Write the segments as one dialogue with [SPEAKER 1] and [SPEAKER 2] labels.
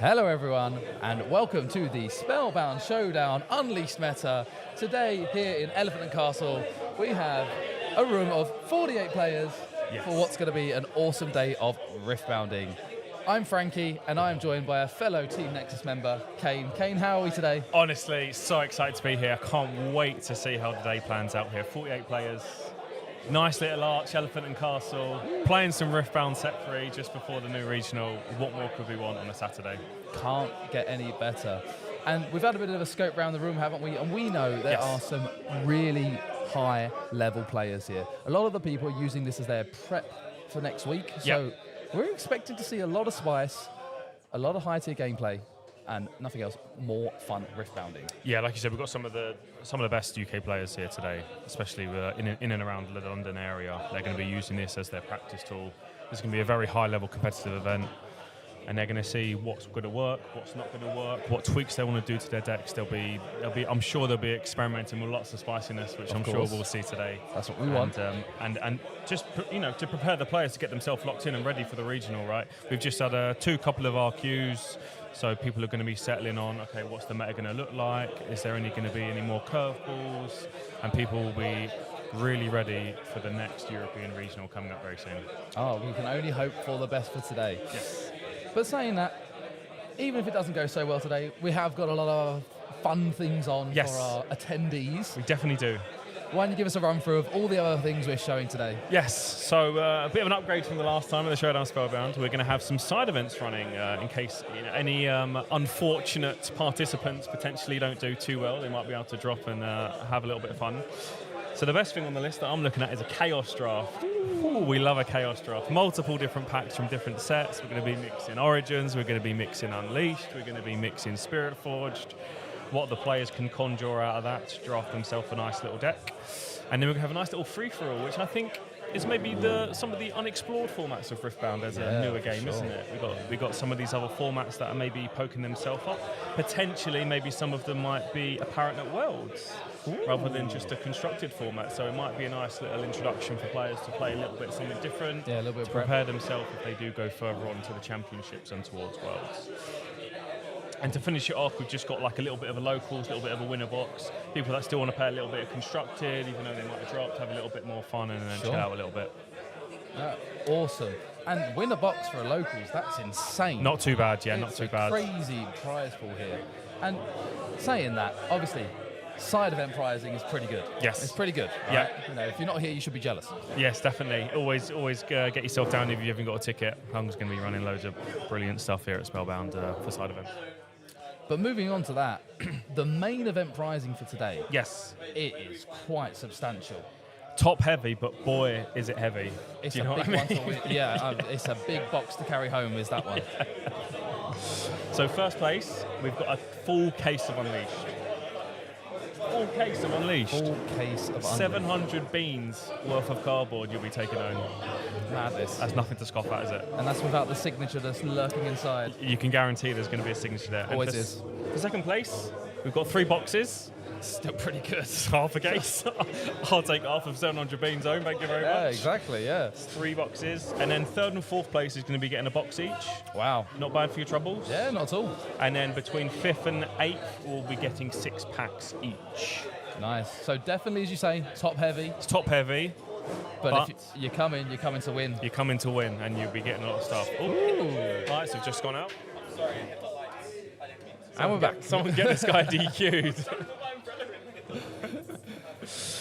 [SPEAKER 1] Hello everyone, and welcome to the Spellbound Showdown Unleashed Meta. Today, here in Elephant and Castle, we have a room of 48 players for what's going to be an awesome day of Riftbounding. I'm Frankie, and I'm joined by a fellow Team Nexus member, Kane. Kane, how are we today?
[SPEAKER 2] Honestly, so excited to be here. I can't wait to see how the day plans out here. 48 players. Nice little arch, Elephant and Castle, playing some Riftbound set 3 just before the new regional. What more could we want on a Saturday?
[SPEAKER 1] Can't get any better. And we've had a bit of a scope around the room, haven't we? And we know there are some really high level players here. A lot of the people are using this as their prep for next week. So we're expecting to see a lot of spice, a lot of high tier gameplay, and nothing else, more fun Riftbounding.
[SPEAKER 2] Yeah, like you said, we've got some of the best UK players here today, especially in and around the London area. They're going to be using this as their practice tool. This is going to be a very high-level competitive event, and they're going to see what's going to work, what's not going to work, what tweaks they want to do to their decks. I'm sure they'll be experimenting with lots of spiciness, which I'm sure we'll see today.
[SPEAKER 1] That's what we want.
[SPEAKER 2] And just to prepare the players to get themselves locked in and ready for the regional. Right, we've just had a couple of RQs. So people are going to be settling on, okay, what's the meta going to look like? Is there going to be any more curveballs? And people will be really ready for the next European regional coming up very soon.
[SPEAKER 1] Oh, we can only hope for the best for today.
[SPEAKER 2] Yes.
[SPEAKER 1] But saying that, even if it doesn't go so well today, we have got a lot of fun things on for our attendees.
[SPEAKER 2] We definitely do.
[SPEAKER 1] Why don't you give us a run through of all the other things we're showing today?
[SPEAKER 2] Yes, so a bit of an upgrade from the last time of the Showdown Spellbound. We're going to have some side events running in case any unfortunate participants potentially don't do too well. They might be able to drop and have a little bit of fun. So the best thing on the list that I'm looking at is a Chaos Draft. Ooh, we love a Chaos Draft. Multiple different packs from different sets. We're going to be mixing Origins, we're going to be mixing Unleashed, we're going to be mixing Spirit Forged. What the players can conjure out of that to draft themselves a nice little deck. And then we're going to have a nice little free-for-all, which I think is maybe some of the unexplored formats of Riftbound as a newer game, isn't it? We've got some of these other formats that are maybe poking themselves up. Potentially, maybe some of them might be apparent at Worlds rather than just a constructed format. So it might be a nice little introduction for players to play a little bit something different,
[SPEAKER 1] a little bit
[SPEAKER 2] to prepare themselves if they do go further on to the championships and towards Worlds. And to finish it off, we've just got like a little bit of a locals, a little bit of a winner box. People that still want to play a little bit of constructed, even though they might have dropped, have a little bit more fun and then chill out a little bit.
[SPEAKER 1] Awesome. And winner box for a locals, that's insane.
[SPEAKER 2] Not too bad, not too bad.
[SPEAKER 1] Crazy prize pool here. And saying that, obviously, side event prizing is pretty good.
[SPEAKER 2] Yes.
[SPEAKER 1] It's pretty good. Right? You know, if you're not here, you should be jealous.
[SPEAKER 2] Yes, definitely. Always get yourself down if you haven't got a ticket. Hung's going to be running loads of brilliant stuff here at Spellbound for side event.
[SPEAKER 1] But moving on to that, the main event prizing for today,
[SPEAKER 2] it
[SPEAKER 1] is quite substantial.
[SPEAKER 2] Top heavy, but boy, is it heavy.
[SPEAKER 1] It's
[SPEAKER 2] Do you
[SPEAKER 1] a
[SPEAKER 2] know
[SPEAKER 1] big
[SPEAKER 2] what I mean?
[SPEAKER 1] one. It's a big box to carry home, is that one.
[SPEAKER 2] So first place, we've got a full case of Unleashed. Full case of Unleashed. 700 beans worth of cardboard you'll be taking home.
[SPEAKER 1] Madness.
[SPEAKER 2] That's nothing to scoff at, is it?
[SPEAKER 1] And that's without the signature that's lurking inside.
[SPEAKER 2] You can guarantee there's going to be a signature there.
[SPEAKER 1] Always is.
[SPEAKER 2] For second place, we've got 3 boxes.
[SPEAKER 1] Still pretty good.
[SPEAKER 2] Half a case. I'll take half of 700 beans home, thank you very much.
[SPEAKER 1] Yeah, exactly, yeah.
[SPEAKER 2] 3 boxes. And then third and fourth place is going to be getting a box each.
[SPEAKER 1] Wow.
[SPEAKER 2] Not bad for your troubles.
[SPEAKER 1] Yeah, not at all.
[SPEAKER 2] And then between 5th and 8th, we'll be getting 6 packs each.
[SPEAKER 1] Nice. So definitely, as you say, top heavy.
[SPEAKER 2] It's top heavy.
[SPEAKER 1] But if you're coming to win.
[SPEAKER 2] You're coming to win, and you'll be getting a lot of stuff. Ooh. Lights have just gone out.
[SPEAKER 1] And we're back.
[SPEAKER 2] Someone get this guy DQ'd.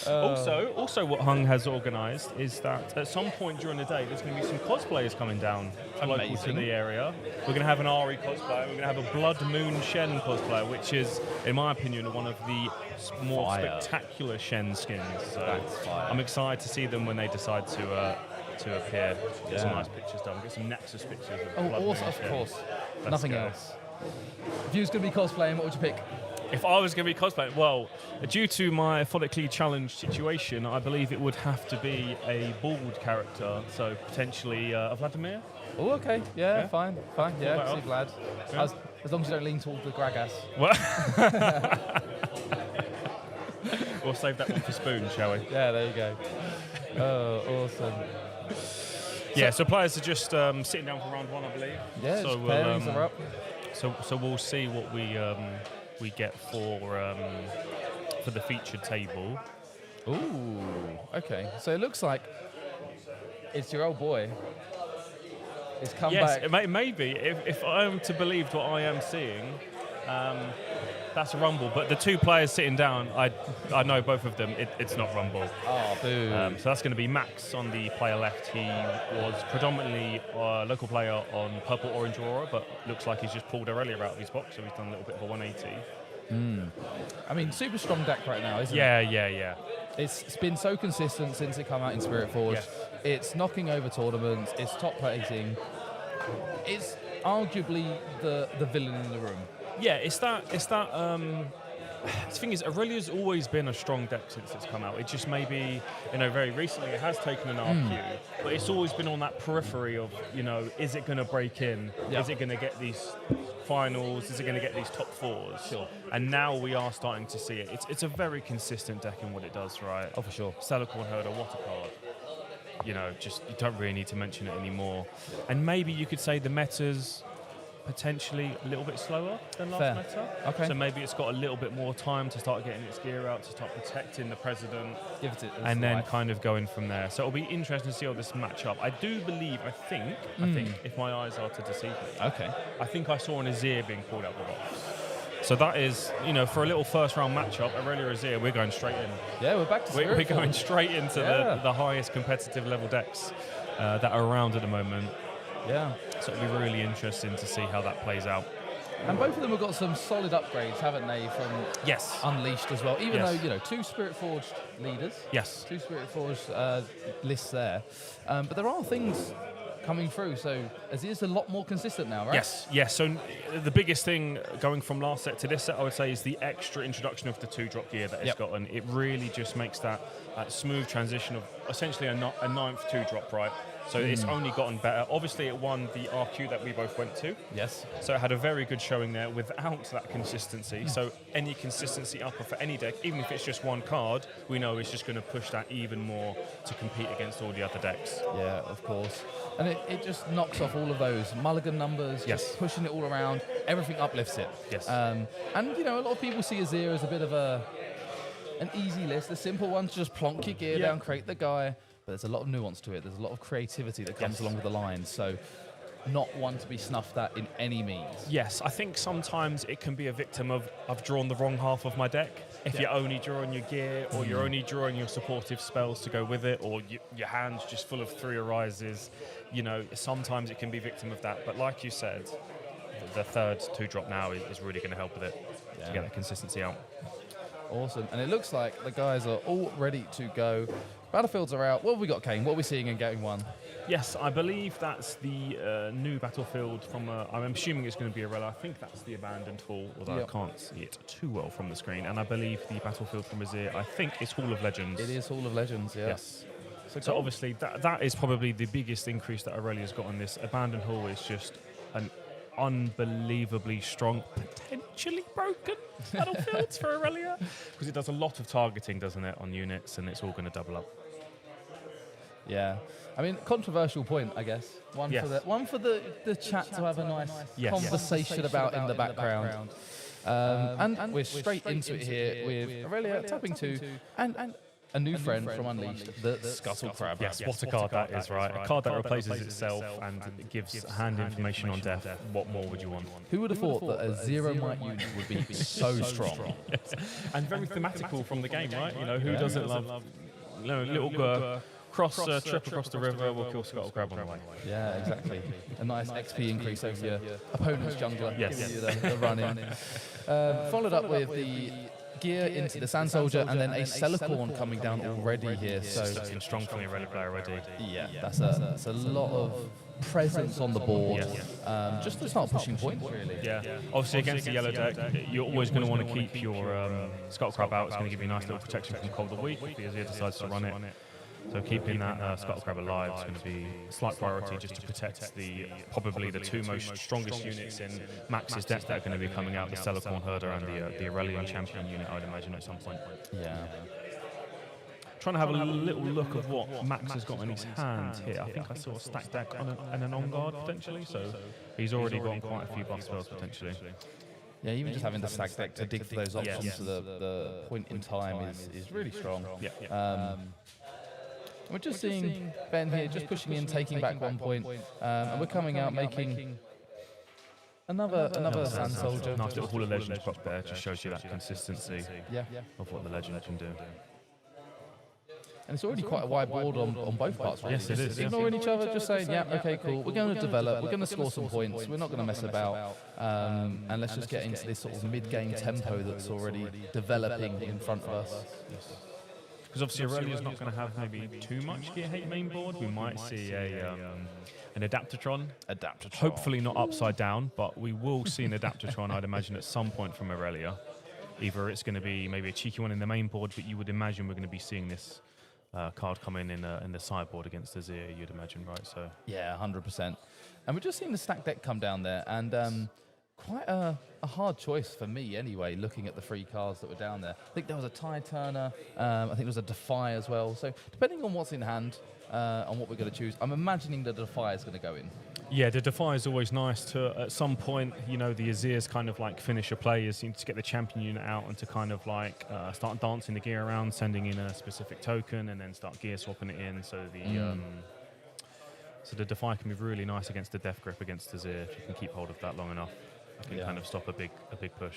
[SPEAKER 2] Also, what Hung has organised is that at some point during the day, there's going to be some cosplayers coming down local to the area. We're going to have an Ari cosplayer. We're going to have a Blood Moon Shen cosplayer, which is, in my opinion, one of the more spectacular Shen skins. So I'm excited to see them when they decide to appear. Get some nice pictures done. Get some Nexus pictures of Blood Moon Shen.
[SPEAKER 1] Of course. Nothing else. If you was going to be cosplaying, what would you pick?
[SPEAKER 2] If I was going to be cosplaying, well, due to my follically challenged situation, I believe it would have to be a bald character, so potentially a Vladimir.
[SPEAKER 1] Oh, okay. Yeah, fine. Yeah, see Vlad.
[SPEAKER 2] Yeah.
[SPEAKER 1] As long as you don't lean towards the Gragas.
[SPEAKER 2] What? We'll save that one for Spoon, shall we?
[SPEAKER 1] Yeah, there you go. Oh, awesome.
[SPEAKER 2] Yeah, so players are just sitting down for round 1, I believe.
[SPEAKER 1] Yeah,
[SPEAKER 2] so
[SPEAKER 1] pairings are up.
[SPEAKER 2] So we'll see what we get for the featured table.
[SPEAKER 1] Ooh, okay. So it looks like it's your old boy. It's come back.
[SPEAKER 2] Yes, it may be. If I am to believe what I am seeing, that's a Rumble. But the two players sitting down, I know both of them. It's not Rumble.
[SPEAKER 1] Oh, boo.
[SPEAKER 2] So that's going to be Max on the player left. He was predominantly a local player on Purple Orange Aurora, but looks like he's just pulled Aurelia out of his box, so he's done a little bit of a 180.
[SPEAKER 1] I mean, super strong deck right now, isn't it?
[SPEAKER 2] Yeah.
[SPEAKER 1] It's been so consistent since it came out in Spirit Forge.
[SPEAKER 2] Yes.
[SPEAKER 1] It's knocking over tournaments. It's top placing. It's arguably the villain in the room.
[SPEAKER 2] Yeah, it's that. The thing is, Aurelia's always been a strong deck since it's come out. It just maybe, very recently it has taken an RQ, but it's always been on that periphery of, is it going to break in?
[SPEAKER 1] Yeah.
[SPEAKER 2] Is it going to get these finals? Is it going to get these top fours?
[SPEAKER 1] Sure.
[SPEAKER 2] And now we are starting to see it. It's a very consistent deck in what it does, right?
[SPEAKER 1] Oh, for sure.
[SPEAKER 2] Celicorn Herder, what a card. You don't really need to mention it anymore. And maybe you could say the meta's potentially a little bit slower than last meta.
[SPEAKER 1] Okay.
[SPEAKER 2] So maybe it's got a little bit more time to start getting its gear out, to start protecting the president,
[SPEAKER 1] Give it
[SPEAKER 2] and then kind of going from there. So it'll be interesting to see how this match up. I think, if my eyes are to deceive me,
[SPEAKER 1] Okay.
[SPEAKER 2] I think I saw an Azir being pulled out of the box. So that is, for a little first round matchup, Aurelia Azir, we're going straight in.
[SPEAKER 1] Yeah, we're back to Spirit
[SPEAKER 2] We're going
[SPEAKER 1] Forge.
[SPEAKER 2] straight into the highest competitive level decks that are around at the moment.
[SPEAKER 1] Yeah.
[SPEAKER 2] So it'll be really interesting to see how that plays out.
[SPEAKER 1] And both of them have got some solid upgrades, haven't they, from Unleashed as well? Even though, two Spirit Forged leaders.
[SPEAKER 2] Yes.
[SPEAKER 1] Two Spirit Forged lists there. But there are things coming through, so Azir's a lot more consistent now, right?
[SPEAKER 2] Yes. So the biggest thing going from last set to this set, I would say, is the extra introduction of the 2-drop gear that it's got, and it really just makes that smooth transition of essentially a ninth 2-drop, right? So it's only gotten better. Obviously, it won the RQ that we both went to.
[SPEAKER 1] Yes.
[SPEAKER 2] So it had a very good showing there without that consistency. So any consistency upper for any deck, even if it's just one card, we know it's just going to push that even more to compete against all the other decks.
[SPEAKER 1] Yeah, of course. And it just knocks off all of those mulligan numbers, just pushing it all around. Everything uplifts it.
[SPEAKER 2] Yes.
[SPEAKER 1] And, a lot of people see Azir as a bit of an easy list, a simple one to just plonk your gear down, create the guy. But there's a lot of nuance to it. There's a lot of creativity that comes along with the lines. So not one to be snuffed at in any means.
[SPEAKER 2] Yes, I think sometimes it can be a victim of I've drawn the wrong half of my deck. If you're only drawing your gear, or you're only drawing your supportive spells to go with it, or your hand's just full of 3 arises, sometimes it can be a victim of that. But like you said, the third 2-drop now is really going to help with it to get that consistency out.
[SPEAKER 1] Awesome. And it looks like the guys are all ready to go. Battlefields are out. What have we got, Kane? What are we seeing in Game 1?
[SPEAKER 2] Yes, I believe that's the new battlefield from, I'm assuming it's going to be Aurelia. I think that's the Abandoned Hall, although I can't see it too well from the screen. And I believe the battlefield from Azir, I think it's Hall of Legends.
[SPEAKER 1] It is Hall of Legends,
[SPEAKER 2] Yes. So obviously that is probably the biggest increase that Aurelia's got on this. Abandoned Hall is just an unbelievably strong, potentially broken battlefields for Aurelia, because it does a lot of targeting, doesn't it, on units, and it's all going to double up.
[SPEAKER 1] Yeah. I mean, controversial point, I guess. One for the chat to have a nice conversation about in the background. And we're straight into it here with Aurelia tapping 2 and a new friend from Unleashed, the Scuttle Crab.
[SPEAKER 2] Yes, what a card that is, right? A card that replaces itself and it gives hand information on death. What more would you want?
[SPEAKER 1] Who would have thought that a 0-might unit would be so strong?
[SPEAKER 2] And very thematical from the game, right? Who doesn't love little trip across the river, we'll kill Scuttle Crab on the way.
[SPEAKER 1] Yeah, exactly. A nice XP increase over your opponent's jungler.
[SPEAKER 2] Yes.
[SPEAKER 1] Giving you the run in. Followed up with the gear into the Sand Soldier, and then a Celicorn coming down already here. So
[SPEAKER 2] looking strong from the Aurelia player already.
[SPEAKER 1] Yeah, that's a lot of presence on the board. Just to start pushing points, really.
[SPEAKER 2] Yeah. Obviously, against the yellow deck, you're always going to want to keep your Scuttle Crab out. It's going to give you a nice little protection from Cold or Weak if the Azir decides to run it. So keeping that Scuttle Crab alive is going to be a slight priority just to protect probably the 2 most strongest units in Max's deck that are going to be coming out, the Celicorn Herder and the Aurelian Champion unit, I'd imagine, at some point.
[SPEAKER 1] Yeah.
[SPEAKER 2] trying to have a little look of what Max has got in his hand here. I think I saw a stack deck and an on guard potentially, so he's already got quite a few buff spells potentially.
[SPEAKER 1] Yeah, even just having the stack deck to dig for those options to the point in time is really strong. We're just seeing Ben here just pushing in, taking back 1 point, and we're coming out making another Sand Soldier.
[SPEAKER 2] Nice little Hall of Legends prop there, just shows you that consistency of what the Legend can do.
[SPEAKER 1] And it's already quite a wide board on both parts, right?
[SPEAKER 2] Yes, it is.
[SPEAKER 1] Ignoring each other, just saying, yeah, okay, cool. We're going to develop. We're going to score some points. We're not going to mess about. And let's just get into this sort of mid-game tempo that's already developing in front of us.
[SPEAKER 2] Because obviously Aurelia's not going to have maybe too much gear hate main board. We might see an Adaptatron. Hopefully not upside down, but we will see an Adaptatron, I'd imagine, at some point from Aurelia. Either it's going to be maybe a cheeky one in the main board, but you would imagine we're going to be seeing this card come in the sideboard against Azir, you'd imagine, right? So
[SPEAKER 1] yeah, 100%. And we're just seeing the stack deck come down there, and quite a hard choice for me anyway, looking at the 3 cards that were down there. I think there was a Tide Turner, I think there was a Defy as well. So depending on what's in hand, on what we're going to choose, I'm imagining the Defy is going to go in.
[SPEAKER 2] Yeah, the Defy is always nice to, at some point, you know, the Azir's kind of like finisher players need to get the champion unit out and to kind of like start dancing the gear around, sending in a specific token and then start gear swapping it in. So the Defy can be really nice against the Death Grip against Azir if you can keep hold of that long enough. It can kind of stop a big push.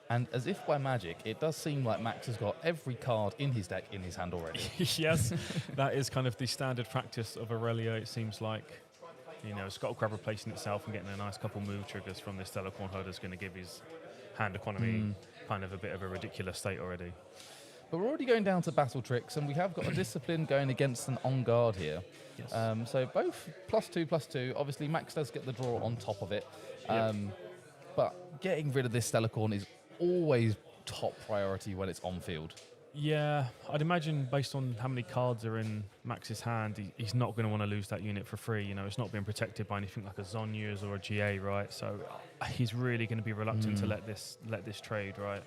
[SPEAKER 1] And as if by magic, it does seem like Max has got every card in his deck in his hand already.
[SPEAKER 2] Yes, that is kind of the standard practice of Aurelia, it seems like. You know, Scuttle Crab replacing itself and getting a nice couple move triggers from this Telecorn Holder is going to give his hand economy kind of a bit of a ridiculous state already.
[SPEAKER 1] But we're already going down to battle tricks, and we have got a discipline going against an on guard here. Yes. So both +2/+2. Obviously, Max does get the draw on top of it. But getting rid of this Telecorn is always top priority when it's on field.
[SPEAKER 2] Yeah, I'd imagine based on how many cards are in Max's hand, he's not going to want to lose that unit for free. You know, it's not being protected by anything like a Zhonya's or a GA, right? So he's really going to be reluctant to let this trade, right?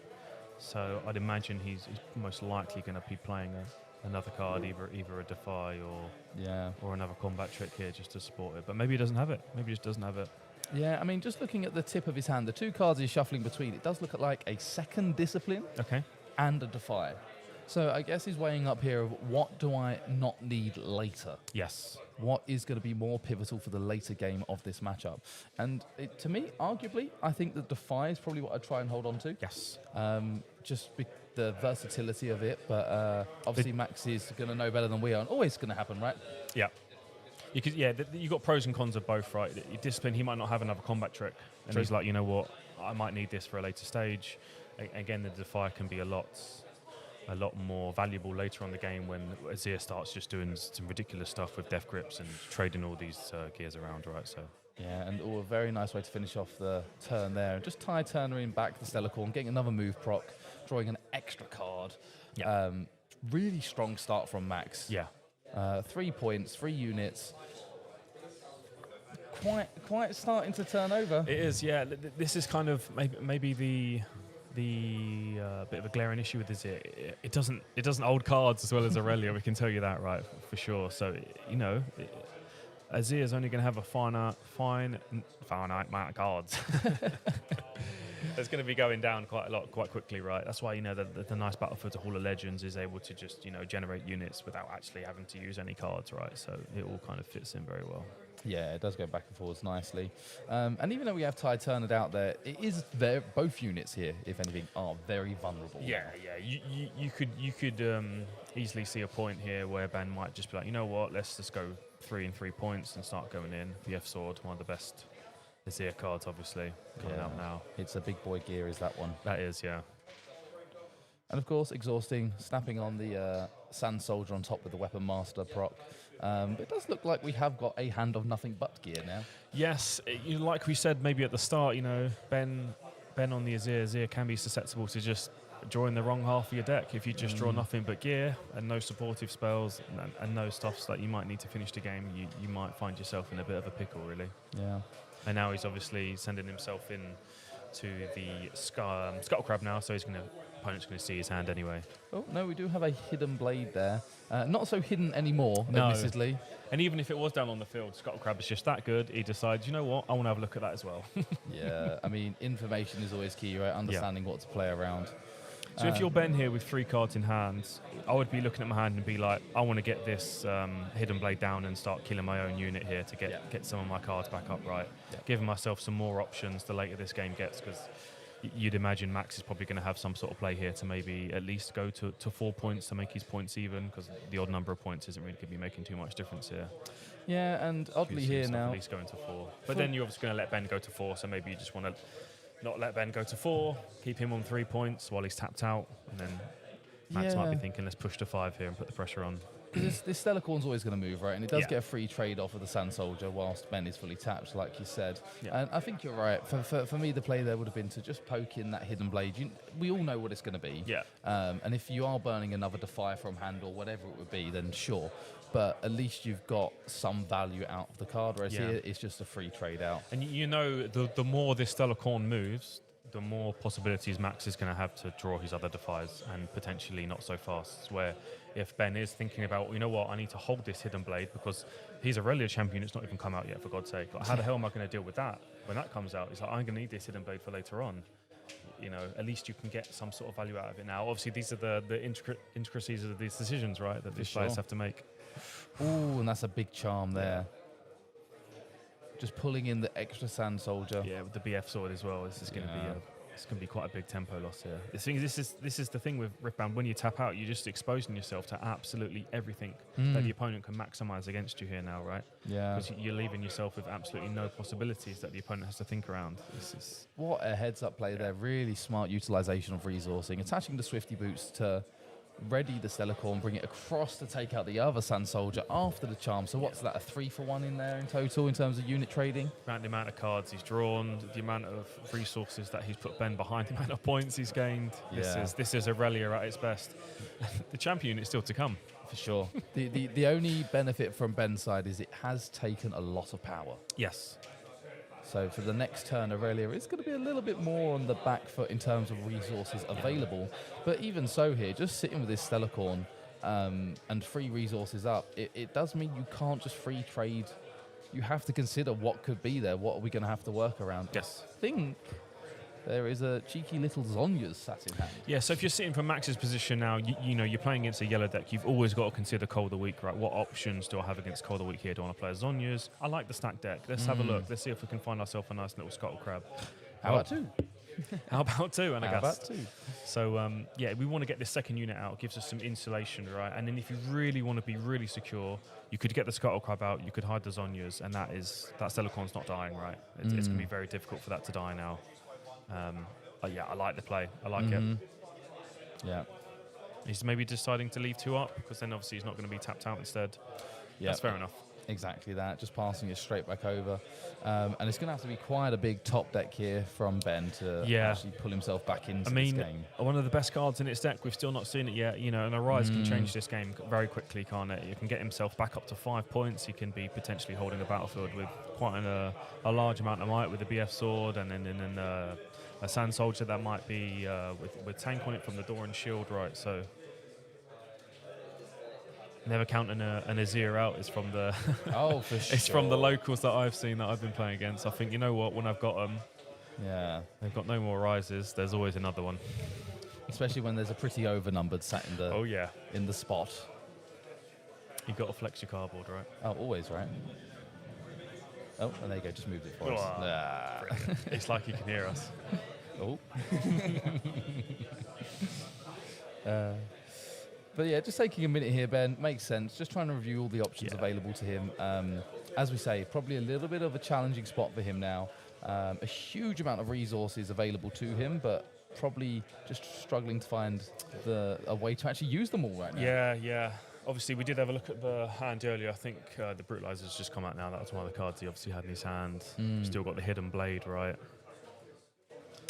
[SPEAKER 2] So I'd imagine he's most likely going to be playing another card, either a Defy or another combat trick here just to support it. But maybe he doesn't have it. Maybe he just doesn't have it.
[SPEAKER 1] Yeah, I mean, just looking at the tip of his hand, the 2 cards he's shuffling between, it does look like a second discipline and a Defy. So I guess he's weighing up here of what do I not need later?
[SPEAKER 2] Yes.
[SPEAKER 1] What is going to be more pivotal for the later game of this matchup? And to me, arguably, I think the Defy is probably what I'd try and hold on to.
[SPEAKER 2] Yes.
[SPEAKER 1] Just the versatility of it. But obviously Max is going to know better than we are. And always going to happen, right?
[SPEAKER 2] Yeah. You've got pros and cons of both, right? Your discipline, he might not have another combat trick. And he's like, you know what, I might need this for a later stage. Again, the Defy can be a lot more valuable later on the game when Azir starts just doing some ridiculous stuff with Death Grips and trading all these gears around, right? So
[SPEAKER 1] yeah, and a very nice way to finish off the turn there. Just Tide Turner in back the Stellarcorn, getting another move proc, drawing an extra card.
[SPEAKER 2] Yeah.
[SPEAKER 1] Really strong start from Max.
[SPEAKER 2] Yeah.
[SPEAKER 1] 3 points, 3 units. Quite starting to turn over.
[SPEAKER 2] It is, yeah. This is kind of maybe the bit of a glaring issue with this. It doesn't hold cards as well as Aurelia. We can tell you that, right, for sure. So you know, Azir is only going to have a finite amount of cards. It's going to be going down quite quickly, right? That's why, you know, the nice Battlefield Hall of Legends is able to just, you know, generate units without actually having to use any cards, right? So it all kind of fits in very well.
[SPEAKER 1] Yeah, it does go back and forwards nicely. And even though we have Tide Turner out there, it is both units here, if anything, are very vulnerable.
[SPEAKER 2] Yeah. You could easily see a point here where Ben might just be like, you know what, let's just go 3 and 3 points and start going in. The F Sword, one of the best Azir cards, obviously, coming out now. It's a big boy gear, is that one? That is, yeah.
[SPEAKER 1] And of course, exhausting, snapping on the Sand Soldier on top with the Weapon Master proc. But it does look like we have got a hand of nothing but gear now.
[SPEAKER 2] Yes, like we said maybe at the start, you know, Ben on the Azir can be susceptible to just drawing the wrong half of your deck. If you just draw nothing but gear and no supportive spells and no stuffs that you might need to finish the game, you might find yourself in a bit of a pickle, really.
[SPEAKER 1] Yeah.
[SPEAKER 2] And now he's obviously sending himself in to the Scuttle Crab now, so he's going to opponent's going to see his hand anyway.
[SPEAKER 1] Oh, no, we do have a hidden blade there. Not so hidden anymore,
[SPEAKER 2] No.
[SPEAKER 1] admittedly.
[SPEAKER 2] And even if it was down on the field, Scuttle Crab is just that good. He decides, you know what, I want to have a look at that as well.
[SPEAKER 1] Yeah, I mean, information is always key, right? Understanding what to play around.
[SPEAKER 2] So if you're Ben here with 3 cards in hand, I would be looking at my hand and be like, I want to get this hidden blade down and start killing my own unit here to get some of my cards back up right. Giving myself some more options the later this game gets, because you'd imagine Max is probably going to have some sort of play here to maybe at least go to 4 points to make his points even, because the odd number of points isn't really going to be making too much difference here.
[SPEAKER 1] Yeah, and oddly here now,
[SPEAKER 2] at least going to 4. But then you're obviously going to let Ben go to 4, so maybe you just want to not let Ben go to 4, keep him on 3 points while he's tapped out, and then Max might be thinking, let's push to 5 here and put the pressure on.
[SPEAKER 1] Because this Stellarcorn's always going to move, right? And it does get a free trade off of the Sand Soldier whilst Ben is fully tapped, like you said.
[SPEAKER 2] Yeah.
[SPEAKER 1] And I think you're right. For me, the play there would have been to just poke in that hidden blade. We all know what it's going to be.
[SPEAKER 2] Yeah.
[SPEAKER 1] And if you are burning another Defy from hand or whatever it would be, then sure. But at least you've got some value out of the card, whereas here it's just a free trade out.
[SPEAKER 2] And you know, the more this Stellarcorn moves, the more possibilities Max is going to have to draw his other Defies, and potentially not so fast. Where if Ben is thinking about, you know what, I need to hold this hidden blade because he's a Relia champion, it's not even come out yet, for God's sake. Like, how the hell am I going to deal with that when that comes out? He's like, I'm going to need this hidden blade for later on. You know, at least you can get some sort of value out of it now. Obviously, these are the intricacies of these decisions, right, that these players have to make.
[SPEAKER 1] Ooh, and that's a big charm there. Just pulling in the extra Sand Soldier.
[SPEAKER 2] Yeah, with the BF sword as well. This is going to be it's going to be quite a big tempo loss here. This is the thing with Riftbound. When you tap out, you're just exposing yourself to absolutely everything that the opponent can maximize against you here now, right?
[SPEAKER 1] Yeah.
[SPEAKER 2] Because you're leaving yourself with absolutely no possibilities that the opponent has to think around. This is
[SPEAKER 1] what a heads-up play there. Really smart utilization of resourcing. Attaching the Swifty Boots to ready the Stellarcorn, bring it across to take out the other Sand Soldier after the charm. So what's that, a 3-for-1 in there in total in terms of unit trading?
[SPEAKER 2] the amount of cards he's drawn, the amount of resources that he's put Ben behind, the amount of points he's gained. This is Aurelia at its best. The champion is still to come.
[SPEAKER 1] For sure. the only benefit from Ben's side is it has taken a lot of power.
[SPEAKER 2] Yes.
[SPEAKER 1] So for the next turn, Aurelia is going to be a little bit more on the back foot in terms of resources available. But even so here, just sitting with this Stellarcorn and free resources up, it does mean you can't just free trade. You have to consider what could be there. What are we going to have to work around?
[SPEAKER 2] Yes.
[SPEAKER 1] I think there is a cheeky little Zonya's sat in hand.
[SPEAKER 2] Yeah, so if you're sitting from Max's position now, you know, you're playing against a yellow deck, you've always got to consider Cold of the Week, right? What options do I have against Cold of the Week here? Do I want to play a Zonya's? I like the stack deck. Let's have a look. Let's see if we can find ourselves a nice little Scuttle Crab.
[SPEAKER 1] How about 2?
[SPEAKER 2] How about 2? And
[SPEAKER 1] How about 2?
[SPEAKER 2] So, yeah, we want to get this second unit out. It gives us some insulation, right? And then if you really want to be really secure, you could get the Scuttle Crab out, you could hide the Zonyas, and that Stellarcorn's not dying, right? It's going to be very difficult for that to die now. But yeah, I like the play. I like it.
[SPEAKER 1] Yeah.
[SPEAKER 2] He's maybe deciding to leave 2 up because then obviously he's not going to be tapped out instead.
[SPEAKER 1] Yeah.
[SPEAKER 2] That's fair enough.
[SPEAKER 1] Exactly that. Just passing it straight back over. And it's going to have to be quite a big top deck here from Ben to actually pull himself back into this game.
[SPEAKER 2] One of the best cards in its deck, we've still not seen it yet. You know, and Arise can change this game very quickly, can't it? You can get himself back up to 5 points. He can be potentially holding the battlefield with quite a large amount of might with the BF sword, and then a Sand Soldier that might be with tank on it from the door and shield, right? So never counting an Azir out is from the
[SPEAKER 1] oh, for sure.
[SPEAKER 2] It's from the locals that I've seen that I've been playing against. I think, you know what, when I've got them, they've got no more rises. There's always another one.
[SPEAKER 1] Especially when there's a pretty overnumbered sat in the in the spot.
[SPEAKER 2] You've got to flex your cardboard, right?
[SPEAKER 1] Oh, always, right? Oh, and there you go, just moved it for us.
[SPEAKER 2] It's like he can hear us.
[SPEAKER 1] Oh. But yeah, just taking a minute here, Ben, makes sense. Just trying to review all the options available to him. As we say, probably a little bit of a challenging spot for him now. A huge amount of resources available to him, but probably just struggling to find a way to actually use them all right now.
[SPEAKER 2] Yeah. Obviously, we did have a look at the hand earlier. I think the Brutalizer's just come out now. That was one of the cards he obviously had in his hand. Still got the Hidden Blade, right?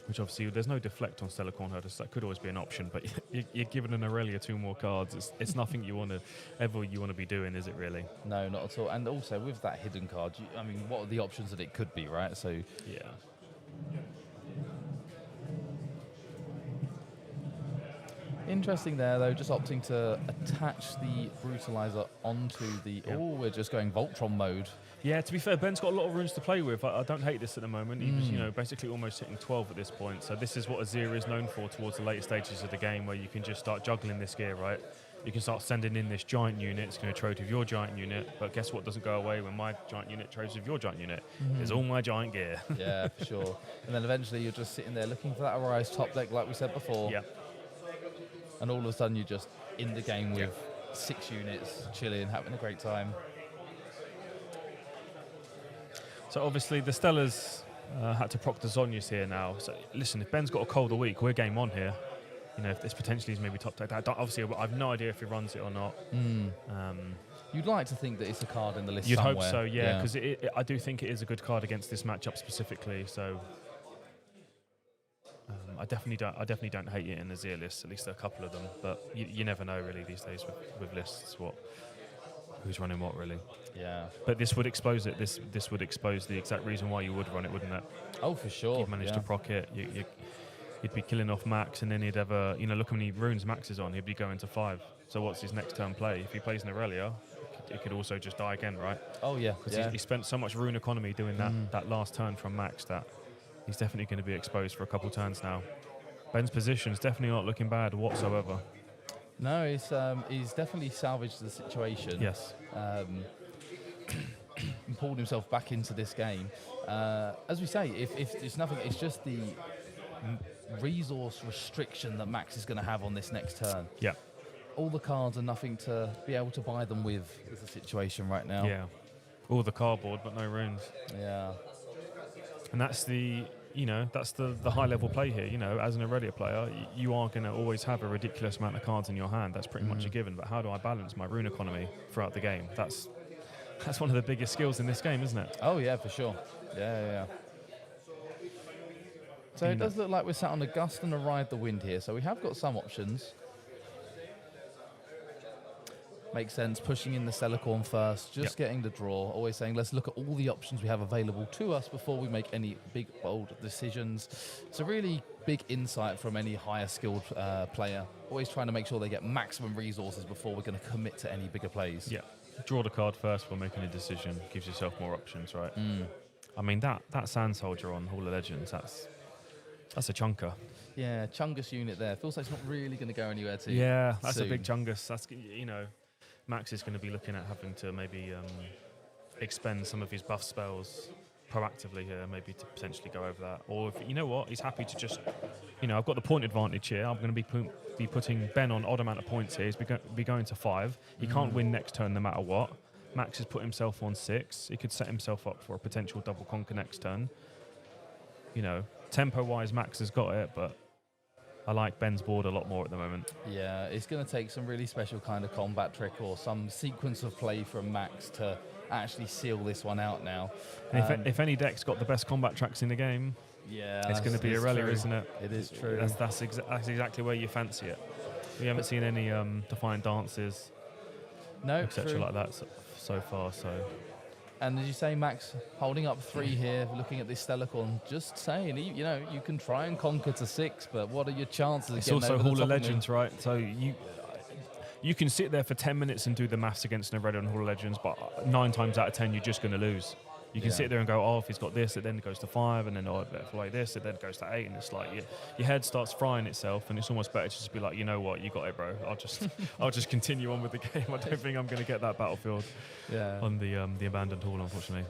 [SPEAKER 2] Which obviously, there's no deflect on Stellarcorn Herders. That could always be an option, but you're giving an Aurelia 2 more cards. It's nothing you want to be doing, is it really?
[SPEAKER 1] No, not at all. And also, with that hidden card, I mean, what are the options that it could be, right? So
[SPEAKER 2] yeah.
[SPEAKER 1] Interesting there, though, just opting to attach the Brutalizer onto the...
[SPEAKER 2] Yeah.
[SPEAKER 1] Oh, we're just going Voltron mode.
[SPEAKER 2] Yeah, to be fair, Ben's got a lot of runes to play with. I don't hate this at the moment. He was, basically almost hitting 12 at this point. So this is what Azir is known for towards the later stages of the game, where you can just start juggling this gear, right? You can start sending in this giant unit. It's going to trade with your giant unit. But guess what doesn't go away when my giant unit trades with your giant unit? It's all my giant gear.
[SPEAKER 1] Yeah, for sure. And then eventually you're just sitting there looking for that Arise top deck, like we said before.
[SPEAKER 2] Yeah.
[SPEAKER 1] And all of a sudden you're just in the game with 6 units, chilling, having a great time.
[SPEAKER 2] So obviously the Stellars had to proc the Zonyas here now. So listen, if Ben's got a cold a week, we're game on here. You know, if this potentially is maybe top deck. Obviously, I've no idea if he runs it or not.
[SPEAKER 1] You'd like to think that it's a card in the list
[SPEAKER 2] You'd
[SPEAKER 1] somewhere.
[SPEAKER 2] hope so, yeah, because I do think it is a good card against this matchup specifically. So I definitely don't hate it in the Azir list. At least a couple of them, but you never know really these days with lists who's running what really.
[SPEAKER 1] Yeah.
[SPEAKER 2] But this would expose it. This would expose the exact reason why you would run it, wouldn't it?
[SPEAKER 1] Oh, for sure.
[SPEAKER 2] You'd manage to proc it. You'd be killing off Max, and then he'd ever, look how many runes Max is on. He'd be going to 5. So what's his next turn play? If he plays an Aurelia, it could also just die again, right?
[SPEAKER 1] Oh, yeah.
[SPEAKER 2] Because he spent so much rune economy doing that last turn from Max that he's definitely going to be exposed for a couple turns now. Ben's position's definitely not looking bad whatsoever.
[SPEAKER 1] No, he's definitely salvaged the situation.
[SPEAKER 2] Yes.
[SPEAKER 1] And pulled himself back into this game. As we say, if it's nothing, it's just the resource restriction that Max is going to have on this next turn.
[SPEAKER 2] Yeah.
[SPEAKER 1] All the cards are nothing to be able to buy them with is the situation right now.
[SPEAKER 2] Yeah. All the cardboard, but no runes.
[SPEAKER 1] Yeah.
[SPEAKER 2] And that's the high level play here. As an Aurelia player, you are going to always have a ridiculous amount of cards in your hand. That's pretty much a given. But how do I balance my rune economy throughout the game? That's one of the biggest skills in this game, isn't it?
[SPEAKER 1] Oh yeah, for sure. Yeah. So it does look like we're sat on a gust and a ride the wind here. So we have got some options. Makes sense, pushing in the Celicorn first, just getting the draw. Always saying, let's look at all the options we have available to us before we make any big, bold decisions. It's a really big insight from any higher skilled player. Always trying to make sure they get maximum resources before we're going to commit to any bigger plays.
[SPEAKER 2] Yeah. Draw the card first before making a decision. Gives yourself more options, right? I mean, that Sand Soldier on Hall of Legends, that's a chunker.
[SPEAKER 1] Yeah, Chungus unit there. Feels like it's not really going to go anywhere too
[SPEAKER 2] Yeah, that's
[SPEAKER 1] soon.
[SPEAKER 2] a big chungus. That's, Max is going to be looking at having to maybe expend some of his buff spells proactively here, maybe to potentially go over that. Or if he's happy to just, I've got the point advantage here. I'm going to be putting Ben on odd amount of points here. He's be going to 5. He can't win next turn no matter what. Max has put himself on 6. He could set himself up for a potential double conquer next turn. Tempo-wise, Max has got it, but I like Ben's board a lot more at the moment.
[SPEAKER 1] Yeah, it's going to take some really special kind of combat trick or some sequence of play from Max to actually seal this one out now.
[SPEAKER 2] And if any deck's got the best combat tracks in the game, it's going to be Aurelia, isn't it?
[SPEAKER 1] It is true.
[SPEAKER 2] That's exactly where you fancy it. We haven't seen any Defiant Dances, etc. like that so far. So.
[SPEAKER 1] And as you say, Max holding up 3 here, looking at this Stellarcorn, just saying, you can try and conquer to 6, but what are your chances?
[SPEAKER 2] It's also Hall of Legends, right? So you can sit there for 10 minutes and do the maths against an Aurelia on Hall of Legends, but 9 times out of 10 you're just going to lose. You can sit there and go, if he's got this, it then goes to 5, and then if I play this, it then goes to 8, and it's like your head starts frying itself, and it's almost better to just be like, you know what, you got it, bro. I'll just continue on with the game. I don't think I'm going to get that battlefield on the abandoned hall, unfortunately.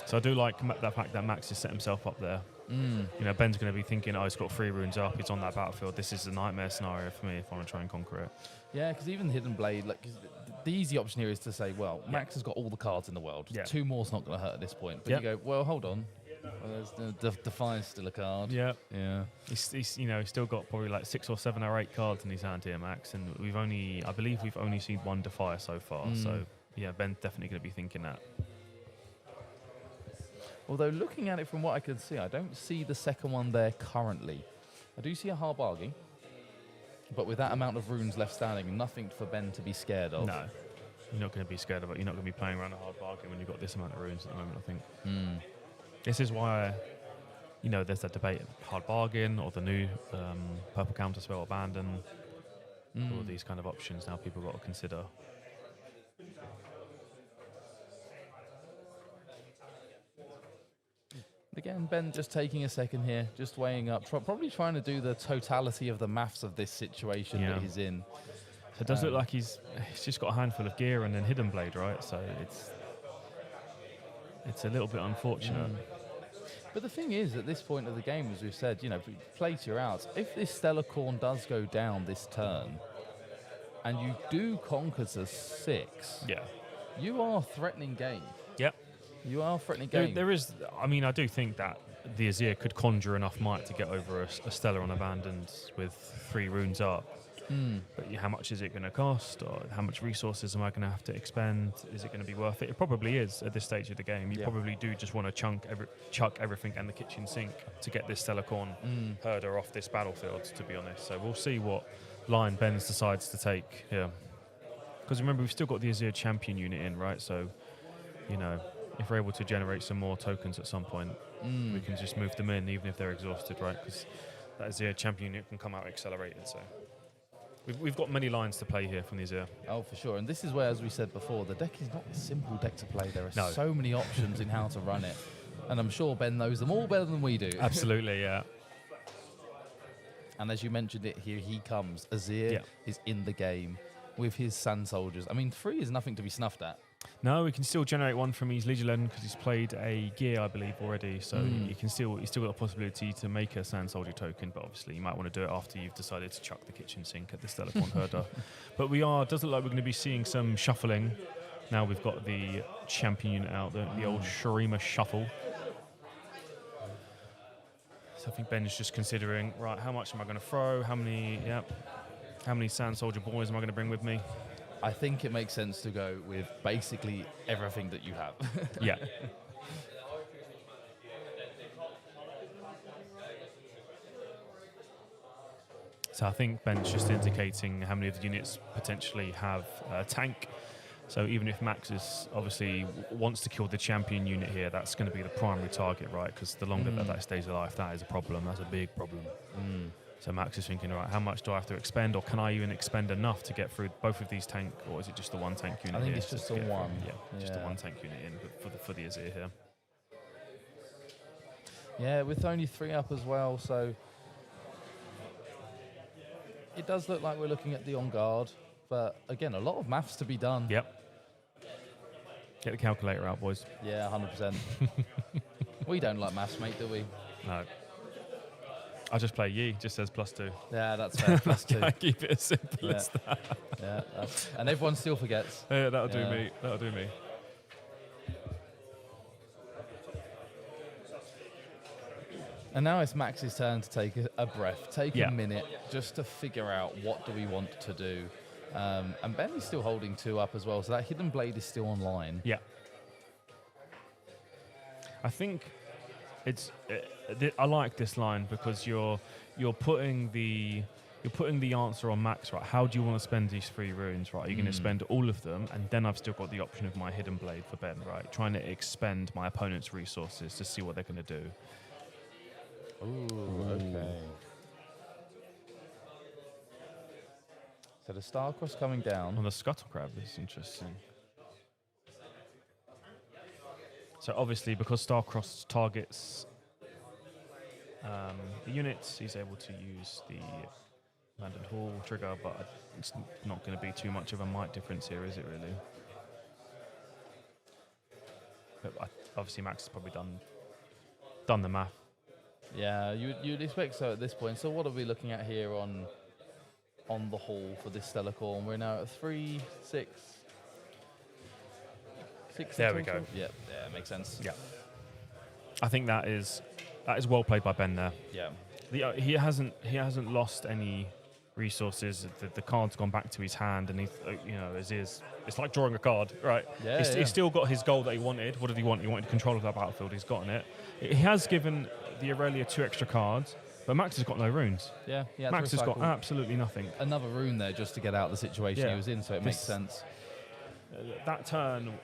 [SPEAKER 2] So I do like the fact that Max has set himself up there. Ben's going to be thinking, he's got 3 runes up, he's on that battlefield. This is a nightmare scenario for me if I want to try and conquer it. Yeah,
[SPEAKER 1] because even Hidden Blade, the easy option here is to say, Max has got all the cards in the world. 2 more's not going to hurt at this point. But you go, well, hold on. There's Defiance still a card.
[SPEAKER 2] Yeah. He's still got probably like 6 or 7 or 8 cards in his hand here, Max, and I believe we've only seen 1 Defier so far. So yeah, Ben's definitely going to be thinking that.
[SPEAKER 1] Although looking at it from what I can see, I don't see the second one there currently. I do see a hard bargain, but with that amount of runes left standing, nothing for Ben to be scared of.
[SPEAKER 2] No, you're not going to be scared of it. You're not going to be playing around a hard bargain when you've got this amount of runes at the moment, I think. This is why there's that debate, hard bargain or the new purple counter spell abandon. All these kind of options now people got to consider.
[SPEAKER 1] Again, Ben just taking a second here, just weighing up, probably trying to do the totality of the maths of this situation that he's in.
[SPEAKER 2] So it does look like he's just got a handful of gear and then Hidden Blade, right? So it's a little bit unfortunate.
[SPEAKER 1] But the thing is, at this point of the game, as we've said, play to your outs. If this Stellar Corn does go down this turn, and you do conquer to 6, you are threatening game.
[SPEAKER 2] Yep.
[SPEAKER 1] You are threatening game.
[SPEAKER 2] There is, I do think that the Azir could conjure enough might to get over a Stellar on Abandoned with 3 runes up. But how much is it going to cost, or how much resources am I going to have to expend? Is it going to be worth it? It probably is at this stage of the game. You probably do just want to chuck everything and the kitchen sink to get this Stellar Corn herder off this battlefield, to be honest. So we'll see what line Benz decides to take here. Because remember, we've still got the Azir champion unit in, right? So, if we're able to generate some more tokens at some point, we can just move them in, even if they're exhausted, right? Because that Azir champion unit can come out accelerated, so... We've got many lines to play here from the Azir.
[SPEAKER 1] Oh, for sure. And this is where, as we said before, the deck is not a simple deck to play. There are so many options in how to run it. And I'm sure Ben knows them all better than we do.
[SPEAKER 2] Absolutely, yeah.
[SPEAKER 1] And as you mentioned it, here he comes. Azir is in the game with his Sand Soldiers. 3 is nothing to be snuffed at.
[SPEAKER 2] No, we can still generate one from his Legion Legend because he's played a gear, I believe, already. So he's still got the possibility to make a Sand Soldier token, but obviously you might want to do it after you've decided to chuck the kitchen sink at the Stellar Corn herder. But does look like we're going to be seeing some shuffling. Now we've got the champion unit out, the old Shurima shuffle. So I think Ben's just considering, right, how much am I going to throw? How many Sand Soldier boys am I going to bring with me?
[SPEAKER 1] I think it makes sense to go with basically everything that you have.
[SPEAKER 2] Yeah. So I think Ben's just indicating how many of the units potentially have a tank. So even if Max obviously wants to kill the champion unit here, that's going to be the primary target, right? Because the longer that stays alive, that is a problem. That's a big problem. So Max is thinking, all right, how much do I have to expend, or can I even expend enough to get through both of these tank, or is it just the one tank unit?
[SPEAKER 1] I think it's just the one.
[SPEAKER 2] Just the one tank unit in for the Azir here.
[SPEAKER 1] Yeah, with only 3 up as well, so it does look like we're looking at the on guard, but again, a lot of maths to be done.
[SPEAKER 2] Yep. Get the calculator out, boys.
[SPEAKER 1] Yeah, 100%. We don't like maths, mate, do we?
[SPEAKER 2] No. I just play Yi, just says +2.
[SPEAKER 1] Yeah, that's fair, +2.
[SPEAKER 2] I keep it as simple as that.
[SPEAKER 1] Yeah, and everyone still forgets.
[SPEAKER 2] Yeah, that'll do me. That'll do me.
[SPEAKER 1] And now it's Max's turn to take a breath, take a minute, just to figure out what do we want to do. And Ben is still holding 2 up as well, so that Hidden Blade is still online.
[SPEAKER 2] Yeah. I think I like this line because you're putting the answer on Max, right? How do you want to spend these 3 runes, right? Are you going to spend all of them, and then I've still got the option of my Hidden Blade for Ben, right? Trying to expend my opponent's resources to see what they're going to do.
[SPEAKER 1] Ooh, okay. So the Starcross coming down.
[SPEAKER 2] On the Scuttle Crab is interesting. So obviously, because Starcross targets the units, he's able to use the Abandoned Hall trigger, but it's not going to be too much of a might difference here, is it really? But obviously, Max has probably done the math.
[SPEAKER 1] Yeah, you'd expect so at this point. So what are we looking at here on the hall for this Stellar Corn? We're now at 3, 6.
[SPEAKER 2] There we go.
[SPEAKER 1] Yeah, makes sense.
[SPEAKER 2] Yeah, I think that is well played by Ben there.
[SPEAKER 1] Yeah,
[SPEAKER 2] he hasn't lost any resources. The card's gone back to his hand, and it's like drawing a card, right?
[SPEAKER 1] Yeah,
[SPEAKER 2] he's still got his goal that he wanted. What did he want? He wanted control of that battlefield. He's gotten it. He has given the Aurelia 2 extra cards, but Max has got no runes.
[SPEAKER 1] Yeah,
[SPEAKER 2] Max has got absolutely nothing.
[SPEAKER 1] Another rune there just to get out of the situation he was in, so it makes sense.
[SPEAKER 2] That turn,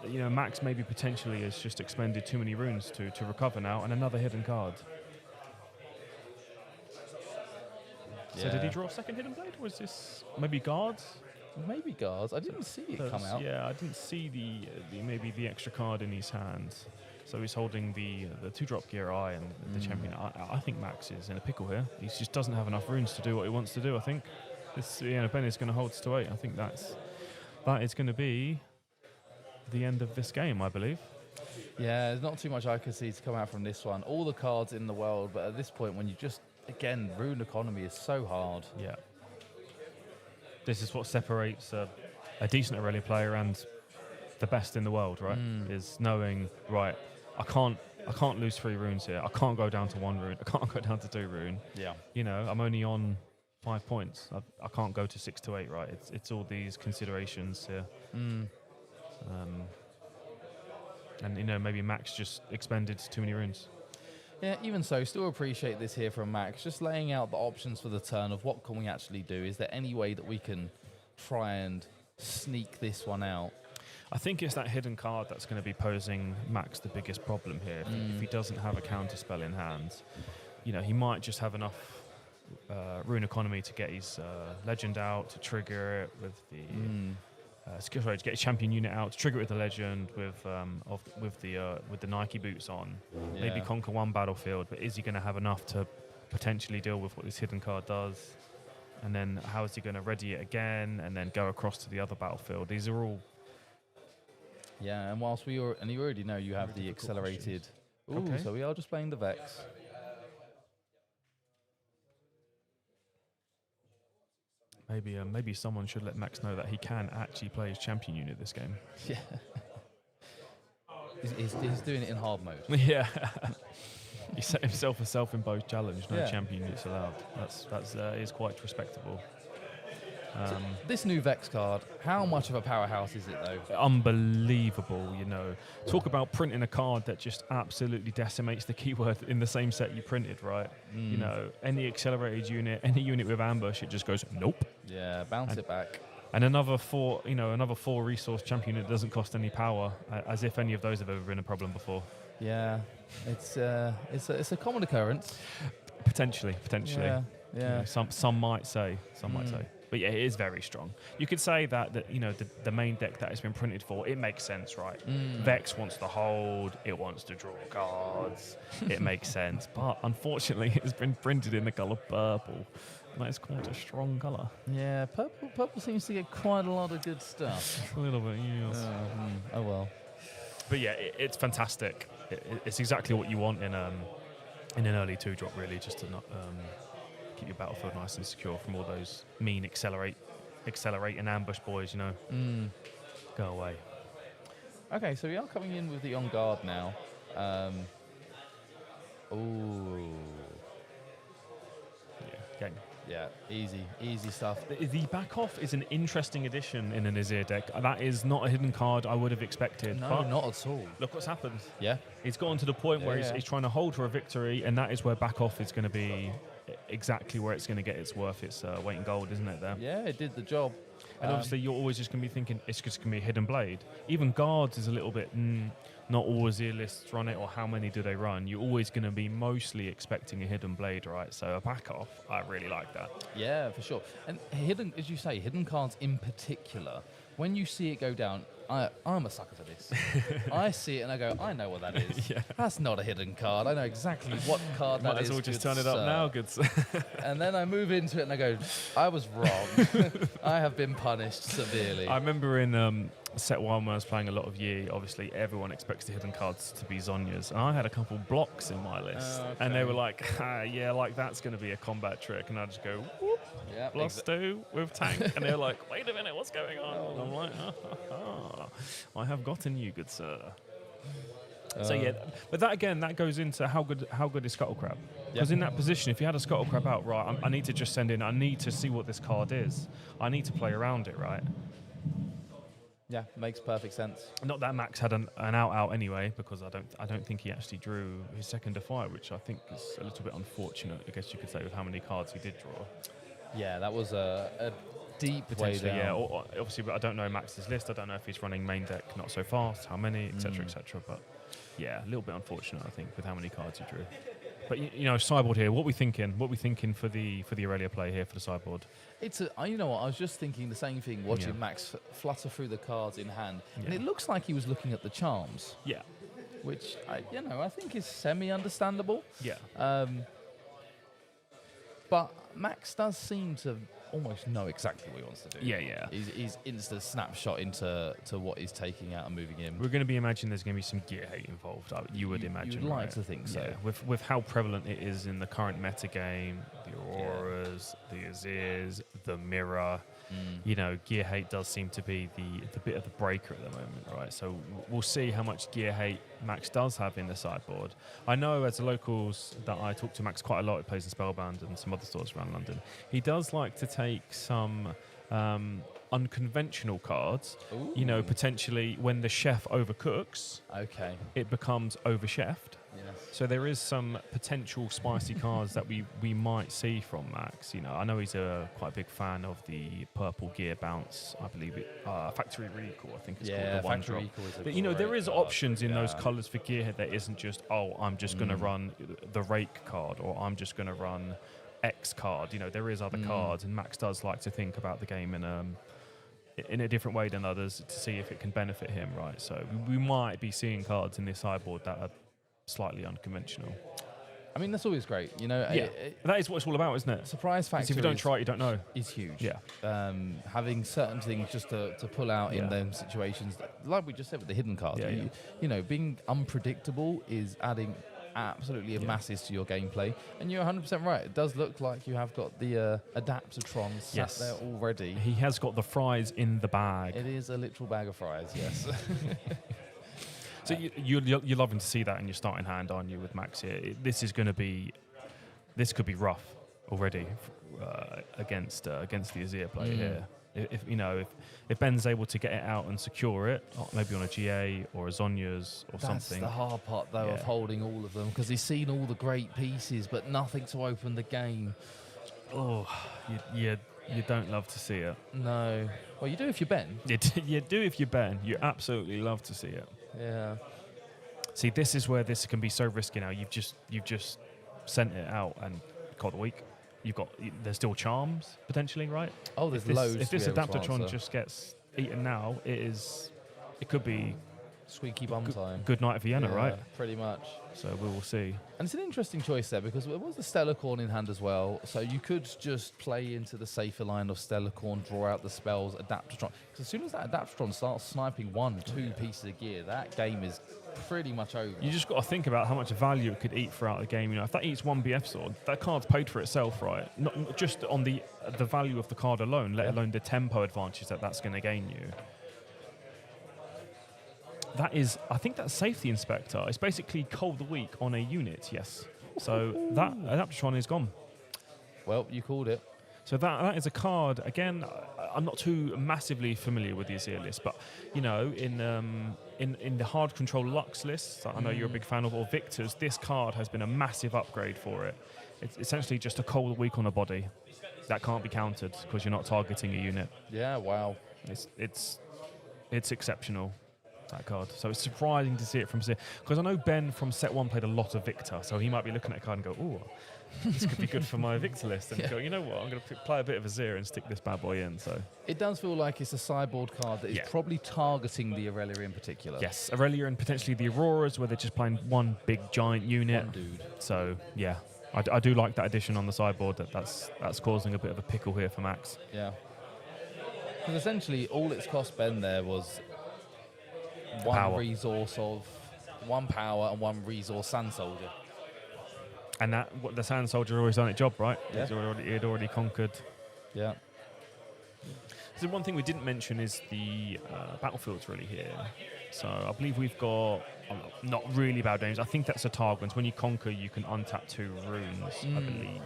[SPEAKER 2] Max maybe potentially has just expended too many runes to recover now, and another hidden card. So did he draw a second Hidden Blade, or was this maybe guards?
[SPEAKER 1] Maybe guards. I didn't see it come out.
[SPEAKER 2] Yeah, I didn't see the maybe the extra card in his hand. So he's holding the 2-drop Gear Eye and the champion. I think Max is in a pickle here. He just doesn't have enough runes to do what he wants to do. I think this Ben is going to hold to 8. I think that is going to be the end of this game, I believe.
[SPEAKER 1] Yeah, there's not too much I could see to come out from this one. All the cards in the world, but at this point, when you just, again, rune economy is so hard.
[SPEAKER 2] Yeah. This is what separates a decent Aurelia player and the best in the world, right? Is knowing, right, I can't lose 3 runes here. I can't go down to 1 rune. I can't go down to 2 rune.
[SPEAKER 1] Yeah.
[SPEAKER 2] You know, I'm only on 5 points. I can't go to 6 to 8, right? It's all these considerations here. And, you know, maybe Max just expended too many runes.
[SPEAKER 1] Yeah, even so, still appreciate this here from Max. Just laying out the options for the turn of what can we actually do. Is there any way that we can try and sneak this one out?
[SPEAKER 2] I think it's that hidden card that's going to be posing Max the biggest problem here. If he doesn't have a counter spell in hand, you know, he might just have enough rune economy to get his legend out, to trigger it with the to get his champion unit out, to trigger it with the legend, with the Nike boots on.
[SPEAKER 1] Yeah.
[SPEAKER 2] Maybe conquer one battlefield, but is he going to have enough to potentially deal with what this hidden card does? And then how is he going to ready it again and then go across to the other battlefield? These are all.
[SPEAKER 1] Yeah, and whilst you already know you have the accelerated. Ooh,
[SPEAKER 2] Okay.
[SPEAKER 1] So we are just playing the Vex.
[SPEAKER 2] Maybe someone should let Max know that he can actually play his champion unit this game.
[SPEAKER 1] Yeah. He's doing it in hard mode.
[SPEAKER 2] Yeah. He set himself a self-imposed challenge. No
[SPEAKER 1] Yeah.
[SPEAKER 2] champion units allowed. That is quite respectable.
[SPEAKER 1] This new Vex card, how much of a powerhouse is it though?
[SPEAKER 2] Unbelievable, you know. Talk about printing a card that just absolutely decimates the keyword in the same set you printed, right? You know, any accelerated unit, any unit with ambush, it just goes, nope.
[SPEAKER 1] Yeah, bounce it back.
[SPEAKER 2] And another 4 resource champion unit doesn't cost any power, as if any of those have ever been a problem before.
[SPEAKER 1] Yeah, it's a common occurrence.
[SPEAKER 2] Potentially.
[SPEAKER 1] Yeah.
[SPEAKER 2] You know, some might say. But yeah, it is very strong. You could say that you know, the main deck that it's been printed for, it makes sense, right? Vex wants to hold, it wants to draw cards, it makes sense. But unfortunately, it's been printed in the colour purple. That is quite a strong colour.
[SPEAKER 1] Yeah, purple seems to get quite a lot of good stuff.
[SPEAKER 2] A little bit, yes.
[SPEAKER 1] Oh well.
[SPEAKER 2] But yeah, it's fantastic. It's exactly what you want in an early 2-drop, really, just to not keep your battlefield nice and secure from all those mean accelerate and ambush boys, you know. Go away.
[SPEAKER 1] Okay, so we are coming in with the on guard now. Ooh.
[SPEAKER 2] Yeah,
[SPEAKER 1] Yeah, easy stuff.
[SPEAKER 2] the back off is an interesting addition in an Azir deck. That is not a hidden card I would have expected.
[SPEAKER 1] No,
[SPEAKER 2] but
[SPEAKER 1] not at all.
[SPEAKER 2] look what's happened.
[SPEAKER 1] Yeah.
[SPEAKER 2] He's gotten to the point where
[SPEAKER 1] Yeah.
[SPEAKER 2] he's trying to hold for a victory, and that is where back off is going to be exactly where it's going to get its worth, its weight in gold, isn't it, there?
[SPEAKER 1] Yeah, it did the job.
[SPEAKER 2] And obviously, you're always just going to be thinking it's just going to be a hidden blade. Even guards is a little bit, not all Azir lists run it, or how many do they run? You're always going to be mostly expecting a hidden blade, right? So a back off, I really like that.
[SPEAKER 1] Yeah, for sure. And hidden, as you say, hidden cards in particular, when you see it go down, I'm a sucker for this. I see it and I go, I know what that is.
[SPEAKER 2] Yeah.
[SPEAKER 1] That's not a hidden card. I know exactly what card that
[SPEAKER 2] Might
[SPEAKER 1] is.
[SPEAKER 2] as well just
[SPEAKER 1] good
[SPEAKER 2] turn it up
[SPEAKER 1] sir.
[SPEAKER 2] now, good sir.
[SPEAKER 1] And then I move into it and I go, I was wrong. I have been punished severely.
[SPEAKER 2] I remember in set 1 when I was playing a lot of Yi, obviously everyone expects the hidden cards to be Zhonya's. And I had a couple blocks in my list.
[SPEAKER 1] Okay.
[SPEAKER 2] And they were like, yeah, like that's going to be a combat trick. And I just go, whoop,
[SPEAKER 1] Yeah,
[SPEAKER 2] +2 with tank. And they're like, wait a minute, what's going on? And I'm like, I have gotten you, good sir. So yeah, but that again, that goes into how good is Scuttle Crab. Because in that position, if you had a Scuttle Crab out, right, I need to just send in, I need to see what this card is. I need to play around it, right?
[SPEAKER 1] Yeah, makes perfect sense.
[SPEAKER 2] Not that Max had an out anyway, because I don't think he actually drew his second Defy, which I think is a little bit unfortunate, I guess you could say, with how many cards he did draw.
[SPEAKER 1] Yeah, that was a deep way
[SPEAKER 2] Potentially,
[SPEAKER 1] down.
[SPEAKER 2] yeah. Or obviously, but I don't know Max's list. I don't know if he's running main deck not so fast, how many, etc., etc. But yeah, a little bit unfortunate, I think, with how many cards he drew. But you know, sideboard here. What we thinking? What we thinking for the Aurelia play here for the sideboard?
[SPEAKER 1] It's you know what, I was just thinking the same thing watching Max flutter through the cards in hand, and it looks like he was looking at the charms.
[SPEAKER 2] Yeah.
[SPEAKER 1] Which I think is semi-understandable.
[SPEAKER 2] Yeah.
[SPEAKER 1] But Max does seem to almost know exactly what he wants to do.
[SPEAKER 2] Yeah.
[SPEAKER 1] He's instant snapshot into what he's taking out and moving in.
[SPEAKER 2] We're going to be imagining there's going to be some gear hate involved. You would imagine.
[SPEAKER 1] You'd like
[SPEAKER 2] right?
[SPEAKER 1] to think so.
[SPEAKER 2] Yeah. With how prevalent it is in the current meta game, the Auroras, the Azirs, the Mirror. You know, gear hate does seem to be the bit of the breaker at the moment, right? So we'll see how much gear hate Max does have in the sideboard. I know as the locals that I talk to Max quite a lot. He plays in Spellbound and some other stores around London. He does like to take some unconventional cards.
[SPEAKER 1] Ooh.
[SPEAKER 2] You know, potentially when the chef overcooks, it becomes overchefed.
[SPEAKER 1] Yes.
[SPEAKER 2] So there is some potential spicy cards that we might see from Max. You know, I know he's quite a big fan of the purple gear bounce. I believe it Factory Recall. I think it's called the one drop. But you know, there is options in those colours for gear that isn't just I'm just going to run the rake card or I'm just going to run X card. You know, there is other cards, and Max does like to think about the game in a different way than others to see if it can benefit him. Right. So we might be seeing cards in this sideboard that are slightly unconventional.
[SPEAKER 1] I mean, that's always great, you know.
[SPEAKER 2] That is what it's all about, isn't it?
[SPEAKER 1] Surprise factor.
[SPEAKER 2] If you don't try it, you don't know.
[SPEAKER 1] Is huge.
[SPEAKER 2] Yeah.
[SPEAKER 1] Having certain things just to pull out in those situations, like we just said with the hidden cards. You know, being unpredictable is adding absolutely a masses to your gameplay. And you're 100% right. It does look like you have got the Adaptatron sat there already.
[SPEAKER 2] He has got the fries in the bag.
[SPEAKER 1] It is a literal bag of fries. Yes.
[SPEAKER 2] So you're loving to see that in your starting hand, aren't you, with Max here? This could be rough already against the Azir player here. If Ben's able to get it out and secure it, maybe on a GA or a Zonya's or something.
[SPEAKER 1] That's the hard part, though, of holding all of them, because he's seen all the great pieces, but nothing to open the game.
[SPEAKER 2] Oh, you don't love to see it.
[SPEAKER 1] No. Well, you do if you're Ben.
[SPEAKER 2] You do if you're Ben. You absolutely love to see it.
[SPEAKER 1] Yeah.
[SPEAKER 2] See, this is where this can be so risky now. You've just sent it out and called a week. There's still charms potentially, right?
[SPEAKER 1] Oh, there's loads.
[SPEAKER 2] If this Adaptatron just gets eaten now, it could be
[SPEAKER 1] squeaky bum time.
[SPEAKER 2] Good night for Vienna, right?
[SPEAKER 1] Pretty much.
[SPEAKER 2] So we will see.
[SPEAKER 1] And it's an interesting choice there because there was the Stellarcorn in hand as well. So you could just play into the safer line of Stellarcorn, draw out the spells, Adaptatron. Because as soon as that Adaptatron starts sniping 2 pieces of gear, that game is pretty much over.
[SPEAKER 2] You just got to think about how much value it could eat throughout the game. You know, if that eats 1 BF sword, that card's paid for itself, right? Not just on the value of the card alone, let alone the tempo advantage that's going to gain you. I think that's Safety Inspector. It's basically Cold the Weak on a unit, yes. So that Adaptatron is gone.
[SPEAKER 1] Well, you called it.
[SPEAKER 2] So that is a card. Again, I'm not too massively familiar with the Azir list, but you know, in the hard control Lux lists, I know you're a big fan of, or Victor's, this card has been a massive upgrade for it. It's essentially just a Cold Weak on a body that can't be countered because you're not targeting a unit.
[SPEAKER 1] Yeah, wow.
[SPEAKER 2] It's exceptional, that card. So it's surprising to see it from Azir. Because I know Ben from set 1 played a lot of Victor, so he might be looking at a card and go, ooh, this could be good for my Victor list. And go, you know what, I'm going to play a bit of Azir and stick this bad boy in. So
[SPEAKER 1] it does feel like it's a sideboard card that is probably targeting the Aurelia in particular.
[SPEAKER 2] Yes, Aurelia and potentially the Auroras, where they're just playing one big giant unit.
[SPEAKER 1] One dude.
[SPEAKER 2] So, yeah. I do like that addition on the sideboard. That's causing a bit of a pickle here for Max.
[SPEAKER 1] Yeah. Because essentially all it's cost Ben there was one resource of 1 power and 1 resource Sand Soldier.
[SPEAKER 2] And the Sand Soldier always done its job, right?
[SPEAKER 1] Yeah.
[SPEAKER 2] He'd already conquered.
[SPEAKER 1] Yeah.
[SPEAKER 2] So one thing we didn't mention is the battlefields really here. So I believe we've got not really bad names. I think that's a Targons. When you conquer, you can untap 2 runes, I believe.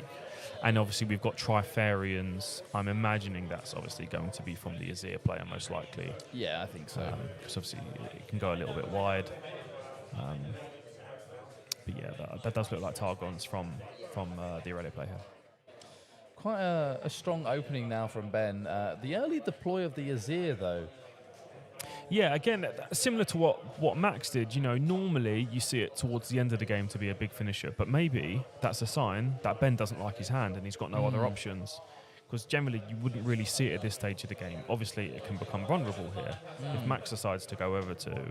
[SPEAKER 2] And obviously we've got Trifarians. I'm imagining that's obviously going to be from the Azir player, most likely.
[SPEAKER 1] Yeah, I think so.
[SPEAKER 2] Because obviously it can go a little bit wide. But yeah, that does look like Targons from the Aurelia player here.
[SPEAKER 1] Quite a strong opening now from Ben. The early deploy of the Azir, though.
[SPEAKER 2] Yeah, again, similar to what Max did. Normally you see it towards the end of the game to be a big finisher, but maybe that's a sign that Ben doesn't like his hand and he's got no other options. Because generally you wouldn't really see it at this stage of the game. Obviously, it can become vulnerable here. If Max decides to go over to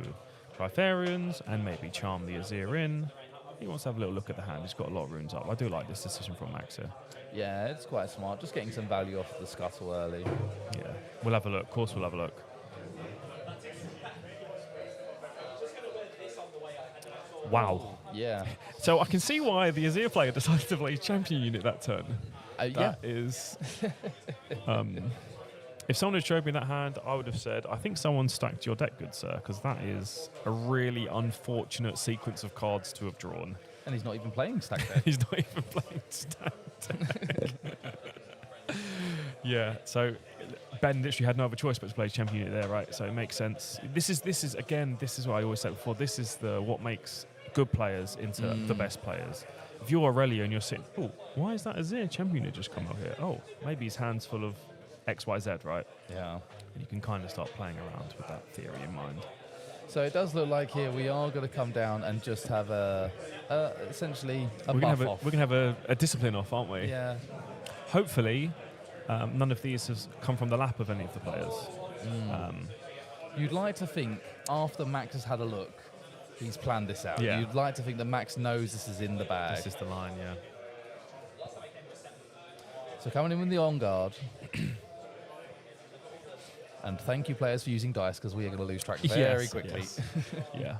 [SPEAKER 2] Trifarians and maybe charm the Azir in, he wants to have a little look at the hand. He's got a lot of runes up. I do like this decision from Max here.
[SPEAKER 1] Yeah, it's quite smart. Just getting some value off the scuttle early.
[SPEAKER 2] Yeah, we'll have a look. Of course, we'll have a look. Wow.
[SPEAKER 1] Yeah.
[SPEAKER 2] So I can see why the Azir player decided to play champion unit that turn.
[SPEAKER 1] Yeah.
[SPEAKER 2] That is... if someone had showed me that hand, I would have said, I think someone stacked your deck, good sir, because that is a really unfortunate sequence of cards to have drawn.
[SPEAKER 1] And he's not even playing stack deck.
[SPEAKER 2] He's not even playing stack deck. Yeah, so Ben literally had no other choice but to play champion unit there, right? So it makes sense. This is what I always said before. This is what makes good players into the best players. If you're Aurelio and you're sitting, oh, why is that Azir champion unit just come out here? Oh, maybe his hand's full of XYZ, right?
[SPEAKER 1] Yeah.
[SPEAKER 2] And you can kind of start playing around with that theory in mind.
[SPEAKER 1] So it does look like here we are going to come down and just have essentially a
[SPEAKER 2] we're
[SPEAKER 1] buff
[SPEAKER 2] gonna
[SPEAKER 1] off.
[SPEAKER 2] We're going to have a discipline off, aren't we?
[SPEAKER 1] Yeah.
[SPEAKER 2] Hopefully, none of these has come from the lap of any of the players.
[SPEAKER 1] You'd like to think after Max has had a look, he's planned this out.
[SPEAKER 2] Yeah.
[SPEAKER 1] You'd like to think that Max knows this is in the bag.
[SPEAKER 2] This is the line, yeah.
[SPEAKER 1] So coming in with the on guard. And thank you, players, for using dice, because we are going to lose track very quickly.
[SPEAKER 2] Yes. Yeah.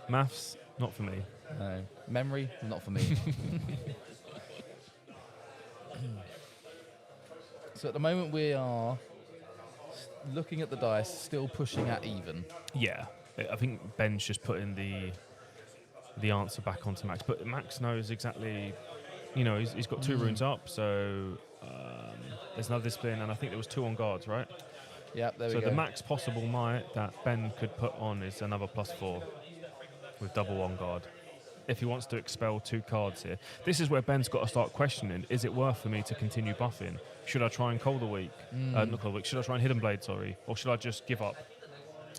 [SPEAKER 2] Maths, not for me.
[SPEAKER 1] No. Memory, not for me. So at the moment we are looking at the dice, still pushing at even.
[SPEAKER 2] Yeah. I think Ben's just putting the answer back onto Max. But Max knows exactly, he's got 2 runes up, so there's another discipline, and I think there was 2 on guards, right?
[SPEAKER 1] Yep, there we
[SPEAKER 2] go. So the max possible might that Ben could put on is another +4 with double on guard. If he wants to expel 2 cards here. This is where Ben's got to start questioning, is it worth for me to continue buffing? Should I try and Cold a Week? Not Cold a Week. Should I try and Hidden Blade, sorry? Or should I just give up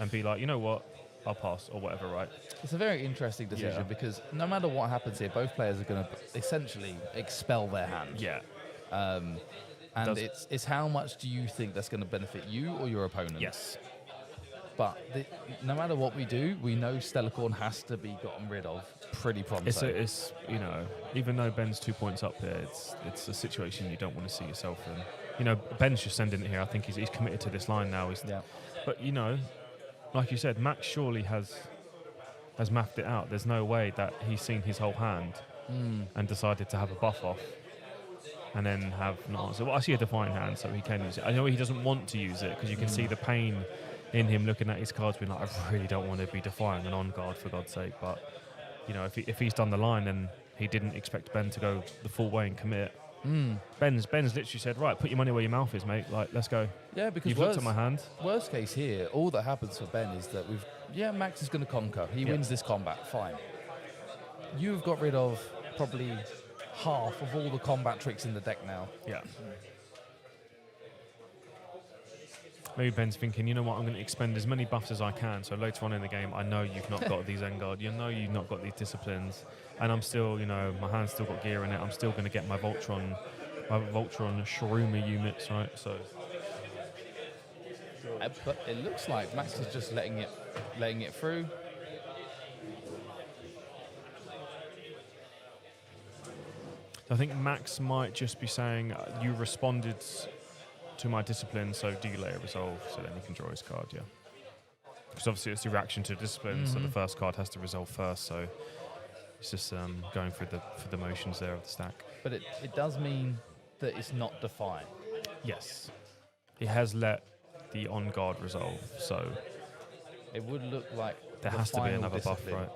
[SPEAKER 2] and be like, you know what? I'll pass or whatever, right?
[SPEAKER 1] It's a very interesting decision because no matter what happens here, both players are going to essentially expel their hand.
[SPEAKER 2] Yeah.
[SPEAKER 1] And it's how much do you think that's going to benefit you or your opponent?
[SPEAKER 2] Yes.
[SPEAKER 1] But no matter what we do, we know Stellarcorn has to be gotten rid of pretty pronto.
[SPEAKER 2] It's even though Ben's 2 points up there, it's a situation you don't want to see yourself in. Ben's just sending it here. I think he's committed to this line now. But like you said, Max surely has mapped it out. There's no way that he's seen his whole hand and decided to have a buff off and then have not. So I see a Defiant hand, so he can use it. I know he doesn't want to use it because you can see the pain in him looking at his cards being like, I really don't want to be Defiant and on guard for God's sake. But, if he's done the line and he didn't expect Ben to go the full way and commit, Ben's literally said, right, put your money where your mouth is, mate. Like, let's go.
[SPEAKER 1] Yeah, because
[SPEAKER 2] you've looked at my hand.
[SPEAKER 1] Worst case here, all that happens for Ben is that Max is going to conquer. He wins this combat, fine. You've got rid of probably half of all the combat tricks in the deck now.
[SPEAKER 2] Yeah. Maybe Ben's thinking, you know what, I'm going to expend as many buffs as I can, so later on in the game, I know you've not got these Engard, you've not got these disciplines, and I'm still, my hand's still got gear in it, I'm still going to get my Voltron Shroomer units, right? So.
[SPEAKER 1] But it looks like Max is just letting it through.
[SPEAKER 2] I think Max might just be saying, you responded to my discipline, so delay a resolve, so then he can draw his card, yeah. Because obviously it's the reaction to discipline, so the first card has to resolve first, so it's just going through the motions there of the stack.
[SPEAKER 1] But it does mean that it's not Defiant.
[SPEAKER 2] Yes. He has let the on guard resolve, so
[SPEAKER 1] it would look like
[SPEAKER 2] there has to be another buff, right?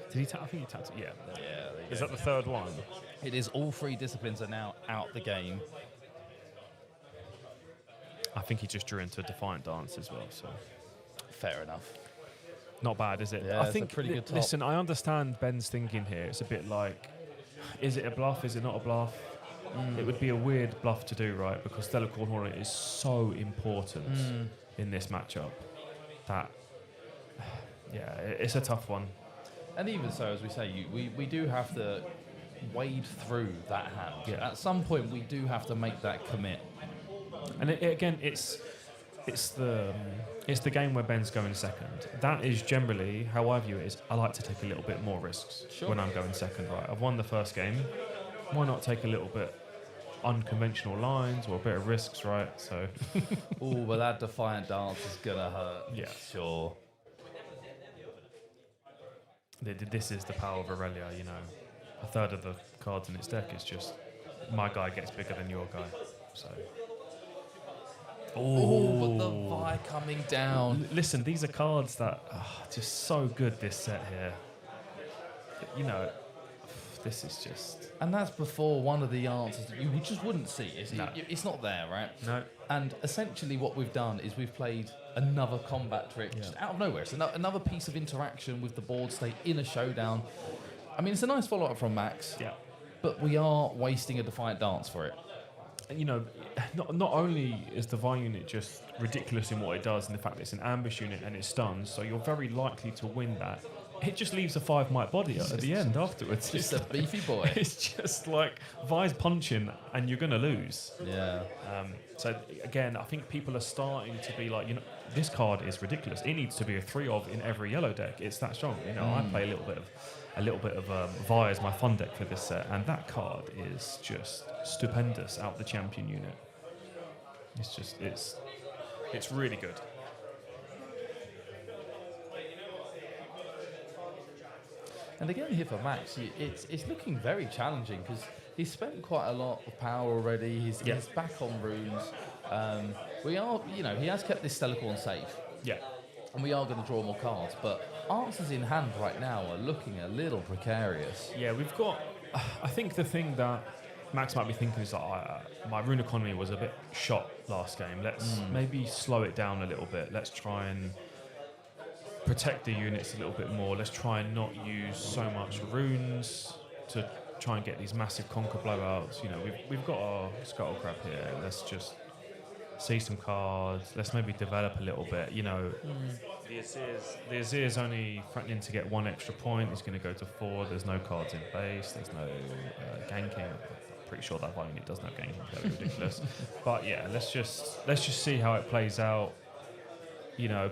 [SPEAKER 2] Did he I think he tapped it. Yeah. Is that the third one?
[SPEAKER 1] It is. All 3 disciplines are now out the game.
[SPEAKER 2] I think he just drew into a Defiant dance as well, so.
[SPEAKER 1] Fair enough.
[SPEAKER 2] Not bad, is it?
[SPEAKER 1] Yeah,
[SPEAKER 2] I think
[SPEAKER 1] it's a pretty good top.
[SPEAKER 2] Listen, I understand Ben's thinking here. It's a bit like, is it a bluff? Is it not a bluff? it would be a weird bluff to do, right? Because Delacorn Hornet is so important in this matchup that, yeah, it's a tough one.
[SPEAKER 1] And even so, as we say, we do have to wade through that hand.
[SPEAKER 2] Yeah.
[SPEAKER 1] At some point, we do have to make that commit.
[SPEAKER 2] And again, it's the game where Ben's going second. That is generally how I view it. Is I like to take a little bit more risks when I'm going second. Right, I've won the first game. Why not take a little bit unconventional lines or a bit of risks, right? So,
[SPEAKER 1] Oh, but that Defiant Dance is gonna hurt.
[SPEAKER 2] Yeah.
[SPEAKER 1] Sure.
[SPEAKER 2] this is the power of Aurelia. You know, a third of the cards in its deck is just my guy gets bigger than your guy. So.
[SPEAKER 1] Oh, but the Vi coming down.
[SPEAKER 2] Listen, these are cards that are just so good this set here. You know, this is just...
[SPEAKER 1] And that's before one of the answers that you just wouldn't see. It's not there, right?
[SPEAKER 2] No.
[SPEAKER 1] And essentially what we've done is we've played another combat trick just out of nowhere. It's another piece of interaction with the board state in a showdown. I mean, it's a nice follow-up from Max.
[SPEAKER 2] Yeah.
[SPEAKER 1] But we are wasting a Defiant Dance for it.
[SPEAKER 2] You know, not only is the Vi unit just ridiculous in what it does and the fact that it's an ambush unit and it stuns, so you're very likely to win that. It just leaves a 5-might body at the end afterwards.
[SPEAKER 1] Just a beefy boy.
[SPEAKER 2] It's just like Vi's punching and you're going to lose.
[SPEAKER 1] Yeah.
[SPEAKER 2] So again, I think people are starting to be like, you know, this card is ridiculous. It needs to be a 3 of in every yellow deck. It's that strong. You know, I play a little bit of Vi as my fun deck for this set, and that card is just stupendous out the champion unit. It's really good.
[SPEAKER 1] And again here for Max, it's looking very challenging because he's spent quite a lot of power already. He's back on runes. He has kept this Stellarcorn safe.
[SPEAKER 2] Yeah.
[SPEAKER 1] And we are going to draw more cards, but answers in hand right now are looking a little precarious.
[SPEAKER 2] Yeah, we've got... I think the thing that Max might be thinking is that my rune economy was a bit shot last game. Let's maybe slow it down a little bit. Let's try and protect the units a little bit more. Let's try and not use so much runes to try and get these massive conquer blowouts. You know, we've got our Scuttle Crab here. Let's just see some cards. Let's maybe develop a little bit. You know, the Azir's only threatening to get 1 extra point. He's going to go to 4. There's no cards in base. There's no ganking. I'm pretty sure that unit does no ganking. Very ridiculous. But yeah, let's just see how it plays out. You know,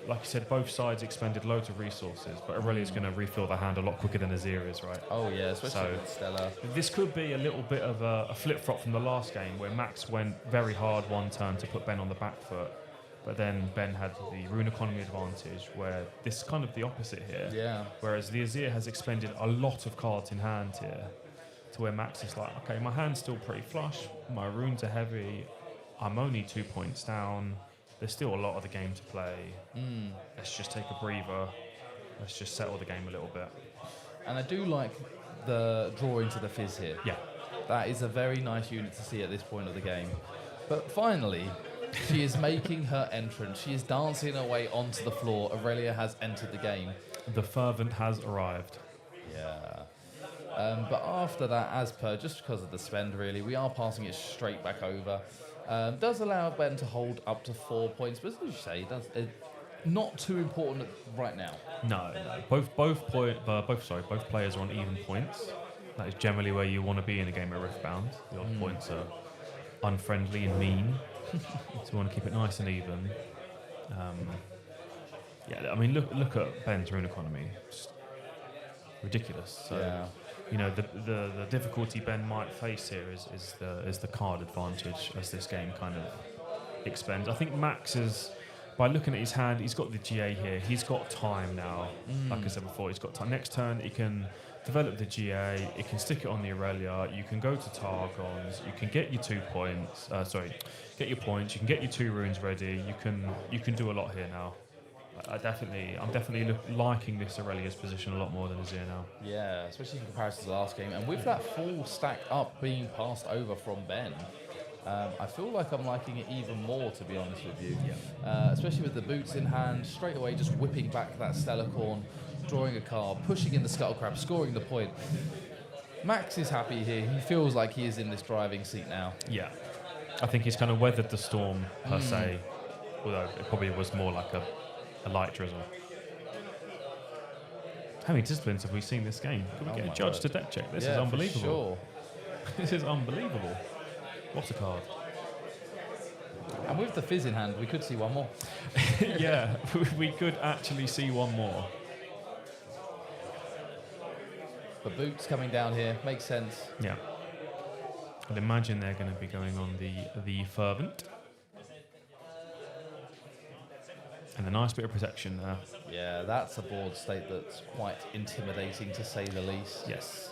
[SPEAKER 2] like you said, both sides expended loads of resources, but Aurelia's going to refill the hand a lot quicker than Azir is, right?
[SPEAKER 1] Oh yeah, especially with Stella.
[SPEAKER 2] This could be a little bit of a flip-flop from the last game where Max went very hard one turn to put Ben on the back foot, but then Ben had the rune economy advantage, where this is kind of the opposite here.
[SPEAKER 1] Yeah.
[SPEAKER 2] Whereas the Azir has expended a lot of cards in hand here, to where Max is like, okay, my hand's still pretty flush, my runes are heavy, I'm only 2 points down. There's still a lot of the game to play. Let's just take a breather. Let's just settle the game a little bit.
[SPEAKER 1] And I do like the draw into the fizz here.
[SPEAKER 2] Yeah.
[SPEAKER 1] That is a very nice unit to see at this point of the game. But finally, she is making her entrance. She is dancing her way onto the floor. Aurelia has entered the game.
[SPEAKER 2] The fervent has arrived.
[SPEAKER 1] Yeah. But after that, as per, just because of the spend really, we are passing it straight back over. Does allow Ben to hold up to 4 points, but as you say, not too important right now.
[SPEAKER 2] No. Both players are on even points. That is generally where you want to be in a game of Riftbound. The odd points are unfriendly and mean, so you want to keep it nice and even. I mean, look at Ben's rune economy. Just ridiculous. So,
[SPEAKER 1] yeah.
[SPEAKER 2] You know, the difficulty Ben might face here is the card advantage as this game kind of expends. I think Max is, by looking at his hand, he's got the GA here. He's got time now. Like I said before, he's got time. Next turn, he can develop the GA. He can stick it on the Aurelia. You can go to Targons. You can get your 2 points. Get your points. You can get your 2 runes ready. You can do a lot here now. I'm definitely liking this Aurelia's position a lot more than Azir now.
[SPEAKER 1] Yeah, especially in comparison to the last game. And with that full stack up being passed over from Ben, I feel like I'm liking it even more, to be honest with you.
[SPEAKER 2] Yeah.
[SPEAKER 1] Especially with the boots in hand, straight away just whipping back that Stellarcorn, drawing a card, pushing in the Scuttle Crab, scoring the point. Max is happy here. He feels like he is in this driving seat now.
[SPEAKER 2] Yeah. I think he's kind of weathered the storm, per se, although it probably was more like a light drizzle. How many disciplines have we seen this game? Can we get a judge to deck check? This is unbelievable.
[SPEAKER 1] For sure.
[SPEAKER 2] This is unbelievable. What a card.
[SPEAKER 1] And with the fizz in hand, we could see one more.
[SPEAKER 2] Yeah, we could actually see one more.
[SPEAKER 1] The boots coming down here makes sense.
[SPEAKER 2] Yeah. I'd imagine they're going to be going on the Fervent. And a nice bit of protection there.
[SPEAKER 1] Yeah, that's a board state that's quite intimidating, to say the least.
[SPEAKER 2] Yes.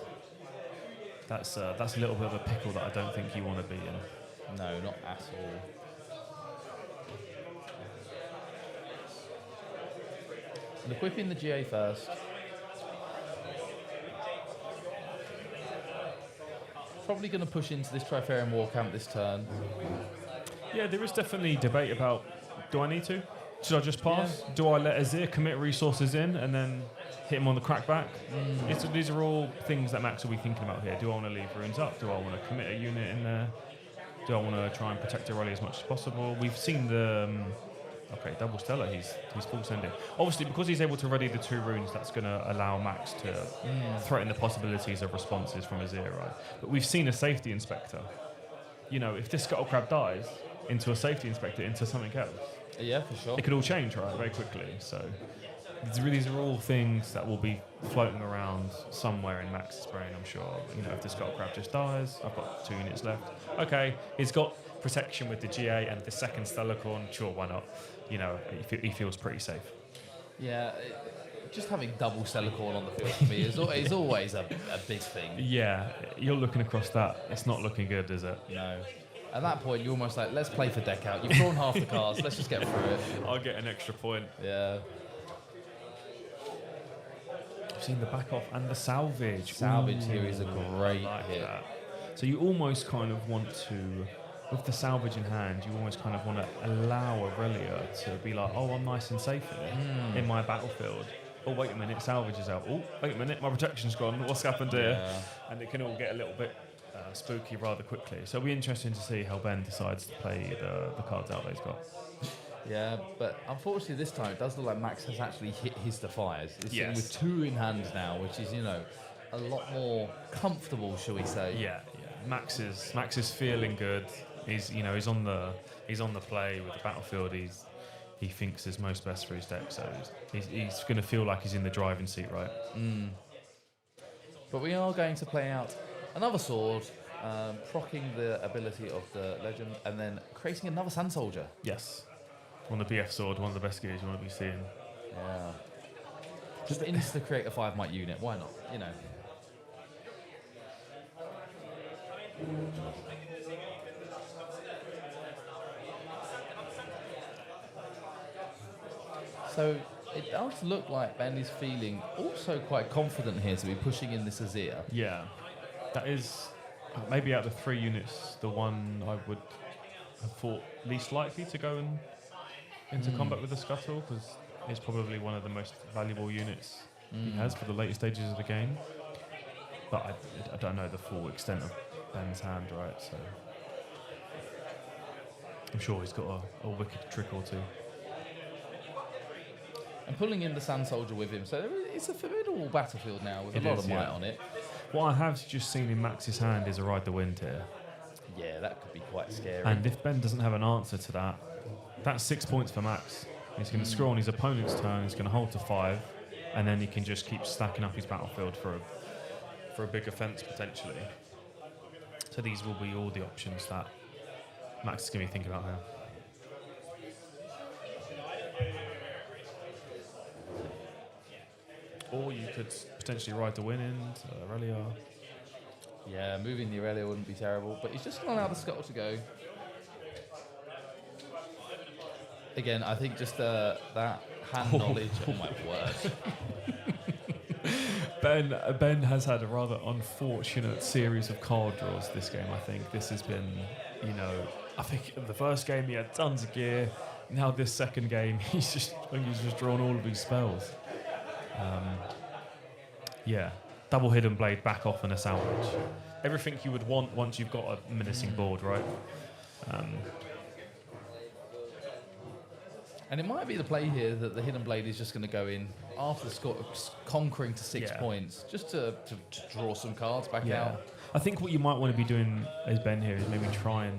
[SPEAKER 2] That's a little bit of a pickle that I don't think you want to be in.
[SPEAKER 1] No, not at all. And equipping the GA first. Probably going to push into this Trifarian War Camp this turn.
[SPEAKER 2] Yeah, there is definitely debate about, do I need to? Should I just pass? Yeah. Do I let Azir commit resources in and then hit him on the crackback? These are all things that Max will be thinking about here. Do I want to leave runes up? Do I want to commit a unit in there? Do I want to try and protect Aurelia as much as possible? We've seen the... okay, double Stellar, he's full sending. Obviously, because he's able to ready the 2 runes, that's going to allow Max to threaten the possibilities of responses from Azir, right? But we've seen a safety inspector. You know, if this Scuttle Crab dies into a safety inspector, into something else,
[SPEAKER 1] yeah, for sure,
[SPEAKER 2] it could all change, right, very quickly. So these are all things that will be floating around somewhere in Max's brain, I'm sure. You know, if the Scuttle Crab just dies, I've got 2 units left. Okay, he's got protection with the GA and the second Stellarcorn, sure, why not? You know, he feels pretty safe.
[SPEAKER 1] Yeah, just having double Stellarcorn on the field for me is always a big thing.
[SPEAKER 2] Yeah, you're looking across that. It's not looking good, is it?
[SPEAKER 1] No. At that point, you're almost like, let's play for deck out. You've drawn half the cards. Let's just get through it.
[SPEAKER 2] I'll get an extra point.
[SPEAKER 1] Yeah.
[SPEAKER 2] I've seen the back off and the salvage.
[SPEAKER 1] Salvage here is a great hit.
[SPEAKER 2] That. So you almost kind of want to, with the salvage in hand, you almost kind of want to allow Aurelia to be like, oh, I'm nice and safe here in my battlefield. Oh, wait a minute, salvage is out. Oh, wait a minute, my protection's gone. What's happened here?
[SPEAKER 1] Yeah.
[SPEAKER 2] And it can all get a little bit spooky rather quickly. So it'll be interesting to see how Ben decides to play the cards out that he's got.
[SPEAKER 1] Yeah, but unfortunately this time it does look like Max has actually hit his Defiers. He's sitting
[SPEAKER 2] Yes.
[SPEAKER 1] with 2 in hand now, which is, you know, a lot more comfortable, shall we say?
[SPEAKER 2] Yeah. Max is feeling good. He's on the play with the battlefield. He thinks is most best for his deck. So he's going to feel like he's in the driving seat, right?
[SPEAKER 1] But we are going to play out another sword, proccing the ability of the legend, and then creating another Sand Soldier.
[SPEAKER 2] Yes. On the BF sword, one of the best gears you want to be seeing.
[SPEAKER 1] Yeah. Just insta create a 5 might unit. Why not? You know. So it does look like Ben is feeling also quite confident here to be pushing in this Azir.
[SPEAKER 2] Yeah. That is maybe out of the 3 units, the one I would have thought least likely to go into combat with the Scuttle, because it's probably one of the most valuable units he has for the later stages of the game. But I don't know the full extent of Ben's hand, right? So I'm sure he's got a wicked trick or 2.
[SPEAKER 1] And pulling in the Sand Soldier with him, so it's a formidable battlefield now with a lot of might on it.
[SPEAKER 2] What I have just seen in Max's hand is a Ride the Wind here.
[SPEAKER 1] Yeah, that could be quite scary.
[SPEAKER 2] And if Ben doesn't have an answer to that, that's 6 points for Max. He's going to scroll on his opponent's turn, he's going to hold to 5, and then he can just keep stacking up his battlefield for a big offence potentially. So these will be all the options that Max is going to be thinking about now. Or you could potentially ride the win in Aurelia.
[SPEAKER 1] Yeah, moving the Aurelia wouldn't be terrible, but he's just going to allow the Scuttle to go. Again, I think just that hand knowledge. Oh my word.
[SPEAKER 2] Ben has had a rather unfortunate series of card draws this game, I think. This has been, I think in the first game he had tons of gear. Now this second game, he's just drawn all of his spells. Yeah, double hidden blade back off and a salvage. Everything you would want once you've got a menacing board, right?
[SPEAKER 1] And it might be the play here that the hidden blade is just going to go in after the score, conquering to 6 points, just to draw some cards back out.
[SPEAKER 2] I think what you might want to be doing as Ben here is maybe try and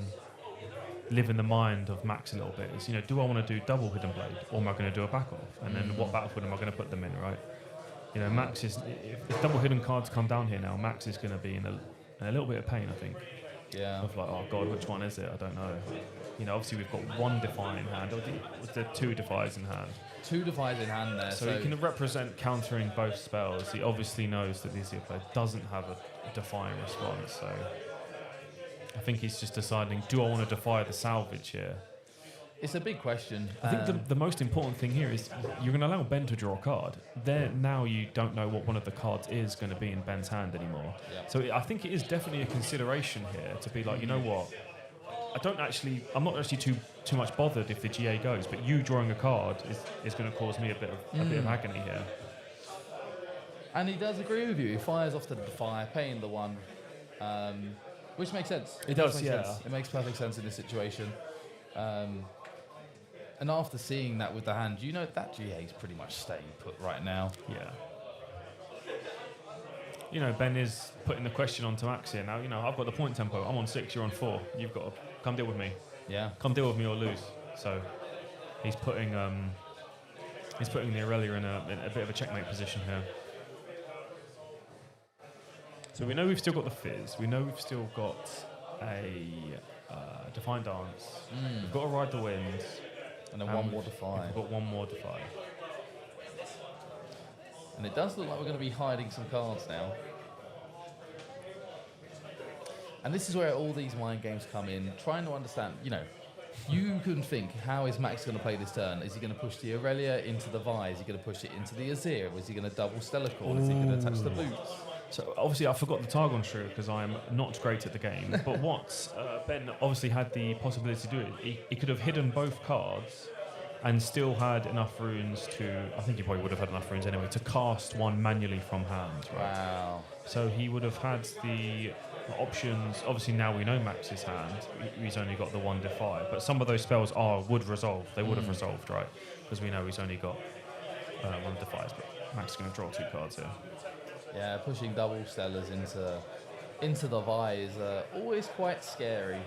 [SPEAKER 2] live in the mind of Max a little bit. Is, do I want to do double hidden blade, or am I going to do a back off? And then what battlefield am I going to put them in, right? Max is, if double hidden cards come down here now, Max is going to be in a little bit of pain, I think.
[SPEAKER 1] Yeah.
[SPEAKER 2] Of like, oh God, which one is it? I don't know. Obviously we've got 1 Defy in hand, or the 2 Defies in hand.
[SPEAKER 1] 2 Defies in hand there.
[SPEAKER 2] So he can represent countering both spells. He obviously knows that the easier player doesn't have a Defying response, so I think he's just deciding, do I want to defy the salvage here?
[SPEAKER 1] It's a big question.
[SPEAKER 2] I think the most important thing here is you're going to allow Ben to draw a card. Now you don't know what one of the cards is going to be in Ben's hand anymore.
[SPEAKER 1] Yeah.
[SPEAKER 2] So I think it is definitely a consideration here to be like, you know what? I'm not actually too much bothered if the GA goes, but you drawing a card is going to cause me a bit of agony here.
[SPEAKER 1] And he does agree with you. He fires off to the Defy, paying the 1, which makes sense.
[SPEAKER 2] It does,
[SPEAKER 1] makes sense. It makes perfect sense in this situation. And after seeing that with the hand, that GA is pretty much staying put right now.
[SPEAKER 2] Yeah. Ben is putting the question onto Max here now. I've got the point tempo. I'm on 6, you're on 4. You've got to come deal with me.
[SPEAKER 1] Yeah.
[SPEAKER 2] Come deal with me or lose. So he's putting the Aurelia in a bit of a checkmate position here. So we know we've still got the Fizz. We know we've still got a Defiant Dance. We've got to Ride the Wind.
[SPEAKER 1] And then 1 more Defy.
[SPEAKER 2] We've got 1 more Defy.
[SPEAKER 1] And it does look like we're going to be hiding some cards now. And this is where all these mind games come in, trying to understand, you can think, how is Max going to play this turn? Is he going to push the Aurelia into the Vi? Is he going to push it into the Azir? Is he going to double Stellacorn? Is he going to touch the boots?
[SPEAKER 2] So obviously I forgot the Targon Shrew because I'm not great at the game. But what Ben obviously had the possibility to do it. He could have hidden both cards and still had enough runes to, I think he probably would have had enough runes anyway, to cast 1 manually from hand. Right?
[SPEAKER 1] Wow.
[SPEAKER 2] So he would have had the options. Obviously now we know Max's hand. He's only got the 1 Defy. But some of those spells would resolve. They would have resolved, right? Because we know he's only got 1 Defies. But Max is going to draw 2 cards here.
[SPEAKER 1] Yeah, pushing double Stellas into the Vi is always quite scary.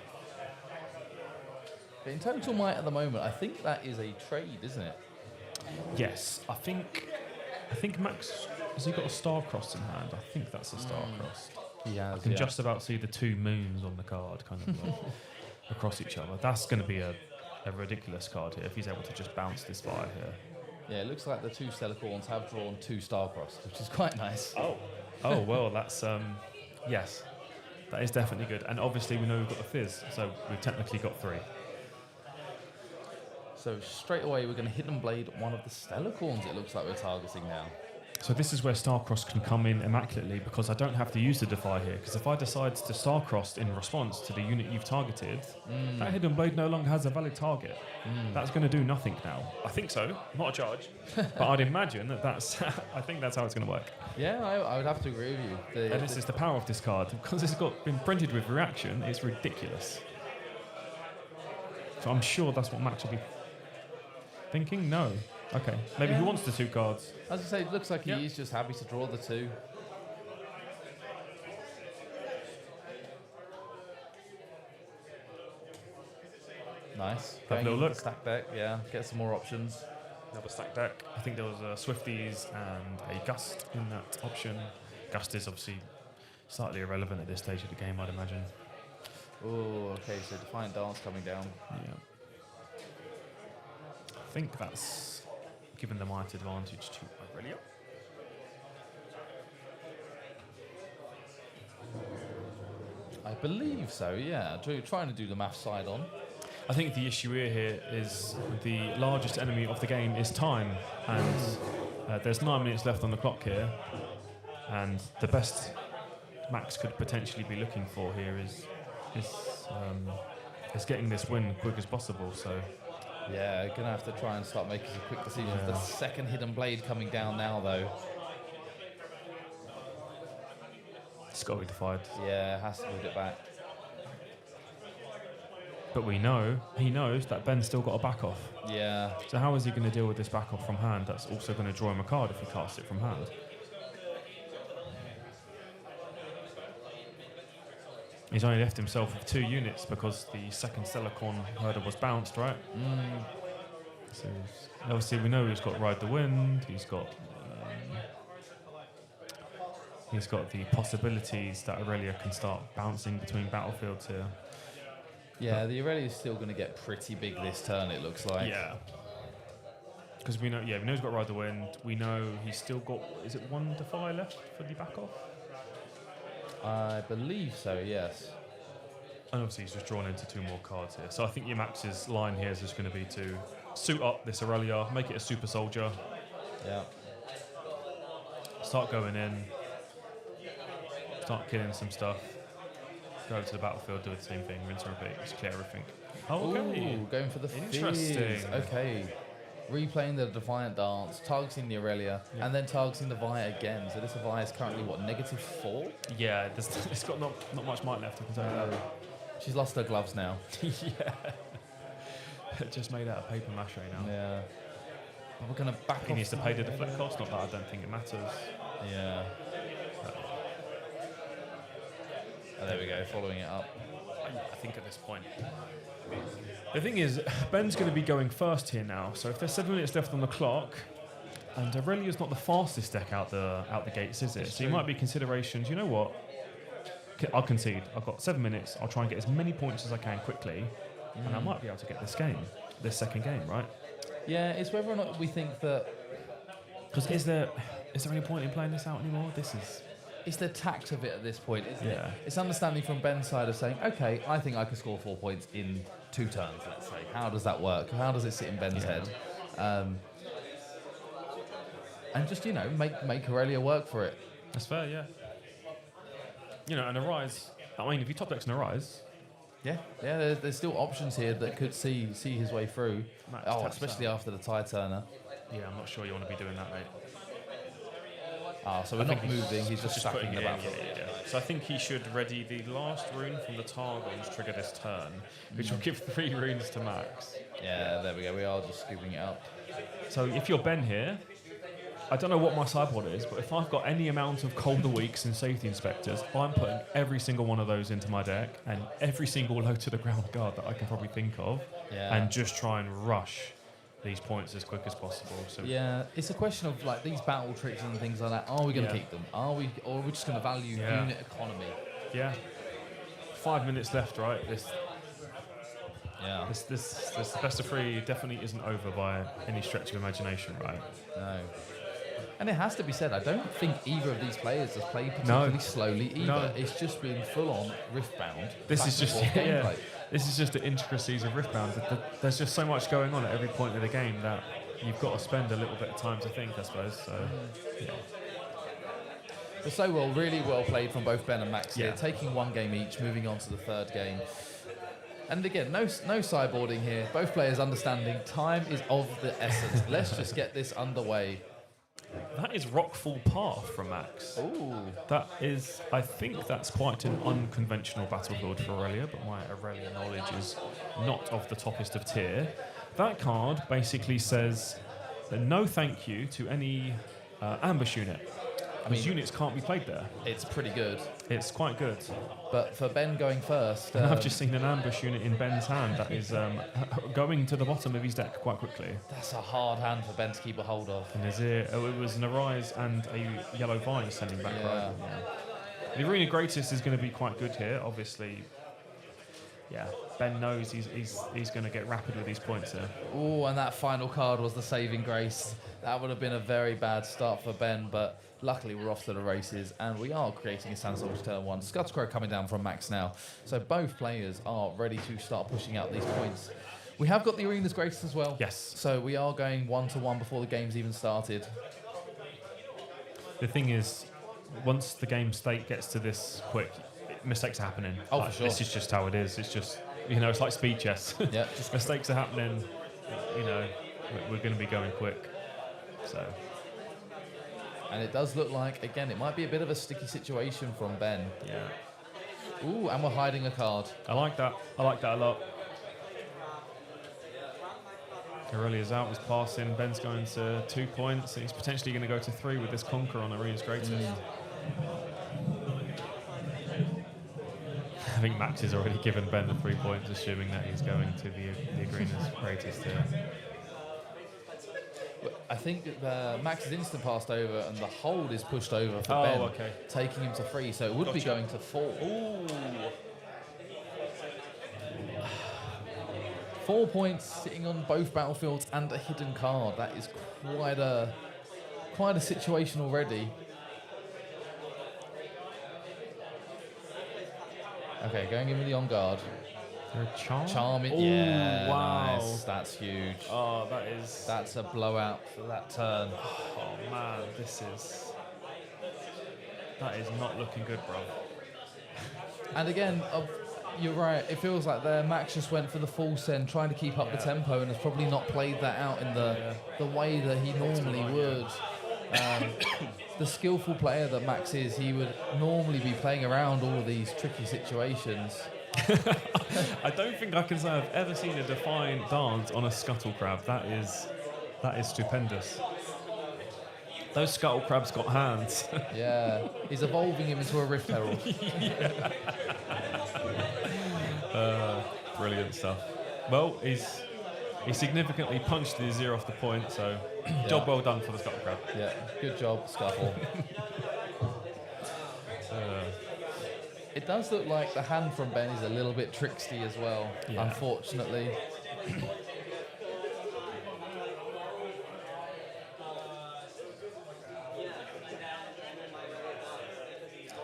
[SPEAKER 1] But in total might at the moment, I think that is a trade, isn't it?
[SPEAKER 2] Yes, I think Max, has he got a star-crossed in hand? I think that's a star-crossed.
[SPEAKER 1] He has,
[SPEAKER 2] I can just about see the 2 moons on the card kind of like across each other. That's going to be a ridiculous card here if he's able to just bounce this Vi here.
[SPEAKER 1] Yeah, it looks like the 2 Stellacorns have drawn 2 Star-Crossed, which is quite nice.
[SPEAKER 2] Oh well, that's yes, that is definitely good. And obviously we know we've got the Fizz, so we've technically got 3.
[SPEAKER 1] So straight away we're going to Hidden Blade one of the Stellacorns. It looks like we're targeting now.
[SPEAKER 2] So this is where Starcross can come in immaculately because I don't have to use the Defy here. Because if I decide to Starcross in response to the unit you've targeted, that Hidden Blade no longer has a valid target. That's going to do nothing now. I think so. Not a charge, but I'd imagine that's. I think that's how it's going to work.
[SPEAKER 1] Yeah, I would have to agree with you.
[SPEAKER 2] And this is the power of this card because it's been printed with reaction. It's ridiculous. So I'm sure that's what Max will be thinking. No. Okay, maybe he wants the 2 cards.
[SPEAKER 1] As I say, it looks like he is just happy to draw the 2. Nice.
[SPEAKER 2] Have a little look.
[SPEAKER 1] Stack deck, yeah. Get some more options.
[SPEAKER 2] Another stack deck. I think there was a Swifties and a Gust in that option. Gust is obviously slightly irrelevant at this stage of the game, I'd imagine.
[SPEAKER 1] Oh, okay, so Defiant Dance coming down.
[SPEAKER 2] Yeah. I think that's given the might advantage to Aurelia.
[SPEAKER 1] I believe so, yeah. Trying to do the math side on.
[SPEAKER 2] I think the issue here is the largest enemy of the game is time, and there's 9 minutes left on the clock here, and the best Max could potentially be looking for here is getting this win as quick as possible. So.
[SPEAKER 1] Yeah, gonna have to try and start making some quick decisions. Yeah. The second Hidden Blade coming down now, though.
[SPEAKER 2] It's got to be defied.
[SPEAKER 1] Yeah, has to hold it back.
[SPEAKER 2] But he knows that Ben's still got a back off.
[SPEAKER 1] Yeah.
[SPEAKER 2] So how is he going to deal with this back off from hand? That's also going to draw him a card if he casts it from hand. He's only left himself with 2 units because the second Stellarcorn herder was bounced, right? So obviously we know he's got Ride the Wind, he's got the possibilities that Aurelia can start bouncing between battlefields here.
[SPEAKER 1] Yeah, the Aurelia is still going to get pretty big this turn, it looks like.
[SPEAKER 2] Yeah. Because we know he's got Ride the Wind. We know he's still got, is it 1 Defy left for the back off?
[SPEAKER 1] I believe so, yes.
[SPEAKER 2] And obviously he's just drawn into 2 more cards here. So I think your Max's line here is just going to be to suit up this Aurelia, make it a super soldier.
[SPEAKER 1] Yeah.
[SPEAKER 2] Start going in. Start killing some stuff. Go to the battlefield, do the same thing, rinse and repeat, just clear everything. Oh, okay.
[SPEAKER 1] Ooh, going for the
[SPEAKER 2] Interesting.
[SPEAKER 1] fizz. Okay. Replaying the Defiant Dance, targeting the Aurelia, and then targeting the Vi again. So this Vi is currently, what, -4?
[SPEAKER 2] Yeah, it's got not much might left, I can tell you that.
[SPEAKER 1] She's lost her gloves now.
[SPEAKER 2] Yeah. Just made out of paper mache now.
[SPEAKER 1] Yeah. But we're going to back off.
[SPEAKER 2] He needs to pay the deflect cost, not that I don't think it matters.
[SPEAKER 1] Yeah. Oh, there we go, following it up.
[SPEAKER 2] I think at this point. The thing is, Ben's going to be going first here now, so if there's 7 minutes left on the clock, and Aurelia's not the fastest deck out the gates, is it? So you might be considerations, you know what? I'll concede. I've got 7 minutes. I'll try and get as many points as I can quickly, and I might be able to get this second game, right?
[SPEAKER 1] Yeah, it's whether or not we think that...
[SPEAKER 2] Because is there any point in playing this out anymore?
[SPEAKER 1] It's the tact of it at this point, isn't it?
[SPEAKER 2] Yeah.
[SPEAKER 1] It's understanding from Ben's side of saying, okay, I think I can score 4 points in 2 turns, let's say. How does that work? How does it sit in Ben's head? And just, make Aurelia work for it.
[SPEAKER 2] That's fair, yeah. And Arise, I mean, if you top decks an Arise...
[SPEAKER 1] Yeah, there's still options here that could see his way through. Especially after the tie turner.
[SPEAKER 2] Yeah, I'm not sure you want to be doing that, mate.
[SPEAKER 1] So we're not moving, he's just stacking the battlefield.
[SPEAKER 2] Yeah. So I think he should ready the last rune from the Targons trigger this turn, which will give 3 runes to Max.
[SPEAKER 1] Yeah, there we go, we are just scooping it up.
[SPEAKER 2] So if you're Ben here, I don't know what my sideboard is, but if I've got any amount of Colder Weeks and Safety Inspectors, I'm putting every single one of those into my deck and every single low to the ground guard that I can probably think of, and just try and rush these points as quick as possible. So
[SPEAKER 1] yeah, it's a question of like these battle tricks and things like that. Are we going to keep them? Or are we just going to value unit economy?
[SPEAKER 2] Yeah. 5 minutes left, right? This best of 3 definitely isn't over by any stretch of imagination, right?
[SPEAKER 1] No. And it has to be said, I don't think either of these players has played particularly slowly either. No. It's just been full on Riftbound.
[SPEAKER 2] This is just This is just the intricacies of Riftbound. There's just so much going on at every point of the game that you've got to spend a little bit of time to think, I suppose. So, yeah.
[SPEAKER 1] But really well played from both Ben and Max here, taking 1 game each, moving on to the 3rd game. And again, no sideboarding here. Both players understanding time is of the essence. Let's just get this underway.
[SPEAKER 2] That is Rockfall Path from Max.
[SPEAKER 1] Ooh.
[SPEAKER 2] I think that's quite an unconventional battlefield for Aurelia, but my Aurelia knowledge is not of the toppest of tier. That card basically says that no thank you to any ambush unit. Because units can't be played there.
[SPEAKER 1] It's pretty good.
[SPEAKER 2] It's quite good.
[SPEAKER 1] But for Ben going first...
[SPEAKER 2] I've just seen an ambush unit in Ben's hand that is going to the bottom of his deck quite quickly.
[SPEAKER 1] That's a hard hand for Ben to keep a hold of.
[SPEAKER 2] And it was an Arise and a Yellow Vine sending back right. Yeah. The Arena Greatest is going to be quite good here, obviously. Yeah, Ben knows he's going to get rapid with these points here.
[SPEAKER 1] Oh, and that final card was the saving grace. That would have been a very bad start for Ben, but luckily we're off to the races, and we are creating a Sand Soldier turn 1. Scud's Crow coming down from Max now. So both players are ready to start pushing out these points. We have got the Arena's Grace as well.
[SPEAKER 2] Yes.
[SPEAKER 1] So we are going 1-1 before the game's even started.
[SPEAKER 2] The thing is, once the game state gets to this quick, mistakes are happening.
[SPEAKER 1] Oh, for sure.
[SPEAKER 2] This is just how it is. It's just, it's like speed chess.
[SPEAKER 1] Yeah.
[SPEAKER 2] Mistakes are happening. We're going to be going quick. So.
[SPEAKER 1] And it does look like, again, it might be a bit of a sticky situation from Ben.
[SPEAKER 2] Yeah.
[SPEAKER 1] Ooh, and we're hiding a card.
[SPEAKER 2] I like that. I like that a lot. Aurelia's out, he's passing. Ben's going to 2 points, and he's potentially going to go to 3 with this Conquer on Arena's Greatest. I think Max has already given Ben the 3 points, assuming that he's going to the Arena's Greatest here.
[SPEAKER 1] I think Max is instant passed over, and the hold is pushed over for Ben, taking him to 3, so it would be going to 4.
[SPEAKER 2] Ooh.
[SPEAKER 1] 4 points sitting on both battlefields and a hidden card. That is quite a situation already. Okay, going in with the on guard. Charming.
[SPEAKER 2] Ooh,
[SPEAKER 1] yeah,
[SPEAKER 2] wow.
[SPEAKER 1] Nice. That's huge.
[SPEAKER 2] Oh,
[SPEAKER 1] that's a blowout for that turn.
[SPEAKER 2] Oh man, that is not looking good, bro.
[SPEAKER 1] And again, you're right. It feels like there Max just went for the full send, trying to keep up the tempo, and has probably not played that out in the way that he normally would. The skillful player that Max is, he would normally be playing around all of these tricky situations.
[SPEAKER 2] I don't think I can say I've ever seen a defiant dance on a scuttle crab. That is stupendous. Those scuttle crabs got hands.
[SPEAKER 1] Yeah, he's evolving him into a Rift Herald.
[SPEAKER 2] Brilliant stuff. Well, he's significantly punched the 0 off the point, so job well done for the scuttle crab.
[SPEAKER 1] Yeah, good job, Scuffle. It does look like the hand from Ben is a little bit tricksy as well, unfortunately.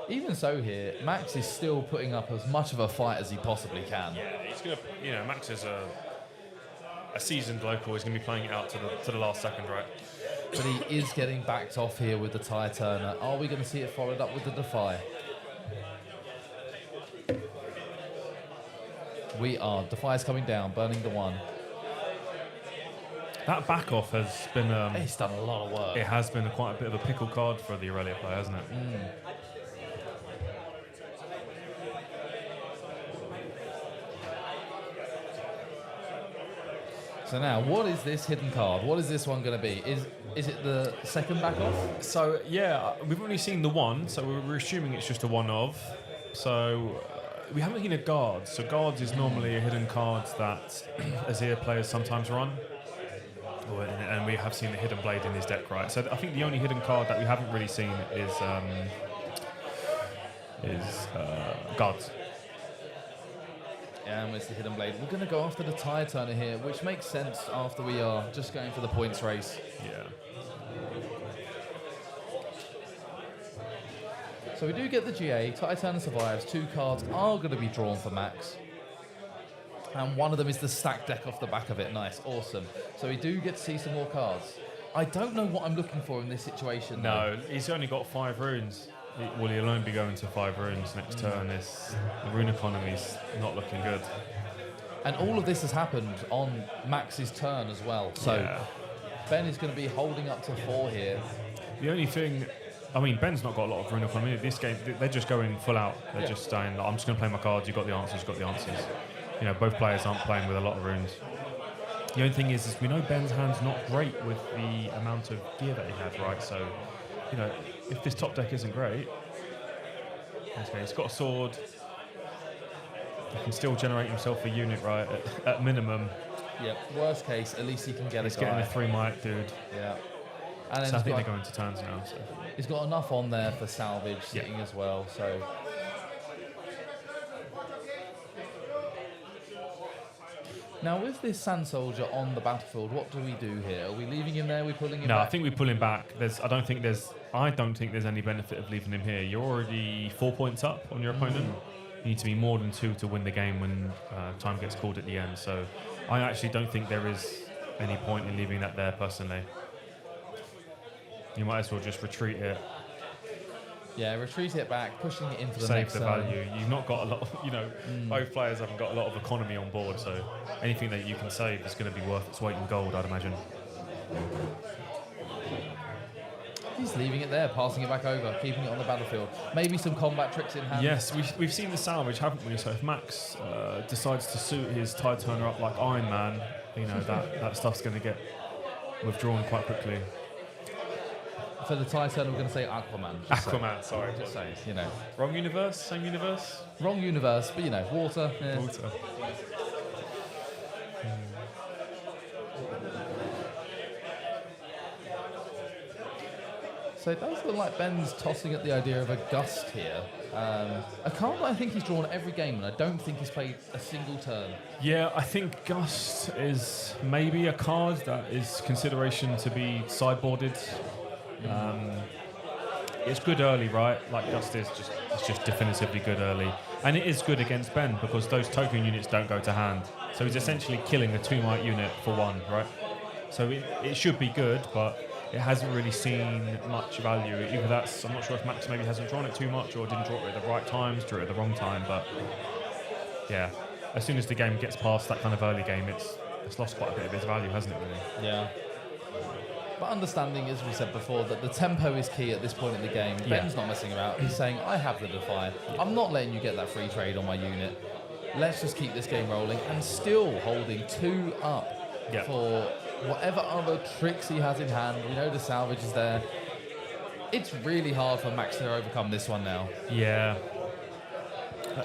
[SPEAKER 1] Even so here, Max is still putting up as much of a fight as he possibly can.
[SPEAKER 2] Yeah, he's going to, Max is a seasoned local. He's going to be playing it out to the last second, right?
[SPEAKER 1] But he is getting backed off here with the tie turner. Are we going to see it followed up with the defy? We are. Defy's coming down, burning the 1.
[SPEAKER 2] That back off has been...
[SPEAKER 1] He's done a lot of work.
[SPEAKER 2] It has been quite a bit of a pickle card for the Aurelia player, hasn't it?
[SPEAKER 1] So now, what is this hidden card? What is this one going to be? Is it the second back off?
[SPEAKER 2] So, yeah, we've only seen the 1, so we're assuming it's just a 1 of. So, we haven't seen a guard. So, guards is normally a hidden card that Azir players sometimes run. And we have seen the hidden blade in his deck, right? So, I think the only hidden card that we haven't really seen is guards.
[SPEAKER 1] And it's the hidden blade. We're going to go after the tie turner here, which makes sense after we are just going for the points race.
[SPEAKER 2] Yeah.
[SPEAKER 1] So we do get the GA. Tie turner survives. 2 cards are going to be drawn for Max. And one of them is the stack deck off the back of it. Nice. Awesome. So we do get to see some more cards. I don't know what I'm looking for in this situation.
[SPEAKER 2] No, he's only got 5 runes. Will he alone be going to 5 runes next turn? The rune economy's not looking good.
[SPEAKER 1] And all of this has happened on Max's turn as well. So Ben is going to be holding up to 4 here.
[SPEAKER 2] The only thing, Ben's not got a lot of rune economy. This game, they're just going full out. They're just saying, I'm just going to play my cards. You've got the answers. You've got the answers. Both players aren't playing with a lot of runes. The only thing is we know Ben's hand's not great with the amount of gear that he has, right? So, if this top deck isn't great, okay, he's got a sword. He can still generate himself a unit, right? At minimum.
[SPEAKER 1] Yep. Worst case, at least he can get
[SPEAKER 2] he's getting a 3 might, dude.
[SPEAKER 1] Yeah. And then
[SPEAKER 2] so I think they're going to turns now. So.
[SPEAKER 1] He's got enough on there for salvage sitting as well. So. Now, with this Sand Soldier on the battlefield, what do we do here? Are we leaving him there? Are we pulling him back?
[SPEAKER 2] No, I think we pull him back. I don't think there's any benefit of leaving him here. You're already 4 points up on your opponent. You need to be more than 2 to win the game when time gets called at the end. So I actually don't think there is any point in leaving that there, personally. You might as well just retreat it.
[SPEAKER 1] Yeah, retreat it back, pushing it into the
[SPEAKER 2] Save
[SPEAKER 1] next
[SPEAKER 2] the value. You've not got a lot of, both players haven't got a lot of economy on board, so anything that you can save is going to be worth its weight in gold, I'd imagine.
[SPEAKER 1] He's leaving it there, passing it back over, keeping it on the battlefield. Maybe some combat tricks in hand.
[SPEAKER 2] Yes, we've seen the salvage, haven't we? So if Max decides to suit his tide turner up like Iron Man, you know, that stuff's going to get withdrawn quite quickly.
[SPEAKER 1] For the tide turner, we're going to say Aquaman.
[SPEAKER 2] Aquaman, sorry.
[SPEAKER 1] Just say, you know.
[SPEAKER 2] Wrong universe, same universe?
[SPEAKER 1] Wrong universe, but you know, water. Yeah.
[SPEAKER 2] Water.
[SPEAKER 1] So it does look like Ben's tossing at the idea of a gust here. A card that I think he's drawn every game, and I don't think he's played a single turn.
[SPEAKER 2] Yeah, I think Gust is maybe a card that is consideration to be sideboarded. It's good early, right? Like Gust is just definitively good early. And it is good against Ben because those token units don't go to hand. So he's essentially killing a 2-might unit for 1, right? So it should be good, but it hasn't really seen much value. Either that's, I'm not sure if Max maybe hasn't drawn it too much or didn't draw it at the right times, drew it at the wrong time, but yeah. As soon as the game gets past that kind of early game, it's lost quite a bit of its value, hasn't it, really?
[SPEAKER 1] Yeah. But understanding, as we said before, that the tempo is key at this point in the game. Ben's not messing around. He's saying, I have the Defy. I'm not letting you get that free trade on my unit. Let's just keep this game rolling, and still holding 2 up for whatever other tricks he has in hand. We know the salvage is there. It's really hard for Max to overcome this one now.
[SPEAKER 2] Yeah.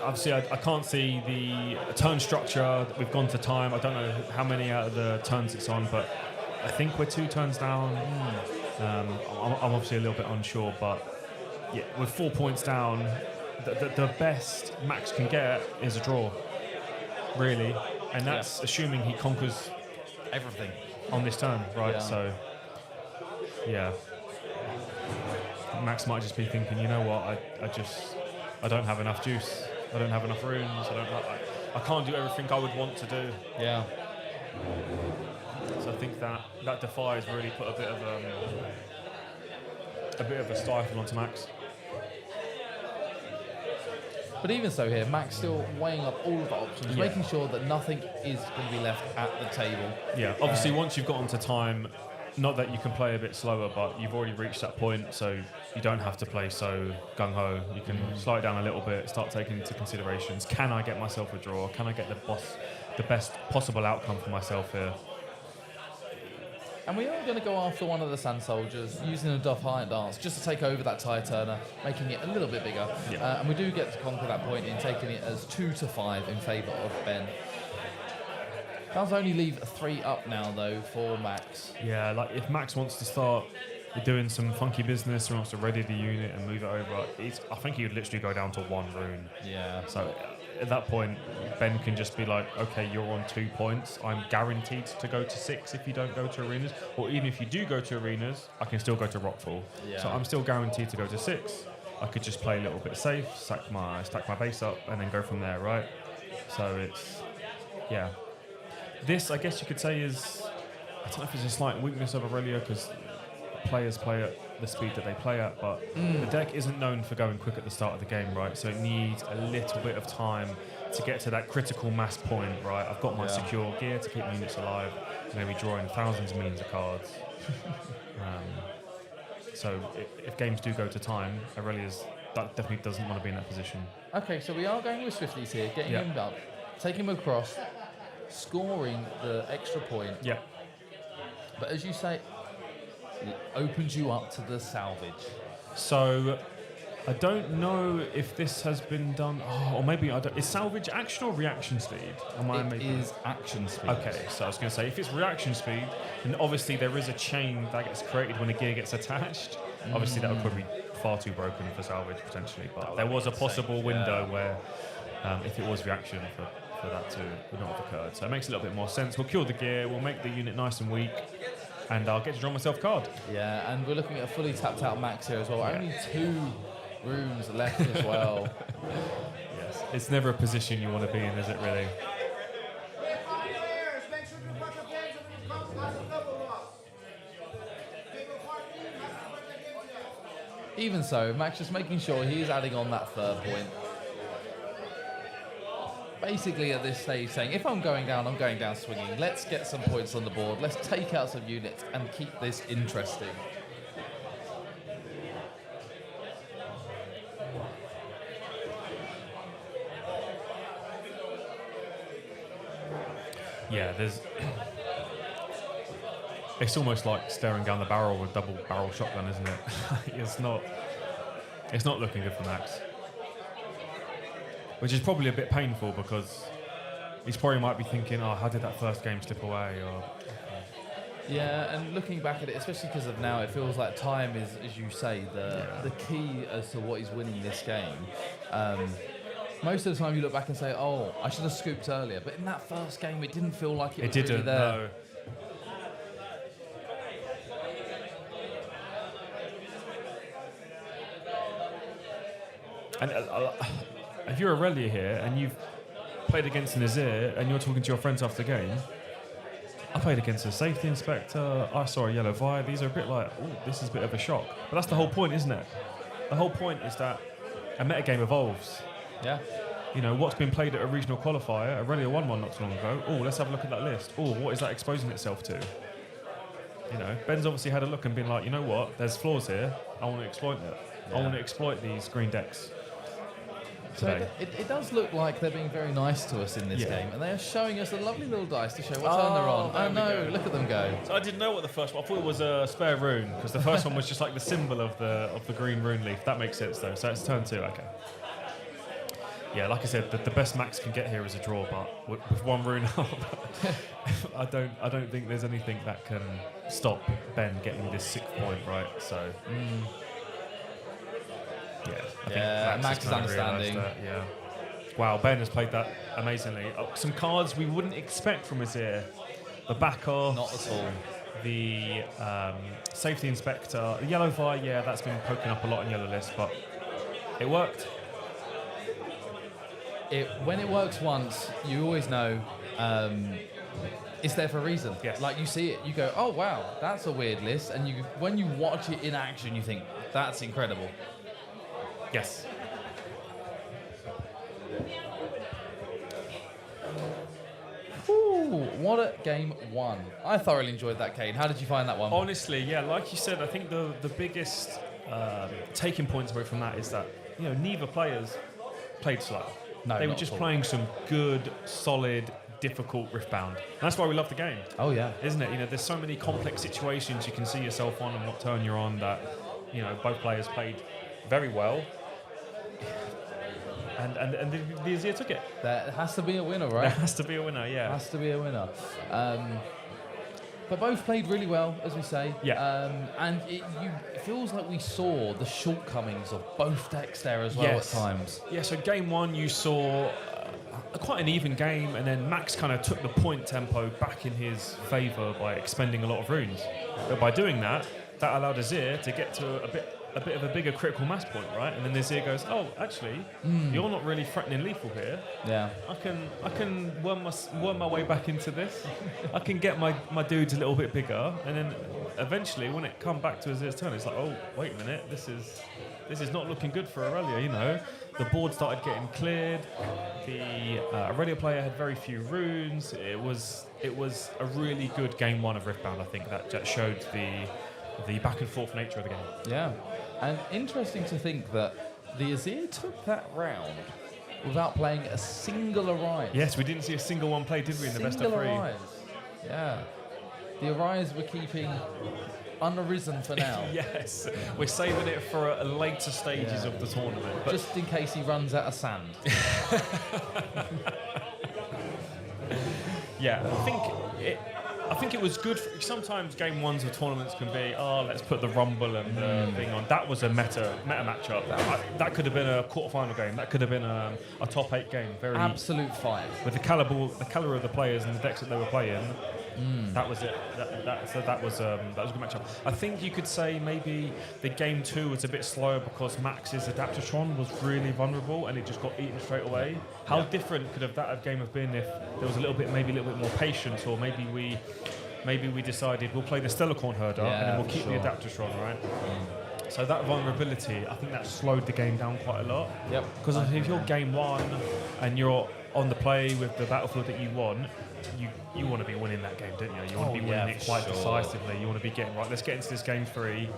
[SPEAKER 2] Obviously, I can't see the turn structure. We've gone to time. I don't know how many out of the turns it's on, but I think we're 2 turns down. I'm obviously a little bit unsure, but yeah, with 4 points down, the best Max can get is a draw, really. And that's assuming he conquers
[SPEAKER 1] everything
[SPEAKER 2] on this turn, right?
[SPEAKER 1] Yeah.
[SPEAKER 2] So, yeah. Max might just be thinking, you know what, I don't have enough juice. I don't have enough runes. I can't do everything I would want to do.
[SPEAKER 1] Yeah.
[SPEAKER 2] So I think that Defy has really put a bit of a stifle onto Max.
[SPEAKER 1] But even so here, Max still weighing up all of the options, making sure that nothing is going to be left at the table.
[SPEAKER 2] Yeah, obviously once you've got onto time, not that you can play a bit slower, but you've already reached that point, so you don't have to play so gung-ho. You can slow it down a little bit, start taking into considerations. Can I get myself a draw? Can I get the best possible outcome for myself here?
[SPEAKER 1] And we are going to go after one of the Sand Soldiers, using a Defiant Dance just to take over that tide turner, making it a little bit bigger.
[SPEAKER 2] Yeah.
[SPEAKER 1] And we do get to conquer that point in taking it as 2-5 in favour of Ben. Does only leave 3 up now, though, for Max.
[SPEAKER 2] Yeah, like if Max wants to start doing some funky business or wants to ready the unit and move it over, I think he would literally go down to 1 rune.
[SPEAKER 1] Yeah.
[SPEAKER 2] So at that point, Ben can just be like, okay, you're on 2 points. I'm guaranteed to go to 6 if you don't go to arenas. Or even if you do go to arenas, I can still go to Rockfall. Yeah. So I'm still guaranteed to go to 6. I could just play a little bit safe, stack my base up, and then go from there, right? So it's, yeah. This, I guess you could say, is, I don't know if it's a slight weakness of Aurelia because players play at the speed that they play at, but the deck isn't known for going quick at the start of the game, right? So it needs a little bit of time to get to that critical mass point, right? I've got my secure gear to keep units alive. I'm going to be drawing thousands of millions of cards. So if games do go to time, Aurelia's that definitely doesn't want to be in that position.
[SPEAKER 1] Okay, so we are going with Swifties here, getting him up, taking him across, scoring the extra point.
[SPEAKER 2] Yeah.
[SPEAKER 1] But as you say, it opens you up to the salvage.
[SPEAKER 2] So I don't know if this has been done. Or maybe I don't. Is salvage action or reaction speed?
[SPEAKER 1] It is action speed.
[SPEAKER 2] Okay, so I was going to say if it's reaction speed, then obviously there is a chain that gets created when a gear gets attached. Obviously that would probably be far too broken for salvage potentially, but there was a possible window where if it was reaction for that to not have occurred. So it makes a little bit more sense. We'll kill the gear, we'll make the unit nice and weak, and I'll get to draw myself a card. Yeah,
[SPEAKER 1] and we're looking at a fully tapped out Max here as well. Only 2 runes left as well.
[SPEAKER 2] Yes, it's never a position you want to be in, is it really?
[SPEAKER 1] Even so, Max just making sure he's adding on that 3rd point. Basically at this stage saying, if I'm going down swinging. Let's get some points on the board. Let's take out some units and keep this interesting.
[SPEAKER 2] Yeah, it's almost like staring down the barrel with double barrel shotgun, isn't it? It's not looking good for Max. Which is probably a bit painful because he's probably might be thinking, oh, how did that first game slip away? Or
[SPEAKER 1] Yeah, and looking back at it, especially because of now, it feels like time is, as you say, the key as to what is winning this game. Most of the time you look back and say, oh, I should have scooped earlier. But in that first game, it didn't feel like it was really there.
[SPEAKER 2] No. And if you're Aurelia here and you've played against Nazir and you're talking to your friends after the game, I played against a safety inspector, I saw a yellow fire, these are a bit like, oh, this is a bit of a shock. But that's the whole point, isn't it? The whole point is that a metagame evolves.
[SPEAKER 1] Yeah.
[SPEAKER 2] You know, what's been played at a regional qualifier, Aurelia won one not too long ago. Oh, let's have a look at that list. Oh, what is that exposing itself to? You know, Ben's obviously had a look and been like, you know what, there's flaws here, I want to exploit it.
[SPEAKER 1] Yeah.
[SPEAKER 2] I want to exploit these green decks.
[SPEAKER 1] So it does look like they're being very nice to us in this game, and they are showing us a lovely little dice to show what turn they're on. Oh no, look at them go.
[SPEAKER 2] So I didn't know what the first one, I thought it was a spare rune, because the first one was just like the symbol of the green rune leaf. That makes sense though, so it's turn 2, okay. Yeah, like I said, the best Max can get here is a draw, but with one rune up, I don't think there's anything that can stop Ben getting this 6th point, right? So, I think
[SPEAKER 1] Max is understanding.
[SPEAKER 2] Yeah. Wow, Ben has played that amazingly. Some cards we wouldn't expect from Azir. The back off.
[SPEAKER 1] Not at all.
[SPEAKER 2] The safety inspector. The yellow fire, yeah, that's been poking up a lot on yellow list, but it worked.
[SPEAKER 1] When it works once, you always know it's there for a reason.
[SPEAKER 2] Yes.
[SPEAKER 1] Like you see it, you go, oh wow, that's a weird list, and when you watch it in action, you think that's incredible.
[SPEAKER 2] Yes.
[SPEAKER 1] Ooh, what a game one. I thoroughly enjoyed that, Kane. How did you find that one?
[SPEAKER 2] Honestly, yeah, like you said, I think the biggest taking points away from that is that, you know, neither players played slow.
[SPEAKER 1] No,
[SPEAKER 2] they were just playing some good, solid, difficult Riftbound. And that's why we love the game.
[SPEAKER 1] Oh yeah.
[SPEAKER 2] Isn't it? You know, there's so many complex situations you can see yourself on and what turn you're on that, you know, both players played very well. And the Azir took it.
[SPEAKER 1] There has to be a winner, right?
[SPEAKER 2] There has to be a winner, yeah.
[SPEAKER 1] There has to be a winner. But both played really well, as we say.
[SPEAKER 2] Yeah.
[SPEAKER 1] And it feels like we saw the shortcomings of both decks there as well at times.
[SPEAKER 2] Yeah, so game one you saw quite an even game, and then Max kind of took the point tempo back in his favour by expending a lot of runes. But by doing that, that allowed Azir to get to a bit of a bigger critical mass point, right? And then the Azir goes, oh, actually, you're not really threatening lethal here.
[SPEAKER 1] Yeah.
[SPEAKER 2] I can worm my way back into this. I can get my dudes a little bit bigger, and then eventually, when it come back to Azir's turn, it's like, oh, wait a minute, this is not looking good for Aurelia. You know, the board started getting cleared. The Aurelia player had very few runes. It was a really good game one of Riftbound. I think that showed the back and forth nature of the game.
[SPEAKER 1] Yeah. And interesting to think that the Azir took that round without playing a single Arise.
[SPEAKER 2] Yes, we didn't see a single one play, did we, in the best of 3?
[SPEAKER 1] Arise. Yeah. The Arise we're keeping unarisen for now.
[SPEAKER 2] Yes. We're saving it for later stages of the tournament. But
[SPEAKER 1] just in case he runs out of sand.
[SPEAKER 2] Yeah, I think it was good. Sometimes game ones of tournaments can be, let's put the rumble and the thing on. That was a meta matchup. That could have been a quarterfinal game. That could have been a top 8 game. Very
[SPEAKER 1] absolute fight
[SPEAKER 2] with the caliber of the players and the decks that they were playing. That was it. That was a good matchup. I think you could say maybe the game 2 was a bit slower because Max's Adaptatron was really vulnerable and it just got eaten straight away. How different could that game have been if there was a little bit more patience, or maybe we decided we'll play the Stellarcorn Herder and then we'll keep the Adaptatron, right? So that vulnerability, I think that slowed the game down quite a lot.
[SPEAKER 1] Yep.
[SPEAKER 2] Because if you're game 1 and you're on the play with the battlefield that you want, you want to be winning that game, don't you? You want to be winning it quite decisively. You want to be getting, right, let's get into this game 3.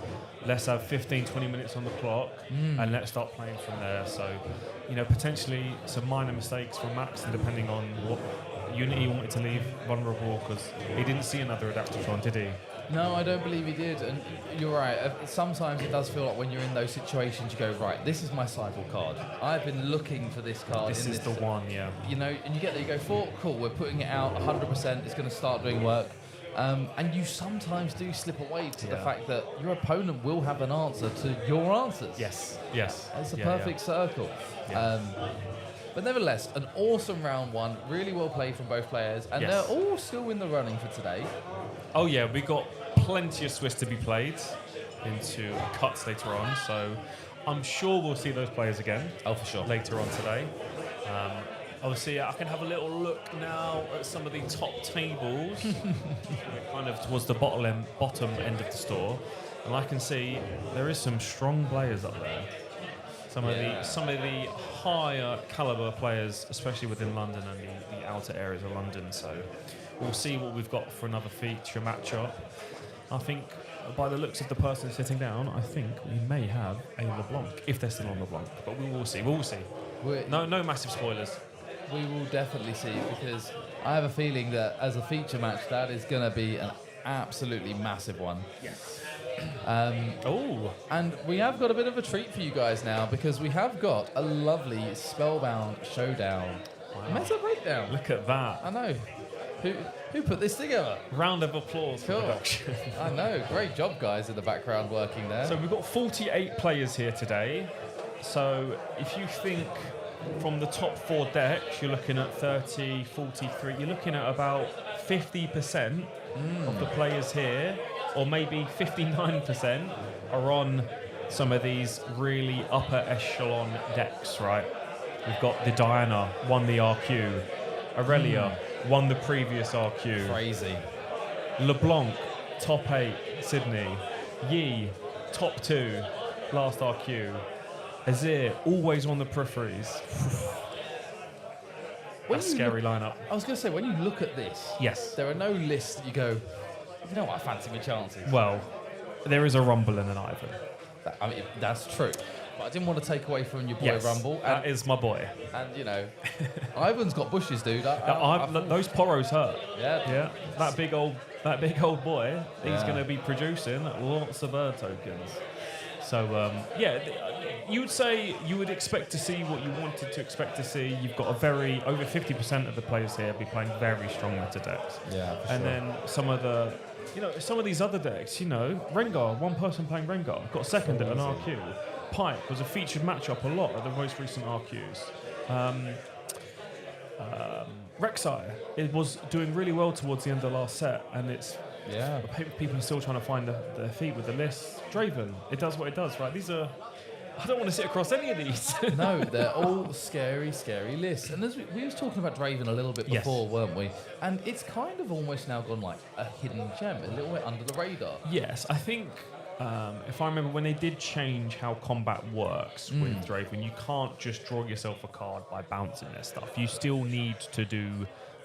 [SPEAKER 2] Let's have 15, 20 minutes on the clock and let's start playing from there. So, you know, potentially some minor mistakes from Max, and depending on Unity wanted to leave vulnerable because he didn't see another Adaptatron, did he?
[SPEAKER 1] No, I don't believe he did. And you're right. Sometimes it does feel like when you're in those situations, you go, right, this is my cycle card. I've been looking for this card.
[SPEAKER 2] This is the one, yeah.
[SPEAKER 1] You know, and you get there, you go, cool, we're putting it out 100%. It's going to start doing work. And you sometimes do slip away to the fact that your opponent will have an answer to your answers.
[SPEAKER 2] Yes.
[SPEAKER 1] It's a perfect circle.
[SPEAKER 2] Yeah.
[SPEAKER 1] But nevertheless, an awesome round one, really well played from both players, and they're all still in the running for today.
[SPEAKER 2] Oh yeah, we got plenty of Swiss to be played into cuts later on, so I'm sure we'll see those players again.
[SPEAKER 1] Oh, for sure.
[SPEAKER 2] Later on today. Obviously, I can have a little look now at some of the top tables, kind of towards the bottom end of the store, and I can see there is some strong players up there. Some of the higher caliber players, especially within London and the outer areas of London. So we'll see what we've got for another feature matchup. I think by the looks of the person sitting down, I think we may have a LeBlanc, if they're still on LeBlanc. But we will see. We will see. No massive spoilers.
[SPEAKER 1] We will definitely see, because I have a feeling that as a feature match, that is going to be an absolutely massive one.
[SPEAKER 2] Yes.
[SPEAKER 1] And we have got a bit of a treat for you guys now, because we have got a lovely Spellbound Showdown.
[SPEAKER 2] Wow.
[SPEAKER 1] Meta breakdown.
[SPEAKER 2] Look at that.
[SPEAKER 1] I know. Who put this together?
[SPEAKER 2] Round of applause for
[SPEAKER 1] Cool.
[SPEAKER 2] production.
[SPEAKER 1] I know. Great job, guys, in the background working there.
[SPEAKER 2] So we've got 48 players here today. So if you think from the top 4 decks, you're looking at 30, 43. You're looking at about 50% of the players here, or maybe 59% are on some of these really upper echelon decks, right? We've got the Diana, won the RQ. Aurelia, won the previous RQ.
[SPEAKER 1] Crazy.
[SPEAKER 2] LeBlanc, top 8, Sydney. Yi, top 2, last RQ. Azir, always on the peripheries. That's a scary lineup.
[SPEAKER 1] I was going to say, when you look at this,
[SPEAKER 2] Yes.
[SPEAKER 1] there are no lists that you go, you know what, I fancy my chances.
[SPEAKER 2] Well, there is a Rumble and an Ivan.
[SPEAKER 1] I mean, that's true. But I didn't want to take away from your boy
[SPEAKER 2] Yes,
[SPEAKER 1] Rumble.
[SPEAKER 2] that is my boy.
[SPEAKER 1] And, you know, Ivan's got bushes, dude.
[SPEAKER 2] Those poros hurt.
[SPEAKER 1] Yeah.
[SPEAKER 2] That big old boy, he's
[SPEAKER 1] Yeah.
[SPEAKER 2] going to be producing lots of bird tokens. So, you would say you would expect to see what you wanted to expect to see. You've got over 50% of the players here be playing very strong meta decks.
[SPEAKER 1] Yeah, for
[SPEAKER 2] and
[SPEAKER 1] sure.
[SPEAKER 2] then some of these other decks, Rengar, one person playing Rengar, got second at an RQ. Pipe was a featured matchup a lot at the most recent RQs. Rek'Sai, it was doing really well towards the end of the last set, and people are still trying to find their feet with the list. Draven, it does what it does, right? I don't want to sit across any of these.
[SPEAKER 1] No, they're all scary, scary lists. And as we was talking about Draven a little bit before, weren't we? And it's kind of almost now gone like a hidden gem, a little bit under the radar.
[SPEAKER 2] Yes, I think if I remember when they did change how combat works with Draven, you can't just draw yourself a card by bouncing their stuff. You still need to do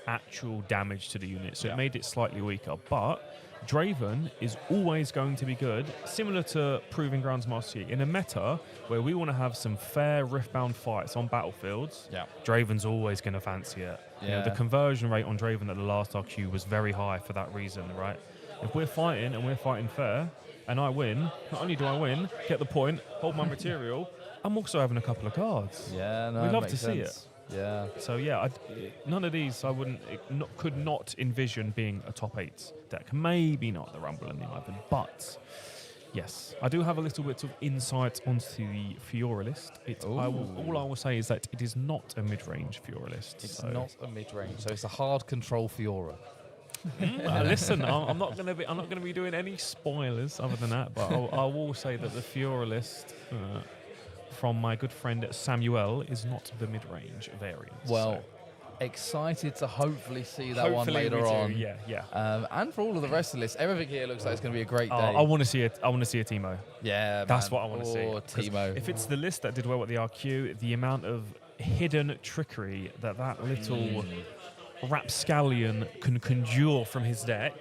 [SPEAKER 2] actual damage to the unit, so it made it slightly weaker. But Draven is always going to be good, similar to Proving Grounds Master Yi. In a meta where we want to have some fair Riftbound fights on battlefields, Draven's always going to fancy it. You know, the conversion rate on Draven at the last RQ was very high for that reason, right? If we're fighting and we're fighting fair, and I win, not only do I win, get the point, hold my material, I'm also having a couple of cards.
[SPEAKER 1] Yeah, no,
[SPEAKER 2] we love
[SPEAKER 1] makes
[SPEAKER 2] to see
[SPEAKER 1] sense.
[SPEAKER 2] it.
[SPEAKER 1] Yeah.
[SPEAKER 2] So none of these could not envision being a top 8 deck. Maybe not the Rumble and the Ivan, but yes, I do have a little bit of insight onto the Fiora list. All I will say is that it is not a mid-range Fiora list.
[SPEAKER 1] It's not a mid-range, so it's a hard control Fiora.
[SPEAKER 2] Listen, I'm not going to be doing any spoilers other than that, but I will say that the Fiora list from my good friend Samuel is not the mid-range variant.
[SPEAKER 1] Well, excited to hopefully see that one later on.
[SPEAKER 2] Yeah.
[SPEAKER 1] And for all of the rest of the list, everything here looks like it's going to be a great day.
[SPEAKER 2] I want to see it. I want to see a Teemo.
[SPEAKER 1] Yeah,
[SPEAKER 2] that's what I want to see.
[SPEAKER 1] Teemo.
[SPEAKER 2] If it's the list that did well at the RQ, the amount of hidden trickery that little rapscallion can conjure from his deck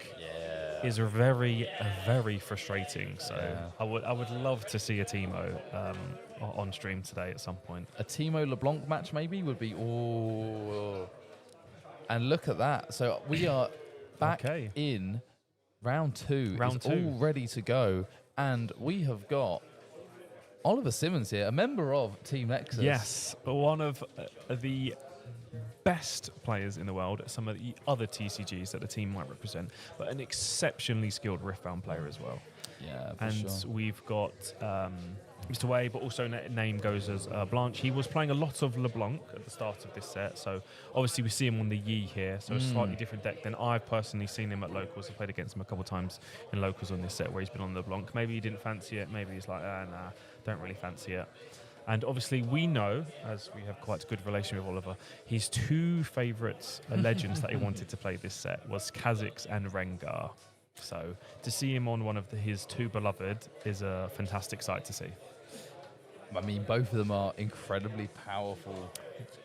[SPEAKER 2] is very, very frustrating. So I would love to see a Teemo on stream today at some point.
[SPEAKER 1] A Teemo LeBlanc match maybe would be And look at that. So we are back in round two.
[SPEAKER 2] Round two.
[SPEAKER 1] All ready to go. And we have got Oliver Simmons here, a member of Team Nexus.
[SPEAKER 2] Yes, one of the best players in the world at some of the other TCGs that the team might represent, but an exceptionally skilled Riftbound player as well.
[SPEAKER 1] Yeah, for
[SPEAKER 2] and
[SPEAKER 1] sure.
[SPEAKER 2] We've got Mr. Way, but also name goes as Blanche. He was playing a lot of LeBlanc at the start of this set, so obviously we see him on the Yi here, so a slightly different deck than I've personally seen him at locals. I've played against him a couple of times in locals on this set where he's been on LeBlanc. Maybe he didn't fancy it, maybe he's like, nah, don't really fancy it. And obviously we know, as we have quite a good relation with Oliver, his two favourite legends that he wanted to play this set was Kha'Zix and Rengar. So to see him on one of his two beloved is a fantastic sight to see.
[SPEAKER 1] I mean, both of them are incredibly powerful.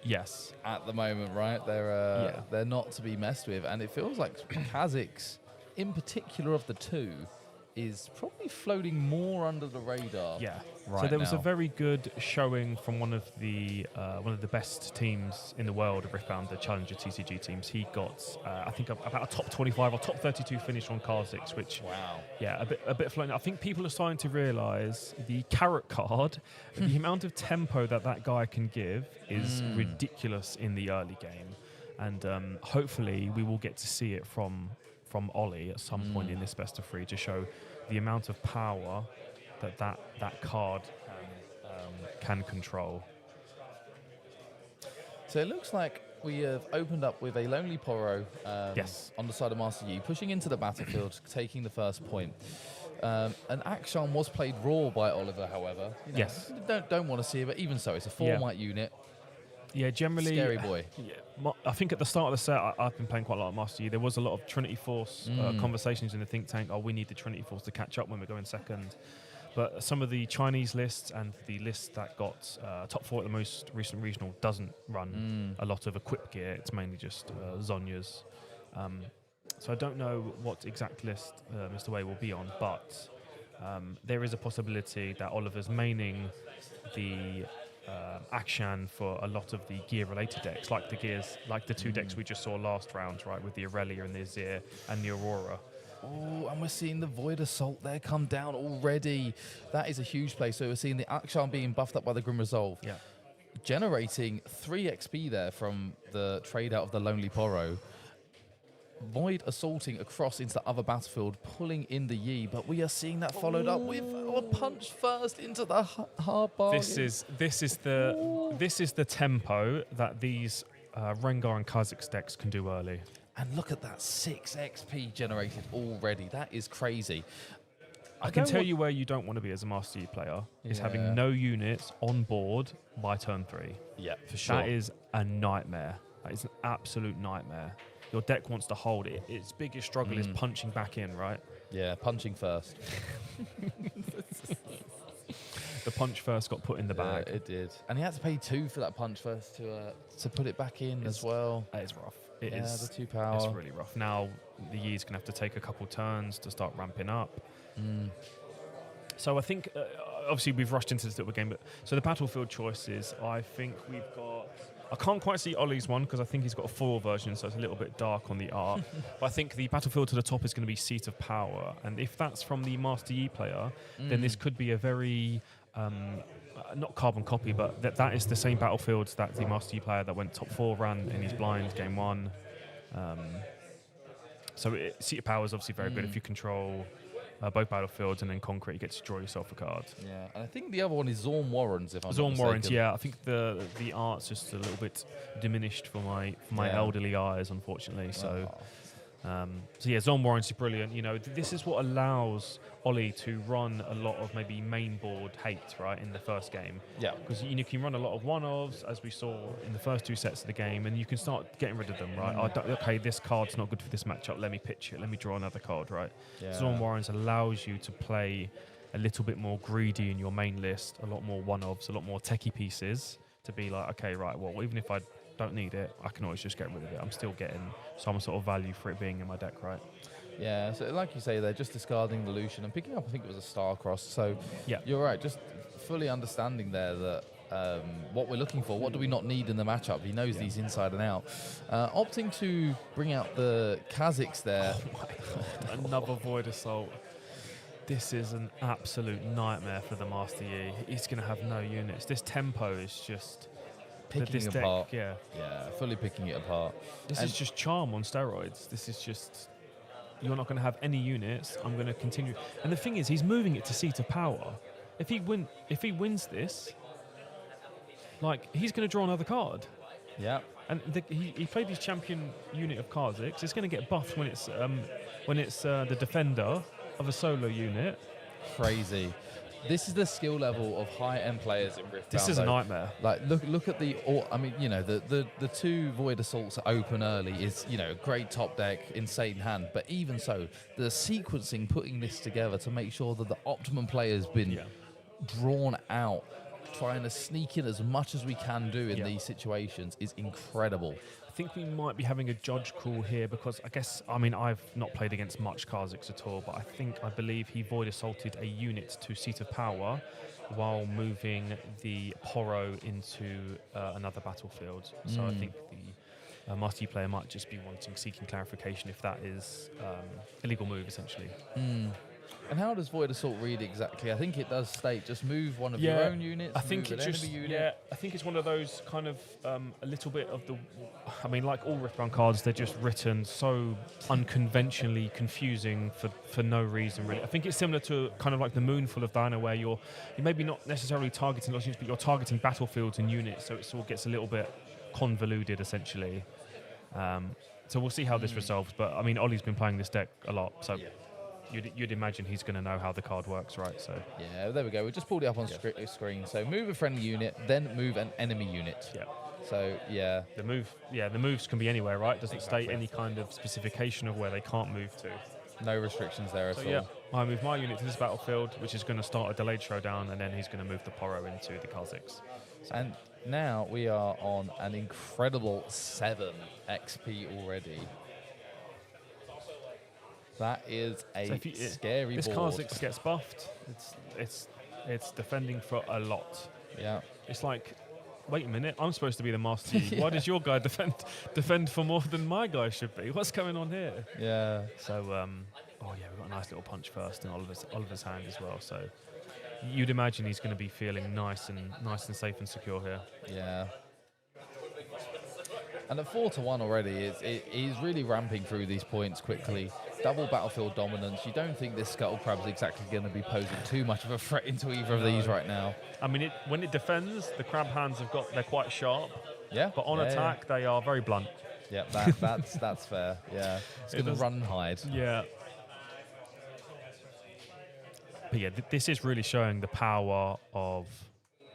[SPEAKER 2] Yes.
[SPEAKER 1] At the moment, right? They're not to be messed with. And it feels like Kha'Zix, in particular of the two, is probably floating more under the radar.
[SPEAKER 2] Yeah.
[SPEAKER 1] Right.
[SPEAKER 2] So there was a very good showing from one of the best teams in the world of Riftbound, the Challenger TCG teams. He got I think about a top 25 or top 32 finish on Kha'Zix, which a bit floating. I think people are starting to realise the carrot card, the amount of tempo that guy can give is ridiculous in the early game, and hopefully we will get to see it from Ollie at some point in this best of three to show the amount of power that card can control.
[SPEAKER 1] So it looks like we have opened up with a Lonely Poro on the side of Master Yi, pushing into the battlefield, taking the first point. And Akshan was played raw by Oliver, however.
[SPEAKER 2] Yes.
[SPEAKER 1] Don't want to see it, but even so, it's a 4-might unit.
[SPEAKER 2] Yeah, generally...
[SPEAKER 1] Scary boy.
[SPEAKER 2] Yeah, I think at the start of the set, I've been playing quite a lot of Master Yi. There was a lot of Trinity Force conversations in the think tank. We need the Trinity Force to catch up when we're going second. But some of the Chinese lists and the list that got top 4 at the most recent regional doesn't run a lot of equipped gear. It's mainly just Zonya's. So I don't know what exact list Mr. Way will be on, but there is a possibility that Oliver's maining the Akshan for a lot of the gear-related decks, like the two decks we just saw last round, right, with the Aurelia and the Azir and the Aurora.
[SPEAKER 1] Oh, and we're seeing the Void Assault there come down already. That is a huge play. So we're seeing the Akshan being buffed up by the Grim Resolve.
[SPEAKER 2] Yeah.
[SPEAKER 1] Generating 3 XP there from the trade out of the Lonely Poro. Void assaulting across into the other battlefield, pulling in the Yi, but we are seeing that followed up with a punch first into the hard bargain.
[SPEAKER 2] This is the tempo that these Rengar and Kha'Zix decks can do early.
[SPEAKER 1] And look at that 6 XP generated already. That is crazy.
[SPEAKER 2] I can tell you where you don't want to be as a Master Yi player is having no units on board by turn 3.
[SPEAKER 1] Yeah, for sure.
[SPEAKER 2] That is a nightmare. That is an absolute nightmare. Your deck wants to hold it. Its biggest struggle is punching back in, right?
[SPEAKER 1] Yeah, punching first.
[SPEAKER 2] The punch first got put in the bag.
[SPEAKER 1] Yeah, it did. And he had to pay 2 for that punch first to put it back in as well.
[SPEAKER 2] It is rough. It
[SPEAKER 1] yeah,
[SPEAKER 2] is.
[SPEAKER 1] The 2 power.
[SPEAKER 2] It's really rough. Now the Yi's going to have to take a couple turns to start ramping up. So I think, obviously we've rushed into this little game, but so the battlefield choices, I think we've got... I can't quite see Ollie's one because I think he's got a foil version, so it's a little bit dark on the art. But I think the battlefield to the top is going to be Seat of Power. And if that's from the Master Yi player, then this could be a very... not carbon copy, but that is the same battlefields that the Master Yi player that went top 4 ran in his blind game 1. So Seat of Power is obviously very good if you control both battlefields, and then concrete you get to draw yourself a card.
[SPEAKER 1] Yeah, and I think the other one is Zorn Warrens, if I'm not mistaken.
[SPEAKER 2] Zorn Warrens, yeah. I think the art's just a little bit diminished for my elderly eyes, unfortunately. So. So yeah, Zorn Warrens is brilliant. You know, this is what allows Ollie to run a lot of maybe main board hate, right, in the first game.
[SPEAKER 1] Yeah.
[SPEAKER 2] Because you can run a lot of one-offs, as we saw in the first 2 sets of the game, and you can start getting rid of them, right? Okay, this card's not good for this matchup. Let me pitch it. Let me draw another card, right? Yeah. Zorn Warrens allows you to play a little bit more greedy in your main list, a lot more one-offs, a lot more techie pieces, to be like, okay, right, well, even if I don't need it, I can always just get rid of it. I'm still getting some sort of value for it being in my deck, right?
[SPEAKER 1] Yeah, so like you say, they're just discarding the Lucian and picking up, I think it was a Starcross. So yeah, you're right, just fully understanding there that what we're looking for. What do we not need in the matchup? He knows these inside and out. Opting to bring out the Kazakhs there.
[SPEAKER 2] Another Void Assault. This is an absolute nightmare for the Master Yi. He's going to have no units. This tempo is just...
[SPEAKER 1] Picking it apart.
[SPEAKER 2] Yeah,
[SPEAKER 1] fully picking it apart.
[SPEAKER 2] This is just charm on steroids. This is just... You're not going to have any units. I'm going to continue. And the thing is, he's moving it to seat of power. If he wins this, like, he's going to draw another card.
[SPEAKER 1] Yeah.
[SPEAKER 2] And he played his champion unit of Kazakhs. It's going to get buffed when it's the defender of a solo unit.
[SPEAKER 1] Crazy. This is the skill level of high-end players in Riftbound.
[SPEAKER 2] This is a nightmare.
[SPEAKER 1] Like, look at the... I mean, you know, the 2 Void Assaults open early is, you know, great top deck, insane hand. But even so, the sequencing, putting this together to make sure that the optimum player has been drawn out, trying to sneak in as much as we can do in these situations is incredible.
[SPEAKER 2] I think we might be having a judge call here because I've not played against much Kazakhs at all, but I believe he Void Assaulted a unit to seat of power while moving the Poro into another battlefield. So I think the Master Yi player might just be seeking clarification if that is illegal move, essentially.
[SPEAKER 1] And how does Void Assault read exactly? I think it does state just move one of your own units.
[SPEAKER 2] I think
[SPEAKER 1] it's just
[SPEAKER 2] I think it's one of those kind of a little bit of the. I mean, like all Riftbound cards, they're just written so unconventionally confusing for no reason really. I think it's similar to kind of like the Moonful of Diana, where you're maybe not necessarily targeting lots of units, but you're targeting battlefields and units, so it all gets a little bit convoluted essentially. So we'll see how this resolves. But I mean, Ollie's been playing this deck a lot, so. You'd imagine he's going to know how the card works, right? So
[SPEAKER 1] yeah, there we go. We just pulled it up on screen. So move a friendly unit, then move an enemy unit.
[SPEAKER 2] Yeah.
[SPEAKER 1] So the
[SPEAKER 2] moves can be anywhere, right? Doesn't state any kind of specification of where they can't move to.
[SPEAKER 1] No restrictions there at all.
[SPEAKER 2] Yeah, I move my unit to this battlefield, which is going to start a delayed showdown, and then he's going to move the Poro into the Kazakhs. So.
[SPEAKER 1] And now we are on an incredible 7 XP already. That is a scary board.
[SPEAKER 2] This Kazakhs gets buffed. It's defending for a lot.
[SPEAKER 1] Yeah.
[SPEAKER 2] It's like, wait a minute, I'm supposed to be the Master Yi. Why does your guy defend for more than my guy should be? What's going on here?
[SPEAKER 1] Yeah.
[SPEAKER 2] So, we've got a nice little punch first in Oliver's hand as well. So you'd imagine he's going to be feeling nice and safe and secure here.
[SPEAKER 1] Yeah. And at 4-1 already, he's really ramping through these points quickly. Double battlefield dominance. You don't think this Scuttle Crab's exactly going to be posing too much of a threat into either of these right now.
[SPEAKER 2] I mean, when it defends, the crab hands they're quite sharp.
[SPEAKER 1] Yeah.
[SPEAKER 2] But on attack, they are very blunt.
[SPEAKER 1] Yeah, that's fair. Yeah. It's going to run and hide.
[SPEAKER 2] Yeah. But yeah, this is really showing the power of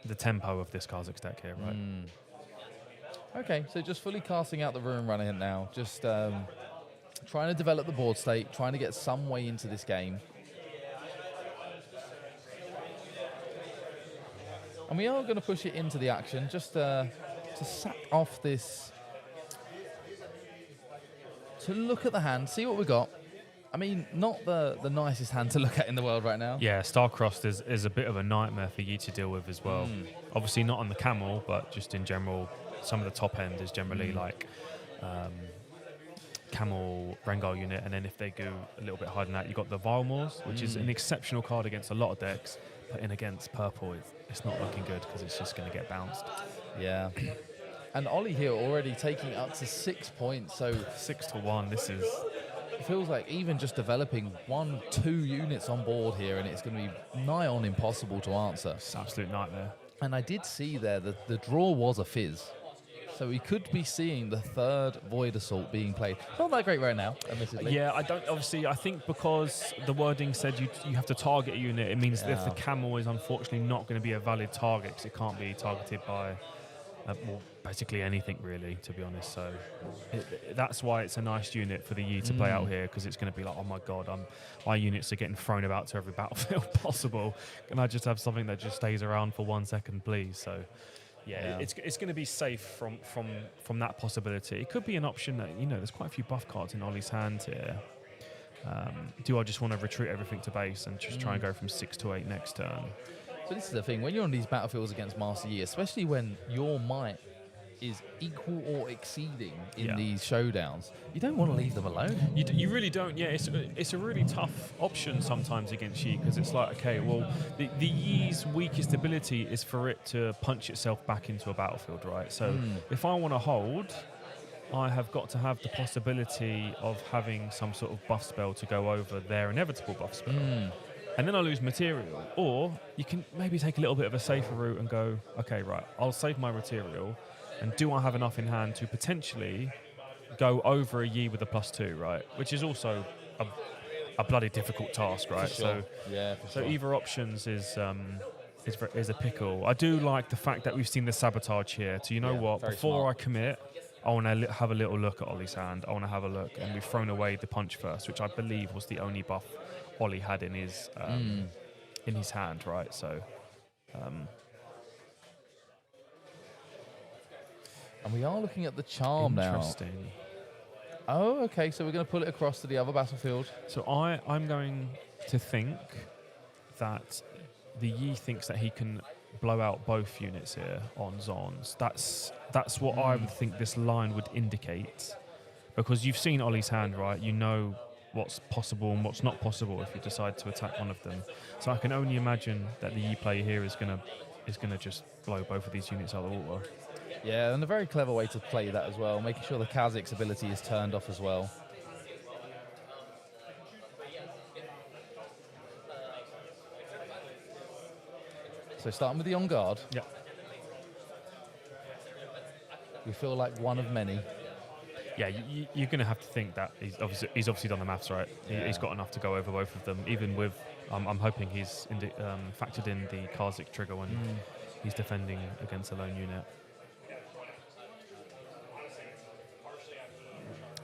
[SPEAKER 2] the tempo of this Kazakhs deck here, right?
[SPEAKER 1] Okay, so just fully casting out the Ruin Runner now. Just trying to develop the board state, trying to get some way into this game. And we are going to push it into the action just to sack off this. To look at the hand, see what we got. I mean, not the nicest hand to look at in the world right now.
[SPEAKER 2] Yeah, Starcrossed is a bit of a nightmare for you to deal with as well. Obviously not on the Camel, but just in general, some of the top end is generally like Camel, Rengar unit, and then if they go a little bit higher than that, you've got the Vilmors, which is an exceptional card against a lot of decks, but in against purple, it's not looking good because it's just going to get bounced.
[SPEAKER 1] Yeah. And Ollie here already taking up to 6 points, so
[SPEAKER 2] 6-1, this is...
[SPEAKER 1] It feels like even just developing 1-2 units on board here, and it's going to be nigh on impossible to answer.
[SPEAKER 2] It's an absolute nightmare.
[SPEAKER 1] And I did see there that the draw was a fizz. So we could be seeing the 3rd Void Assault being played. Not that great right now, admittedly.
[SPEAKER 2] Yeah, I think because the wording said you have to target a unit, it means that the Camel is unfortunately not going to be a valid target because it can't be targeted by basically anything really, to be honest. So that's why it's a nice unit for the Yi to play out here, because it's going to be like, oh my god, my units are getting thrown about to every battlefield possible. Can I just have something that just stays around for 1 second, please? So yeah. It's going to be safe from that possibility. It could be an option that, there's quite a few buff cards in Ollie's hand here. Do I just want to retreat everything to base and just try and go from 6 to 8 next turn?
[SPEAKER 1] But this is the thing, when you're on these battlefields against Master Yi, especially when your might is equal or exceeding in these showdowns, you don't want to leave them alone.
[SPEAKER 2] You really don't. Yeah, it's a really tough option sometimes against Yi, because it's like, okay, well, the Yi's weakest ability is for it to punch itself back into a battlefield, right? So if I want to hold, I have got to have the possibility of having some sort of buff spell to go over their inevitable buff spell. And then I lose material. Or you can maybe take a little bit of a safer route and go, okay, right, I'll save my material. And do I have enough in hand to potentially go over a Yi with a +2, right? Which is also a bloody difficult task, right?
[SPEAKER 1] For sure.
[SPEAKER 2] So either options is a pickle. I do like the fact that we've seen the sabotage here. So you know what? Before I commit, I want to have a little look at Ollie's hand. I want to have a look, and we've thrown away the punch first, which I believe was the only buff Ollie had in his hand, right? So.
[SPEAKER 1] And we are looking at the charm now.
[SPEAKER 2] Interesting.
[SPEAKER 1] Oh, okay. So we're going to pull it across to the other battlefield.
[SPEAKER 2] So I'm going to think that the Yi thinks that he can blow out both units here on Zons. That's what I would think this line would indicate, because you've seen Ollie's hand, right? You know what's possible and what's not possible if you decide to attack one of them. So I can only imagine that the Yi player here is gonna just blow both of these units out of the water.
[SPEAKER 1] Yeah, and a very clever way to play that as well, making sure the Kha'Zix's ability is turned off as well. So starting with the on guard.
[SPEAKER 2] Yeah.
[SPEAKER 1] We feel like one of many.
[SPEAKER 2] Yeah, you're going to have to think that he's obviously done the maths right.
[SPEAKER 1] Yeah.
[SPEAKER 2] He's got enough to go over both of them, even with. I'm hoping he's factored in the Kha'Zix trigger when he's defending against a lone unit.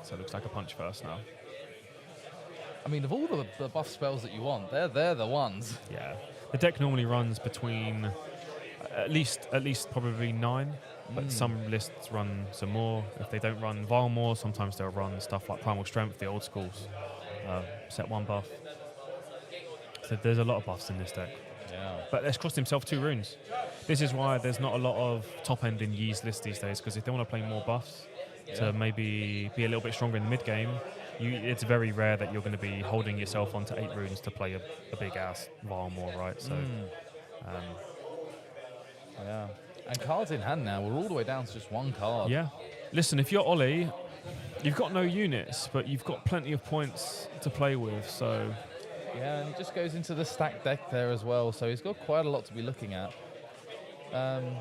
[SPEAKER 2] So it looks like a punch first now.
[SPEAKER 1] I mean, of all the buff spells that you want, they're the ones.
[SPEAKER 2] Yeah, the deck normally runs between at least probably 9, but some lists run some more. If they don't run Vilmore, sometimes they'll run stuff like Primal Strength, the old schools, set 1 buff. So there's a lot of buffs in this deck.
[SPEAKER 1] Yeah.
[SPEAKER 2] But it's cost himself 2 runes. This is why there's not a lot of top end in Yi's list these days, because if they want to play more buffs to maybe be a little bit stronger in the mid game, it's very rare that you're going to be holding yourself onto 8 runes to play a big ass Vilmore, right? So,
[SPEAKER 1] yeah. And cards in hand now. We're all the way down to just 1 card.
[SPEAKER 2] yeah. Listen, if you're Ollie, you've got no units, but you've got plenty of points to play with. So,
[SPEAKER 1] yeah, and he just goes into the stacked deck there as well. So he's got quite a lot to be looking at. And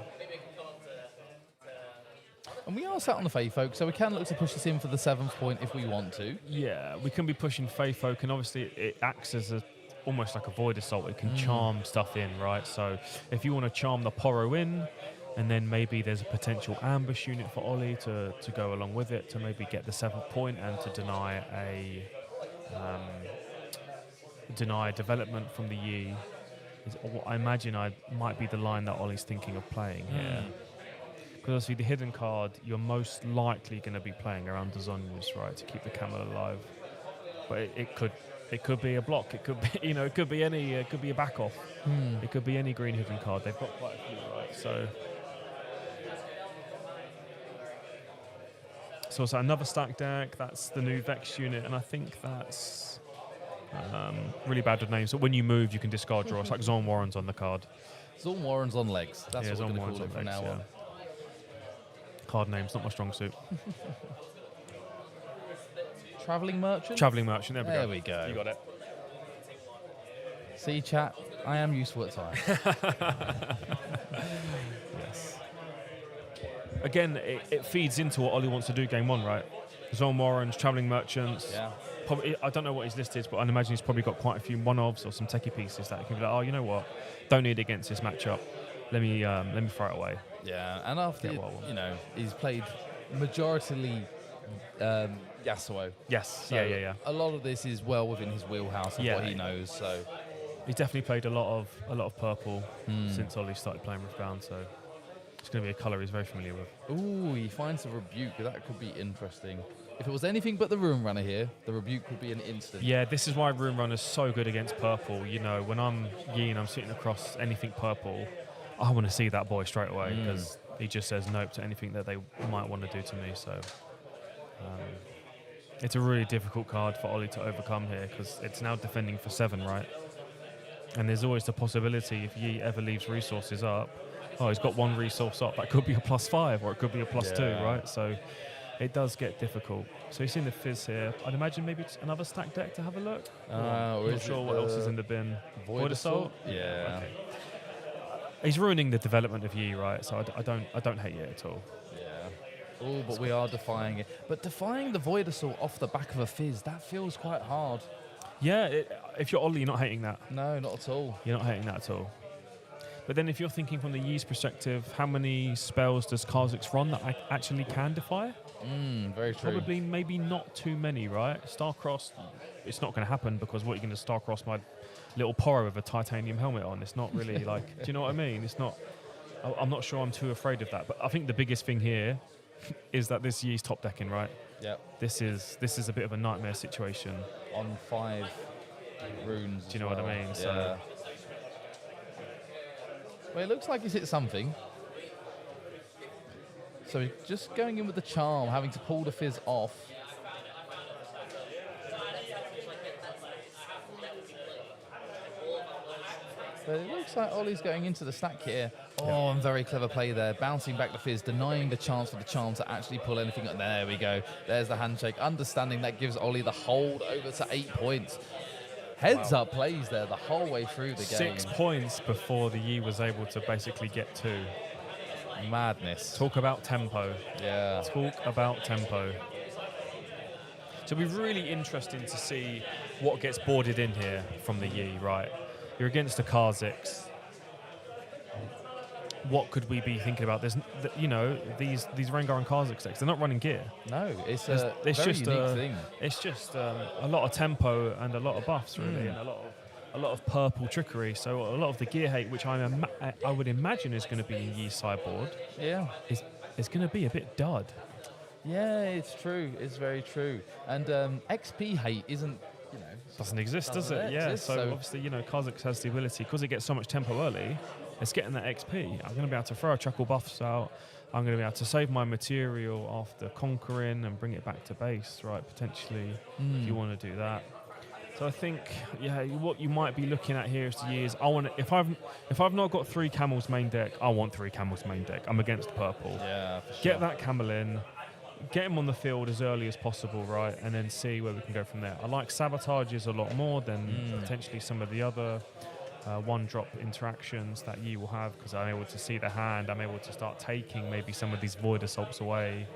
[SPEAKER 1] we are sat on the Fae Folk, so we can look to push this in for the 7th point if we want to.
[SPEAKER 2] yeah, we can be pushing Fae Folk, and obviously it acts as almost like a Void Assault. It can charm stuff in, right? So if you want to charm the Poro in, and then maybe there's a potential ambush unit for Ollie to go along with it to maybe get the 7th point and to deny development from the Yi. I imagine might be the line that Ollie's thinking of playing here. Because obviously the hidden card, you're most likely going to be playing around the Zonyas, right, to keep the camel alive. But it could be a block. It could be it could be a back off. It could be any green hidden card. They've got quite a few, right? So it's another stack deck. That's the new Vex unit, and I think that's really bad with names. So when you move, you can discard draw. It's like Zorn Warren's on the card.
[SPEAKER 1] Zorn Warren's on legs. That's what we're going to call it from now on.
[SPEAKER 2] Card name's not my strong suit.
[SPEAKER 1] Travelling Merchant?
[SPEAKER 2] Travelling Merchant,
[SPEAKER 1] There we go.
[SPEAKER 2] You got it.
[SPEAKER 1] See, chat, I am useful at times.
[SPEAKER 2] Yes. Again, it feeds into what Ollie wants to do game 1, right? Zone Warrens, Travelling Merchants.
[SPEAKER 1] Yeah.
[SPEAKER 2] Probably, I don't know what his list is, but I imagine he's probably got quite a few one-offs or some techie pieces that he can be like, oh, you know what? Don't need it against this matchup. Let me throw it away.
[SPEAKER 1] Yeah, and after, he's played majoritarily Yasuo.
[SPEAKER 2] Yes,
[SPEAKER 1] So
[SPEAKER 2] yeah.
[SPEAKER 1] A lot of this is well within his wheelhouse of what he knows, so...
[SPEAKER 2] He's definitely played a lot of purple since Ollie started playing Riftbound, so It's going to be a colour he's very familiar with.
[SPEAKER 1] Ooh, he finds the Rebuke. That could be interesting. If it was anything but the Room Runner here, the Rebuke would be an instant.
[SPEAKER 2] Yeah, this is why Room Runner's so good against purple. You know, when I'm Yi and I'm sitting across anything purple, I want to see that boy straight away because he just says nope to anything that they might want to do to me. So it's a really difficult card for Ollie to overcome here because it's now defending for 7, right? And there's always the possibility if Yi ever leaves resources up, oh, he's got 1 resource up. That could be a +5 or it could be a +2, right? So it does get difficult. So you've seen the Fizz here. I'd imagine maybe it's another stack deck to have a look.
[SPEAKER 1] Or
[SPEAKER 2] not sure what else is in the bin.
[SPEAKER 1] Void Assault? Yeah.
[SPEAKER 2] Okay. He's ruining the development of Yi, right? So I don't hate it at all.
[SPEAKER 1] Yeah. Oh, but we are defying it. But defying the Void Assault off the back of a Fizz, that feels quite hard.
[SPEAKER 2] Yeah, if you're Ollie, you're not hating that.
[SPEAKER 1] No, not at all.
[SPEAKER 2] You're not hating that at all. But then if you're thinking from the Yi's perspective, how many spells does Kha'Zix run that I actually can defy?
[SPEAKER 1] Very true.
[SPEAKER 2] Probably maybe not too many, right? Starcross, it's not going to happen because what, you're going to Starcross my little Poro with a titanium helmet on? It's not really like, do you know what I mean? It's not, I'm not sure I'm too afraid of that. But I think the biggest thing here is that this Yi's top decking, right?
[SPEAKER 1] Yep.
[SPEAKER 2] This is a bit of a nightmare situation.
[SPEAKER 1] On 5 runes.
[SPEAKER 2] Do you know what I mean?
[SPEAKER 1] Yeah.
[SPEAKER 2] So.
[SPEAKER 1] Well, it looks like he's hit something. So he's just going in with the charm, having to pull the Fizz off. But it looks like Ollie's going into the stack here. Oh, and very clever play there. Bouncing back the Fizz, denying the chance for the charm to actually pull anything up. There we go. There's the handshake. Understanding that gives Ollie the hold over to 8 points. Heads up plays there the whole way through the game.
[SPEAKER 2] 6 points before the Yi was able to basically get 2.
[SPEAKER 1] Madness.
[SPEAKER 2] Talk about tempo.
[SPEAKER 1] Yeah.
[SPEAKER 2] Talk about tempo. So it'll be really interesting to see what gets boarded in here from the Yi, right? You're against a Kha'Zix. What could we be thinking about? There's, you know, these Rengar and Kha'Zix decks, they're not running gear.
[SPEAKER 1] No, it's a very
[SPEAKER 2] just
[SPEAKER 1] unique thing.
[SPEAKER 2] It's just a lot of tempo and a lot of buffs, really, and a lot of purple trickery. So a lot of the gear hate, which I would imagine is going to be in Yi's sideboard, is going to be a bit dud.
[SPEAKER 1] Yeah, it's true. It's very true. And XP hate isn't, you know,
[SPEAKER 2] doesn't exist, does it? Yeah. So obviously, you know, Kha'Zix has the ability because it gets so much tempo early. It's getting that XP. I'm going to be able to throw a chuckle buffs out. I'm going to be able to save my material after conquering and bring it back to base, right? Potentially, if you want to do that. So I think, yeah, what you might be looking at here is I want if I've not got 3 camels main deck, I want 3 camels main deck. I'm against purple.
[SPEAKER 1] Yeah, for sure.
[SPEAKER 2] Get that camel in, get him on the field as early as possible, right? And then see where we can go from there. I like sabotages a lot more than potentially some of the other 1-drop interactions that Yi will have, because I'm able to see the hand. I'm able to start taking maybe some of these void assaults away.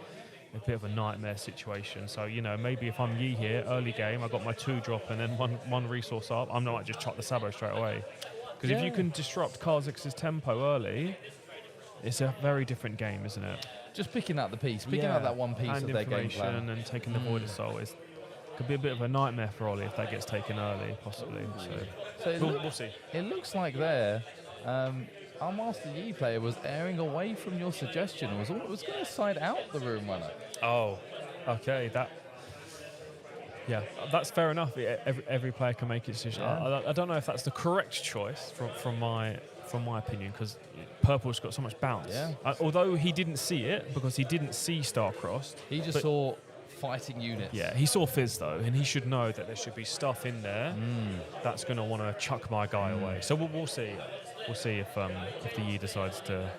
[SPEAKER 2] A bit of a nightmare situation. So, you know, maybe if I'm Yi here, early game, I got my 2-drop and then one resource up, I'm not just chop the Sabo straight away. Because if you can disrupt Kha'Zix's tempo early, it's a very different game, isn't it?
[SPEAKER 1] Just picking out the piece, picking out that one piece
[SPEAKER 2] and
[SPEAKER 1] of their game plan.
[SPEAKER 2] and taking the void assault could be a bit of a nightmare for Ollie if that gets taken early, possibly. So we'll see.
[SPEAKER 1] It looks like there, our Master Yi player was erring away from your suggestion. Was going to side out the Room Runner.
[SPEAKER 2] Oh, okay. That's fair enough. Every player can make its decision.
[SPEAKER 1] Yeah.
[SPEAKER 2] I don't know if that's the correct choice from my opinion, because purple's got so much bounce.
[SPEAKER 1] Yeah.
[SPEAKER 2] Although he didn't see it because he didn't see Starcrossed.
[SPEAKER 1] He just saw fighting units.
[SPEAKER 2] Yeah, he saw Fizz though, and he should know that there should be stuff in there that's going to want to chuck my guy away. So we'll see. We'll see if the Yi decides to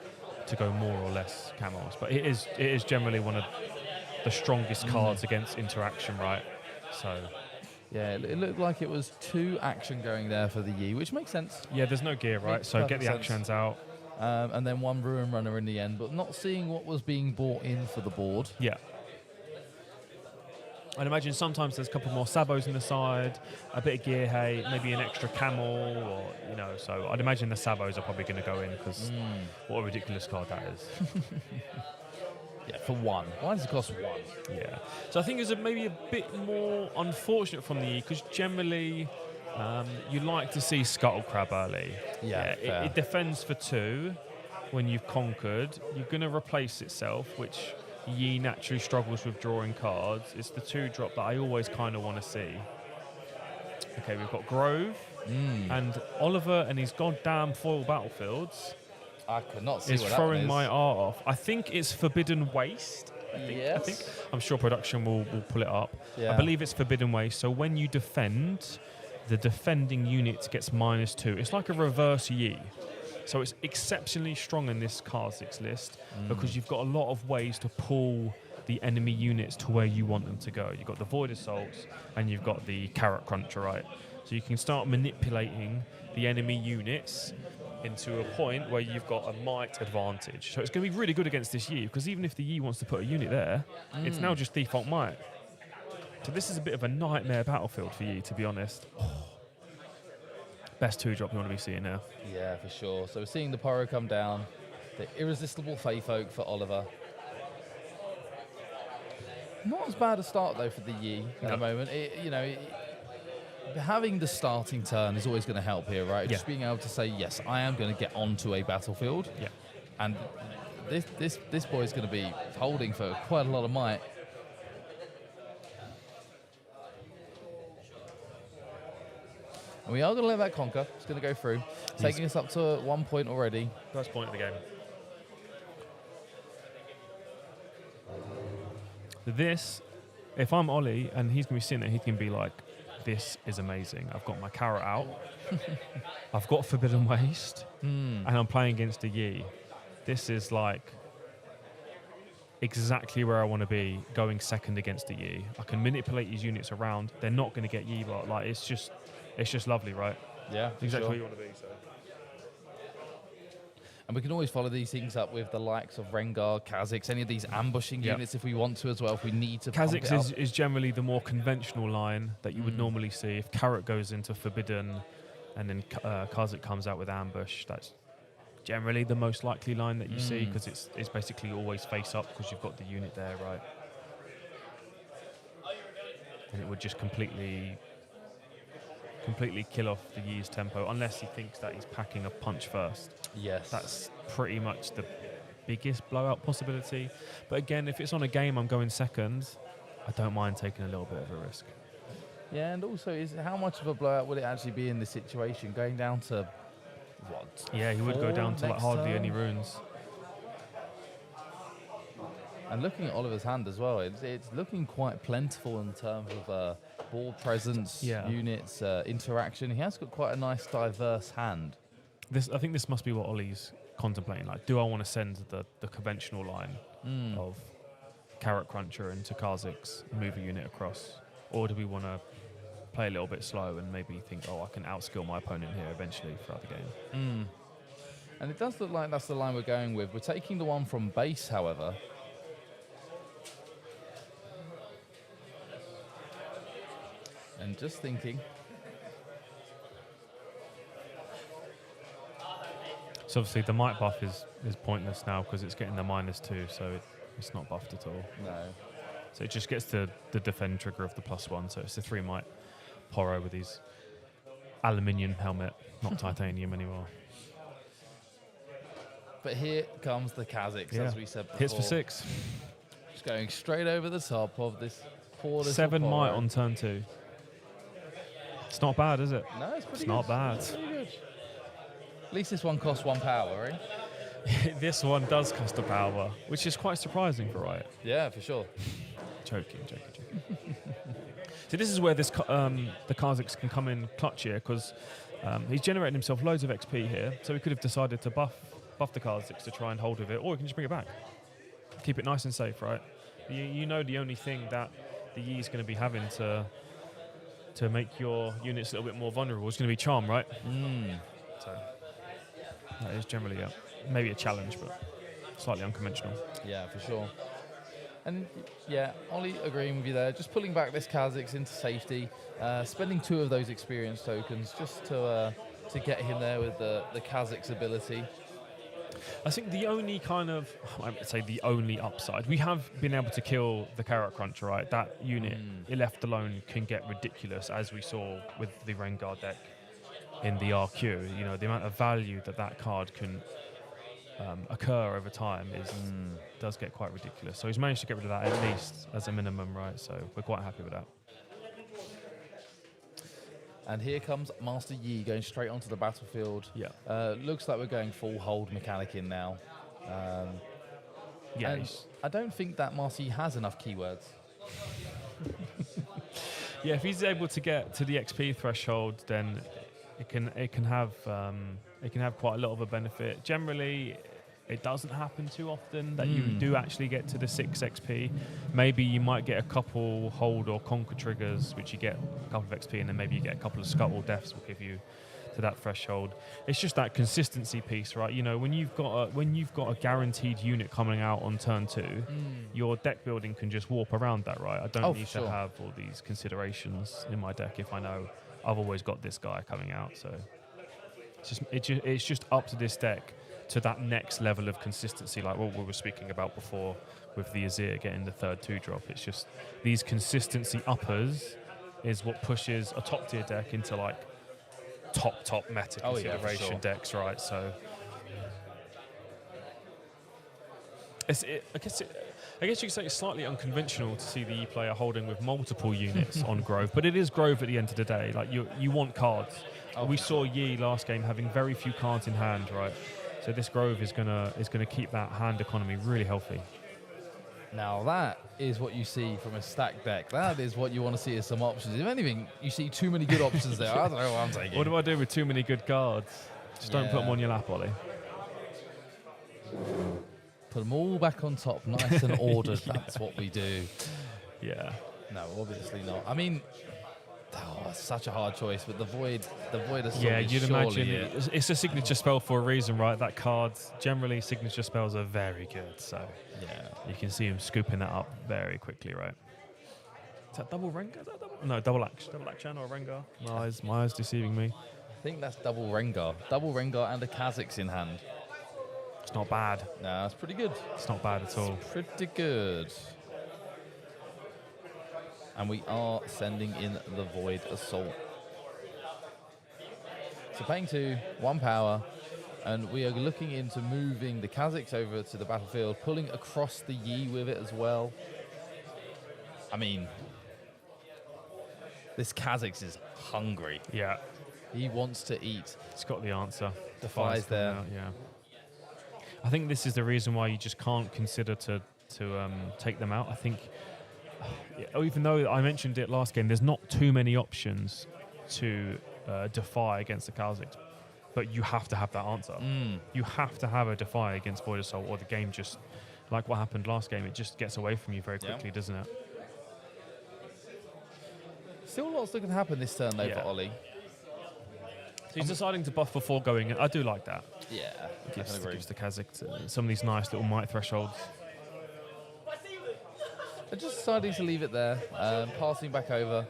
[SPEAKER 2] go more or less camels. But it is generally one of the strongest cards against interaction, right? So.
[SPEAKER 1] Yeah, it looked like it was 2 action going there for the Yi, which makes sense.
[SPEAKER 2] Yeah, there's no gear, right? So get the actions out.
[SPEAKER 1] And then 1 Ruin Runner in the end, but not seeing what was being brought in for the board.
[SPEAKER 2] Yeah. I'd imagine sometimes there's a couple more sabos in the side, a bit of gear hate, maybe an extra camel, or, you know, so I'd imagine the sabos are probably going to go in, because what a ridiculous card that is.
[SPEAKER 1] Yeah, for 1. Why does it cost 1?
[SPEAKER 2] Yeah. So I think it's maybe a bit more unfortunate from the Yi, because generally you like to see Scuttle Crab early.
[SPEAKER 1] Yeah,
[SPEAKER 2] it defends for 2. when you've conquered, you're going to replace itself, which Yi naturally struggles with drawing cards. It's the 2-drop that I always kind of want to see. Okay, we've got Grove and Oliver and his goddamn foil battlefields.
[SPEAKER 1] I could not see
[SPEAKER 2] is
[SPEAKER 1] what that
[SPEAKER 2] throwing
[SPEAKER 1] one is.
[SPEAKER 2] my art off. I think it's Forbidden Waste. I think. I'm sure production will pull it up.
[SPEAKER 1] Yeah.
[SPEAKER 2] I believe it's Forbidden Waste. So when you defend, the defending unit gets -2. It's like a reverse Yi. So it's exceptionally strong in this Kha'Zix list because you've got a lot of ways to pull the enemy units to where you want them to go. You've got the Void Assaults and you've got the Carrot Cruncher, right? So you can start manipulating the enemy units into a point where you've got a might advantage. So it's going to be really good against this Yi, because even if the Yi wants to put a unit there, it's now just default might. So this is a bit of a nightmare battlefield for Yi, to be honest. Best 2-drop you want to be seeing now.
[SPEAKER 1] Yeah, for sure. So we're seeing the Poro come down. The Irresistible Faith Oak for Oliver. Not as bad a start, though, for the Yi at the moment. Having the starting turn is always going to help here, right?
[SPEAKER 2] Yeah.
[SPEAKER 1] Just being able to say, yes, I am going to get onto a battlefield.
[SPEAKER 2] Yeah.
[SPEAKER 1] And this boy's going to be holding for quite a lot of might. And we are going to let that conquer. It's going to go through. Taking us up to 1 point already.
[SPEAKER 2] First point of the game. This, if I'm Ollie and he's going to be sitting there, he's going to be like, this is amazing. I've got my carrot out. I've got Forbidden Waste. And I'm playing against a Yi. This is like exactly where I want to be, going second against a Yi. I can manipulate these units around. They're not going to get Yi, but like it's just lovely, right?
[SPEAKER 1] Yeah,
[SPEAKER 2] exactly
[SPEAKER 1] sure.
[SPEAKER 2] where you want to be. So.
[SPEAKER 1] And we can always follow these things up with the likes of Rengar, Kha'Zix, any of these ambushing units if we want to as well, if we need to.
[SPEAKER 2] Kha'Zix is generally the more conventional line that you would normally see. If Carrot goes into Forbidden and then Kha'Zix comes out with Ambush, that's generally the most likely line that you see, because it's basically always face up because you've got the unit there, right? And it would just completely kill off the Yi's tempo, unless he thinks that he's packing a punch first.
[SPEAKER 1] Yes.
[SPEAKER 2] That's pretty much the biggest blowout possibility. But again, if it's on a game I'm going second, I don't mind taking a little bit of a risk.
[SPEAKER 1] Yeah, and also, how much of a blowout would it actually be in this situation? Going down to, what?
[SPEAKER 2] Yeah, he would go down to like hardly
[SPEAKER 1] turn?
[SPEAKER 2] any runes.
[SPEAKER 1] And looking at Oliver's hand as well, it's looking quite plentiful in terms of ball presence, units, interaction. He has got quite a nice, diverse hand.
[SPEAKER 2] I think this must be what Ollie's contemplating. Like, do I want to send the conventional line of Carrot Cruncher into Kha'Zix, move a unit across? Or do we want to play a little bit slow and maybe think, I can outskill my opponent here eventually throughout the game?
[SPEAKER 1] And it does look like that's the line we're going with. We're taking the one from base, however. And just thinking.
[SPEAKER 2] So obviously the might buff is pointless now because it's getting the -2, so it's not buffed at all.
[SPEAKER 1] No.
[SPEAKER 2] So it just gets the defend trigger of the +1, so it's the 3 might Poro with his aluminium helmet, not titanium anymore.
[SPEAKER 1] But here comes the Kha'Zix, as we said before.
[SPEAKER 2] Hits for 6.
[SPEAKER 1] Just going straight over the top of this poor little
[SPEAKER 2] 7 might
[SPEAKER 1] Poro.
[SPEAKER 2] on turn 2. It's not bad, is it?
[SPEAKER 1] No, it's pretty
[SPEAKER 2] It's not bad.
[SPEAKER 1] It's pretty good. At least this one costs 1 power, right?
[SPEAKER 2] This one does cost a power, which is quite surprising for Riot.
[SPEAKER 1] Yeah, for sure.
[SPEAKER 2] Joking. So this is where the Kha'Zix can come in clutch here, because he's generating himself loads of XP here, so he could have decided to buff the Kha'Zix to try and hold with it, or he can just bring it back. Keep it nice and safe, right? You know the only thing that the Yi's going to be having to make your units a little bit more vulnerable is going to be Charm, right? So that is generally maybe a challenge, but slightly unconventional.
[SPEAKER 1] Yeah, for sure. And yeah, Ollie agreeing with you there. Just pulling back this Kha'Zix into safety, spending 2 of those experience tokens just to get him there with the Kha'Zix ability.
[SPEAKER 2] I think the only I would say the only upside, we have been able to kill the Carrot Cruncher, right? That unit, it left alone, can get ridiculous, as we saw with the Rengar deck in the RQ. You know, the amount of value that card can occur over time does get quite ridiculous. So he's managed to get rid of that at least as a minimum, right? So we're quite happy with that.
[SPEAKER 1] And here comes Master Yi going straight onto the battlefield.
[SPEAKER 2] Yeah.
[SPEAKER 1] Looks like we're going full hold mechanic in now.
[SPEAKER 2] Yeah.
[SPEAKER 1] And I don't think that Master Yi has enough keywords.
[SPEAKER 2] Yeah, if he's able to get to the XP threshold, then it can have quite a lot of a benefit. Generally, it doesn't happen too often that you do actually get to the 6 XP. Maybe you might get a couple hold or conquer triggers, which you get a couple of XP, and then maybe you get a couple of scuttle deaths will give you to that threshold. It's just that consistency piece, right? You know, when you've got a guaranteed unit coming out on turn 2, your deck building can just warp around that, right? I don't need to have all these considerations in my deck if I know I've always got this guy coming out. So it's just up to this deck to that next level of consistency, like what we were speaking about before with the Azir getting the third 2-drop. It's just these consistency uppers is what pushes a top tier deck into like top meta consideration decks, right? So I guess you could say it's slightly unconventional to see the E player holding with multiple units on Grove, but it is Grove at the end of the day. Like you want cards. We saw Yi last game having very few cards in hand, right? So this Grove is gonna keep that hand economy really healthy.
[SPEAKER 1] Now that is what you see from a stacked deck. That is what you want to see as some options. If anything, you see too many good options there. I don't know what I'm taking.
[SPEAKER 2] What do I do with too many good cards? Just don't put them on your lap, Ollie.
[SPEAKER 1] Put them all back on top, nice and ordered. That's what we do.
[SPEAKER 2] Yeah.
[SPEAKER 1] No, obviously not. I mean, it's such a hard choice, but the void is
[SPEAKER 2] you'd imagine it's a signature spell for a reason, right? That card, generally signature spells are very good, so you can see him scooping that up very quickly, right? Is that double Rengar? Is that double? No, double action or Rengar. My eyes deceiving me.
[SPEAKER 1] I think that's double Rengar and a Kha'Zix in hand.
[SPEAKER 2] It's not bad.
[SPEAKER 1] No, that's pretty good.
[SPEAKER 2] It's not bad at all.
[SPEAKER 1] It's pretty good. And we are sending in the Void Assault. So paying 2, 1 power, and we are looking into moving the Kha'Zix over to the battlefield, pulling across the Yi with it as well. I mean, this Kha'Zix is hungry.
[SPEAKER 2] Yeah.
[SPEAKER 1] He wants to eat.
[SPEAKER 2] He's got the answer.
[SPEAKER 1] Defies there.
[SPEAKER 2] Yeah. I think this is the reason why you just can't consider to take them out. I think, even though I mentioned it last game, there's not too many options to defy against the Kha'Zix, but you have to have that answer. You have to have a defy against Void Assault, or the game just, like what happened last game, it just gets away from you very quickly, doesn't it?
[SPEAKER 1] Still lots that can happen this turn, though, for Ollie.
[SPEAKER 2] So he's deciding to buff before going in. I do like that.
[SPEAKER 1] Yeah,
[SPEAKER 2] Gives the Kha'Zix some of these nice little might thresholds.
[SPEAKER 1] They're just deciding to leave it there, passing back over,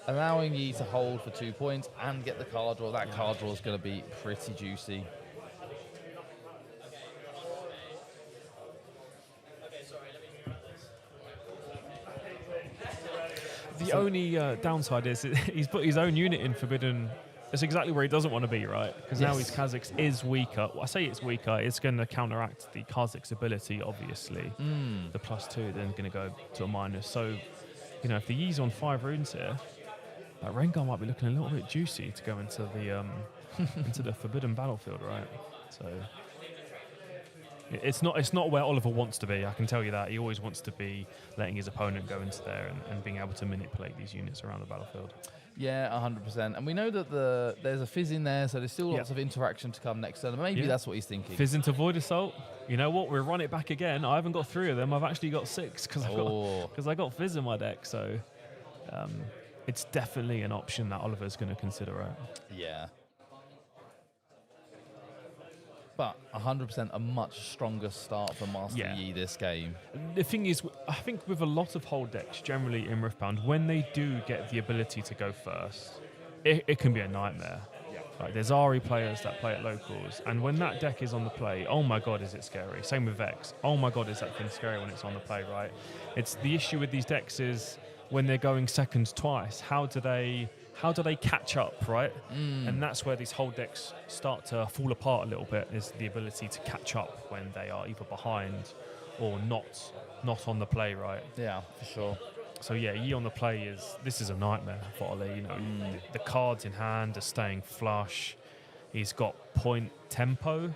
[SPEAKER 1] allowing Yi to hold for 2 points and get the card draw. That card draw is going to be pretty juicy.
[SPEAKER 2] The only downside is he's put his own unit in Forbidden. That's exactly where he doesn't want to be, right? Because now his Kha'Zix is weaker. Well, I say it's weaker. It's going to counteract the Kha'Zix ability, obviously. The +2 then going to go to a minus. So, if the Yi's on 5 runes here, that Rengar might be looking a little bit juicy to go into the into the Forbidden battlefield, right? So it's not where Oliver wants to be. I can tell you that. He always wants to be letting his opponent go into there and being able to manipulate these units around the battlefield.
[SPEAKER 1] Yeah, 100%. And we know that there's a Fizz in there, so there's still lots of interaction to come next turn. Maybe that's what he's thinking.
[SPEAKER 2] Fizz into Void Assault. You know what? We'll run it back again. I haven't got 3 of them. I've actually got 6 because I got Fizz in my deck. So it's definitely an option that Oliver's going to consider out.
[SPEAKER 1] Yeah. But 100% a much stronger start for Master Yi this game.
[SPEAKER 2] The thing is, I think with a lot of hold decks, generally in Riftbound, when they do get the ability to go first, it can be a nightmare. Like there's Ari players that play at locals, and when that deck is on the play, oh my god, is it scary. Same with Vex. Oh my god, is that thing scary when it's on the play, right? It's the issue with these decks is when they're going seconds twice, how do they how do they catch up, right? And that's where these whole decks start to fall apart a little bit, is the ability to catch up when they are either behind or not on the play, right?
[SPEAKER 1] Yeah, for sure.
[SPEAKER 2] So yeah, Yi on the play this is a nightmare for Ollie. You know, the cards in hand are staying flush. He's got point tempo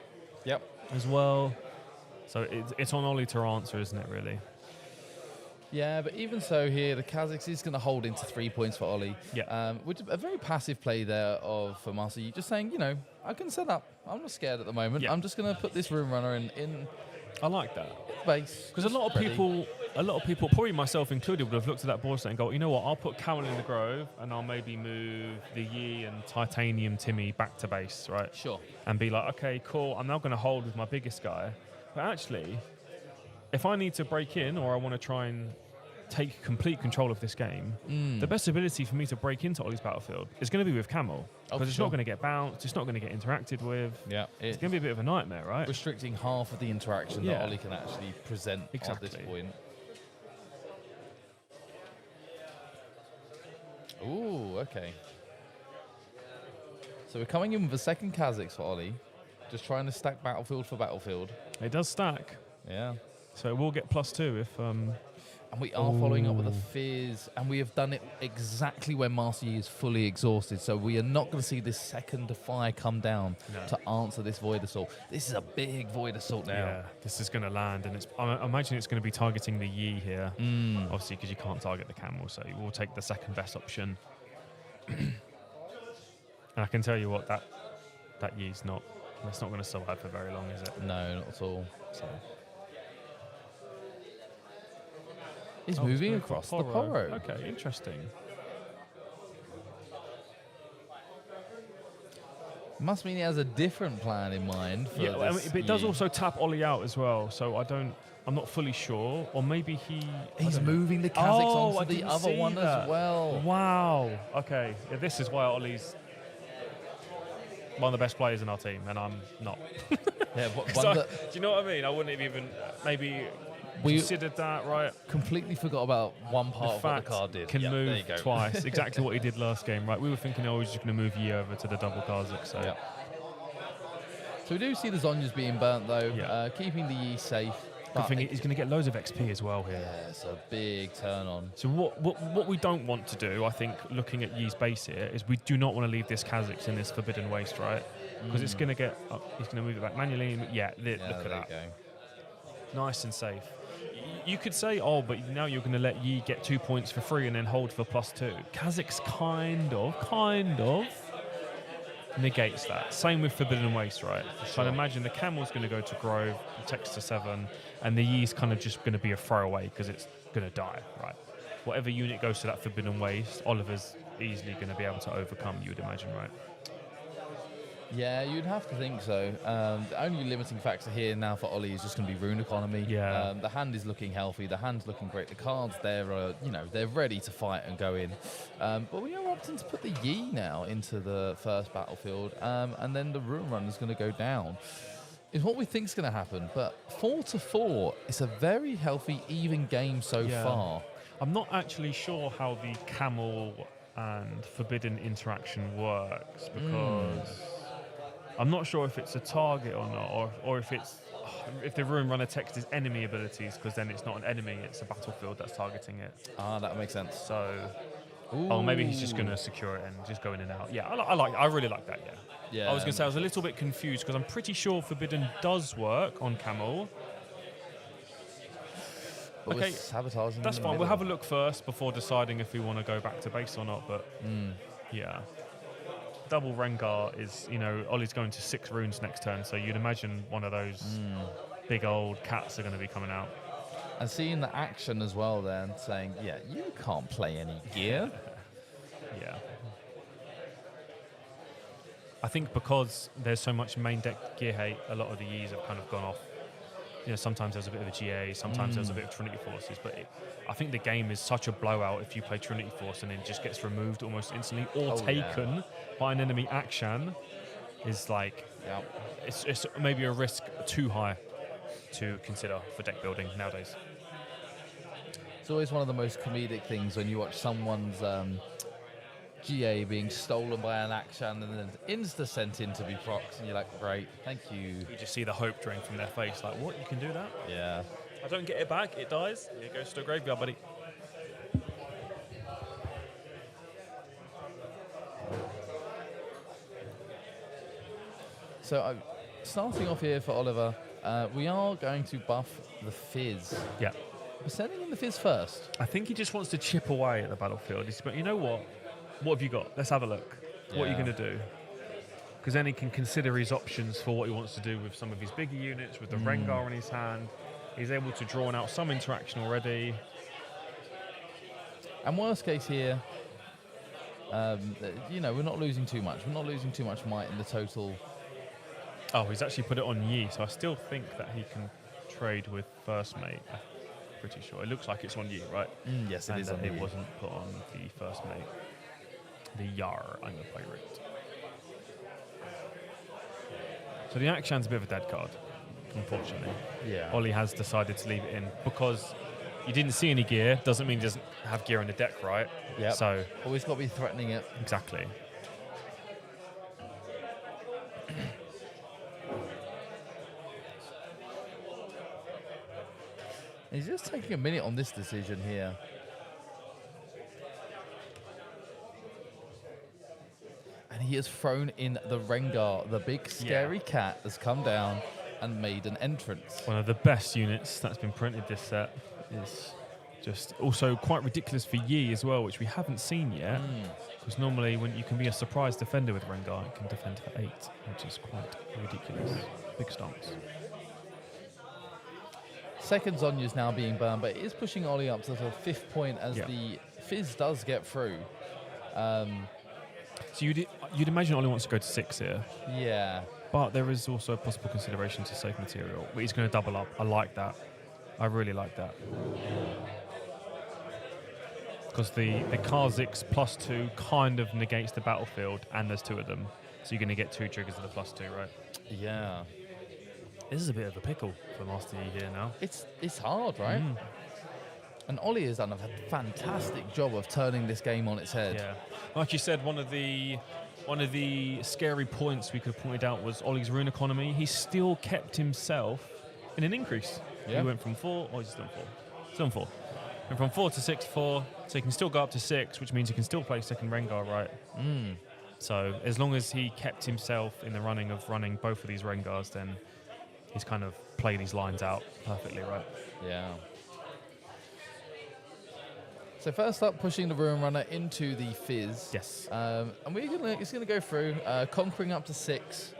[SPEAKER 2] as well. So it's on Ollie to answer, isn't it, really?
[SPEAKER 1] Yeah, but even so here, the Kazakhs is going to hold into 3 points for Ollie.
[SPEAKER 2] Yeah.
[SPEAKER 1] Which a very passive play there of Marcel. You just saying, you know, I can set up. I'm not scared at the moment.
[SPEAKER 2] Yeah.
[SPEAKER 1] I'm just going to put this Room Runner in
[SPEAKER 2] I like that.
[SPEAKER 1] base.
[SPEAKER 2] Because a lot of people, probably myself included, would have looked at that board set and go, you know what, I'll put Camel in the Grove and I'll maybe move the Yi and Titanium Timmy back to base, right?
[SPEAKER 1] Sure.
[SPEAKER 2] And be like, okay, cool, I'm now going to hold with my biggest guy. But actually, if I need to break in or I want to try and take complete control of this game, the best ability for me to break into Ollie's battlefield is going to be with Camel. Because it's not going to get bounced, it's not going to get interacted with. Yeah, it's going to be a bit of a nightmare, right?
[SPEAKER 1] Restricting half of the interaction that Ollie can actually present at this point. Ooh, okay. So we're coming in with a second Kazakhs for Ollie. Just trying to stack battlefield for battlefield.
[SPEAKER 2] It does stack.
[SPEAKER 1] Yeah.
[SPEAKER 2] So it will get +2 if...
[SPEAKER 1] And we are following up with a Fizz, and we have done it exactly when Master Yi is fully exhausted, so we are not going to see this second Defy come down to answer this Void Assault. This is a big Void Assault now.
[SPEAKER 2] Yeah, this is going to land, and I imagine it's going to be targeting the Yi here, obviously, because you can't target the Camel, so we'll take the second best option. And I can tell you what, that Yi's it's not going to survive for very long, is it?
[SPEAKER 1] No, not at all. So. He's moving across the Poro.
[SPEAKER 2] Okay, interesting.
[SPEAKER 1] Must mean he has a different plan in mind. For
[SPEAKER 2] but it does also tap Ollie out as well, so I'm not fully sure. Or maybe
[SPEAKER 1] he's moving the Kazakhs onto the other one as well.
[SPEAKER 2] Wow. Okay. Yeah, this is why Ollie's one of the best players in our team, and I'm not.
[SPEAKER 1] Yeah,
[SPEAKER 2] do you know what I mean? I wouldn't have even maybe considered that, right?
[SPEAKER 1] Completely forgot about one part of what the card did.
[SPEAKER 2] Can move twice. Exactly what he did last game, right? We were thinking, he's just going to move Yi over to the double Kazakh. So.
[SPEAKER 1] So we do see the Zonyas being burnt, though, keeping the Yi safe.
[SPEAKER 2] Good thing he's going to get loads of XP as well here.
[SPEAKER 1] Yeah, it's a big turn on.
[SPEAKER 2] So what we don't want to do, I think, looking at Yi's base here, is we do not want to leave this Kazakhs in this Forbidden Waste, right? Because it's going to get he's going to move it back manually. Look at that. Nice and safe. You could say, but now you're going to let Yi get 2 points for free and then hold for +2. Kazakhs kind of negates that. Same with Forbidden Waste, right? So I'd imagine the Camel's going to go to Grove, text to 7, and the Yi's kind of just going to be a throwaway because it's going to die, right? Whatever unit goes to that Forbidden Waste, Oliver's easily going to be able to overcome, you would imagine, right?
[SPEAKER 1] Yeah, you'd have to think so. The only limiting factor here now for Ollie is just going to be Rune Economy.
[SPEAKER 2] Yeah.
[SPEAKER 1] The hand is looking healthy. The hand's looking great. The cards there are, they're ready to fight and go in. But we are opting to put the Yi now into the first battlefield, and then the Rune Run is going to go down. Is what we think is going to happen. But 4-4, it's a very healthy, even game so far.
[SPEAKER 2] I'm not actually sure how the Camel and Forbidden interaction works because... I'm not sure if it's a target or not, or if the Ruin Runner text is enemy abilities, because then it's not an enemy, it's a battlefield that's targeting it.
[SPEAKER 1] That makes sense.
[SPEAKER 2] So, maybe he's just going to secure it and just go in and out. Yeah, I really like that. Yeah. I was going to say I was a little bit confused because I'm pretty sure Forbidden does work on Camel.
[SPEAKER 1] But okay, sabotaging.
[SPEAKER 2] That's fine. We'll have a look first before deciding if we want to go back to base or not. But yeah. Double Rengar is, Ollie's going to 6 runes next turn, so you'd imagine one of those big old cats are going to be coming out.
[SPEAKER 1] And seeing the action as well then, saying, you can't play any gear.
[SPEAKER 2] Yeah. I think because there's so much main deck gear hate, a lot of the Yis have kind of gone off. Sometimes there's a bit of a GA, sometimes there's a bit of Trinity Forces, but I think the game is such a blowout if you play Trinity Force and it just gets removed almost instantly or taken by an enemy action. Is like, it's maybe a risk too high to consider for deck building nowadays.
[SPEAKER 1] It's always one of the most comedic things when you watch someone's GA being stolen by an action and then insta-sent in to be procs, and you're like, great, thank you.
[SPEAKER 2] You just see the hope drain from their face, like, what, you can do that?
[SPEAKER 1] Yeah.
[SPEAKER 2] I don't get it back, it dies. It goes to the graveyard, buddy.
[SPEAKER 1] So starting off here for Oliver, we are going to buff the Fizz.
[SPEAKER 2] Yeah.
[SPEAKER 1] We're sending in the Fizz first.
[SPEAKER 2] I think he just wants to chip away at the battlefield. But you know what? What have you got? Let's have a look. What are you going to do? Because then he can consider his options for what he wants to do with some of his bigger units, with the Rengar in his hand. He's able to draw out some interaction already.
[SPEAKER 1] And worst case here, you know, we're not losing too much. We're not losing too much might in the total.
[SPEAKER 2] Oh, he's actually put it on Yi, so I still think that he can trade with first mate. I'm pretty sure. It looks like it's on Yi, right?
[SPEAKER 1] Yes, it is on
[SPEAKER 2] It
[SPEAKER 1] Yi.
[SPEAKER 2] wasn't put on the first mate. The Yar, I'm a pirate. So the Akshan's a bit of a dead card, unfortunately.
[SPEAKER 1] Yeah.
[SPEAKER 2] Ollie has decided to leave it in because you didn't see any gear. Doesn't mean he doesn't have gear in the deck, right?
[SPEAKER 1] Yeah.
[SPEAKER 2] So
[SPEAKER 1] always got to be threatening it.
[SPEAKER 2] exactly.
[SPEAKER 1] He's just taking a minute on this decision here. And he has thrown in the Rengar. The big scary cat has come down and made an entrance.
[SPEAKER 2] One of the best units that's been printed this set is just also quite ridiculous for Yi as well, which we haven't seen yet. Because normally when you can be a surprise defender with Rengar, it can defend for 8, which is quite ridiculous. Big stance.
[SPEAKER 1] Second Zonya's now being burned, but it is pushing Ollie up to the 5th point as the Fizz does get through.
[SPEAKER 2] So you'd imagine Ollie wants to go to 6 here.
[SPEAKER 1] Yeah.
[SPEAKER 2] But there is also a possible consideration to save material. But he's going to double up. I like that. I really like that. Because the Kha'Zix +2 kind of negates the battlefield, and there's 2 of them. So you're going to get 2 triggers of the +2, right?
[SPEAKER 1] Yeah.
[SPEAKER 2] This is a bit of a pickle for Master Yi here now.
[SPEAKER 1] It's hard, right? And Ollie has done a fantastic job of turning this game on its head.
[SPEAKER 2] Yeah. Like you said, one of the scary points we could have pointed out was Ollie's rune economy. He still kept himself in an increase.
[SPEAKER 1] Yeah.
[SPEAKER 2] He went from 4, he's still on 4. Still on 4. Went from 4 to 6, 4, so he can still go up to 6, which means he can still play second Rengar, right? So as long as he kept himself in the running of running both of these Rengars, then he's kind of played his lines out perfectly, right?
[SPEAKER 1] Yeah. So first up, pushing the Ruin Runner into the Fizz.
[SPEAKER 2] Yes.
[SPEAKER 1] And it's going to go through, conquering up to 6.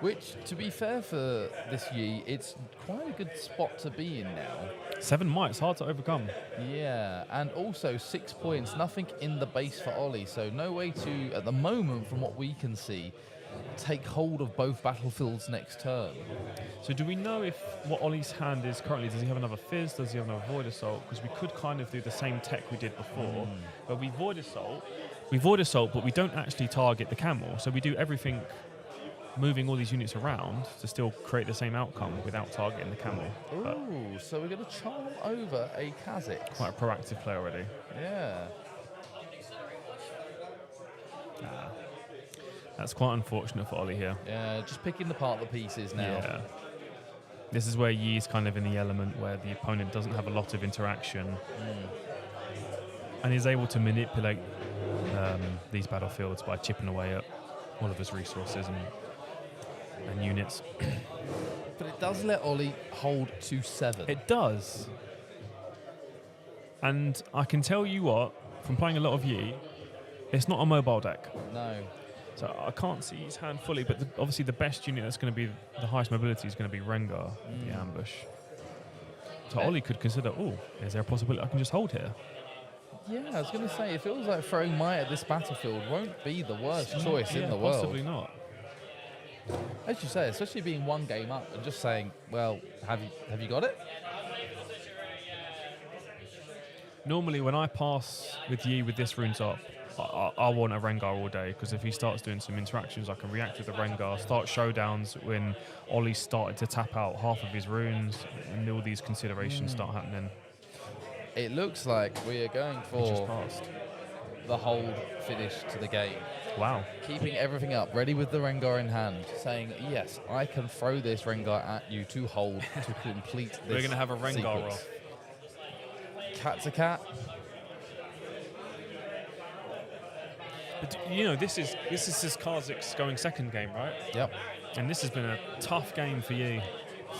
[SPEAKER 1] Which, to be fair for this Yi, it's quite a good spot to be in now.
[SPEAKER 2] 7 mites, hard to overcome.
[SPEAKER 1] Yeah, and also 6 points, nothing in the base for Ollie, so no way to, at the moment, from what we can see, take hold of both battlefields next turn.
[SPEAKER 2] So do we know if what Ollie's hand is currently? Does he have another Fizz? Does he have another Void Assault? Because we could kind of do the same tech we did before, where we Void Assault, but we don't actually target the camel. So we do everything, moving all these units around to still create the same outcome without targeting the camel.
[SPEAKER 1] Ooh, so we're going to charm over a Kha'Zix.
[SPEAKER 2] Quite a proactive play already.
[SPEAKER 1] Yeah.
[SPEAKER 2] That's quite unfortunate for Ollie here.
[SPEAKER 1] Yeah, just picking apart the pieces now.
[SPEAKER 2] Yeah. This is where Yi's kind of in the element where the opponent doesn't have a lot of interaction and is able to manipulate these battlefields by chipping away at all of his resources and units.
[SPEAKER 1] But it does let Ollie hold to 7.
[SPEAKER 2] It does. And I can tell you what, from playing a lot of Yi, it's not a mobile deck.
[SPEAKER 1] No.
[SPEAKER 2] So I can't see his hand fully, but obviously the best unit that's going to be the highest mobility is going to be Rengar, the ambush. So Ollie could consider, is there a possibility I can just hold here?
[SPEAKER 1] Yeah, I was going to say, it feels like throwing Might at this battlefield won't be the worst choice in the world.
[SPEAKER 2] Possibly not.
[SPEAKER 1] As you say, especially being 1 game up and just saying, well, have you got it?
[SPEAKER 2] Normally when I pass with Yi with this runes up, I want a Rengar all day, because if he starts doing some interactions, I can react with the Rengar, start showdowns when Ollie started to tap out half of his runes, and all these considerations start happening.
[SPEAKER 1] it looks like we are going
[SPEAKER 2] Just
[SPEAKER 1] for
[SPEAKER 2] passed.
[SPEAKER 1] the hold finish to the game.
[SPEAKER 2] Wow.
[SPEAKER 1] Keeping everything up, ready with the Rengar in hand, saying, yes, I can throw this Rengar at you to hold to complete this.
[SPEAKER 2] We're going to have a Rengar
[SPEAKER 1] sequence.
[SPEAKER 2] off.
[SPEAKER 1] Cat's a cat.
[SPEAKER 2] But, this is Karzik's going second game, right?
[SPEAKER 1] Yep.
[SPEAKER 2] And this has been a tough game for you.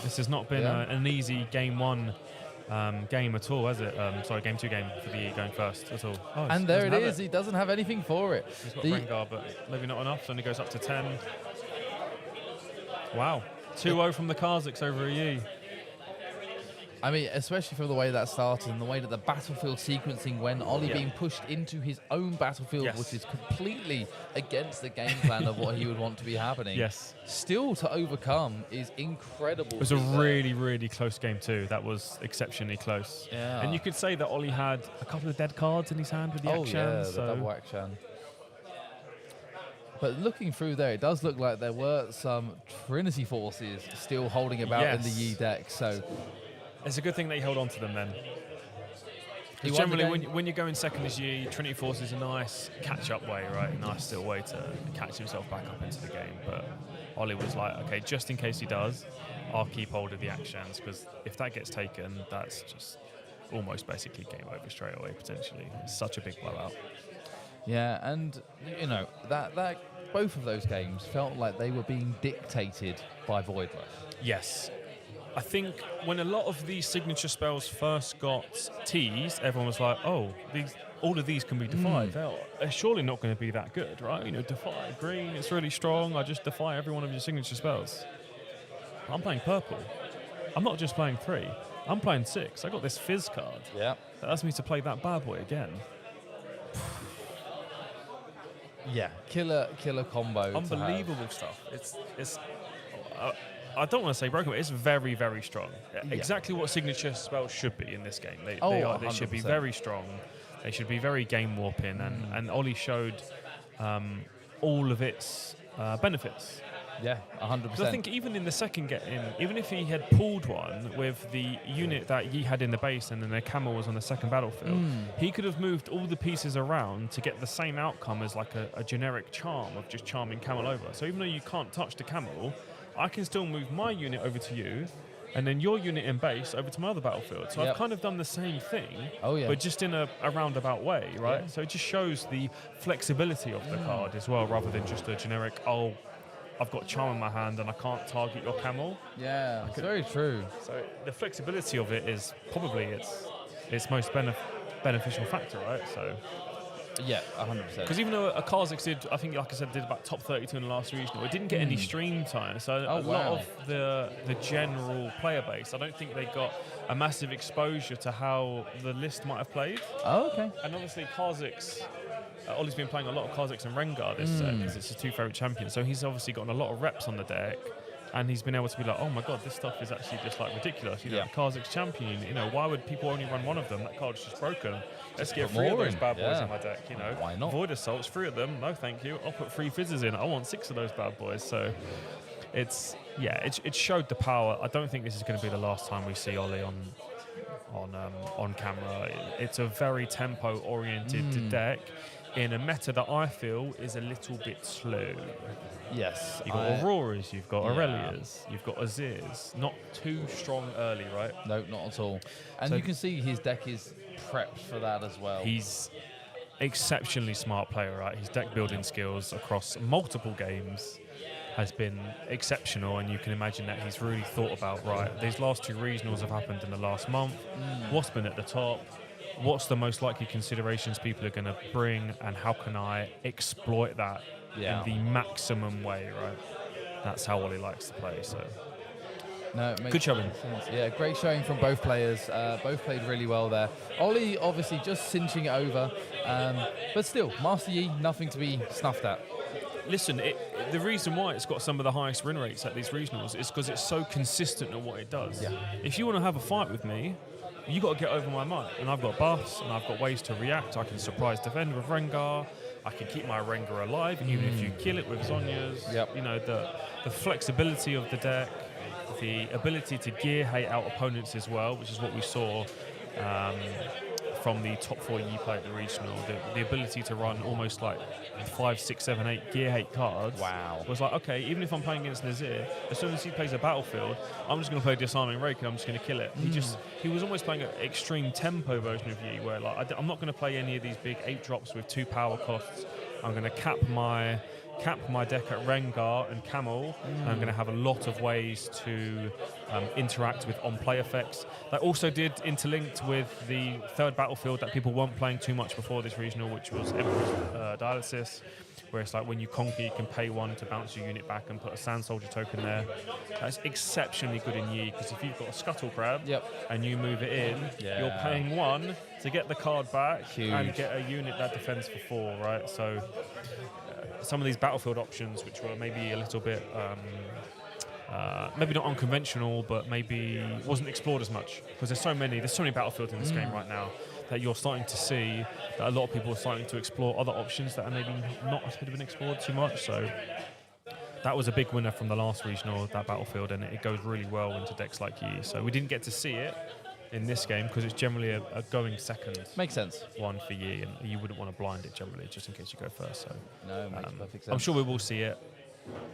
[SPEAKER 2] This has not been an easy game one game at all, has it? Sorry, game 2 game for the going first at all. Oh,
[SPEAKER 1] And there it is. He doesn't have anything for it.
[SPEAKER 2] He's got Rengar, but maybe not enough. Only goes up to 10. Wow. 2-0 from the Karziks over a Yi.
[SPEAKER 1] I mean, especially for the way that started and the way that the battlefield sequencing went, Ollie being pushed into his own battlefield, which is completely against the game plan of what he would want to be happening.
[SPEAKER 2] Yes.
[SPEAKER 1] Still to overcome is incredible.
[SPEAKER 2] It was a really, really close game too. That was exceptionally close.
[SPEAKER 1] Yeah.
[SPEAKER 2] And you could say that Ollie had a couple of dead cards in his hand with the action.
[SPEAKER 1] Yeah, the double action. But looking through there, it does look like there were some Trinity forces still holding about in the Yi deck. So
[SPEAKER 2] it's a good thing that he held on to them then.
[SPEAKER 1] He
[SPEAKER 2] Generally, when you're going second as Yi, Trinity Force is a nice catch-up way, right? A nice little way to catch himself back up into the game. But Ollie was like, okay, just in case he does, I'll keep hold of the actions, because if that gets taken, that's just almost basically game over straight away, potentially. It's such a big blowout.
[SPEAKER 1] Yeah, and, that both of those games felt like they were being dictated by Void Rush.
[SPEAKER 2] Yes. I think when a lot of these signature spells first got teased, everyone was like, oh, all of these can be defied. They're surely not going to be that good, right? Defy green, it's really strong. I just defy every one of your signature spells. I'm playing purple. I'm not just playing 3. I'm playing 6. I got this Fizz card.
[SPEAKER 1] Yeah.
[SPEAKER 2] That allows me to play that bad boy again.
[SPEAKER 1] Yeah, killer combo.
[SPEAKER 2] Unbelievable stuff. It's I don't want to say broken, but it's very, very strong. Exactly what signature spells should be in this game. They should be very strong. They should be very game warping, and Ollie showed all of its benefits.
[SPEAKER 1] Yeah, 100%.
[SPEAKER 2] I think even in the second game, even if he had pulled one with the unit that Yi had in the base and then the camel was on the second battlefield, he could have moved all the pieces around to get the same outcome as like a generic charm of just charming camel over. So even though you can't touch the camel, I can still move my unit over to you, and then your unit in base over to my other battlefield. So I've kind of done the same thing, but just in a roundabout way, right? Yeah. So it just shows the flexibility of the card as well, rather than just a generic, I've got charm in my hand and I can't target your camel.
[SPEAKER 1] Yeah, it's very true.
[SPEAKER 2] So the flexibility of it is probably its most beneficial factor, right? So.
[SPEAKER 1] Yeah, 100%.
[SPEAKER 2] Because even though a Karzik did, I think, like I said, did about top 32 in the last regional, it didn't get any stream time. So a lot of the general player base, I don't think they got a massive exposure to how the list might have played.
[SPEAKER 1] Oh, okay.
[SPEAKER 2] And obviously Karzik's, Ollie's been playing a lot of Karziks and Rengar this set because it's his 2 favourite champions. So he's obviously gotten a lot of reps on the deck. And he's been able to be like, oh my god, this stuff is actually just like ridiculous. The Karzik's champion, why would people only run one of them? That card's just broken. Let's get 3 of those bad boys in my deck,
[SPEAKER 1] Why not?
[SPEAKER 2] Void Assaults, 3 of them. No, thank you. I'll put 3 fizzes in. I want 6 of those bad boys. So it showed the power. I don't think this is going to be the last time we see Ollie on camera. It's a very tempo-oriented deck in a meta that I feel is a little bit slow.
[SPEAKER 1] Yes.
[SPEAKER 2] You've got Auroras, you've got Aurelias, you've got Azirs. Not too strong early, right?
[SPEAKER 1] No, not at all. And you can see his deck is prepped for that as well.
[SPEAKER 2] He's exceptionally smart player, right? His deck building skills across multiple games has been exceptional, and you can imagine that he's really thought about, right, these last 2 regionals have happened in the last month. What's been at the top? What's the most likely considerations people are going to bring, and how can I exploit that in the maximum way, right? That's how Ollie likes to play, so...
[SPEAKER 1] No, it makes
[SPEAKER 2] good showing.
[SPEAKER 1] Sense. Yeah, great showing from both players. Both played really well there. Ollie obviously just cinching it over, but still, Master Yi, nothing to be snuffed at.
[SPEAKER 2] Listen, the reason why it's got some of the highest win rates at these regionals is because it's so consistent at what it does. Yeah. If you want to have a fight with me, you got to get over my mind. And I've got buffs, and I've got ways to react. I can surprise defend with Rengar. I can keep my Rengar alive, even if you kill it with Zhonya's.
[SPEAKER 1] Yep.
[SPEAKER 2] The flexibility of the deck, the ability to gear hate out opponents as well, which is what we saw from the top 4 you play at the regional. The ability to run almost like 5, 6, 7, 8 Gear 8 cards.
[SPEAKER 1] Wow.
[SPEAKER 2] Was like, okay, even if I'm playing against Nazir, as soon as he plays a battlefield, I'm just going to play Disarming Rake and I'm just going to kill it. He was almost playing an extreme tempo version of you, where like I'm not going to play any of these big 8 drops with 2 power costs. I'm going to cap my deck at Rengar and Camel, and I'm going to have a lot of ways to interact with on-play effects. That also did interlinked with the third battlefield that people weren't playing too much before this regional, which was Emperor's Dialysis, where it's like when you conquer, you can pay 1 to bounce your unit back and put a Sand Soldier token there. That's exceptionally good in Yi, because if you've got a Scuttle Crab and you move it in, you're paying 1 to get the card back and get a unit that defends for 4, right? So some of these battlefield options, which were maybe a little bit, maybe not unconventional, but maybe wasn't explored as much, because there's so many battlefields in this game right now that you're starting to see that a lot of people are starting to explore other options that are maybe not have been explored too much. So that was a big winner from the last regional, that battlefield, and it goes really well into decks like Yi. So we didn't get to see it in this game because it's generally a going second.
[SPEAKER 1] Makes sense.
[SPEAKER 2] One for Yi, and you wouldn't want to blind it generally, just in case you go first. So
[SPEAKER 1] no, makes perfect sense.
[SPEAKER 2] I'm sure we will see it.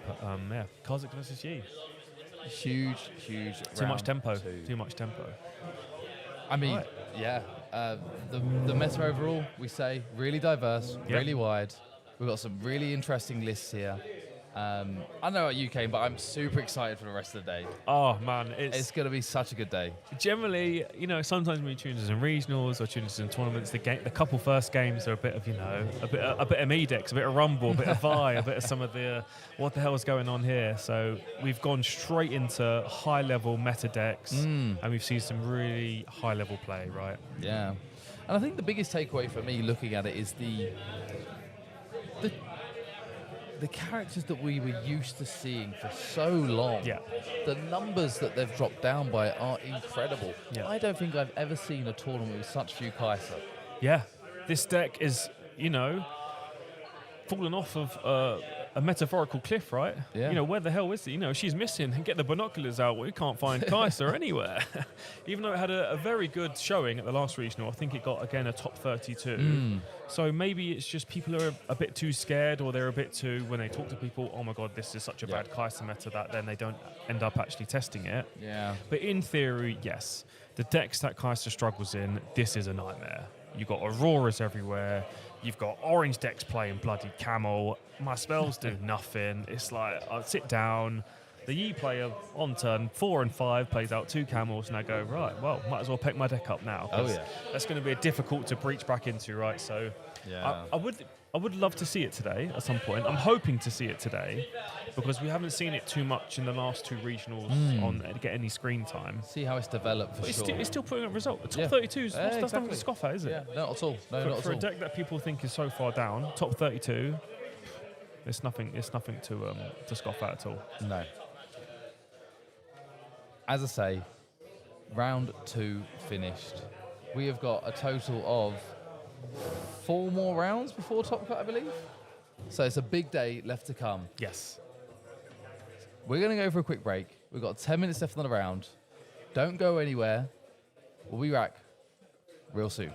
[SPEAKER 2] But yeah, Kazakhstan versus Yi.
[SPEAKER 1] Huge.
[SPEAKER 2] Too much tempo. Too much tempo.
[SPEAKER 1] I mean, the meta overall, we say, really diverse, really wide. We've got some really interesting lists here. I don't know about you, Kane, but I'm super excited for the rest of the day.
[SPEAKER 2] Oh man,
[SPEAKER 1] it's going to be such a good day.
[SPEAKER 2] Generally, sometimes when you tune us in regionals or tune us in tournaments, the couple first games are a bit of, a bit of Medex, a bit of Rumble, a bit of Vi, a bit of some of the what the hell is going on here. So we've gone straight into high-level meta decks, and we've seen some really high-level play, right?
[SPEAKER 1] Yeah, and I think the biggest takeaway for me looking at it is the characters that we were used to seeing for so long, the numbers that they've dropped down by are incredible. I don't think I've ever seen a tournament with such few Kai'Sa.
[SPEAKER 2] Yeah, this deck is, fallen off of a metaphorical cliff, right?
[SPEAKER 1] Yeah.
[SPEAKER 2] Where the hell is it? She's missing. Get the binoculars out. We can't find Kai'Sa anywhere. Even though it had a very good showing at the last regional, I think it got, again, a top 32. So maybe it's just people are a bit too scared, or they're a bit too, when they talk to people, oh my God, this is such a bad Kai'Sa meta, that then they don't end up actually testing it.
[SPEAKER 1] Yeah.
[SPEAKER 2] But in theory, yes, the decks that Kai'Sa struggles in, this is a nightmare. You've got Auroras everywhere. You've got orange decks playing bloody Camel. My spells do nothing. It's like, I sit down. The Yi player on turn 4 and 5 plays out 2 Camels, and I go, right, well, might as well pick my deck up now. That's going to be difficult to breach back into, right? So I would love to see it today at some point. I'm hoping to see it today, because we haven't seen it too much in the last 2 regionals on get any screen time.
[SPEAKER 1] See how it's developed for sure.
[SPEAKER 2] It's still putting up result. The top 32 is that's nothing to scoff at, is it?
[SPEAKER 1] Yeah, not at all. No, not at all.
[SPEAKER 2] For a deck that people think is so far down, top 32, it's nothing to scoff at all.
[SPEAKER 1] No. As I say, round 2 finished. We have got a total of 4 more rounds before Top Cut, I believe. So it's a big day left to come.
[SPEAKER 2] Yes.
[SPEAKER 1] We're going to go for a quick break. We've got 10 minutes left on the round. Don't go anywhere. We'll be back real soon.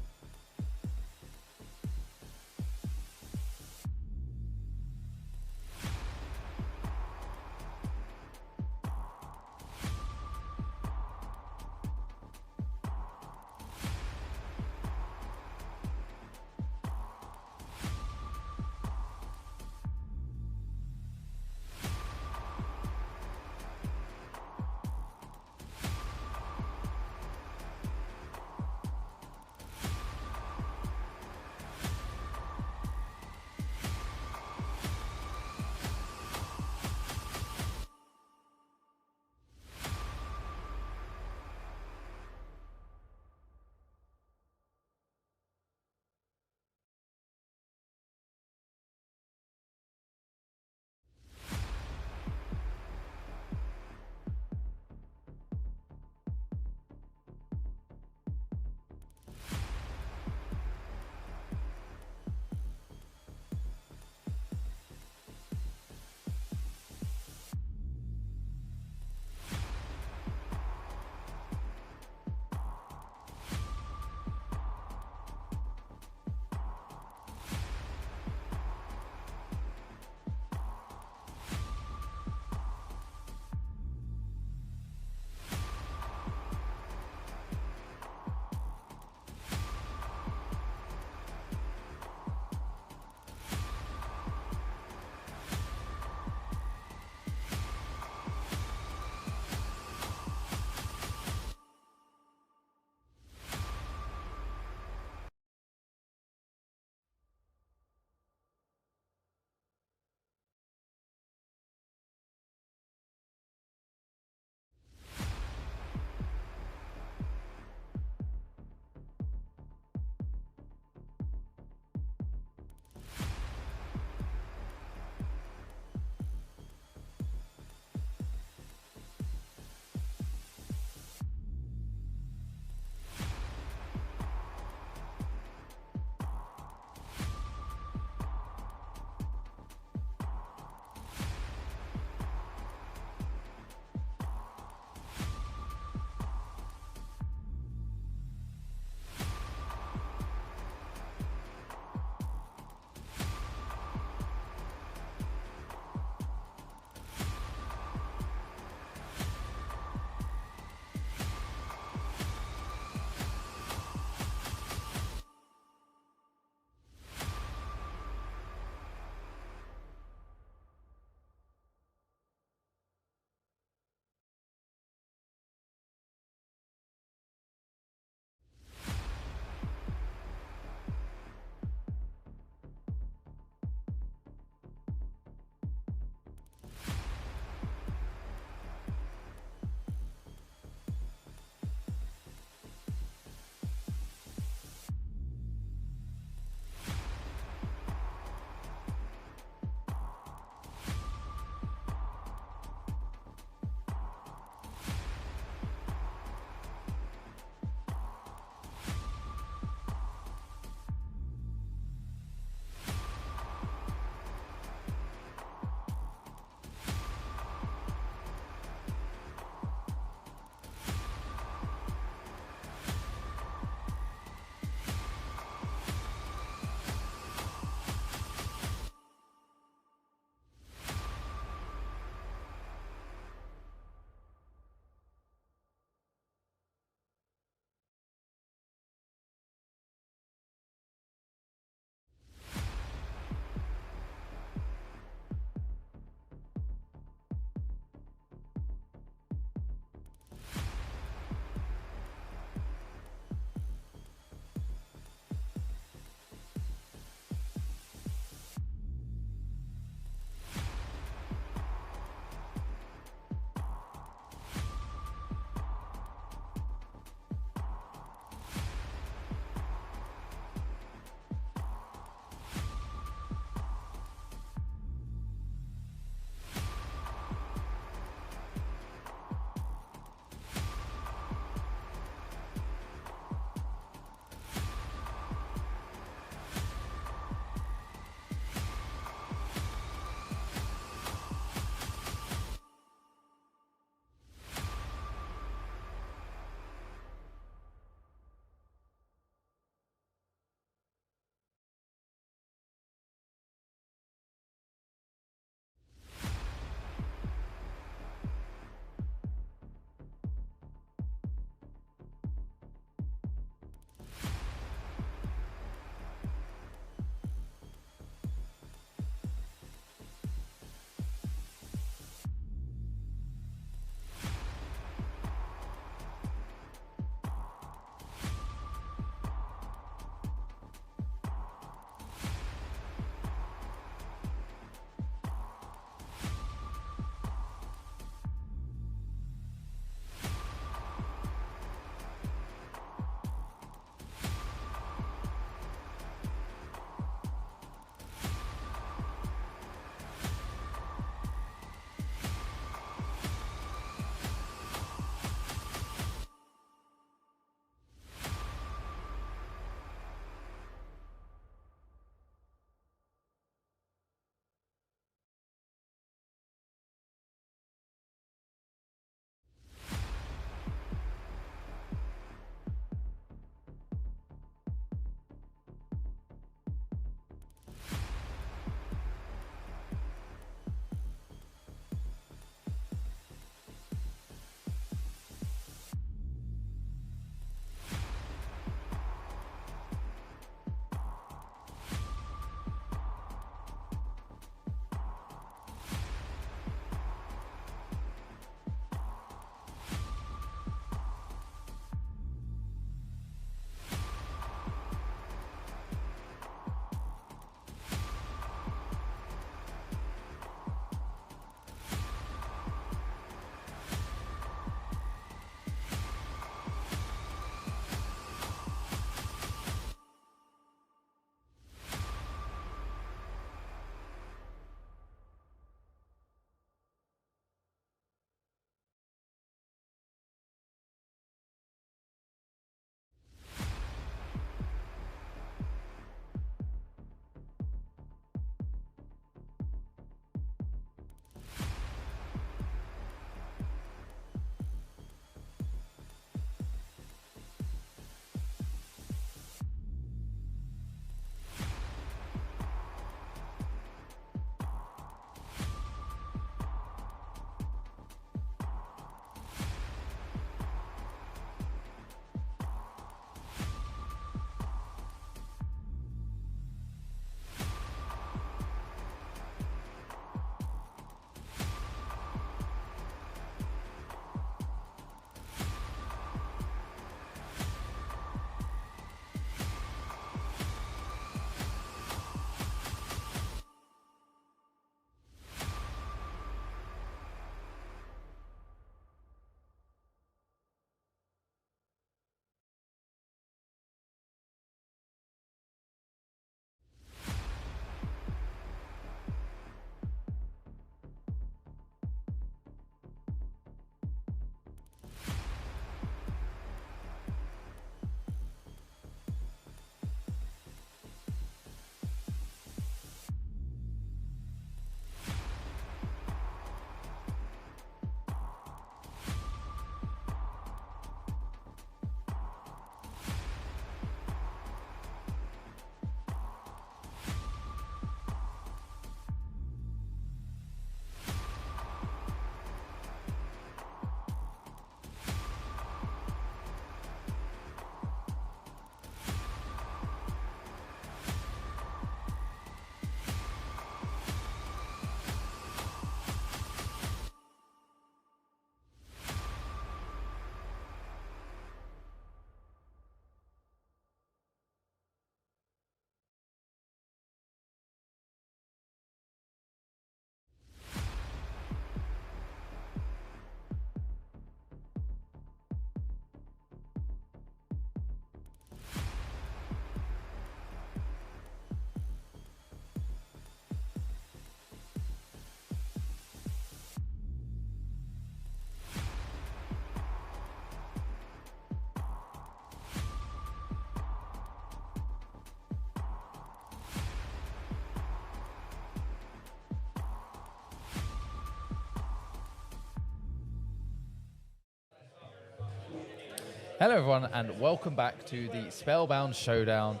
[SPEAKER 1] Hello everyone and welcome back to the Spellbound Showdown.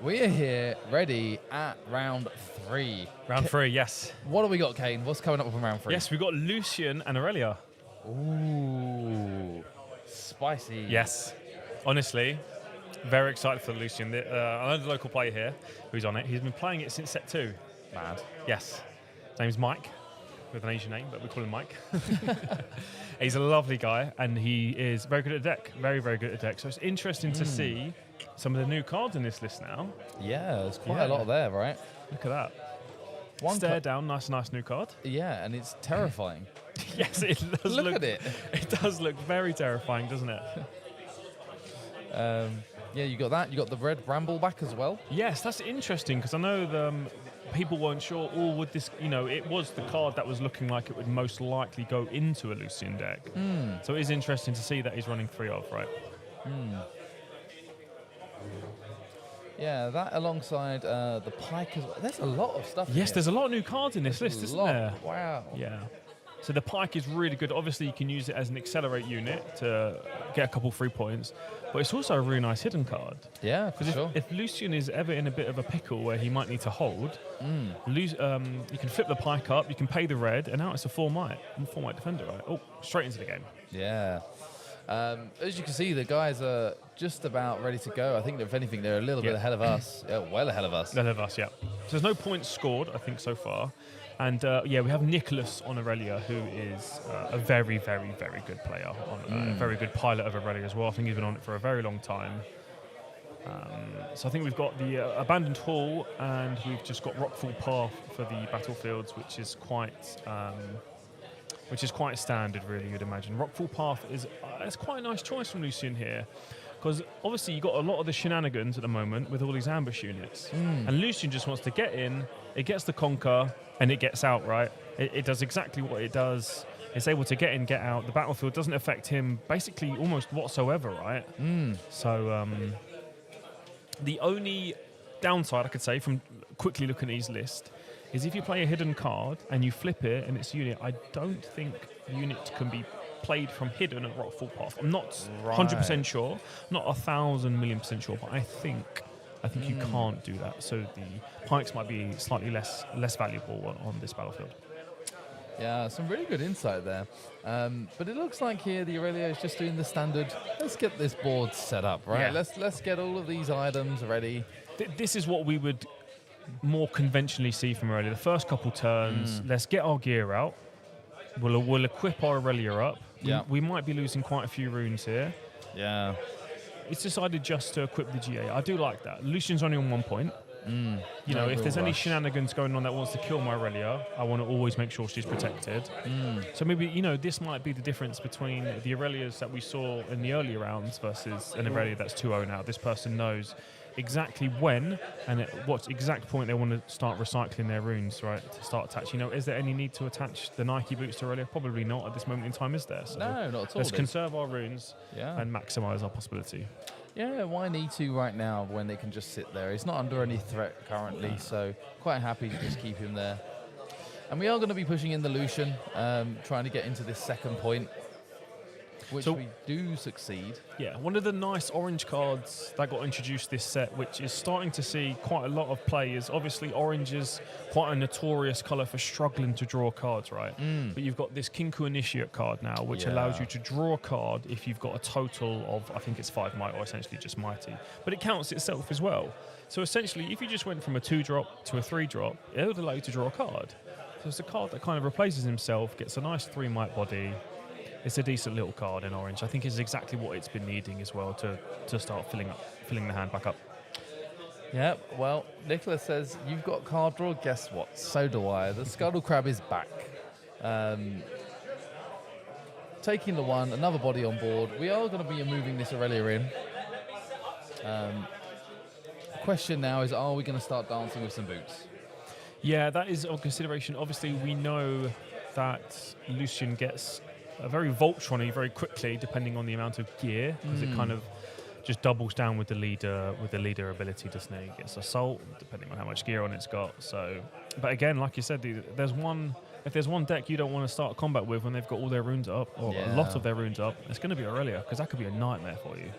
[SPEAKER 1] We are here ready at round 3.
[SPEAKER 2] Round 3, yes.
[SPEAKER 1] What have we got, Kane? What's coming up from round 3?
[SPEAKER 2] Yes, we've got Lucian and Aurelia.
[SPEAKER 1] Ooh, spicy.
[SPEAKER 2] Yes. Honestly, very excited for Lucian. I know the local player here who's on it. He's been playing it since set 2.
[SPEAKER 1] Mad.
[SPEAKER 2] Yes. His name's Mike, with an Asian name, but we call him Mike. He's a lovely guy, and he is very good at deck. Very, very good at deck. So it's interesting to see some of the new cards in this list now.
[SPEAKER 1] Yeah, there's quite a lot there, right?
[SPEAKER 2] Look at that.
[SPEAKER 1] One
[SPEAKER 2] Stare down, nice new card.
[SPEAKER 1] Yeah, and it's terrifying.
[SPEAKER 2] Yes, it does look.
[SPEAKER 1] Look at it.
[SPEAKER 2] It does look very terrifying, doesn't it?
[SPEAKER 1] Yeah, you got that. You got the red Brambleback as well.
[SPEAKER 2] Yes, that's interesting because I know people weren't sure. Or would this? It was the card that was looking like it would most likely go into a Lucian deck. So it is interesting to see that he's running 3 of, right?
[SPEAKER 1] Yeah, that alongside the Pike as well. There's a lot of stuff.
[SPEAKER 2] Yes, there's a lot of new cards in this list, isn't there?
[SPEAKER 1] Wow.
[SPEAKER 2] Yeah. So the Pike is really good. Obviously, you can use it as an accelerate unit to get a couple free points, but it's also a really nice hidden card.
[SPEAKER 1] Yeah, for sure.
[SPEAKER 2] If Lucian is ever in a bit of a pickle where he might need to hold, you can flip the Pike up, you can pay the red, and now it's a 4-might defender, right? Oh, straight into the game.
[SPEAKER 1] Yeah. As you can see, the guys are just about ready to go. I think, if anything, they're a little bit ahead of us. Yeah, well ahead of us.
[SPEAKER 2] Ahead of us, yeah. So there's no points scored, I think, so far. And, we have Nicholas on Aurelia, who is a very, very, very good player. A very good pilot of Aurelia as well. I think he's been on it for a very long time. So I think we've got the Abandoned Hall, and we've just got Rockfall Path for the battlefields, which is quite standard, really, you'd imagine. Rockfall Path is it's quite a nice choice from Lucian here, because obviously you've got a lot of the shenanigans at the moment with all these ambush units. And Lucian just wants to get in, it gets the conquer, and it gets out, right? It does exactly what it does. It's able to get in, get out. The battlefield doesn't affect him basically almost whatsoever, right? So the only downside I could say from quickly looking at his list is if you play a hidden card and you flip it and it's unit, I don't think unit can be played from hidden at Rockfall Path. I'm not 100% sure, not 1,000,000,000% sure, but I think you can't do that. So the Pikes might be slightly less valuable on this battlefield.
[SPEAKER 1] Yeah, some really good insight there. But it looks like here the Aurelia is just doing the standard. Let's get this board set up, right?
[SPEAKER 2] Yeah.
[SPEAKER 1] Let's get all of these items ready.
[SPEAKER 2] This is what we would more conventionally see from Aurelia. The first couple turns, let's get our gear out. We'll equip our Aurelia up.
[SPEAKER 1] Yeah.
[SPEAKER 2] We might be losing quite a few runes here.
[SPEAKER 1] Yeah.
[SPEAKER 2] It's decided just to equip the GA. I do like that. Lucian's only on 1 point. If there's any shenanigans going on that wants to kill my Aurelia, I want to always make sure she's protected. So maybe, this might be the difference between the Aurelias that we saw in the earlier rounds versus an Aurelia that's 2-0 now. This person knows exactly when and at what exact point they want to start recycling their runes, right, to start attaching. Is there any need to attach the Nike boots to Aurelia? Probably not at this moment in time, is there? So
[SPEAKER 1] No, not at all.
[SPEAKER 2] let's conserve our runes
[SPEAKER 1] Yeah.
[SPEAKER 2] and maximise our possibility.
[SPEAKER 1] Yeah, why need to right now when they can just sit there? He's not under any threat currently, so quite happy to just keep him there. And we are going to be pushing in the Lucian, trying to get into this second point, which we do succeed.
[SPEAKER 2] Yeah, one of the nice orange cards that got introduced this set, which is starting to see quite a lot of play, is obviously orange is quite a notorious colour for struggling to draw cards, right? But you've got this Kinku Initiate card now, which allows you to draw a card if you've got a total of, I think it's 5 might, or essentially just mighty. But it counts itself as well. So essentially, if you just went from a 2-drop to a 3-drop, it would allow you to draw a card. So it's a card that kind of replaces himself, gets a nice 3-might body. It's a decent little card in orange. I think it's exactly what it's been needing as well to start filling the hand back up.
[SPEAKER 1] Yeah, well, Nicholas says, you've got card draw. Guess what? So do I. The Scuttle Crab is back. Taking the one, another body on board. We are going to be moving this Aurelia in. The question now is, are we going to start dancing with some boots?
[SPEAKER 2] Yeah, that is a consideration. Obviously, we know that Lucian gets very Voltron-y very quickly, depending on the amount of gear, because it kind of just doubles down with the leader ability, doesn't it? It gets assault, depending on how much gear on it's got. So, but again, like you said, there's one if there's one deck you don't want to start combat with when they've got all their runes up, or a lot of their runes up, it's going to be Aurelia, because that could be a nightmare for you.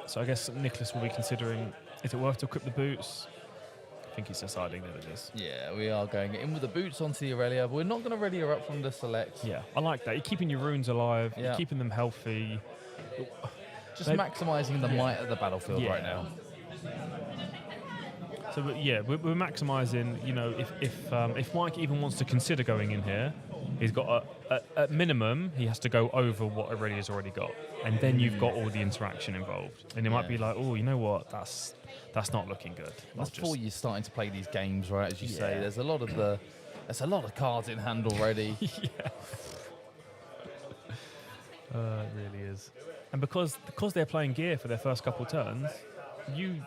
[SPEAKER 2] So I guess Nicholas will be considering, is it worth to equip the boots? I think he's deciding that it is.
[SPEAKER 1] Yeah, we are going in with the boots onto the Aurelia, but we're not going to ready her up from the select.
[SPEAKER 2] Yeah, I like that. You're keeping your runes alive, you're keeping them healthy.
[SPEAKER 1] Just maximising the might of the battlefield right now.
[SPEAKER 2] So we're maximising. You know, if Mike even wants to consider going in here, he's got at minimum he has to go over what Aurelia's already got, and then you've got all the interaction involved, and it might be like, oh, you know what, that's not looking good.
[SPEAKER 1] That's before you're starting to play these games, right? As you say, there's a lot of cards in hand already.
[SPEAKER 2] It really is. And because they're playing gear for their first couple turns, you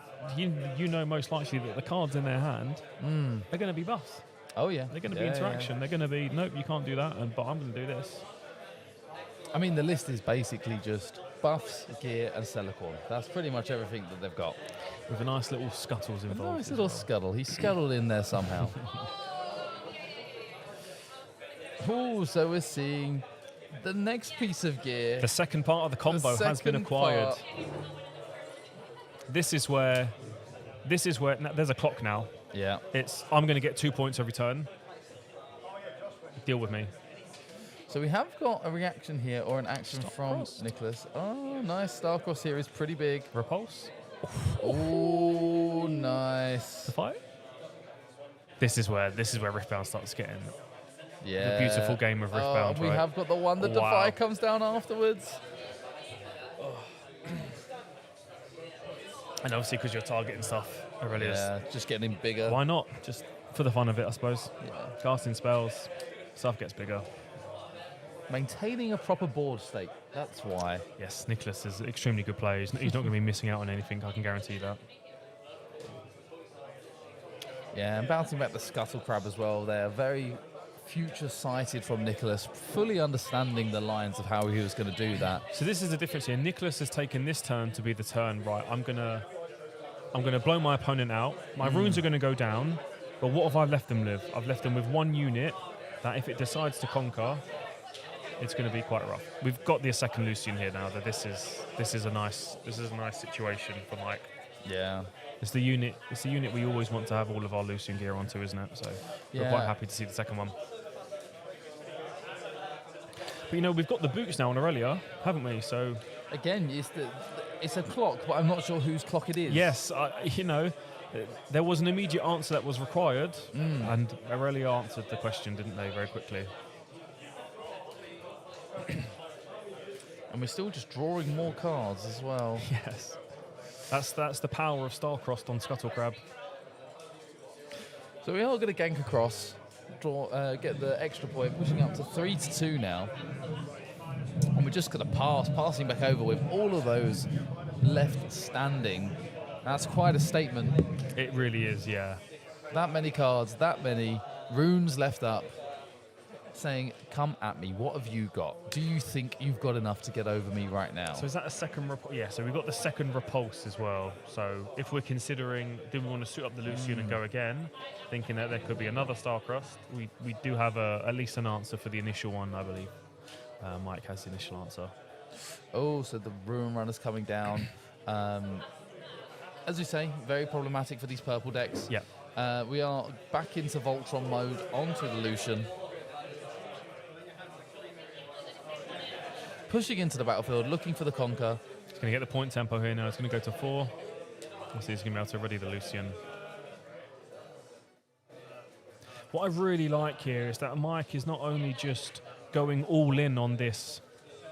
[SPEAKER 2] know most likely that the cards in their hand are going to be buffs.
[SPEAKER 1] Oh yeah,
[SPEAKER 2] they're going to be interaction. Yeah. They're going to be, nope, you can't do that, but I'm going to do this.
[SPEAKER 1] I mean, the list is basically just buffs, gear, and Celicorn. That's pretty much everything that they've got.
[SPEAKER 2] With a nice little Scuttles involved.
[SPEAKER 1] A nice little Scuttle. He's scuttled in there somehow. Oh, so we're seeing the next piece of gear.
[SPEAKER 2] The second part of the combo has been acquired. This is where there's a clock now.
[SPEAKER 1] Yeah.
[SPEAKER 2] I'm going to get 2 points every turn. Deal with me.
[SPEAKER 1] So we have got a reaction here, or an action from Nicholas. Oh, nice. Starcross here is pretty big.
[SPEAKER 2] Repulse.
[SPEAKER 1] Oh, nice.
[SPEAKER 2] The fight. This is where Riftbound starts getting
[SPEAKER 1] the
[SPEAKER 2] beautiful game of Riftbound.
[SPEAKER 1] We have got the one that Defy comes down afterwards.
[SPEAKER 2] And obviously because you're targeting stuff, Aurelia's.
[SPEAKER 1] Yeah, just getting him bigger.
[SPEAKER 2] Why not? Just for the fun of it, I suppose.
[SPEAKER 1] Yeah.
[SPEAKER 2] Casting spells, stuff gets bigger.
[SPEAKER 1] Maintaining a proper board state, that's why.
[SPEAKER 2] Yes, Nicholas is an extremely good player. He's not going to be missing out on anything, I can guarantee that.
[SPEAKER 1] Yeah, and bouncing back the Scuttle Crab as well there. Very future-sighted from Nicholas, fully understanding the lines of how he was going to do that.
[SPEAKER 2] So this is the difference here. Nicholas has taken this turn to be the turn, right, I'm going to blow my opponent out. My runes are going to go down, but what have I left them with? I've left them with one unit that if it decides to conquer, it's going to be quite rough. We've got the second Lucian here now. That this is a nice situation for Mike.
[SPEAKER 1] Yeah,
[SPEAKER 2] it's the unit we always want to have all of our Lucian gear onto, isn't it? So we're quite happy to see the second one. But you know, we've got the boots now on Aurelia, haven't we? So
[SPEAKER 1] again, it's a clock, but I'm not sure whose clock it is.
[SPEAKER 2] Yes, you know, there was an immediate answer that was required, and Aurelia answered the question, didn't they, very quickly.
[SPEAKER 1] And we're still just drawing more cards as well.
[SPEAKER 2] Yes. That's the power of Starcrossed on Scuttle Crab.
[SPEAKER 1] So we are going to gank across, get the extra point, pushing up to 3-2 now. And we're just going to passing back over with all of those left standing. That's quite a statement.
[SPEAKER 2] It really is, yeah.
[SPEAKER 1] That many cards, that many runes left up, saying, come at me, what have you got? Do you think you've got enough to get over me right now?
[SPEAKER 2] So is that a second repulse? Yeah, so we've got the second repulse as well. So if we're considering, do we want to suit up the Lucian and go again, thinking that there could be another Starcrossed, we do have at least an answer for the initial one, I believe. Mike has the initial answer.
[SPEAKER 1] Oh, so the Ruin Runner's coming down. As we say, very problematic for these purple decks.
[SPEAKER 2] Yeah.
[SPEAKER 1] We are back into Voltron mode onto the Lucian. Pushing into the battlefield, looking for the conquer.
[SPEAKER 2] It's going to get the point tempo here now. It's going to go to 4. Obviously, he's going to be able to ready the Lucian. What I really like here is that Mike is not only just going all in on this,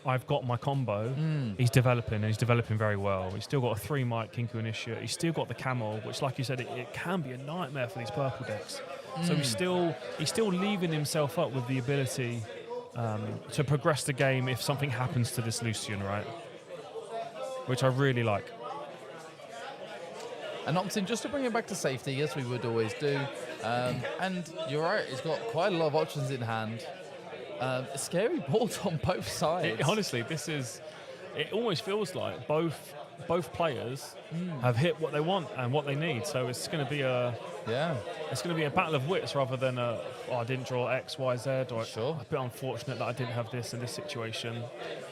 [SPEAKER 2] I've got my combo, he's developing, and he's developing very well. He's still got a 3 Mike Kinku Initiate. He's still got the Camel, which, like you said, it can be a nightmare for these purple decks. So he's still leaving himself up with the ability to progress the game if something happens to this Lucian, right? Which I really like.
[SPEAKER 1] And opts in just to bring it back to safety, as we would always do. And you're right, he's got quite a lot of options in hand. A scary board on both sides.
[SPEAKER 2] Honestly, it almost feels like both both players have hit what they want and what they need. So it's going to be a battle of wits rather than I didn't draw X, Y, Z, or
[SPEAKER 1] Sure.
[SPEAKER 2] a bit unfortunate that I didn't have this in this situation.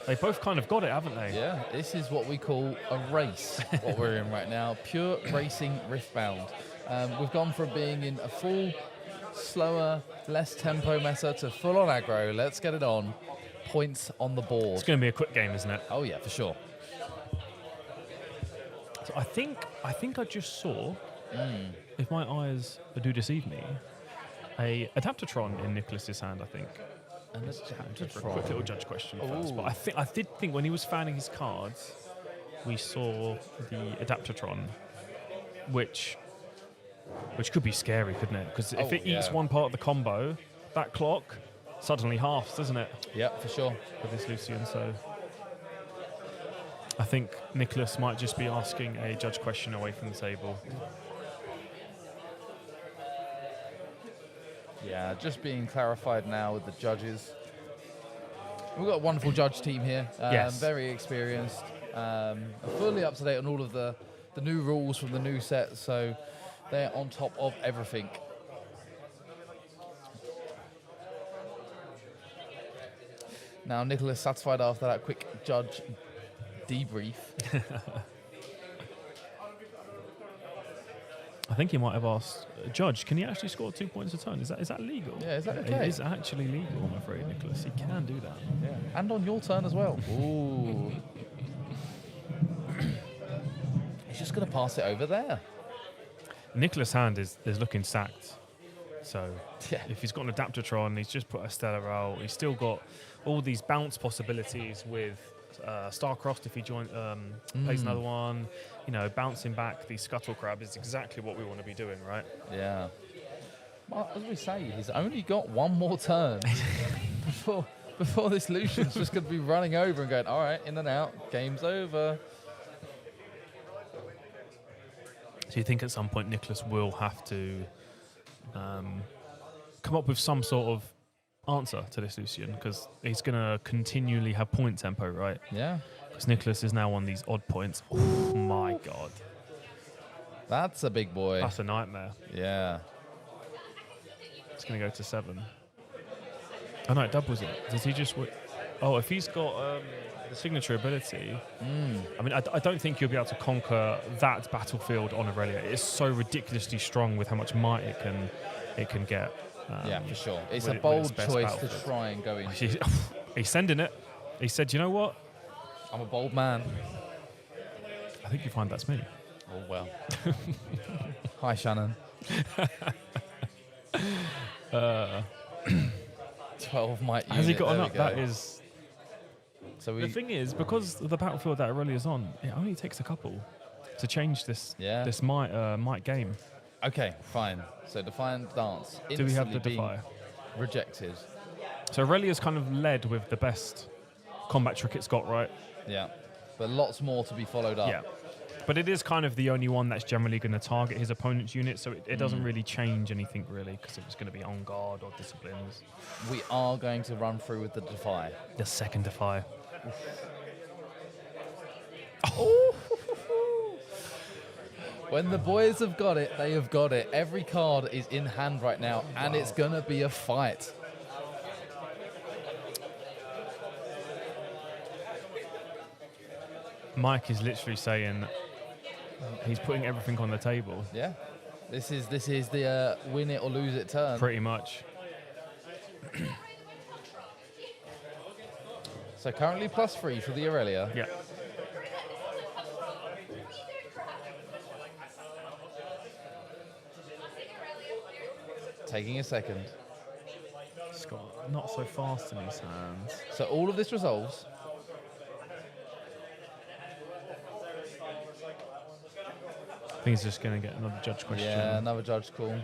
[SPEAKER 2] They both kind of got it, haven't they?
[SPEAKER 1] Yeah, this is what we call a race, what we're in right now. Pure racing Riftbound. We've gone from being in a full, slower, less tempo meta to full on aggro. Let's get it on. Points on the board.
[SPEAKER 2] It's going to be a quick game, isn't it?
[SPEAKER 1] Oh yeah, for sure.
[SPEAKER 2] So I think I just saw, if my eyes do deceive me, a Adaptatron in Nicholas's hand, I think.
[SPEAKER 1] And
[SPEAKER 2] Just for a quick little judge question first. But I did think when he was fanning his cards, we saw the Adaptatron, which could be scary, couldn't it? Because if it eats one part of the combo, that clock suddenly halves, doesn't it?
[SPEAKER 1] Yeah, for sure.
[SPEAKER 2] For this Lucian, so I think Nicholas might just be asking a judge question away from the table.
[SPEAKER 1] Yeah, just being clarified now with the judges. We've got a wonderful judge team here.
[SPEAKER 2] Yes.
[SPEAKER 1] Very experienced. Fully up to date on all of the new rules from the new set, so they're on top of everything. Now, Nicholas satisfied after that quick judge debrief.
[SPEAKER 2] I think he might have asked, Judge, can he actually score 2 points a turn? Is that legal?
[SPEAKER 1] Yeah, is that okay?
[SPEAKER 2] It is actually legal, I'm afraid, Nicholas. He can do that.
[SPEAKER 1] Yeah, and on your turn as well. Ooh. He's just going to pass it over there.
[SPEAKER 2] Nicholas' hand is looking stacked. So
[SPEAKER 1] Yeah.
[SPEAKER 2] if he's got an Adaptatron, he's just put a Stellar out. He's still got all these bounce possibilities with Starcrossed if he plays another one. You know, bouncing back the Scuttle Crab is exactly what we want to be doing, right?
[SPEAKER 1] Yeah. Well, as we say, he's only got one more turn before this Lucian's just going to be running over and going, all right, in and out, game's over.
[SPEAKER 2] So you think at some point Nicholas will have to come up with some sort of answer to this Lucian, because he's going to continually have point tempo, right?
[SPEAKER 1] Yeah.
[SPEAKER 2] Because Nicholas is now on these odd points. Oh my God.
[SPEAKER 1] That's a big boy.
[SPEAKER 2] That's a nightmare.
[SPEAKER 1] Yeah.
[SPEAKER 2] It's going to go to 7. Oh no, it doubles it. Does he just... Oh, if he's got the signature ability... I mean, I don't think you'll be able to conquer that battlefield on Aurelia. It's so ridiculously strong with how much might it can get.
[SPEAKER 1] Yeah, for sure. It's
[SPEAKER 2] with
[SPEAKER 1] a
[SPEAKER 2] its
[SPEAKER 1] bold
[SPEAKER 2] best
[SPEAKER 1] choice to
[SPEAKER 2] battlefield.
[SPEAKER 1] try and go in.
[SPEAKER 2] He's sending it. He said, you know what?
[SPEAKER 1] I'm a bold man.
[SPEAKER 2] I think you find that's me.
[SPEAKER 1] Oh, well. Hi, Shannon. 12 might unit.
[SPEAKER 2] Has he got
[SPEAKER 1] there
[SPEAKER 2] enough?
[SPEAKER 1] we go.
[SPEAKER 2] That is...
[SPEAKER 1] So
[SPEAKER 2] The thing is, because of the battlefield that Aurelia's on, it only takes a couple to change this might game.
[SPEAKER 1] Okay, fine. So Defiant Dance.
[SPEAKER 2] Do we have the
[SPEAKER 1] instantly being
[SPEAKER 2] Defy?
[SPEAKER 1] Rejected.
[SPEAKER 2] So Aurelia's kind of led with the best combat trick it's got, right?
[SPEAKER 1] Yeah. But lots more to be followed up.
[SPEAKER 2] Yeah. But it is kind of the only one that's generally going to target his opponent's unit, so it doesn't really change anything, really, because it's going to be on guard or disciplines.
[SPEAKER 1] We are going to run through with the Defy.
[SPEAKER 2] The second Defy.
[SPEAKER 1] When the boys have got it, they have got it. Every card is in hand right now, and it's going to be a fight.
[SPEAKER 2] Mike is literally saying he's putting everything on the table.
[SPEAKER 1] Yeah. This is the win it or lose it turn.
[SPEAKER 2] Pretty much.
[SPEAKER 1] So currently +3 for the Aurelia.
[SPEAKER 2] Yeah.
[SPEAKER 1] Taking a second.
[SPEAKER 2] Scott, not so fast in his hands.
[SPEAKER 1] So all of this resolves.
[SPEAKER 2] I think he's just going to get another judge question.
[SPEAKER 1] Yeah, another judge call.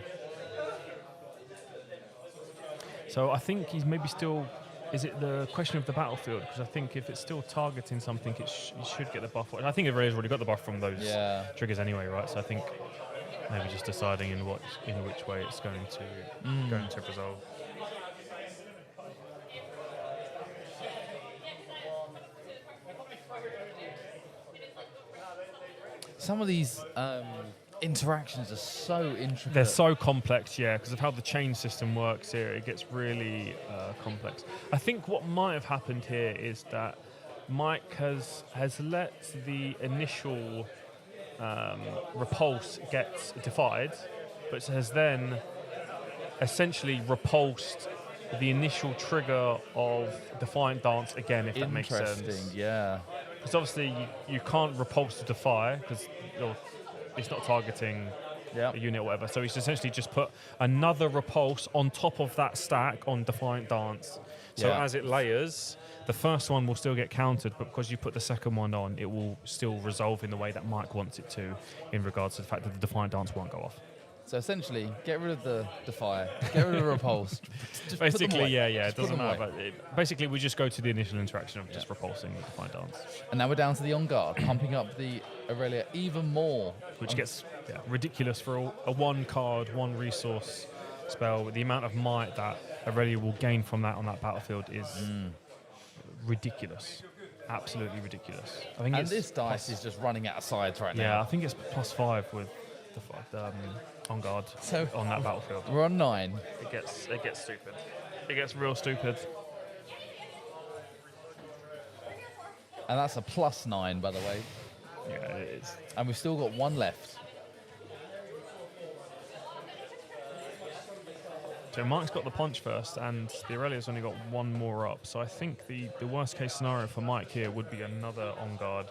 [SPEAKER 2] So I think he's maybe still... Is it the question of the battlefield? Because I think if it's still targeting something, he should get the buff. And I think Aurelia's already got the buff from those triggers anyway, right? So I think maybe just deciding in which way it's going to resolve.
[SPEAKER 1] Some of these interactions are so intricate.
[SPEAKER 2] They're so complex, yeah, because of how the chain system works here. It gets really complex. I think what might have happened here is that Mike has let the initial repulse get defied, but has then essentially repulsed the initial trigger of Defiant Dance again, if that makes sense.
[SPEAKER 1] Interesting, yeah.
[SPEAKER 2] Because obviously you can't repulse to Defy because it's not targeting a unit or whatever. So he's essentially just put another repulse on top of that stack on Defiant Dance. So as it layers, the first one will still get countered, but because you put the second one on, it will still resolve in the way that Mike wants it to, in regards to the fact that the Defiant Dance won't go off.
[SPEAKER 1] So essentially, get rid of the Defier, get rid of the Repulse. Just
[SPEAKER 2] basically, yeah, it doesn't matter. But basically, we just go to the initial interaction of just repulsing the Defiant Dance.
[SPEAKER 1] And now we're down to the On Guard, pumping up the Aurelia even more.
[SPEAKER 2] Which gets ridiculous for a one card, one resource spell. The amount of might that Aurelia will gain from that on that battlefield is ridiculous. Absolutely ridiculous. I think
[SPEAKER 1] this dice is just running out of sides right now.
[SPEAKER 2] Yeah, I think it's +5 with the On Guard on that battlefield.
[SPEAKER 1] We're on 9.
[SPEAKER 2] It gets stupid. It gets real stupid.
[SPEAKER 1] And that's a +9, by the way.
[SPEAKER 2] Yeah, it is.
[SPEAKER 1] And we've still got 1 left.
[SPEAKER 2] So Mike's got the punch first, and the Aurelia's only got 1 more up. So I think the worst case scenario for Mike here would be another On Guard.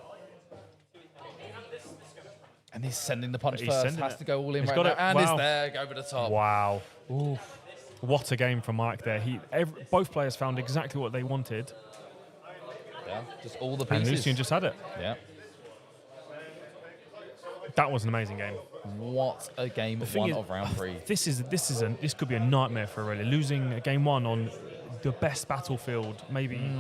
[SPEAKER 1] And he's sending the punch first. Has to go all in right now. And it's there, over the top.
[SPEAKER 2] Wow. Oof. What a game from Mike there. Both players found exactly what they wanted.
[SPEAKER 1] Yeah, just all the pieces.
[SPEAKER 2] And Lucian just had it.
[SPEAKER 1] Yeah.
[SPEAKER 2] That was an amazing game.
[SPEAKER 1] What a game one of round 3.
[SPEAKER 2] This could be a nightmare for Aurelia. Losing a game 1 on the best battlefield maybe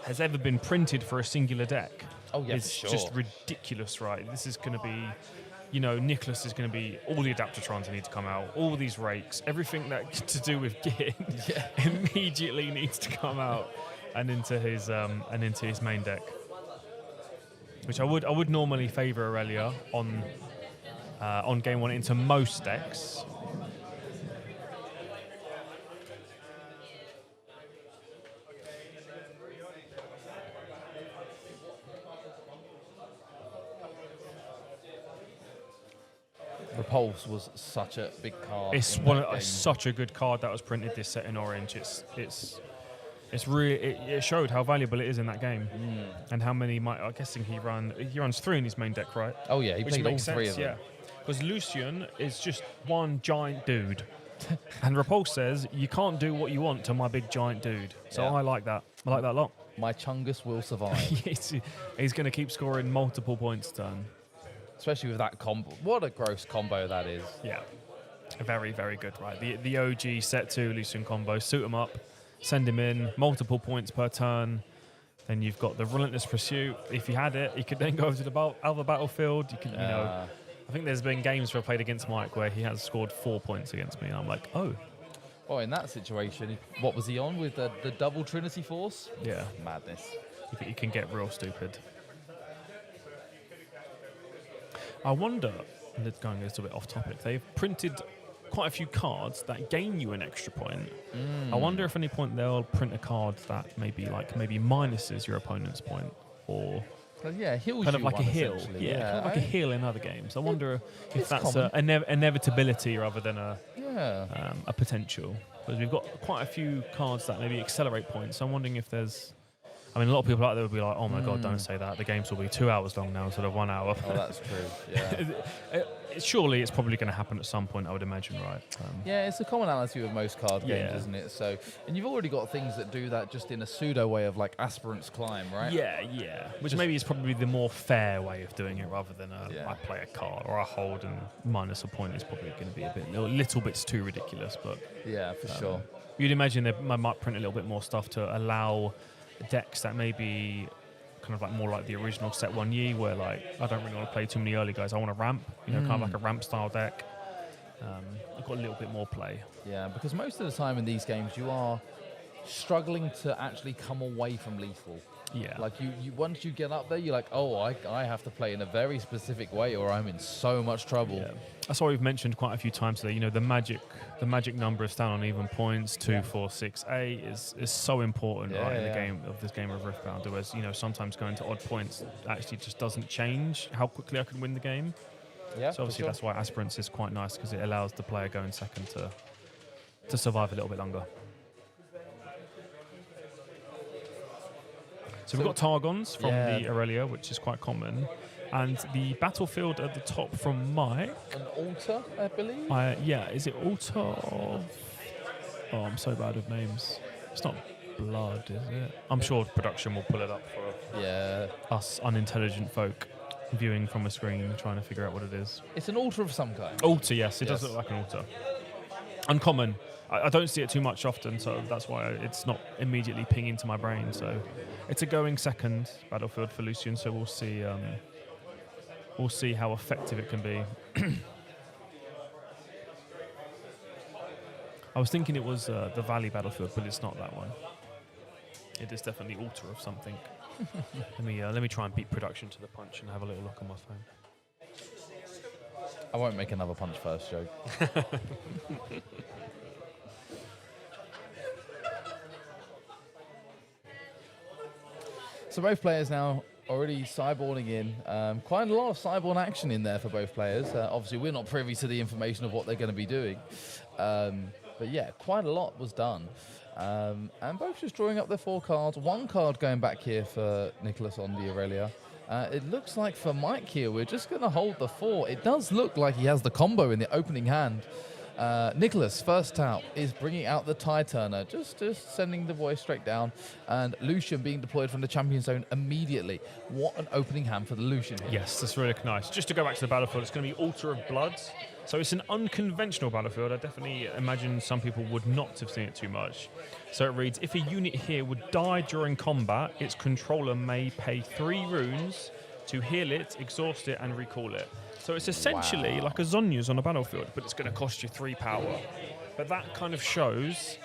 [SPEAKER 2] has ever been printed for a singular deck.
[SPEAKER 1] Oh yeah,
[SPEAKER 2] it's just ridiculous, right? This is going to be, Nicholas is going to be all the Adaptatrons need to come out, all these rakes, everything that to do with Gin immediately needs to come out and into his main deck. Which I would normally favour Aurelia on game 1 into most decks.
[SPEAKER 1] Repulse was such a big card.
[SPEAKER 2] It's such a good card that was printed this set in orange. It's really it showed how valuable it is in that game, and how many. I'm guessing he runs 3 in his main deck, right?
[SPEAKER 1] Oh yeah, he played all 3 of them.
[SPEAKER 2] Yeah, because Lucian is just one giant dude, and Repulse says you can't do what you want to my big giant dude. So I like that. I like that a lot.
[SPEAKER 1] My Chungus will survive.
[SPEAKER 2] He's going to keep scoring multiple points a turn.
[SPEAKER 1] Especially with that combo. What a gross combo that is.
[SPEAKER 2] Yeah. Very, very good, right? The OG set 2 Lucian combo. Suit him up, send him in, multiple points per turn. Then you've got the Relentless Pursuit. If you had it, you could then go to the other battlefield. You can, I think there's been games where I played against Mike where he has scored 4 points against me, and I'm like, oh.
[SPEAKER 1] Well, in that situation, what was he on with the double Trinity Force?
[SPEAKER 2] Yeah.
[SPEAKER 1] Madness.
[SPEAKER 2] You can get real stupid. I wonder, going a little bit off topic, they've printed quite a few cards that gain you an extra point. I wonder if at any point they'll print a card that maybe minuses your opponent's point, or
[SPEAKER 1] heals
[SPEAKER 2] kind of
[SPEAKER 1] you
[SPEAKER 2] like a heal.
[SPEAKER 1] Yeah,
[SPEAKER 2] kind of like a heal in other games. I wonder if that's an inevitability rather than a potential. Because we've got quite a few cards that maybe accelerate points. I'm wondering if there's... a lot of people out there would be like, oh my God, don't say that. The games will be 2 hours long now instead of 1 hour.
[SPEAKER 1] Oh, that's true, yeah.
[SPEAKER 2] Surely it's probably going to happen at some point, I would imagine, right?
[SPEAKER 1] It's a commonality with most card games, isn't it? So, and you've already got things that do that just in a pseudo way of like Aspirant's Climb, right?
[SPEAKER 2] Yeah. Which maybe is probably the more fair way of doing it rather than I play a card or I hold and minus a point is probably going to be a little bit too ridiculous. But
[SPEAKER 1] yeah, for sure.
[SPEAKER 2] You'd imagine they might print a little bit more stuff to allow decks that may be kind of like more like the original set 1 Yi, where like I don't really want to play too many early guys. I want a ramp, kind of like a ramp style deck. I've got a little bit more play. Yeah,
[SPEAKER 1] because most of the time in these games you are struggling to actually come away from lethal.
[SPEAKER 2] Yeah.
[SPEAKER 1] Like you once you get up there, you're like, oh, I have to play in a very specific way, or I'm in so much trouble.
[SPEAKER 2] Yeah. That's why we've mentioned quite a few times today. You know, the magic number of stand on even points, 2, 4, 6, 8 is so important in this game of Riftbound. Whereas, you know, sometimes going to odd points actually just doesn't change how quickly I can win the game.
[SPEAKER 1] Yeah.
[SPEAKER 2] So obviously that's why Aspirants is quite nice, because it allows the player going second to survive a little bit longer. So we've got Targons from the Aurelia, which is quite common. And the battlefield at the top from Mike.
[SPEAKER 1] An altar, I believe?
[SPEAKER 2] Is it altar of... Oh, I'm so bad with names. It's not blood, is it? I'm sure production will pull it up for us unintelligent folk viewing from a screen, trying to figure out what it is.
[SPEAKER 1] It's an altar of some kind.
[SPEAKER 2] Altar, yes. It does look like an altar. Uncommon. I don't see it too much often, so that's why it's not immediately pinging to my brain. So it's a going second battlefield for Lucian, so we'll see how effective it can be. I was thinking it was the Valley battlefield, but it's not that one. It is definitely altar of something. Let me try and beat production to the punch and have a little look on my phone.
[SPEAKER 1] I won't make another punch first joke. So both players now already cyborning in. Quite a lot of cyborn action in there for both players. Obviously, we're not privy to the information of what they're going to be doing. But yeah, quite a lot was done. And both just drawing up their 4 cards. 1 card going back here for Nicholas on the Aurelia. It looks like for Mike here, we're just going to hold the 4. It does look like he has the combo in the opening hand. Nicholas, first out, is bringing out the tie turner, just sending the boy straight down, and Lucian being deployed from the champion zone immediately. What an opening hand for the Lucian here.
[SPEAKER 2] Yes, that's really nice. Just to go back to the battlefield, it's going to be Altar of Bloods. So it's an unconventional battlefield. I definitely imagine some people would not have seen it too much. So it reads, if a unit here would die during combat, its controller may pay 3 runes to heal it, exhaust it, and recall it. So it's essentially like a Zonya's on a battlefield, but it's going to cost you 3 power. But that kind of shows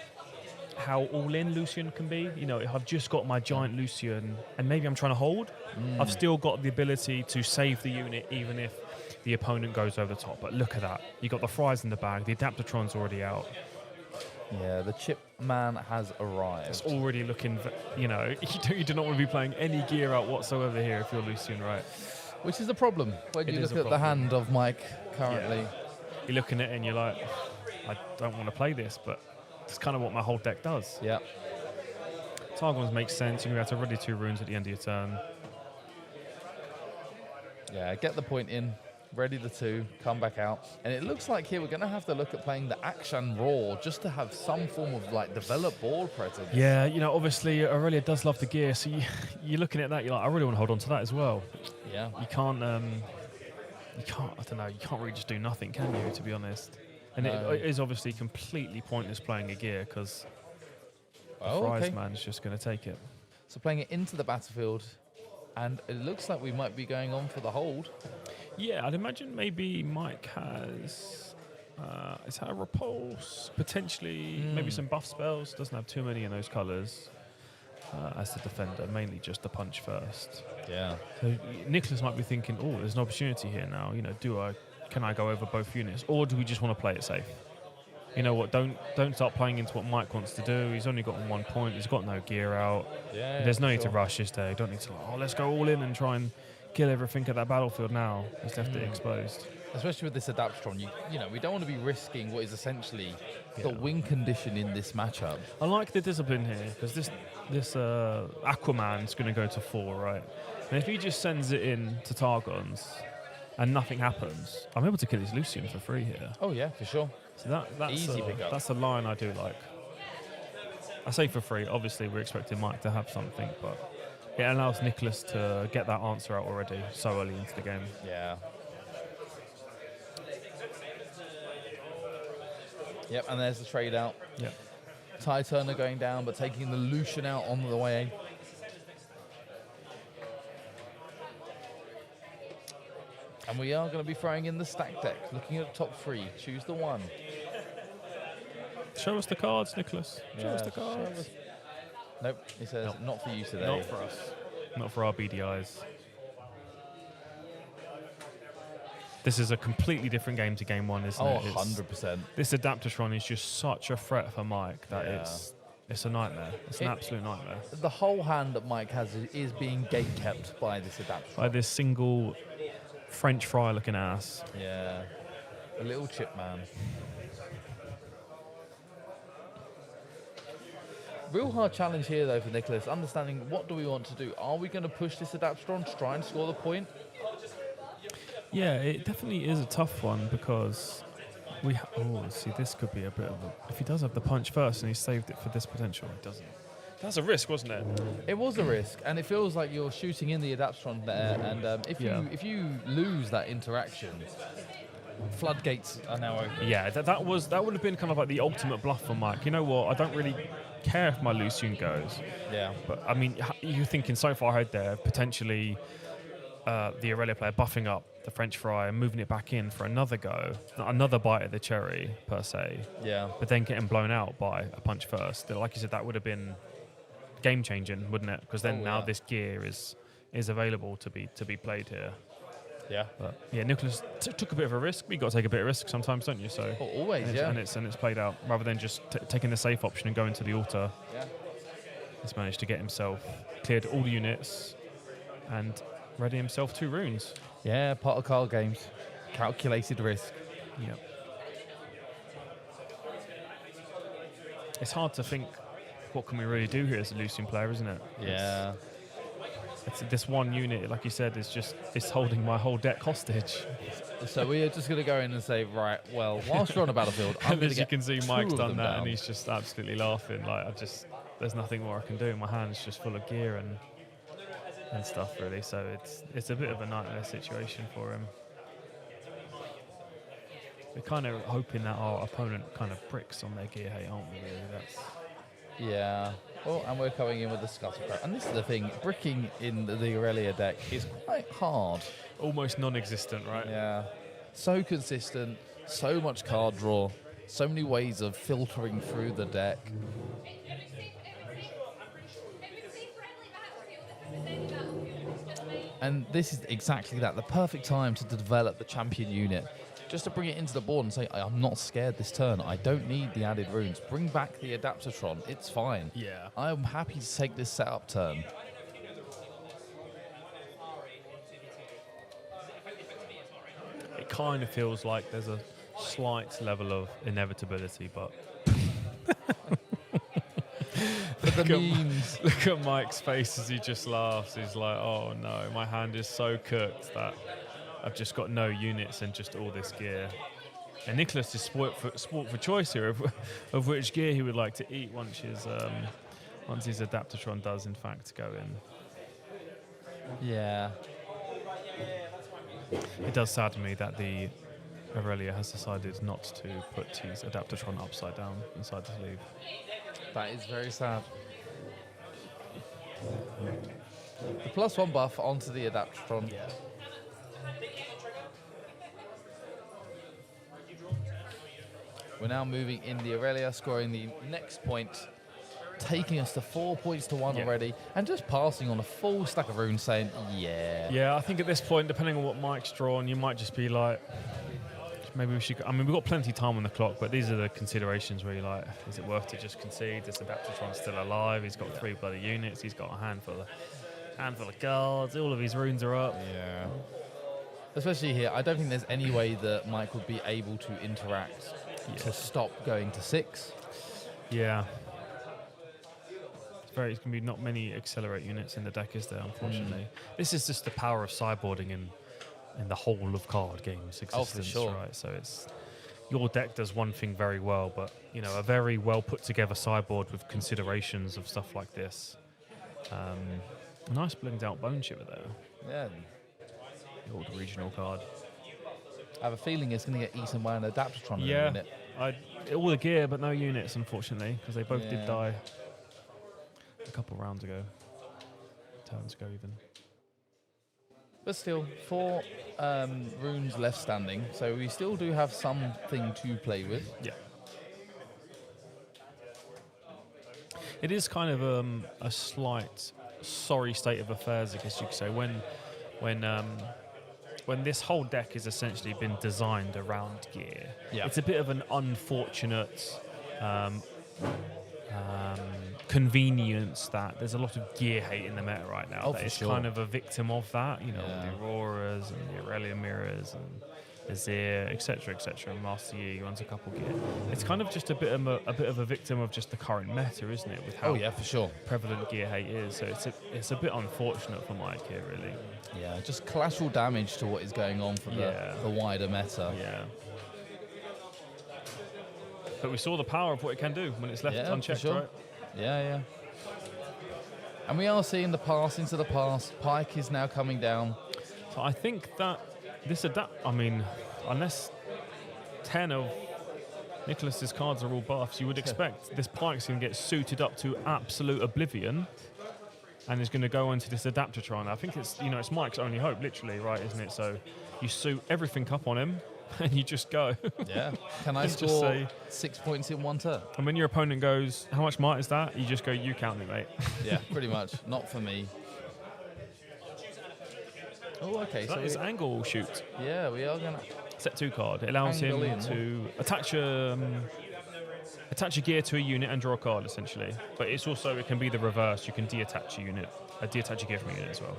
[SPEAKER 2] how all-in Lucian can be. You know, if I've just got my giant Lucian and maybe I'm trying to hold, I've still got the ability to save the unit even if the opponent goes over the top. But look at that. You got the fries in the bag. The Adaptatron's already out.
[SPEAKER 1] Yeah, the chip man has arrived.
[SPEAKER 2] It's already looking, you know, you do not want to be playing any gear out whatsoever here if you're Lucian, right?
[SPEAKER 1] Which is a problem when you look at the hand of Mike currently.
[SPEAKER 2] Yeah. You're looking at it and you're like, I don't want to play this, but it's kind of what my whole deck does.
[SPEAKER 1] Yeah.
[SPEAKER 2] Targons makes sense. You're going to have to ready 2 runes at the end of your turn.
[SPEAKER 1] Yeah, get the point in, ready the 2, come back out. And it looks like here we're going to have to look at playing the Akshan Raw just to have some form of like developed board presence.
[SPEAKER 2] Yeah, you know, obviously Aurelia does love the gear, so you're looking at that, you're like, I really want to hold on to that as well.
[SPEAKER 1] Yeah.
[SPEAKER 2] You can't, I don't know, you can't really just do nothing, can you, to be honest? And it is obviously completely pointless playing a gear because the Fries man's just going to take it.
[SPEAKER 1] So playing it into the battlefield, and it looks like we might be going on for the hold.
[SPEAKER 2] Yeah, I'd imagine maybe Mike has, is that a repulse? Potentially, maybe some buff spells. Doesn't have too many in those colours. As the defender, mainly just the punch first.
[SPEAKER 1] Yeah.
[SPEAKER 2] So Nicholas might be thinking, oh, there's an opportunity here now. You know, can I go over both units, or do we just want to play it safe? You know what? Don't start playing into what Mike wants to do. He's only got 1 point. He's got no gear out.
[SPEAKER 1] Yeah.
[SPEAKER 2] There's no need to rush this day. Don't need to. Let's go all in and try and kill everything at that battlefield now. He's left it exposed.
[SPEAKER 1] Especially with this Adaptatron, you know, we don't want to be risking what is essentially the win condition in this matchup.
[SPEAKER 2] I like the discipline here because this Aquaman's going to go to 4, right? And if he just sends it in to Targons and nothing happens, I'm able to kill his Lucian for free here.
[SPEAKER 1] Oh yeah, for sure.
[SPEAKER 2] So that's
[SPEAKER 1] easy pickup.
[SPEAKER 2] That's a line I do like. I say for free. Obviously, we're expecting Mike to have something, but it allows Nicholas to get that answer out already so early into the game.
[SPEAKER 1] Yeah. Yep, and there's the trade out.
[SPEAKER 2] Yep.
[SPEAKER 1] Ty Turner going down, but taking the Lucian out on the way. And we are going to be throwing in the stack deck, looking at the top 3. Choose the 1.
[SPEAKER 2] Show us the cards, Nicholas. Show us the cards.
[SPEAKER 1] Nope. He says,
[SPEAKER 2] Nope.
[SPEAKER 1] not for you today.
[SPEAKER 2] Not for us. Not for our BDIs. This is a completely different game to game 1, isn't it?
[SPEAKER 1] 100%.
[SPEAKER 2] This Adaptatron is just such a threat for Mike that it's a nightmare. It's an absolute nightmare.
[SPEAKER 1] The whole hand that Mike has is being gate-kept by this Adaptatron.
[SPEAKER 2] By this single French fry-looking ass.
[SPEAKER 1] Yeah. A little chip man. Real hard challenge here, though, for Nicholas. Understanding what do we want to do? Are we going to push this Adaptatron to try and score the point?
[SPEAKER 2] Yeah, it definitely is a tough one because see, this could be a bit of a... If he does have the punch first and he saved it for this potential, he doesn't. That's a risk, wasn't it?
[SPEAKER 1] It was a risk, and it feels like you're shooting in the Adaptatron there, and if you lose that interaction, floodgates are now open.
[SPEAKER 2] Yeah, that would have been kind of like the ultimate bluff for Mike. You know what? I don't really care if my Lucian goes.
[SPEAKER 1] Yeah.
[SPEAKER 2] But I mean, you're thinking so far ahead there, potentially the Aurelia player buffing up the French fry and moving it back in for another go, another bite at the cherry per se.
[SPEAKER 1] Yeah.
[SPEAKER 2] But then getting blown out by a punch first. Like you said, that would have been game changing, wouldn't it? Because then now this gear is available to be played here.
[SPEAKER 1] Yeah.
[SPEAKER 2] But yeah, Nicholas took a bit of a risk. You got to take a bit of risk sometimes, don't you? So
[SPEAKER 1] always,
[SPEAKER 2] and it's played out rather than just taking the safe option and going to the altar.
[SPEAKER 1] Yeah.
[SPEAKER 2] He's managed to get himself cleared all the units and ready himself 2 runes.
[SPEAKER 1] Yeah, part of card games. Calculated risk.
[SPEAKER 2] Yep. It's hard to think what can we really do here as a Lucian player, isn't it?
[SPEAKER 1] Yeah.
[SPEAKER 2] It's this one unit, like you said, it's holding my whole deck hostage.
[SPEAKER 1] So we are just going to go in and say, right, well, whilst we're on a battlefield, I'm going to
[SPEAKER 2] as you can see, Mike's done that,
[SPEAKER 1] down.
[SPEAKER 2] and he's just absolutely laughing. Like there's nothing more I can do. My hand's just full of gear and stuff, really. So it's a bit of a nightmare situation for him. We're kind of hoping that our opponent kind of bricks on their gear hate, aren't we? Really,
[SPEAKER 1] Yeah. Oh, and we're coming in with the Scuttlecraft. And this is the thing, bricking in the Aurelia deck is quite hard.
[SPEAKER 2] almost non-existent, right?
[SPEAKER 1] Yeah. So consistent, so much card draw, so many ways of filtering through the deck. And this is exactly that, the perfect time to develop the champion unit. Just to bring it into the board and say, I'm not scared this turn. I don't need the added runes. Bring back the Adaptatron. It's fine.
[SPEAKER 2] Yeah.
[SPEAKER 1] I'm happy to take this setup turn.
[SPEAKER 2] It kind of feels like there's a slight level of inevitability, but...
[SPEAKER 1] For the memes.
[SPEAKER 2] Look at Mike's face as he just laughs. He's like, oh no, my hand is so cooked that I've just got no units and just all this gear. And Nicholas is sport for choice here of which gear he would like to eat once his Adaptatron does in fact go in.
[SPEAKER 1] Yeah.
[SPEAKER 2] It does sadden me that the Aurelia has decided not to put his Adaptatron upside down inside the sleeve.
[SPEAKER 1] That is very sad. The +1 buff onto the Adaptatron.
[SPEAKER 2] Yeah.
[SPEAKER 1] We're now moving in the Aurelia, scoring the next point, taking us to 4 points to 1 already, and just passing on a full stack of runes saying, yeah.
[SPEAKER 2] Yeah, I think at this point, depending on what Mike's drawn, you might just be like, maybe we should... I mean, we've got plenty of time on the clock, but these are the considerations where you're like, is it worth to just concede? Is Adaptatron still alive? He's got 3 bloody units. He's got a handful of cards. All of his runes are up.
[SPEAKER 1] Yeah. Especially here, I don't think there's any way that Mike would be able to interact to stop going to 6.
[SPEAKER 2] Yeah. It's going to be not many accelerate units in the deck, is there, unfortunately? This is just the power of sideboarding in the whole of card games existence,
[SPEAKER 1] sure.
[SPEAKER 2] right? So it's your deck does one thing very well, but you know, a very well put together sideboard with considerations of stuff like this. A nice blinged out bone chipper there.
[SPEAKER 1] Yeah.
[SPEAKER 2] The old regional card.
[SPEAKER 1] I have a feeling it's going to get eaten by an Adaptatron in a
[SPEAKER 2] Yeah,
[SPEAKER 1] minute.
[SPEAKER 2] all the gear, but no units, unfortunately, because they both did
[SPEAKER 1] Yeah.
[SPEAKER 2] die a couple rounds ago, turns ago even.
[SPEAKER 1] But still, 4 runes left standing, so we still do have something to play with.
[SPEAKER 2] Yeah. It is kind of a slight sorry state of affairs, I guess you could say, when this whole deck has essentially been designed around gear.
[SPEAKER 1] Yeah.
[SPEAKER 2] It's a bit of an unfortunate convenience that there's a lot of gear hate in the meta right now.
[SPEAKER 1] Oh,
[SPEAKER 2] that
[SPEAKER 1] for
[SPEAKER 2] it's
[SPEAKER 1] sure.
[SPEAKER 2] kind of a victim of that, you know,
[SPEAKER 1] Yeah.
[SPEAKER 2] the Auroras and the Aurelia Mirrors and Azir, etc., and Master Yi runs a couple gear. It's kind of just a bit of a victim of just the current meta, isn't it? With how
[SPEAKER 1] Oh yeah, for sure.
[SPEAKER 2] prevalent gear hate is. So it's a bit unfortunate for Mike here, really.
[SPEAKER 1] Yeah, just collateral damage to what is going on for the wider meta.
[SPEAKER 2] Yeah. But we saw the power of what it can do when it's left unchecked,
[SPEAKER 1] for sure.
[SPEAKER 2] right?
[SPEAKER 1] Yeah. And we are seeing the pass into the pass. Pyke is now coming down.
[SPEAKER 2] So I think that this unless 10 of Nicholas's cards are all buffs, you would expect this Pyke's going to get suited up to absolute oblivion and is going to go into this Adaptatron. I think it's Mike's only hope, literally, right, isn't it? So you suit everything up on him and you just go.
[SPEAKER 1] Yeah. Can I
[SPEAKER 2] Just
[SPEAKER 1] score
[SPEAKER 2] say-
[SPEAKER 1] 6 points in one turn?
[SPEAKER 2] And when your opponent goes, how much might is that? You just go, you count me, mate.
[SPEAKER 1] Yeah, pretty much. Not for me. Oh, okay.
[SPEAKER 2] That is angle shoot.
[SPEAKER 1] Yeah, we are going to...
[SPEAKER 2] Set 2 card. It allows him
[SPEAKER 1] Angle in.
[SPEAKER 2] to attach a gear to a unit and draw a card, essentially. But it's also, it can be the reverse. You can detach a gear from a unit as well.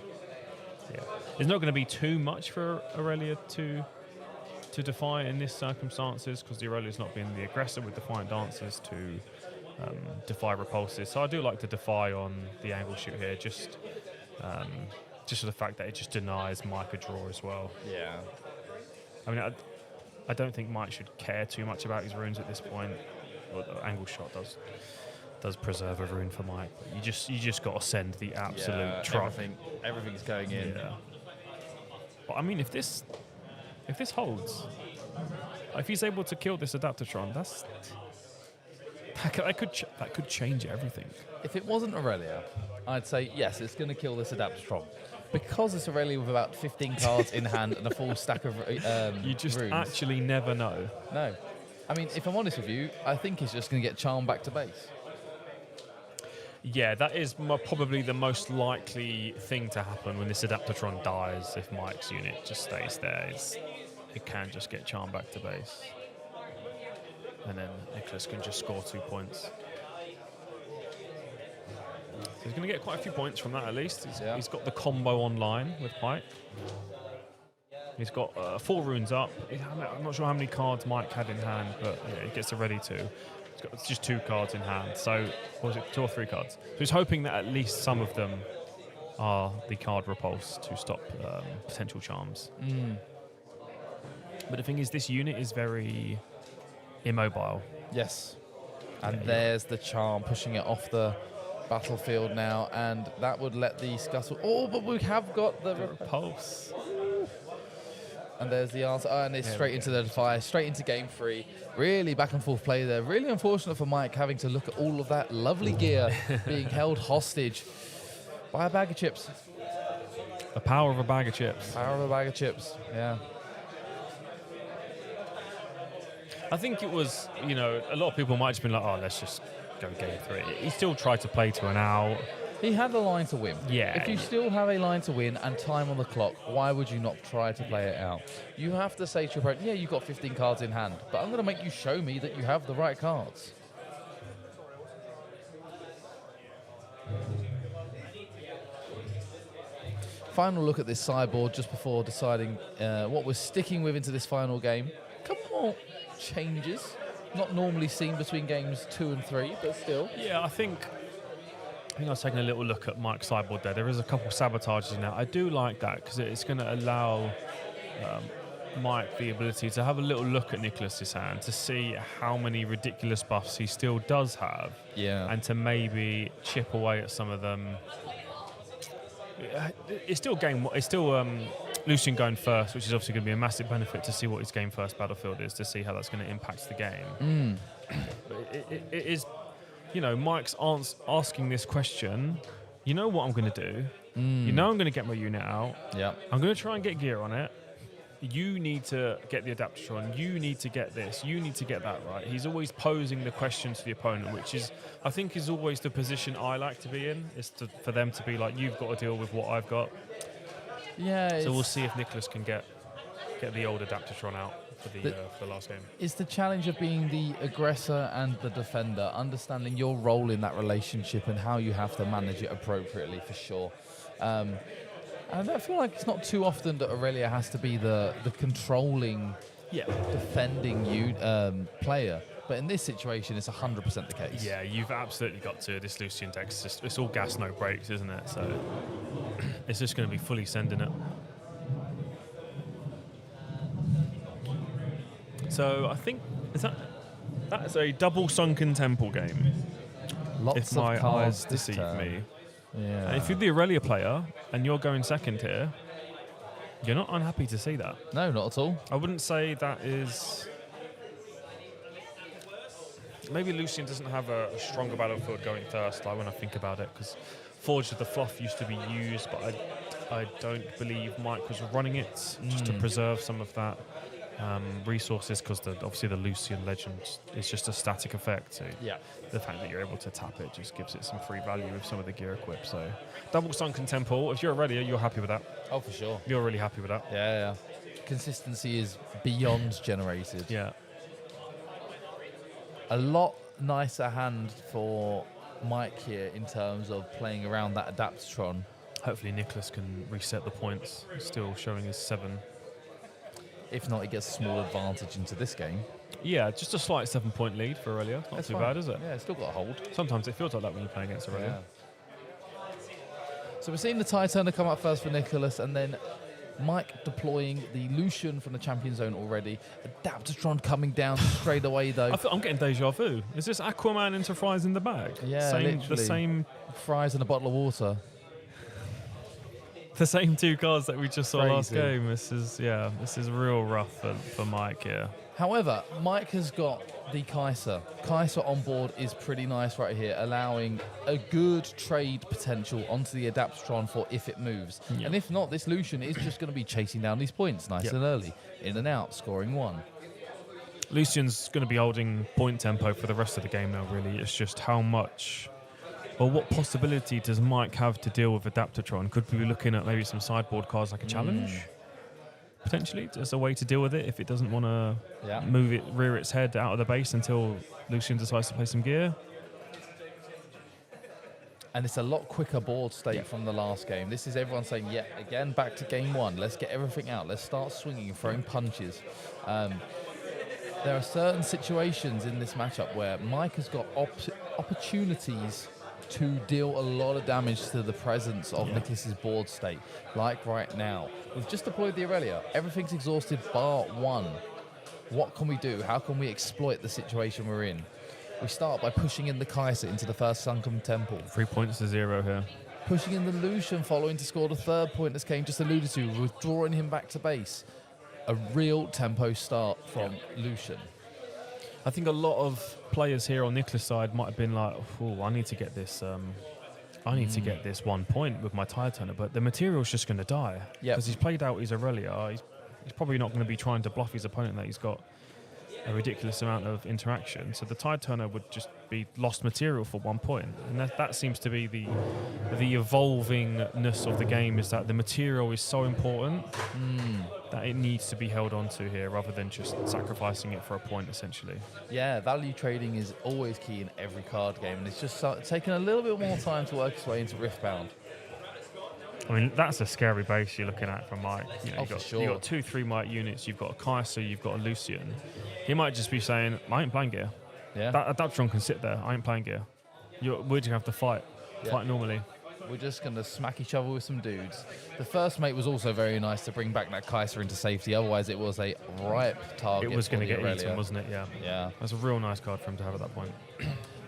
[SPEAKER 2] Yeah. There's not going to be too much for Aurelia to defy in this circumstances, because the Aurelia's not being the aggressor with Defiant Dances to defy repulses. So I do like to defy on the angle shoot here, just for the fact that it just denies Mike a draw as well.
[SPEAKER 1] Yeah.
[SPEAKER 2] I mean, I don't think Mike should care too much about his runes at this point. Well, the angle shot does preserve a rune for Mike. But you just got to send the absolute truck.
[SPEAKER 1] Everything's going in.
[SPEAKER 2] Yeah. But I mean, if this holds, if he's able to kill this Adaptatron, that could change everything.
[SPEAKER 1] If it wasn't Aurelia, I'd say, yes, it's going to kill this Adaptatron. Because it's Aurelia with about 15 cards in hand and a full stack of
[SPEAKER 2] You just
[SPEAKER 1] runes.
[SPEAKER 2] actually never know.
[SPEAKER 1] No. I mean, if I'm honest with you, I think it's just going to get Charm back to base.
[SPEAKER 2] Yeah, that is probably the most likely thing to happen when this Adaptatron dies. If Mike's unit just stays there, it can just get Charm back to base. And then Nicholas can just score 2 points. So he's going to get quite a few points from that, at least. He's got the combo online with Pike. He's got 4 runes up. I'm not sure how many cards Mike had in hand, but yeah, he gets a ready 2. He's got just 2 cards in hand. So, what was it, 2 or 3 cards? So he's hoping that at least some of them are the card repulse to stop potential charms. But the thing is, this unit is very immobile.
[SPEAKER 1] Yes. And there's the Charm pushing it off the battlefield now, and that would let the Scuttle... Oh, but we have got the
[SPEAKER 2] repulse.
[SPEAKER 1] And there's the answer. Oh, and it's straight into the Defy, straight into game 3. Really back and forth play there. Really unfortunate for Mike having to look at all of that lovely gear being held hostage by a bag of chips.
[SPEAKER 2] The power of a bag of chips.
[SPEAKER 1] Power of a bag of chips, yeah.
[SPEAKER 2] I think it was, a lot of people might have been like, oh, let's just go game 3. He still tried to play to an out.
[SPEAKER 1] He had a line to win.
[SPEAKER 2] Yeah.
[SPEAKER 1] If you still have a line to win and time on the clock, why would you not try to play it out? You have to say to your opponent, yeah, you've got 15 cards in hand, but I'm going to make you show me that you have the right cards. Final look at this sideboard just before deciding what we're sticking with into this final game. A couple more changes, not normally seen between games 2 and 3, but still.
[SPEAKER 2] Yeah, I think I was taking a little look at Mike's sideboard there. There is a couple of sabotages in there. I do like that because it's going to allow Mike the ability to have a little look at Nicholas's hand to see how many ridiculous buffs he still does have.
[SPEAKER 1] Yeah.
[SPEAKER 2] And to maybe chip away at some of them. It's still Lucian going first, which is obviously going to be a massive benefit to see what his game first battlefield is, to see how that's going to impact the game. But it is, Mike's asking this question. You know what I'm going to do? You know I'm going to get my unit out.
[SPEAKER 1] Yeah.
[SPEAKER 2] I'm going to try and get gear on it. you need to get the Adaptatron, you need to get this, you need to get that right. He's always posing the question to the opponent, which is, I think, is always the position I like to be in, is for them to be like, you've got to deal with what I've got.
[SPEAKER 1] Yeah.
[SPEAKER 2] So we'll see if Nicholas can get the old Adaptatron out for the last game.
[SPEAKER 1] It's the challenge of being the aggressor and the defender, understanding your role in that relationship and how you have to manage it appropriately, for sure. And I feel like it's not too often that Aurelia has to be the controlling, defending player. But in this situation, it's 100% the case.
[SPEAKER 2] Yeah, you've absolutely got to. This Lucian deck, it's all gas, no brakes, isn't it? So it's just going to be fully sending it. So I think that's a double sunken temple game.
[SPEAKER 1] Lots
[SPEAKER 2] if
[SPEAKER 1] of
[SPEAKER 2] my
[SPEAKER 1] cards
[SPEAKER 2] eyes deceive me.
[SPEAKER 1] Yeah.
[SPEAKER 2] And if you're the Aurelia player and you're going second here, you're not unhappy to see that.
[SPEAKER 1] No, not at all.
[SPEAKER 2] I wouldn't say that is. Maybe Lucian doesn't have a stronger battlefield going first, like when I think about it, because Forge of the Fluff used to be used, but I don't believe Mike was running it just to preserve some of that resources, because obviously the Lucian Legend is just a static effect. So the fact that you're able to tap it just gives it some free value with some of the gear equip. So double Sunken Temple, if you're Aurelia, you're happy with that.
[SPEAKER 1] Oh, for sure.
[SPEAKER 2] You're really happy with that.
[SPEAKER 1] Yeah. Consistency is beyond generated.
[SPEAKER 2] Yeah.
[SPEAKER 1] A lot nicer hand for Mike here in terms of playing around that Adaptatron.
[SPEAKER 2] Hopefully Nicholas can reset the points. He's still showing his 7.
[SPEAKER 1] If not, he gets a small advantage into this game.
[SPEAKER 2] Yeah, just a slight 7-point lead for Aurelia. Not
[SPEAKER 1] That's
[SPEAKER 2] too
[SPEAKER 1] fine.
[SPEAKER 2] bad, is it?
[SPEAKER 1] Yeah, it's still got a hold.
[SPEAKER 2] Sometimes it feels like that when you're playing against Aurelia.
[SPEAKER 1] So we're seeing the Tide Turner come up first for Nicholas, and then Mike deploying the Lucian from the champion zone already. Adaptatron coming down straight away, though.
[SPEAKER 2] I'm getting deja vu. Is this Aquaman into fries in the bag?
[SPEAKER 1] Yeah,
[SPEAKER 2] the
[SPEAKER 1] literally.
[SPEAKER 2] same
[SPEAKER 1] Fries and a bottle of water.
[SPEAKER 2] The same 2 cards that we just saw last
[SPEAKER 1] Crazy.
[SPEAKER 2] game. This is real rough for Mike here.
[SPEAKER 1] However, Mike has got the Kaiser. Kaiser on board is pretty nice right here, allowing a good trade potential onto the Adaptatron for if it moves.
[SPEAKER 2] Yep.
[SPEAKER 1] And if not, this Lucian is just going to be chasing down these points nice and early. In and out, scoring 1.
[SPEAKER 2] Lucian's going to be holding point tempo for the rest of the game now, really. It's just how much, or what possibility does Mike have to deal with Adaptatron? Could we be looking at maybe some sideboard cards like a challenge? Potentially, as a way to deal with it if it doesn't want to rear its head out of the base until Lucian decides to play some gear.
[SPEAKER 1] And it's a lot quicker board state from the last game. This is everyone saying, again, back to game 1. Let's get everything out. Let's start swinging and throwing punches. There are certain situations in this matchup where Mike has got opportunities to deal a lot of damage to the presence of Nicholas's board state, like right now. We've just deployed the Aurelia. Everything's exhausted bar 1. What can we do? How can we exploit the situation we're in? We start by pushing in the Kaiser into the first Sunken Temple.
[SPEAKER 2] 3 points to 0 here.
[SPEAKER 1] Pushing in the Lucian following to score the 3rd point, as Kane just alluded to, withdrawing him back to base. A real tempo start from Lucian.
[SPEAKER 2] I think a lot of players here on Nicholas' side might have been like, "Oh, I need to get this. I need to get this 1 point with my Tide Turner," but the material's just going to die because he's played out his Aurelia. He's probably not going to be trying to bluff his opponent that he's got a ridiculous amount of interaction. So the Tide Turner would just be lost material for 1 point, and that seems to be the evolvingness of the game, is that the material is so important that it needs to be held on to here rather than just sacrificing it for a point, essentially.
[SPEAKER 1] Yeah, value trading is always key in every card game, and it's just taken a little bit more time to work its way into Riftbound.
[SPEAKER 2] I mean, that's a scary base you're looking at from Mike. You know,
[SPEAKER 1] for
[SPEAKER 2] you've got 2 3 Mike units, you've got a Kaiser, you've got a Lucian. He might just be saying, I ain't playing gear.
[SPEAKER 1] Yeah.
[SPEAKER 2] That Adaptatron can sit there, I ain't playing gear. We're just going to have to fight normally.
[SPEAKER 1] We're just going to smack each other with some dudes. The first mate was also very nice to bring back that Kaiser into safety, otherwise it was a ripe target.
[SPEAKER 2] It was going to get
[SPEAKER 1] Aurelia.
[SPEAKER 2] eaten, wasn't it? Yeah.
[SPEAKER 1] Yeah.
[SPEAKER 2] That's a real nice card for him to have at that point.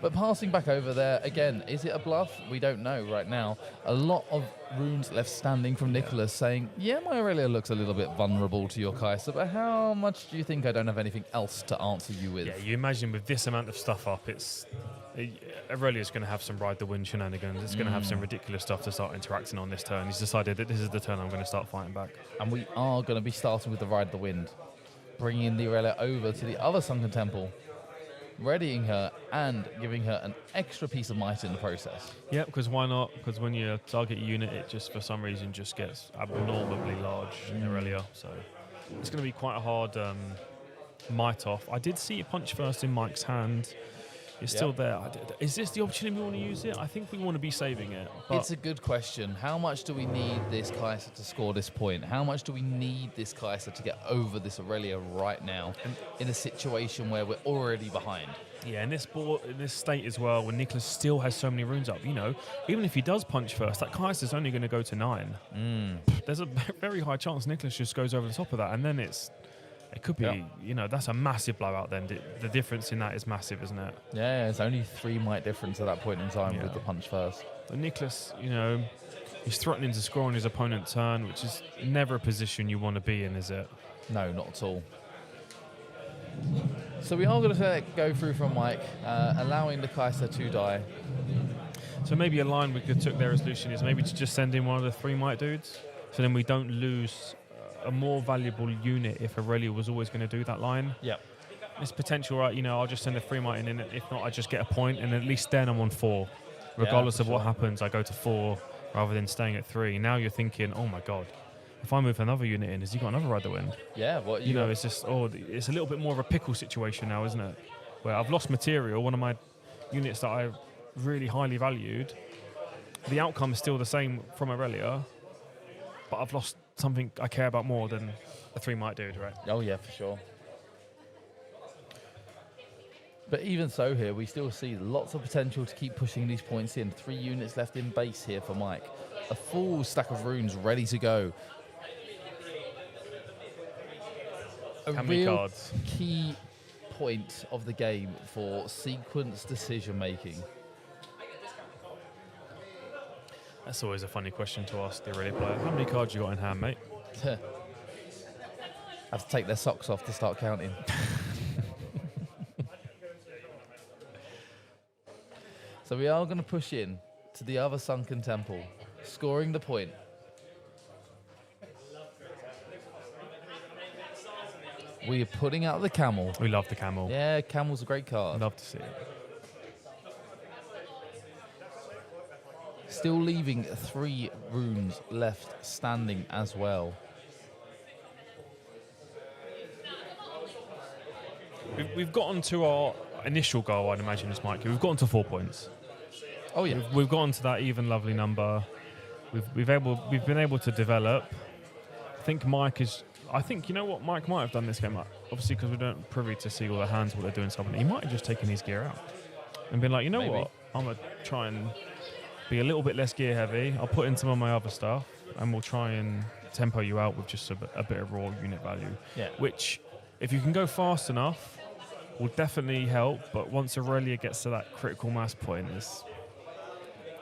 [SPEAKER 1] But passing back over there, again, is it a bluff? We don't know right now. A lot of runes left standing from Nicholas saying, yeah, my Aurelia looks a little bit vulnerable to your Kai'Sa, but how much do you think I don't have anything else to answer you with?
[SPEAKER 2] Yeah, you imagine with this amount of stuff up, Aurelia's going to have some ride the wind shenanigans. It's going to have some ridiculous stuff to start interacting on this turn. He's decided that this is the turn I'm going to start fighting back.
[SPEAKER 1] And we are going to be starting with the ride the wind, bringing the Aurelia over to the other Sunken Temple, readying her and giving her an extra piece of might in the process.
[SPEAKER 2] Yeah, because why not? Because when you target a unit, it just for some reason just gets abnormally large in Aurelia. So it's going to be quite a hard might off. I did see a punch first in Mike's hand. It's still there. Is this the opportunity we want to use it? I think we want to be saving it.
[SPEAKER 1] It's a good question. How much do we need this Kai'Sa to score this point? How much do we need this Kai'Sa to get over this Aurelia right now in a situation where we're already behind?
[SPEAKER 2] Yeah, in this state as well, when Nicholas still has so many runes up, even if he does punch first, that Kai'Sa is only going to go to 9. There's a very high chance Nicholas just goes over the top of that, and then it could be, that's a massive blowout then. The difference in that is massive, isn't it?
[SPEAKER 1] Yeah, it's only 3 might difference at that point in time with the punch first.
[SPEAKER 2] But Nicholas, he's threatening to score on his opponent's turn, which is never a position you want to be in, is it?
[SPEAKER 1] No, not at all. So we are going to go through from Mike, allowing the Kai'Sa to die.
[SPEAKER 2] So maybe a line we could took there as Lucian is maybe to just send in one of the 3 might dudes, so then we don't lose a more valuable unit if Aurelia was always going to do that line.
[SPEAKER 1] Yeah.
[SPEAKER 2] It's potential, right? I'll just send a 3 might in, and if not, I just get a point, and at least then I'm on 4. Regardless of what happens, I go to 4 rather than staying at 3. Now you're thinking, oh my God, if I move another unit in, has he got another ride the wind?
[SPEAKER 1] Yeah, what
[SPEAKER 2] it's just, it's a little bit more of a pickle situation now, isn't it? Where I've lost material, one of my units that I really highly valued. The outcome is still the same from Aurelia, but I've lost something I care about more than a 3 might dude, right?
[SPEAKER 1] Oh yeah, for sure. But even so here, we still see lots of potential to keep pushing these points in. 3 units left in base here for Mike. A full stack of runes ready to go.
[SPEAKER 2] How many cards?
[SPEAKER 1] Key point of the game for sequence decision making.
[SPEAKER 2] That's always a funny question to ask the Aurelia player. How many cards you got in hand, mate?
[SPEAKER 1] Have to take their socks off to start counting. So we are going to push in to the other Sunken Temple, scoring the point. We are putting out the camel.
[SPEAKER 2] We love the camel.
[SPEAKER 1] Yeah, camel's a great card.
[SPEAKER 2] Love to see it.
[SPEAKER 1] Still leaving 3 runes left standing as well.
[SPEAKER 2] We've gotten to our initial goal, I'd imagine, this Mike. We've gotten to 4 points.
[SPEAKER 1] Oh yeah,
[SPEAKER 2] we've gotten to that even lovely number. We've been able to develop. I think Mike is. I think Mike might have done this game. Obviously, because we don't privy to see all the hands what they're doing. Something he might have just taken his gear out and been like,
[SPEAKER 1] Maybe.
[SPEAKER 2] What? I'm gonna try and be a little bit less gear heavy. I'll put in some of my other stuff, and we'll try and tempo you out with just a bit of raw unit value.
[SPEAKER 1] Yeah.
[SPEAKER 2] Which, if you can go fast enough, will definitely help. But once Aurelia gets to that critical mass point, it's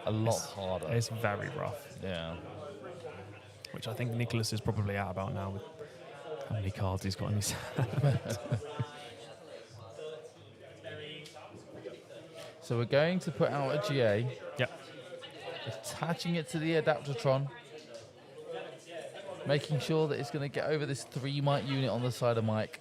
[SPEAKER 1] a lot harder.
[SPEAKER 2] It's very rough.
[SPEAKER 1] Yeah.
[SPEAKER 2] Which I think Nicholas is probably out about now with how many cards he's got in his hand.
[SPEAKER 1] So we're going to put out a GA.
[SPEAKER 2] Yep.
[SPEAKER 1] Attaching it to the Adaptatron. Making sure that it's going to get over this 3 might unit on the side of Mike.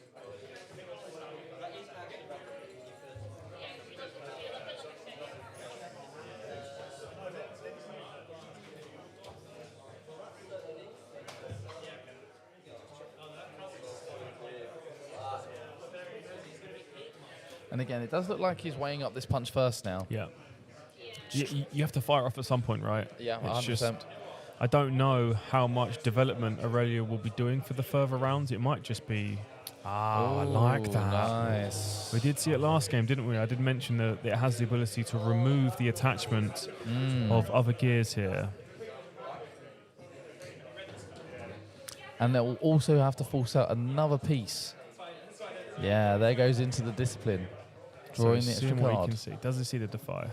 [SPEAKER 1] And again, it does look like he's weighing up this punch first now.
[SPEAKER 2] Yeah. You have to fire off at some point, right?
[SPEAKER 1] Yeah,
[SPEAKER 2] it's
[SPEAKER 1] 100%.
[SPEAKER 2] Just, I don't know how much development Aurelia will be doing for the further rounds. It might just be, I like that.
[SPEAKER 1] Nice.
[SPEAKER 2] We did see it last game, didn't we? I did mention that it has the ability to remove the attachment of other gears here.
[SPEAKER 1] And they will also have to force out another piece. Yeah, there goes into the discipline. Drawing
[SPEAKER 2] so
[SPEAKER 1] the extra
[SPEAKER 2] seeing what he
[SPEAKER 1] card.
[SPEAKER 2] can see. Doesn't see the Defy.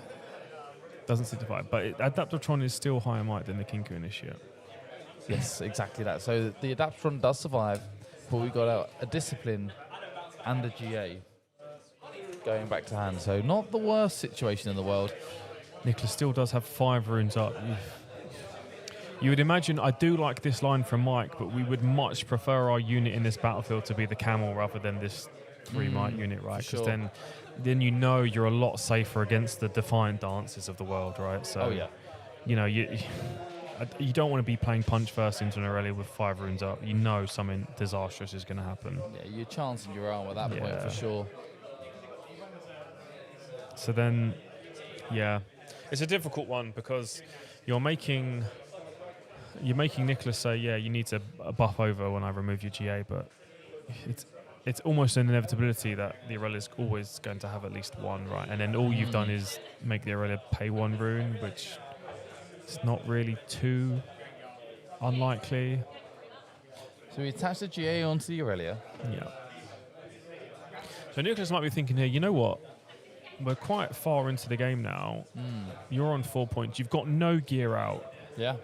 [SPEAKER 2] Doesn't see Defy. But Adaptatron is still higher might than the Kinku Initiate.
[SPEAKER 1] Yes, exactly that. So the Adaptatron does survive, but we got a Discipline and a GA going back to hand. So not the worst situation in the world.
[SPEAKER 2] Nicholas still does have 5 runes up. You would imagine, I do like this line from Mike, but we would much prefer our unit in this battlefield to be the camel rather than this 3 might unit, right? Because
[SPEAKER 1] sure.
[SPEAKER 2] then you know you're a lot safer against the Defiant Dances of the world, right? So, you know, you don't want to be playing punch first into an Aurelia with 5 runes up. You know something disastrous is going to happen.
[SPEAKER 1] Yeah, you're chancing your arm at that point for sure.
[SPEAKER 2] So then, yeah, it's a difficult one because you're making Nicholas say, yeah, you need to buff over when I remove your GA, but it's almost an inevitability that the Aurelia is always going to have at least 1, right? And then all you've done is make the Aurelia pay 1 rune, which is not really too unlikely.
[SPEAKER 1] So we attach the GA onto the Aurelia.
[SPEAKER 2] Yeah. So Nicholas might be thinking here, you know what? We're quite far into the game now. You're on 4 points. You've got no gear out.
[SPEAKER 1] Yeah.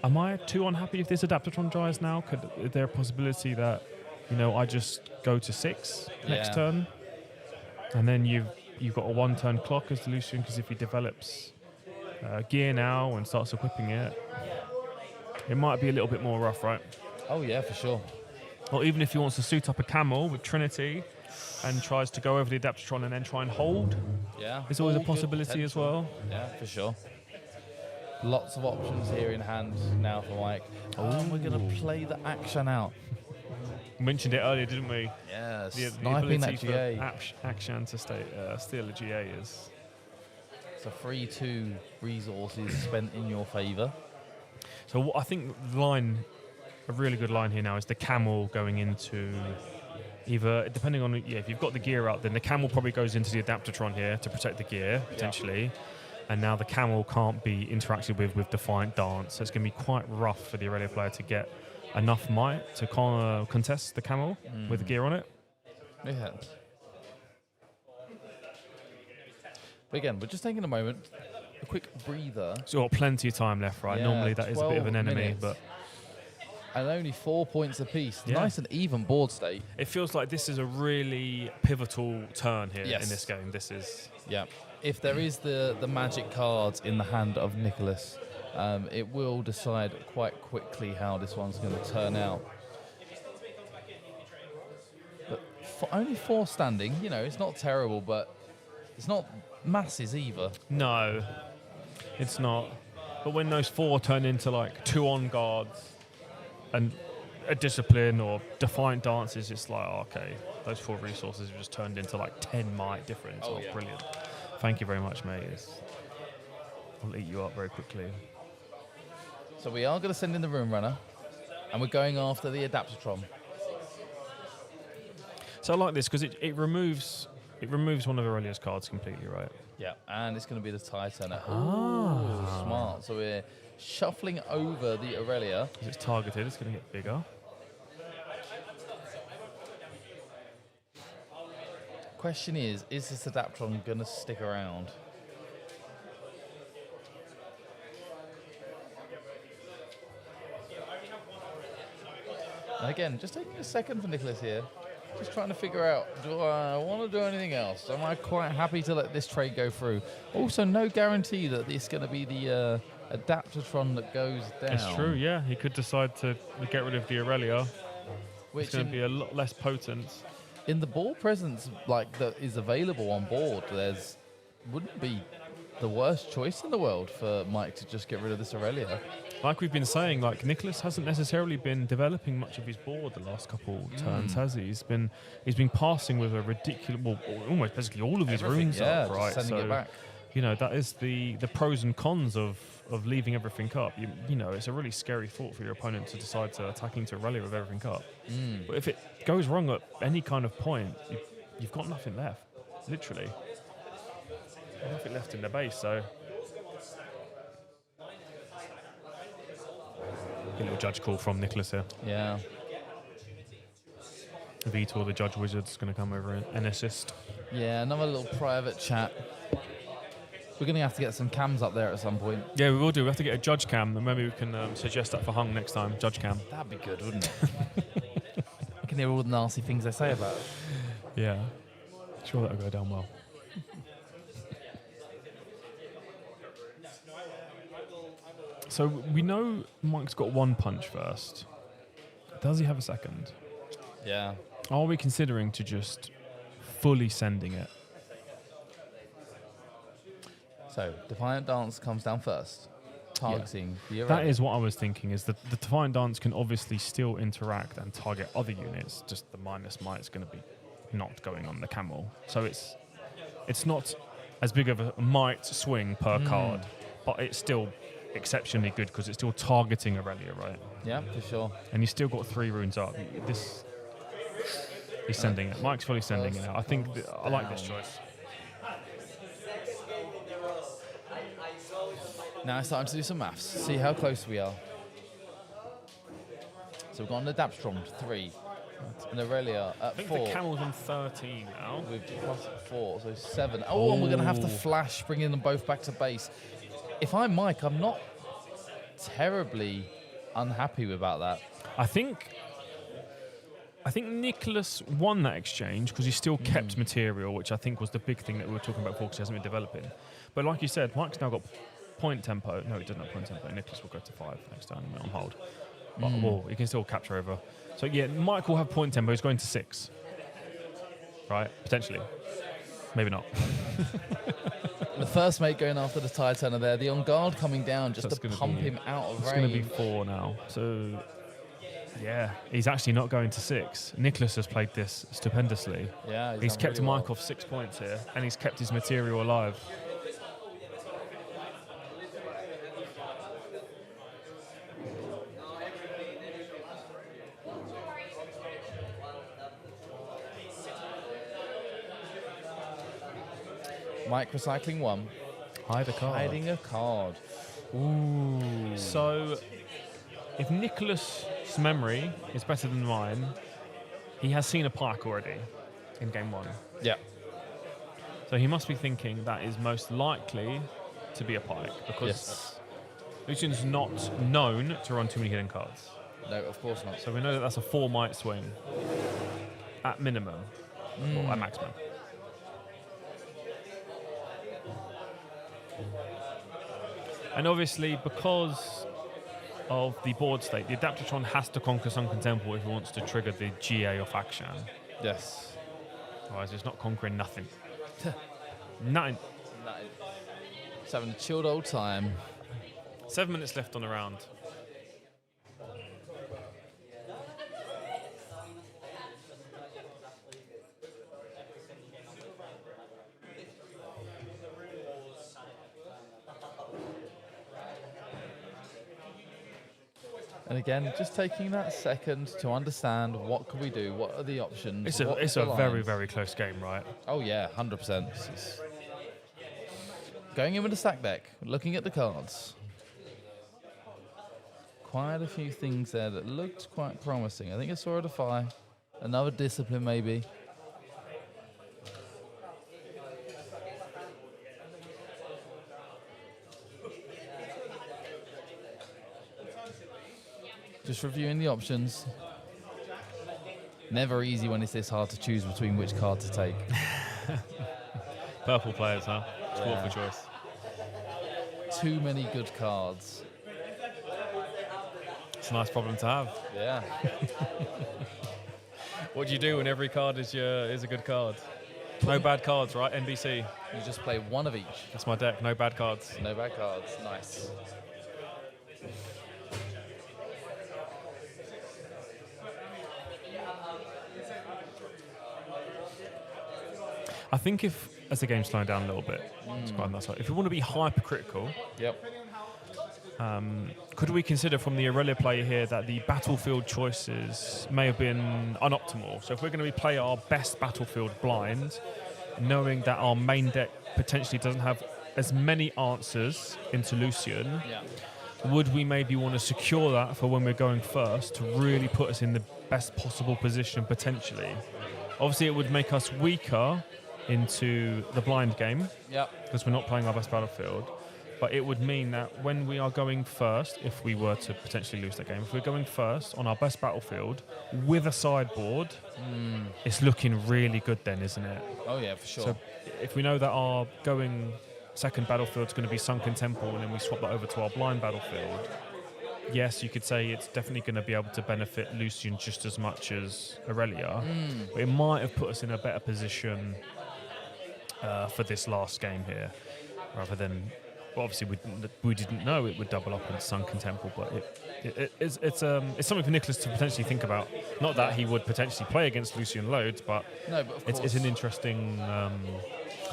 [SPEAKER 2] Am I too unhappy if this Adaptatron dies now? Is there a possibility that, you know, I just go to 6 next turn? And then you've got a 1-turn clock as the Lucian, because if he develops gear now and starts equipping it, it might be a little bit more rough, right?
[SPEAKER 1] Oh, yeah, for sure.
[SPEAKER 2] Or even if he wants to suit up a camel with Trinity and tries to go over the Adaptatron and then try and hold.
[SPEAKER 1] Yeah.
[SPEAKER 2] There's always a possibility as well.
[SPEAKER 1] Yeah, for sure. Lots of options here in hand now for Mike. We're going to play the action out.
[SPEAKER 2] We mentioned it earlier, didn't we?
[SPEAKER 1] Yes.
[SPEAKER 2] The
[SPEAKER 1] Sniping
[SPEAKER 2] ability
[SPEAKER 1] that GA.
[SPEAKER 2] for Akshan to steal a GA is...
[SPEAKER 1] It's a 3-2 resources spent in your favour.
[SPEAKER 2] So I think a really good line here now is the camel going into either, depending on, if you've got the gear up, then the camel probably goes into the Adaptatron here to protect the gear, potentially. Yeah. And now the camel can't be interacted with Defiant Dance. So it's going to be quite rough for the Aurelia player to get enough might to contest the camel with the gear on it.
[SPEAKER 1] Yeah. But again, we're just taking a moment, a quick breather.
[SPEAKER 2] So you've got plenty of time left, right?
[SPEAKER 1] Yeah,
[SPEAKER 2] Normally that is a bit of an enemy,
[SPEAKER 1] minutes.
[SPEAKER 2] but...
[SPEAKER 1] And only 4 points apiece.
[SPEAKER 2] Yeah.
[SPEAKER 1] Nice and even board state.
[SPEAKER 2] It feels like this is a really pivotal turn here in this game. This is...
[SPEAKER 1] Yeah. If there is the magic cards in the hand of Nicholas, it will decide quite quickly how this one's going to turn out. But for only 4 standing, you know, it's not terrible, but it's not masses either.
[SPEAKER 2] No, it's not. But when those 4 turn into like 2 on guards and a Discipline or Defiant Dances, it's like, oh, okay, those 4 resources have just turned into like 10 might difference. Oh, yeah. Brilliant. Thank you very much, mate. I'll eat you up very quickly.
[SPEAKER 1] So we are going to send in the Rune Runner, and we're going after the Adaptatron.
[SPEAKER 2] So I like this because it removes one of Aurelia's cards completely, right?
[SPEAKER 1] Yeah, and it's going to be the Titanner. Oh, smart. So we're shuffling over the Aurelia.
[SPEAKER 2] Because it's targeted, it's going to get bigger.
[SPEAKER 1] Question is this Adaptatron going to stick around? And again, just taking a second for Nicholas here. Just trying to figure out, do I want to do anything else? Am I quite happy to let this trade go through? Also, no guarantee that it's going to be the Adaptatron that goes down.
[SPEAKER 2] It's true, yeah. He could decide to get rid of the Aurelia, which is going to be a lot less potent.
[SPEAKER 1] In the board presence that is available on board, wouldn't be the worst choice in the world for Mike to just get rid of this Aurelia.
[SPEAKER 2] Like we've been saying, like Nicholas hasn't necessarily been developing much of his board the last couple turns, has he? He's been passing with a ridiculous, well, almost basically all of his runes up, right?
[SPEAKER 1] Just sending it back.
[SPEAKER 2] You know, that is the pros and cons of leaving everything up. You know, it's a really scary thought for your opponent to decide to attack into Aurelia with everything up. But if it goes wrong at any kind of point, you've got nothing left, literally. Nothing left in the base, so... A little judge call from Nicholas here.
[SPEAKER 1] Yeah.
[SPEAKER 2] Vitor, the judge wizard's going to come over and assist.
[SPEAKER 1] Yeah, another little private chat. We're going to have to get some cams up there at some point.
[SPEAKER 2] Yeah, we will do. We have to get a judge cam, and maybe we can suggest that for Hung next time. Judge cam.
[SPEAKER 1] That'd be good, wouldn't it? You can hear all the nasty things they say about it.
[SPEAKER 2] Yeah. Sure, that'll go down well. So we know Mike's got one punch first. Does he have a second?
[SPEAKER 1] Yeah.
[SPEAKER 2] Are we considering to just fully sending it?
[SPEAKER 1] So, Defiant Dance comes down first, targeting the array.
[SPEAKER 2] That is what I was thinking, is that the Defiant Dance can obviously still interact and target other units, just the minus might is going to be not going on the camel. So it's not as big of a might swing per card, but it's still exceptionally good because it's still targeting Aurelia, right?
[SPEAKER 1] Yeah, for sure.
[SPEAKER 2] And he's still got 3 runes up. He's sending it. Mike's fully sending it out. I think I like this choice.
[SPEAKER 1] Now it's time to do some maths, see how close we are. So we've got an Adaptron 3, an Aurelia at 4.
[SPEAKER 2] I think the camel's on 13 now.
[SPEAKER 1] With plus 4, so 7. Oh, and we're going to have to flash, bringing them both back to base. If I'm Mike, I'm not terribly unhappy about that.
[SPEAKER 2] I think Nicholas won that exchange because he still kept material, which I think was the big thing that we were talking about before because he hasn't been developing. But like you said, Mike's now got point tempo. No, he doesn't have point tempo. Nicholas will go to 5 next turn on hold. But well, he can still capture over. So yeah, Mike will have point tempo. He's going to 6. Right? Potentially. Maybe not.
[SPEAKER 1] The first mate going after the Titanner there. The on guard coming down just to pump him out of range.
[SPEAKER 2] It's going to be 4 now. So yeah, he's actually not going to 6. Nicholas has played this stupendously.
[SPEAKER 1] Yeah,
[SPEAKER 2] he's kept
[SPEAKER 1] really
[SPEAKER 2] Mike off 6 points here, and he's kept his material alive.
[SPEAKER 1] Mike recycling 1.
[SPEAKER 2] Hide a card.
[SPEAKER 1] Hiding a card.
[SPEAKER 2] Ooh. So, if Nicholas' memory is better than mine, he has seen a pike already in game 1.
[SPEAKER 1] Yeah.
[SPEAKER 2] So he must be thinking that is most likely to be a pike because Lucian's not known to run too many hidden cards.
[SPEAKER 1] No, of course not.
[SPEAKER 2] So we know that that's a 4 might swing at minimum or at maximum. And obviously, because of the board state, the Adaptatron has to conquer Sunken Temple if he wants to trigger the GA of action.
[SPEAKER 1] Yes.
[SPEAKER 2] Otherwise, it's not conquering nothing. Nothing.
[SPEAKER 1] Just having a chilled old time.
[SPEAKER 2] 7 minutes left on the round.
[SPEAKER 1] And again, just taking that second to understand what can we do, what are the options.
[SPEAKER 2] It's a very, very close game, right?
[SPEAKER 1] Oh yeah, 100%. Going in with the stack deck, looking at the cards. Quite a few things there that looked quite promising. I think I saw a Defy, another Discipline maybe. Just reviewing the options. Never easy when it's this hard to choose between which card to take.
[SPEAKER 2] Purple players, huh? Sport for choice.
[SPEAKER 1] Too many good cards.
[SPEAKER 2] It's a nice problem to have.
[SPEAKER 1] Yeah.
[SPEAKER 2] What do you do when every card is a good card? No bad cards, right? NBC.
[SPEAKER 1] You just play one of each.
[SPEAKER 2] That's my deck. No bad cards.
[SPEAKER 1] No bad cards. Nice.
[SPEAKER 2] I think if, as the game's slowing down a little bit, it's quite nice. If we want to be hypercritical, could we consider from the Aurelia play here that the battlefield choices may have been unoptimal? So if we're going to play our best battlefield blind, knowing that our main deck potentially doesn't have as many answers into Lucian, would we maybe want to secure that for when we're going first to really put us in the best possible position potentially. Obviously, it would make us weaker into the blind game because we're not playing our best battlefield. But it would mean that when we are going first, if we were to potentially lose that game, if we're going first on our best battlefield with a sideboard, it's looking really good then, isn't it?
[SPEAKER 1] Oh, yeah, for sure.
[SPEAKER 2] So if we know that our going second battlefield is going to be Sunken Temple and then we swap that over to our blind battlefield, yes, you could say it's definitely going to be able to benefit Lucian just as much as Aurelia. But it might have put us in a better position for this last game here, rather than... Well, obviously, we didn't know it would double up into Sunken Temple, but it's something for Nicholas to potentially think about. Not that he would potentially play against Lucian loads, but, it's an interesting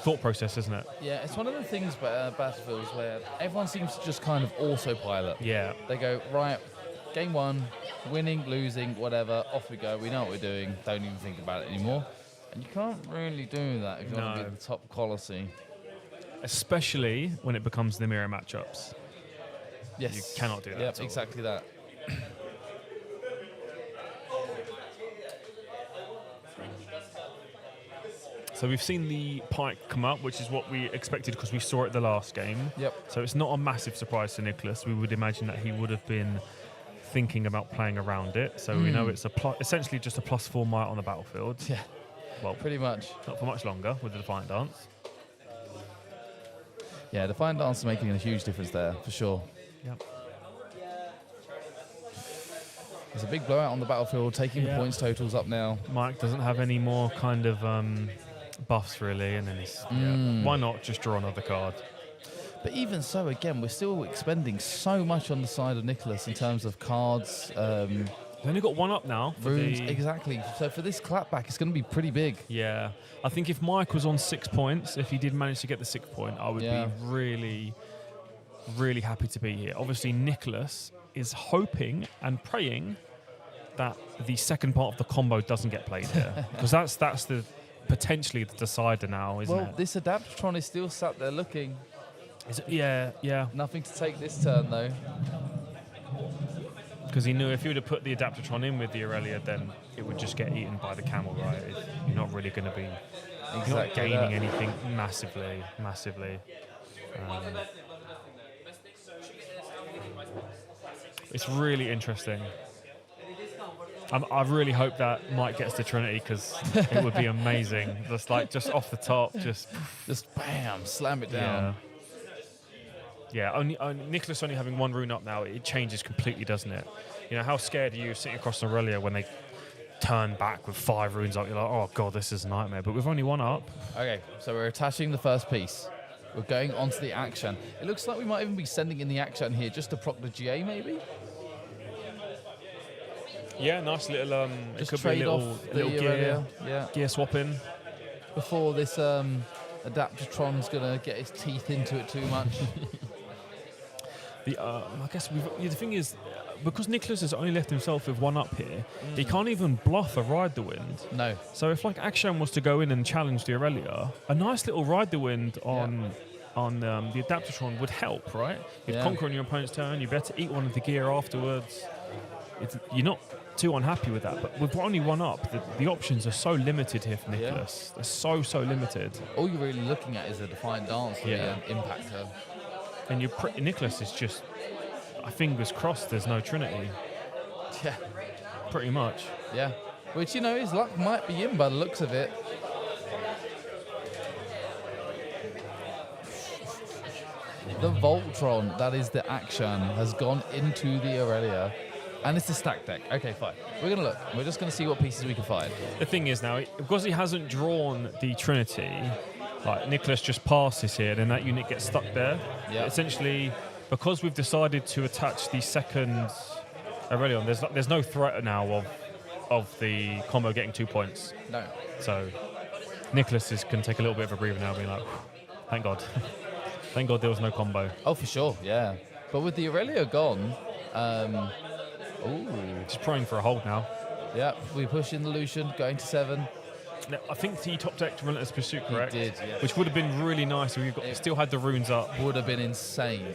[SPEAKER 2] thought process, isn't it?
[SPEAKER 1] Yeah, it's one of the things about Battlefields where everyone seems to just kind of autopilot.
[SPEAKER 2] Yeah.
[SPEAKER 1] They go, right, game one, winning, losing, whatever, off we go. We know what we're doing. Don't even think about it anymore. And you can't really do that if you want to be the top quality.
[SPEAKER 2] Especially when it becomes the mirror matchups.
[SPEAKER 1] Yes.
[SPEAKER 2] You cannot do that.
[SPEAKER 1] Yep, exactly that.
[SPEAKER 2] So we've seen the pike come up, which is what we expected because we saw it the last game.
[SPEAKER 1] Yep.
[SPEAKER 2] So it's not a massive surprise to Nicholas. We would imagine that he would have been thinking about playing around it. So we know it's essentially just a +4 might on the battlefield.
[SPEAKER 1] Yeah.
[SPEAKER 2] Well,
[SPEAKER 1] pretty much.
[SPEAKER 2] Not for much longer with the Defiant Dance.
[SPEAKER 1] Yeah, Defiant Dance is making a huge difference there, for sure.
[SPEAKER 2] Yep.
[SPEAKER 1] There's a big blowout on the battlefield, taking the points totals up now.
[SPEAKER 2] Mike doesn't have any more kind of buffs, really, and then he's... why not just draw another card?
[SPEAKER 1] But even so, again, we're still expending so much on the side of Nicholas in terms of cards.
[SPEAKER 2] He's only got one up now.
[SPEAKER 1] Runes, exactly. So for this clapback, it's going to be pretty big.
[SPEAKER 2] Yeah. I think if Mike was on 6 points, if he did manage to get the 6th point, I would be really, really happy to be here. Obviously, Nicholas is hoping and praying that the second part of the combo doesn't get played here. Because that's the potentially the decider now, isn't it?
[SPEAKER 1] Well, this Adaptatron is still sat there looking.
[SPEAKER 2] Yeah.
[SPEAKER 1] Nothing to take this turn, though.
[SPEAKER 2] Because he knew if he would have put the Adaptatron in with the Aurelia, then it would just get eaten by the camel, right? You're not really going to be you're not gaining anything massively. It's really interesting. I really hope that Mike gets to Trinity because it would be amazing. Just off the top, just
[SPEAKER 1] bam, slam it down.
[SPEAKER 2] Yeah, only Nicholas only having one rune up now, it changes completely, doesn't it? You know, how scared are you sitting across an Aurelia when they turn back with 5 runes up? You're like, oh god, this is a nightmare. But we've only one up.
[SPEAKER 1] Okay, so we're attaching the first piece. We're going onto the action. It looks like we might even be sending in the action here just to proc the GA, maybe?
[SPEAKER 2] Yeah, nice little...
[SPEAKER 1] just
[SPEAKER 2] it could
[SPEAKER 1] trade
[SPEAKER 2] be a
[SPEAKER 1] off
[SPEAKER 2] little
[SPEAKER 1] the
[SPEAKER 2] gear swapping.
[SPEAKER 1] Before this Adaptatron's going to get his teeth into it too much.
[SPEAKER 2] I guess the thing is, because Nicholas has only left himself with one up here, he can't even bluff a Ride the Wind.
[SPEAKER 1] No.
[SPEAKER 2] So if like Akshan was to go in and challenge the Aurelia, a nice little Ride the Wind on the Adaptatron would help, right? You'd conquer on your opponent's turn, you better eat one of the gear afterwards. You're not too unhappy with that, but with only one up, the options are so limited here for Nicholas. They're so limited.
[SPEAKER 1] All you're really looking at is a Defiant Dance for the impactor.
[SPEAKER 2] And Nicholas is just, fingers crossed there's no Trinity.
[SPEAKER 1] Yeah.
[SPEAKER 2] Pretty much.
[SPEAKER 1] Yeah. Which, his luck might be in by the looks of it. The Voltron, that is the action, has gone into the Aurelia. And it's a stack deck. Okay, fine. We're going to look. We're just going to see what pieces we can find.
[SPEAKER 2] The thing is now, because he hasn't drawn the Trinity, like Nicholas just passes here, then that unit gets stuck there.
[SPEAKER 1] Yeah.
[SPEAKER 2] Essentially, because we've decided to attach the second Aurelion, there's no threat now of the combo getting 2 points.
[SPEAKER 1] No.
[SPEAKER 2] So Nicholas can take a little bit of a breather now, being like, thank God. Thank God there was no combo.
[SPEAKER 1] Oh, for sure, yeah. But with the Aurelia gone,
[SPEAKER 2] just praying for a hold now.
[SPEAKER 1] Yeah, we push in the Lucian, going to 7.
[SPEAKER 2] Now, I think he top decked Relentless Pursuit, correct?
[SPEAKER 1] He did, yeah.
[SPEAKER 2] Which would have been really nice if we still had the runes up.
[SPEAKER 1] Would have been insane.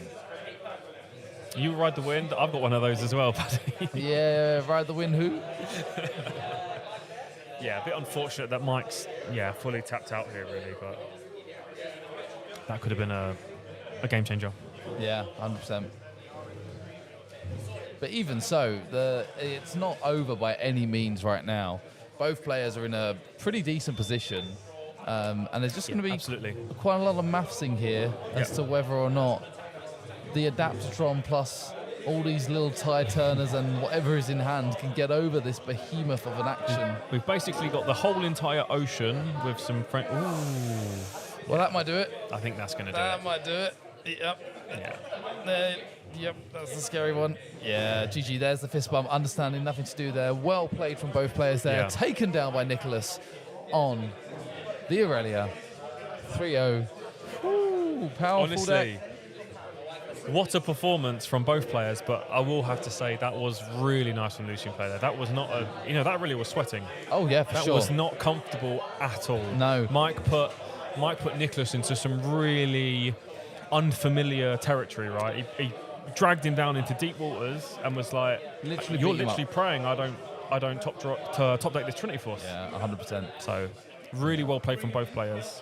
[SPEAKER 2] You ride the wind. I've got one of those as well, buddy.
[SPEAKER 1] Yeah, ride the wind who?
[SPEAKER 2] Yeah, a bit unfortunate that Mike's fully tapped out here, really, but that could have been a game changer.
[SPEAKER 1] Yeah, 100%. But even so, it's not over by any means right now. Both players are in a pretty decent position, and there's just going to be quite a lot of mathsing here as to whether or not the Adaptatron plus all these little tie turners and whatever is in hand can get over this behemoth of an action.
[SPEAKER 2] We've basically got the whole entire ocean with some
[SPEAKER 1] Well, that might do it.
[SPEAKER 2] I think that's going to do it.
[SPEAKER 1] That might do it. Yep.
[SPEAKER 2] Yeah.
[SPEAKER 1] Yep, that's the scary one. Yeah, GG, there's the fist bump. Understanding, nothing to do there. Well played from both players there.
[SPEAKER 2] Yeah.
[SPEAKER 1] Taken down by Nicholas on the Aurelia. 3-0. Ooh, powerful
[SPEAKER 2] Honestly,
[SPEAKER 1] deck.
[SPEAKER 2] what a performance from both players, but I will have to say that was really nice from Lucian player. That was not that really was sweating.
[SPEAKER 1] Oh, yeah, for
[SPEAKER 2] that
[SPEAKER 1] sure.
[SPEAKER 2] was not comfortable at all.
[SPEAKER 1] No.
[SPEAKER 2] Mike put Nicholas into some really unfamiliar territory, right? He dragged him down into deep waters and was like, "You're literally praying I don't top deck this Trinity Force."
[SPEAKER 1] Yeah, 100%.
[SPEAKER 2] So, really well played from both players.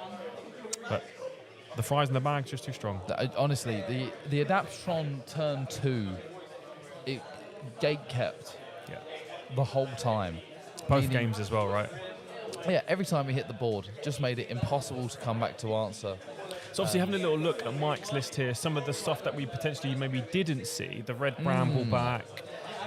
[SPEAKER 2] But the fries in the bag's just too strong.
[SPEAKER 1] Honestly, the Adaptatron turn 2, it gate kept the whole time.
[SPEAKER 2] Both games as well, right?
[SPEAKER 1] Yeah, every time we hit the board, just made it impossible to come back to answer.
[SPEAKER 2] So obviously having a little look at Mike's list here, some of the stuff that we potentially maybe didn't see, the red Brambleback.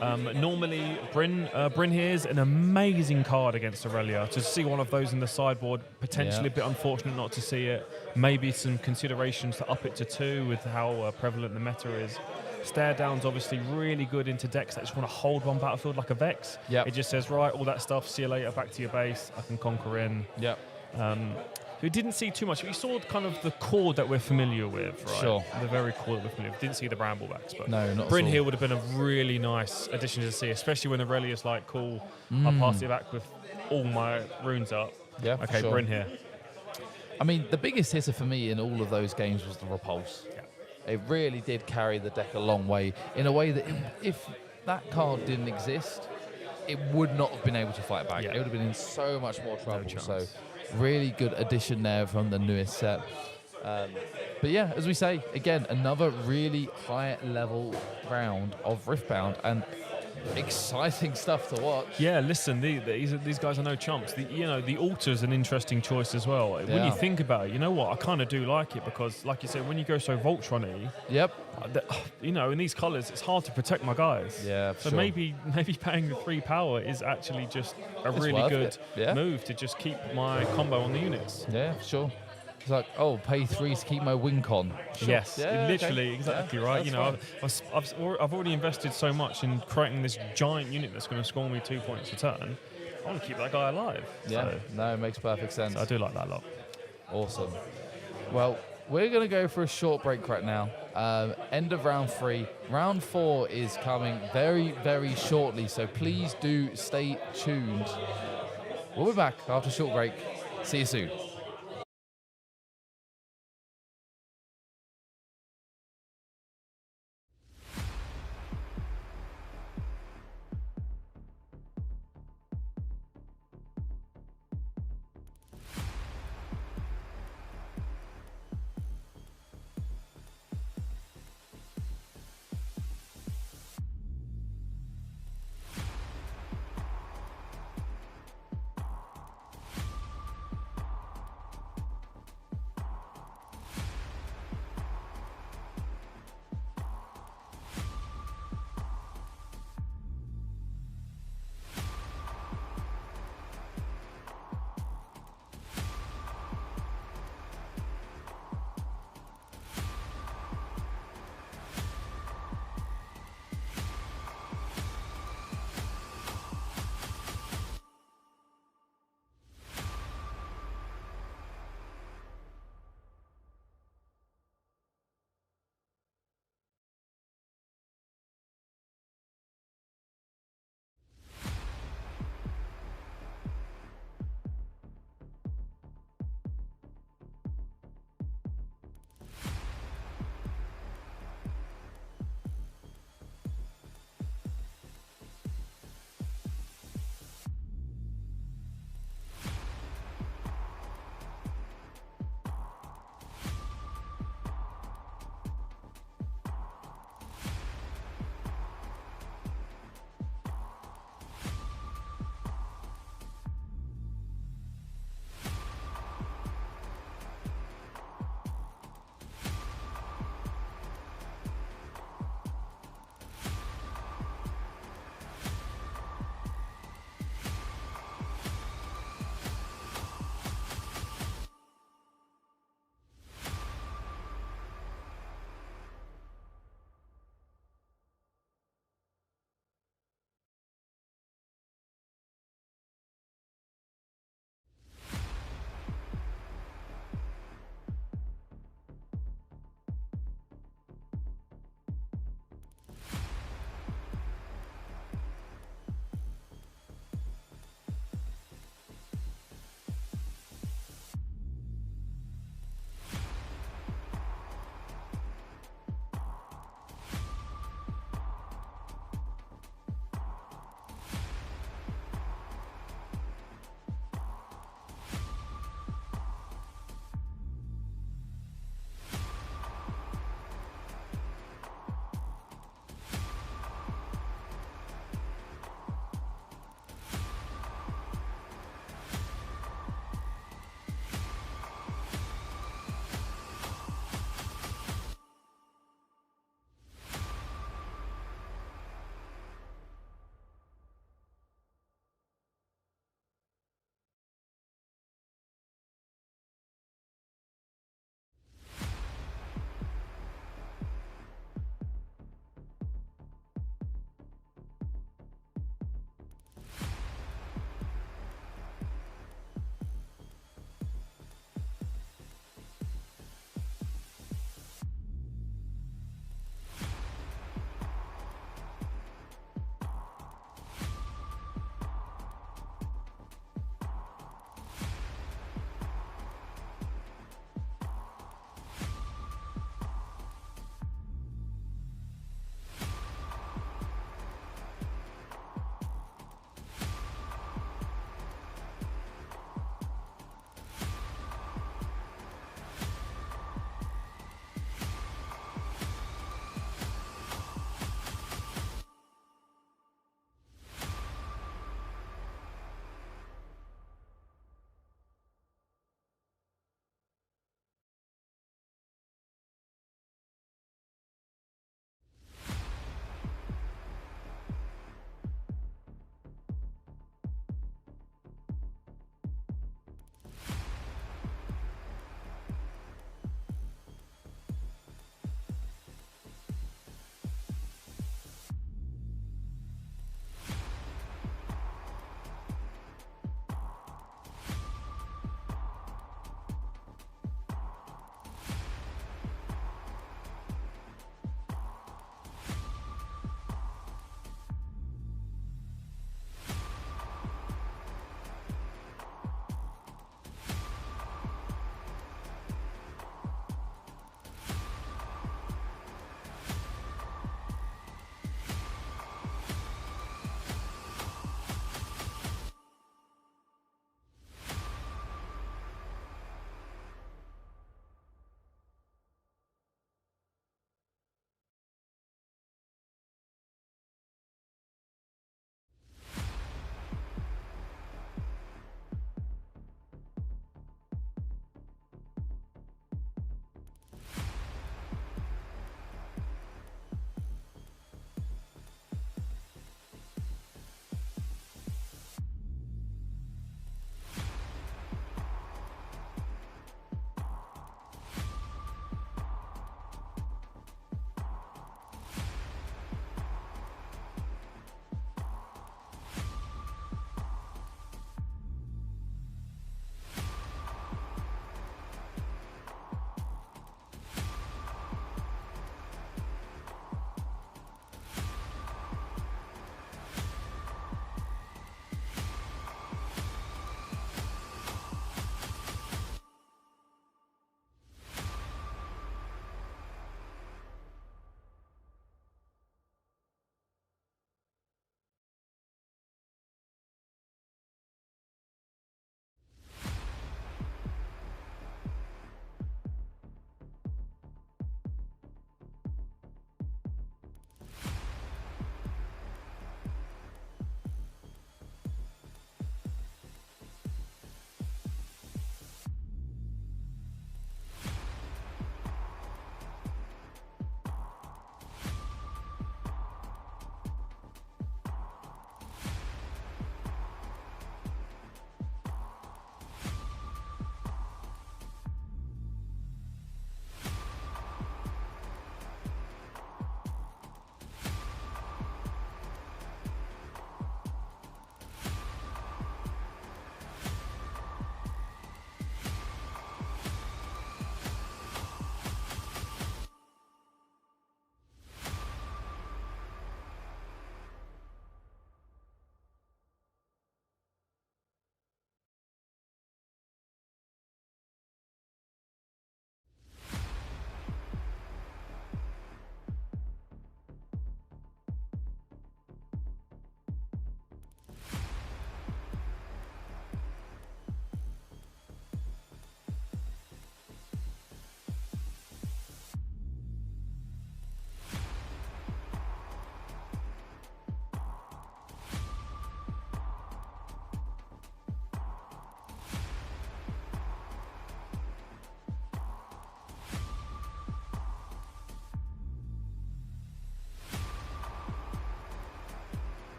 [SPEAKER 2] Normally, Bryn here's an amazing card against Aurelia. To see one of those in the sideboard, potentially a bit unfortunate not to see it. Maybe some considerations to up it to 2 with how prevalent the meta is. Stare Down's obviously really good into decks that just want to hold one battlefield like a Vex.
[SPEAKER 1] Yep.
[SPEAKER 2] It just says, right, all that stuff, see you later, back to your base, I can conquer in.
[SPEAKER 1] Yep.
[SPEAKER 2] We didn't see too much. We saw kind of the core that we're familiar with, right?
[SPEAKER 1] Sure.
[SPEAKER 2] The very core that we're familiar with. Didn't see the Bramblebacks, but
[SPEAKER 1] no, not
[SPEAKER 2] Bryn
[SPEAKER 1] at all.
[SPEAKER 2] here would have been a really nice addition to see, especially when Aurelia's like, cool, I'll pass it back with all my runes up.
[SPEAKER 1] Yeah,
[SPEAKER 2] okay,
[SPEAKER 1] sure.
[SPEAKER 2] Bryn here.
[SPEAKER 1] I mean, the biggest hitter for me in all of those games was the Repulse.
[SPEAKER 2] Yeah.
[SPEAKER 1] It really did carry the deck a long way, in a way that if that card didn't exist, it would not have been able to fight back.
[SPEAKER 2] Yeah.
[SPEAKER 1] It would have been in so much more trouble.
[SPEAKER 2] chance.
[SPEAKER 1] So, really good addition there from the newest set. But yeah, as we say, again, another really high-level round of Riftbound, and exciting stuff to watch.
[SPEAKER 2] Yeah, listen, these guys are no chumps. The Altar's an interesting choice as well. When you think about it, you know what? I kind of do like it because, like you said, when you go so Voltron-y,
[SPEAKER 1] Yep.
[SPEAKER 2] in these colours, it's hard to protect my guys.
[SPEAKER 1] Yeah,
[SPEAKER 2] so
[SPEAKER 1] sure.
[SPEAKER 2] maybe paying the 3 power is actually just a really good move to just keep my combo on the units.
[SPEAKER 1] Yeah, sure. It's like, pay 3 to keep my win con. Sure.
[SPEAKER 2] Yes,
[SPEAKER 1] yeah,
[SPEAKER 2] literally, exactly right. I've already invested so much in creating this giant unit that's going to score me 2 points a turn. I want to keep that guy alive.
[SPEAKER 1] Yeah,
[SPEAKER 2] so,
[SPEAKER 1] no, it makes perfect sense.
[SPEAKER 2] I do like that a lot.
[SPEAKER 1] Awesome. Well, we're going to go for a short break right now. End of round 3. Round 4 is coming very, very shortly, so please do stay tuned. We'll be back after a short break. See you soon.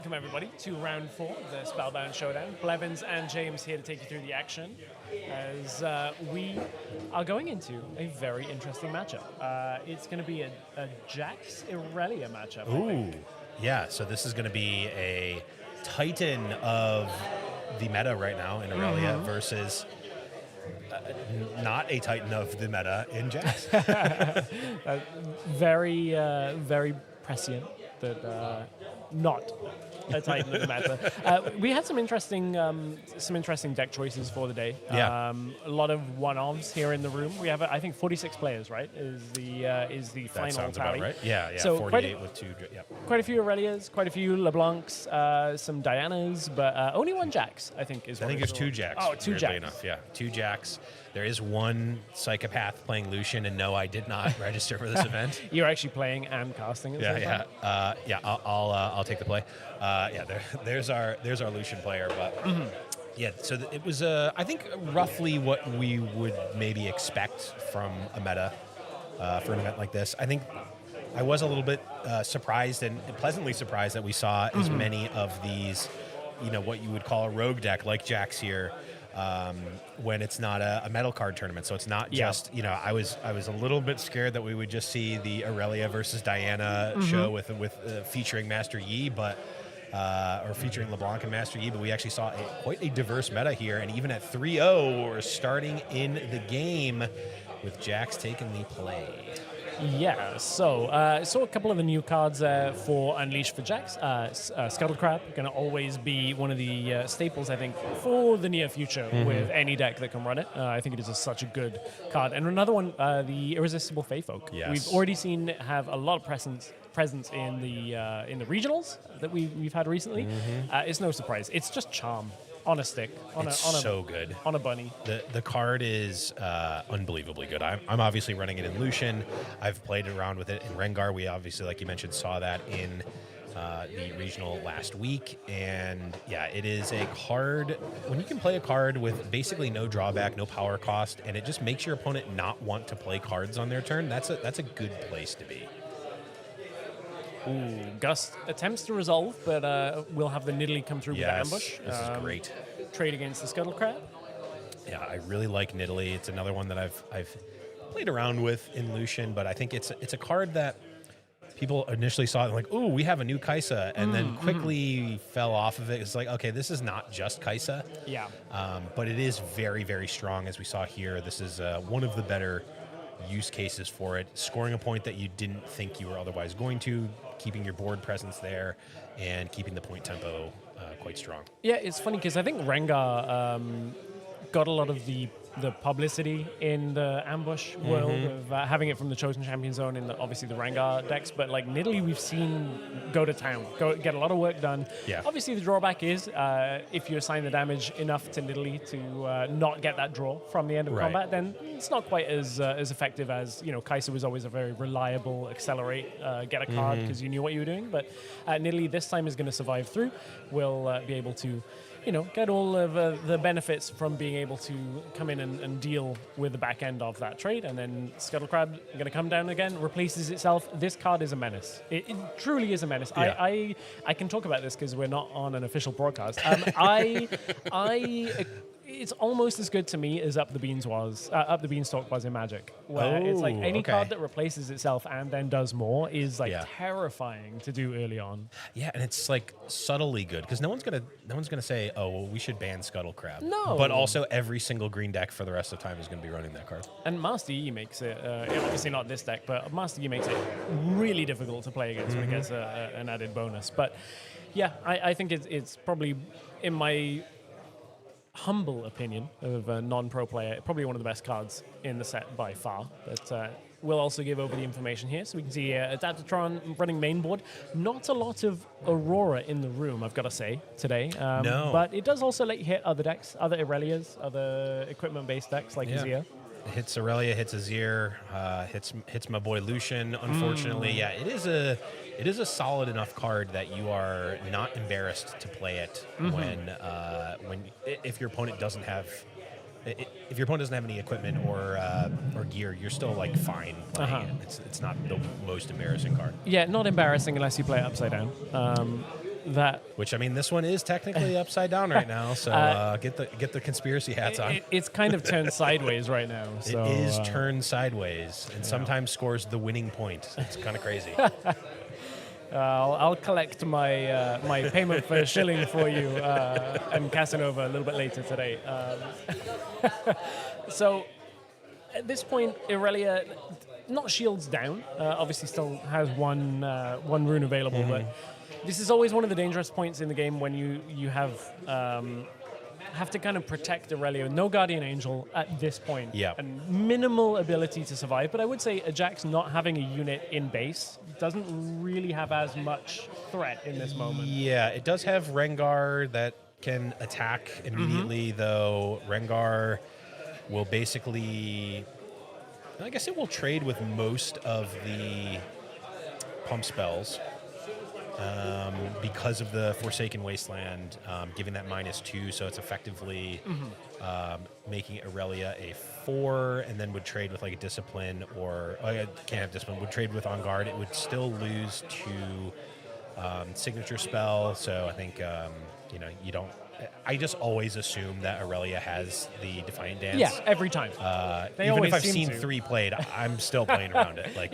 [SPEAKER 3] Welcome, everybody, to round 4 of the Spellbound Showdown. Blevins and James here to take you through the action as we are going into a very interesting matchup. It's going to be a Jax Irelia matchup.
[SPEAKER 4] Ooh, yeah, so this is going to be a titan of the meta right now in Irelia versus not a titan of the meta in Jax.
[SPEAKER 3] Very prescient that not a titan of the meta. We had some interesting deck choices for the day.
[SPEAKER 4] Yeah.
[SPEAKER 3] A lot of one-offs here in the room. We have, I think, 46 players, right? Is the
[SPEAKER 4] That
[SPEAKER 3] final
[SPEAKER 4] sounds
[SPEAKER 3] tally.
[SPEAKER 4] about right. Yeah,
[SPEAKER 3] So
[SPEAKER 4] 48 with 2. Yeah.
[SPEAKER 3] Quite a few Aurelias, quite a few LeBlancs, some Dianas, but only one Jax, I think, is
[SPEAKER 4] I think there's 2 Jax.
[SPEAKER 3] Oh, 2
[SPEAKER 4] weirdly
[SPEAKER 3] Jax.
[SPEAKER 4] enough, yeah. 2 Jax. There is one psychopath playing Lucian, and no, I did not register for this event.
[SPEAKER 3] You're actually playing and casting at the same time?
[SPEAKER 4] I'll take the play. There's our Lucian player, but yeah. So it was I think roughly what we would maybe expect from a meta for an event like this. I think I was a little bit surprised and pleasantly surprised that we saw as many of these, what you would call a rogue deck like Jax here. When it's not a metal card tournament, so it's not just I was a little bit scared that we would just see the Irelia versus Diana show with featuring Master Yi, but or featuring LeBlanc and Master Yi, but we actually saw quite a diverse meta here, and even at 3-0, we're starting in the game with Jax taking the play.
[SPEAKER 3] Yeah, so saw a couple of the new cards for Unleashed for Jax. Scuttle Crab, going to always be one of the staples, I think, for the near future with any deck that can run it. I think it is such a good card. And another one, the Irresistible Fae Folk.
[SPEAKER 4] Yes.
[SPEAKER 3] We've already seen have a lot of presence in the regionals that we've had recently. It's no surprise. It's just charm. On a stick,
[SPEAKER 4] So good.
[SPEAKER 3] On a bunny.
[SPEAKER 4] The card is unbelievably good. I'm obviously running it in Lucian. I've played around with it in Rengar. We obviously, like you mentioned, saw that in the regional last week. And yeah, it is a card. When you can play a card with basically no drawback, no power cost, and it just makes your opponent not want to play cards on their turn, that's a good place to be.
[SPEAKER 3] Ooh, Gust attempts to resolve, but we'll have the Nidalee come through with the ambush.
[SPEAKER 4] This is great.
[SPEAKER 3] Trade against the Scuttle Crab.
[SPEAKER 4] Yeah, I really like Nidalee. It's another one that I've played around with in Lucian, but I think it's a card that people initially saw it like, ooh, we have a new Kaisa, and then quickly fell off of it. It's like, okay, this is not just Kaisa.
[SPEAKER 3] Yeah.
[SPEAKER 4] But it is very, very strong, as we saw here. This is one of the better use cases for it. Scoring a point that you didn't think you were otherwise going to, keeping your board presence there, and keeping the point tempo quite strong. Yeah,
[SPEAKER 3] it's funny because I think Rengar got a lot of the publicity in the ambush world of having it from the Chosen Champion zone in obviously the Rengar decks, but like Nidalee we've seen go to town, get a lot of work done.
[SPEAKER 4] Yeah.
[SPEAKER 3] Obviously the drawback is if you assign the damage enough to Nidalee to not get that draw from the end of combat, then it's not quite as effective as, Kaisa was always a very reliable accelerate, get a card because you knew what you were doing, but Nidalee this time is going to survive through, will be able to get all of the benefits from being able to come in and deal with the back end of that trade. And then Scuttle Crab going to come down again, replaces itself. This card is a menace. It truly is a menace.
[SPEAKER 4] Yeah.
[SPEAKER 3] I can talk about this because we're not on an official broadcast. It's almost as good to me as Up the Beanstalk was in Magic, where it's like any card that replaces itself and then does more is like terrifying to do early on.
[SPEAKER 4] Yeah, and it's like subtly good because no one's gonna say, oh, well, we should ban Scuttle Crab.
[SPEAKER 3] No,
[SPEAKER 4] but also every single green deck for the rest of the time is going to be running that card.
[SPEAKER 3] And Master Yi makes it obviously not this deck, but Master Yi makes it really difficult to play against when it gets an added bonus. But yeah, I think it's probably in my humble opinion of a non-pro player, probably one of the best cards in the set by far. But we'll also give over the information here, so we can see Adaptatron running main board. Not a lot of Aurora in the room, I've got to say, today.
[SPEAKER 4] No.
[SPEAKER 3] But it does also let you hit other decks, other Irelias, other equipment-based decks like Azir.
[SPEAKER 4] Hits Aurelia, hits Azir, hits my boy Lucian. Unfortunately, it is a solid enough card that you are not embarrassed to play it if your opponent doesn't have any equipment or gear, you're still like fine playing it. It's not the most embarrassing card.
[SPEAKER 3] Yeah, not embarrassing unless you play it upside down. that.
[SPEAKER 4] Which, I mean, this one is technically upside down right now, so get the conspiracy hats on.
[SPEAKER 3] It's kind of turned sideways right now. So,
[SPEAKER 4] it is turned sideways, and sometimes scores the winning point. It's kind of crazy.
[SPEAKER 3] I'll collect my my payment for a shilling for you and Casanova a little bit later today. So at this point, Irelia, not shields down, obviously still has one rune available, but this is always one of the dangerous points in the game when you have to kind of protect Irelia. No Guardian Angel at this point.
[SPEAKER 4] Yeah.
[SPEAKER 3] And minimal ability to survive. But I would say Ajax not having a unit in base doesn't really have as much threat in this moment.
[SPEAKER 4] Yeah, it does have Rengar that can attack immediately, though Rengar will basically... I guess it will trade with most of the pump spells. Because of the Forsaken Wasteland, giving that -2, so it's effectively making Irelia a 4, and then would trade with like a Discipline or can't have Discipline. Would trade with On Guard. It would still lose to Signature Spell. So I think you don't. I just always assume that Irelia has the Defiant Dance.
[SPEAKER 3] Yeah, every time.
[SPEAKER 4] Even if I've seen 3 played, I'm still playing around it. Like,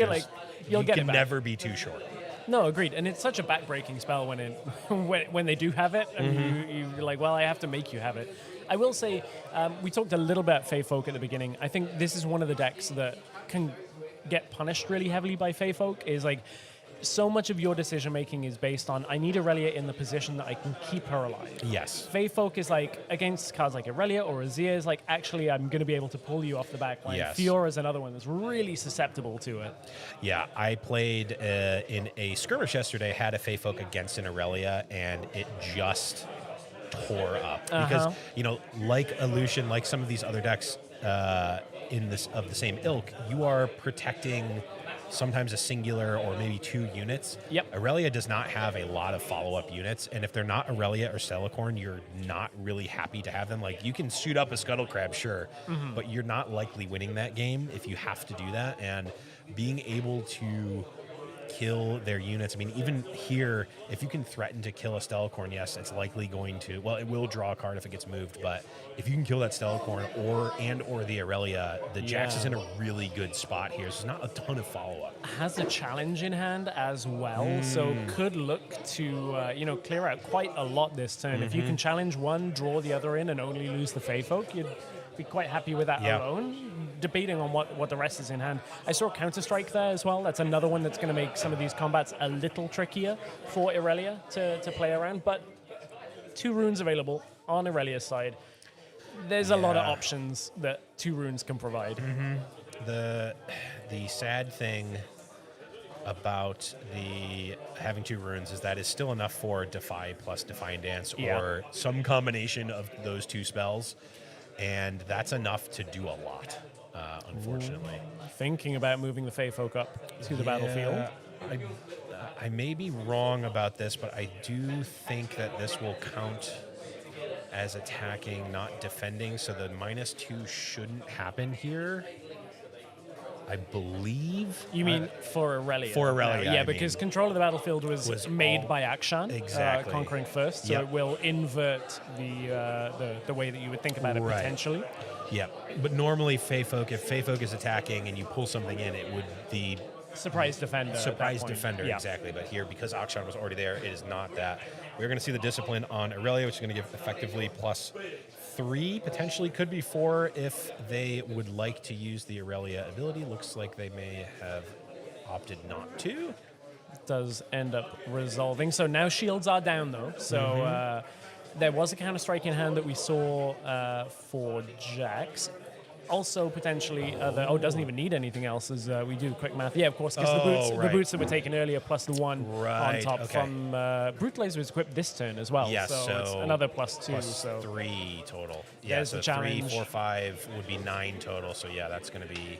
[SPEAKER 3] you'll get it
[SPEAKER 4] can
[SPEAKER 3] back.
[SPEAKER 4] never be too short.
[SPEAKER 3] No, agreed. And it's such a backbreaking spell when they do have it, and you're like, well, I have to make you have it. I will say, we talked a little bit about Fey Folk at the beginning. I think this is one of the decks that can get punished really heavily by Fey Folk, is like, so much of your decision making is based on, I need Irelia in the position that I can keep her alive.
[SPEAKER 4] Yes.
[SPEAKER 3] Fey Folk is like, against cards like Irelia or Azir, is like, actually, I'm going to be able to pull you off the back line.
[SPEAKER 4] Yes.
[SPEAKER 3] Fiora is another one that's really susceptible to it.
[SPEAKER 4] Yeah, I played in a skirmish yesterday, had a Fey Folk against an Irelia, and it just tore up. Because, like Illusion, like some of these other decks of the same ilk, you are protecting sometimes a singular or maybe 2 units.
[SPEAKER 3] Yep.
[SPEAKER 4] Irelia does not have a lot of follow-up units, and if they're not Irelia or Celicorn, you're not really happy to have them. Like, you can shoot up a Scuttle Crab, sure, but you're not likely winning that game if you have to do that, and being able to kill their units. I mean, even here, if you can threaten to kill a Stellacorn, yes, it's likely going to... Well, it will draw a card if it gets moved, but if you can kill that Stellacorn or the Irelia, the Jax is in a really good spot here. So there's not a ton of follow-up.
[SPEAKER 3] Has a challenge in hand as well, so could look to clear out quite a lot this turn. If you can challenge one, draw the other in, and only lose the Fey Folk, you'd be quite happy with that alone. Debating on what the rest is in hand. I saw Counter-Strike there as well. That's another one that's going to make some of these combats a little trickier for Irelia to play around, but 2 runes available on Irelia's side. There's a lot of options that 2 runes can provide.
[SPEAKER 4] The sad thing about having 2 runes is that it's still enough for Defy plus Defiant Dance or some combination of those 2 spells, and that's enough to do a lot, unfortunately.
[SPEAKER 3] Thinking about moving the Fey Folk up to the battlefield.
[SPEAKER 4] I may be wrong about this, but I do think that this will count as attacking, not defending, so the -2 shouldn't happen here. I believe.
[SPEAKER 3] You mean for Irelia?
[SPEAKER 4] For Irelia,
[SPEAKER 3] yeah, because control of the battlefield was made by Akshan,
[SPEAKER 4] exactly.
[SPEAKER 3] conquering first, so it will invert the way that you would think about it potentially.
[SPEAKER 4] Yeah, but normally if Fey Folk is attacking and you pull something in, it would be
[SPEAKER 3] surprise defender.
[SPEAKER 4] Exactly. But here, because Akshan was already there, it is not that. We're going to see the Discipline on Irelia, which is going to give effectively +3, potentially could be 4 if they would like to use the Irelia ability. Looks like they may have opted not to.
[SPEAKER 3] Does end up resolving. So now shields are down though. So there was a Counter-Strike in hand that we saw for Jax. Also potentially doesn't even need anything else as we do quick math. Yeah, of course, because the boots that were taken earlier plus the 1 on top from Brutalizer was equipped this turn as well.
[SPEAKER 4] Yes,
[SPEAKER 3] so it's another +2.
[SPEAKER 4] +3 total. Yeah,
[SPEAKER 3] there's
[SPEAKER 4] so
[SPEAKER 3] the challenge.
[SPEAKER 4] 3, 4, 5 would be 9 total. So yeah, that's going to be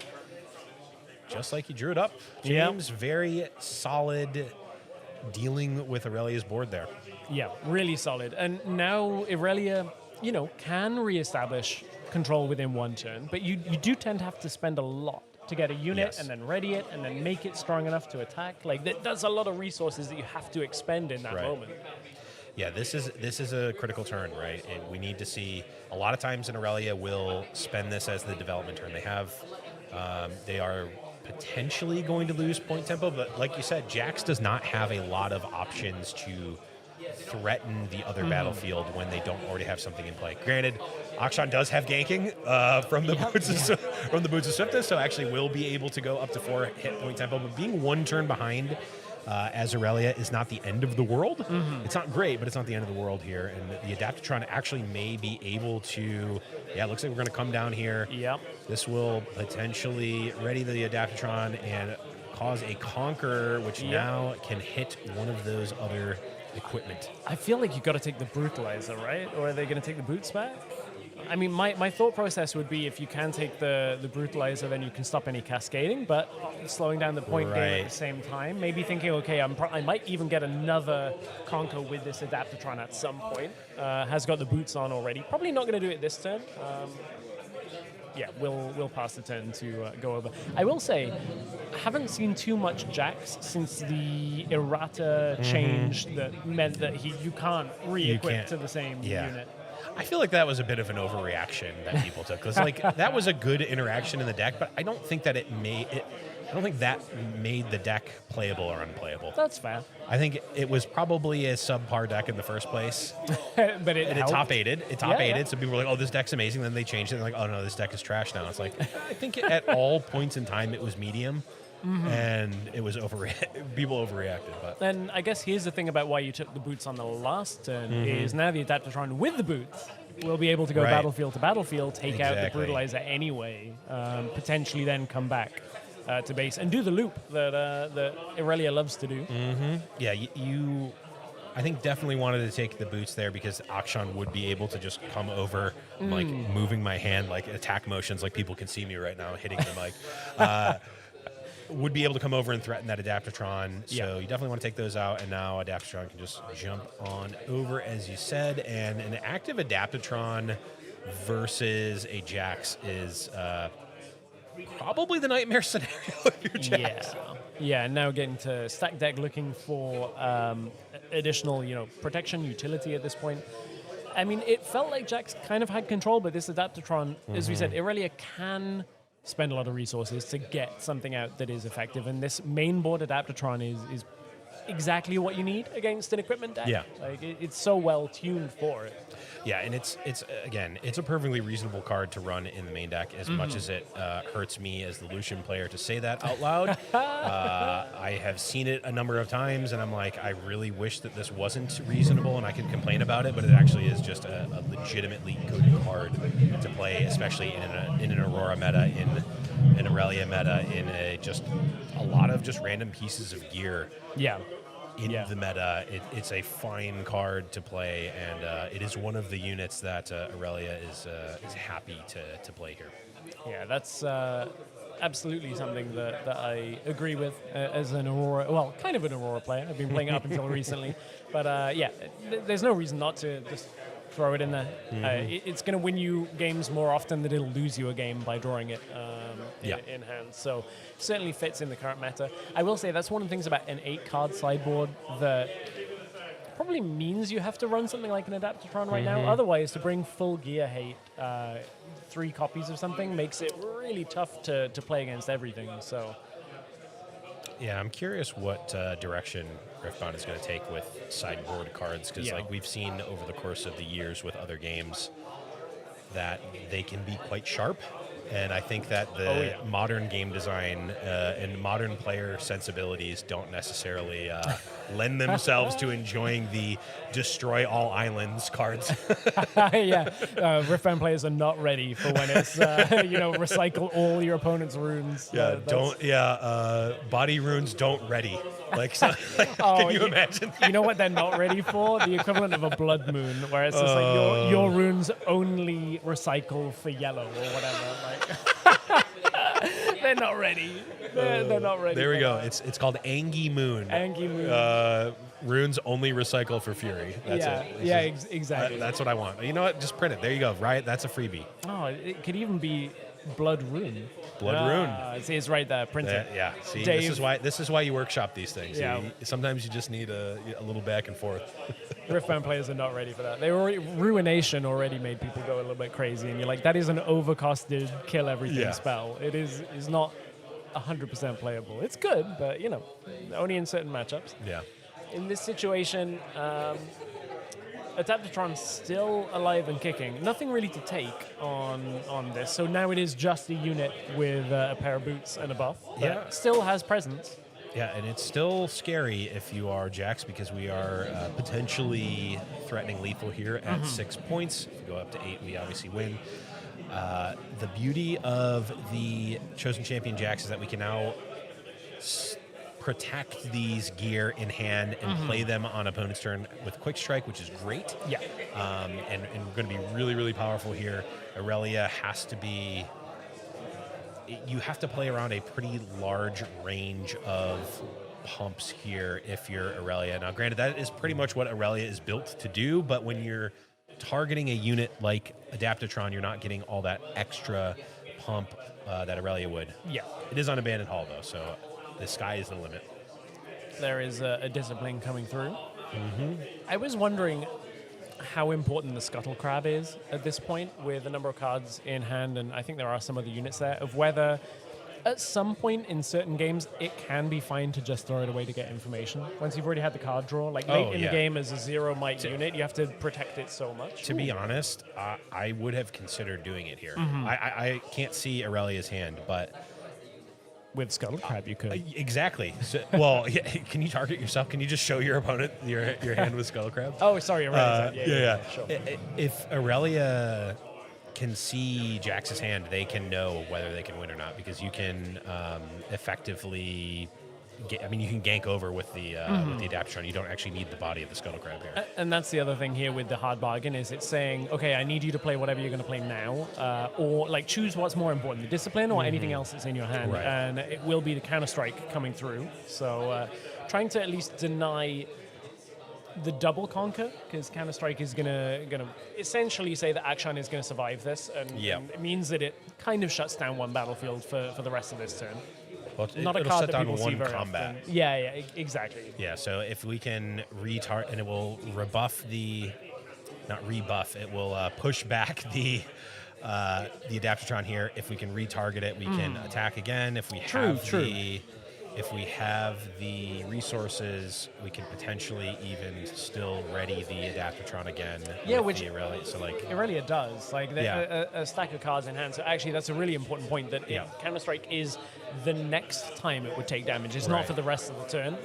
[SPEAKER 4] just like you drew it up. James, very solid dealing with Irelia's board there.
[SPEAKER 3] Yeah, really solid. And now Irelia, can reestablish control within 1 turn, but you do tend to have to spend a lot to get a unit and then ready it and then make it strong enough to attack. Like, that's a lot of resources that you have to expend in that moment.
[SPEAKER 4] Yeah, this is a critical turn, right? And we need to see a lot of times in Aurelia will spend this as the development turn. They are potentially going to lose point tempo, but like you said, Jax does not have a lot of options to threaten the other battlefield when they don't already have something in play. Granted, Akshan does have ganking from the boots of swiftness, so actually will be able to go up to 4 hit point tempo. But being one turn behind as Aurelia is not the end of the world. It's not great, but it's not the end of the world here. And the Adaptatron actually may be able to. Yeah, it looks like we're going to come down here.
[SPEAKER 3] Yep.
[SPEAKER 4] This will potentially ready the Adaptatron and cause a Conqueror, which now can hit one of those other equipment.
[SPEAKER 3] I feel like you got to take the Brutalizer, right? Or are they going to take the boots back? I mean, my thought process would be if you can take the Brutalizer, then you can stop any cascading, but slowing down the point game at the same time. Maybe thinking, okay, I might even get another Conquer with this Adaptatron at some point. Has got the boots on already. Probably not going to do it this turn. Yeah, we'll pass the turn to go over. I will say, I haven't seen too much Jax since the errata change that meant that you can't re-equip to the same unit.
[SPEAKER 4] I feel like that was a bit of an overreaction that people took, because like that was a good interaction in the deck, but I don't think that I don't think that made the deck playable or unplayable.
[SPEAKER 3] That's fair.
[SPEAKER 4] I think it was probably a subpar deck in the first place.
[SPEAKER 3] But it
[SPEAKER 4] top aided. It top aided. So people were like, oh, this deck's amazing. Then they changed it. And they're like, oh, no, this deck is trash now. It's like, I think at all points in time it was medium. And it was people overreacted. But
[SPEAKER 3] then I guess here's the thing about why you took the boots on the last turn is now the Adaptatron with the boots will be able to go battlefield to battlefield, take out the Brutalizer anyway, potentially then come back to base and do the loop that Aurelia loves to do.
[SPEAKER 4] Yeah, you I think definitely wanted to take the boots there because Akshan would be able to just come over, like moving my hand, like attack motions, like people can see me right now hitting the mic. Would be able to come over and threaten that Adaptatron. So you definitely want to take those out, and now Adaptatron can just jump on over, as you said. And an active Adaptatron versus a Jax is probably the nightmare scenario if you're Jax.
[SPEAKER 3] Yeah, now getting to stack deck looking for additional, protection, utility at this point. I mean, it felt like Jax kind of had control, but this Adaptatron, as we said, Aurelia can spend a lot of resources to get something out that is effective, and this main board Adaptatron is exactly what you need against an equipment deck.
[SPEAKER 4] Yeah.
[SPEAKER 3] Like it's so well tuned for it.
[SPEAKER 4] Yeah, and it's a perfectly reasonable card to run in the main deck, as much as it hurts me as the Lucian player to say that out loud. I have seen it a number of times, and I'm like, I really wish that this wasn't reasonable and I could complain about it, but it actually is just a legitimately good card to play, especially in an Aurora meta, in an Aurelia meta, in just a lot of just random pieces of gear. In the meta, it's a fine card to play, and it is one of the units that Aurelia is happy to play here.
[SPEAKER 3] Yeah, that's absolutely something that I agree with as an Aurora, well, kind of an Aurora player. I've been playing it up until recently, but there's no reason not to just throw it in there. It's going to win you games more often than it'll lose you a game by drawing it in hand. So certainly fits in the current meta. I will say that's one of the things about an 8-card sideboard that probably means you have to run something like an Adaptatron right now. Otherwise, to bring full gear hate, 3 copies of something makes it really tough to play against everything. So
[SPEAKER 4] yeah, I'm curious what direction Riftbound is going to take with sideboard cards, because like we've seen over the course of the years with other games that they can be quite sharp. And I think that the modern game design and modern player sensibilities don't necessarily lend themselves to enjoying the destroy all islands cards.
[SPEAKER 3] Riftbound players are not ready for when it's recycle all your opponent's runes.
[SPEAKER 4] Body runes don't ready. Can you imagine that?
[SPEAKER 3] You know what they're not ready for? The equivalent of a blood moon, where it's just like your runes only recycle for yellow or whatever. They're not ready. They're not ready.
[SPEAKER 4] There we go. It's called Angie Moon.
[SPEAKER 3] Angie Moon.
[SPEAKER 4] Runes only recycle for Fury. That's it.
[SPEAKER 3] Exactly.
[SPEAKER 4] That's what I want. You know what? Just print it. There you go. Right? That's a freebie.
[SPEAKER 3] Oh, it could even be Blood Rune.
[SPEAKER 4] Blood Rune.
[SPEAKER 3] It's right there, printed.
[SPEAKER 4] Yeah. See,
[SPEAKER 3] Dave-
[SPEAKER 4] this is why you workshop these things.
[SPEAKER 3] Yeah.
[SPEAKER 4] Sometimes you just need a little back and forth.
[SPEAKER 3] Riftbound players are not ready for that. Ruination already made people go a little bit crazy, and you're like, that is an overcosted, kill everything spell. It is not 100% playable. It's good, but only in certain matchups.
[SPEAKER 4] Yeah.
[SPEAKER 3] In this situation, Adaptatron's still alive and kicking. Nothing really to take on this. So now it is just a unit with a pair of boots and a buff. But still has presence.
[SPEAKER 4] Yeah, and it's still scary if you are Jax because we are potentially threatening lethal here at 6 points. If we go up to 8, we obviously win. The beauty of the Chosen Champion Jax is that we can now protect these gear in hand and play them on opponent's turn with Quick Strike, which is great.
[SPEAKER 3] Yeah.
[SPEAKER 4] And we're going to be really, really powerful here. Aurelia has to be... You have to play around a pretty large range of pumps here if you're Aurelia. Now, granted, that is pretty much what Aurelia is built to do, but when you're targeting a unit like Adaptatron, you're not getting all that extra pump that Aurelia would.
[SPEAKER 3] Yeah.
[SPEAKER 4] It is on Abandoned Hall, though, so the sky is the limit.
[SPEAKER 3] There is a discipline coming through. I was wondering how important the Scuttle Crab is at this point with a number of cards in hand, and I think there are some other units there, of whether at some point in certain games it can be fine to just throw it away to get information. Once you've already had the card draw, like late in the game as a 0-might unit, you have to protect it so much.
[SPEAKER 4] To be honest, I would have considered doing it here. I can't see Aurelia's hand, but...
[SPEAKER 3] With Scuttle Crab, you could.
[SPEAKER 4] Exactly. So, well, can you target yourself? Can you just show your opponent your hand with Scuttle Crab?
[SPEAKER 3] Oh, sorry, Aurelia. Yeah. Sure.
[SPEAKER 4] If Aurelia can see Jax's hand, they can know whether they can win or not because you can effectively... you can gank over with the Adaptatron. You don't actually need the body of the Scuttle Crab here.
[SPEAKER 3] And that's the other thing here with the hard bargain is it's saying, okay, I need you to play whatever you're going to play now, or like choose what's more important, the discipline or anything else that's in your hand,
[SPEAKER 4] Right.
[SPEAKER 3] and it will be the counter strike coming through. So trying to at least deny the double conquer because counter strike is gonna essentially say that Akshan is going to survive this, and it means that it kind of shuts down one battlefield for the rest of this turn.
[SPEAKER 4] Well,
[SPEAKER 3] Not a
[SPEAKER 4] it'll
[SPEAKER 3] card
[SPEAKER 4] shut
[SPEAKER 3] that
[SPEAKER 4] down
[SPEAKER 3] people see
[SPEAKER 4] one
[SPEAKER 3] very
[SPEAKER 4] combat.
[SPEAKER 3] often. Yeah, exactly.
[SPEAKER 4] Yeah, so if we can retard, and it will rebuff not rebuff, it will push back the Adaptatron here. If we can retarget it, we can attack again. If we have the resources, we can potentially even still ready the Adaptatron again.
[SPEAKER 3] Yeah,
[SPEAKER 4] with
[SPEAKER 3] which
[SPEAKER 4] the Aurelia. So like
[SPEAKER 3] Aurelia does. Like a stack of cards in hand. So actually, that's a really important point that counter strike is the next time it would take damage. It's not for the rest of the turn.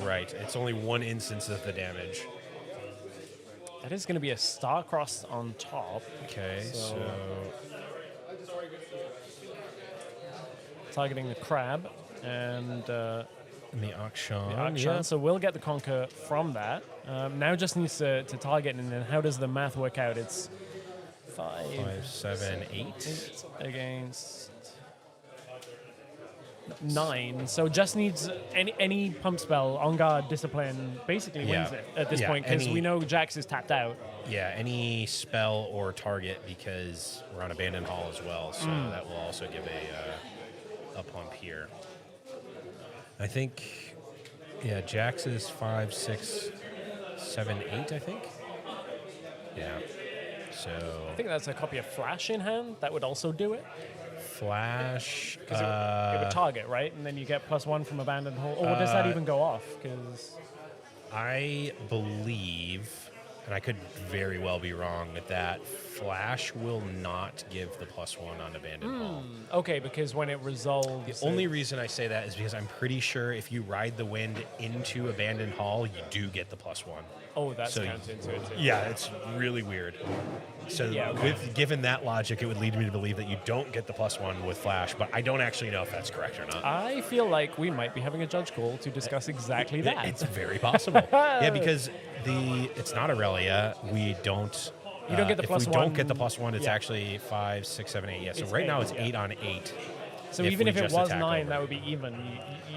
[SPEAKER 4] right, it's only one instance of the damage.
[SPEAKER 3] That is going to be a Star-Crossed on top.
[SPEAKER 4] Okay, so
[SPEAKER 3] targeting the crab and
[SPEAKER 4] the Akshan.
[SPEAKER 3] Akshan. So we'll get the conquer from that. Now just needs to target, and then how does the math work out? It's 5,
[SPEAKER 4] 7, 8
[SPEAKER 3] against 9. So just needs any pump spell, on guard, discipline, basically wins it at this point because we know Jax is tapped out.
[SPEAKER 4] Yeah, any spell or target because we're on Abandoned Hall as well, so that will also give a pump here. I think, Jax is 5, 6, 7, 8, I think. Yeah, so...
[SPEAKER 3] I think that's a copy of Flash in hand. That would also do it.
[SPEAKER 4] Flash...
[SPEAKER 3] Because it would target, right? And then you get +1 from Abandoned Hall. Or does that even go off? Because
[SPEAKER 4] I believe, and I could very well be wrong, that Flash will not give the +1 on Abandoned Hall.
[SPEAKER 3] Okay, because when it resolves...
[SPEAKER 4] The only reason I say that is because I'm pretty sure if you ride the wind into Abandoned Hall, you do get the +1.
[SPEAKER 3] Oh, that's
[SPEAKER 4] So
[SPEAKER 3] counterintuitive.
[SPEAKER 4] Yeah, it's really weird. So given that logic, it would lead me to believe that you don't get the +1 with Flash, but I don't actually know if that's correct or not.
[SPEAKER 3] I feel like we might be having a judge call to discuss exactly that.
[SPEAKER 4] It's very possible. Yeah, because it's not Aurelia. We don't...
[SPEAKER 3] You don't get the
[SPEAKER 4] if
[SPEAKER 3] +1.
[SPEAKER 4] we don't get the +1, it's actually 5, 6, 7, 8. Yeah, so
[SPEAKER 3] It's
[SPEAKER 4] right
[SPEAKER 3] 8,
[SPEAKER 4] now it's 8 on 8.
[SPEAKER 3] So
[SPEAKER 4] if
[SPEAKER 3] even
[SPEAKER 4] we
[SPEAKER 3] if it
[SPEAKER 4] just
[SPEAKER 3] was
[SPEAKER 4] attack
[SPEAKER 3] 9,
[SPEAKER 4] over.
[SPEAKER 3] that would be even.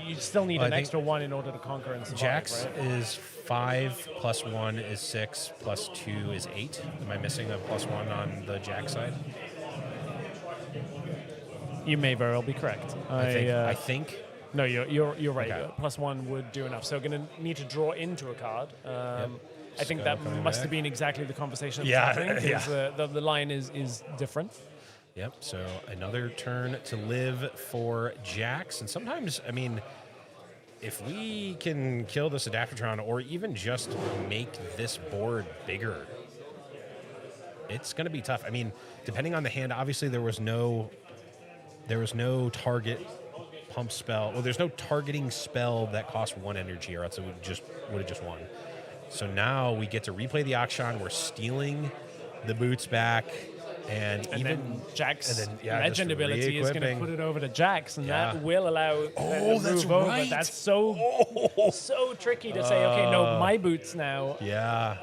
[SPEAKER 3] You still need an extra 1 in order to conquer and survive,
[SPEAKER 4] Jax
[SPEAKER 3] right?
[SPEAKER 4] is 5 + 1 is 6 + 2 is 8. Am I missing a +1 on the Jax side?
[SPEAKER 3] You may very well be correct.
[SPEAKER 4] I think.
[SPEAKER 3] No, you're right.
[SPEAKER 4] Okay.
[SPEAKER 3] +1 would do enough. So going to need to draw into a card. I think that
[SPEAKER 4] coming
[SPEAKER 3] must
[SPEAKER 4] back.
[SPEAKER 3] have been exactly the conversation that
[SPEAKER 4] Yeah,
[SPEAKER 3] was happening,
[SPEAKER 4] yeah.
[SPEAKER 3] 'cause the line is different.
[SPEAKER 4] Yep. So another turn to live for Jax, and sometimes, I mean, if we can kill this Adaptatron or even just make this board bigger, it's going to be tough. I mean, depending on the hand, obviously there was no target pump spell. Well, there's no targeting spell that costs 1 energy, or else it would have just won. So now we get to replay the Akshan. We're stealing the boots back, and even
[SPEAKER 3] then Jax
[SPEAKER 4] and then, yeah,
[SPEAKER 3] legend
[SPEAKER 4] just
[SPEAKER 3] ability is going to
[SPEAKER 4] re-equipping.
[SPEAKER 3] put it over to Jax, and
[SPEAKER 4] Yeah.
[SPEAKER 3] that will allow that to
[SPEAKER 4] that's
[SPEAKER 3] move over.
[SPEAKER 4] right.
[SPEAKER 3] That's so tricky to say, okay, no, my boots now.
[SPEAKER 4] Yeah.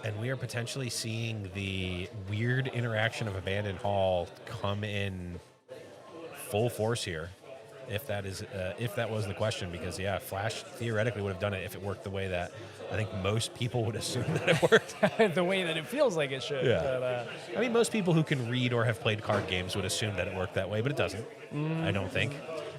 [SPEAKER 4] And we are potentially seeing the weird interaction of Abandoned Hall come in full force here, if that was the question. Because Flash theoretically would have done it if it worked the way that I think most people would assume that it worked.
[SPEAKER 3] The way that it feels like it should.
[SPEAKER 4] Yeah.
[SPEAKER 3] But,
[SPEAKER 4] I mean, most people who can read or have played card games would assume that it worked that way, but it doesn't. I don't think.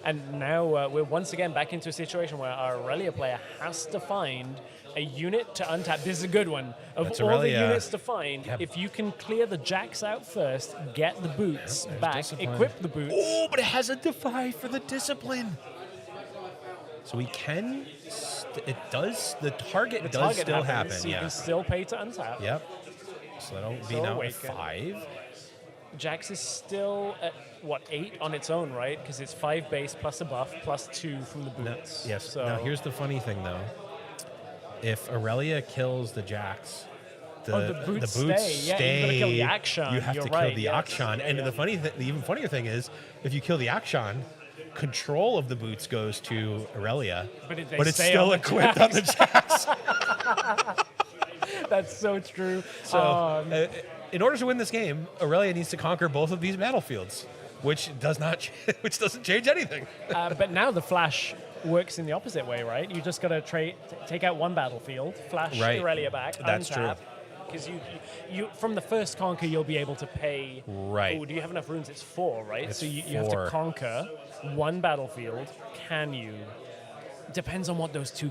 [SPEAKER 3] and now we're once again back into a situation where our Aurelia player has to find a unit to untap. This is a good one. Of
[SPEAKER 4] That's
[SPEAKER 3] all the
[SPEAKER 4] Aurelia.
[SPEAKER 3] units to find,
[SPEAKER 4] Yep.
[SPEAKER 3] if you can clear the Jax out first, get the boots
[SPEAKER 4] There's
[SPEAKER 3] back,
[SPEAKER 4] discipline.
[SPEAKER 3] equip the boots.
[SPEAKER 4] Oh, but it has a defy for the discipline. So we can. The target
[SPEAKER 3] The
[SPEAKER 4] does
[SPEAKER 3] target
[SPEAKER 4] still
[SPEAKER 3] happens,
[SPEAKER 4] happen.
[SPEAKER 3] so you
[SPEAKER 4] Yeah.
[SPEAKER 3] can still pay to untap.
[SPEAKER 4] Yep. So that'll be
[SPEAKER 3] So
[SPEAKER 4] now
[SPEAKER 3] awaken.
[SPEAKER 4] 5.
[SPEAKER 3] Jax is still at, 8 on its own, right? Because it's 5 base plus a buff plus 2 from the
[SPEAKER 4] No,
[SPEAKER 3] boots.
[SPEAKER 4] yes.
[SPEAKER 3] So
[SPEAKER 4] Now here's the funny thing, though. If Aurelia kills the Jax,
[SPEAKER 3] the boots stay. Yeah, you gotta kill the Akshan.
[SPEAKER 4] You have
[SPEAKER 3] You're
[SPEAKER 4] to kill
[SPEAKER 3] right,
[SPEAKER 4] the
[SPEAKER 3] yes.
[SPEAKER 4] Akshan. And
[SPEAKER 3] Yeah.
[SPEAKER 4] the even funnier thing is, if you kill the Akshan, control of the boots goes to Aurelia,
[SPEAKER 3] But it- they
[SPEAKER 4] but it's
[SPEAKER 3] stay
[SPEAKER 4] still
[SPEAKER 3] on the
[SPEAKER 4] equipped on the Jax.
[SPEAKER 3] That's so true.
[SPEAKER 4] So, in order to win this game, Aurelia needs to conquer both of these battlefields, which doesn't change anything.
[SPEAKER 3] But now the Flash works in the opposite way, right? You just got to take out one battlefield, flash
[SPEAKER 4] Right.
[SPEAKER 3] Aurelia back,
[SPEAKER 4] That's true.
[SPEAKER 3] Because you from the first conquer, you'll be able to pay.
[SPEAKER 4] Right.
[SPEAKER 3] Oh, do you have enough runes? It's 4, right?
[SPEAKER 4] It's
[SPEAKER 3] so you have to
[SPEAKER 4] 4.
[SPEAKER 3] conquer one battlefield. Can you? Depends on what those two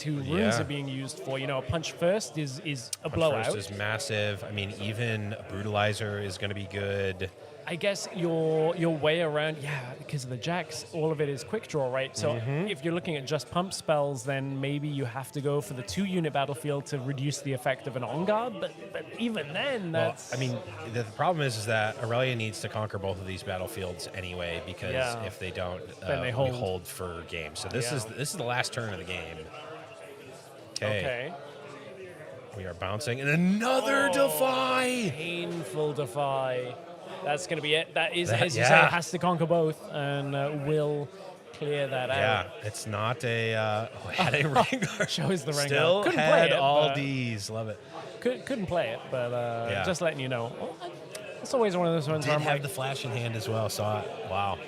[SPEAKER 3] runes
[SPEAKER 4] Yeah.
[SPEAKER 3] are being used for. You know, a punch first is a
[SPEAKER 4] Punch
[SPEAKER 3] blowout.
[SPEAKER 4] First is massive. I mean, even a Brutalizer is going to be good.
[SPEAKER 3] I guess your way around, because of the Jax, all of it is quick draw, right? So if you're looking at just pump spells, then maybe you have to go for the 2-unit battlefield to reduce the effect of an on guard. But even then, that's.
[SPEAKER 4] Well, I mean, the problem is that Aurelia needs to conquer both of these battlefields anyway, because
[SPEAKER 3] Yeah.
[SPEAKER 4] if they don't,
[SPEAKER 3] Then they
[SPEAKER 4] we
[SPEAKER 3] hold.
[SPEAKER 4] hold for game. So this
[SPEAKER 3] Yeah.
[SPEAKER 4] is the last turn of the game.
[SPEAKER 3] Okay.
[SPEAKER 4] We are bouncing, and another defy.
[SPEAKER 3] Painful defy. That's going to be it. That is,
[SPEAKER 4] That-
[SPEAKER 3] as you say,
[SPEAKER 4] yeah.
[SPEAKER 3] it has to conquer both and will clear that
[SPEAKER 4] Yeah,
[SPEAKER 3] out.
[SPEAKER 4] it's not a. Had a Rengar.
[SPEAKER 3] Shows the Rengar.
[SPEAKER 4] Still
[SPEAKER 3] Couldn't play
[SPEAKER 4] had
[SPEAKER 3] it,
[SPEAKER 4] all
[SPEAKER 3] but-
[SPEAKER 4] Ds. Love it.
[SPEAKER 3] Couldn't play it, but
[SPEAKER 4] Yeah.
[SPEAKER 3] just letting you know. It's always one of those ones
[SPEAKER 4] Did
[SPEAKER 3] where I'm
[SPEAKER 4] have
[SPEAKER 3] like,
[SPEAKER 4] the flash in hand as well. Saw it. Wow.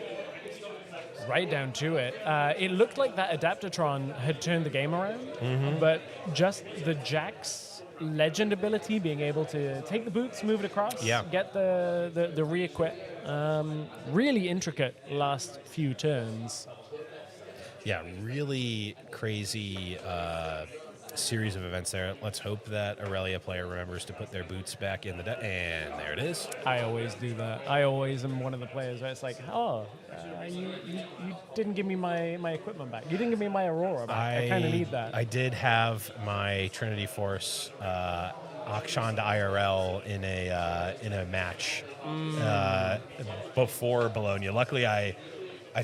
[SPEAKER 3] right down to it. It looked like that Adaptatron had turned the game around, but just the Jax legend ability, being able to take the boots, move it across,
[SPEAKER 4] Yeah.
[SPEAKER 3] get the re-equip. Really intricate last few turns.
[SPEAKER 4] Yeah, really crazy series of events there. Let's hope that Aurelia player remembers to put their boots back in the deck. And there it is.
[SPEAKER 3] I always do that. I always am one of the players where it's like, you didn't give me my equipment back. You didn't give me my Aurora back. I kind of need that.
[SPEAKER 4] I did have my Trinity Force Akshan to IRL in a match before Bologna. Luckily, I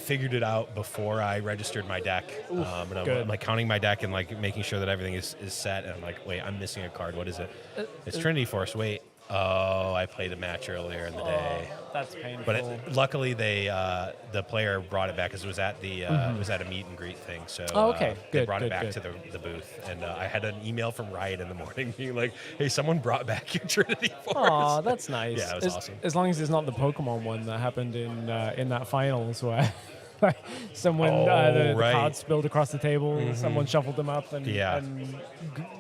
[SPEAKER 4] figured it out before I registered my deck. And I'm like counting my deck and like making sure that everything is set. And I'm like, wait, I'm missing a card. What is it? It's Trinity Force. Wait. Oh, I played a match earlier in the day.
[SPEAKER 3] That's painful.
[SPEAKER 4] But luckily, the player brought it back because it was at the it was at a meet and greet thing. So
[SPEAKER 3] okay,
[SPEAKER 4] they
[SPEAKER 3] good,
[SPEAKER 4] brought it
[SPEAKER 3] good,
[SPEAKER 4] back
[SPEAKER 3] good.
[SPEAKER 4] to the booth, and I had an email from Riot in the morning being like, "Hey, someone brought back your Trinity Force."
[SPEAKER 3] Aw, that's nice.
[SPEAKER 4] Yeah, it was awesome.
[SPEAKER 3] As long as it's not the Pokemon one that happened in that finals where someone the
[SPEAKER 4] right.
[SPEAKER 3] cards spilled across the table, someone shuffled them up and,
[SPEAKER 4] Yeah.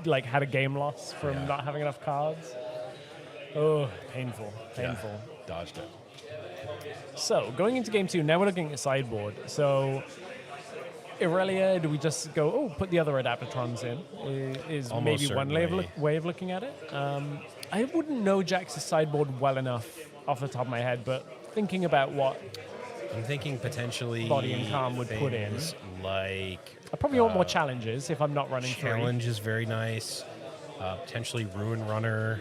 [SPEAKER 3] like had a game loss from
[SPEAKER 4] Yeah.
[SPEAKER 3] not having enough cards. Oh, painful.
[SPEAKER 4] Yeah, dodged it.
[SPEAKER 3] So, going into game 2, now we're looking at sideboard. So, Irelia, do we just go, put the other Adaptatrons in? Is
[SPEAKER 4] Almost
[SPEAKER 3] maybe one way of looking at it. I wouldn't know Jax's sideboard well enough off the top of my head, but thinking about what
[SPEAKER 4] I'm thinking potentially
[SPEAKER 3] Body and Calm would put in.
[SPEAKER 4] Like
[SPEAKER 3] I probably want more challenges if I'm not running
[SPEAKER 4] Challenge is very nice. Potentially Ruin Runner.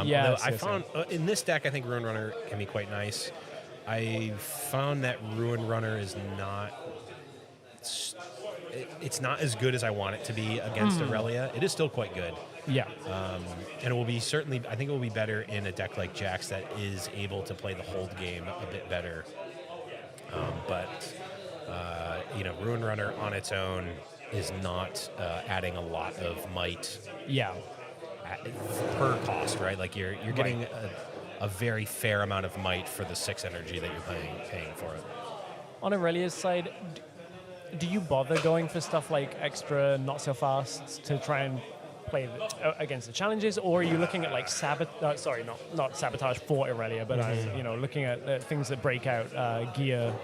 [SPEAKER 3] Yes,
[SPEAKER 4] I found in this deck, I think Ruin Runner can be quite nice. I found that Ruin Runner is not. It's not as good as I want it to be against Irelia. It is still quite good.
[SPEAKER 3] Yeah.
[SPEAKER 4] And it will be certainly. I think it will be better in a deck like Jax that is able to play the hold game a bit better. But Ruin Runner on its own is not adding a lot of might.
[SPEAKER 3] Yeah.
[SPEAKER 4] Per cost, right? Like you're getting a very fair amount of might for the 6 energy that you're paying for it.
[SPEAKER 3] On Aurelia's side, do you bother going for stuff like extra not so fast to try and play against the challenges, or are you looking at like not sabotage for Irelia, but looking at things that break out gear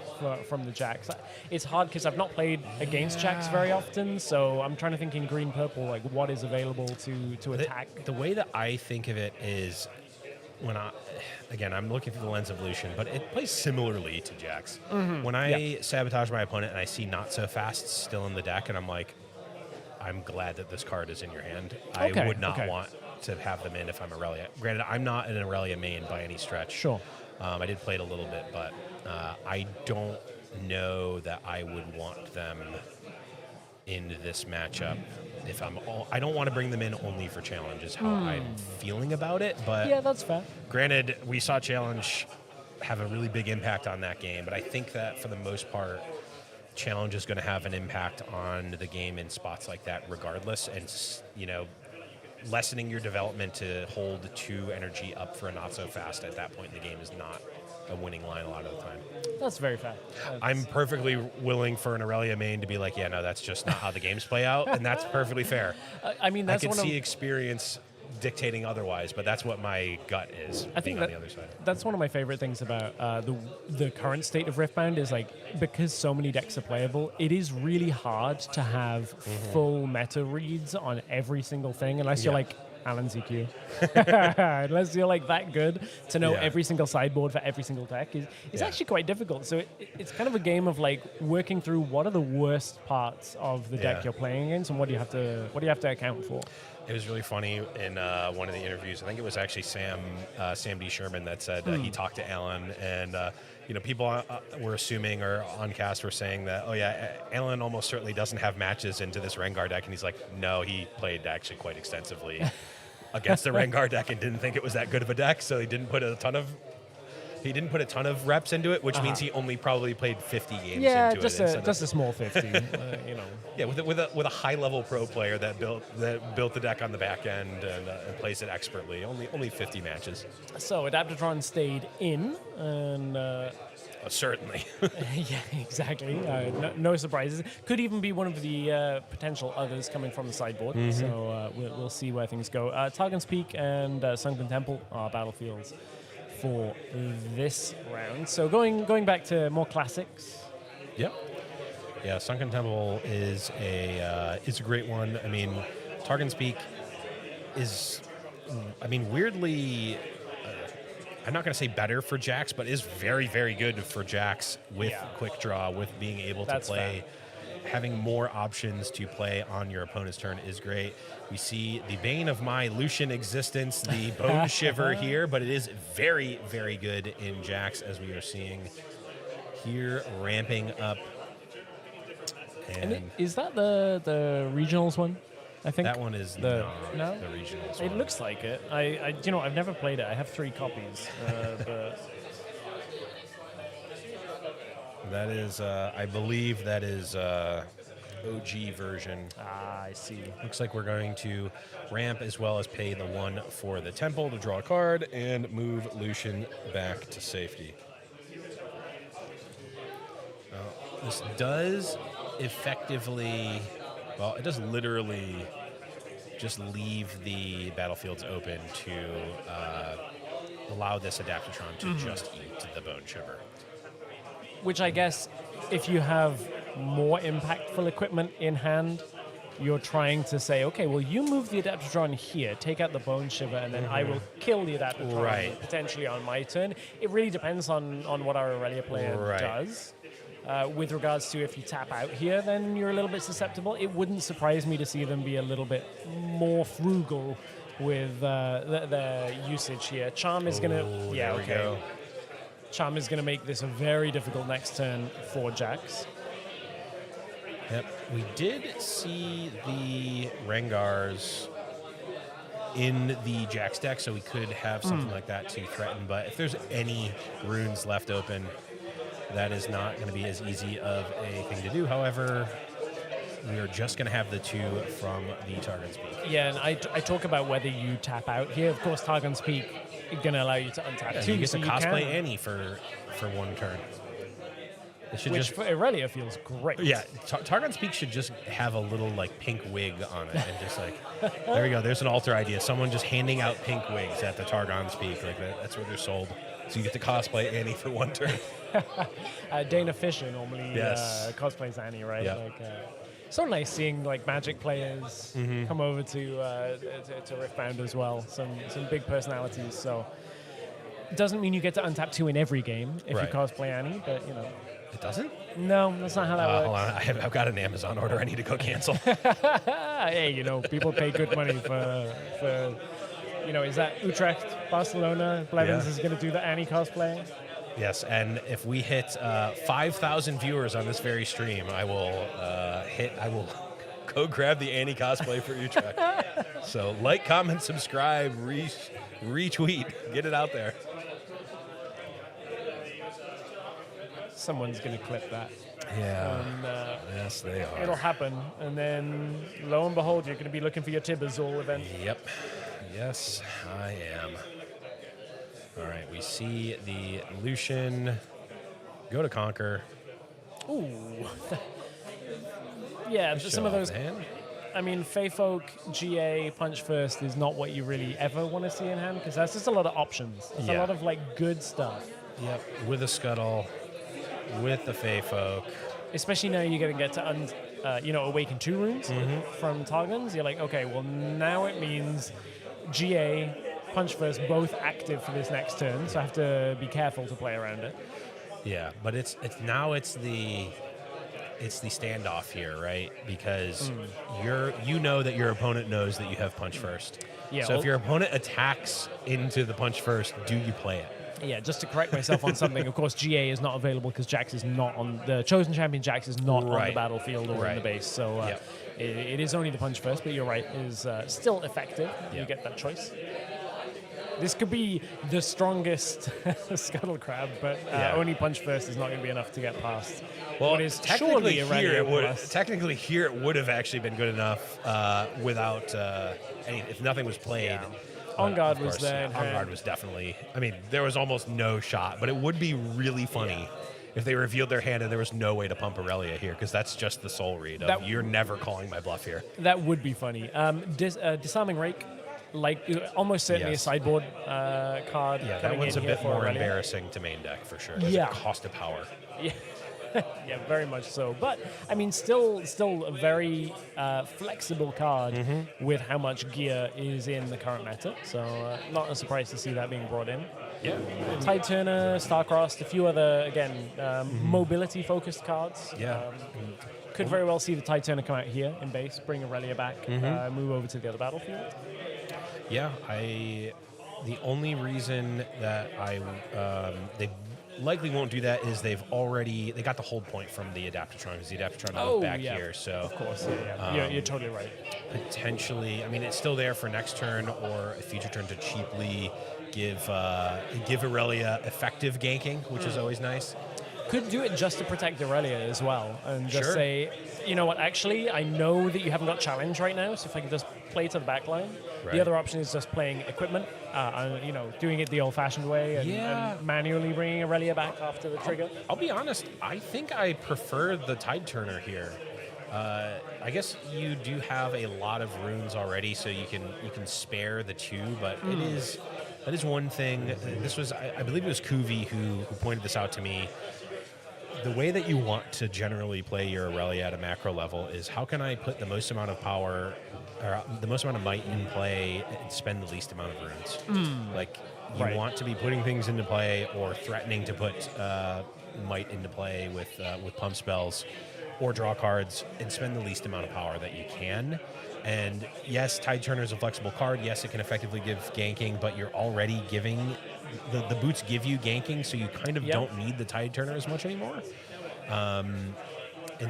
[SPEAKER 3] from the Jax? It's hard because I've not played against Jax very often, so I'm trying to think in green purple like what is available to attack.
[SPEAKER 4] The way that I think of it is when I'm looking through the lens of Lucian, but it plays similarly to Jax. When I sabotage my opponent and I see not so fast still in the deck, and I'm like, I'm glad that this card is in your hand. I would not want to have them in if I'm Irelia. Granted, I'm not an Irelia main by any stretch.
[SPEAKER 3] Sure.
[SPEAKER 4] I did play it a little bit, but I don't know that I would want them in this matchup. I don't want to bring them in only for challenge is how I'm feeling about it. But
[SPEAKER 3] yeah, that's fair.
[SPEAKER 4] Granted, we saw challenge have a really big impact on that game, but I think that for the most part, challenge is going to have an impact on the game in spots like that regardless, and lessening your development to hold 2 energy up for a not so fast at that point in the game is not a winning line a lot of the time.
[SPEAKER 3] That's very fair.
[SPEAKER 4] I'm perfectly willing for an Irelia main to be like, yeah, no, that's just not how the games play out, and that's perfectly fair.
[SPEAKER 3] I mean, that's
[SPEAKER 4] I can see experience dictating otherwise, but that's what my gut is.
[SPEAKER 3] I think
[SPEAKER 4] on the other side.
[SPEAKER 3] That's one of my favorite things about the current state of Riftbound is like because so many decks are playable, it is really hard to have full meta reads on every single thing unless you're like Alan ZQ. Unless you're like that good to know every single sideboard for every single deck is actually quite difficult. So it's kind of a game of like working through what are the worst parts of the deck you're playing against and what do you have to account for.
[SPEAKER 4] It was really funny in one of the interviews. I think it was actually Sam D. Sherman that said he talked to Alan, and people were assuming or on cast were saying that, Alan almost certainly doesn't have matches into this Rengar deck, and he's like, no, he played actually quite extensively against the Rengar deck and didn't think it was that good of a deck, so he didn't put a ton of reps into it, which means he only probably played 50 games into it.
[SPEAKER 3] Just a small 50,
[SPEAKER 4] Yeah, with a high level pro player that built the deck on the back end and plays it expertly. Only 50 matches.
[SPEAKER 3] So Adaptatron stayed in, and
[SPEAKER 4] certainly.
[SPEAKER 3] yeah, exactly. No surprises. Could even be one of the potential others coming from the sideboard. So we'll see where things go. Targon's Peak and Sunken Temple are battlefields for this round. So going back to more classics.
[SPEAKER 4] Yep. Yeah, Sunken Temple is a great one. I mean, Targon's Peak is, weirdly, I'm not going to say better for Jax, but is very, very good for Jax with quick draw, with being able to play. Fair. Having more options to play on your opponent's turn is great. We see the bane of my Lucian existence, the Bone Shiver here, but it is very, very good in Jax, as we are seeing here, ramping up.
[SPEAKER 3] And is that the regionals one? I think
[SPEAKER 4] that one is
[SPEAKER 3] the
[SPEAKER 4] regionals.
[SPEAKER 3] It looks like it. I've never played it. I have 3 copies. But
[SPEAKER 4] that is, I believe that is OG version.
[SPEAKER 3] I see.
[SPEAKER 4] Looks like we're going to ramp as well as pay the 1 for the temple to draw a card and move Lucian back to safety. This does effectively, it does literally just leave the battlefields open to allow this Adaptatron to just eat. to the Bone Shiver.
[SPEAKER 3] Which I guess, if you have more impactful equipment in hand, you're trying to say, okay, well, you move the Adaptatron here, take out the Bone Shiver, and then I will kill the Adaptatron potentially on my turn. It really depends on what our Aurelia player does. With regards to if you tap out here, then you're a little bit susceptible. It wouldn't surprise me to see them be a little bit more frugal with their usage here. Charm is going to... Yeah, okay. Charm is going to make this a very difficult next turn for Jax.
[SPEAKER 4] Yep, we did see the Rengars in the Jax deck, so we could have something like that to threaten. But if there's any runes left open, that is not going to be as easy of a thing to do. However, we are just going to have the 2 from the Targon's Peak.
[SPEAKER 3] Yeah, and I talk about whether you tap out here. Of course, Targon's Peak is going to allow you to untap 2.
[SPEAKER 4] You get to cosplay Annie for 1 turn.
[SPEAKER 3] Which for Aurelia feels great.
[SPEAKER 4] Yeah, Targon's Peak should just have a little like pink wig on it, and just like, there we go. There's an alter idea. Someone just handing out pink wigs at the Targon's Peak, like that's where they're sold. So you get to cosplay Annie for 1 turn.
[SPEAKER 3] Dana Fisher normally cosplays Annie, right?
[SPEAKER 4] Yeah.
[SPEAKER 3] Like, so nice seeing like Magic players come over to Riftbound as well. Some big personalities. So it doesn't mean you get to untap 2 in every game if you cosplay Annie, but you know.
[SPEAKER 4] It doesn't?
[SPEAKER 3] No, that's not how that works.
[SPEAKER 4] Hold on, I've got an Amazon order I need to go cancel.
[SPEAKER 3] Hey, you know, people pay good money for you know, is that Utrecht, Barcelona? Blevins is going to do the Annie cosplay.
[SPEAKER 4] Yes, and if we hit 5,000 viewers on this very stream, I will go grab the Annie cosplay for Utrecht. So like, comment, subscribe, retweet, get it out there.
[SPEAKER 3] Someone's going to clip that.
[SPEAKER 4] Yeah.
[SPEAKER 3] And,
[SPEAKER 4] yes, they are.
[SPEAKER 3] It'll happen, and then lo and behold, you're going to be looking for your Tibbazol event.
[SPEAKER 4] Yep. Yes, I am. All right, we see the Lucian go to Conquer.
[SPEAKER 3] Ooh. Yeah, some of those. I mean, Feyfolk, GA, Punch First is not what you really ever want to see in hand, because that's just a lot of options. It's a lot of like good stuff.
[SPEAKER 4] Yep, with a Scuttle, with the Feyfolk.
[SPEAKER 3] Especially now you're going to get to awaken 2 runes from Targons. You're like, okay, well now it means GA, Punch First, both active for this next turn, so I have to be careful to play around it.
[SPEAKER 4] Yeah, but it's the standoff here, right? Because you know that your opponent knows that you have Punch First. Yeah, so if your opponent attacks into the Punch First, do you play it?
[SPEAKER 3] Yeah, just to correct myself on something, of course, GA is not available because Jax is not on the Chosen Champion. Jax is not on the battlefield or in the base, so it is only the Punch First. But you're right, is still effective. You get that choice. This could be the strongest Scuttle Crab, but only Punch First is not going to be enough to get past.
[SPEAKER 4] Well, technically here it would have actually been good enough without if nothing was played.
[SPEAKER 3] Yeah. On Guard was there.
[SPEAKER 4] On Guard was definitely. I mean, there was almost no shot, but it would be really funny if they revealed their hand and there was no way to pump Aurelia here, because that's just the soul read of you're never calling my bluff here.
[SPEAKER 3] That would be funny. Disarming Rake, like almost certainly a sideboard card.
[SPEAKER 4] Yeah, that one's a bit more embarrassing to main deck for sure. There's a cost of power.
[SPEAKER 3] Yeah. Yeah, very much so. But I mean, still a very flexible card with how much gear is in the current meta. So not a surprise to see that being brought in.
[SPEAKER 4] Yeah.
[SPEAKER 3] Tide Turner, Starcrossed, a few other again mobility-focused cards.
[SPEAKER 4] Yeah.
[SPEAKER 3] Could very well see the Tide Turner come out here in base, bring Aurelia back, move over to the other battlefield.
[SPEAKER 4] Yeah, the only reason that they likely won't do that is they got the hold point from the Adaptatron, because the Adaptatron is back here. So
[SPEAKER 3] of course, you're totally right.
[SPEAKER 4] Potentially, I mean, it's still there for next turn or a future turn to cheaply give Aurelia effective ganking, which is always nice.
[SPEAKER 3] Could do it just to protect Aurelia as well, and just say, you know what, actually, I know that you haven't got challenge right now, so if I can just play to the back line. The other option is just playing equipment, doing it the old-fashioned way and manually bringing Aurelia back after the trigger.
[SPEAKER 4] I'll be honest, I think I prefer the Tide Turner here. I guess you do have a lot of runes already, so you can spare the 2, but That is one thing. This was, I believe it was Kuvi who pointed this out to me. The way that you want to generally play your Aurelia at a macro level is how can I put the most amount of power, or the most amount of might in play and spend the least amount of runes. Like, you want to be putting things into play or threatening to put might into play with pump spells or draw cards and spend the least amount of power that you can. And yes, Tide Turner is a flexible card. Yes, it can effectively give ganking, but you're already giving the boots give you ganking, so you kind of don't need the Tide Turner as much anymore. And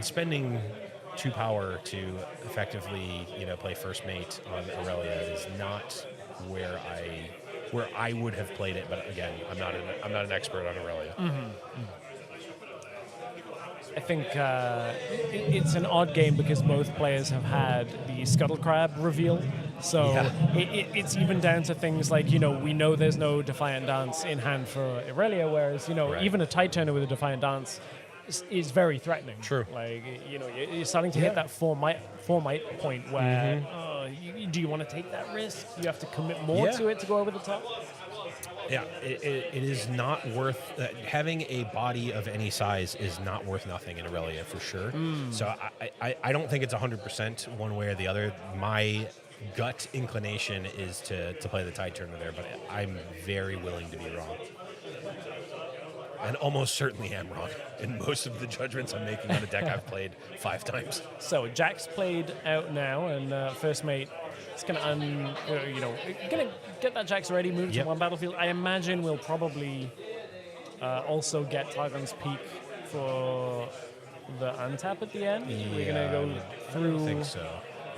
[SPEAKER 4] spending 2 power to effectively, play first mate on Aurelia is not where I would have played it. But again, I'm not an expert on Aurelia.
[SPEAKER 3] I think it's an odd game because both players have had the Scuttle Crab reveal. So it's even down to things like, we know there's no Defiant Dance in hand for Aurelia, whereas, even a Tide Turner with a Defiant Dance is very threatening.
[SPEAKER 4] True.
[SPEAKER 3] Like, you're starting to hit that 4 might point where, do you want to take that risk? You have to commit more to it to go over the top?
[SPEAKER 4] Yeah, it is not worth having a body of any size is not worth nothing in Aurelia for sure. So I don't think it's 100% one way or the other. My gut inclination is to play the Tide Turner there, but I'm very willing to be wrong. And almost certainly am wrong in most of the judgments I'm making on a deck I've played 5 times.
[SPEAKER 3] So Jack's played out now, and first mate is going to, going to get that Jack's ready, move to one battlefield. I imagine we'll probably also get Targon's Peak for the untap at the end. We're going to go through.
[SPEAKER 4] I think so.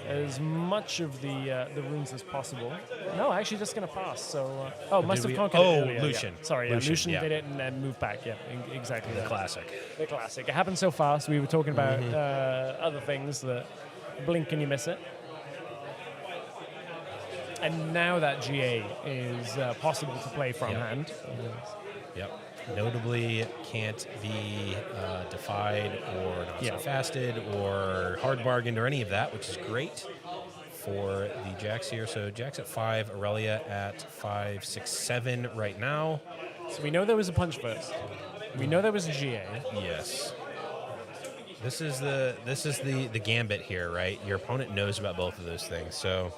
[SPEAKER 3] As much of the runes as possible. No, actually, just going to pass. So, must have conquered it earlier.
[SPEAKER 4] Lucian.
[SPEAKER 3] Yeah. Sorry, Lucian did it and then moved back. Yeah, exactly.
[SPEAKER 4] The classic.
[SPEAKER 3] The classic. It happened so fast. We were talking about other things that blink and you miss it. And now that GA is possible to play from hand.
[SPEAKER 4] Yep. Notably can't be defied or not so fasted or hard bargained or any of that, which is great for the Jacks here. So Jack's at 5, Aurelia at 5, 6, 7 right now.
[SPEAKER 3] So we know there was a punch first. We know there was a GA.
[SPEAKER 4] Yes. This is the gambit here, right? Your opponent knows about both of those things. So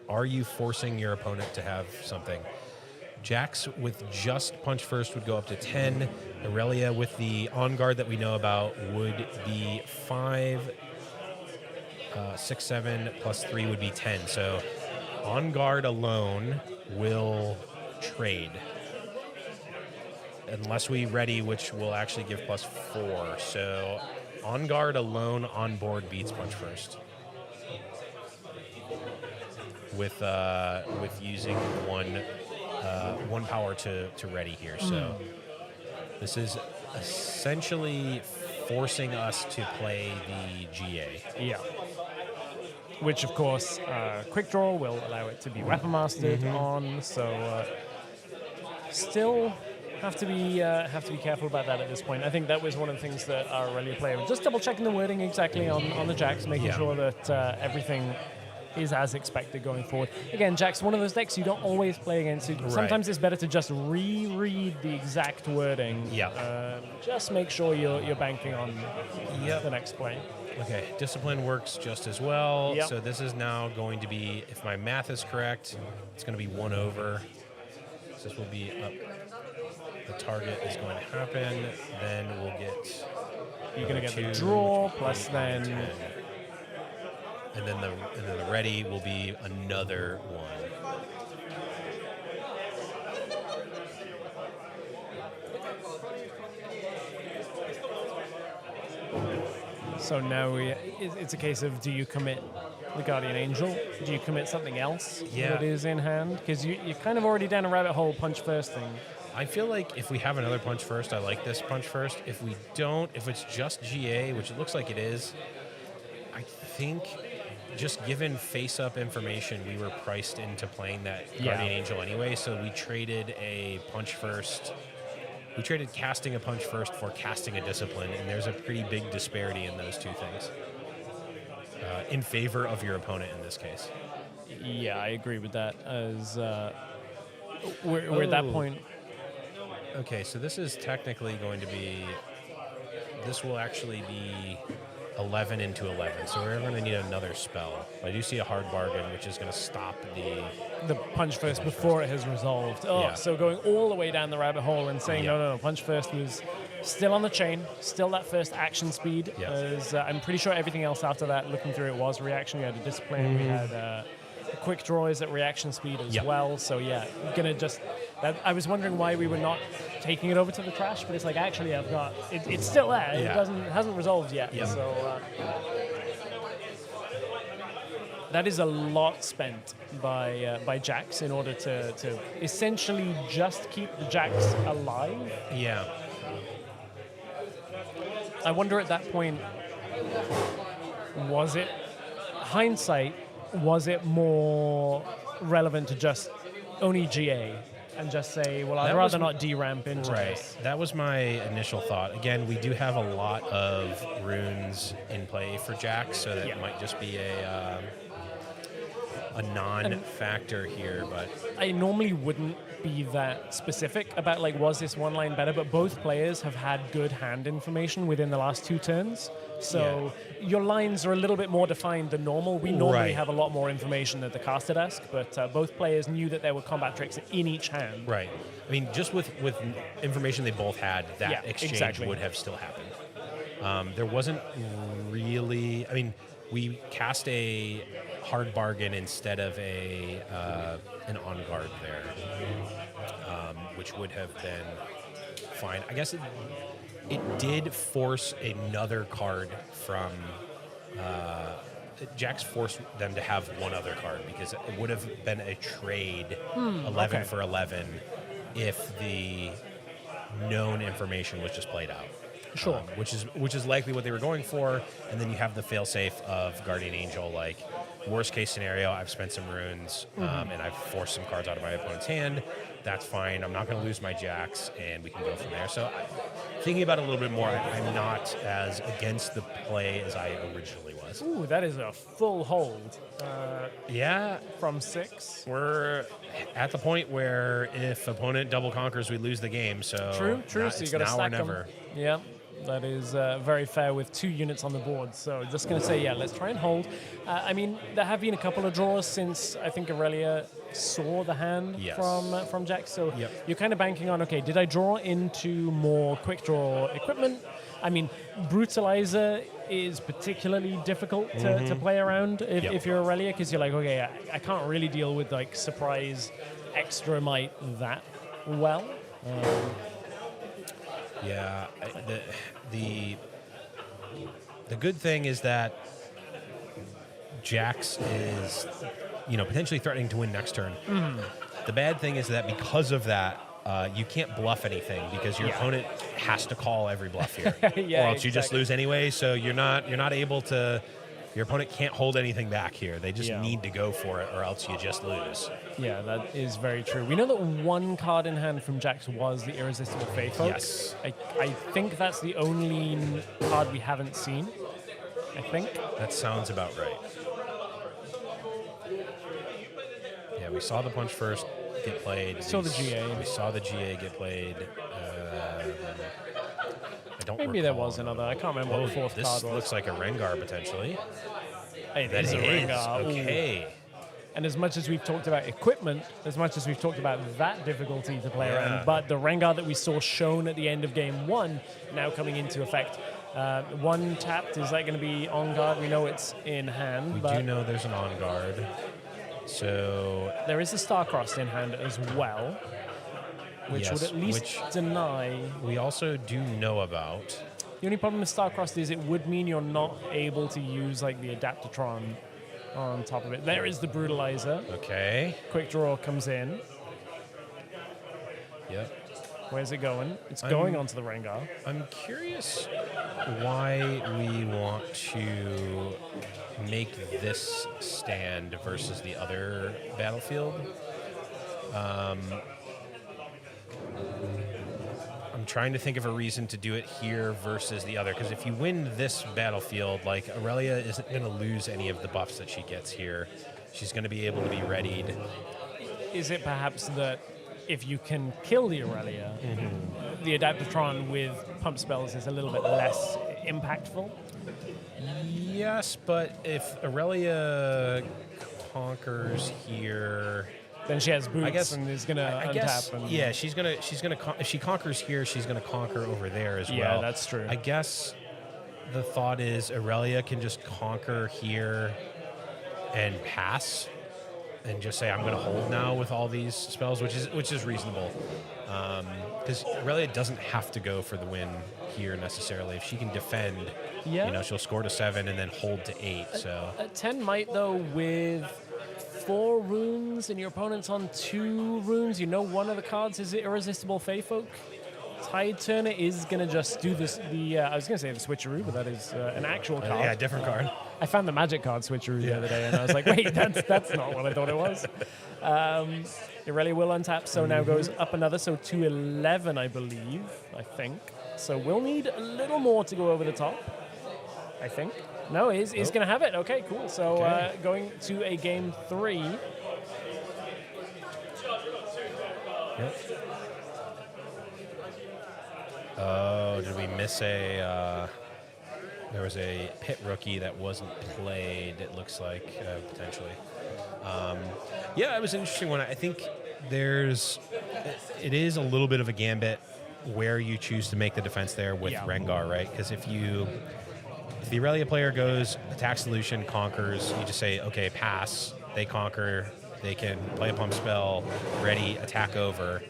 [SPEAKER 4] are you forcing your opponent to have something? Jacks with just punch first would go up to 10. Aurelia with the on guard that we know about would be 5. 6, 7 plus 3 would be 10. So on guard alone will trade. Unless we ready, which will actually give plus 4. So on guard alone on board beats punch first. With using one power to ready here. So this is essentially forcing us to play the GA.
[SPEAKER 3] Yeah. Which, of course, quick draw will allow it to be weapon mastered on. So still have to be careful about that at this point. I think that was one of the things that our Aurelia player was just double checking the wording exactly on the Jacks, making sure that everything is as expected going forward. Again, Jack's one of those decks you don't always play against. Sometimes it's better to just reread the exact wording. Just make sure you're banking on the next play.
[SPEAKER 4] Okay, Discipline works just as well. So this is now going to be, if my math is correct, it's going to be 1 over. So this will be up. The target is going to happen. Then we'll get...
[SPEAKER 3] You're going to get the draw, plus then...
[SPEAKER 4] 10. And then the ready will be another 1.
[SPEAKER 3] So now it's a case of, do you commit the Guardian Angel? Do you commit something else that is in hand? Because you're kind of already down a rabbit hole punch first thing.
[SPEAKER 4] I feel like if we have another punch first, I like this punch first. If we don't, if it's just GA, which it looks like it is, I think... just given face-up information, we were priced into playing that Guardian Angel anyway, so we traded a punch first. We traded casting a punch first for casting a discipline, and there's a pretty big disparity in those two things. In favor of your opponent in this case.
[SPEAKER 3] Yeah, I agree with that. As We're at that point.
[SPEAKER 4] Okay, so this is technically going to be. This will actually be 11 into 11, so we're going to need another spell. I do see a hard bargain, which is going to stop
[SPEAKER 3] The punch first before it has resolved. Oh,
[SPEAKER 4] Yeah.
[SPEAKER 3] so going all the way down the rabbit hole and saying,
[SPEAKER 4] Yeah.
[SPEAKER 3] no, punch first was still on the chain, still that first action speed.
[SPEAKER 4] Yeah.
[SPEAKER 3] As, I'm pretty sure everything else after that, looking through it, was reaction. We had a discipline, we had quick draws at reaction speed as
[SPEAKER 4] Yeah.
[SPEAKER 3] well. So yeah, gonna just. I was wondering why we were not taking it over to the trash, but it's like actually I've got it's still there.
[SPEAKER 4] Yeah.
[SPEAKER 3] It hasn't resolved yet.
[SPEAKER 4] Yeah.
[SPEAKER 3] So. That is a lot spent by Jax in order to essentially just keep the Jax alive.
[SPEAKER 4] Yeah.
[SPEAKER 3] I wonder at that point, was it hindsight? Was it more relevant to just only GA and just say, well, I'd
[SPEAKER 4] That
[SPEAKER 3] rather
[SPEAKER 4] was-
[SPEAKER 3] not deramp into
[SPEAKER 4] Right.
[SPEAKER 3] this?
[SPEAKER 4] That was my initial thought. Again, we do have a lot of runes in play for Jax, so that
[SPEAKER 3] Yeah.
[SPEAKER 4] might just be a non-factor here, but
[SPEAKER 3] I normally wouldn't be that specific about like was this one line better, but both players have had good hand information within the last 2 turns. So your lines are a little bit more defined than normal. We normally
[SPEAKER 4] Right.
[SPEAKER 3] have a lot more information at the caster desk, but both players knew that there were combat tricks in each hand.
[SPEAKER 4] right. I mean, just with information they both had, that
[SPEAKER 3] Yeah,
[SPEAKER 4] exchange
[SPEAKER 3] exactly.
[SPEAKER 4] would have still happened. There wasn't really. I mean, we cast a hard bargain instead of an on guard there, which would have been fine. I guess it did force another card from. Jax forced them to have one other card because it would have been a trade 11
[SPEAKER 3] okay.
[SPEAKER 4] for 11 if the known information was just played out.
[SPEAKER 3] Sure.
[SPEAKER 4] Which is likely what they were going for, and then you have the failsafe of Guardian Angel. Like, worst case scenario, I've spent some runes and I've forced some cards out of my opponent's hand. That's fine. I'm not going to lose my Jax, and we can go from there. So, thinking about it a little bit more, I'm not as against the play as I originally was.
[SPEAKER 3] Ooh, that is a full hold
[SPEAKER 4] Yeah,
[SPEAKER 3] from 6.
[SPEAKER 4] we're at the point where if opponent double conquers, we lose the game. So
[SPEAKER 3] True. So
[SPEAKER 4] it's
[SPEAKER 3] you got to
[SPEAKER 4] now or
[SPEAKER 3] stack
[SPEAKER 4] never.
[SPEAKER 3] them. Yeah, that is very fair with 2 units on the board. So just going to say, yeah, let's try and hold. I mean, there have been a couple of draws since I think Aurelia saw the hand
[SPEAKER 4] Yes.
[SPEAKER 3] from Jax. So
[SPEAKER 4] Yep.
[SPEAKER 3] you're kind of banking on, okay, did I draw into more quick draw equipment? I mean, Brutalizer is particularly difficult to play around if you're Aurelia, because you're like, okay, I can't really deal with like surprise extra might that well.
[SPEAKER 4] Yeah, the good thing is that Jax is, potentially threatening to win next turn. The bad thing is that because of that, you can't bluff anything because your opponent has to call every bluff here,
[SPEAKER 3] Yeah,
[SPEAKER 4] or else you just
[SPEAKER 3] exactly.
[SPEAKER 4] lose anyway. So you're not able to. Your opponent can't hold anything back here. They just
[SPEAKER 3] Yeah.
[SPEAKER 4] need to go for it, or else you just lose.
[SPEAKER 3] Yeah, that is very true. We know that one card in hand from Jax was the Irresistible Faith Folk.
[SPEAKER 4] Yes.
[SPEAKER 3] I think that's the only card we haven't seen. I think.
[SPEAKER 4] That sounds about right. Yeah, we saw the punch first get played.
[SPEAKER 3] Saw the GA.
[SPEAKER 4] We saw the GA get played. I don't
[SPEAKER 3] Maybe there
[SPEAKER 4] recall
[SPEAKER 3] was another. I can't remember what the fourth
[SPEAKER 4] this
[SPEAKER 3] card was.
[SPEAKER 4] looks like a Rengar potentially.
[SPEAKER 3] It
[SPEAKER 4] That
[SPEAKER 3] is a
[SPEAKER 4] is,
[SPEAKER 3] Rengar. Ooh.
[SPEAKER 4] okay.
[SPEAKER 3] And as much as we've talked about equipment, as much as we've talked about that difficulty to play
[SPEAKER 4] Yeah.
[SPEAKER 3] around, but the Rengar that we saw shown at the end of game 1 now coming into effect. 1 tapped, is that going to be on guard? We know it's in hand,
[SPEAKER 4] We
[SPEAKER 3] but
[SPEAKER 4] do know there's an on guard. So
[SPEAKER 3] there is a Starcrossed in hand as well, which
[SPEAKER 4] yes,
[SPEAKER 3] would at least
[SPEAKER 4] which
[SPEAKER 3] deny.
[SPEAKER 4] we also do know about.
[SPEAKER 3] The only problem with Starcrossed is it would mean you're not able to use like the Adaptatron on top of it. There is the Brutalizer.
[SPEAKER 4] Okay.
[SPEAKER 3] Quick draw comes in.
[SPEAKER 4] Yep.
[SPEAKER 3] Where's it going? It's going onto the Rengar.
[SPEAKER 4] I'm curious why we want to make this stand versus the other battlefield. I'm trying to think of a reason to do it here versus the other, because if you win this battlefield, like Aurelia isn't going to lose any of the buffs that she gets here. She's going to be able to be readied.
[SPEAKER 3] Is it perhaps that if you can kill the Aurelia, the Adaptatron with pump spells is a little bit less impactful.
[SPEAKER 4] Yes, but if Aurelia conquers here,
[SPEAKER 3] then she has boots,
[SPEAKER 4] I guess,
[SPEAKER 3] and is gonna
[SPEAKER 4] I
[SPEAKER 3] untap.
[SPEAKER 4] guess,
[SPEAKER 3] And
[SPEAKER 4] yeah, she's gonna if she conquers here, she's gonna conquer over there as well.
[SPEAKER 3] Yeah, that's true.
[SPEAKER 4] I guess the thought is Aurelia can just conquer here and pass, and just say I'm gonna hold now with all these spells, which is reasonable, because Aurelia doesn't have to go for the win here necessarily. If she can defend, she'll score to 7 and then hold to 8. So
[SPEAKER 3] a 10 might though with 4 runes and your opponent's on 2 runes. One of the cards is Irresistible Feyfolk. Tide Turner is going to just do this. I was going to say the switcherooo, but that is an actual card.
[SPEAKER 4] yeah, different card.
[SPEAKER 3] I found the magic card switcheroo the other day, and I was like, wait, that's not what I thought it was. Aurelia will untap, so now goes up another, so to 11, I think. So we'll need a little more to go over the top, I think. No, he's going to have it. Okay, cool. So going to a game 3.
[SPEAKER 4] Yep. Oh, did we miss a... there was a pit rookie that wasn't played, it looks like, potentially. It was an interesting one. I think it is a little bit of a gambit where you choose to make the defense there with Rengar, right? Because if the Aurelia player goes, attacks solution, conquers, you just say, okay, pass, they conquer, they can play a pump spell, ready, attack over.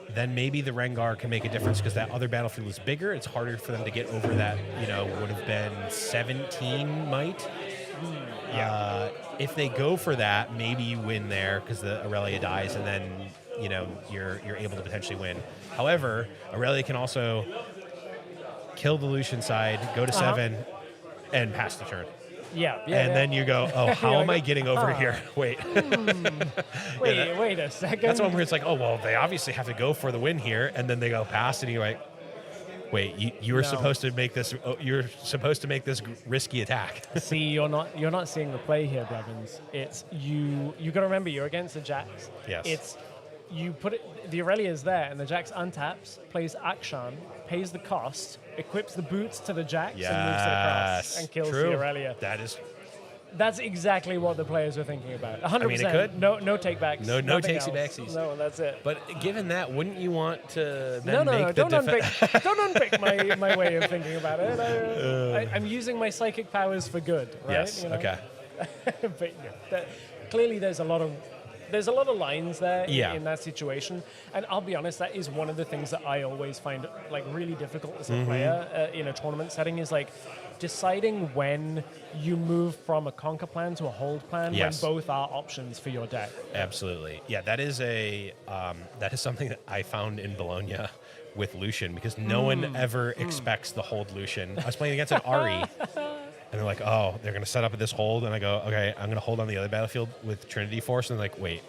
[SPEAKER 4] Then maybe the Rengar can make a difference because that other battlefield is bigger. It's harder for them to get over that, would have been 17 might. If they go for that, maybe you win there because the Aurelia dies and then, you're able to potentially win. However, Aurelia can also kill the Lucian side, go to 7, and pass the turn. Then you go, oh, how am I getting over here? Wait.
[SPEAKER 3] Wait a second.
[SPEAKER 4] That's one where it's like, oh, well, they obviously have to go for the win here, and then they go past, and you're like, wait, you were supposed to make this. You're supposed to make this risky attack.
[SPEAKER 3] See, you're not seeing the play here, Blevins. It's you. You got to remember, you're against the Jax.
[SPEAKER 4] Yes.
[SPEAKER 3] It's you put it. The Aurelia is there, and the Jax untaps, plays Akshan, pays the cost, equips the boots to the Jax, and moves it across and kills the Aurelia. That's exactly what the players were thinking about. 100%.
[SPEAKER 4] I mean, it could.
[SPEAKER 3] No takebacks.
[SPEAKER 4] No takesy-backsies.
[SPEAKER 3] No, that's it.
[SPEAKER 4] But given that, wouldn't you want to then
[SPEAKER 3] don't unpick my way of thinking about it. I'm using my psychic powers for good, right?
[SPEAKER 4] Yes, okay.
[SPEAKER 3] But clearly there's a lot of lines there in that situation, and I'll be honest, that is one of the things that I always find really difficult as a player in a tournament setting is deciding when you move from a conquer plan to a hold plan when both are options for your deck.
[SPEAKER 4] Absolutely, yeah. That is something that I found in Bologna with Lucian because no one ever expects the hold Lucian. I was playing against an Ari. And they're like, oh, they're going to set up at this hold. And I go, okay, I'm going to hold on the other battlefield with Trinity Force. And they're like, wait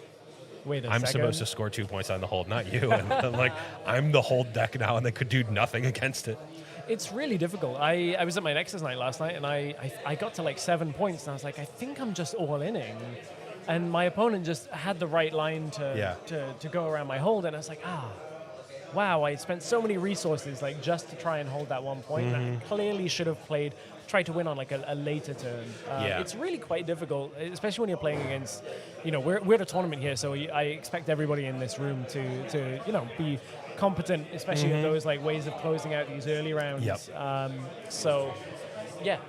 [SPEAKER 3] I'm
[SPEAKER 4] supposed to score 2 points on the hold, not you. And I'm like, I'm the hold deck now, and they could do nothing against it.
[SPEAKER 3] It's really difficult. I was at my Nexus night last night, and I got to 7 points, and I was like, I think I'm just all-inning. And my opponent just had the right line to go around my hold, and I was like, wow, I spent so many resources just to try and hold that 1 point. And I clearly should have tried to win on a later turn. It's really quite difficult, especially when you're playing against, we're at a tournament here, so I expect everybody in this room to be competent, especially at those ways of closing out these early rounds.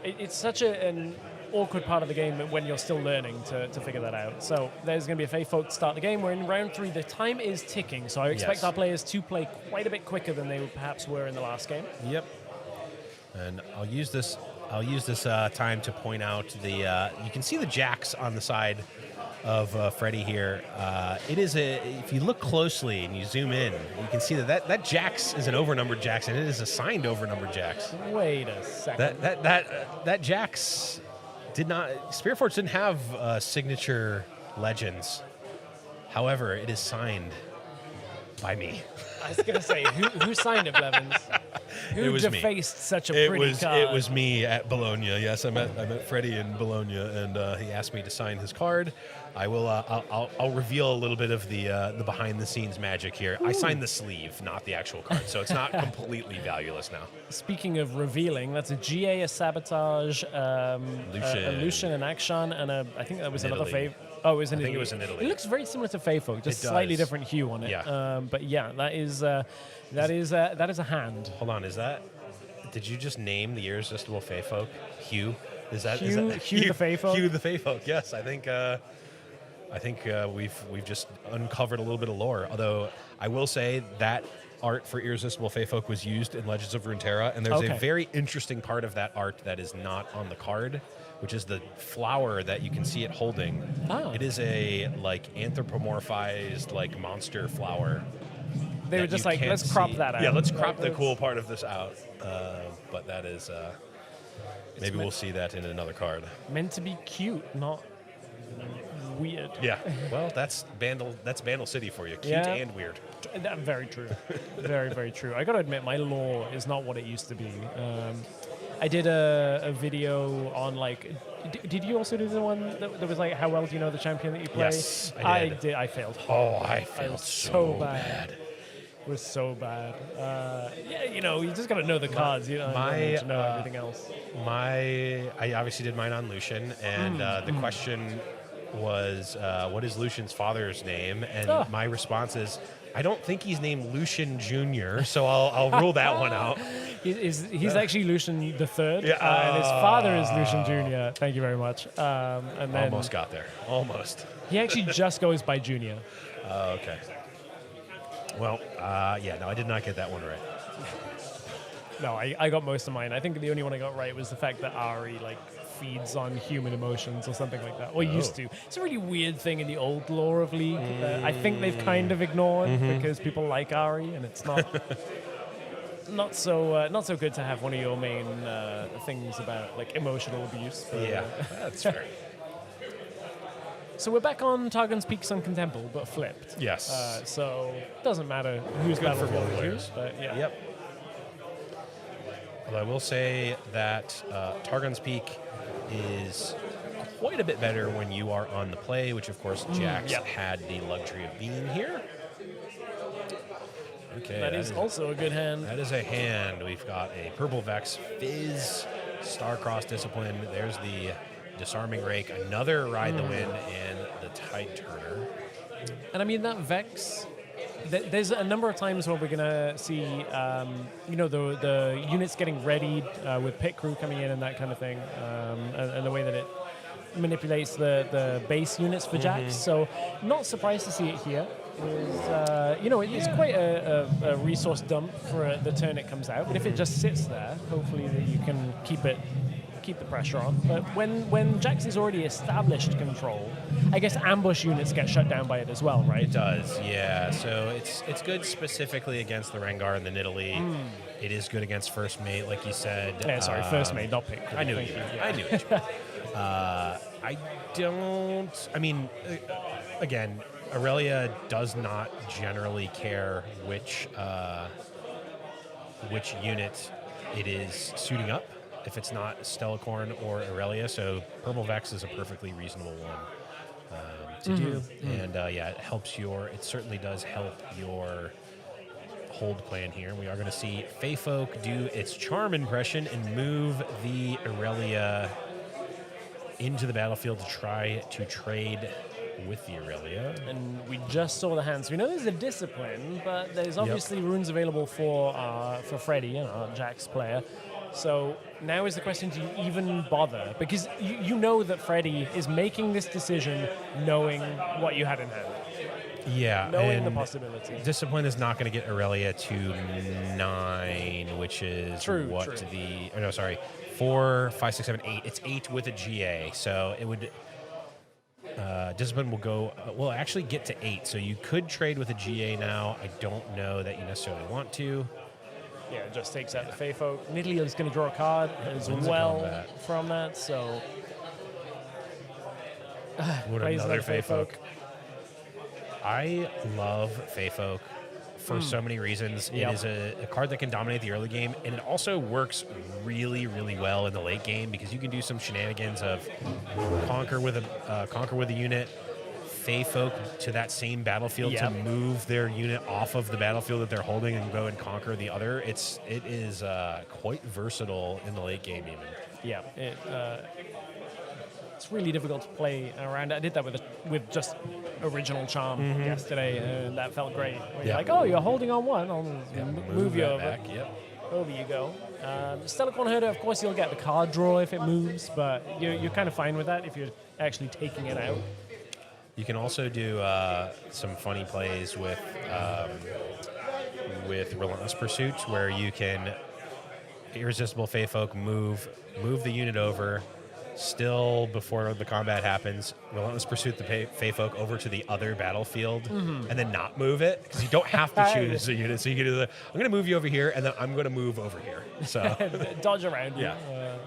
[SPEAKER 3] It's such an awkward part of the game when you're still learning to figure that out. So there's going to be a Fey Folk to start the game. We're in round 3. The time is ticking, so I expect our players to play quite a bit quicker than they perhaps were in the last game.
[SPEAKER 4] Yep. And I'll use this time to point out you can see the Jax on the side of Freddy here. It is if you look closely and you zoom in, you can see that Jax is an overnumbered Jax, and it is a signed overnumbered Jax.
[SPEAKER 3] Wait a second.
[SPEAKER 4] That Jax did not. Spearforge didn't have signature legends. However, it is signed by me.
[SPEAKER 3] I was going to say, who signed it, Blevins? Who
[SPEAKER 4] was me.
[SPEAKER 3] defaced such a
[SPEAKER 4] It
[SPEAKER 3] pretty
[SPEAKER 4] was
[SPEAKER 3] card?
[SPEAKER 4] it was me at Bologna. Yes, I met Freddie in Bologna, and he asked me to sign his card. I will. I'll reveal a little bit of the behind the scenes magic here. I signed the sleeve, not the actual card, so it's not completely valueless now.
[SPEAKER 3] Speaking of revealing, that's a GA, a Sabotage, a Lucian, an Action, and I think that was
[SPEAKER 4] In
[SPEAKER 3] another
[SPEAKER 4] Italy.
[SPEAKER 3] Fave. Oh, it was in
[SPEAKER 4] I think
[SPEAKER 3] Italy.
[SPEAKER 4] it was in Italy.
[SPEAKER 3] It looks very similar to Fayfolk, just
[SPEAKER 4] It
[SPEAKER 3] slightly
[SPEAKER 4] does.
[SPEAKER 3] different hue on it.
[SPEAKER 4] Yeah.
[SPEAKER 3] But yeah, that is a hand.
[SPEAKER 4] Hold on, is that? Did you just name the irresistible Fayfolk? Hugh? Is that
[SPEAKER 3] Hugh the Fayfolk?
[SPEAKER 4] Hugh the Fayfolk. Yes, I think we've just uncovered a little bit of lore. Although I will say that art for irresistible Fayfolk was used in Legends of Runeterra, and there's
[SPEAKER 3] Okay.
[SPEAKER 4] a very interesting part of that art that is not on the card, which is the flower that you can see it holding.
[SPEAKER 3] Oh.
[SPEAKER 4] It is a like anthropomorphized like monster flower.
[SPEAKER 3] They were
[SPEAKER 4] that
[SPEAKER 3] just
[SPEAKER 4] you
[SPEAKER 3] like,
[SPEAKER 4] can't
[SPEAKER 3] let's crop
[SPEAKER 4] see.
[SPEAKER 3] that out.
[SPEAKER 4] Yeah, let's crop
[SPEAKER 3] Like,
[SPEAKER 4] the cool part of this out. But that is maybe we'll see that in another card.
[SPEAKER 3] Meant to be cute, not weird.
[SPEAKER 4] Yeah. Well, that's Bandle City for you. Cute
[SPEAKER 3] Yeah.
[SPEAKER 4] and weird.
[SPEAKER 3] Very true. Very, very true. I got to admit, my lore is not what it used to be. I did a video on like. Did you also do the one that was like, how well do you know the champion that you play?
[SPEAKER 4] Yes, I did.
[SPEAKER 3] I failed.
[SPEAKER 4] Oh, I
[SPEAKER 3] I
[SPEAKER 4] felt
[SPEAKER 3] was
[SPEAKER 4] so
[SPEAKER 3] bad. It was so bad. Yeah, you just got to know the cards. You don't need to know everything else.
[SPEAKER 4] I obviously did mine on Lucian, and the question was, what is Lucian's father's name? And my response is, I don't think he's named Lucian Jr., so I'll rule that one out.
[SPEAKER 3] He's actually Lucian the Third,
[SPEAKER 4] Yeah.
[SPEAKER 3] and his father is Lucian Jr. Thank you very much. And then
[SPEAKER 4] Almost got there. Almost.
[SPEAKER 3] he actually just goes by Junior.
[SPEAKER 4] Okay. Well, no, I did not get that one right.
[SPEAKER 3] No, I got most of mine. I think the only one I got right was the fact that Ari feeds on human emotions or something like that, or used to. It's a really weird thing in the old lore of League that I think they've kind of ignored because people like Ari, and it's not not so good to have one of your main things about emotional abuse. But,
[SPEAKER 4] Yeah, that's fair.
[SPEAKER 3] So we're back on Targon's Peak Sunken Temple, but flipped.
[SPEAKER 4] Yes.
[SPEAKER 3] So doesn't matter who's
[SPEAKER 4] Good for
[SPEAKER 3] battlefield
[SPEAKER 4] both
[SPEAKER 3] it
[SPEAKER 4] players.
[SPEAKER 3] is, but yeah.
[SPEAKER 4] Yep. Although I will say that Targon's Peak is quite a bit better when you are on the play, which of course Jax had the luxury of being here. Okay,
[SPEAKER 3] That is also a good hand.
[SPEAKER 4] That is a hand. We've got a Purple Vex, Fizz, Starcross Discipline. There's the Disarming Rake, another Ride the Wind, and the Tide Turner.
[SPEAKER 3] And I mean, that Vex, there's a number of times where we're going to see, the units getting readied with pit crew coming in and that kind of thing, and the way that it manipulates the base units for Jax. So not surprised to see it here. It's quite a resource dump for the turn it comes out. But if it just sits there, hopefully that you can keep the pressure on. But when Jax is already established control, I guess ambush units get shut down by it as well, right?
[SPEAKER 4] It does, yeah. So it's good specifically against the Rengar and the Nidalee. It is good against First Mate, like you said.
[SPEAKER 3] Yeah, sorry, First Mate, not Pick.
[SPEAKER 4] I knew you.
[SPEAKER 3] Yeah.
[SPEAKER 4] I knew it. I don't. I mean, again, Aurelia does not generally care which unit it is suiting up, if it's not Stellacorn or Aurelia. So Purple Vex is a perfectly reasonable one to do, and it certainly does help your hold plan here. We are going to see Fayfolk do its charm impression and move the Aurelia into the battlefield to try to trade with the Aurelia.
[SPEAKER 3] And we just saw the hands. We know there's a discipline, but there's obviously runes available for Freddy, our Jax player. So now is the question, do you even bother? Because you know that Freddy is making this decision knowing what you had in hand.
[SPEAKER 4] Yeah,
[SPEAKER 3] Knowing the
[SPEAKER 4] and
[SPEAKER 3] possibility.
[SPEAKER 4] Discipline is not going to get Aurelia to 9, which is 4, 5, 6, 7, 8. It's 8 with a GA, so it would. Discipline will actually get to 8, so you could trade with a GA now. I don't know that you necessarily want to.
[SPEAKER 3] Yeah, it just takes out the Fayfolk. Nidalee is going to draw a card as well from that, so.
[SPEAKER 4] What
[SPEAKER 3] Plays
[SPEAKER 4] another
[SPEAKER 3] another
[SPEAKER 4] Fayfolk. I love Fayfolk for so many reasons.
[SPEAKER 3] Yep.
[SPEAKER 4] It is a card that can dominate the early game, and it also works really, really well in the late game because you can do some shenanigans of conquer with a unit, Fey Folk to that same battlefield to move their unit off of the battlefield that they're holding and go and conquer the other. It is quite versatile in the late game even.
[SPEAKER 3] Yeah, it's really difficult to play around. I did that with just original charm yesterday, and that felt great. Where you're like, oh, you're holding on one, I'll move you over.
[SPEAKER 4] Back. Yep.
[SPEAKER 3] Over you go. Stellarcorn Herder, of course, you'll get the card draw if it moves, but you're kind of fine with that if you're actually taking it out.
[SPEAKER 4] You can also do some funny plays with Relentless Pursuit, where you can Irresistible Fey Folk move the unit over, still before the combat happens, Relentless Pursuit the Fey Folk over to the other battlefield, and then not move it, because you don't have to choose a unit. So you can do I'm going to move you over here, and then I'm going to move over here. So
[SPEAKER 3] dodge around you.
[SPEAKER 4] Yeah.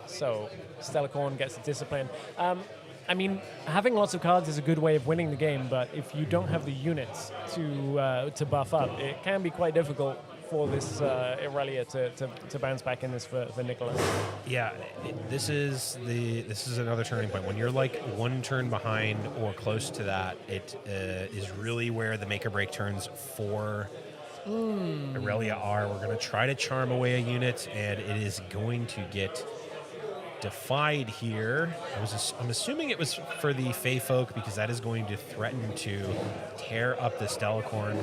[SPEAKER 3] So Stellarcorn gets the discipline. I mean, having lots of cards is a good way of winning the game, but if you don't have the units to buff up, it can be quite difficult for this Irelia to bounce back in this for Nicholas.
[SPEAKER 4] Yeah, this is another turning point. When you're like one turn behind or close to that, it is really where the make or break turns for Irelia are. We're going to try to charm away a unit, and it is going to get defied here. I'm assuming it was for the Fey Folk, because that is going to threaten to tear up the Stellarcorn.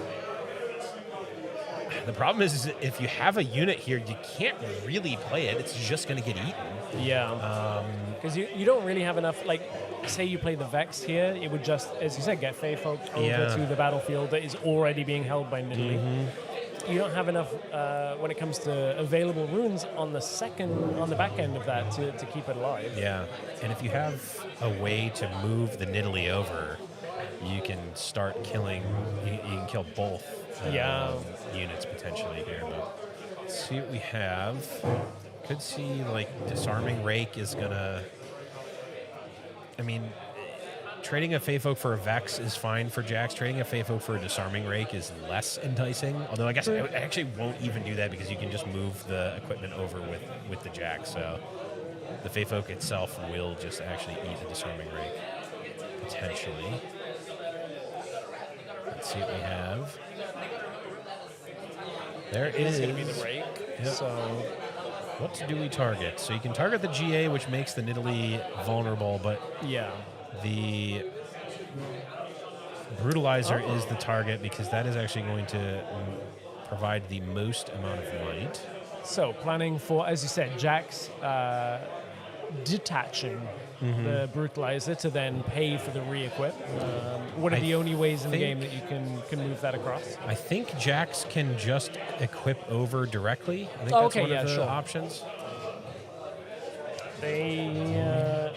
[SPEAKER 4] The problem is if you have a unit here, you can't really play it. It's just going to get eaten.
[SPEAKER 3] Yeah. Because you don't really have enough, like, say you play the Vex here, it would just, as you said, get Fey Folk over to the battlefield that is already being held by Nidalee. You don't have enough when it comes to available runes on the back end of that to keep it alive.
[SPEAKER 4] Yeah, and if you have a way to move the Nidalee over, you can start killing. You can kill both units potentially here. But let's see what we have. Could see like Disarming Rake is gonna. I mean, trading a Fey Folk for a Vex is fine for Jax. Trading a Fey Folk for a Disarming Rake is less enticing. Although I guess I actually won't even do that because you can just move the equipment over with the Jax. So the Fey Folk itself will just actually eat a Disarming Rake. Potentially. Let's see what we have. There it is.
[SPEAKER 3] It's going to be the Rake.
[SPEAKER 4] Yep.
[SPEAKER 3] So
[SPEAKER 4] what do we target? So you can target the GA, which makes the Nidalee vulnerable, but the Brutalizer is the target because that is actually going to provide the most amount of might.
[SPEAKER 3] So planning for, as you said, Jax detaching the Brutalizer to then pay for the re-equip. What are the only ways in the game that you can move that across?
[SPEAKER 4] I think Jax can just equip over directly. I think that's one of the options.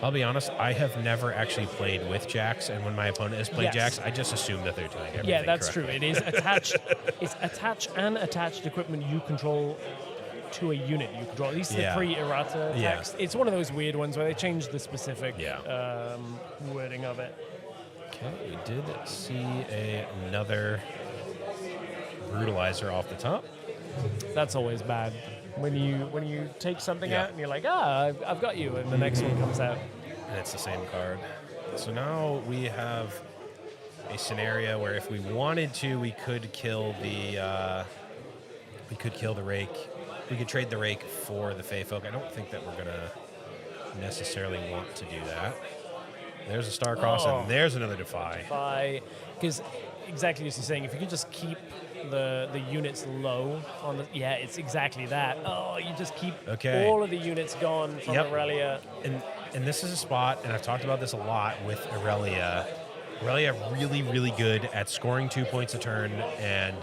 [SPEAKER 4] I'll be honest, I have never actually played with Jax, and when my opponent has played Jax, I just assume that they're doing everything
[SPEAKER 3] Yeah, that's
[SPEAKER 4] correctly.
[SPEAKER 3] true. It is attached. It's attached equipment you control to a unit you control. At least the pre-errata text. It's one of those weird ones where they change the specific wording of it.
[SPEAKER 4] Okay, we did see another Brutalizer off the top.
[SPEAKER 3] That's always bad. When you take something out and you're like, I've got you, and the next one comes out.
[SPEAKER 4] And it's the same card. So now we have a scenario where if we wanted to, we could kill the Rake. We could trade the Rake for the Fey Folk. I don't think that we're gonna necessarily want to do that. There's a Starcross, and there's another Defy.
[SPEAKER 3] Because exactly as you're saying, if you could just keep the units low on the it's exactly that. You just keep all of the units gone from Irelia.
[SPEAKER 4] And this is a spot, and I've talked about this a lot with Irelia. Irelia really, really good at scoring 2 points a turn and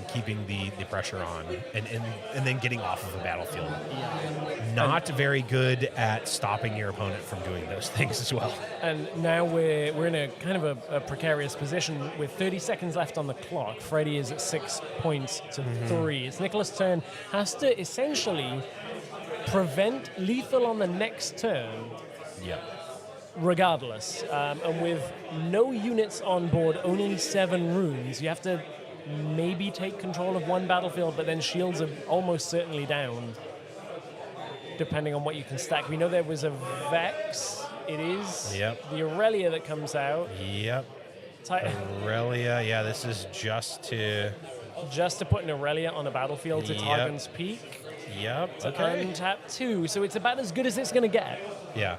[SPEAKER 4] keeping the pressure on and then getting off of the battlefield. Not very good at stopping your opponent from doing those things as well.
[SPEAKER 3] And now we're in a kind of a precarious position with 30 seconds left on the clock. Freddy is at 6 points to 3. It's Nicholas' turn. Has to essentially prevent lethal on the next turn.
[SPEAKER 4] Yeah.
[SPEAKER 3] regardless. And with no units on board, only 7 runes, you have to maybe take control of one battlefield, but then shields are almost certainly down, depending on what you can stack. We know there was a Vex. It is the Aurelia that comes out.
[SPEAKER 4] Yep. Aurelia, yeah, this is just to
[SPEAKER 3] put an Aurelia on a battlefield to Targon's Peak.
[SPEAKER 4] Yep,
[SPEAKER 3] To
[SPEAKER 4] okay.
[SPEAKER 3] untap 2, so it's about as good as it's going to get.
[SPEAKER 4] Yeah.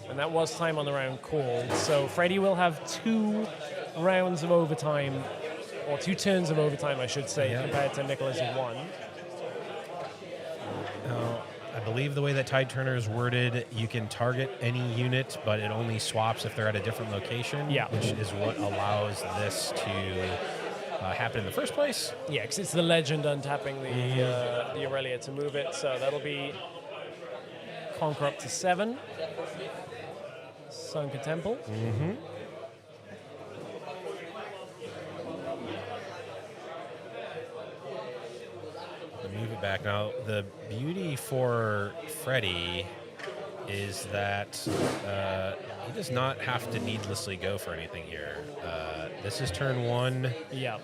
[SPEAKER 3] And that was time on the round called. So Freddy will have 2 rounds of overtime, or 2 turns of overtime, I should say, compared to Nicholas' 1.
[SPEAKER 4] I believe the way that Tide Turner is worded, you can target any unit, but it only swaps if they're at a different location, which is what allows this to happen in the first place.
[SPEAKER 3] Yeah, because it's the legend untapping the Aurelia to move it, so that'll be Conquer up to 7. Sunken Temple.
[SPEAKER 4] Move it back. Now, the beauty for Freddy is that he does not have to needlessly go for anything here. This is turn 1.
[SPEAKER 3] Yeah.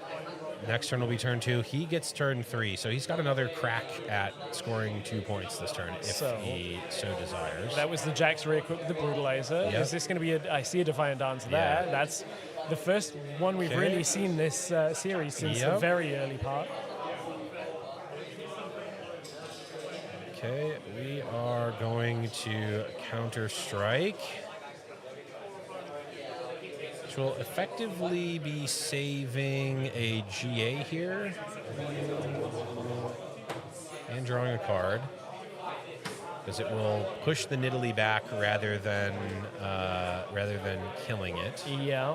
[SPEAKER 4] Next turn will be turn 2. He gets turn 3, so he's got another crack at scoring 2 points this turn if he so desires.
[SPEAKER 3] That was the Jax re-equip with the Brutalizer. Is this going to be I see a Defiant Dance there. That's the first one we've really seen this series since the very early part.
[SPEAKER 4] Okay, we are going to counter-strike, which will effectively be saving a GA here and drawing a card, because it will push the Nidalee back rather than killing it.
[SPEAKER 3] Yeah.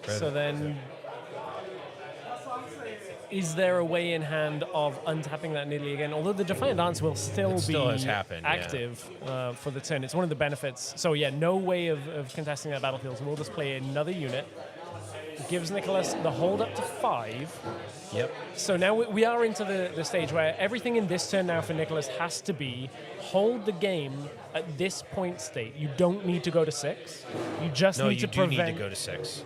[SPEAKER 3] So then, is there a way in hand of untapping that Nidalee again? Although the Defiant Dance will still be active for the turn. It's one of the benefits. So yeah, no way of contesting that battlefield. So we'll just play another unit. It gives Nicholas the hold up to 5.
[SPEAKER 4] Yep.
[SPEAKER 3] So now we are into the stage where everything in this turn now for Nicholas has to be hold the game at this point state. You don't need to go to 6. You just need to prevent...
[SPEAKER 4] No, you do need to go to 6.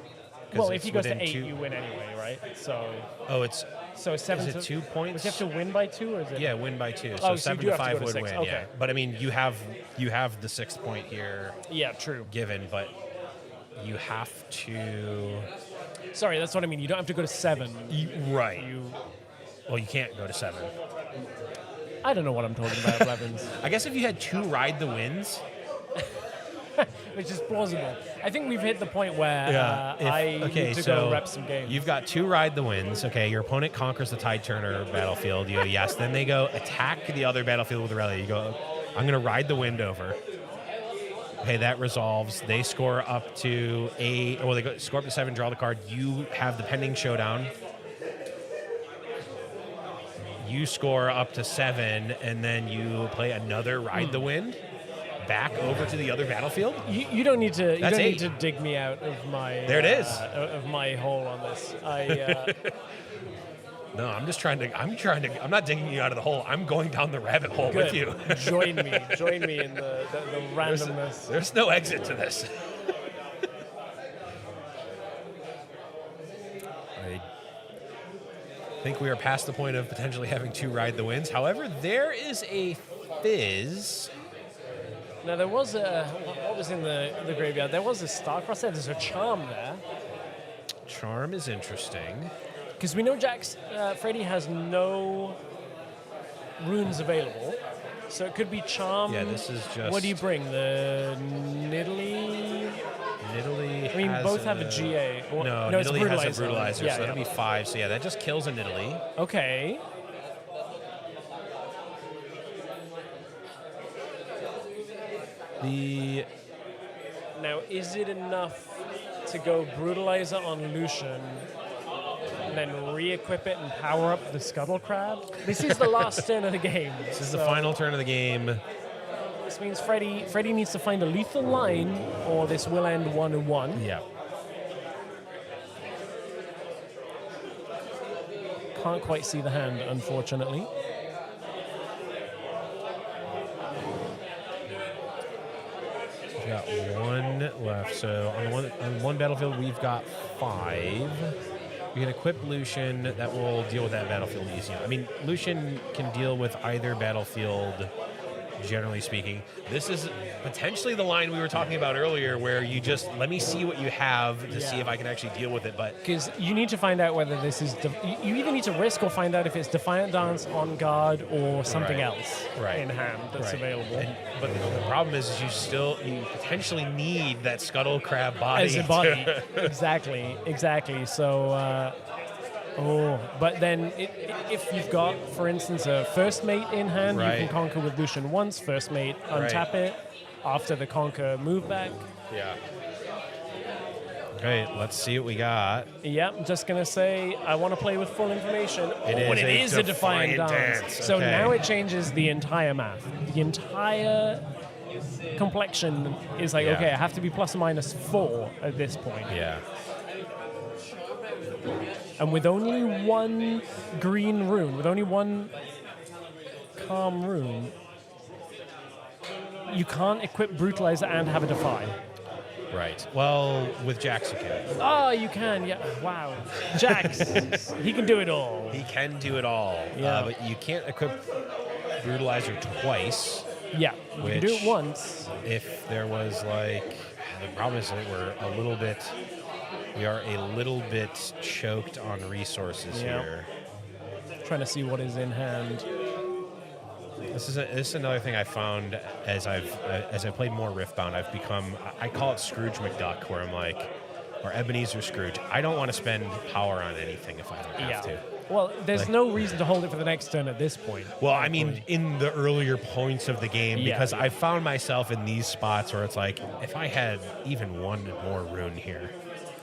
[SPEAKER 3] Well, if he goes to 8, you win anyway, right? So.
[SPEAKER 4] Oh, it's.
[SPEAKER 3] So 7
[SPEAKER 4] is it 2 points?
[SPEAKER 3] Does he have to win by 2, or is it?
[SPEAKER 4] Yeah, win by 2. So 7 to 5 would win.
[SPEAKER 3] Okay.
[SPEAKER 4] Yeah, but I mean, you have the 6th point here.
[SPEAKER 3] Yeah, true.
[SPEAKER 4] Given, but you have to.
[SPEAKER 3] Sorry, that's what I mean. You don't have to go to 7.
[SPEAKER 4] Right. Well, you can't go to 7.
[SPEAKER 3] I don't know what I'm talking about, Blevins.
[SPEAKER 4] I guess if you had 2 ride the wins.
[SPEAKER 3] Which is plausible. I think we've hit the point where I need to go rep some games.
[SPEAKER 4] You've got 2 ride the wins. Okay, your opponent conquers the Tide Turner battlefield. You go, yes. Then they go attack the other battlefield with Aurelia. You go, I'm going to ride the wind over. Okay, that resolves. They score up to 8. Or they score up to 7, draw the card. You have the pending showdown. You score up to 7, and then you play another ride the wind. Back over to the other battlefield.
[SPEAKER 3] You don't need to. You don't need to dig me out of my.
[SPEAKER 4] There it is.
[SPEAKER 3] Of my hole on this.
[SPEAKER 4] No, I'm just trying to. I'm not digging you out of the hole. I'm going down the rabbit hole with you.
[SPEAKER 3] Join me in the randomness.
[SPEAKER 4] There's no exit to this. I think we are past the point of potentially having 2 ride the wins. However, there is a fizz.
[SPEAKER 3] Now, there was what was in the graveyard? There was a Starcross there. There's a Charm there.
[SPEAKER 4] Charm is interesting.
[SPEAKER 3] Because we know Freddy has no runes available. So it could be Charm.
[SPEAKER 4] Yeah, this is just...
[SPEAKER 3] What do you bring? The Nidalee?
[SPEAKER 4] Nidalee
[SPEAKER 3] I mean, both have a GA.
[SPEAKER 4] No, Nidalee has a Brutalizer, so that'll be 5. So yeah, that just kills a Nidalee.
[SPEAKER 3] Okay. Now, is it enough to go Brutalizer on Lucian and then re-equip it and power up the Scuttle Crab? This is the last turn of the game.
[SPEAKER 4] This is the final turn of the game.
[SPEAKER 3] This means Freddy needs to find a lethal line, or this will end 1-1.
[SPEAKER 4] Yeah.
[SPEAKER 3] Can't quite see the hand, unfortunately.
[SPEAKER 4] left. So on one battlefield, we've got 5. We can equip Lucian. That will deal with that battlefield easy. I mean, Lucian can deal with either battlefield, generally speaking. This is potentially the line we were talking about earlier, where you just let me see what you have to see if I can actually deal with it. But
[SPEAKER 3] because you need to find out whether this is you either need to risk or find out if it's Defiant Dance on guard or something else in hand that's available.
[SPEAKER 4] But the problem is you potentially need that Scuttle Crab body
[SPEAKER 3] as a body. exactly. So. But then if you've got, for instance, a first mate in hand, you can conquer with Lucian once, first mate, untap it, after the conquer, move back.
[SPEAKER 4] Yeah. Okay, let's see what we got.
[SPEAKER 3] Yeah, I'm just going to say, I want to play with full information.
[SPEAKER 4] It is
[SPEAKER 3] a Defiant Dance. So now it changes the entire math. The entire complexion is like, okay, I have to be plus or minus 4 at this point.
[SPEAKER 4] Yeah.
[SPEAKER 3] And with only one green rune, with only one calm rune, you can't equip Brutalizer and have a Defy.
[SPEAKER 4] Right. Well, with Jax you can.
[SPEAKER 3] Oh, you can, yeah. Wow. Jax, he can do it all.
[SPEAKER 4] He can do it all.
[SPEAKER 3] Yeah.
[SPEAKER 4] But you can't equip Brutalizer twice.
[SPEAKER 3] Yeah, you can do it once.
[SPEAKER 4] If there was the problem is that we are a little bit choked on resources here.
[SPEAKER 3] Trying to see what is in hand.
[SPEAKER 4] This is another thing I found as I've played more Riftbound. I've become, I call it Scrooge McDuck, where I'm like, or Ebenezer Scrooge. I don't want to spend power on anything if I don't have to.
[SPEAKER 3] Well, there's no reason to hold it for the next turn at this point.
[SPEAKER 4] Well, I mean, in the earlier points of the game, because I found myself in these spots where it's like, if I had even one more rune here,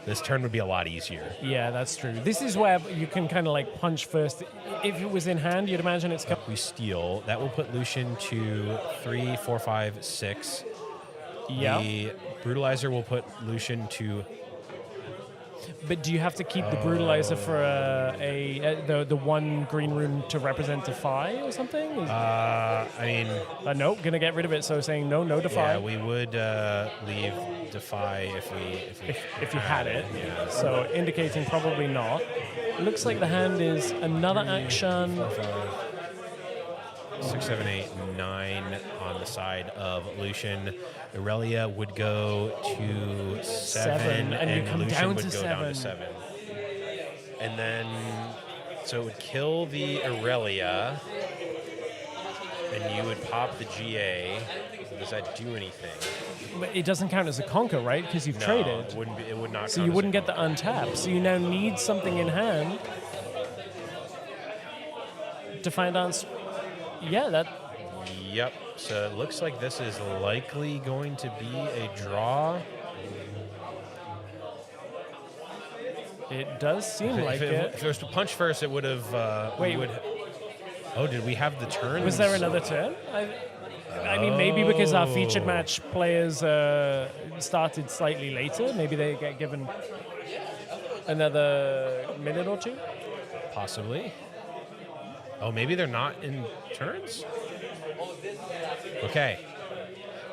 [SPEAKER 4] this turn would be a lot easier.
[SPEAKER 3] Yeah, that's true. This is where you can kind of like punch first. If it was in hand, you'd imagine it's...
[SPEAKER 4] We steal. That will put Lucian to 3, 4, 5, 6.
[SPEAKER 3] Yeah.
[SPEAKER 4] The Brutalizer will put Lucian to...
[SPEAKER 3] But do you have to keep the Brutalizer for the one green rune to represent Defy or something? Nope, gonna get rid of it. So saying no Defy.
[SPEAKER 4] Yeah, we would leave Defy if
[SPEAKER 3] you had it.
[SPEAKER 4] Yeah.
[SPEAKER 3] So indicating probably not. It looks like the hand is another action.
[SPEAKER 4] 4, 5, 6, 7, 8, 9 on the side of Lucian. Aurelia would go to 7
[SPEAKER 3] and you come
[SPEAKER 4] Lucian
[SPEAKER 3] down
[SPEAKER 4] would
[SPEAKER 3] to
[SPEAKER 4] go
[SPEAKER 3] 7.
[SPEAKER 4] down to 7. And then, so it would kill the Aurelia, and you would pop the GA. Does that do anything?
[SPEAKER 3] But it doesn't count as a conquer, right? Because you've traded.
[SPEAKER 4] It would not.
[SPEAKER 3] So you wouldn't get the untap. So you now need something in hand. Defiant Dance. Yeah, that.
[SPEAKER 4] Yep. So it looks like this is likely going to be a draw.
[SPEAKER 3] It does seem like it.
[SPEAKER 4] If it was to punch first, it would have.
[SPEAKER 3] Wait.
[SPEAKER 4] Did we have the turn?
[SPEAKER 3] Was there another turn? I mean, maybe because our featured match players started slightly later. Maybe they get given another minute or two.
[SPEAKER 4] Possibly. Oh, maybe they're not in turns? Okay.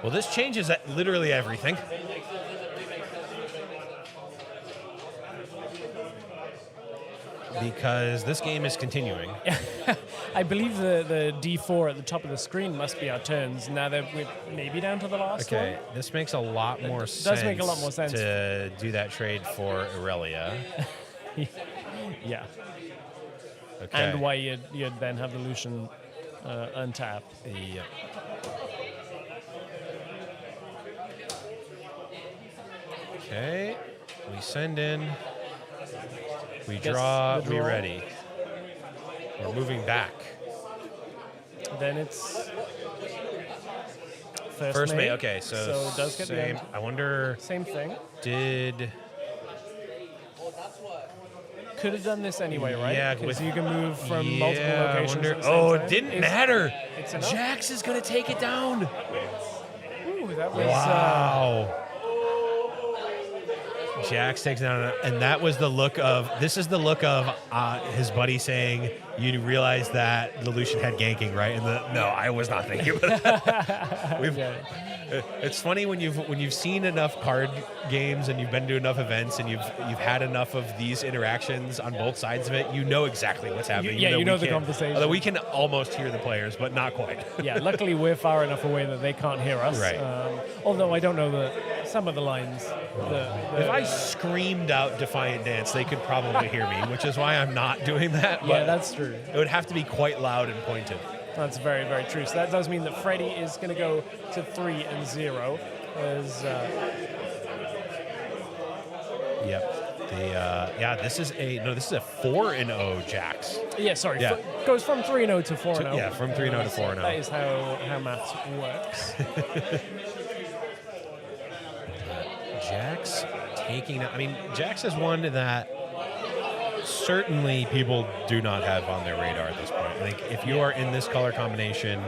[SPEAKER 4] Well, this changes literally everything. Because this game is continuing.
[SPEAKER 3] I believe the D4 at the top of the screen must be our turns. Now that we're maybe down to the last one.
[SPEAKER 4] Okay, this makes a lot more sense.
[SPEAKER 3] Does make a lot more sense
[SPEAKER 4] to do that trade for Aurelia.
[SPEAKER 3] Yeah.
[SPEAKER 4] Okay.
[SPEAKER 3] And why you'd then have the Lucian untap.
[SPEAKER 4] Yeah. Okay. We send in. We draw. We ready. We're moving back.
[SPEAKER 3] Then it's
[SPEAKER 4] first mate. Okay, so
[SPEAKER 3] it does get
[SPEAKER 4] same. I wonder.
[SPEAKER 3] Same thing. Could have done this anyway, right?
[SPEAKER 4] Yeah,
[SPEAKER 3] because you can move from multiple locations.
[SPEAKER 4] It didn't matter.
[SPEAKER 3] It's enough.
[SPEAKER 4] Jax is gonna take it down.
[SPEAKER 3] Ooh, that was
[SPEAKER 4] wow. Jax takes down, and that was the look of. This is the look of his buddy saying, "You realize that the Lucian had ganking, right?" And no, I was not thinking about that. It's funny when you've seen enough card games and you've been to enough events and you've had enough of these interactions on both sides of it. You know exactly what's happening.
[SPEAKER 3] You know the conversation.
[SPEAKER 4] Although we can almost hear the players, but not quite.
[SPEAKER 3] Yeah, luckily we're far enough away that they can't hear us.
[SPEAKER 4] Right.
[SPEAKER 3] Although I don't know some of the lines.
[SPEAKER 4] If I screamed out Defiant Dance, they could probably hear me, which is why I'm not doing that.
[SPEAKER 3] Yeah, that's true.
[SPEAKER 4] It would have to be quite loud and pointed.
[SPEAKER 3] That's very, very true. So that does mean that Freddy is going to go to 3-0.
[SPEAKER 4] Yep. This is a 4-0 Jax.
[SPEAKER 3] Yeah, sorry.
[SPEAKER 4] Yeah.
[SPEAKER 3] Goes from 3-0 to 4-0.
[SPEAKER 4] Yeah, from 3-0 to 4-0.
[SPEAKER 3] That is how maths works.
[SPEAKER 4] Jax taking. I mean, Jax is one that certainly people do not have on their radar at this point. I think if you are in this color combination,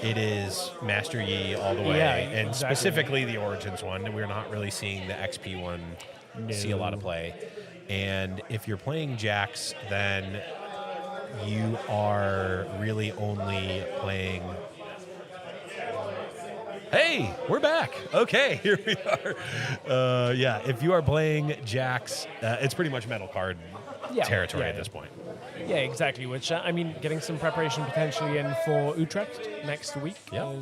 [SPEAKER 4] it is Master Yi all the way, and
[SPEAKER 3] exactly.
[SPEAKER 4] Specifically the Origins one. We're not really seeing the XP one see a lot of play. And if you're playing Jax, then you are really only playing. Hey, we're back. Okay, here we are. If you are playing Jax, it's pretty much metal card territory at this point.
[SPEAKER 3] Yeah, exactly. Which, getting some preparation potentially in for Utrecht next week.
[SPEAKER 4] Yeah.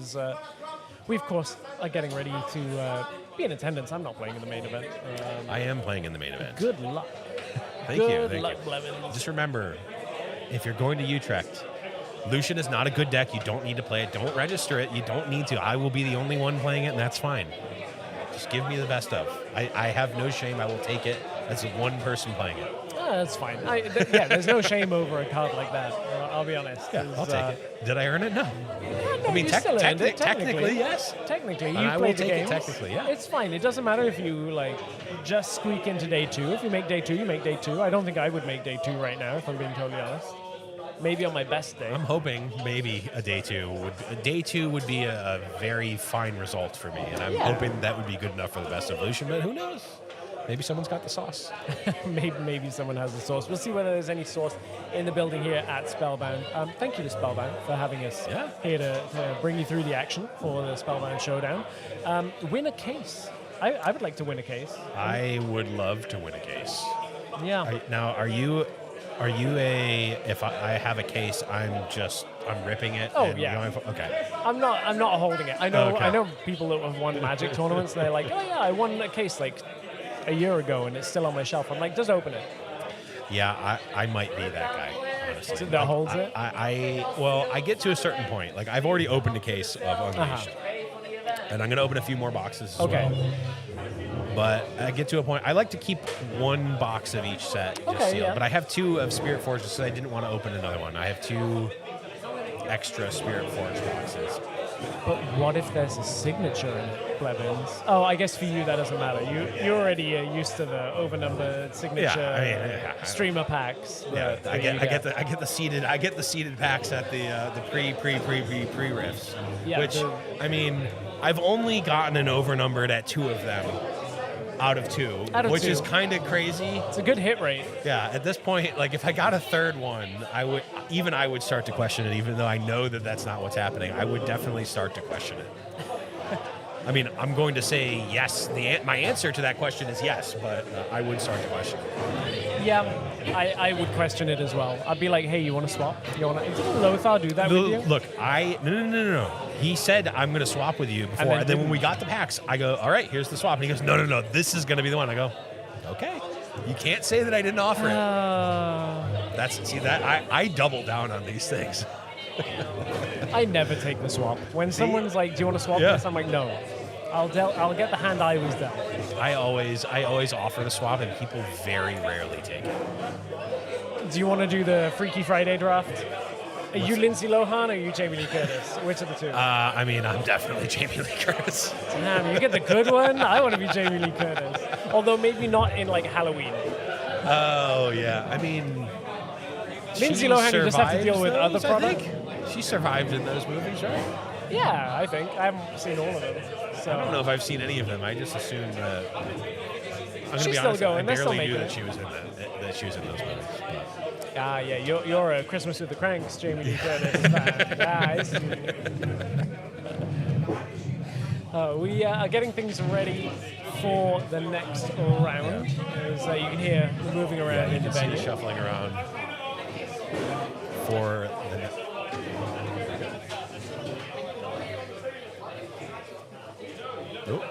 [SPEAKER 3] We, of course, are getting ready to be in attendance. I'm not playing in the main event.
[SPEAKER 4] I am playing in the main event.
[SPEAKER 3] Good luck.
[SPEAKER 4] Thank you.
[SPEAKER 3] Good luck, Blevins.
[SPEAKER 4] Just remember, if you're going to Utrecht, Lucian is not a good deck. You don't need to play it. Don't register it. You don't need to. I will be the only one playing it, and that's fine. Just give me the best of. I have no shame. I will take it as one person playing it.
[SPEAKER 3] That's fine. There's no shame over a card like that. I'll be honest.
[SPEAKER 4] Yeah, I'll take it. Did I earn it? No.
[SPEAKER 3] I mean,
[SPEAKER 4] technically, yes.
[SPEAKER 3] Technically, you
[SPEAKER 4] I will
[SPEAKER 3] played the
[SPEAKER 4] take
[SPEAKER 3] games.
[SPEAKER 4] it technically, yeah.
[SPEAKER 3] It's fine. It doesn't matter if you just squeak into day 2. If you make day 2, you make day 2. I don't think I would make day 2 right now, if I'm being totally honest. Maybe on my best day.
[SPEAKER 4] I'm hoping maybe a day 2 would be a very fine result for me, and I'm hoping that would be good enough for the best of Lucian. But who knows? Maybe someone's got the sauce.
[SPEAKER 3] maybe someone has the sauce. We'll see whether there's any sauce in the building here at Spellbound. Thank you to Spellbound for having us here to bring you through the action for the Spellbound Showdown. Win a case. I would like to win a case.
[SPEAKER 4] I would love to win a case.
[SPEAKER 3] Yeah.
[SPEAKER 4] Now, are you if I have a case, I'm ripping it?
[SPEAKER 3] Oh,
[SPEAKER 4] and
[SPEAKER 3] yeah.
[SPEAKER 4] Okay.
[SPEAKER 3] I'm not holding it. I know
[SPEAKER 4] Okay.
[SPEAKER 3] I know people that have won Magic tournaments, and they're like, oh yeah, I won a case a year ago, and it's still on my shelf. I'm like, just open it.
[SPEAKER 4] Yeah, I might be that guy, honestly.
[SPEAKER 3] That holds it?
[SPEAKER 4] I get to a certain point. Like, I've already opened a case of Unleashed. And I'm going to open a few more boxes as well. But I get to a point, I like to keep one box of each set just sealed. But I have 2 of Spirit Forge, so I didn't want to open another one. I have 2 extra Spirit Forge boxes.
[SPEAKER 3] But what if there's a signature in it, Blevins? Oh, I guess for you that doesn't matter. You're already used to the overnumbered signature streamer packs.
[SPEAKER 4] Yeah, I get the seeded packs at the pre riffs.
[SPEAKER 3] Yeah,
[SPEAKER 4] which I've only gotten an overnumbered at 2 of them. Out of 2, which is kind of crazy.
[SPEAKER 3] It's a good hit rate.
[SPEAKER 4] Yeah, at this point, if I got a 3rd one, I would start to question it, even though I know that that's not what's happening. I would definitely start to question it. I'm going to say yes. My answer to that question is yes, but I would start to question it.
[SPEAKER 3] Yeah, I would question it as well. I'd be like, hey, you want to swap? Didn't Lothar do that with you?
[SPEAKER 4] Look, no. He said, I'm going to swap with you before. And then when we got the packs, I go, all right, here's the swap. And he goes, no, this is going to be the one. I go, okay. You can't say that I didn't offer it. I double down on these things.
[SPEAKER 3] I never take the swap. When someone's like, do you want to swap this? I'm like, no. I'll get the hand I was dealt.
[SPEAKER 4] I always offer the swap, and people very rarely take it.
[SPEAKER 3] Do you want to do the Freaky Friday draft? Are you Lindsay Lohan or are you Jamie Lee Curtis? Which of the 2?
[SPEAKER 4] I'm definitely Jamie Lee Curtis.
[SPEAKER 3] Damn, you get the good one? I want to be Jamie Lee Curtis. Although maybe not in Halloween.
[SPEAKER 4] Oh, yeah.
[SPEAKER 3] Lindsay Lohan, you just have to deal with other products.
[SPEAKER 4] She survived in those movies, right?
[SPEAKER 3] Yeah, I think. I haven't seen all of them. So.
[SPEAKER 4] I don't know if I've seen any of them. I just assumed that gonna
[SPEAKER 3] She's
[SPEAKER 4] be
[SPEAKER 3] still
[SPEAKER 4] honest,
[SPEAKER 3] going.
[SPEAKER 4] I
[SPEAKER 3] They're still
[SPEAKER 4] barely knew
[SPEAKER 3] making
[SPEAKER 4] that
[SPEAKER 3] it.
[SPEAKER 4] she was in those movies. But.
[SPEAKER 3] Yeah, you're a Christmas with the Cranks, Jamie Lee Curtis fan. Nice. We are getting things ready for the next round. As you can hear the moving around
[SPEAKER 4] You
[SPEAKER 3] in the
[SPEAKER 4] can see the
[SPEAKER 3] venue.
[SPEAKER 4] shuffling around for the. Nope.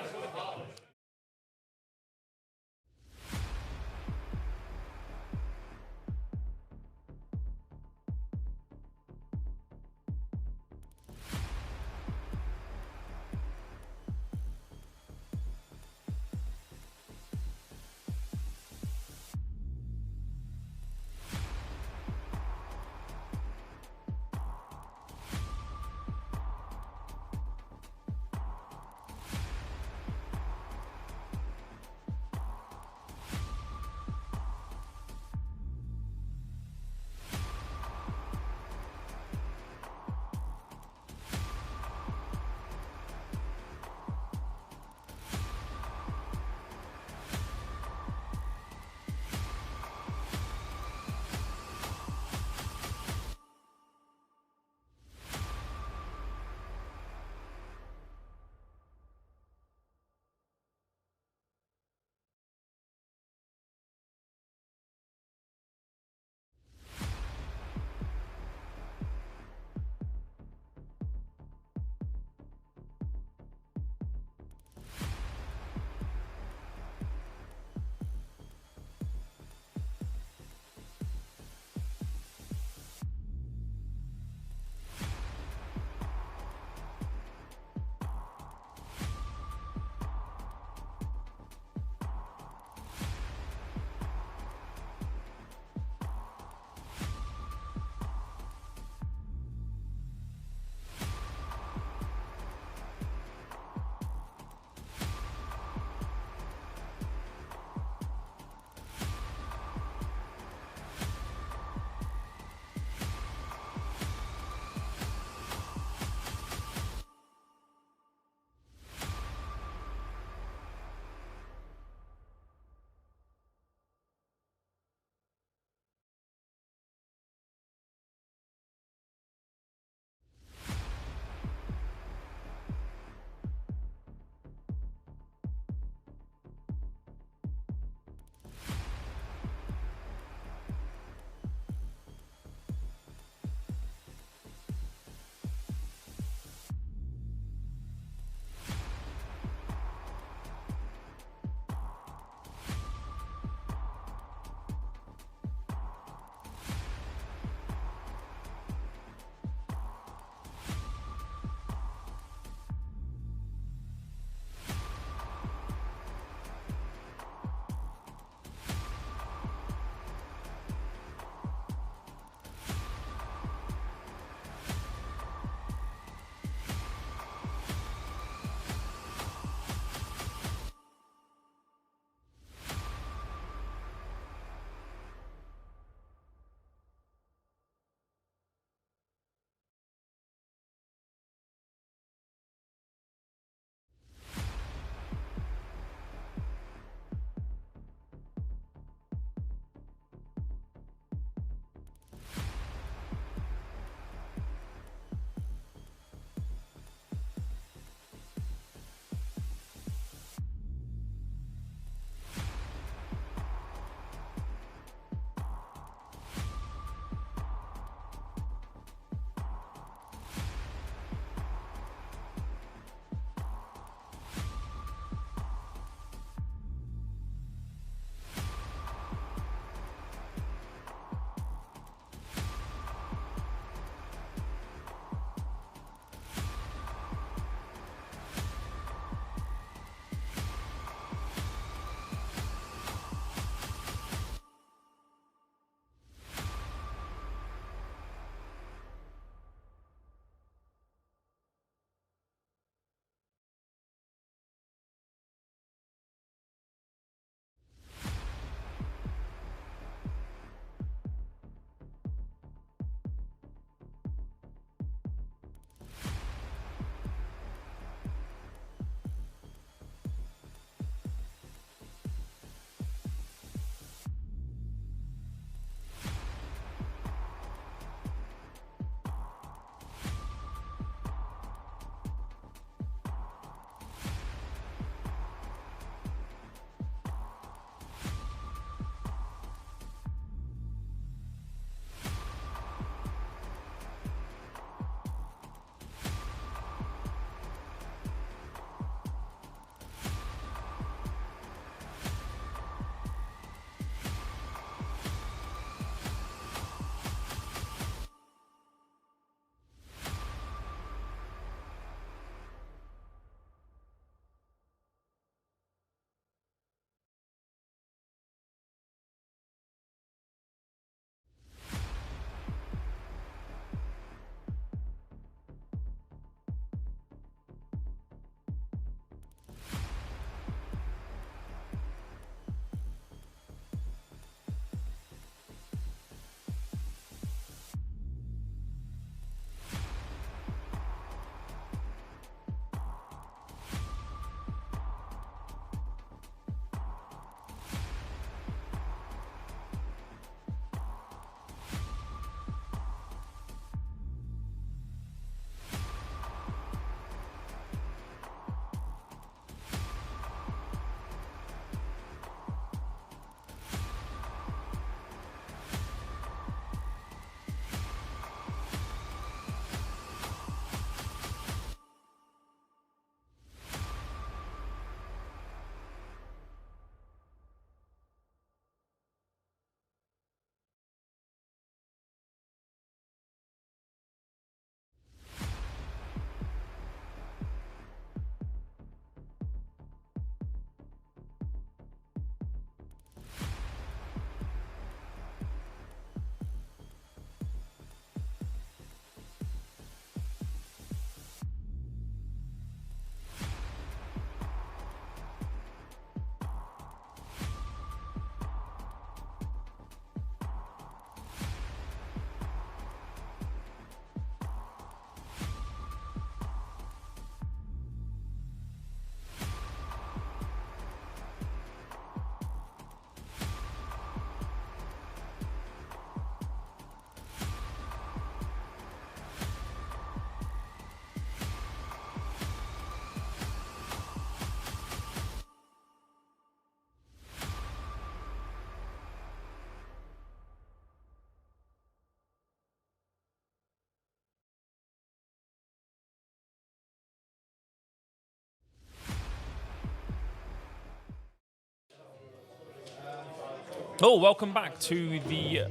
[SPEAKER 2] Oh, welcome back to the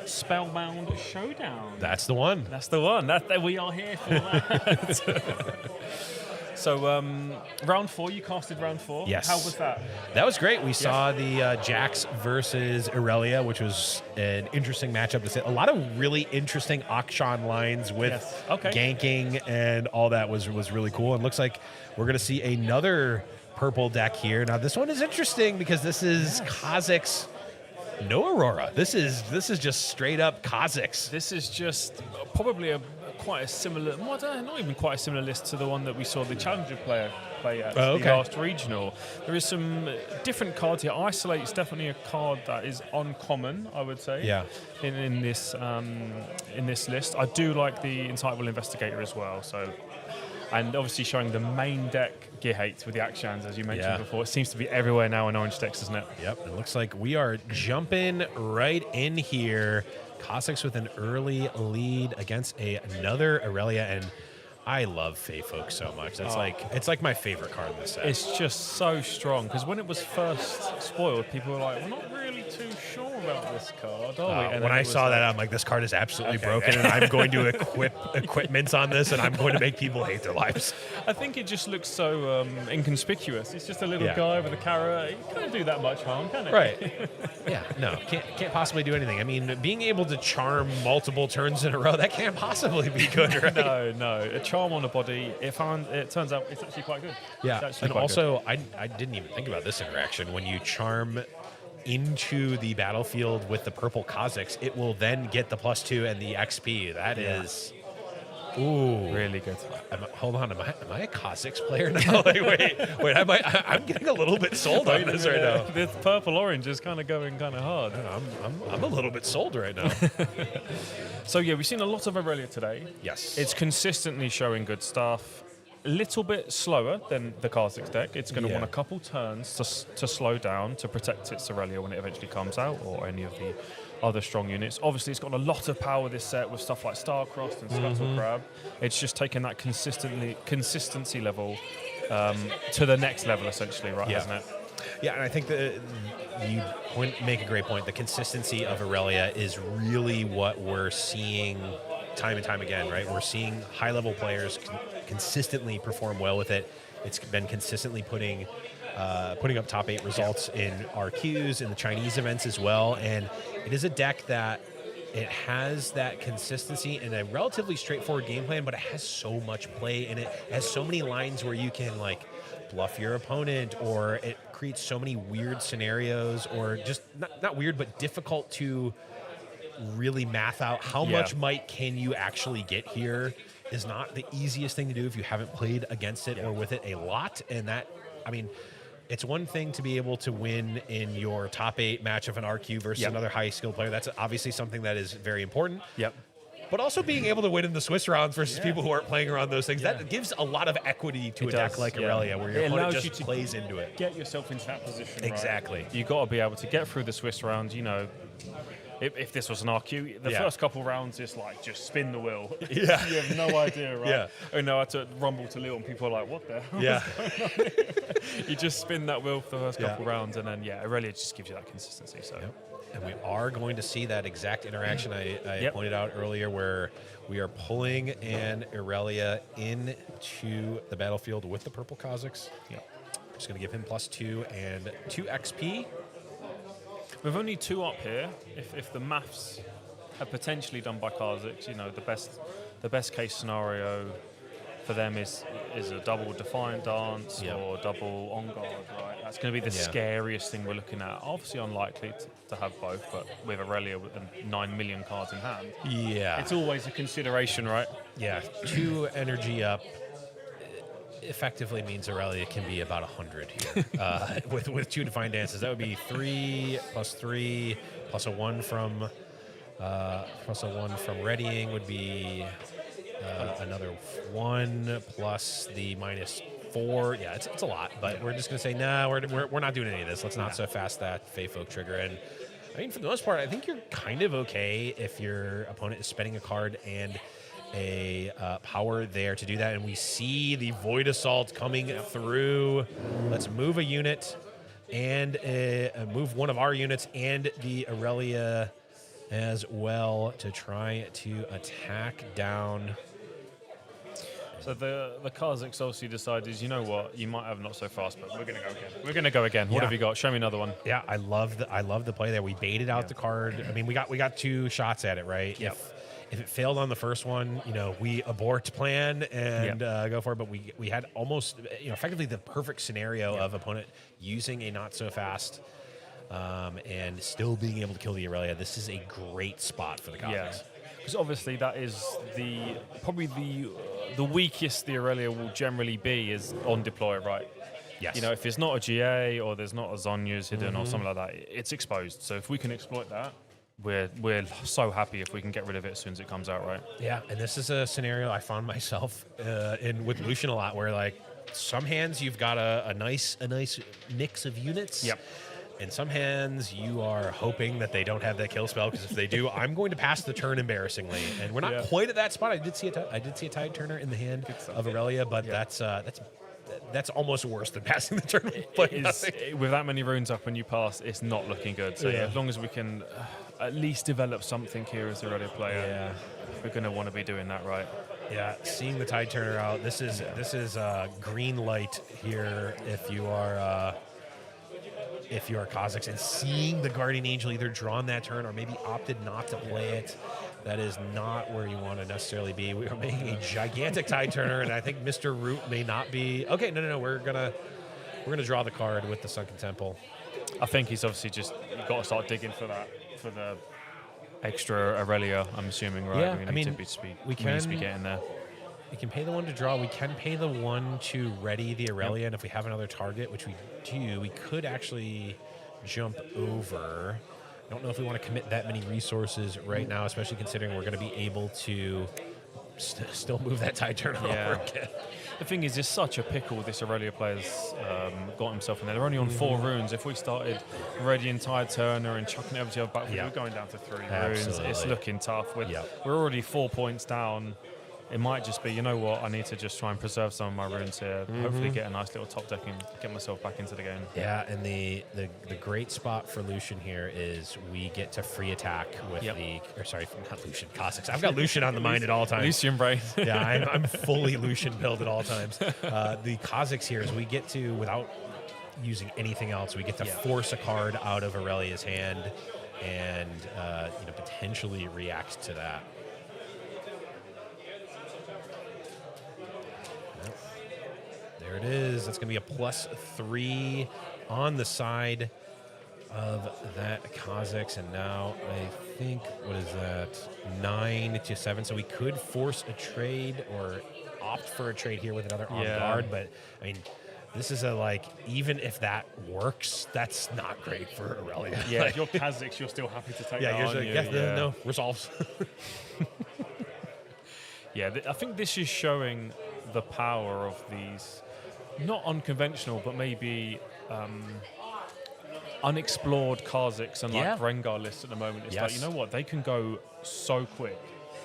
[SPEAKER 2] Spellbound Showdown.
[SPEAKER 4] That's the one.
[SPEAKER 2] That's the one. We are here for that. So, round 4, you casted round 4.
[SPEAKER 4] Yes.
[SPEAKER 2] How was that?
[SPEAKER 4] That was great. We saw the Jax versus Irelia, which was an interesting matchup to see. A lot of really interesting Akshan lines with ganking and all that was really cool. And looks like we're going to see another purple deck here. Now, this one is interesting because this is Kha'Zix, no Aurora. This is just straight up Kha'Zix.
[SPEAKER 2] This is just probably quite a similar, not even quite a similar list to the one that we saw the Challenger player play at the last regional. There is some different cards here. Isolate is definitely a card that is uncommon, I would say.
[SPEAKER 4] Yeah.
[SPEAKER 2] In this list, I do like the Insightful Investigator as well. So, and obviously showing the main deck Gear Hates with the Akshans, as you mentioned before. It seems to be everywhere now in orange decks, doesn't it?
[SPEAKER 4] Yep. It looks like we are jumping right in here. Kha'Zix with an early lead against another Irelia, and I love Fey Folk so much. That's it's like my favorite card in this set.
[SPEAKER 2] It's just so strong because when it was first spoiled, people were like, "We're not really too sure about this card, are we?" And
[SPEAKER 4] when I saw that, I'm like, "This card is absolutely broken, and I'm going to equip equipments on this, and I'm going to make people hate their lives."
[SPEAKER 2] I think it just looks so inconspicuous. It's just a little guy with a carrot. It can't do that much harm, can it?
[SPEAKER 4] Right. Yeah. No. Can't possibly do anything. I mean, being able to charm multiple turns in a row, that can't possibly be good, right?
[SPEAKER 2] No. A charm on a body. It turns out it's actually quite good.
[SPEAKER 4] Yeah. And also, I didn't even think about this interaction. When you charm into the battlefield with the purple Kha'Zix, it will then get the +2 and the XP. That is... Ooh,
[SPEAKER 2] really good.
[SPEAKER 4] Hold on, am I a Kha'Zix player now? wait, I'm getting a little bit sold on this right now.
[SPEAKER 2] This purple-orange is kind of going kind of hard.
[SPEAKER 4] I'm a little bit sold right now.
[SPEAKER 2] So yeah, we've seen a lot of Irelia today.
[SPEAKER 4] Yes.
[SPEAKER 2] It's consistently showing good stuff. A little bit slower than the Kha'Zix deck. It's going to want a couple turns to slow down to protect its Irelia when it eventually comes out, or any of the other strong units. Obviously, it's got a lot of power this set with stuff like Starcrossed and Scuttle Crab. It's just taken that consistency level to the next level, essentially, right? Hasn't it?
[SPEAKER 4] Yeah, and I think that you make a great point. The consistency of Irelia is really what we're seeing time and time again, right? We're seeing high-level players consistently perform well with it. It's been consistently putting up top 8 results in RQs, in the Chinese events as well, and it is a deck that it has that consistency and a relatively straightforward game plan, but it has so much play in it. It has so many lines where you can bluff your opponent, or it creates so many weird scenarios, or just not weird, but difficult to really math out how much might can you actually get here is not the easiest thing to do if you haven't played against it or with it a lot. And that, I mean, it's one thing to be able to win in your top 8 match of an RQ versus another high skill player. That's obviously something that is very important.
[SPEAKER 2] Yep.
[SPEAKER 4] But also being able to win in the Swiss rounds versus people who aren't playing around those things, that gives a lot of equity to a deck like Irelia, where your opponent just plays into it.
[SPEAKER 2] Get yourself into that position.
[SPEAKER 4] Exactly.
[SPEAKER 2] Right? You've got to be able to get through the Swiss rounds, you know. If this was an RQ, the first couple rounds is just spin the wheel.
[SPEAKER 4] Yeah.
[SPEAKER 2] You have no idea, right?
[SPEAKER 4] Yeah.
[SPEAKER 2] I know I had to rumble to Lille and people are like, what the hell is going on? You just spin that wheel for the first couple rounds, and then, Irelia just gives you that consistency. So.
[SPEAKER 4] Yep. And we are going to see that exact interaction I pointed out earlier, where we are pulling an Irelia into the battlefield with the purple Kha'Zix.
[SPEAKER 2] Yep.
[SPEAKER 4] Just going to give him +2 and 2 XP.
[SPEAKER 2] We've only 2 up here. If the maths are potentially done by Kha'Zix, you know, the best case scenario for them is a double Defiant Dance or double On Guard, right? That's going to be the scariest thing we're looking at. Obviously unlikely to have both, but with Irelia with 9 million cards in hand, it's always a consideration, right?
[SPEAKER 4] Yeah, 2 energy up effectively means Irelia can be about 100 here. With 2 Defiant Dances, that would be 3 + 3 plus a 1 from readying would be another 1 plus the -4. Yeah, it's a lot, but we're just gonna say we're not doing any of this. Let's not so fast that Fey Folk trigger. And I mean, for the most part, I think you're kind of okay if your opponent is spending a card and a power there to do that. And we see the Void Assault coming through. Let's move a unit and move one of our units and the Aurelia as well to try to attack down.
[SPEAKER 2] So the Kazakhs obviously decided, you know what, you might have not so fast, but we're going to go again. We're going to go again. What have you got? Show me another one.
[SPEAKER 4] Yeah, I love the play there. We baited out the card. I mean, we got 2 shots at it, right?
[SPEAKER 2] Yep.
[SPEAKER 4] If it failed on the first one, we abort plan and go for it. But we had almost, effectively the perfect scenario of opponent using a not so fast and still being able to kill the Aurelia. This is a great spot for the Kazakhs.
[SPEAKER 2] Yeah. Because obviously that is probably the weakest the Aurelia will generally be is on deploy, right?
[SPEAKER 4] Yes.
[SPEAKER 2] If it's not a GA or there's not a Zonya's hidden or something like that, it's exposed. So if we can exploit that, we're so happy if we can get rid of it as soon as it comes out, right?
[SPEAKER 4] Yeah, and this is a scenario I found myself in with Lucian a lot, where like some hands you've got a nice mix of units.
[SPEAKER 2] Yep.
[SPEAKER 4] In some hands, you are hoping that they don't have that kill spell, because if they do, I'm going to pass the turn embarrassingly. And we're not quite at that spot. I did see a Tide Turner in the hand of Aurelia, but that's almost worse than passing the turn.
[SPEAKER 2] With that many runes up and you pass, it's not looking good. So as long as we can at least develop something here as the Aurelia player, we're going to want to be doing that right.
[SPEAKER 4] Yeah, seeing the Tide Turner out. This is green light here if you are. If you're Kazakhs, and seeing the Guardian Angel either drawn that turn or maybe opted not to play it, that is not where you want to necessarily be. We are making a gigantic Tide Turner, and I think Mr. Root may not be. Okay, no, we're gonna draw the card with the Sunken Temple.
[SPEAKER 2] I think he's obviously just got to start digging for the extra Aurelia. I'm assuming, right?
[SPEAKER 4] Yeah,
[SPEAKER 2] we need to be getting there.
[SPEAKER 4] We can pay the 1 to draw. We can pay the 1 to ready the Aurelia, and if we have another target, which we do, we could actually jump over. I don't know if we want to commit that many resources right now, especially considering we're going to be able to still move that Tide Turner over again.
[SPEAKER 2] The thing is, it's such a pickle this Aurelia player's got himself in there. They're only on 4 runes. If we started readying Tide Turner and chucking it over to our back, we're going down to 3 runes. It's looking tough. We're already 4 points down. It might just be, you know what, I need to just try and preserve some of my runes here, hopefully get a nice little top deck and get myself back into the game.
[SPEAKER 4] Yeah, and the great spot for Lucian here is we get to free attack with not Lucian, Kazakhs. I've got Lucian on the mind at all times.
[SPEAKER 2] Lucian brain.
[SPEAKER 4] Yeah, I'm fully Lucian build at all times. The Kazakhs here is we get to, without using anything else, we get to force a card out of Aurelia's hand and potentially react to that. There it is. That's going to be a +3 on the side of that Kazakhs. And now I think, what is that? 9-7. So we could force a trade or opt for a trade here with another on guard. But, I mean, this is even if that works, that's not great for Aurelia.
[SPEAKER 2] Yeah, if you're Kazakhs, you're still happy to take that on.
[SPEAKER 4] No, resolves.
[SPEAKER 2] I think this is showing the power of these, not unconventional, but maybe unexplored Kazakhs and Rengar lists at the moment. It's like, you know what, they can go so quick.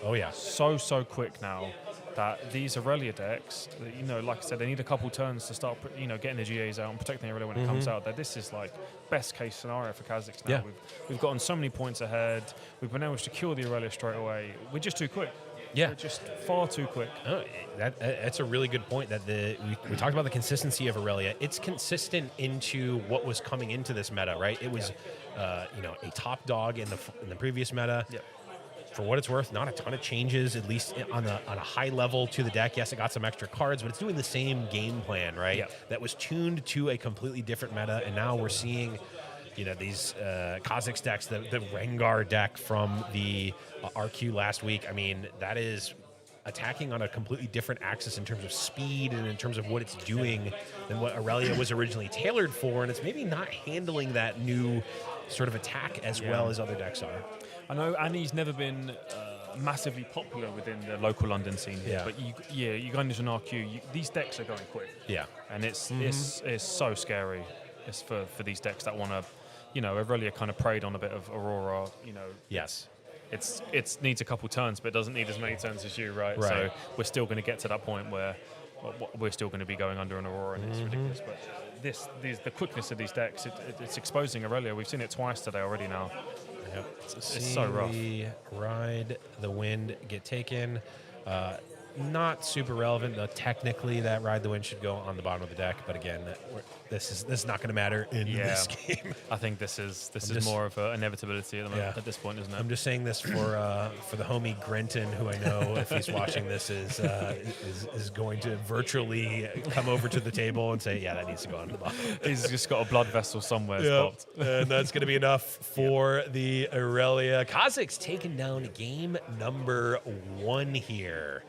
[SPEAKER 4] Oh yeah.
[SPEAKER 2] So quick now that these Aurelia decks, like I said, they need a couple turns to start, getting the GAs out and protecting Aurelia when it comes out. That this is like best case scenario for Kazakhs now.
[SPEAKER 4] Yeah.
[SPEAKER 2] We've gotten so many points ahead. We've been able to kill the Aurelia straight away. We're just too quick.
[SPEAKER 4] Yeah,
[SPEAKER 2] they're just far too quick.
[SPEAKER 4] Oh, that's a really good point. That we talked about the consistency of Aurelia. It's consistent into what was coming into this meta, right? It was, a top dog in the previous meta.
[SPEAKER 2] Yep.
[SPEAKER 4] For what it's worth, not a ton of changes, at least on a high level to the deck. Yes, it got some extra cards, but it's doing the same game plan, right?
[SPEAKER 2] Yep.
[SPEAKER 4] That was tuned to a completely different meta, and now we're seeing, these Kazakhs decks, the Rengar deck from the RQ last week. I mean, that is attacking on a completely different axis in terms of speed and in terms of what it's doing than what Aurelia was originally tailored for, and it's maybe not handling that new sort of attack as well as other decks are.
[SPEAKER 2] I know Annie's never been massively popular within the local London scene here, but you go into an RQ, these decks are going quick. Yeah, and it's so scary. It's for these decks that want to, Aurelia kind of preyed on a bit of Aurora.
[SPEAKER 4] Yes.
[SPEAKER 2] It needs a couple turns, but it doesn't need as many turns as you, right? So we're still going to get to that point where we're still going to be going under an Aurora, and it's ridiculous. But the quickness of these decks, it's exposing Aurelia. We've seen it twice today already now.
[SPEAKER 4] Yep.
[SPEAKER 2] It's so rough.
[SPEAKER 4] Ride the Wind get taken. Not super relevant, though. Technically, that Ride the Wind should go on the bottom of the deck. But again, this is not going to matter in this game.
[SPEAKER 2] I think this is more of an inevitability at the moment, at this point, isn't it?
[SPEAKER 4] I'm just saying this for the homie Grenton, who I know if he's watching this is going to virtually come over to the table and say, yeah, that needs to go on the bottom.
[SPEAKER 2] He's just got a blood vessel somewhere stopped.
[SPEAKER 4] And that's going to be enough for the Aurelia. Kazakhs taking down game number 1 here.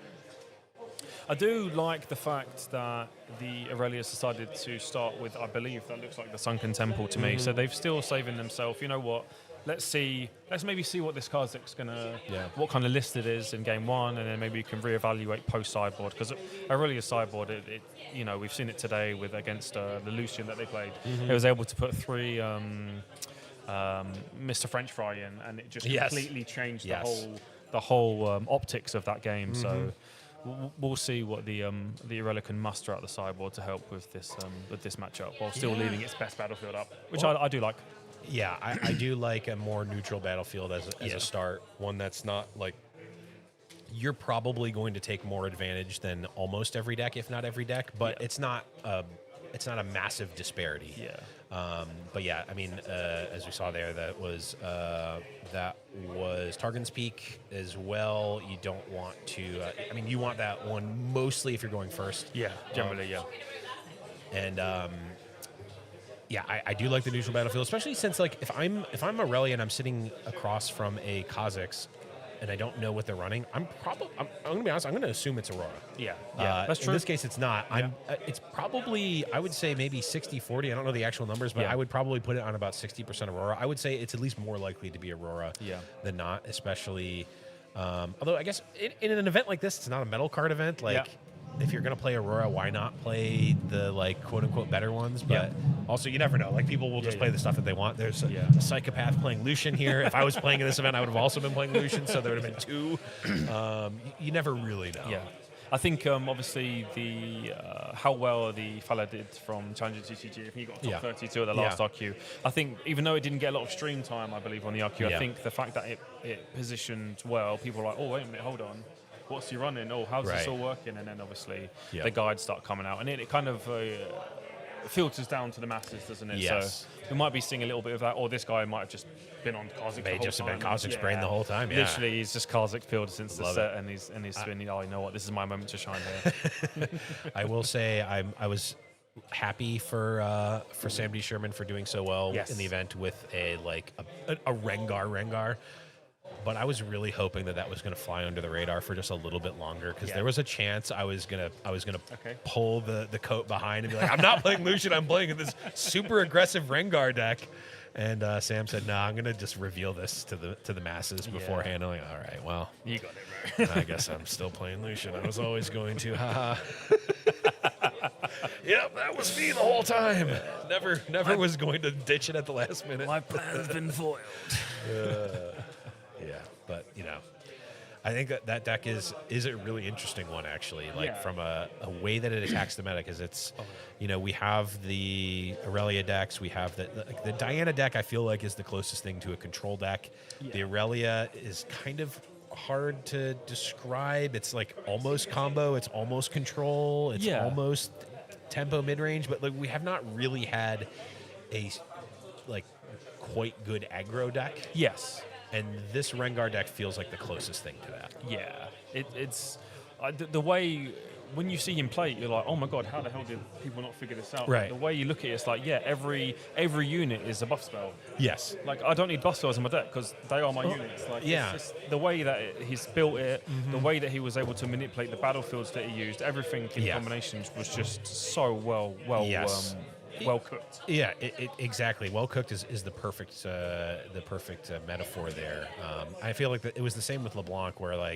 [SPEAKER 2] I do like the fact that the Aurelius decided to start with, I believe, that looks like the Sunken Temple to me. So they've still saving themselves. You know what? Let's maybe see what this Kazakh's what kind of list it is in game 1, and then maybe you can reevaluate post sideboard, because Aurelia's sideboard, we've seen it today against the Lucian that they played. It was able to put 3 Mr. French Fry in, and it just completely changed the whole optics of that game. So. We'll see what the Aurelia can muster out the sideboard to help with this matchup, while still leaving its best battlefield up, which I do like.
[SPEAKER 4] Yeah, I do like a more neutral battlefield as a start. One that's not like you're probably going to take more advantage than almost every deck, if not every deck. But it's not a massive disparity.
[SPEAKER 2] Yeah.
[SPEAKER 4] But yeah, I mean, as we saw there, that was Targon's Peak as well. You don't want to. You want that one mostly if you're going first.
[SPEAKER 2] Yeah, generally,
[SPEAKER 4] And I do like the neutral battlefield, especially since if I'm Aurelia and I'm sitting across from a Kazakhs and I don't know what they're running, I'm going to be honest, I'm going to assume it's Aurora.
[SPEAKER 2] Yeah, that's true.
[SPEAKER 4] In this case, it's not. It's probably, I would say maybe 60-40. I don't know the actual numbers, but I would probably put it on about 60% Aurora. I would say it's at least more likely to be Aurora than not, especially. Although I guess in an event like this, it's not a metal card event. If you're going to play Aurora, why not play the quote-unquote better ones? But also, you never know. People will just play the stuff that they want. There's a psychopath playing Lucian here. If I was playing in this event, I would have also been playing Lucian, so there would have been 2. You never really know.
[SPEAKER 2] Yeah. I think, obviously, how well the fella did from Challenger TCG, I think he got top 32 at the last RQ. I think, even though it didn't get a lot of stream time, I believe, on the RQ, I think the fact that it positioned well, people were like, oh, wait a minute, hold on. What's he running? Oh, how's this all working? And then obviously the guides start coming out, and it kind of filters down to the masses, doesn't it?
[SPEAKER 4] Yes.
[SPEAKER 2] So we might be seeing a little bit of that, or this guy might have just been on Kazakh.
[SPEAKER 4] May just have been Kazakh's brain the whole time. Yeah.
[SPEAKER 2] Literally, he's just Kazakh pilled since the set, and he's been, you know what? This is my moment to shine here.
[SPEAKER 4] I will say I was happy for Sam D. Sherman for doing so well in the event with a Rengar. But I was really hoping that was going to fly under the radar for just a little bit longer, because there was a chance I was gonna pull the coat behind and be like, I'm not playing Lucian, I'm playing this super aggressive Rengar deck. And Sam said, "No, I'm going to just reveal this to the masses beforehand." I'm like, all right, well,
[SPEAKER 2] you got it right.
[SPEAKER 4] I guess I'm still playing Lucian. I was always going to, haha. Yep, that was me the whole time. Never was going to ditch it at the last minute.
[SPEAKER 2] My plan's been foiled.
[SPEAKER 4] Yeah, but I think that deck is a really interesting one, actually. From a way that it attacks the meta, because it's, we have the Aurelia decks, we have the Diana deck. I feel like is the closest thing to a control deck. The Aurelia is kind of hard to describe. It's almost combo. It's almost control. It's almost tempo mid range. But we have not really had a quite good aggro deck.
[SPEAKER 2] Yes.
[SPEAKER 4] And this Rengar deck feels like the closest thing to that.
[SPEAKER 2] Yeah, it's the way when you see him play, you're like, oh my god, how the hell did people not figure this out?
[SPEAKER 4] Right.
[SPEAKER 2] The way you look at it, it's like, every unit is a buff spell.
[SPEAKER 4] Yes.
[SPEAKER 2] I don't need buff spells in my deck because they are my units. It's just the way that he's built it, the way that he was able to manipulate the battlefields that he used, everything in combinations was just so well cooked.
[SPEAKER 4] Yeah, exactly. Well cooked is the perfect metaphor there. I feel like it was the same with LeBlanc, where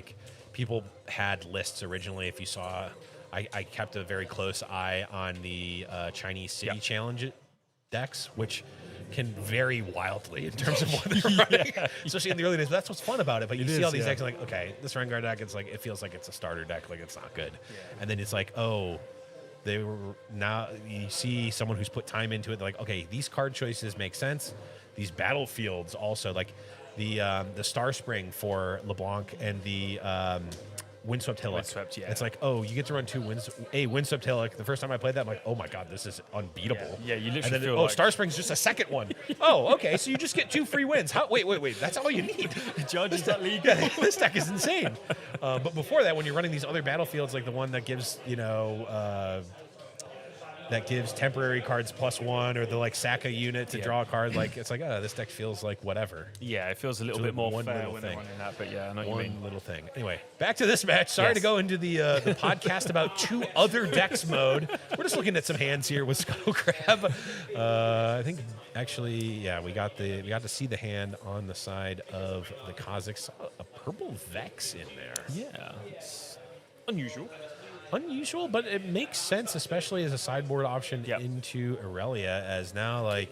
[SPEAKER 4] people had lists originally. If you saw, I kept a very close eye on the Chinese City Challenge decks, which can vary wildly in terms of what they're running, especially in the early days. But that's what's fun about it. But you see all these decks, like, okay, this Rengar deck, it's like it feels like it's a starter deck, like it's not good. And then it's like, oh, they were now you see someone who's put time into it. They're like, okay, these card choices make sense. These battlefields also, like the Star Spring for LeBlanc and the Windswept Hillock. It's like, oh, you get to run 2 Windswept Hillock. The first time I played that, I'm like, oh my god, this is unbeatable.
[SPEAKER 2] Yeah, you literally
[SPEAKER 4] and then,
[SPEAKER 2] feel
[SPEAKER 4] like Star Spring's just a second one. Oh, okay, so you just get 2 free wins. How? Wait, that's all you need.
[SPEAKER 2] Judge is that league.
[SPEAKER 4] Yeah, this deck is insane. But before that, when you're running these other battlefields, like the one that gives, that gives temporary cards +1, or the like Saka unit to draw a card, like it's like, oh, this deck feels like whatever.
[SPEAKER 2] Yeah, it feels a little bit more fair when they're running that, but yeah, I know what you mean.
[SPEAKER 4] One little thing. Anyway, back to this match. Sorry to go into the podcast about 2 other decks mode. We're just looking at some hands here with Scuttle Crab. I think actually, yeah, we got to see the hand on the side of the Kazakhs. A purple Vex in there.
[SPEAKER 2] Yeah, it's
[SPEAKER 4] Unusual, but it makes sense, especially as a sideboard option into Aurelia, as now, like,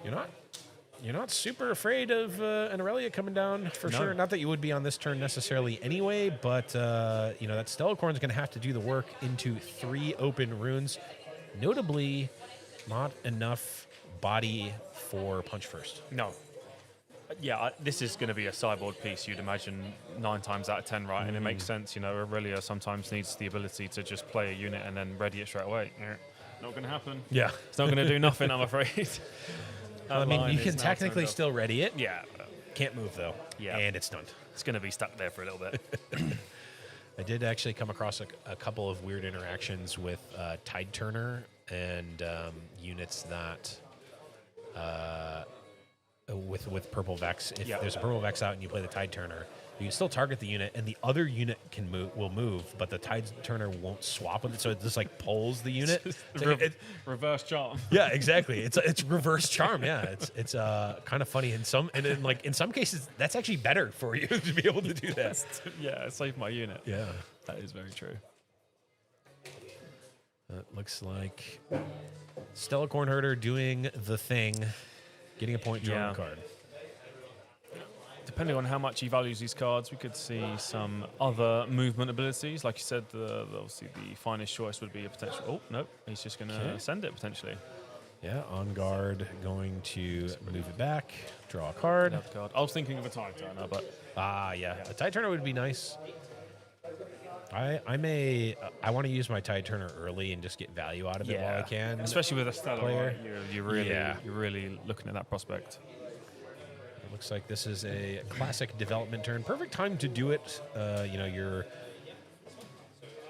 [SPEAKER 4] you're not super afraid of an Aurelia coming down for sure. Not that you would be on this turn necessarily anyway, but that Stellacorn's going to have to do the work into 3 open runes. Notably, not enough body for punch first.
[SPEAKER 2] No. Yeah, this is going to be a sideboard piece, you'd imagine, 9 times out of 10, right? And it makes sense, Aurelia sometimes needs the ability to just play a unit and then ready it straight away. Not going to happen.
[SPEAKER 4] Yeah.
[SPEAKER 2] It's not going to do nothing, I'm afraid.
[SPEAKER 4] I mean, you can technically still ready it.
[SPEAKER 2] Yeah.
[SPEAKER 4] Can't move, though.
[SPEAKER 2] Yeah.
[SPEAKER 4] And it's stunned.
[SPEAKER 2] It's going to be stuck there for a little bit.
[SPEAKER 4] I did actually come across a couple of weird interactions with Tide Turner and units that... with Purple Vex. If there's a Purple Vex out and you play the Tide Turner, you can still target the unit, and the other unit will move, but the Tide Turner won't swap with it, so it just like pulls the unit.
[SPEAKER 2] Reverse charm.
[SPEAKER 4] Yeah, exactly. It's reverse charm. Yeah, it's kind of funny. In some cases, that's actually better for you to be able to do that.
[SPEAKER 2] Yeah, save my unit.
[SPEAKER 4] Yeah,
[SPEAKER 2] that is very true.
[SPEAKER 4] That looks like Stella Cornherder doing the thing. Getting a point, drawing a card.
[SPEAKER 2] Depending on how much he values these cards, we could see some other movement abilities. Like you said, obviously the finest choice would be a potential... Oh, no, he's just going to send it, potentially.
[SPEAKER 4] Yeah, on guard, going to move it back, draw a card.
[SPEAKER 2] I was thinking of a Tide Turner, but...
[SPEAKER 4] yeah. A Tide Turner would be nice. I want to use my Tide Turner early and just get value out of it while I can.
[SPEAKER 2] Especially with a Stella
[SPEAKER 4] player.
[SPEAKER 2] Right? You're really looking at that prospect.
[SPEAKER 4] It looks like this is a classic development turn. Perfect time to do it.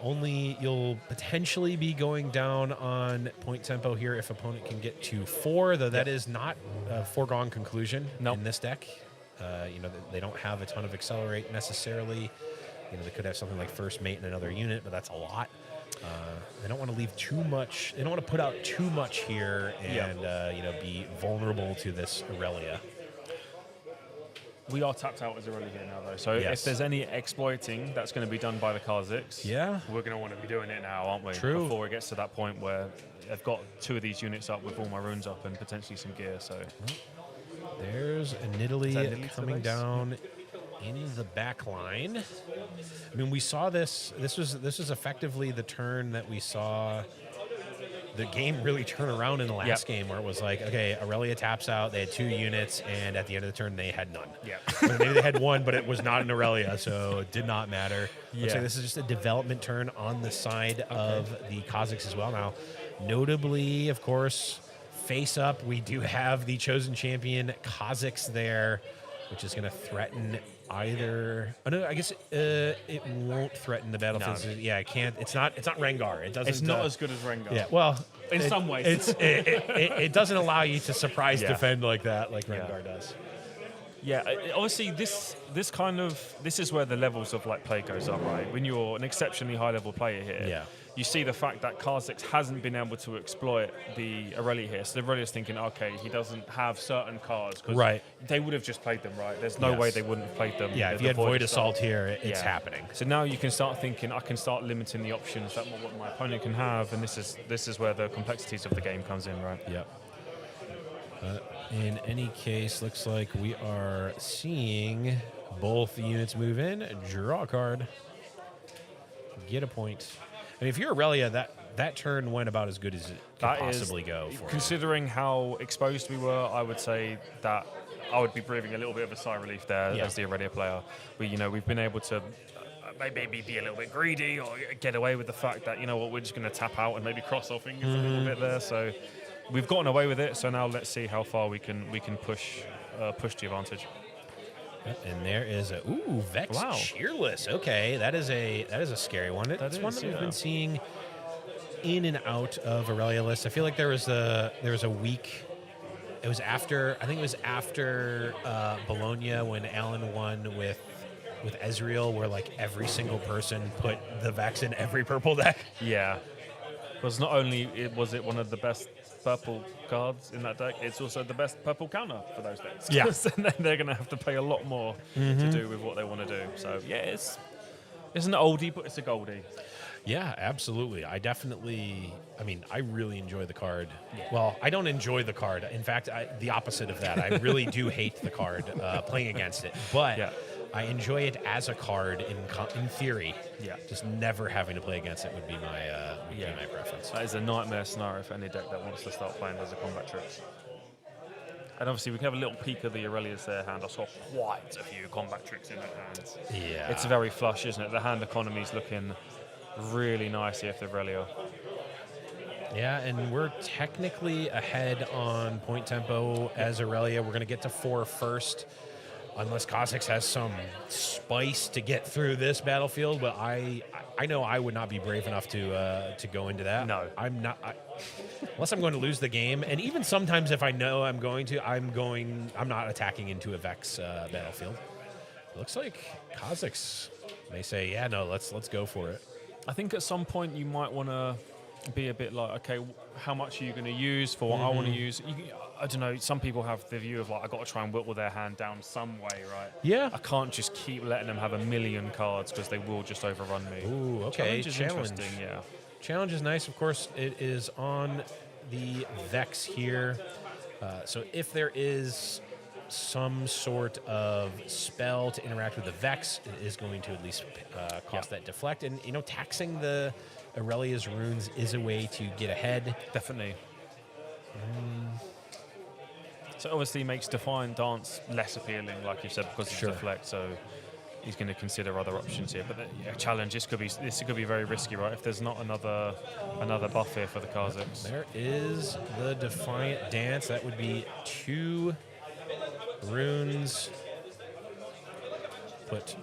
[SPEAKER 4] You'll potentially be going down on point tempo here if opponent can get to 4, though that is not a foregone conclusion in this deck. They don't have a ton of accelerate necessarily. They could have something like first mate and another unit, but that's a lot. They don't want to leave too much. They don't want to put out too much here and be vulnerable to this Aurelia.
[SPEAKER 2] We are tapped out as Aurelia here now, though. So if there's any exploiting, that's going to be done by the Kazakhs. Yeah, we're going to want to be doing it now, aren't we?
[SPEAKER 4] True.
[SPEAKER 2] Before it gets to that point where I've got 2 of these units up with all my runes up and potentially some gear. So
[SPEAKER 4] there's a Nidalee coming down in the back line. I mean, we saw this. This was effectively the turn that we saw the game really turn around in the last game, where it was like, okay, Aurelia taps out. They had 2 units, and at the end of the turn, they had none. Yeah, maybe they had 1, but it was not an Aurelia, so it did not matter. Looks like this is just a development turn on the side of the Kazakhs as well. Now, notably, of course, face up, we do have the chosen champion Kazakhs there, which is going to threaten either. Oh, no, I guess it won't threaten the battlefield. No. Yeah, it can't. It's not Rengar. It doesn't.
[SPEAKER 2] It's not as good as Rengar.
[SPEAKER 4] Yeah. Well,
[SPEAKER 2] in some ways,
[SPEAKER 4] it doesn't allow you to surprise defend like that, like Rengar does.
[SPEAKER 2] Yeah, obviously this is where the levels of play goes up, right? When you're an exceptionally high level player here, you see the fact that Kazakhs hasn't been able to exploit the Aurelia here. So the Aurelia's thinking, okay, he doesn't have certain cards. Right. They would have just played them, right? There's no way they wouldn't have played them.
[SPEAKER 4] Yeah, if you had Void Assault here, it's happening.
[SPEAKER 2] So now you can start thinking, I can start limiting the options that what my opponent can have, and this is where the complexities of the game comes in, right?
[SPEAKER 4] Yep. In any case, looks like we are seeing both units move in, draw a card, get a point. I mean, if you're Aurelia, that turn went about as good as it could possibly go for you.
[SPEAKER 2] Considering how exposed we were, I would say that I would be breathing a little bit of a sigh of relief there as the Aurelia player. We've been able to maybe be a little bit greedy or get away with the fact that, we're just going to tap out and maybe cross our fingers a little bit there. So we've gotten away with it. So now let's see how far we can push the advantage.
[SPEAKER 4] And there is a Vex Cheerless. Okay, that is a scary one. It's one that we've been seeing in and out of Aurelia lists. I feel like there was a week. It was after Bologna when Alan won with Ezreal, where like every single person put the Vex in every purple deck.
[SPEAKER 2] Yeah, because not only was it one of the best purple cards in that deck, it's also the best purple counter for those decks.
[SPEAKER 4] Yeah.
[SPEAKER 2] And then they're going to have to pay a lot more to do with what they want to do. So yeah, it's an oldie, but it's a goldie.
[SPEAKER 4] Yeah, absolutely. I really enjoy the card. Well, I don't enjoy the card. In fact, the opposite of that. I really do hate the card playing against it. But I enjoy it as a card in theory. Yeah. Just never having to play against it would be my preference.
[SPEAKER 2] That is a nightmare scenario for any deck that wants to start playing as a combat tricks. And obviously we can have a little peek of the Aurelia's hand. I saw quite a few combat tricks in that hand.
[SPEAKER 4] Yeah.
[SPEAKER 2] It's very flush, isn't it? The hand economy is looking really nice here for Aurelia.
[SPEAKER 4] Yeah, and we're technically ahead on point tempo as Aurelia. We're going to get to 4 first, unless Kha'Zix has some spice to get through this battlefield. But I know I would not be brave enough to go into that.
[SPEAKER 2] No,
[SPEAKER 4] I'm not. Unless I'm going to lose the game, and even sometimes if I know I'm going to, I'm not attacking into a Vex battlefield. It looks like Kha'Zix may say, "Yeah, no, let's go for it."
[SPEAKER 2] I think at some point you might want to be a bit like, okay, how much are you going to use for what I want to use? I don't know. Some people have the view of like, I got to try and whittle their hand down some way, right?
[SPEAKER 4] Yeah.
[SPEAKER 2] I can't just keep letting them have a million cards because they will just overrun me.
[SPEAKER 4] Ooh, okay.
[SPEAKER 2] Challenge is interesting, yeah.
[SPEAKER 4] Challenge is nice. Of course, it is on the Vex here. So if there is some sort of spell to interact with the Vex, it is going to at least cost that deflect. And, taxing the Aurelia's runes is a way to get ahead.
[SPEAKER 2] Definitely. So obviously makes Defiant Dance less appealing, like you said, because of deflect. So he's going to consider other options here. But challenge, this could be very risky, right? If there's not another buff here for the Kha'Zix.
[SPEAKER 4] There is the Defiant Dance. That would be 2 runes. Put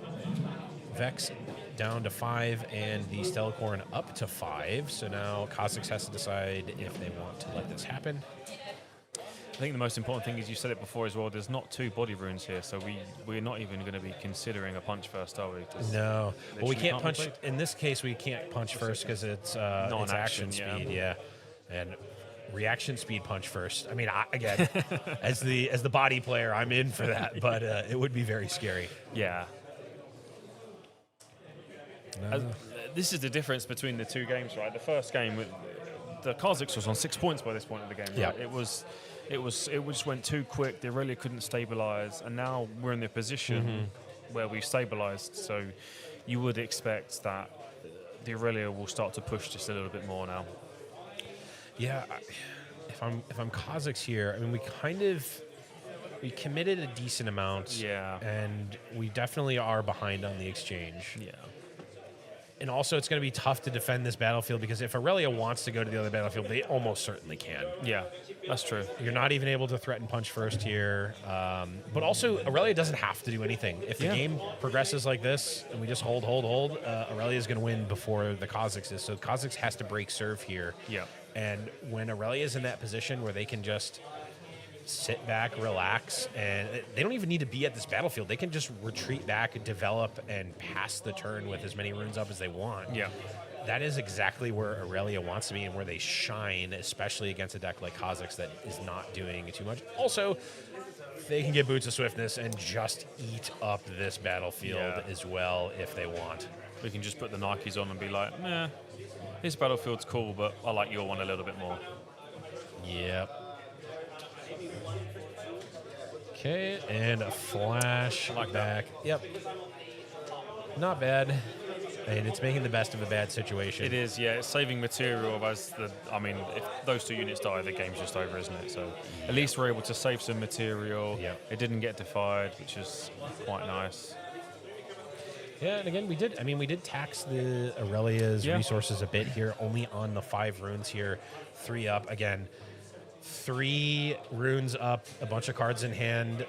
[SPEAKER 4] Vex down to 5 and the Stellacorn up to 5. So now Kha'Zix has to decide if they want to let this happen.
[SPEAKER 2] I think the most important thing is, you said it before as well, there's not 2 body runes here, so we're not even going to be considering a punch first, are we?
[SPEAKER 4] No. Well, we can't punch. In this case, we can't punch first because it's action speed, yeah. And reaction speed punch first. I mean, again, as the body player, I'm in for that, but it would be very scary.
[SPEAKER 2] Yeah. This is the difference between the 2 games, right? The first game, the Kha'Zix was on 6 points by this point of the game. Right?
[SPEAKER 4] Yeah.
[SPEAKER 2] It just went too quick. They really couldn't stabilize, and now we're in the position where we've stabilized. So you would expect that the Aurelia will start to push just a little bit more now.
[SPEAKER 4] Yeah, if I'm Kha'Zix here, I mean, we committed a decent amount.
[SPEAKER 2] Yeah,
[SPEAKER 4] and we definitely are behind on the exchange.
[SPEAKER 2] Yeah.
[SPEAKER 4] And also, it's going to be tough to defend this battlefield because if Aurelia wants to go to the other battlefield, they almost certainly can.
[SPEAKER 2] Yeah, that's true.
[SPEAKER 4] You're not even able to threaten punch first here. But also, Aurelia doesn't have to do anything. If the game progresses like this and we just hold, Aurelia is going to win before the Kha'Zix is. So Kha'Zix has to break serve here.
[SPEAKER 2] Yeah.
[SPEAKER 4] And when Aurelia is in that position where they can just sit back, relax, and they don't even need to be at this battlefield. They can just retreat back, develop, and pass the turn with as many runes up as they want.
[SPEAKER 2] Yeah.
[SPEAKER 4] That is exactly where Aurelia wants to be and where they shine, especially against a deck like Kha'Zix that is not doing too much. Also, they can get Boots of Swiftness and just eat up this battlefield as well if they want.
[SPEAKER 2] We can just put the Nikes on and be like, nah, this battlefield's cool, but I like your one a little bit more.
[SPEAKER 4] Yep. Okay, and a flash back. Yep. Not bad. And it's making the best of a bad situation.
[SPEAKER 2] It is, yeah. It's saving material. If those two units die, the game's just over, isn't it? So at least we're able to save some material.
[SPEAKER 4] Yeah.
[SPEAKER 2] It didn't get defied, which is quite nice.
[SPEAKER 4] Yeah, and again, we did tax the Aurelia's resources a bit here, only on the 5 runes here, 3 up. Again, 3 runes up, a bunch of cards in hand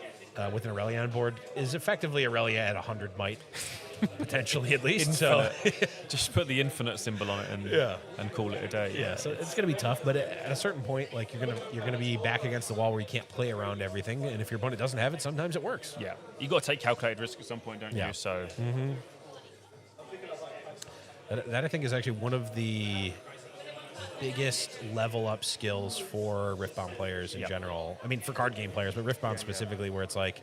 [SPEAKER 4] with an Aurelia on board is effectively Aurelia at 100 might, potentially at least.
[SPEAKER 2] Infinite. So just put the infinite symbol on it and call it a day.
[SPEAKER 4] Yeah, so it's going to be tough, but at a certain point, like you're gonna be back against the wall where you can't play around everything, and if your opponent doesn't have it, sometimes it works.
[SPEAKER 2] Yeah, you got to take calculated risk at some point, don't you? So
[SPEAKER 4] that I think is actually one of the biggest level up skills for Riftbound players in general. I mean, for card game players, but Riftbound specifically, where it's like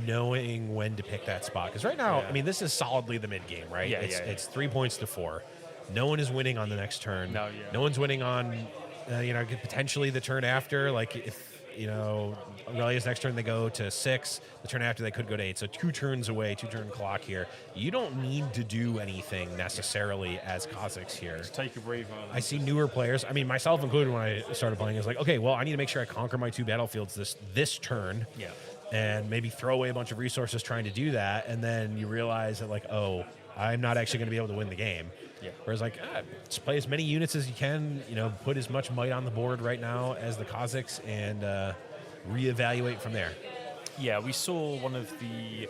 [SPEAKER 4] knowing when to pick that spot. Because right now, I mean, this is solidly the mid game, right? It's 3 points to 4. No one is winning on the next turn. No one's winning on, potentially the turn after. Like if Aurelia's next turn they go to 6. The turn after they could go to 8. So 2 turns away, 2-turn clock here. You don't need to do anything necessarily as Kazakhs here.
[SPEAKER 2] Just take a breather.
[SPEAKER 4] I see newer players, I mean myself included when I started playing, is like, okay, well I need to make sure I conquer my 2 battlefields this turn. Yeah. And maybe throw away a bunch of resources trying to do that, and then you realize that, like, oh, I'm not actually going to be able to win the game. Yeah. Whereas, like, just play as many units as you can, put as much might on the board right now as the Kazakhs, and reevaluate from there.
[SPEAKER 2] Yeah, we saw one of the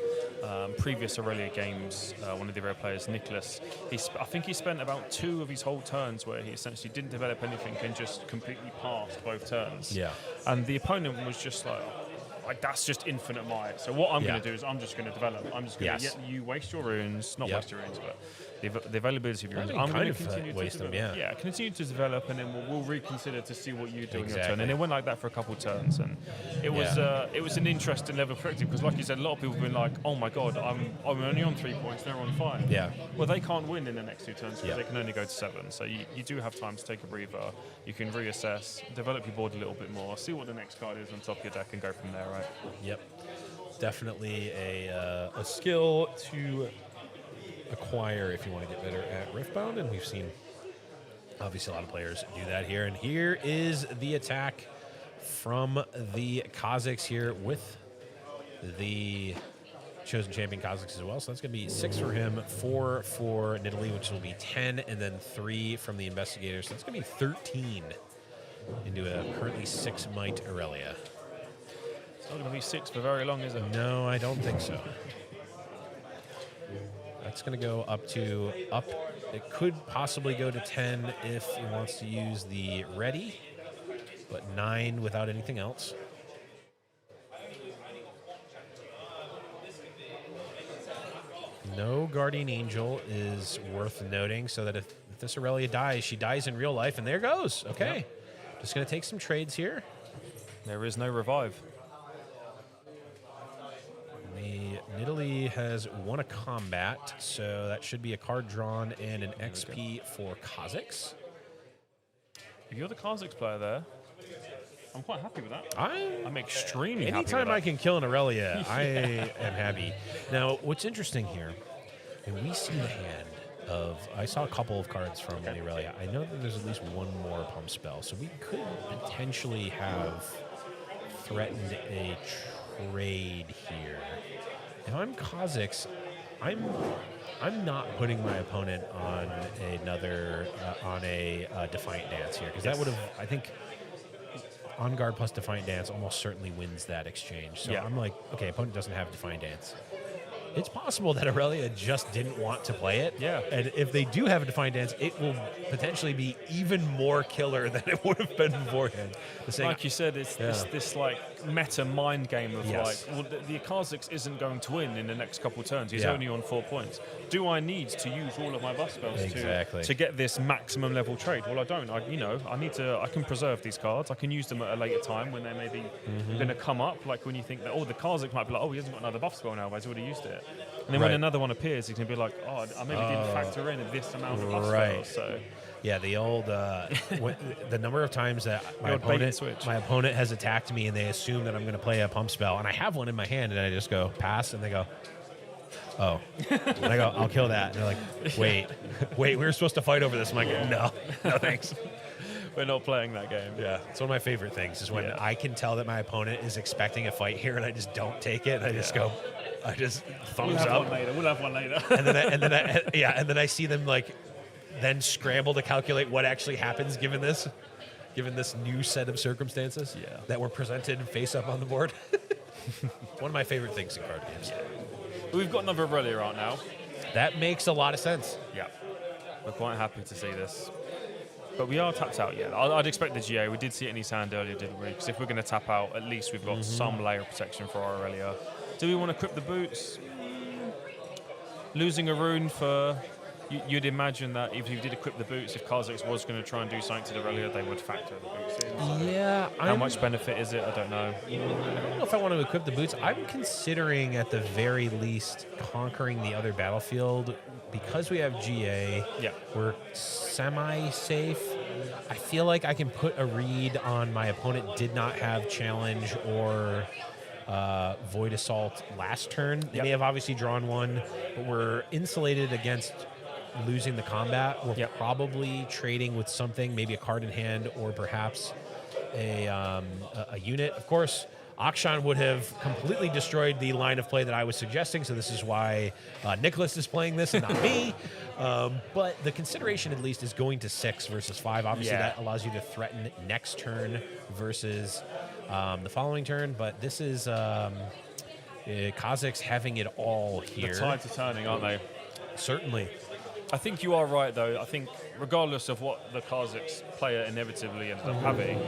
[SPEAKER 2] previous Aurelia games, one of the Aurelia players, Nicholas, I think he spent about 2 of his whole turns where he essentially didn't develop anything and just completely passed both turns. Yeah. And the opponent was just like that's just infinite might. So what I'm going to do is I'm just going to develop. I'm just going to you waste your runes, not waste your runes, but the availability of your runes. I'm going to continue to develop. Yeah, continue to develop, and then we'll reconsider to see what you do in your turn. And it went like that for a couple of turns, and it was an interesting level of perspective because, like you said, a lot of people have been like, oh my god, I'm only on 3 points, they're on 5. Yeah. Well, they can't win in the next 2 turns because they can only go to 7. So you do have time to take a breather. You can reassess, develop your board a little bit more, see what the next card is on top of your deck, and go from there. Right.
[SPEAKER 4] Yep, definitely a skill to acquire if you want to get better at Riftbound, and we've seen obviously a lot of players do that here. And here is the attack from the Kazakhs here with the chosen champion Kazakhs as well. So that's going to be 6 for him, 4 for Nidalee, which will be 10, and then 3 from the investigators. So that's going to be 13 into a currently 6 might Aurelia.
[SPEAKER 2] It's not going to be 6 for very long, is it?
[SPEAKER 4] No, I don't think so. That's going to go up. It could possibly go to 10 if he wants to use the ready, but 9 without anything else. No Guardian Angel is worth noting, so that if this Aurelia dies, she dies in real life, and there goes. Okay. Yep. Just going to take some trades here.
[SPEAKER 2] There is no revive.
[SPEAKER 4] The Nidalee has won a combat, so that should be a card drawn and an XP for Kazakhs.
[SPEAKER 2] If you're the Kazakhs player there, I'm quite happy with that. I'm extremely happy with that.
[SPEAKER 4] Anytime I can kill an Aurelia, I am happy. Now, what's interesting here, and we see the hand of, I saw a couple of cards from the Aurelia. I know that there's at least one more pump spell, so we could potentially have threatened a trade here. If I'm Kazakhs, I'm not putting my opponent on another on a Defiant Dance here, because that would have, I think, On Guard plus Defiant Dance almost certainly wins that exchange. So I'm like, okay, opponent doesn't have Defiant Dance. It's possible that Aurelia just didn't want to play it. Yeah. And if they do have a Defiant Dance, it will potentially be even more killer than it would have been beforehand.
[SPEAKER 2] Like you said, it's this like meta mind game of like, well, the Kazakhs isn't going to win in the next couple of turns. He's only on 4 points. Do I need to use all of my buff spells to get this maximum level trade? Well, I don't. I can preserve these cards. I can use them at a later time when they're maybe going to come up. Like when you think that, the Kazakh might be like, he hasn't got another buff spell now, but he's already used it. And then when another one appears, he's going to be like, oh, I maybe didn't factor in this amount of buff spells. So.
[SPEAKER 4] Yeah, the old the number of times that my opponent has attacked me and they assume that I'm going to play a pump spell, and I have one in my hand, and I just go pass, and they go, oh, and I go, I'll kill that, and they're like, wait, we were supposed to fight over this. I'm like, no thanks.
[SPEAKER 2] We're not playing that game.
[SPEAKER 4] Yeah, it's one of my favorite things is when I can tell that my opponent is expecting a fight here, and I just don't take it. And I just go, I just thumbs up.
[SPEAKER 2] We'll have one later.
[SPEAKER 4] and then I see them like then scramble to calculate what actually happens given this new set of circumstances that were presented face up on the board. One of my favorite things in card games.
[SPEAKER 2] Yeah. We've got another Aurelia out now.
[SPEAKER 4] That makes a lot of sense.
[SPEAKER 2] Yeah, we're quite happy to see this. But we are tapped out yet. I'd expect the GA. We did see it in his hand earlier, didn't we? Because if we're going to tap out, at least we've got some layer of protection for our Aurelia. Do we want to equip the boots? Losing a rune for... You'd imagine that if you did equip the boots, if Kha'Zix was going to try and do something to the Aurelia, they would factor the boots in. So
[SPEAKER 4] yeah.
[SPEAKER 2] How much benefit is it? I don't know.
[SPEAKER 4] I don't know if I want to equip the boots. I'm considering at the very least conquering the other battlefield. Because we have GA, we're semi-safe. I feel like I can put a read on my opponent did not have challenge or Void Assault last turn. They may have obviously drawn one, but we're insulated against losing the combat. We're probably trading with something, maybe a card in hand or perhaps a unit. Of course, Akshan would have completely destroyed the line of play that I was suggesting, so this is why Nicholas is playing this and not me. But the consideration at least is going to 6 versus 5. Obviously, that allows you to threaten next turn versus the following turn, but this is Kha'Zix having it all here.
[SPEAKER 2] The tides are turning, aren't they?
[SPEAKER 4] Certainly.
[SPEAKER 2] I think you are right, though. I think regardless of what the Kha'Zix player inevitably ends up having,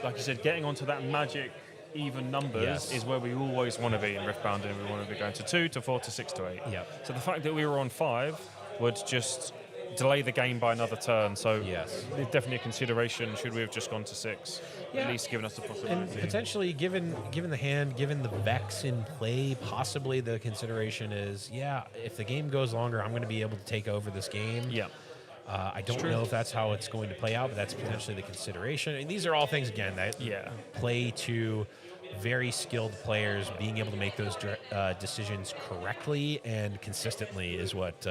[SPEAKER 2] like you said, getting onto that magic even numbers is where we always want to be in Riftbound, and we want to be going to 2 to 4 to 6 to 8.
[SPEAKER 4] Yep.
[SPEAKER 2] So the fact that we were on 5 would just delay the game by another turn. So definitely a consideration. Should we have just gone to 6? At least given us the possibility.
[SPEAKER 4] And potentially, given the hand, given the Vex in play, possibly the consideration is, if the game goes longer, I'm going to be able to take over this game.
[SPEAKER 2] Yeah.
[SPEAKER 4] I don't know if that's how it's going to play out, but that's potentially the consideration. And these are all things, again, that play to very skilled players being able to make those decisions correctly and consistently is what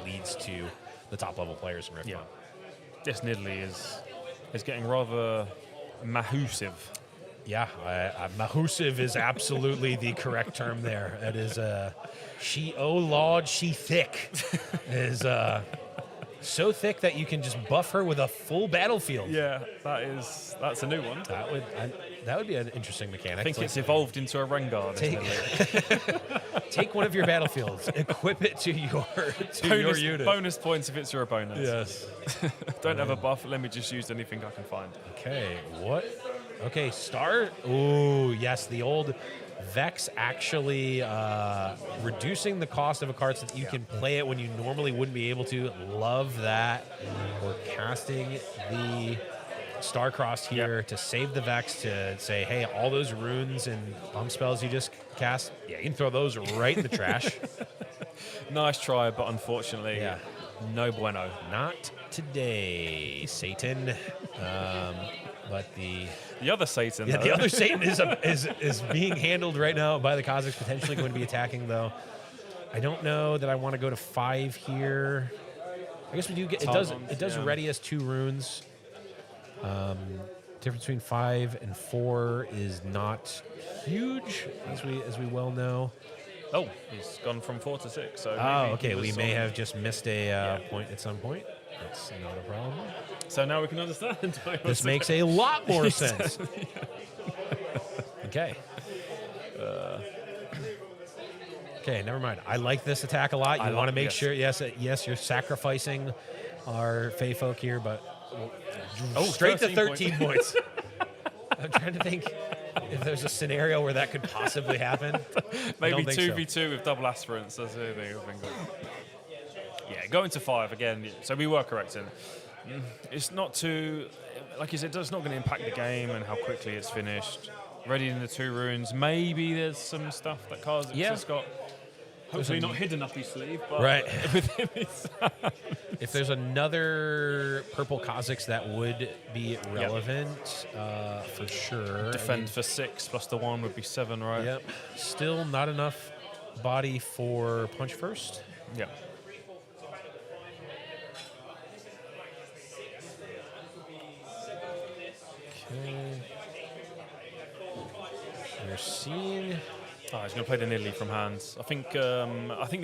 [SPEAKER 4] leads to the top level players in Riftbound.
[SPEAKER 2] Yeah. This Nidalee is getting rather mahusive.
[SPEAKER 4] Yeah, mahusive is absolutely the correct term there. That is, she thick. Is so thick that you can just buff her with a full battlefield.
[SPEAKER 2] Yeah, that's a new one.
[SPEAKER 4] That would be an interesting mechanic.
[SPEAKER 2] I think it's evolved into a Rengar.
[SPEAKER 4] Take one of your battlefields, equip it to your unit.
[SPEAKER 2] Bonus points if it's your opponent.
[SPEAKER 4] Yes.
[SPEAKER 2] Don't have a buff. Let me just use anything I can find.
[SPEAKER 4] Okay, what? Okay, Star. Oh, yes, the old Vex actually reducing the cost of a card so that you can play it when you normally wouldn't be able to. Love that. We're casting the Starcrossed here to save the Vex, to say, hey, all those runes and bump spells you just cast, you can throw those right in the trash.
[SPEAKER 2] Nice try, but unfortunately, no bueno.
[SPEAKER 4] Not today, Satan. But the
[SPEAKER 2] other Satan,
[SPEAKER 4] the other Satan is being handled right now by the Kha'Zix, potentially going to be attacking, though. I don't know that I want to go to 5 here. I guess we do get it does ready us 2 runes. Difference between 5 and 4 is not huge, as we well know.
[SPEAKER 2] Oh, he's gone from 4 to 6. So
[SPEAKER 4] okay. We may have just missed a point at some point. That's not a problem.
[SPEAKER 2] So now we can understand.
[SPEAKER 4] This makes a lot more sense. Okay. Okay, never mind. I like this attack a lot. You want to make sure, yes, you're sacrificing our Fey folk here, but straight to 13 points. I'm trying to think if there's a scenario where that could possibly happen.
[SPEAKER 2] Maybe 2v2 with double aspirants. That's the thing. Yeah, going to 5 again. So we were correct. It's not too, like you said, it's not going to impact the game and how quickly it's finished. Ready in the 2 runes. Maybe there's some stuff that Kha'Zix has got. Hopefully not hidden up his sleeve, but
[SPEAKER 4] Right.
[SPEAKER 2] within his
[SPEAKER 4] If there's another purple Kazakhs that would be relevant, for sure.
[SPEAKER 2] defend for 6 plus the 1 would be 7, right?
[SPEAKER 4] Yep. Still not enough body for punch first.
[SPEAKER 2] Yep.
[SPEAKER 4] Okay. We're seeing.
[SPEAKER 2] Oh, he's going to play the Nidalee from hands. I think the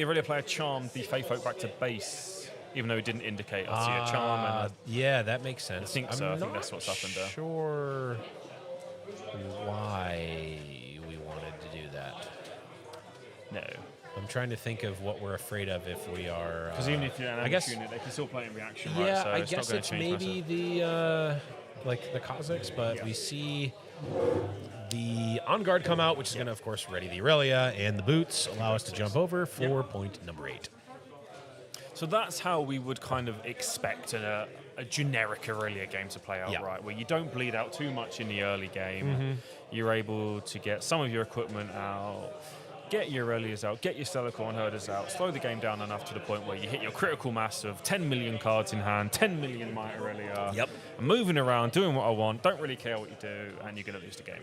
[SPEAKER 2] Aurelia player charmed the Fae Folk back to base, even though he didn't indicate. I see a charm. And
[SPEAKER 4] Yeah, that makes sense.
[SPEAKER 2] I think so. I think that's what's happened there.
[SPEAKER 4] Sure why we wanted to do that.
[SPEAKER 2] no.
[SPEAKER 4] I'm trying to think of what we're afraid of if we are.
[SPEAKER 2] Because even if you're an
[SPEAKER 4] I
[SPEAKER 2] ambush
[SPEAKER 4] guess.
[SPEAKER 2] unit, they can still play in reaction, right?
[SPEAKER 4] Yeah,
[SPEAKER 2] So
[SPEAKER 4] I
[SPEAKER 2] it's
[SPEAKER 4] guess
[SPEAKER 2] not
[SPEAKER 4] it's
[SPEAKER 2] going to change
[SPEAKER 4] maybe
[SPEAKER 2] massive.
[SPEAKER 4] the Kazakhs, but
[SPEAKER 2] Yeah.
[SPEAKER 4] we see the On Guard come out, which is going to, of course, ready the Aurelia, and the boots allow us to jump over for point number 8.
[SPEAKER 2] So that's how we would kind of expect a generic Aurelia game to play out,
[SPEAKER 4] Yeah.
[SPEAKER 2] right? Where you don't bleed out too much in the early game. You're able to get some of your equipment out, get your Aurelias out, get your Stellarcorn Herders out, slow the game down enough to the point where you hit your critical mass of 10 million cards in hand, 10 million Might Aurelia.
[SPEAKER 4] Yep.
[SPEAKER 2] I'm moving around, doing what I want, don't really care what you do, and you're going to lose the game.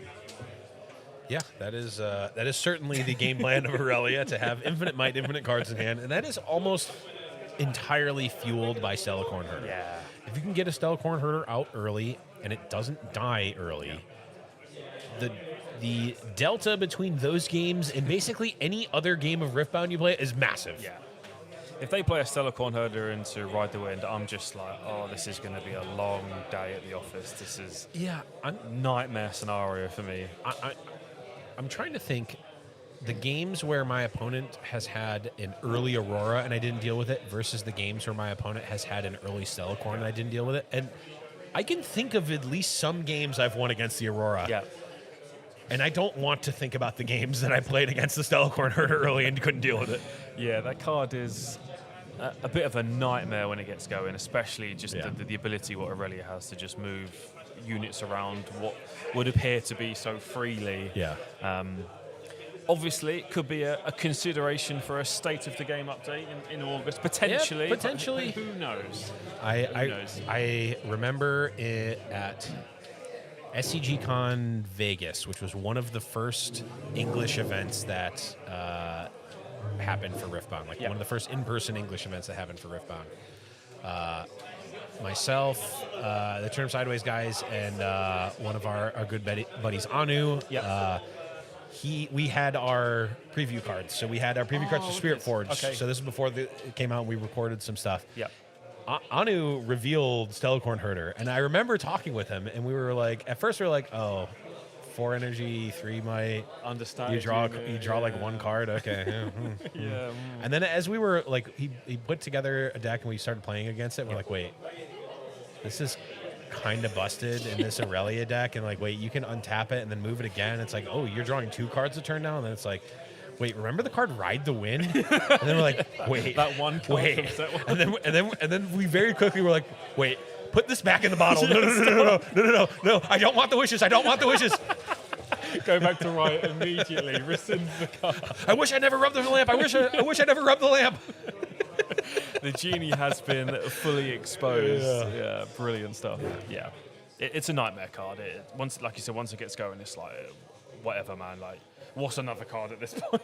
[SPEAKER 4] Yeah, that is certainly the game plan of Aurelia, to have infinite might, infinite cards in hand, and that is almost entirely fueled by Stellarcorn Herder.
[SPEAKER 2] Yeah.
[SPEAKER 4] If you can get a Stellarcorn Herder out early and it doesn't die early, the delta between those games and basically any other game of Riftbound you play is massive.
[SPEAKER 2] Yeah. If they play a Stellarcorn Herder into Ride the Wind, I'm just like, oh, this is going to be a long day at the office. This is nightmare scenario for me.
[SPEAKER 4] I'm trying to think the games where my opponent has had an early Aurora and I didn't deal with it versus the games where my opponent has had an early Stellarcorn and I didn't deal with it. And I can think of at least some games I've won against the Aurora.
[SPEAKER 2] Yeah.
[SPEAKER 4] And I don't want to think about the games that I played against the Stellarcorn Herder early and couldn't deal with it.
[SPEAKER 2] Yeah, that card is a bit of a nightmare when it gets going, especially just the ability what Aurelia has to just move units around what would appear to be so freely.
[SPEAKER 4] Yeah.
[SPEAKER 2] Obviously, it could be a consideration for a state of the game update in August, potentially.
[SPEAKER 4] Yeah, potentially.
[SPEAKER 2] Who knows?
[SPEAKER 4] I remember it at SCG Con Vegas, which was one of the first English events that happened for Riftbound, like one of the first in-person English events that happened for Riftbound. Myself, the Term Sideways guys, and one of our good buddies, Anu. We had our preview cards. So we had our preview cards for Spirit Forge.
[SPEAKER 2] Okay.
[SPEAKER 4] So this is before it came out and we recorded some stuff.
[SPEAKER 2] Yep.
[SPEAKER 4] Anu revealed Stellarcorn Herder, and I remember talking with him, and we were like, at first we were like, oh, 4 energy, 3 might.
[SPEAKER 2] Understand.
[SPEAKER 4] You draw like one card, okay.
[SPEAKER 2] Yeah.
[SPEAKER 4] And then as we were like, he put together a deck and we started playing against it. We're like, wait, this is kind of busted in this Aurelia deck, and like, wait, you can untap it and then move it again. It's like, oh, you're drawing 2 cards a turn now, and then it's like, wait, remember the card Ride the Wind? And then we're like, wait,
[SPEAKER 2] That one card
[SPEAKER 4] wait,
[SPEAKER 2] from set one.
[SPEAKER 4] and then we very quickly were like, wait, put this back in the bottle. No, I don't want the wishes. I don't want the wishes.
[SPEAKER 2] Go back to Riot immediately. Rescind the card.
[SPEAKER 4] I wish I never rubbed the lamp. I wish I never rubbed the lamp.
[SPEAKER 2] The genie has been fully exposed. Yeah, brilliant stuff. Yeah, it's a nightmare card. Once, like you said, once it gets going, it's like whatever, man. Like, what's another card at this point?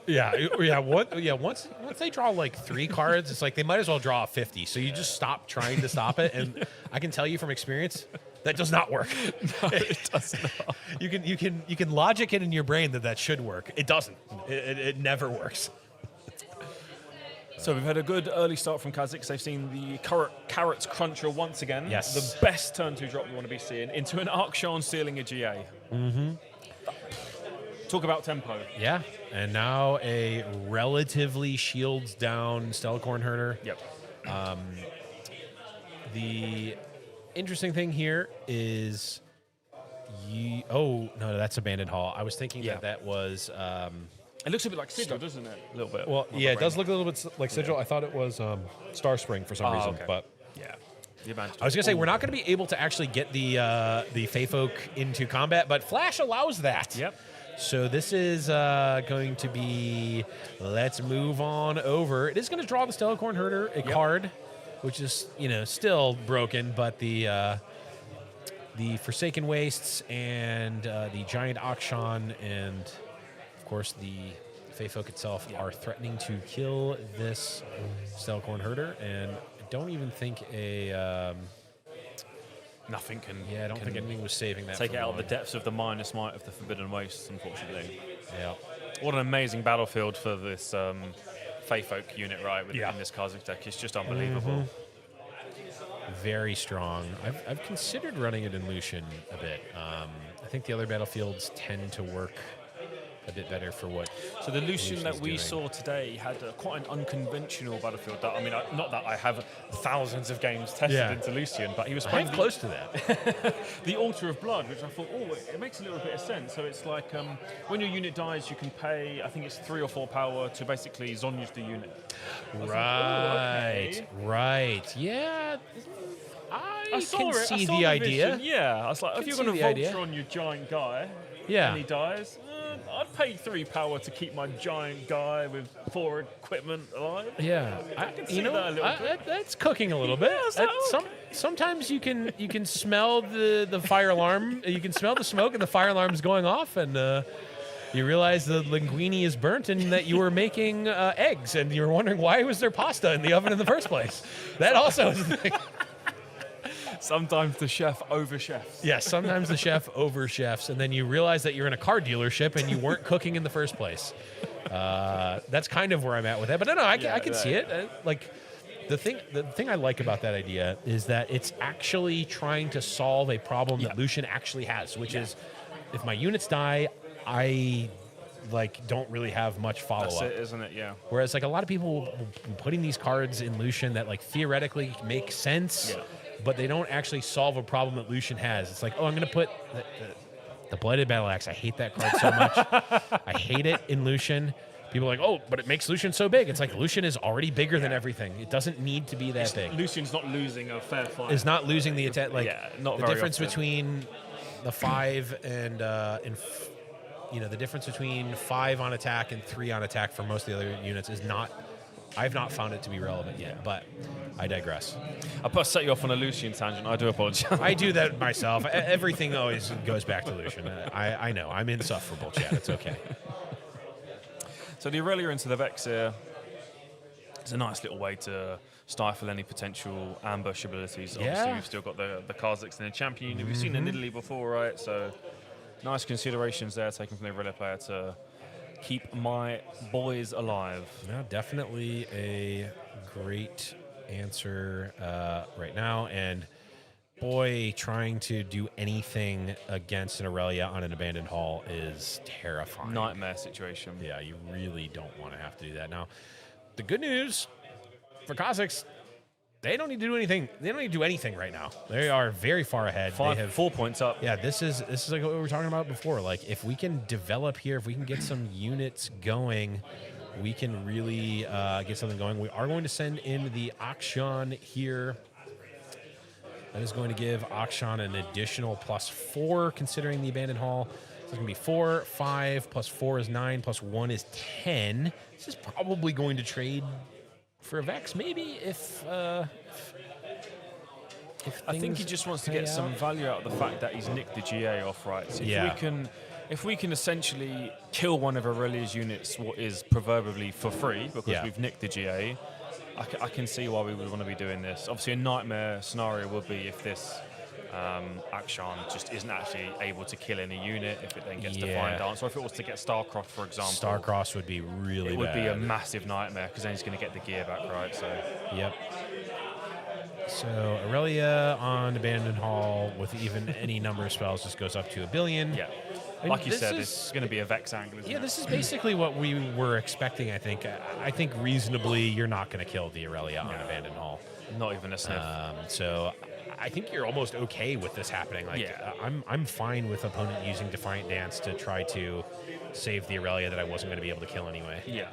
[SPEAKER 4] Once they draw like 3 cards, it's like they might as well draw a 50. So you just stop trying to stop it. And I can tell you from experience, that does not work.
[SPEAKER 2] No, it does not.
[SPEAKER 4] You can logic it in your brain that should work. It doesn't. It never works.
[SPEAKER 2] So we've had a good early start from Kazakhs. They've seen the Carrots Cruncher once again.
[SPEAKER 4] Yes.
[SPEAKER 2] The best turn 2 drop we want to be seeing into an Arkshan sealing a GA. Mm-hmm. Talk about tempo.
[SPEAKER 4] Yeah. And now a relatively shields down Stellarcorn Herder.
[SPEAKER 2] Yep.
[SPEAKER 4] The interesting thing here is oh, no, that's Abandoned Hall. I was thinking that was...
[SPEAKER 2] It looks a bit like Sigil, doesn't it? A little bit.
[SPEAKER 5] Well, yeah, it does look a little bit like Sigil. I thought it was Star Spring for some reason,
[SPEAKER 2] okay.
[SPEAKER 5] but
[SPEAKER 2] Yeah.
[SPEAKER 4] I was going to say, we're not going to be able to actually get the Fae Folk into combat, but Flash allows that.
[SPEAKER 2] Yep.
[SPEAKER 4] So this is going to be, let's move on over. It is going to draw the Stellarcorn Herder, a card, which is, still broken, but the Forsaken Wastes and the Giant Akshan and, of course, the Feyfolk itself are threatening to kill this Stellarcorn Herder, and I don't even think
[SPEAKER 2] Nothing can.
[SPEAKER 4] Yeah, I don't think anything was saving that.
[SPEAKER 2] Take it out of the depths of the Minus Might of the Forbidden Wastes, unfortunately.
[SPEAKER 4] Yeah.
[SPEAKER 2] What an amazing battlefield for this Feyfolk unit, right? In this Kha'Zix deck, it's just unbelievable.
[SPEAKER 4] Very strong. I've considered running it in Lucian a bit. I think the other battlefields tend to work a bit better for what.
[SPEAKER 2] So the Lucian that we
[SPEAKER 4] doing.
[SPEAKER 2] saw today had quite an unconventional battlefield. Not that I have thousands of games tested into Lucian, but he was playing
[SPEAKER 4] close to that.
[SPEAKER 2] the Altar of Blood, which I thought, it makes a little bit of sense. So it's like when your unit dies, you can pay, I think it's 3 or 4 power to basically Zhonya's the unit.
[SPEAKER 4] Right. Yeah. I
[SPEAKER 2] saw
[SPEAKER 4] can
[SPEAKER 2] it.
[SPEAKER 4] see
[SPEAKER 2] I saw
[SPEAKER 4] the idea.
[SPEAKER 2] Vision. Yeah, I was like, if you're going to vulture on your giant guy and he dies, I'd pay 3 power to keep my giant guy with 4 equipment alive.
[SPEAKER 4] Yeah,
[SPEAKER 2] I can see that a little bit.
[SPEAKER 4] That's cooking a little bit. Sometimes you can smell the fire alarm. You can smell the smoke and the fire alarm's going off, and you realize the linguine is burnt and that you were making eggs, and you're wondering why was there pasta in the oven in the first place. That also is the thing.
[SPEAKER 2] Sometimes the chef over chefs.
[SPEAKER 4] Yes, sometimes the chef over chefs, and then you realize that you're in a car dealership and you weren't cooking in the first place. That's kind of where I'm at with it. But no, I can see it. The thing I like about that idea is that it's actually trying to solve a problem that Lucian actually has, which is if my units die, I don't really have much follow-up.
[SPEAKER 2] That's it, isn't it? Yeah.
[SPEAKER 4] Whereas a lot of people putting these cards in Lucian that theoretically make sense, but they don't actually solve a problem that Lucian has. It's like, I'm going to put the Blighted Battle Axe. I hate that card so much. I hate it in Lucian. People are like, but it makes Lucian so big. It's like Lucian is already bigger than everything. It doesn't need to be that big.
[SPEAKER 2] Lucian's not losing a fair fight.
[SPEAKER 4] Is not losing the attack.
[SPEAKER 2] Not
[SPEAKER 4] the
[SPEAKER 2] very
[SPEAKER 4] difference
[SPEAKER 2] often.
[SPEAKER 4] between the 5 and the difference between 5 on attack and 3 on attack for most of the other units is not. I've not found it to be relevant yet, but I digress.
[SPEAKER 2] I put set you off on a Lucian tangent. I do apologize.
[SPEAKER 4] I do that myself. Everything always goes back to Lucian. I know. I'm insufferable, Chad. It's okay.
[SPEAKER 2] So the Aurelia into the Vex here is a nice little way to stifle any potential ambush abilities. Obviously, we've still got the Kha'Zix and the champion unit. We've seen in Italy before, right? So nice considerations there taken from the Aurelia player to keep my boys alive.
[SPEAKER 4] No, definitely a great answer right now. And boy, trying to do anything against an Aurelia on an abandoned hall is terrifying.
[SPEAKER 2] Nightmare situation.
[SPEAKER 4] Yeah, you really don't want to have to do that. Now, the good news for Kha'Zix, they don't need to do anything. They don't need to do anything right now. They are very far ahead.
[SPEAKER 2] They have 4 points up.
[SPEAKER 4] Yeah, this is like what we were talking about before. If we can develop here, if we can get some units going, we can really get something going. We are going to send in the Akshan here. That is going to give Akshan an additional +4, considering the abandoned hall. So it's going to be 4, 5, +4 is 9, +1 is 10. This is probably going to trade for a Vex, maybe, if
[SPEAKER 2] I think he just wants to get some value out of the fact that he's nicked the GA off, right? So if we can essentially kill one of Aurelia's units, what is proverbially for free, because we've nicked the GA, I can see why we would want to be doing this. Obviously, a nightmare scenario would be if this Akshan just isn't actually able to kill any unit, if it then gets Defiant Dance, or if it was to get Starcross, for example.
[SPEAKER 4] Starcross would be really bad.
[SPEAKER 2] It would be a massive nightmare, because then he's going to get the gear back, right? So.
[SPEAKER 4] Yep. So Aurelia on Abandoned Hall with even any number of spells just goes up to 1 billion.
[SPEAKER 2] Yeah. Like you said, this is going to be a Vex angle, isn't it?
[SPEAKER 4] Yeah, this is basically what we were expecting, I think. I think reasonably you're not going to kill the Aurelia on Abandoned Hall.
[SPEAKER 2] Not even a sniff.
[SPEAKER 4] So I think you're almost okay with this happening. I'm fine with opponent using Defiant Dance to try to save the Aurelia that I wasn't going to be able to kill anyway.
[SPEAKER 2] Yeah.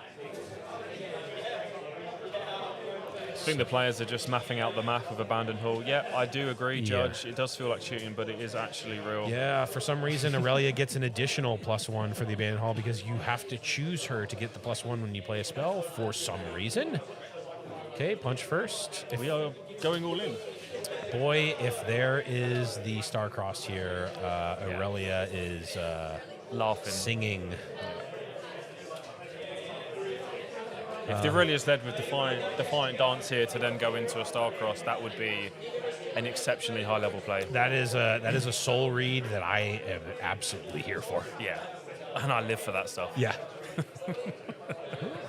[SPEAKER 2] think the players are just mapping out the map of Abandoned Hall. Yeah, I do agree,
[SPEAKER 4] Yeah.
[SPEAKER 2] Judge. It does feel like shooting, but it is actually real.
[SPEAKER 4] Yeah, for some reason, Aurelia gets an additional +1 for the Abandoned Hall because you have to choose her to get the +1 when you play a spell for some reason. Okay, punch first.
[SPEAKER 2] We are going all in.
[SPEAKER 4] Boy, if there is the star-crossed here, Aurelia is
[SPEAKER 2] Laughing.
[SPEAKER 4] singing.
[SPEAKER 2] If the Aurelia's led with Defiant Dance here to then go into a Starcross, that would be an exceptionally high-level play.
[SPEAKER 4] That is a soul read that I am absolutely here for.
[SPEAKER 2] Yeah, and I live for that stuff.
[SPEAKER 4] Yeah.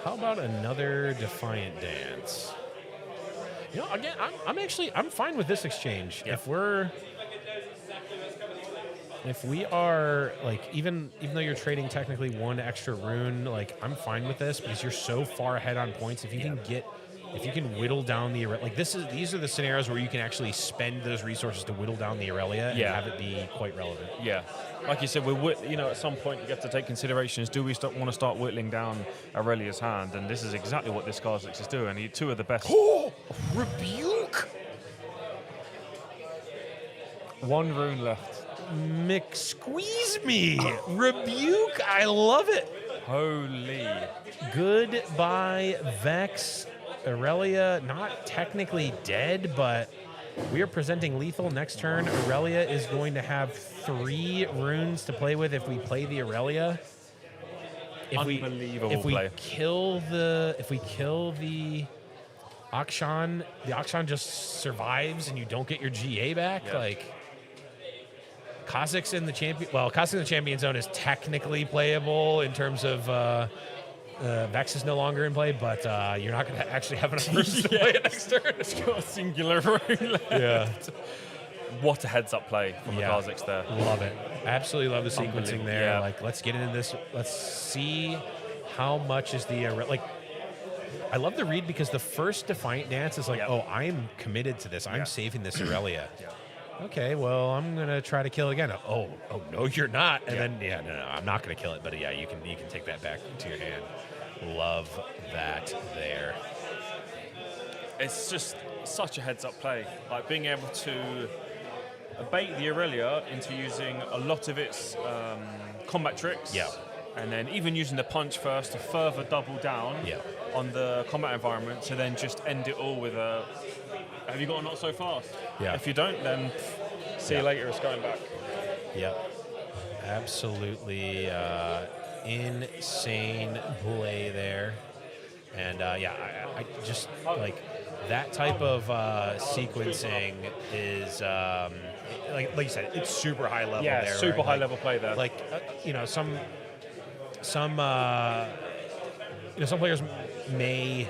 [SPEAKER 4] How about another Defiant Dance? You know, again, I'm fine with this exchange.
[SPEAKER 2] Yeah.
[SPEAKER 4] If we are like even though you're trading technically one extra rune, like I'm fine with this because you're so far ahead on points. If you can whittle down the these are the scenarios where you can actually spend those resources to whittle down the Aurelia and have it be quite relevant.
[SPEAKER 2] Yeah, like you said, at some point you have to take considerations. Do we want to start whittling down Aurelia's hand? And this is exactly what this Kha'Zix is doing. Two of the best.
[SPEAKER 4] Oh, rebuke!
[SPEAKER 2] One rune left.
[SPEAKER 4] McSqueeze me! Rebuke! I love it!
[SPEAKER 2] Holy.
[SPEAKER 4] Goodbye, Vex. Aurelia, not technically dead, but we are presenting lethal next turn. Aurelia is going to have 3 runes to play with if we play the Aurelia.
[SPEAKER 2] Unbelievable
[SPEAKER 4] if we
[SPEAKER 2] play.
[SPEAKER 4] kill the Akshan, the Akshan just survives and you don't get your GA back.
[SPEAKER 2] Yeah.
[SPEAKER 4] Like Kha'Zix in the champion. Well, Kha'Zix in the champion zone is technically playable in terms of Vex is no longer in play, but you're not going to actually have enough versus to play it next turn.
[SPEAKER 2] It's got a singular rune left.
[SPEAKER 4] Yeah.
[SPEAKER 2] What a heads-up play from the Kha'Zix there.
[SPEAKER 4] Love it. Absolutely love the sequencing
[SPEAKER 2] Unbelievable.
[SPEAKER 4] there.
[SPEAKER 2] Yeah.
[SPEAKER 4] Like, let's get into this. Let's see how much is the I love the read because the first Defiant Dance is like, oh, I'm committed to this. I'm saving this Aurelia. Okay, well, I'm gonna try to kill it again. Oh, no, you're not. And then, no, I'm not gonna kill it. But yeah, you can take that back to your hand. Love that there.
[SPEAKER 2] It's just such a heads-up play. Like being able to bait the Aurelia into using a lot of its combat tricks.
[SPEAKER 4] Yeah.
[SPEAKER 2] And then even using the punch first to further double down on the combat environment to then just end it all with a, have you got a not so fast?
[SPEAKER 4] Yeah.
[SPEAKER 2] If you don't, then see you later, it's going back.
[SPEAKER 4] Yep. Absolutely insane play there. And I just like that type of sequencing is like you said, it's super high level there.
[SPEAKER 2] Yeah, super
[SPEAKER 4] right?
[SPEAKER 2] high level play there.
[SPEAKER 4] Like some players may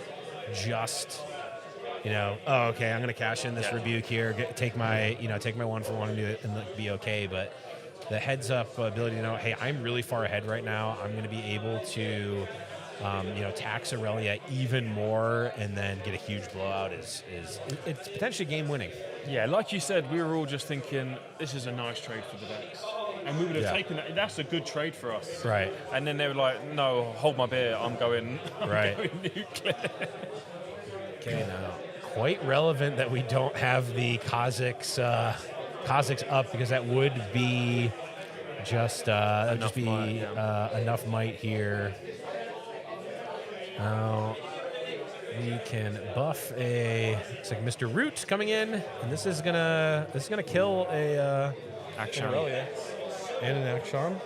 [SPEAKER 4] just oh, okay, I'm gonna cash in this rebuke here, take my 1-for-1 and do it and be okay. But the heads up ability to know, hey, I'm really far ahead right now. I'm gonna be able to tax Aurelia even more and then get a huge blowout is it's potentially game winning.
[SPEAKER 2] Yeah, like you said, we were all just thinking this is a nice trade for the Vex. And we would have taken that. That's a good trade for us.
[SPEAKER 4] Right.
[SPEAKER 2] And then they were like, no, hold my beer. I'm going nuclear.
[SPEAKER 4] Okay, now quite relevant that we don't have the Kha'Zix up because that would be just enough might here. Now we can buff looks like Mr. Root coming in, and this is gonna kill a
[SPEAKER 2] Action.
[SPEAKER 4] Aurelia and an Akshan.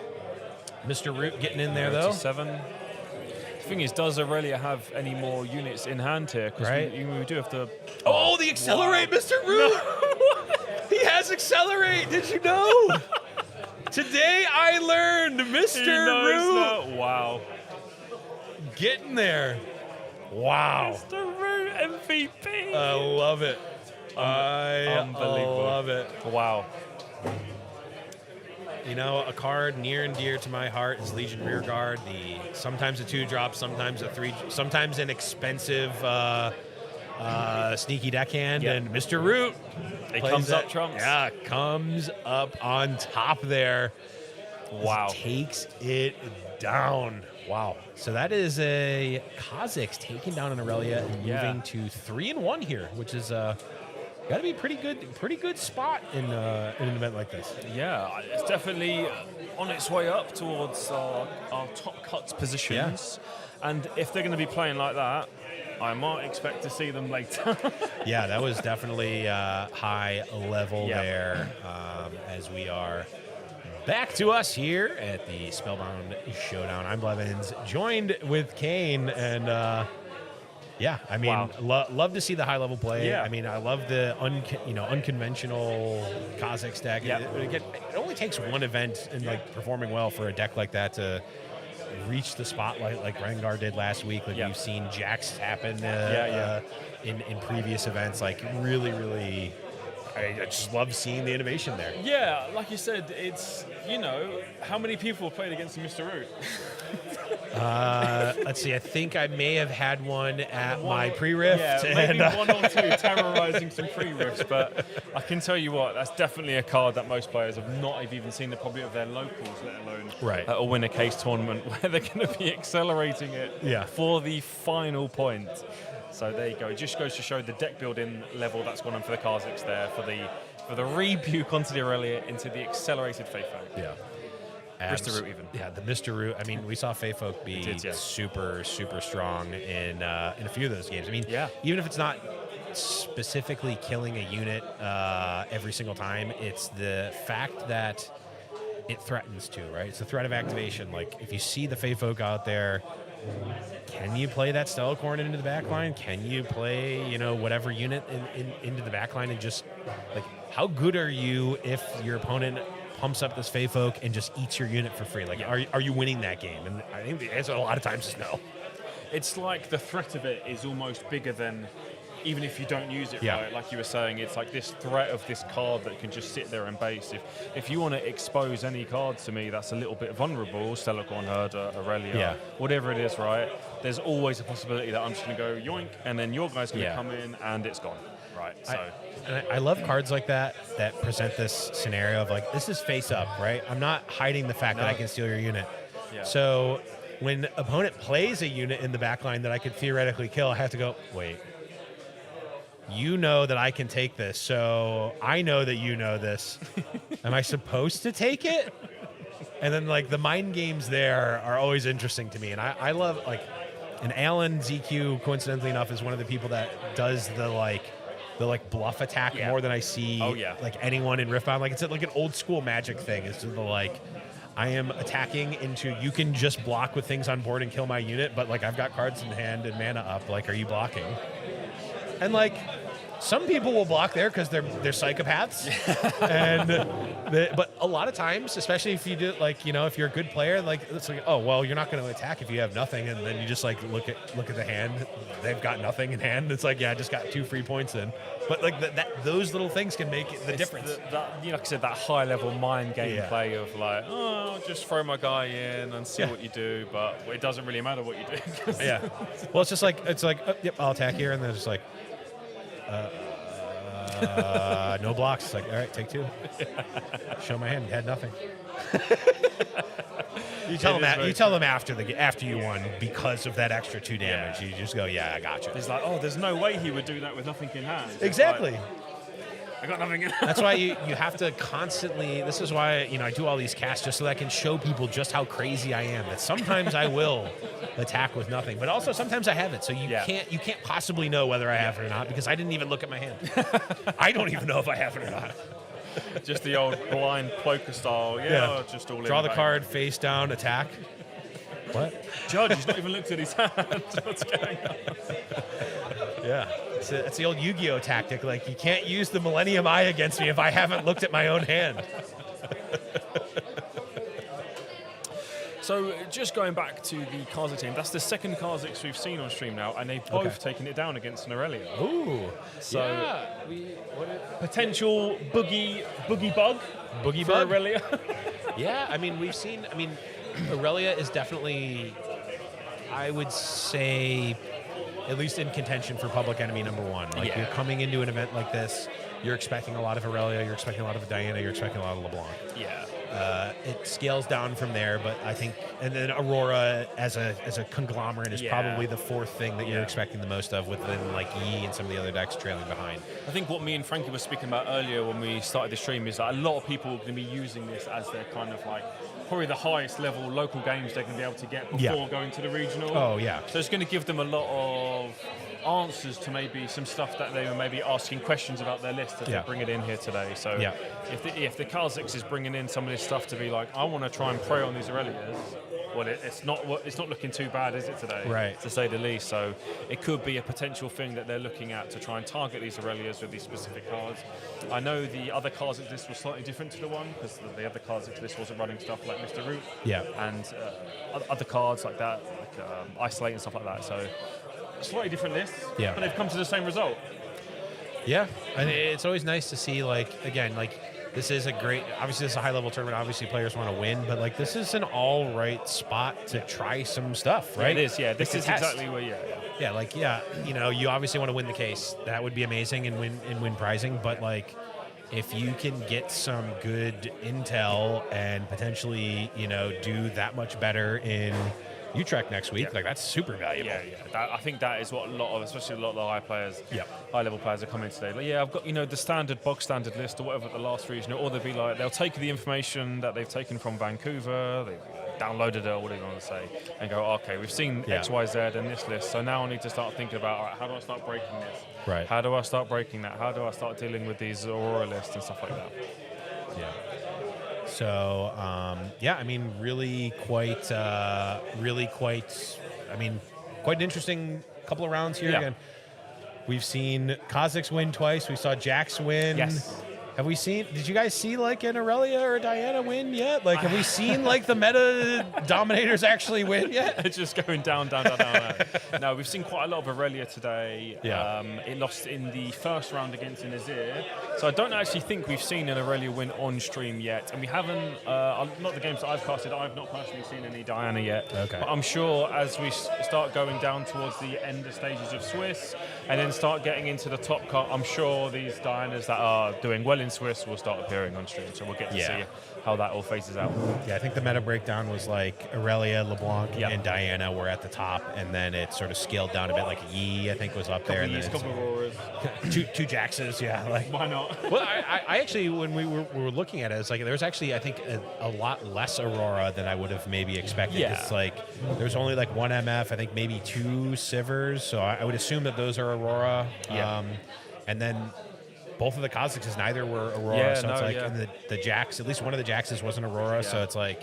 [SPEAKER 4] Mr. Root getting in there though.
[SPEAKER 2] 7. The thing is, does Aurelia have any more units in hand here? Because we do have to.
[SPEAKER 4] Oh, the accelerate, Mr. Root! He has accelerate. Did you know? Today I learned, Mr. Root.
[SPEAKER 2] Wow.
[SPEAKER 4] Getting there. Wow.
[SPEAKER 2] Mr. Root MVP.
[SPEAKER 4] I love it.
[SPEAKER 2] Unbelievable.
[SPEAKER 4] Love it.
[SPEAKER 2] Wow.
[SPEAKER 4] A card near and dear to my heart is Legion Rearguard. Sometimes a 2-drop, sometimes a 3, sometimes an expensive sneaky deckhand.
[SPEAKER 2] Yep.
[SPEAKER 4] And Mr. Root.
[SPEAKER 2] It comes up trumps.
[SPEAKER 4] Yeah, comes up on top there.
[SPEAKER 2] Wow.
[SPEAKER 4] Takes it down. Wow. So that is a Kha'Zix taking down an Aurelia and moving to 3-1 here, which is got to be pretty good spot in an event like this.
[SPEAKER 2] Yeah, it's definitely on its way up towards our top cuts positions. Yeah. And if they're going to be playing like that, I might expect to see them later.
[SPEAKER 4] Yeah, that was definitely high level there as we are back to us here at the Spellbound Showdown. I'm Blevins, joined with Kane, and I mean, love to see the high level play.
[SPEAKER 2] Yeah.
[SPEAKER 4] I mean, I love the unconventional Kha'Zix deck.
[SPEAKER 2] Yeah.
[SPEAKER 4] It only takes one event and like performing well for a deck like that to reach the spotlight like Rengar did last week. Like we've seen Jax happen in previous events. Like really. I just love seeing the innovation there.
[SPEAKER 2] Yeah, like you said, it's, how many people played against Mr. Root?
[SPEAKER 4] Let's see, I think I may have had one at my pre-rift.
[SPEAKER 2] Yeah, maybe one or two terrorizing some pre-rifts, but I can tell you what, that's definitely a card that most players have not even seen the probably of their locals, let alone a winner case tournament where they're going to be accelerating it for the final point. So there you go. It just goes to show the deck building level that's gone on for the Kha'Zix there, for the rebuke onto the Aurelia into the accelerated Fae Folk.
[SPEAKER 4] Yeah.
[SPEAKER 2] Mr. Root even.
[SPEAKER 4] Yeah, the Mr. Root. I mean, we saw Fae Folk be super strong in a few of those games. I mean, even if it's not specifically killing a unit every single time, it's the fact that it threatens to, right? It's the threat of activation. Like, if you see the Fae Folk out there, can you play that Stellacorn into the backline? Can you play, whatever unit into the backline and just, like, how good are you if your opponent pumps up this Fae Folk and just eats your unit for free? Like, are you winning that game? And I think the answer a lot of times is no.
[SPEAKER 2] It's like the threat of it is almost bigger than even if you don't use it right. Like you were saying, it's like this threat of this card that can just sit there and base. If you want to expose any card to me that's a little bit vulnerable, Stellacorn, Herder, Aurelia, whatever it is, right, there's always a possibility that I'm just going to go yoink, and then your guy's going to come in and it's gone. Right. So
[SPEAKER 4] I love cards like that present this scenario of like, this is face up, right? I'm not hiding the fact that I can steal your unit.
[SPEAKER 2] Yeah.
[SPEAKER 4] So when opponent plays a unit in the backline that I could theoretically kill, I have to go, wait. You know that I can take this, so I know that you know this. Am I supposed to take it? And then, like, the mind games there are always interesting to me. And I love, like, and Alan ZQ, coincidentally enough, is one of the people that does the bluff attack more than I see like anyone in Riftbound. Like, it's like an old school Magic thing. It's the like, I am attacking into, you can just block with things on board and kill my unit, but like I've got cards in hand and mana up. Like, are you blocking? And like, some people will block there because they're psychopaths, but a lot of times, especially if you do like, if you're a good player, like it's like, oh well, you're not going to attack if you have nothing, and then you just like look at the hand. They've got nothing in hand. It's like, I just got 2 free points in. But like those little things can make the difference.
[SPEAKER 2] Like I said, that high level mind game play of like, oh, I'll just throw my guy in and see what you do, but it doesn't really matter what you do.
[SPEAKER 4] Well, it's like, yep, I'll attack here, and then it's like. No blocks. It's like, all right, take 2. Show my hand. Had nothing. You tell them after you won because of that extra 2 damage. You just go, I got you.
[SPEAKER 2] He's like, oh, there's no way he would do that with nothing in hand.
[SPEAKER 4] Exactly.
[SPEAKER 2] Like, I got nothing in hand.
[SPEAKER 4] That's why you have to constantly. This is why I do all these casts just so that I can show people just how crazy I am. That sometimes I will attack with nothing, but also sometimes I have it. So you can't possibly know whether I have it or not because I didn't even look at my hand. I don't even know if I have it or not.
[SPEAKER 2] Just the old blind poker style. Just all
[SPEAKER 4] draw
[SPEAKER 2] in
[SPEAKER 4] the card, face down, attack. What?
[SPEAKER 2] Judge, he's not even looked at his hand. What's going on?
[SPEAKER 4] Yeah. It's the old Yu-Gi-Oh tactic. Like, you can't use the Millennium Eye against me if I haven't looked at my own hand.
[SPEAKER 2] So, just going back to the Kha'Zix team, that's the second Kha'Zix we've seen on stream now, and they've both taken it down against an Aurelia.
[SPEAKER 4] Ooh.
[SPEAKER 2] So, potential boogie bug for Aurelia.
[SPEAKER 4] Yeah, I mean, Aurelia is definitely, I would say, at least in contention for public enemy number 1. Like, you're coming into an event like this, you're expecting a lot of Aurelia, you're expecting a lot of Diana, you're expecting a lot of LeBlanc.
[SPEAKER 2] Yeah.
[SPEAKER 4] it scales down from there. But I think, and then Aurora as a conglomerate is probably the fourth thing that you're expecting the most of, within like Yi and some of the other decks trailing behind.
[SPEAKER 2] I think what me and Frankie were speaking about earlier when we started the stream is that a lot of people are going to be using this as their kind of like probably the highest level local games they're going to be able to get before going to the regional.
[SPEAKER 4] Oh, yeah.
[SPEAKER 2] So it's going to give them a lot of answers to maybe some stuff that they were maybe asking questions about their list as they bring it in here today. So if the Kha'Zix is bringing in some of this stuff to be like, I want to try and prey on these Aurelias, well, it's not looking too bad, is it, today?
[SPEAKER 4] Right.
[SPEAKER 2] To say the least. So it could be a potential thing that they're looking at to try and target these Aurelias with these specific cards. I know the other Kha'Zix list was slightly different to the one, because the other Kha'Zix list wasn't running stuff like Mr. Root and other cards like that, like Isolate and stuff like that. So slightly different lists, but they've come to the same result.
[SPEAKER 4] Yeah, and it's always nice to see, like, again, like, this is a great, obviously this is a high-level tournament, obviously players want to win, but, like, this is an all-right spot to try some stuff, right?
[SPEAKER 2] Yeah, it is, yeah. This is exactly where,
[SPEAKER 4] Yeah, like, you know, you obviously want to win the case. That would be amazing and win prizing, but, like, if you can get some good intel and potentially, you know, do that much better in Utrecht next week, like, that's super valuable.
[SPEAKER 2] I think that is what especially a lot of the high-level players are coming today. Like, I've got, you know, the bog standard list or whatever at the last regional, or they'll be like, they'll take the information that they've taken from Vancouver, they've downloaded it or whatever you want to say, and go, okay, we've seen X, Y, Z in this list, so now I need to start thinking about, all right, how do I start breaking this?
[SPEAKER 4] Right.
[SPEAKER 2] How do I start breaking that? How do I start dealing with these Aurora lists and stuff like that?
[SPEAKER 4] Yeah. So, I mean, quite an interesting couple of rounds here. Again, we've seen Kha'Zix win twice. We saw Jax win.
[SPEAKER 2] Yes.
[SPEAKER 4] Did you guys see, like, an Aurelia or a Diana win yet? Like, have we seen, like, the meta dominators actually win yet?
[SPEAKER 2] It's just going down. No, we've seen quite a lot of Aurelia today. It lost in the first round against Nazir. So I don't actually think we've seen an Aurelia win on stream yet. And we haven't, not the games that I've casted, I've not personally seen any Diana yet.
[SPEAKER 4] Okay.
[SPEAKER 2] But I'm sure as we start going down towards the end stages of Swiss and then start getting into the top cut, I'm sure these Dianas that are doing well in Swiss will start appearing on stream, so we'll get to see how that all phases out.
[SPEAKER 4] Yeah, I think the meta breakdown was like Aurelia, LeBlanc, and Diana were at the top, and then it sort of scaled down a bit. Like Yi, I think, was up there, and then
[SPEAKER 2] couple of Auroras.
[SPEAKER 4] two Jaxes, like
[SPEAKER 2] why not?
[SPEAKER 4] Well, I actually, when we were looking at it, it's like there's actually, I think, a lot less Aurora than I would have maybe expected.
[SPEAKER 2] Yeah.
[SPEAKER 4] It's like there's only like one MF, I think maybe two Sivers, so I would assume that those are Aurora. And then both of the Kha'Zixes, neither were Aurora, so it's like and the Jax, at least one of the Jaxes wasn't Aurora, so it's like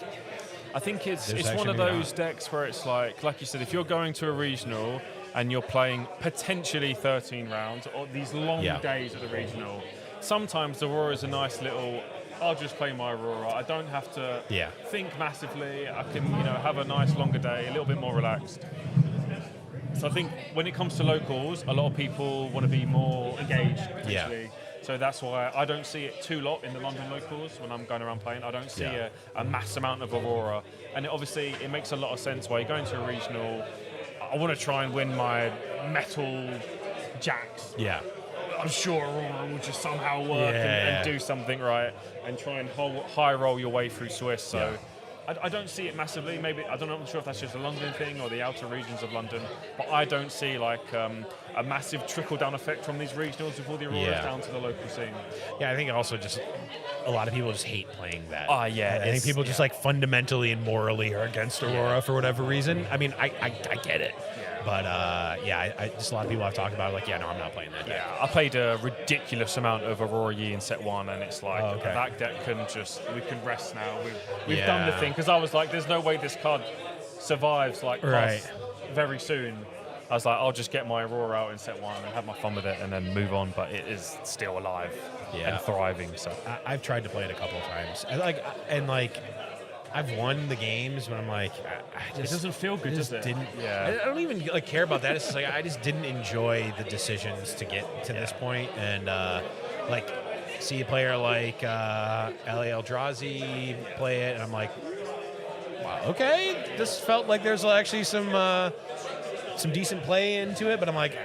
[SPEAKER 2] I think it's one of those decks where it's like you said, if you're going to a regional and you're playing potentially 13 rounds or these long days at the regional, sometimes Aurora is a nice little, I'll just play my Aurora. I don't have to think massively. I can, have a nice longer day, a little bit more relaxed. So I think when it comes to locals, a lot of people want to be more engaged, potentially. So that's why I don't see it too lot in the London locals when I'm going around playing. I don't see a mass amount of Aurora. And obviously, it makes a lot of sense why you're going to a regional. I want to try and win my metal Jax.
[SPEAKER 4] Yeah.
[SPEAKER 2] I'm sure Aurora will just somehow work and do something right and try and high roll your way through Swiss. So I don't see it massively. Maybe I'm not sure if that's just a London thing or the outer regions of London, but I don't see like a massive trickle-down effect from these regionals with all the Auroras down to the local scene.
[SPEAKER 4] Yeah, I think also just a lot of people just hate playing that.
[SPEAKER 2] I
[SPEAKER 4] think people just like fundamentally and morally are against Aurora for whatever reason. I mean, I get it. But, just a lot of people I've talked about like, no, I'm not playing that deck.
[SPEAKER 2] Yeah, I played a ridiculous amount of Aurora Yi in set one, and it's like, that deck we can rest now. We've done the thing, because I was like, there's no way this card survives past very soon. I was like, I'll just get my Aurora out in set one and have my fun with it and then move on, but it is still alive and thriving. So
[SPEAKER 4] I've tried to play it a couple of times. And I've won the games, but I'm like, it
[SPEAKER 2] doesn't feel good, does it?
[SPEAKER 4] I don't even care about that. It's just like I just didn't enjoy the decisions to get to this point, and see a player like Eli Eldrazi play it, and I'm like, wow, okay, this felt like there's actually some decent play into it, but I'm like, no,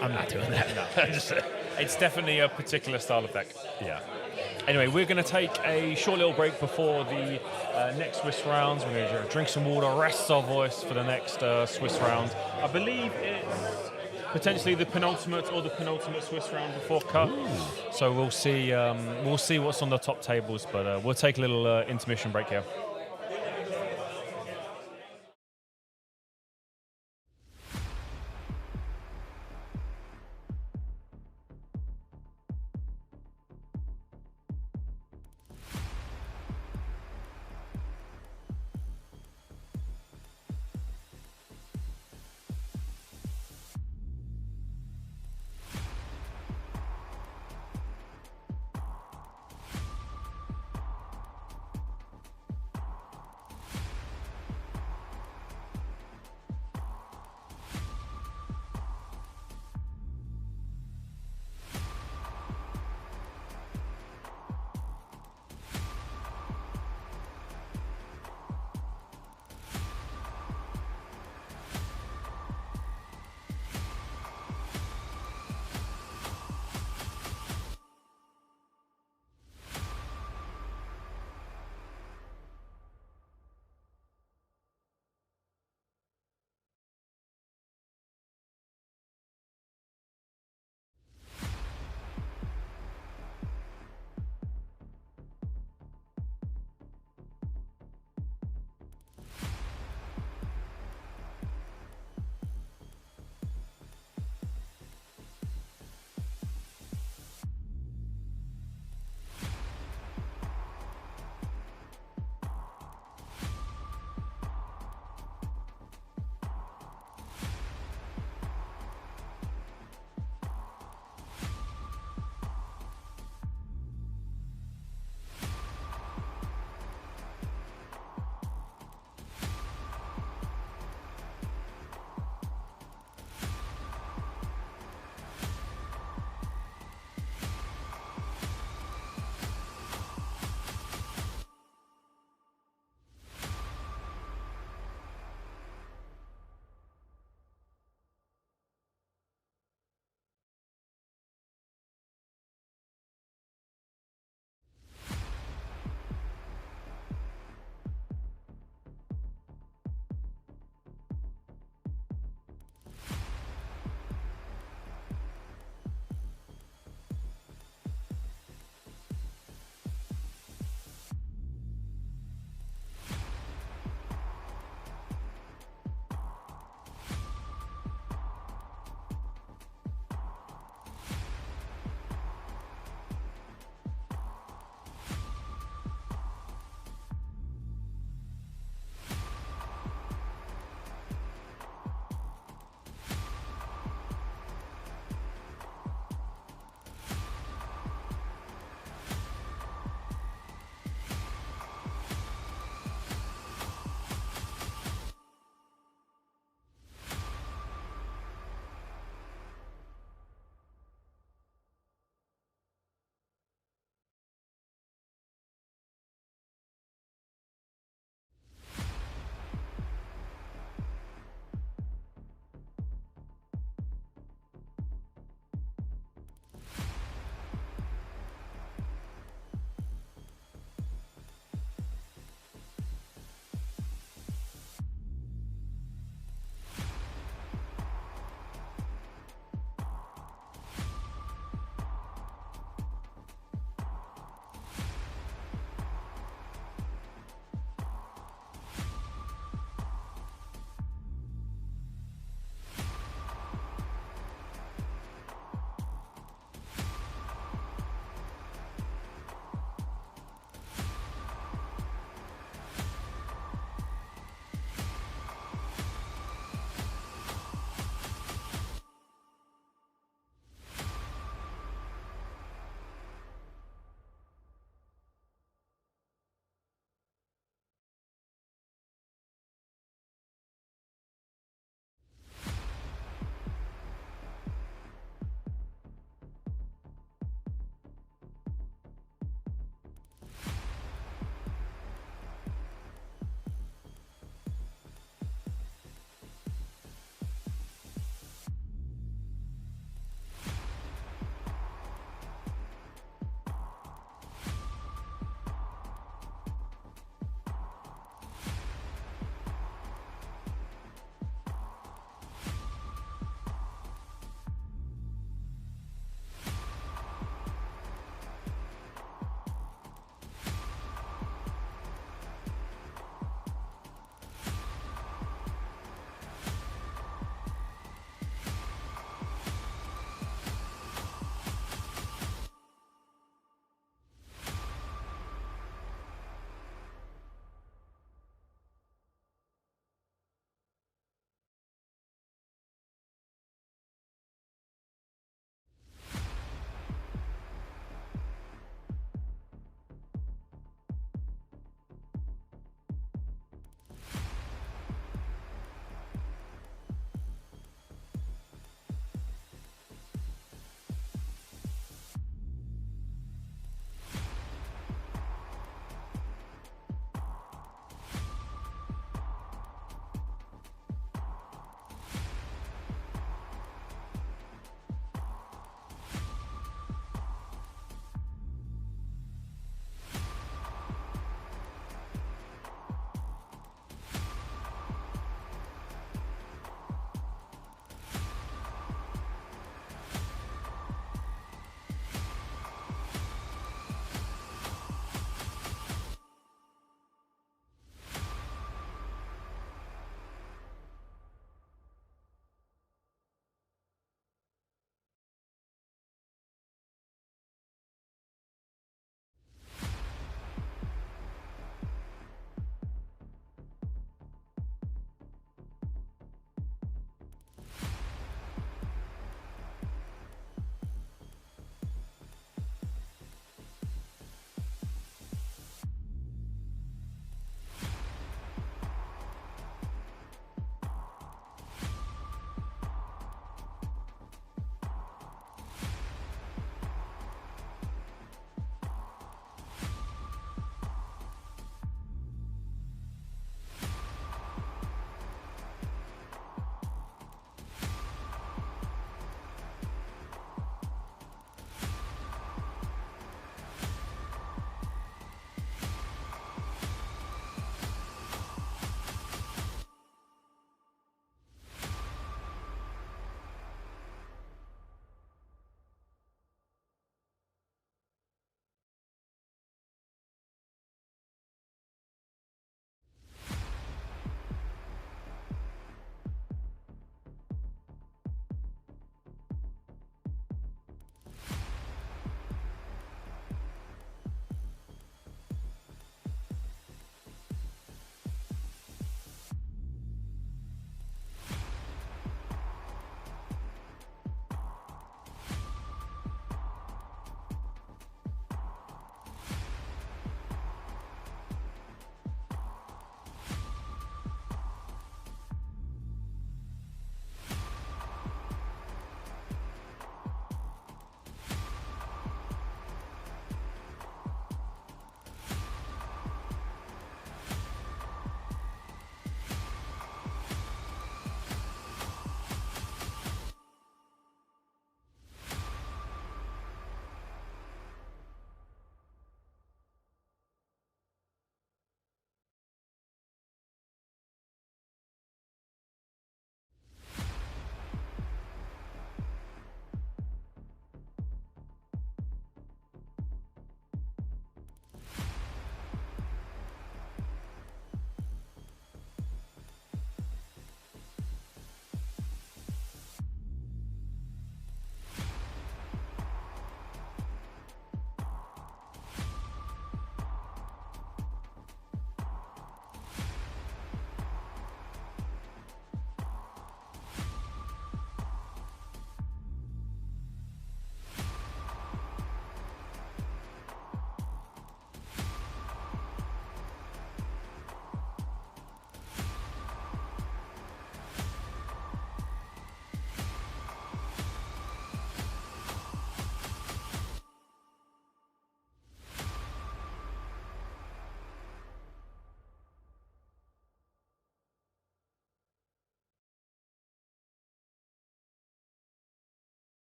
[SPEAKER 4] I'm not doing that. No,
[SPEAKER 2] It's definitely a particular style of deck.
[SPEAKER 4] Yeah.
[SPEAKER 2] Anyway, we're going to take a short little break before the next Swiss rounds. We're going to drink some water, rest our voice for the next Swiss round. I believe it's potentially the penultimate or the penultimate Swiss round before cut. So we'll see. We'll see what's on the top tables, but we'll take a little intermission break here.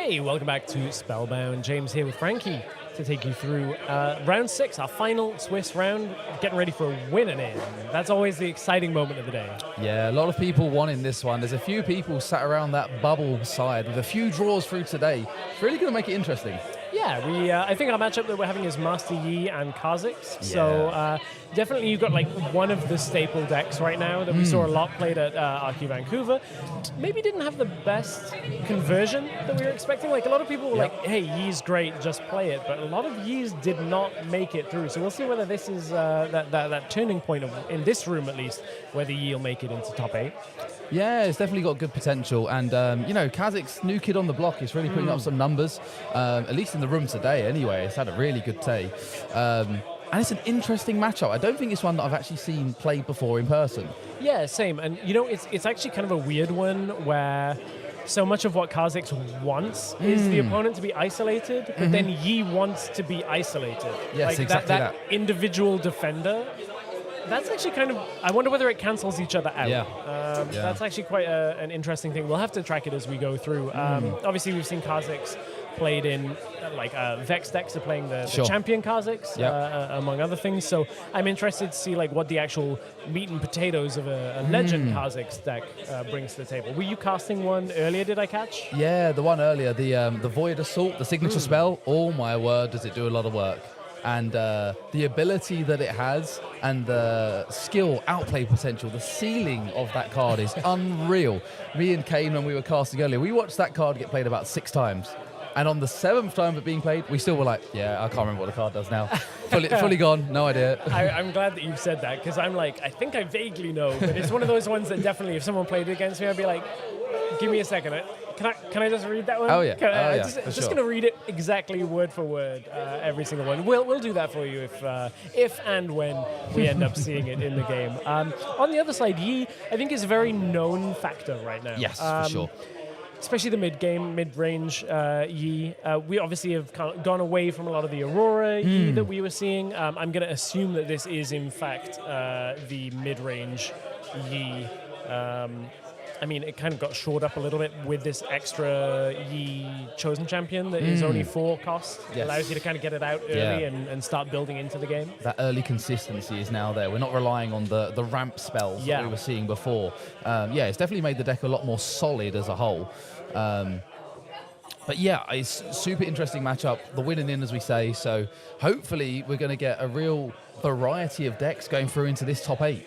[SPEAKER 3] Hey, welcome back to Spellbound. James here with Frankie to take you through round 6, our final Swiss round, getting ready for a winning in. That's always the exciting moment of the day.
[SPEAKER 1] Yeah, a lot of people wanting this one. There's a few people sat around that bubble side with a few draws through today. It's really going to make it interesting.
[SPEAKER 3] Yeah, I think our matchup that we're having is Master Yi and Kha'Zix. So definitely you've got like one of the staple decks right now that we saw a lot played at RQ Vancouver. Maybe didn't have the best conversion that we were expecting. Like a lot of people were like, hey, Yi's great, just play it. But a lot of Yi's did not make it through. So we'll see whether this is that turning point in this room at least, whether Yi will make it into top 8.
[SPEAKER 1] Yeah, it's definitely got good potential. And, Kha'Zix, new kid on the block, is really putting up some numbers, at least in the room today anyway. It's had a really good day. And it's an interesting matchup. I don't think it's one that I've actually seen played before in person.
[SPEAKER 3] Yeah, same. And, it's actually kind of a weird one where so much of what Kha'Zix wants is the opponent to be isolated, but then Yi wants to be isolated.
[SPEAKER 1] Yes,
[SPEAKER 3] like
[SPEAKER 1] exactly
[SPEAKER 3] that individual defender. That's actually kind of, I wonder whether it cancels each other out.
[SPEAKER 1] Yeah.
[SPEAKER 3] That's actually quite an interesting thing. We'll have to track it as we go through. Obviously, we've seen Kha'Zix played in, Vex decks are playing the champion Kha'Zix, among other things. So I'm interested to see, what the actual meat and potatoes of a legend Kha'Zix deck brings to the table. Were you casting one earlier, did I catch?
[SPEAKER 1] Yeah, the one earlier, the Void Assault, the signature spell. Oh, my word, does it do a lot of work. And the ability that it has and the skill outplay potential, the ceiling of that card is unreal. Me and Kane, when we were casting earlier, we watched that card get played about 6 times. And on the 7th time of it being played, we still were like, yeah, I can't remember what the card does now. fully gone, no idea.
[SPEAKER 3] I'm glad that you've said that, because I'm like, I think I vaguely know, but it's one of those ones that definitely, if someone played it against me, I'd be like, give me a second. Can I just read that one?
[SPEAKER 1] Oh, yeah.
[SPEAKER 3] Just going to read it exactly word for word, every single one. We'll do that for you if and when we end up seeing it in the game. On the other side, Yi, I think, is a very known factor right now.
[SPEAKER 1] Yes, for sure.
[SPEAKER 3] Especially the mid-game, mid-range Yi. We obviously have gone away from a lot of the Aurora Yi that we were seeing. I'm going to assume that this is, in fact, the mid-range Yi. It kind of got shored up a little bit with this extra Yi Chosen Champion that is only 4 cost.
[SPEAKER 1] Yes.
[SPEAKER 3] Allows you to kind of get it out early and start building into the game.
[SPEAKER 1] That early consistency is now there. We're not relying on the ramp spells that we were seeing before. It's definitely made the deck a lot more solid as a whole. But yeah, it's a super interesting matchup. The winning in, as we say. So hopefully we're going to get a real variety of decks going through into this top 8.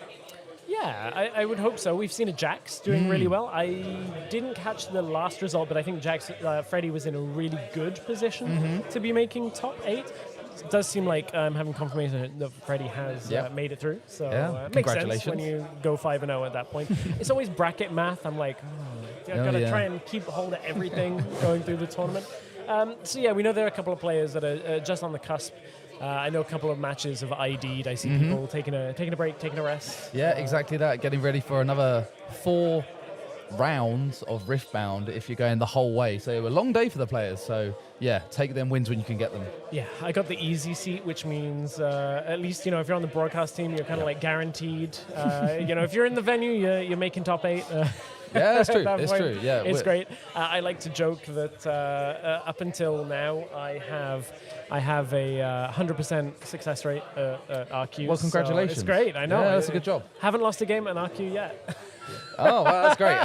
[SPEAKER 3] Yeah, I would hope so. We've seen a Jax doing really well. I didn't catch the last result, but I think Freddy was in a really good position to be making top 8. It does seem like I'm having confirmation that Freddy has made it through. So it makes sense when you go 5-0 at that point. It's always bracket math. I'm like, I've got to try and keep hold of everything going through the tournament. We know there are a couple of players that are just on the cusp. I know a couple of matches have ID'd. I see people taking a break, taking a rest.
[SPEAKER 1] Yeah, exactly that. Getting ready for another 4 rounds of Riftbound if you're going the whole way. So a long day for the players. So yeah, take them wins when you can get them.
[SPEAKER 3] Yeah, I got the easy seat, which means at least, if you're on the broadcast team, you're kind of like guaranteed. If you're in the venue, you're making top 8.
[SPEAKER 1] Yeah, that's true. It's true. Yeah,
[SPEAKER 3] it's great. I like to joke that up until now, I have a 100% success rate at RQ.
[SPEAKER 1] Well, congratulations!
[SPEAKER 3] So it's great. I know.
[SPEAKER 1] Yeah, that's a good job.
[SPEAKER 3] Haven't lost a game at RQ yet.
[SPEAKER 1] Oh, well, that's great.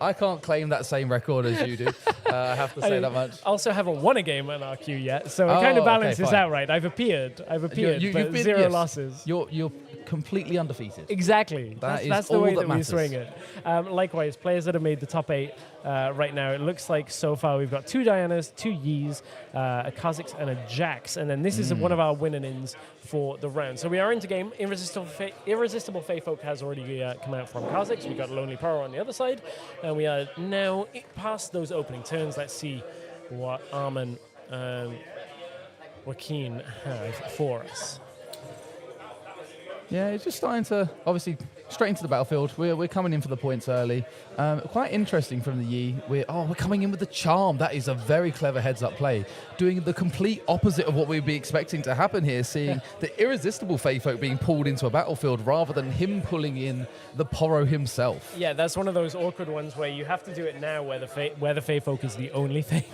[SPEAKER 1] I can't claim that same record as you do. I have to say that much.
[SPEAKER 3] Also haven't won a game at RQ yet, so it kind of balances out, right? I've appeared, but 0 losses.
[SPEAKER 1] You're completely undefeated.
[SPEAKER 3] Exactly. That's the way that we swing it. Likewise, players that have made the top 8 right now, it looks like so far we've got 2 Dianas, 2 Yis, a Kha'Zix, and a Jax. And then this is one of our winning-ins for the round. So we are into game. Irresistible Feyfolk has already come out from Kha'Zix. We got Lonely Power on the other side. And we are now past those opening turns. Let's see what Armin and Joaquin have for us.
[SPEAKER 1] Yeah, it's just starting to obviously straight into the battlefield. We're coming in for the points early. Quite interesting from the Yi. We're coming in with the charm. That is a very clever heads-up play, doing the complete opposite of what we'd be expecting to happen here. Seeing the irresistible Fey Folk being pulled into a battlefield rather than him pulling in the Poro himself.
[SPEAKER 3] Yeah, that's one of those awkward ones where you have to do it now, where the Fey Folk is the only thing,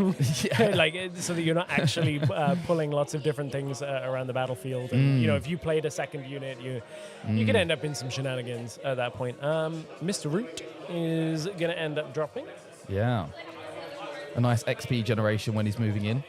[SPEAKER 3] so that you're not actually pulling lots of different things around the battlefield. And if you played a second unit, you could end up in some shenanigans at that point. Mr. Root is going to end up dropping.
[SPEAKER 1] Yeah. A nice XP generation when he's moving in.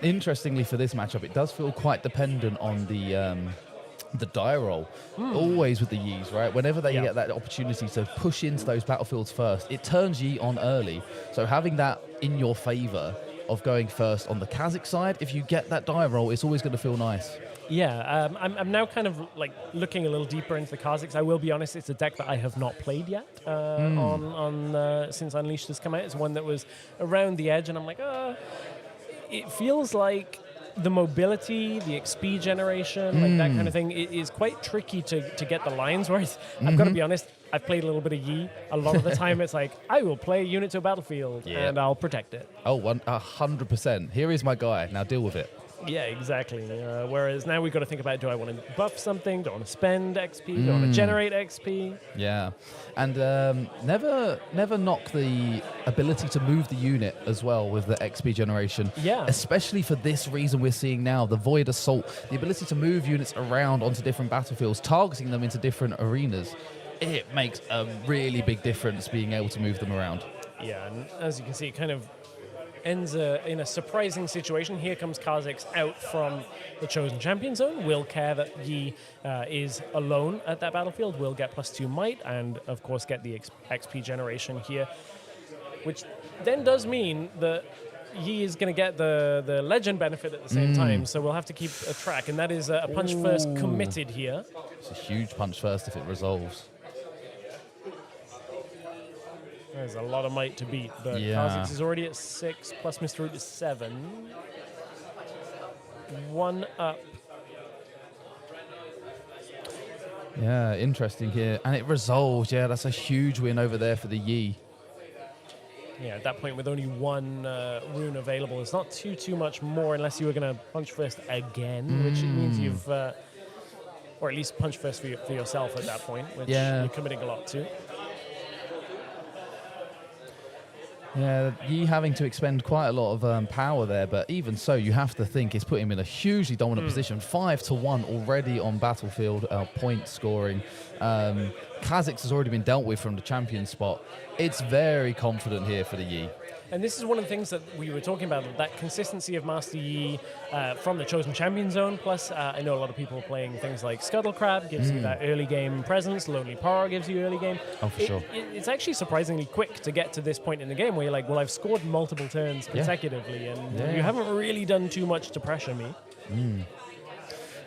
[SPEAKER 1] Interestingly, for this matchup, it does feel quite dependent on the die roll. Always with the Yis, right? Whenever they get that opportunity to push into those battlefields first, it turns Yi on early. So having that in your favor of going first on the Kha'Zix side, if you get that die roll, it's always going to feel nice.
[SPEAKER 3] Yeah, I'm now kind of like looking a little deeper into the Kha'Zix. I will be honest, it's a deck that I have not played yet since Unleashed has come out. It's one that was around the edge, and I'm like, it feels like the mobility, the XP generation, like that kind of thing, it is quite tricky to get the lines. Whereas I've got to be honest, I've played a little bit of Yi. A lot of the time, it's like, I will play a unit to a battlefield and I'll protect it.
[SPEAKER 1] Oh, 100%. Here is my guy. Now deal with it.
[SPEAKER 3] Yeah, exactly. Whereas now we've got to think about, do I want to buff something? Do I want to spend XP? Do I want to generate XP?
[SPEAKER 1] Yeah. And never knock the ability to move the unit as well with the XP generation.
[SPEAKER 3] Yeah.
[SPEAKER 1] Especially for this reason we're seeing now, the Void Assault, the ability to move units around onto different battlefields, targeting them into different arenas. It makes a really big difference being able to move them around.
[SPEAKER 3] Yeah, and as you can see, it kind of ends in a surprising situation. Here comes Kha'Zix out from the Chosen Champion zone. Will care that Yi is alone at that battlefield. Will get +2 might and, of course, get the XP generation here, which then does mean that Yi is going to get the legend benefit at the same time, so we'll have to keep a track, and that is a punch first committed here.
[SPEAKER 1] It's a huge punch first if it resolves.
[SPEAKER 3] There's a lot of might to beat, but Kha'Zix is already at 6, plus Mr. Root is 7. 1 up.
[SPEAKER 1] Yeah, interesting here. And it resolves. Yeah, that's a huge win over there for the Yi.
[SPEAKER 3] Yeah, at that point with only 1 rune available, it's not too much more unless you were going to punch first again, which means you've, or at least punch first for yourself at that point, which you're committing a lot to.
[SPEAKER 1] Yeah, Yi having to expend quite a lot of power there, but even so, you have to think it's put him in a hugely dominant position. 5-1 already on battlefield point scoring. Kha'Zix has already been dealt with from the champion spot. It's very confident here for the Yi.
[SPEAKER 3] And this is one of the things that we were talking about, that consistency of Master Yi from the Chosen Champion zone. Plus, I know a lot of people playing things like Scuttle Crab, gives you that early game presence. Lonely Power gives you early game.
[SPEAKER 1] Oh, for sure.
[SPEAKER 3] It's actually surprisingly quick to get to this point in the game where you're like, well, I've scored multiple turns consecutively, and you haven't really done too much to pressure me.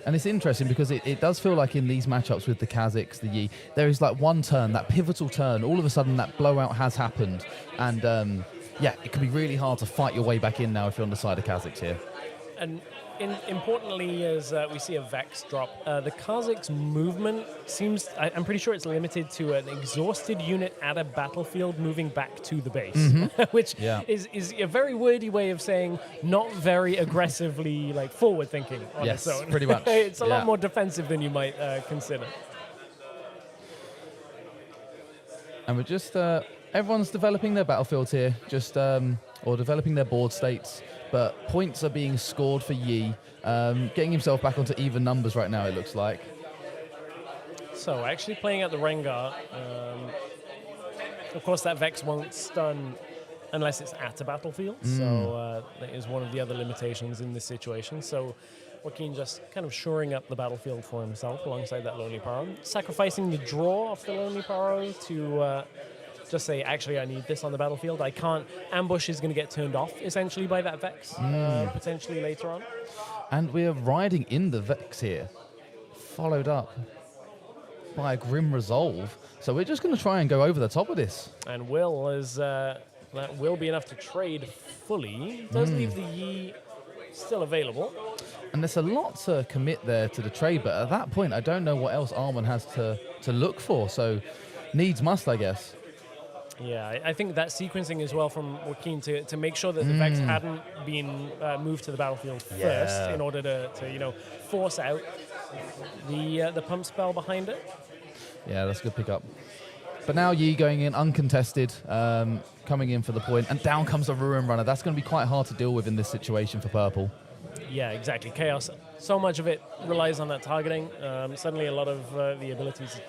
[SPEAKER 1] And it's interesting because it does feel like in these matchups with the Kha'Zix, the Yi, there is like one turn, that pivotal turn, all of a sudden that blowout has happened. And it can be really hard to fight your way back in now if you're on the side of Kha'Zix here.
[SPEAKER 3] And importantly, as we see a Vex drop, the Kha'Zix movement seems, I'm pretty sure it's limited to an exhausted unit at a battlefield moving back to the base, which is a very wordy way of saying not very aggressively like forward thinking on its own.
[SPEAKER 1] Pretty much.
[SPEAKER 3] It's a lot more defensive than you might consider.
[SPEAKER 1] And we're just, everyone's developing their battlefields here, just, or developing their board states. But points are being scored for Yi, getting himself back onto even numbers right now, it looks like.
[SPEAKER 3] So actually playing out the Rengar, of course that Vex won't stun unless it's at a battlefield, so that is one of the other limitations in this situation. So Joaquin just kind of shoring up the battlefield for himself alongside that Lonely Paro, sacrificing the draw off the Lonely Paro to just say, actually, I need this on the battlefield. I can't. Ambush is going to get turned off, essentially, by that Vex, potentially later on.
[SPEAKER 1] And we're riding in the Vex here, followed up by a Grim Resolve. So we're just going to try and go over the top of this.
[SPEAKER 3] And Will is, that will be enough to trade fully. Does leave the Yi still available.
[SPEAKER 1] And there's a lot to commit there to the trade, but at that point, I don't know what else Arman has to look for. So needs must, I guess.
[SPEAKER 3] Yeah, I think that sequencing as well from Joaquin to make sure that the Vex hadn't been moved to the battlefield first in order to force out the pump spell behind it.
[SPEAKER 1] Yeah, that's a good pickup. But now Yi going in uncontested, coming in for the point, and down comes a Ruin Runner. That's going to be quite hard to deal with in this situation for Purple.
[SPEAKER 3] Yeah, exactly. Chaos, so much of it relies on that targeting. Suddenly a lot of the abilities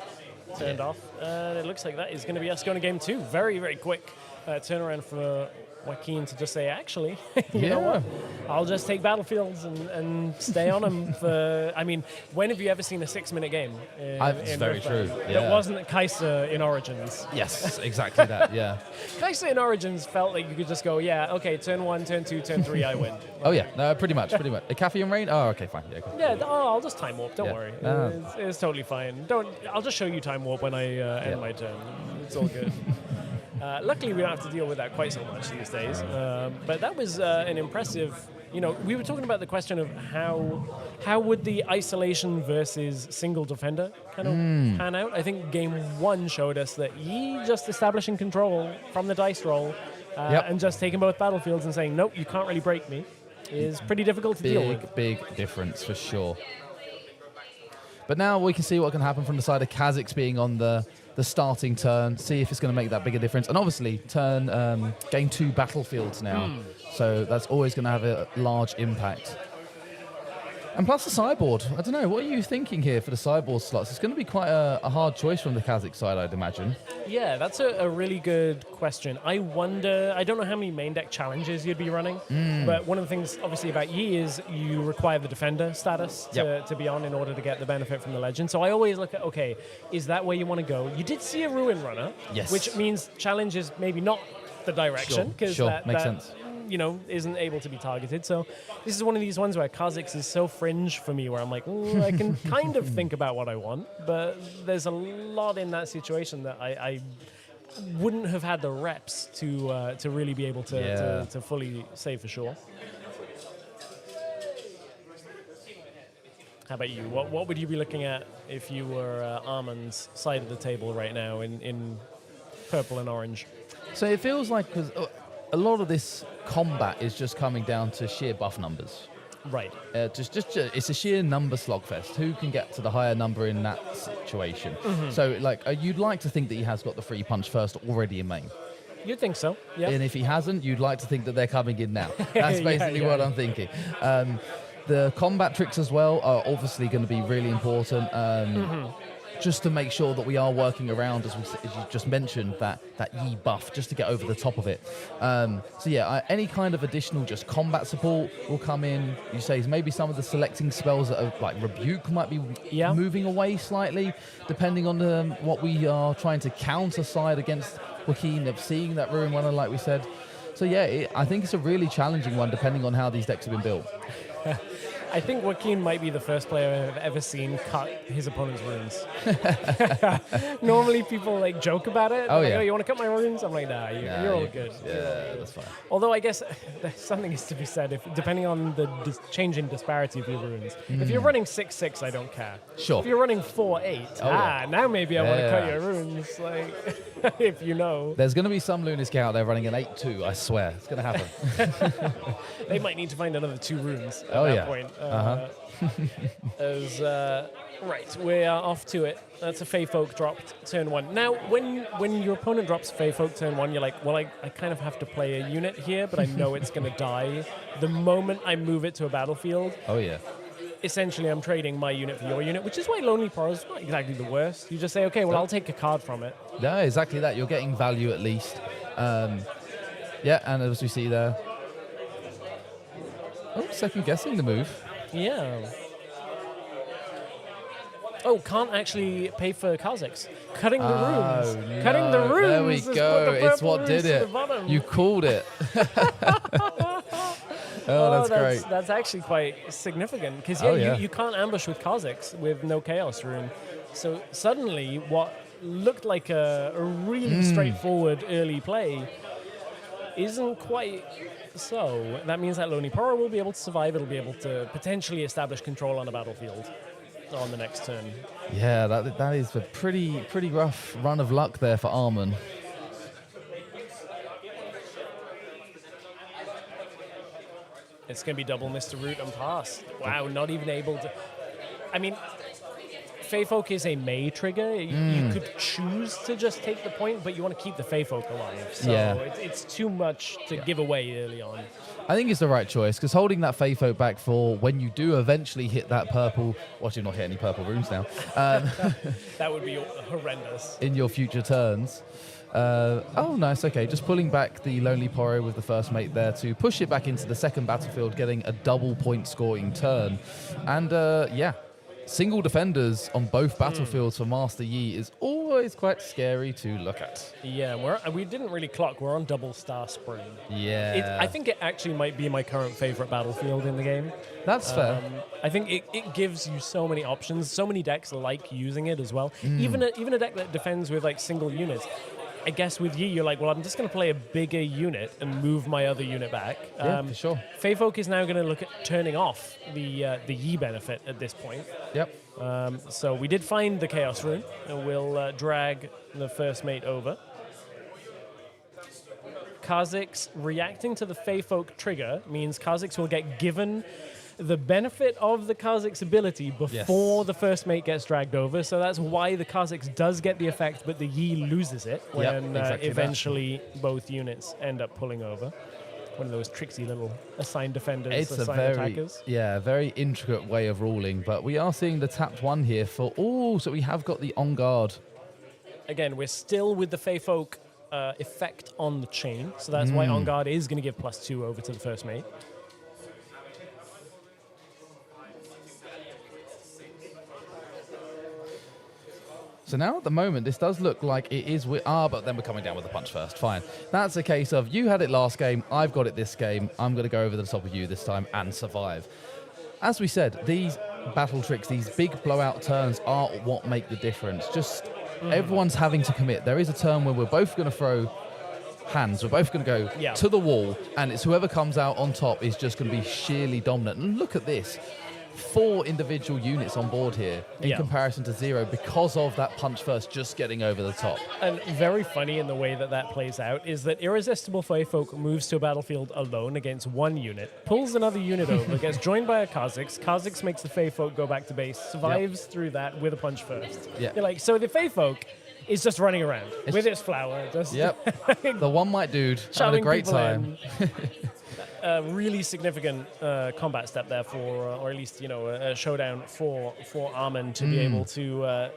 [SPEAKER 3] turned off. And it looks like that is going to be us going to game 2. Very, very quick turnaround for Joaquin to just say, actually, you know what? I'll just take battlefields and stay on them for... I mean, when have you ever seen a 6-minute game?
[SPEAKER 1] It's very true.
[SPEAKER 3] It wasn't Kai'Sa in Origins.
[SPEAKER 1] Yes, exactly that, yeah.
[SPEAKER 3] Kai'Sa in Origins felt like you could just go, yeah, okay, turn 1, turn 2, turn 3, I win.
[SPEAKER 1] Oh, yeah, no, pretty much. A Caffeine Rain? Oh, okay, fine. Yeah, cool.
[SPEAKER 3] Yeah, I'll just time warp. Don't worry. It's totally fine. I'll just show you time warp when I end my turn. It's all good. Luckily, we don't have to deal with that quite so much these days. But that was an impressive... we were talking about the question of how would the isolation versus single defender kind of pan out. I think game 1 showed us that Yi just establishing control from the dice roll and just taking both battlefields and saying, nope, you can't really break me, is pretty difficult to deal with.
[SPEAKER 1] Big difference for sure. But now we can see what can happen from the side of Kha'Zix being on the starting turn, see if it's going to make that bigger difference. And obviously, game 2 battlefields now. So that's always going to have a large impact. And plus the sideboard. I don't know, what are you thinking here for the sideboard slots? It's going to be quite a hard choice from the Kha'Zix side, I'd imagine.
[SPEAKER 3] Yeah, that's a really good question. I wonder, I don't know how many main deck challenges you'd be running, but one of the things, obviously, about Yi is you require the defender status to be on in order to get the benefit from the legend. So I always look at, okay, is that where you want to go? You did see a Ruin Runner, which means challenge is maybe not the direction, because
[SPEAKER 1] makes sense.
[SPEAKER 3] Isn't able to be targeted. So this is one of these ones where Kha'Zix is so fringe for me, where I'm like, I can kind of think about what I want, but there's a lot in that situation that I wouldn't have had the reps to really be able to fully say for sure. How about you? What would you be looking at if you were Arman's side of the table right now in purple and orange?
[SPEAKER 1] So it feels like, because a lot of this combat is just coming down to sheer buff numbers.
[SPEAKER 3] Right.
[SPEAKER 1] Just it's a sheer number slogfest. Who can get to the higher number in that situation? So, you'd like to think that he has got the free punch first already in main.
[SPEAKER 3] You'd think so, yeah.
[SPEAKER 1] And if he hasn't, you'd like to think that they're coming in now. That's basically what I'm thinking. The combat tricks as well are obviously going to be really important. Just to make sure that we are working around, as you just mentioned, that Yi buff, just to get over the top of it. Any kind of additional just combat support will come in. You say maybe some of the selecting spells that are like Rebuke might be moving away slightly, depending on what we are trying to counter side against Joaquin of seeing that Ruin Runner, like we said. So I think it's a really challenging one, depending on how these decks have been built.
[SPEAKER 3] I think Joaquin might be the first player I've ever seen cut his opponent's runes. Normally people joke about it. You want to cut my runes? I'm like, nah, you're all good.
[SPEAKER 1] Yeah, that's fine.
[SPEAKER 3] Although I guess there's something is to be said, depending on the change in disparity of your runes. If you're running 6/6, I don't care.
[SPEAKER 1] Sure.
[SPEAKER 3] If you're running 4/8, now maybe I want to cut your runes. If you know.
[SPEAKER 1] There's going to be some Lunatic out there running an 8/2, I swear. It's going to happen.
[SPEAKER 3] They might need to find another 2 runes at that point. Right, we are off to it. That's a Fey Folk dropped turn 1. Now, when your opponent drops Fey Folk turn 1, you're like, well, I kind of have to play a unit here, but I know it's going to die the moment I move it to a battlefield.
[SPEAKER 1] Oh, yeah.
[SPEAKER 3] Essentially, I'm trading my unit for your unit, which is why Lonely Porro's is not exactly the worst. You just say, okay, well, I'll take a card from it.
[SPEAKER 1] Yeah, exactly that. You're getting value at least. And as we see there... Oh, second guessing the move.
[SPEAKER 3] Yeah. Oh, can't actually pay for Kha'Zix. Cutting the runes.
[SPEAKER 1] No.
[SPEAKER 3] Cutting the runes.
[SPEAKER 1] There we go. It's what did it. You called it. That's great.
[SPEAKER 3] That's actually quite significant because you can't ambush with Kha'Zix with no Chaos Rune. So suddenly, what looked like a really straightforward early play isn't quite so. That means that Lonely Poro will be able to survive. It'll be able to potentially establish control on the battlefield on the next turn.
[SPEAKER 1] Yeah, that is a pretty rough run of luck there for Armin.
[SPEAKER 3] It's going to be double Mr. Root and pass. Wow, not even able to... I mean, Feyfolk is a May trigger. You could choose to just take the point, but you want to keep the Feyfolk alive. So
[SPEAKER 1] Yeah.
[SPEAKER 3] it's too much to give away early on.
[SPEAKER 1] I think it's the right choice, because holding that Feyfolk back for when you do eventually hit that purple... Watch you not hit any purple runes now.
[SPEAKER 3] That would be horrendous.
[SPEAKER 1] In your future turns. Oh, nice. Okay, just pulling back the Lonely Poro with the first mate there to push it back into the second battlefield, getting a double point scoring turn. And yeah, single defenders on both battlefields for Master Yi is always quite scary to look at.
[SPEAKER 3] Yeah, we didn't really clock. We're on double Star Spring.
[SPEAKER 1] Yeah.
[SPEAKER 3] I think it actually might be my current favorite battlefield in the game.
[SPEAKER 1] That's fair.
[SPEAKER 3] I think it gives you so many options. So many decks like using it as well. Even a deck that defends with like single units. I guess with Yi, you're like, well, I'm just going to play a bigger unit and move my other unit back.
[SPEAKER 1] Yeah, for sure.
[SPEAKER 3] Feyfolk is now going to look at turning off the Yi benefit at this point.
[SPEAKER 1] Yep.
[SPEAKER 3] So we did find the Chaos Rune, and we'll drag the first mate over. Kha'Zix reacting to the Feyfolk trigger means Kha'Zix will get given the benefit of the Kha'Zix ability before the first mate gets dragged over. So that's why the Kha'Zix does get the effect, but the Yi loses it when
[SPEAKER 1] exactly
[SPEAKER 3] eventually both units end up pulling over. One of those tricksy little assigned defenders,
[SPEAKER 1] It's a
[SPEAKER 3] assigned
[SPEAKER 1] very,
[SPEAKER 3] attackers.
[SPEAKER 1] very intricate way of ruling, but we are seeing the tapped one here for all, so we have got the on guard.
[SPEAKER 3] Again, we're still with the Feyfolk effect on the chain, so that's why on guard is going to give +2 over to the first mate.
[SPEAKER 1] So now at the moment, this does look like it is... but then we're coming down with a punch first. Fine. That's a case of you had it last game, I've got it this game, I'm going to go over the top of you this time and survive. As we said, these battle tricks, these big blowout turns are what make the difference. Just everyone's having to commit. There is a turn where we're both going to throw hands. We're both going to go to the wall, and it's whoever comes out on top is just going to be sheerly dominant. And look at this. 4 individual units on board here in comparison to 0 because of that punch first just getting over the top.
[SPEAKER 3] And very funny in the way that plays out is that Irresistible Feyfolk moves to a battlefield alone against 1 unit, pulls another unit over, gets joined by a Kha'Zix. Kha'Zix makes the Feyfolk go back to base, survives through that with a punch first. You're like, so the Feyfolk is just running around with its flower. Just
[SPEAKER 1] the one might dude having a great time.
[SPEAKER 3] A really significant combat step there for, or at least, a showdown for Armin to be able to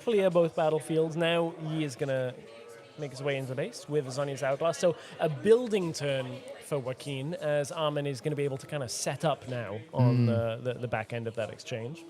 [SPEAKER 3] clear both battlefields. Now Yi is going to make his way into base with Zhonya's Hourglass. So a building turn for Joaquin, as Armin is going to be able to kind of set up now on the back end of that exchange.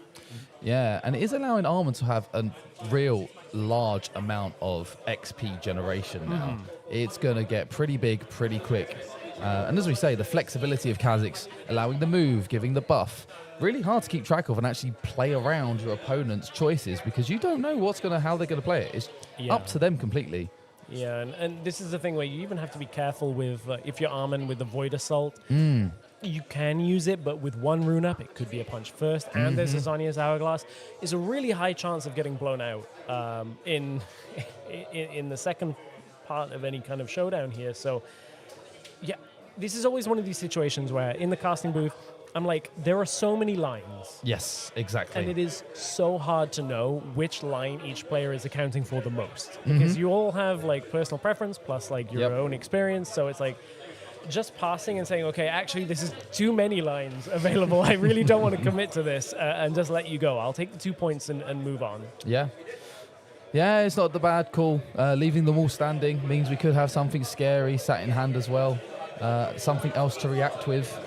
[SPEAKER 1] Yeah, and it is allowing Armin to have a real large amount of XP generation now. It's going to get pretty big pretty quick. And as we say, the flexibility of Kha'Zix, allowing the move, giving the buff, really hard to keep track of and actually play around your opponent's choices because you don't know how they're going to play it. It's up to them completely.
[SPEAKER 3] Yeah, and this is the thing where you even have to be careful with, if you're Armin with the Void Assault, you can use it, but with 1 rune up, it could be a punch first, and there's a Zhonya's Hourglass. It's a really high chance of getting blown out in the second part of any kind of showdown here, so... Yeah, this is always one of these situations where in the casting booth, I'm like, there are so many lines.
[SPEAKER 1] Yes, exactly.
[SPEAKER 3] And it is so hard to know which line each player is accounting for the most. Because you all have like personal preference plus like your own experience. So it's like just passing and saying, okay, actually this is too many lines available. I really don't want to commit to this and just let you go. I'll take the 2 points and move on.
[SPEAKER 1] Yeah. Yeah, it's not the bad call. Leaving them all standing means we could have something scary sat in hand as well. Something else to react with.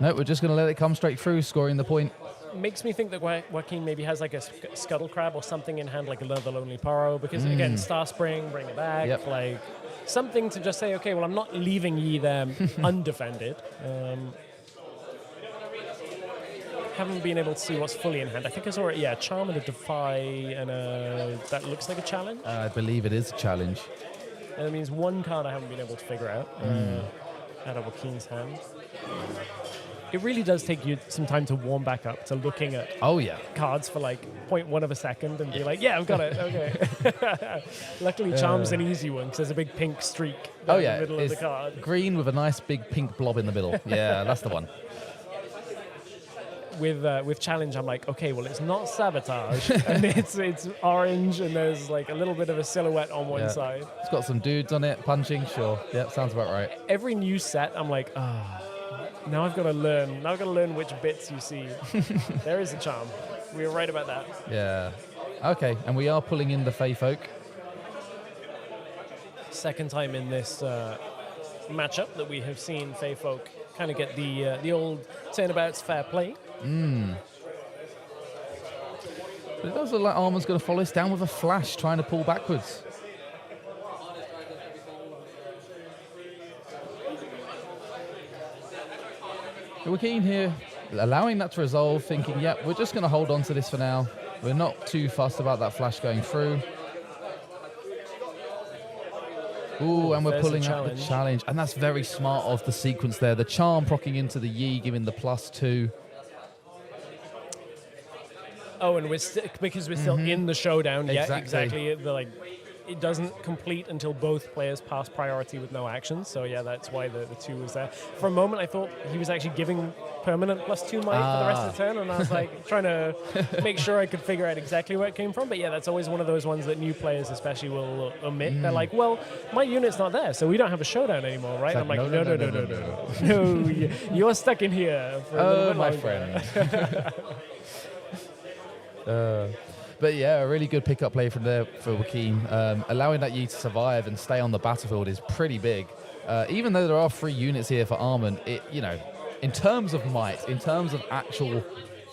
[SPEAKER 1] No, we're just going to let it come straight through, scoring the point.
[SPEAKER 3] Makes me think that Joaquin maybe has like a Scuttle Crab or something in hand, like another Lonely Poro, because again, Star Spring, bring it back, like something to just say, okay, well, I'm not leaving Yi there undefended. Haven't been able to see what's fully in hand. I think I saw it, Charm and a Defy, and that looks like a challenge.
[SPEAKER 1] I believe it is a challenge.
[SPEAKER 3] And that means one card I haven't been able to figure out out of Joaquin's hand. It really does take you some time to warm back up to looking at cards for like 0.1 of a second and be like, yeah, I've got it. Okay. Luckily, Charm's an easy one because there's a big pink streak down the middle of the card.
[SPEAKER 1] Green with a nice big pink blob in the middle. Yeah, that's the one.
[SPEAKER 3] With Challenge, I'm like, okay, well, it's not Sabotage, and it's orange, and there's like a little bit of a silhouette on one side.
[SPEAKER 1] It's got some dudes on it punching. Sure. Yeah, sounds about right.
[SPEAKER 3] Every new set, I'm like, now I've got to learn. Now I've got to learn which bits you see. There is a Charm. We were right about that.
[SPEAKER 1] Yeah. Okay, and we are pulling in the Fey Folk.
[SPEAKER 3] Second time in this matchup that we have seen Fey Folk kind of get the old turnabout's fair play.
[SPEAKER 1] But it does look like Armon's going to follow us down with a flash, trying to pull backwards. Joaquin here, allowing that to resolve, thinking, yep, we're just going to hold on to this for now. We're not too fussed about that flash going through. Ooh, and we're pulling out the challenge. And that's very smart of the sequence there. The Charm proccing into the Yi, giving the +2.
[SPEAKER 3] Oh, and because we're still in the showdown.
[SPEAKER 1] Exactly.
[SPEAKER 3] Yeah, exactly. It doesn't complete until both players pass priority with no actions. So yeah, that's why the 2 was there. For a moment, I thought he was actually giving permanent +2 might for the rest of the turn, and I was like trying to make sure I could figure out exactly where it came from. But yeah, that's always one of those ones that new players especially will omit. They're like, well, my unit's not there, so we don't have a showdown anymore, right?
[SPEAKER 1] Like,
[SPEAKER 3] I'm like, no, you're stuck in here for a little bit
[SPEAKER 1] my
[SPEAKER 3] longer.
[SPEAKER 1] friend. But yeah, a really good pickup play from there for Joaquin. Allowing that Yi to survive and stay on the battlefield is pretty big. Even though there are 3 units here for Armon, in terms of might, in terms of actual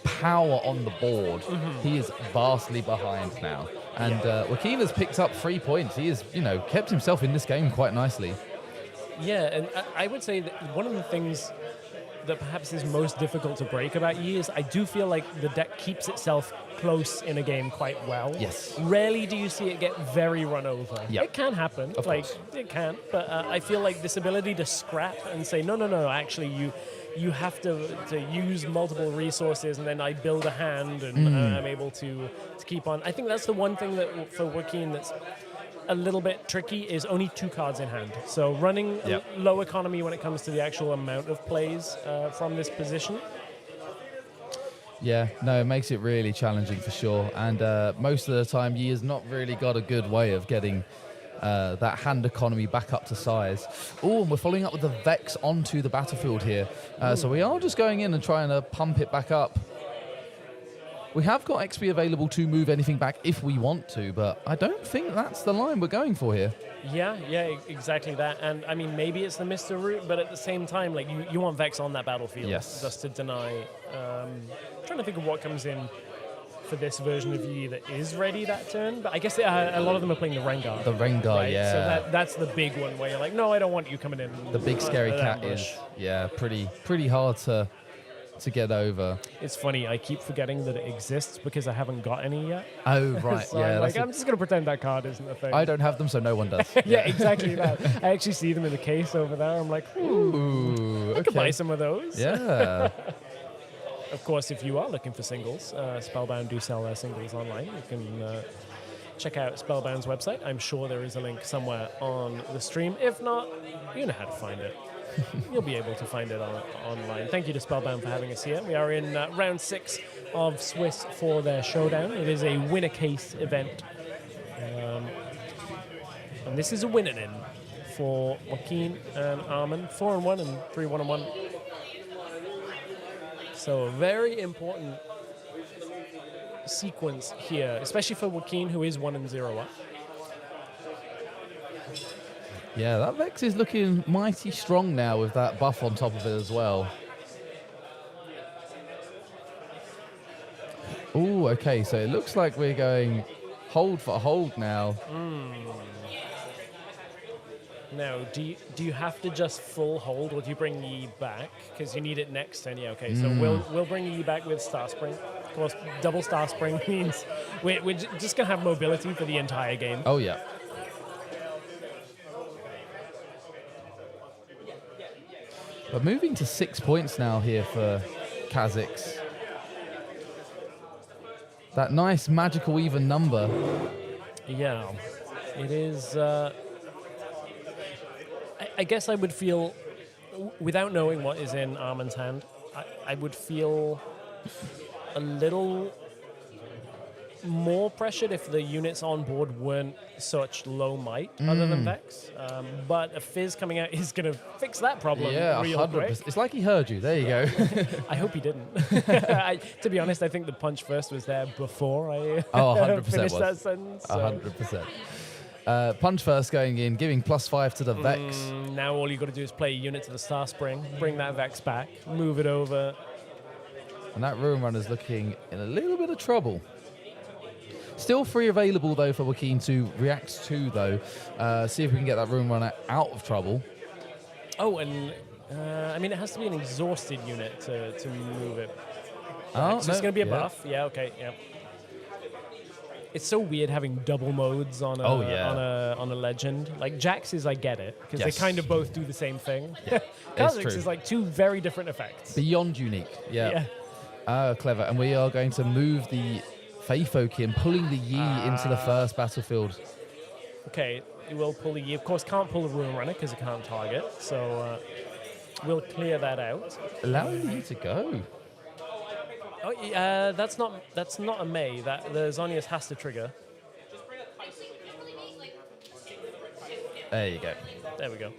[SPEAKER 1] power on the board, he is vastly behind now. And Joaquin has picked up 3 points. He has, kept himself in this game quite nicely.
[SPEAKER 3] Yeah, and I would say that one of the things that perhaps is most difficult to break about Yi is I do feel like the deck keeps itself close in a game quite well.
[SPEAKER 1] Yes.
[SPEAKER 3] Rarely do you see it get very run over.
[SPEAKER 1] Yep.
[SPEAKER 3] It can happen.
[SPEAKER 1] Of course.
[SPEAKER 3] It can. But I feel like this ability to scrap and say, no, actually you have to use multiple resources, and then I build a hand and I'm able to keep on. I think that's the one thing that for Joaquin that's a little bit tricky is only 2 cards in hand. So running low economy when it comes to the actual amount of plays from this position.
[SPEAKER 1] Yeah, no, it makes it really challenging for sure. And most of the time, Yi has not really got a good way of getting that hand economy back up to size. Oh, and we're following up with the Vex onto the battlefield here. So we are just going in and trying to pump it back up. We have got XP available to move anything back if we want to, but I don't think that's the line we're going for here.
[SPEAKER 3] Yeah, exactly that. And I mean, maybe it's the Mr. route, but at the same time, like you want Vex on that battlefield just to deny. Trying to think of what comes in for this version of Yi that is ready that turn, but I guess a lot of them are playing the Rengar.
[SPEAKER 1] The Rengar,
[SPEAKER 3] right?
[SPEAKER 1] yeah.
[SPEAKER 3] So that's the big one where you're like, no, I don't want you coming in.
[SPEAKER 1] The big scary cat is, pretty hard to get over.
[SPEAKER 3] It's funny, I keep forgetting that it exists because I haven't got any yet.
[SPEAKER 1] Oh, right,
[SPEAKER 3] so
[SPEAKER 1] yeah.
[SPEAKER 3] I'm just going to pretend that card isn't a thing.
[SPEAKER 1] I don't have them, so no one does.
[SPEAKER 3] Yeah, exactly that. I actually see them in the case over there. I'm like,
[SPEAKER 1] ooh,
[SPEAKER 3] I could buy some of those.
[SPEAKER 1] Yeah.
[SPEAKER 3] Of course, if you are looking for singles, Spellbound do sell their singles online. You can check out Spellbound's website. I'm sure there is a link somewhere on the stream. If not, you know how to find it. You'll be able to find it online. Thank you to Spellbound for having us here. We are in round 6 of Swiss for their showdown. It is a win-a-case event. And this is a win-in for Joaquin and Armon. 4-1 and 3 1-1. So a very important sequence here, especially for Joaquin, who is 1-0 up.
[SPEAKER 1] Yeah, that Vex is looking mighty strong now with that buff on top of it as well. Ooh, okay, so it looks like we're going hold for hold now.
[SPEAKER 3] Now, do you have to just full hold, or do you bring Yi back? Because you need it next turn. Yeah, okay, so we'll bring Yi back with Star Spring. Of course, double Star Spring means we're just going to have mobility for the entire game.
[SPEAKER 1] Oh, yeah. But moving to 6 points now here for Kha'Zix. That nice magical even number.
[SPEAKER 3] Yeah, it is. I guess I would feel, without knowing what is in Armin's hand, I would feel a little more pressured if the units on board weren't such low might, other than Vex. But a Fizz coming out is going to fix that problem real
[SPEAKER 1] 100%.
[SPEAKER 3] quick.
[SPEAKER 1] It's like he heard you. There you go.
[SPEAKER 3] I hope he didn't. To be honest, I think the punch first was there before I
[SPEAKER 1] 100%
[SPEAKER 3] finished
[SPEAKER 1] was.
[SPEAKER 3] that sentence. So.
[SPEAKER 1] 100%. Punch first going in, giving +5 to the Vex.
[SPEAKER 3] Now all you got to do is play a unit to the Star Spring, bring that Vex back, move it over.
[SPEAKER 1] And that Ruin Runner's looking in a little bit of trouble. Still free available, though, for Joaquin to react to, though. See if we can get that Ruin Runner out of trouble.
[SPEAKER 3] Oh, and I mean, it has to be an exhausted unit to move it.
[SPEAKER 1] Oh,
[SPEAKER 3] So it's going to be a buff. Yeah, okay, yeah. It's so weird having double modes on a, on a legend. Like, Jax's, I get it, because they kind of both do the same thing.
[SPEAKER 1] Yeah,
[SPEAKER 3] Kha'Zix is like two very different effects.
[SPEAKER 1] Beyond unique, clever. And we are going to move the Feifokin, pulling the Yi into the first battlefield.
[SPEAKER 3] Okay, you will pull the Yi. Of course, can't pull the Ruin Runner because it can't target. So we'll clear that out.
[SPEAKER 1] Allowing the Yi to go.
[SPEAKER 3] Oh, that's not a May. That the Zonius has to trigger.
[SPEAKER 1] There you go.
[SPEAKER 3] There we go.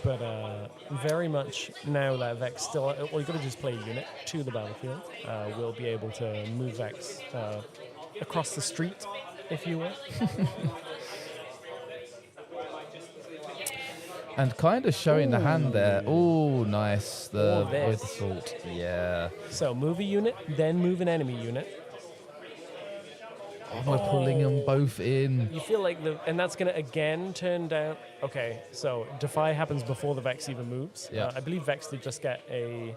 [SPEAKER 3] But very much now that Vex still, well, you've got to just play a unit to the battlefield. We'll be able to move Vex across the street, if you will.
[SPEAKER 1] And kind of showing the hand there. Oh, nice. The Void
[SPEAKER 3] this.
[SPEAKER 1] Assault. Yeah.
[SPEAKER 3] So move a unit, then move an enemy unit.
[SPEAKER 1] Oh, we're pulling them both in.
[SPEAKER 3] You feel like and that's going to again turn down. Okay, so Defy happens before the Vex even moves.
[SPEAKER 1] Yeah.
[SPEAKER 3] I believe Vex did just get a.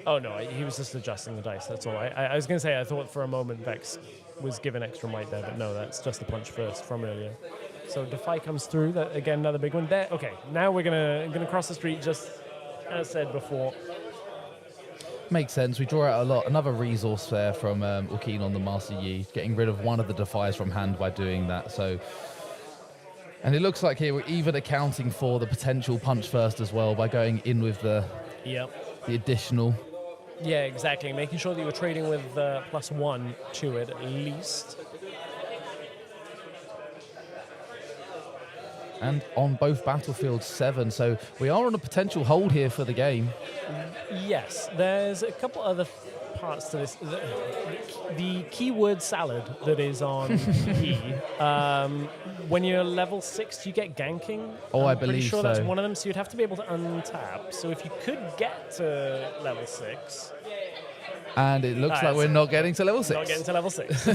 [SPEAKER 3] Oh no, he was just adjusting the dice. That's all. I was going to say I thought for a moment Vex was given extra might there, but no, that's just the punch first from earlier. So Defy comes through. That again, another big one there. Okay, now we're gonna cross the street just as said before.
[SPEAKER 1] Makes sense. We draw out a lot. Another resource there from Joaquin on the Master Yi, getting rid of one of the Defies from hand by doing that. So, and it looks like here we're even accounting for the potential punch first as well by going in with the additional.
[SPEAKER 3] Yeah, exactly. Making sure that you were trading with +1 to it at least.
[SPEAKER 1] And on both battlefields 7, so we are on a potential hold here for the game.
[SPEAKER 3] Yes, there's a couple other parts to this. The keyword salad that is on E. When you're level 6, you get ganking.
[SPEAKER 1] Oh, I
[SPEAKER 3] I'm pretty
[SPEAKER 1] believe
[SPEAKER 3] sure that's
[SPEAKER 1] so.
[SPEAKER 3] one of them. So you'd have to be able to untap. So if you could get to level 6.
[SPEAKER 1] And it looks like we're not getting to level 6.
[SPEAKER 3] Not getting to level 6.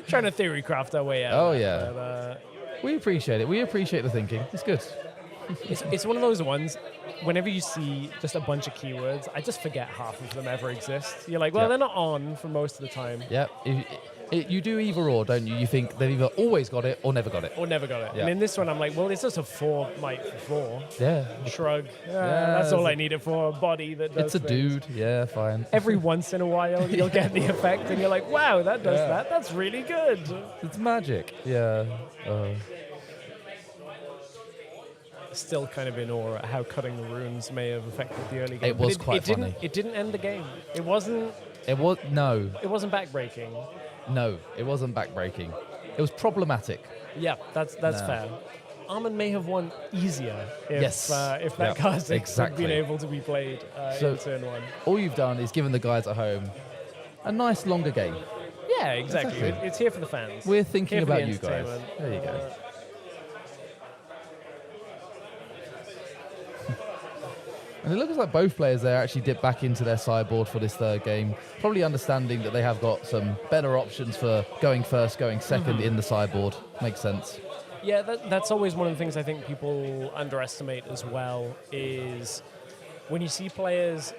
[SPEAKER 3] Trying to theory craft our way out.
[SPEAKER 1] Oh, yeah.
[SPEAKER 3] But,
[SPEAKER 1] we appreciate it. We appreciate the thinking. It's good.
[SPEAKER 3] It's one of those ones, whenever you see just a bunch of keywords, I just forget half of them ever exist. You're like, well, they're not on for most of the time.
[SPEAKER 1] Yeah. You do either or, don't you? You think they've either always got it or never got it.
[SPEAKER 3] Or never got it.
[SPEAKER 1] Yeah.
[SPEAKER 3] And in this one, I'm like, well, it's just a 4 might for 4.
[SPEAKER 1] Yeah.
[SPEAKER 3] Shrug. That's all I need it for. A body that does
[SPEAKER 1] It's a
[SPEAKER 3] things.
[SPEAKER 1] dude. Yeah, fine.
[SPEAKER 3] Every once in a while, you'll get the effect, and you're like, wow, that does that. That's really good.
[SPEAKER 1] It's magic. Yeah.
[SPEAKER 3] Still kind of in awe at how cutting the runes may have affected the early game.
[SPEAKER 1] It was quite funny.
[SPEAKER 3] It didn't end the game. It wasn't
[SPEAKER 1] It was no.
[SPEAKER 3] It wasn't backbreaking.
[SPEAKER 1] No, it wasn't backbreaking. It was problematic.
[SPEAKER 3] Yeah, that's fair. Armin may have won easier if that Kha'Zix had been able to be played in turn 1.
[SPEAKER 1] All you've done is given the guys at home a nice longer game.
[SPEAKER 3] Yeah, exactly. It's here for the fans.
[SPEAKER 1] We're thinking
[SPEAKER 3] Here for the
[SPEAKER 1] about you guys.
[SPEAKER 3] entertainment.
[SPEAKER 1] There you go. And it looks like both players there actually dip back into their sideboard for this third game, probably understanding that they have got some better options for going first, going second in the sideboard. Makes sense.
[SPEAKER 3] Yeah, that's always one of the things I think people underestimate as well, is when you see players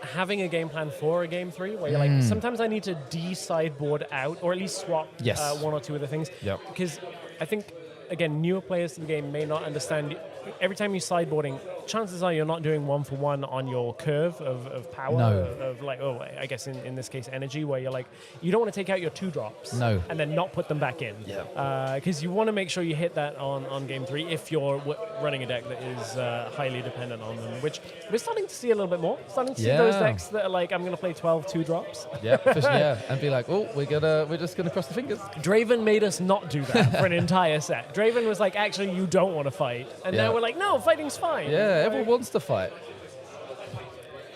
[SPEAKER 3] having a game plan for a game 3 where you're like, sometimes I need to de-sideboard out or at least swap
[SPEAKER 1] Yes.
[SPEAKER 3] one or two of the things.
[SPEAKER 1] Yep.
[SPEAKER 3] Because I think, again, newer players to the game may not understand. Every time you're sideboarding, chances are you're not doing 1-for-1 on your curve of power,
[SPEAKER 1] No.
[SPEAKER 3] of like, I guess in this case, energy, where you're like, you don't want to take out your 2-drops
[SPEAKER 1] No.
[SPEAKER 3] and then not put them back in.
[SPEAKER 1] Yeah.
[SPEAKER 3] Because you want to make sure you hit that on game 3 if you're running a deck that is highly dependent on them, which we're starting to see a little bit more. Starting to see those
[SPEAKER 1] Yeah.
[SPEAKER 3] decks that are like, I'm going to play 12 2-drops.
[SPEAKER 1] Yeah, and be like, oh, we're just gonna cross the fingers.
[SPEAKER 3] Draven made us not do that for an entire set. Draven was like, actually, you don't want to fight. And
[SPEAKER 1] Yeah.
[SPEAKER 3] now we're like, no, fighting's fine.
[SPEAKER 1] Yeah, everyone wants to fight.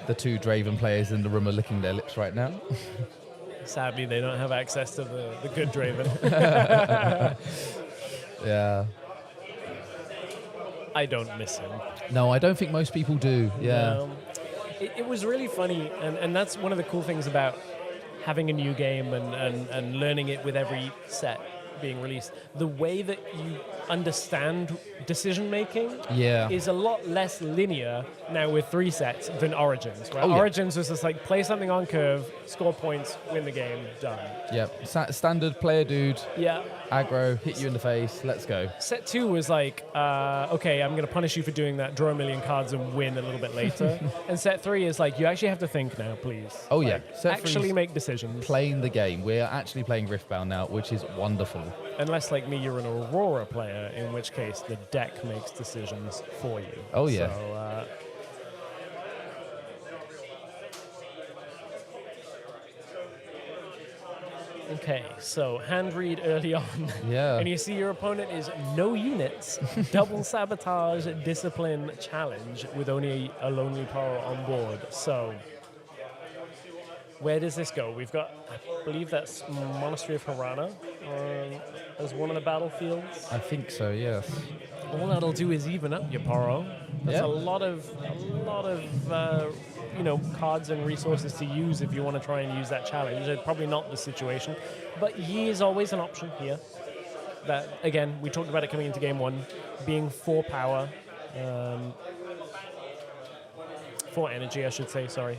[SPEAKER 1] The 2 Draven players in the room are licking their lips right now.
[SPEAKER 3] Sadly, they don't have access to the good Draven.
[SPEAKER 1] Yeah.
[SPEAKER 3] I don't miss him.
[SPEAKER 1] No, I don't think most people do. Yeah.
[SPEAKER 3] It was really funny, and that's one of the cool things about having a new game and learning it with every set being released. The way that you understand decision making
[SPEAKER 1] Yeah.
[SPEAKER 3] is a lot less linear now with 3 sets than Origins. Right?
[SPEAKER 1] Oh, yeah.
[SPEAKER 3] Origins was just like play something on curve, score points, win the game, done.
[SPEAKER 1] Yeah. Standard player dude,
[SPEAKER 3] Yeah.
[SPEAKER 1] aggro, hit you in the face, let's go.
[SPEAKER 3] Set 2 was like, okay, I'm going to punish you for doing that, draw a million cards and win a little bit later. And set 3 is like, you actually have to think now, please.
[SPEAKER 1] Oh, yeah.
[SPEAKER 3] Like,
[SPEAKER 1] Set
[SPEAKER 3] actually
[SPEAKER 1] three's
[SPEAKER 3] make decisions.
[SPEAKER 1] Playing the game. We're actually playing Riftbound now, which is wonderful.
[SPEAKER 3] Unless, like me, you're an Aurora player, in which case the deck makes decisions for you.
[SPEAKER 1] Oh, yeah.
[SPEAKER 3] So, okay, so hand read early on.
[SPEAKER 1] Yeah.
[SPEAKER 3] And you see your opponent is no units, double sabotage, discipline, challenge with only a lonely power on board. So, where does this go? We've got, I believe that's Monastery of Harana as one of the battlefields.
[SPEAKER 1] I think so, yes.
[SPEAKER 3] All that'll do is even up your Poro. That's
[SPEAKER 1] Yeah.
[SPEAKER 3] a lot of cards and resources to use if you want to try and use that challenge. Probably not the situation, but Yi is always an option here. That again, we talked about it coming into game 1, being 4 power, 4 energy, I should say. Sorry,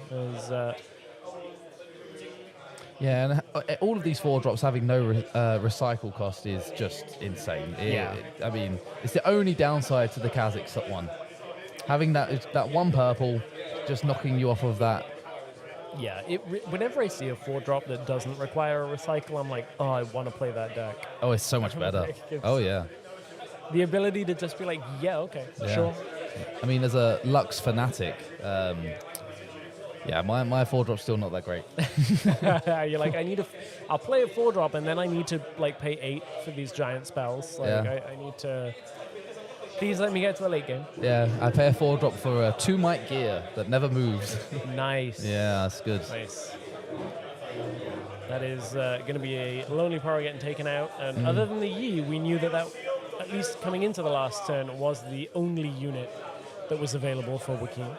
[SPEAKER 1] Yeah, and all of these 4-drops having no recycle cost is just insane. I mean, it's the only downside to the Kha'Zix one. Having that 1 purple, just knocking you off of that.
[SPEAKER 3] Yeah, whenever I see a 4-drop that doesn't require a recycle, I'm like, oh, I want to play that deck.
[SPEAKER 1] Oh, it's so much better. Oh, yeah.
[SPEAKER 3] The ability to just be like, yeah, okay,
[SPEAKER 1] Yeah.
[SPEAKER 3] sure.
[SPEAKER 1] I mean, as a Lux fanatic, yeah, my 4-drop's still not that great.
[SPEAKER 3] You're like, I'll play a 4-drop and then I need to like pay 8 for these giant spells. Like,
[SPEAKER 1] Yeah.
[SPEAKER 3] I need to. Please let me get to a late game.
[SPEAKER 1] Yeah, I pay a 4-drop for a 2-might gear that never moves.
[SPEAKER 3] Nice.
[SPEAKER 1] Yeah, that's good.
[SPEAKER 3] Nice. That is going to be a lonely power getting taken out. And other than the Yi, we knew that at least coming into the last turn was the only unit that was available for Wakim.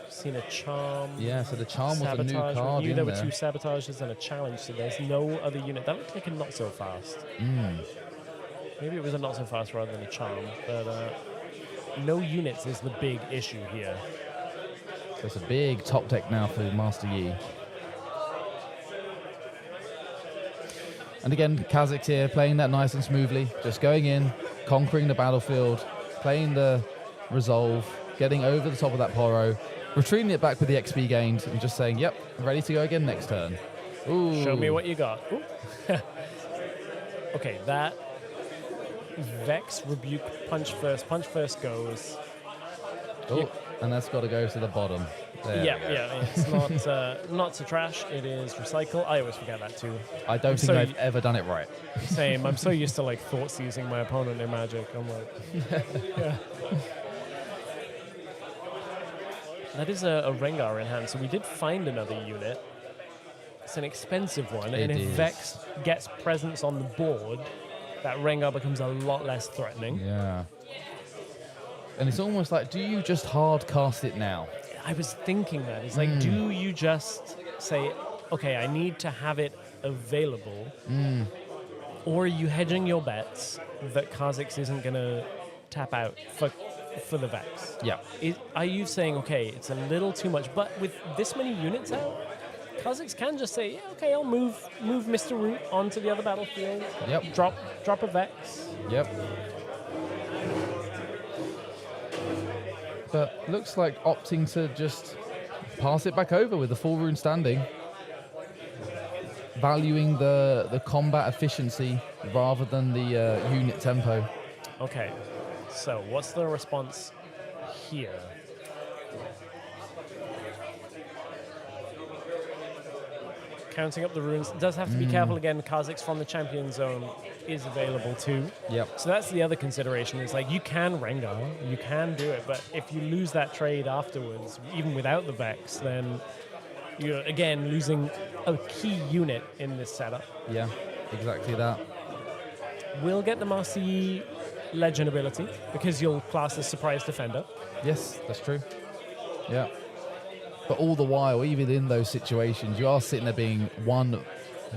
[SPEAKER 3] Seen a charm.
[SPEAKER 1] Yeah, so the charm was a new
[SPEAKER 3] Sabotage.
[SPEAKER 1] card
[SPEAKER 3] We knew
[SPEAKER 1] in
[SPEAKER 3] there were
[SPEAKER 1] there.
[SPEAKER 3] 2 sabotages and a challenge, so there's no other unit. That looked like a not so fast. Maybe it was a not so fast rather than a charm, but no units is the big issue here.
[SPEAKER 1] So it's a big top deck now for Master Yi. And again, Kha'Zix here playing that nice and smoothly, just going in, conquering the battlefield, playing the resolve, getting over the top of that Poro, retreating it back with the XP gained, and just saying, yep, ready to go again next turn. Ooh.
[SPEAKER 3] Show me what you got. Ooh. Okay, that Vex, Rebuke, Punch first goes.
[SPEAKER 1] Oh, and that's got to go to the bottom. There.
[SPEAKER 3] Yeah, it's not to trash, it is recycle. I always forget that too.
[SPEAKER 1] I don't think
[SPEAKER 3] So
[SPEAKER 1] I've ever done it right.
[SPEAKER 3] Same, I'm so used to like thought seizing my opponent in Magic. I'm like, yeah. That is a Rengar in hand, so we did find another unit. It's an expensive one, and
[SPEAKER 1] It
[SPEAKER 3] if
[SPEAKER 1] is.
[SPEAKER 3] Vex gets presence on the board, that Rengar becomes a lot less threatening.
[SPEAKER 1] Yeah. And it's almost like, do you just hard cast it now?
[SPEAKER 3] I was thinking that. It's like, do you just say, okay, I need to have it available, or are you hedging your bets that Kha'Zix isn't going to tap out for for the Vex.
[SPEAKER 1] Yeah.
[SPEAKER 3] Are you saying, okay, it's a little too much, but with this many units out, Kha'Zix can just say, yeah, okay, I'll move Mr. Root onto the other battlefield.
[SPEAKER 1] Yep.
[SPEAKER 3] Drop a Vex.
[SPEAKER 1] Yep. But looks like opting to just pass it back over with the full rune standing. Valuing the combat efficiency rather than the unit tempo.
[SPEAKER 3] Okay, so what's the response here? Counting up the runes. Does have to be careful again. Kha'Zix from the champion zone is available too.
[SPEAKER 1] Yep.
[SPEAKER 3] So that's the other consideration. Is like you can Rengar, you can do it, but if you lose that trade afterwards, even without the Vex, then you're again losing a key unit in this setup.
[SPEAKER 1] Yeah, exactly that.
[SPEAKER 3] We'll get the Master Yi Legend ability because you'll class as Surprise Defender.
[SPEAKER 1] Yes, that's true. Yeah. But all the while, even in those situations, you are sitting there being one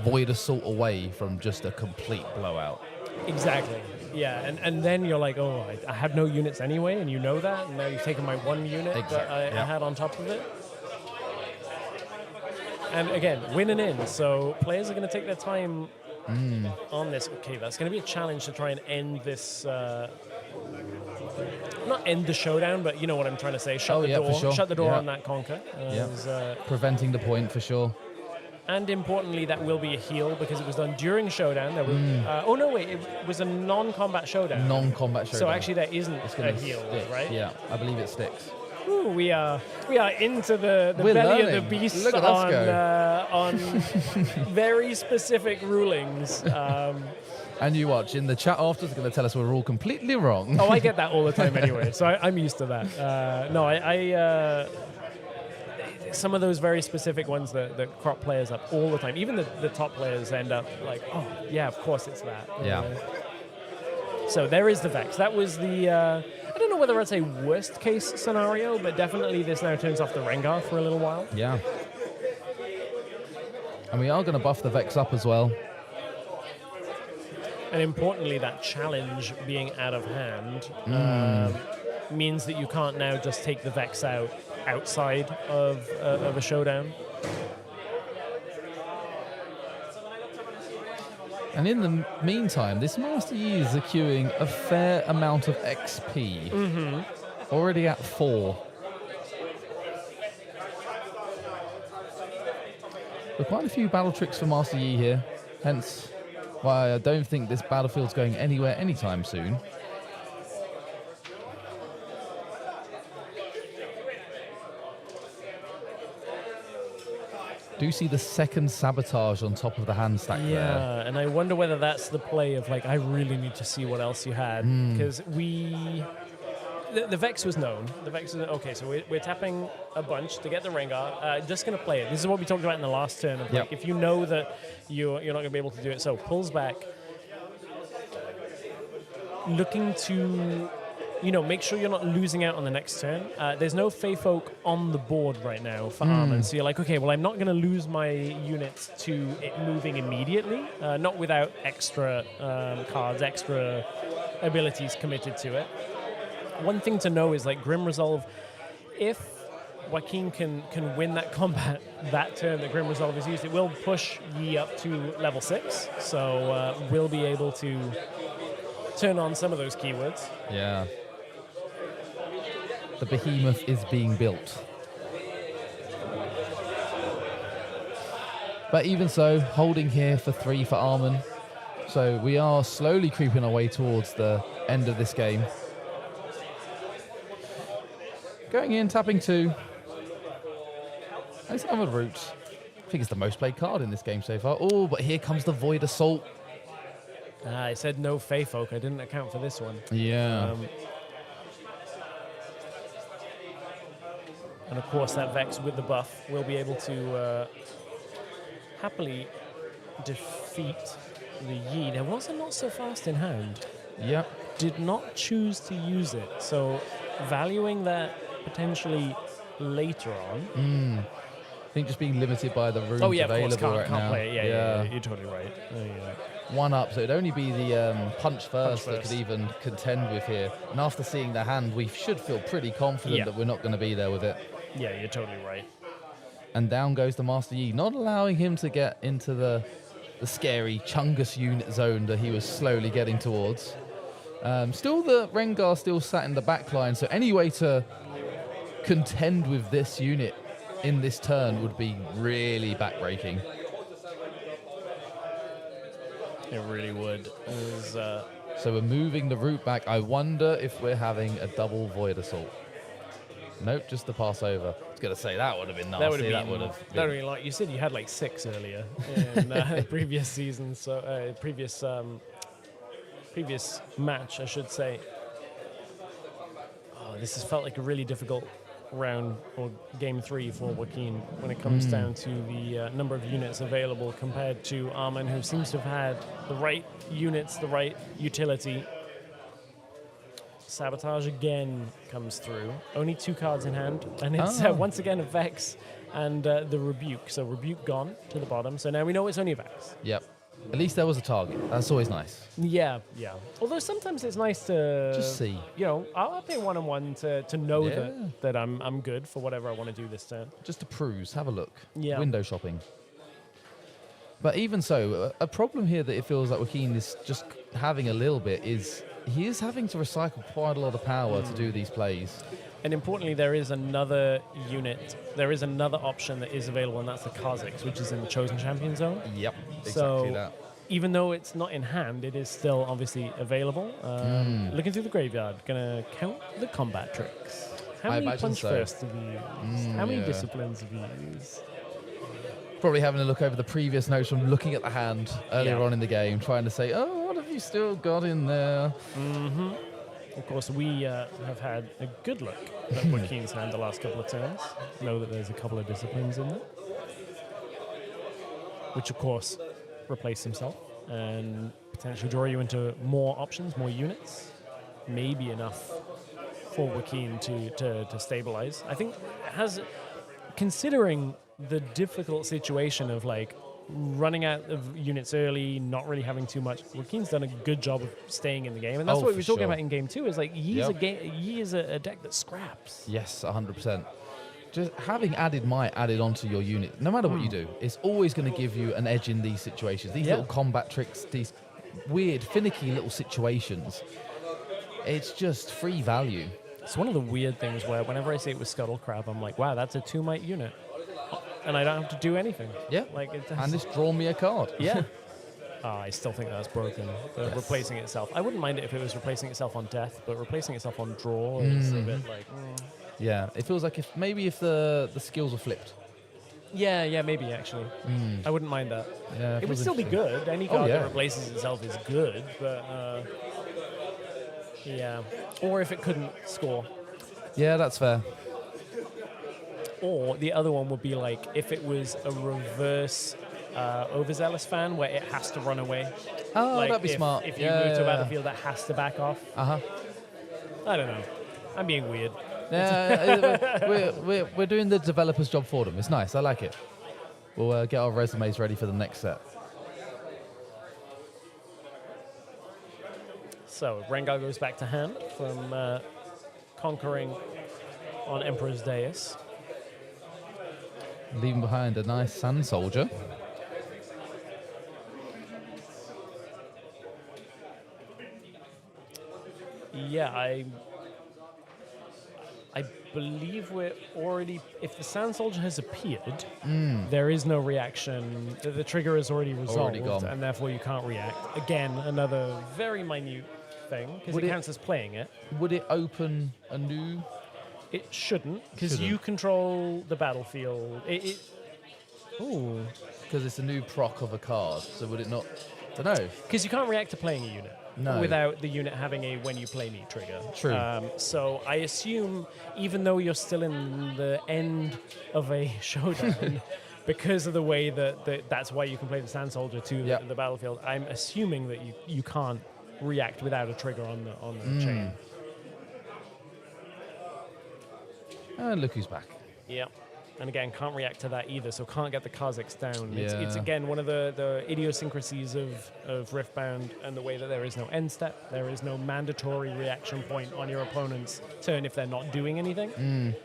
[SPEAKER 1] Void Assault away from just a complete blowout.
[SPEAKER 3] Exactly. Yeah, and then you're like, oh, I have no units anyway, and you know that, and now you've taken my one unit that I had on top of it. And again, win and in, so players are going to take their time on this. Okay, that's going to be a challenge to try and end this... not end the showdown, but you know what I'm trying to say. Shut the door.
[SPEAKER 1] For sure.
[SPEAKER 3] Shut the door
[SPEAKER 1] Yeah.
[SPEAKER 3] on that conquer.
[SPEAKER 1] Preventing the point for sure.
[SPEAKER 3] And importantly, that will be a heal because it was done during showdown. There was, it was a non-combat showdown.
[SPEAKER 1] Non-combat showdown.
[SPEAKER 3] So actually, there isn't a heal,
[SPEAKER 1] stick.
[SPEAKER 3] right?
[SPEAKER 1] Yeah, I believe it sticks.
[SPEAKER 3] Ooh, we are into the
[SPEAKER 1] We're
[SPEAKER 3] belly
[SPEAKER 1] learning.
[SPEAKER 3] of the beast
[SPEAKER 1] Look at us
[SPEAKER 3] on very specific rulings.
[SPEAKER 1] And you watch in the chat after, they're going to tell us we're all completely wrong.
[SPEAKER 3] Oh, I get that all the time anyway, so I'm used to that. I some of those very specific ones that crop players up all the time. Even the top players end up like, oh, yeah, of course it's that.
[SPEAKER 1] Yeah.
[SPEAKER 3] So there is the Vex. That was the, I don't know whether I'd say worst case scenario, but definitely this now turns off the Rengar for a little while.
[SPEAKER 1] Yeah. And we are going to buff the Vex up as well.
[SPEAKER 3] And importantly, that challenge being out of hand means that you can't now just take the Vex out outside of a showdown.
[SPEAKER 1] And in the meantime, this Master Yi is accruing a fair amount of XP. Already at 4. There are quite a few battle tricks for Master Yi here, hence why I don't think this battlefield's going anywhere anytime soon. Do see the second sabotage on top of the hand stack there.
[SPEAKER 3] Yeah, and I wonder whether that's the play of like, I really need to see what else you had. Because the Vex was known. The Vex was, okay, so we're tapping a bunch to get the Rengar. Just going to play it. This is what we talked about in the last turn. Of like, if you know that you're not going to be able to do it, so pulls back. Looking to, make sure you're not losing out on the next turn. There's no Fey Folk on the board right now for Armand, so you're like, okay, well, I'm not going to lose my units to it moving immediately, not without extra cards, extra abilities committed to it. One thing to know is like Grim Resolve, if Joaquin can win that combat that turn that Grim Resolve is used, it will push Yi up to level 6, so we'll be able to turn on some of those keywords.
[SPEAKER 1] Yeah. The behemoth is being built. But even so, holding here for 3 for Armand. So we are slowly creeping our way towards the end of this game. Going in, tapping 2. There's another route. I think it's the most played card in this game so far. Oh, but here comes the Void Assault.
[SPEAKER 3] I said no Fey Folk. I didn't account for this one.
[SPEAKER 1] Yeah.
[SPEAKER 3] And of course, that Vex with the buff will be able to happily defeat the Yi. Now, was it not so fast in hand?
[SPEAKER 1] Yep.
[SPEAKER 3] Did not choose to use it. So, valuing that potentially later on.
[SPEAKER 1] I think just being limited by the runes
[SPEAKER 3] Oh, yeah, of course.
[SPEAKER 1] available right
[SPEAKER 3] Can't
[SPEAKER 1] now.
[SPEAKER 3] play it. Yeah, you're totally right.
[SPEAKER 1] one up, so it'd only be the punch first that could even contend with here. And after seeing the hand, we should feel pretty confident that we're not going to be there with it.
[SPEAKER 3] Yeah, you're totally right.
[SPEAKER 1] And down goes the Master Yi, not allowing him to get into the scary Chungus unit zone that he was slowly getting towards. Still, the Rengar still sat in the back line, so any way to contend with this unit in this turn would be really backbreaking.
[SPEAKER 3] It really would.
[SPEAKER 1] So we're moving the route back. I wonder if we're having a double Void Assault. Nope, just the pass over. I was going to say that would have been nasty.
[SPEAKER 3] That would have been like you said. You had like 6 earlier in previous seasons, so previous match, I should say. Oh, this has felt like a really difficult round or game 3 for Joaquin when it comes down to the number of units available compared to Armin, who seems to have had the right units, the right utility. Sabotage again comes through. Only 2 cards in hand, and it's once again a Vex and the Rebuke. So Rebuke gone to the bottom. So now we know it's only a Vex.
[SPEAKER 1] Yep. At least there was a target. That's always nice.
[SPEAKER 3] Yeah. Although sometimes it's nice to
[SPEAKER 1] just see.
[SPEAKER 3] You know, I'll play 1-on-1 to know that I'm good for whatever I want to do this turn.
[SPEAKER 1] Just to peruse, have a look.
[SPEAKER 3] Yeah.
[SPEAKER 1] Window shopping. But even so, a problem here that it feels like Joaquin is just having a little bit is he is having to recycle quite a lot of power to do these plays.
[SPEAKER 3] And importantly, there is another unit, there is another option that is available, and that's the Kha'Zix, which is in the Chosen Champion zone.
[SPEAKER 1] Yep, exactly
[SPEAKER 3] so
[SPEAKER 1] that.
[SPEAKER 3] Even though it's not in hand, it is still obviously available. Looking through the graveyard, gonna count the combat tricks. How many punch firsts have you used? How many disciplines have you used?
[SPEAKER 1] Probably having a look over the previous notes from looking at the hand earlier on in the game, trying to say, oh, what have you still got in there?
[SPEAKER 3] Of course, we have had a good look at Joaquin's hand the last couple of turns. Know that there's a couple of disciplines in there, which of course replace himself and potentially draw you into more options, more units. Maybe enough for Joaquin to stabilize. I think considering the difficult situation of like running out of units early, not really having too much, Joaquin's done a good job of staying in the game, and that's what we were talking about in game 2. Is like Yi is a deck that scraps.
[SPEAKER 1] Yes, 100%. Just having added might added onto your unit, no matter what you do, it's always going to give you an edge in these situations. These little combat tricks, these weird, finicky little situations. It's just free value.
[SPEAKER 3] It's one of the weird things where whenever I see it with Scuttle Crab, I'm like, wow, that's a 2-might unit. And I don't have to do anything.
[SPEAKER 1] Yeah. And it's drawn me a card.
[SPEAKER 3] Yeah. I still think that's broken. Replacing itself. I wouldn't mind it if it was replacing itself on death, but replacing itself on draw is a bit like.
[SPEAKER 1] Yeah, it feels like if the skills were flipped.
[SPEAKER 3] Yeah, maybe actually. I wouldn't mind that.
[SPEAKER 1] Yeah,
[SPEAKER 3] it would still be good. Any card that replaces itself is good, but yeah. Or if it couldn't score.
[SPEAKER 1] Yeah, that's fair.
[SPEAKER 3] Or the other one would be like if it was a reverse overzealous fan where it has to run away.
[SPEAKER 1] Oh,
[SPEAKER 3] like
[SPEAKER 1] that'd be smart.
[SPEAKER 3] If you move to a battlefield that has to back off. I don't know. I'm being weird.
[SPEAKER 1] Yeah, we're doing the developer's job for them. It's nice. I like it. We'll get our resumes ready for the next set.
[SPEAKER 3] So Rengar goes back to hand from conquering on Emperor's Dais.
[SPEAKER 1] Leaving behind a nice Sand Soldier.
[SPEAKER 3] Yeah, I believe we're already... If the Sand Soldier has appeared, there is no reaction. The trigger is already resolved, and therefore you can't react. Again, another very minute thing, because it counts as playing it.
[SPEAKER 1] Would it open a new...
[SPEAKER 3] It shouldn't, because you control the battlefield. Ooh.
[SPEAKER 1] Because it's a new proc of a card, so would it not... I don't know.
[SPEAKER 3] Because you can't react to playing a unit.
[SPEAKER 1] No.
[SPEAKER 3] Without the unit having a when you play me trigger.
[SPEAKER 1] True.
[SPEAKER 3] So I assume, even though you're still in the end of a showdown, because of the way that's why you can play the Sand Soldier to the battlefield, I'm assuming that you can't react without a trigger on the chain.
[SPEAKER 1] And look who's back.
[SPEAKER 3] Yeah. And again, can't react to that either, so can't get the Kazakhs down. It's
[SPEAKER 1] Yeah.
[SPEAKER 3] again one of the idiosyncrasies of Riftbound and the way that there is no end step, there is no mandatory reaction point on your opponent's turn if they're not doing anything.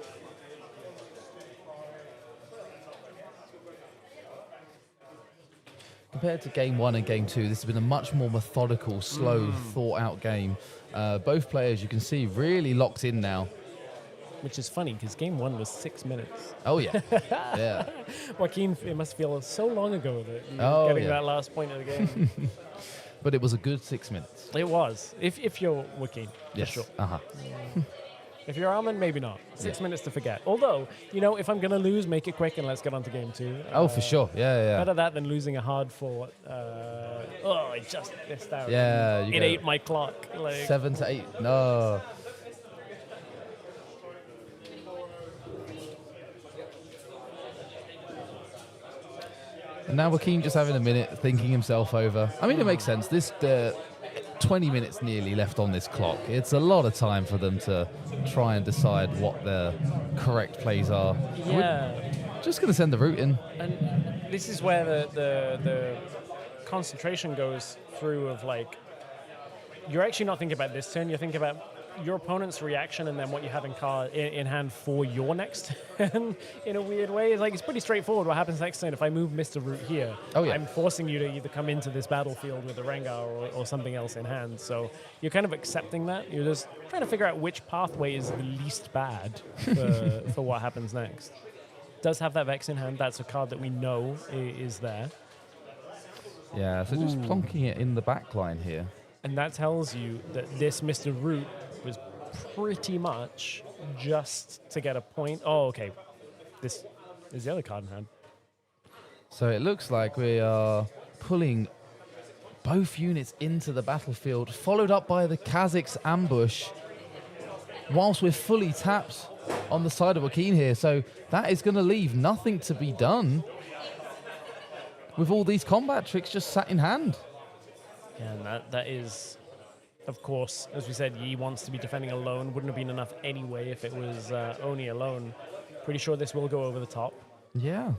[SPEAKER 1] Compared to game 1 and game 2, this has been a much more methodical, slow, thought-out game. Both players, you can see, really locked in now.
[SPEAKER 3] Which is funny, because game 1 was 6 minutes.
[SPEAKER 1] Oh, yeah. Yeah.
[SPEAKER 3] Joaquin, it must feel so long ago that you were
[SPEAKER 1] Oh,
[SPEAKER 3] getting
[SPEAKER 1] yeah.
[SPEAKER 3] that last point of the game.
[SPEAKER 1] But it was a good 6 minutes.
[SPEAKER 3] It was, if you're Joaquin, for
[SPEAKER 1] Yes.
[SPEAKER 3] sure.
[SPEAKER 1] Uh-huh.
[SPEAKER 3] If you're Armin, maybe not. 6 minutes to forget. Although, if I'm going to lose, make it quick and let's get on to game 2.
[SPEAKER 1] Oh, for sure. Yeah.
[SPEAKER 3] Better that than losing a hard fought. I just missed out.
[SPEAKER 1] Yeah, you
[SPEAKER 3] It
[SPEAKER 1] go
[SPEAKER 3] ate my clock.
[SPEAKER 1] 7 to 8. No. And now Joaquin just having a minute, thinking himself over. I mean, it makes sense. This 20 minutes nearly left on this clock. It's a lot of time for them to try and decide what the correct plays are.
[SPEAKER 3] Yeah.
[SPEAKER 1] We're just going to send the route in.
[SPEAKER 3] And this is where the concentration goes through of you're actually not thinking about this turn, you're thinking about your opponent's reaction and then what you have in hand for your next turn in a weird way. It's pretty straightforward what happens next turn. If I move Mr. Root here, I'm forcing you to either come into this battlefield with a Rengar or something else in hand. So you're kind of accepting that. You're just trying to figure out which pathway is the least bad for what happens next. Does have that Vex in hand. That's a card that we know is there.
[SPEAKER 1] Yeah, so just plonking it in the back line here.
[SPEAKER 3] And that tells you that this Mr. Root was pretty much just to get a point. Oh, okay. This is the other card in hand.
[SPEAKER 1] So it looks like we are pulling both units into the battlefield, followed up by the Kazakhs ambush, whilst we're fully tapped on the side of Joaquin here. So that is going to leave nothing to be done with all these combat tricks just sat in hand.
[SPEAKER 3] Yeah, and that is, of course, as we said, Yi wants to be defending alone. Wouldn't have been enough anyway if it was Oni alone. Pretty sure this will go over the top.
[SPEAKER 1] Yeah.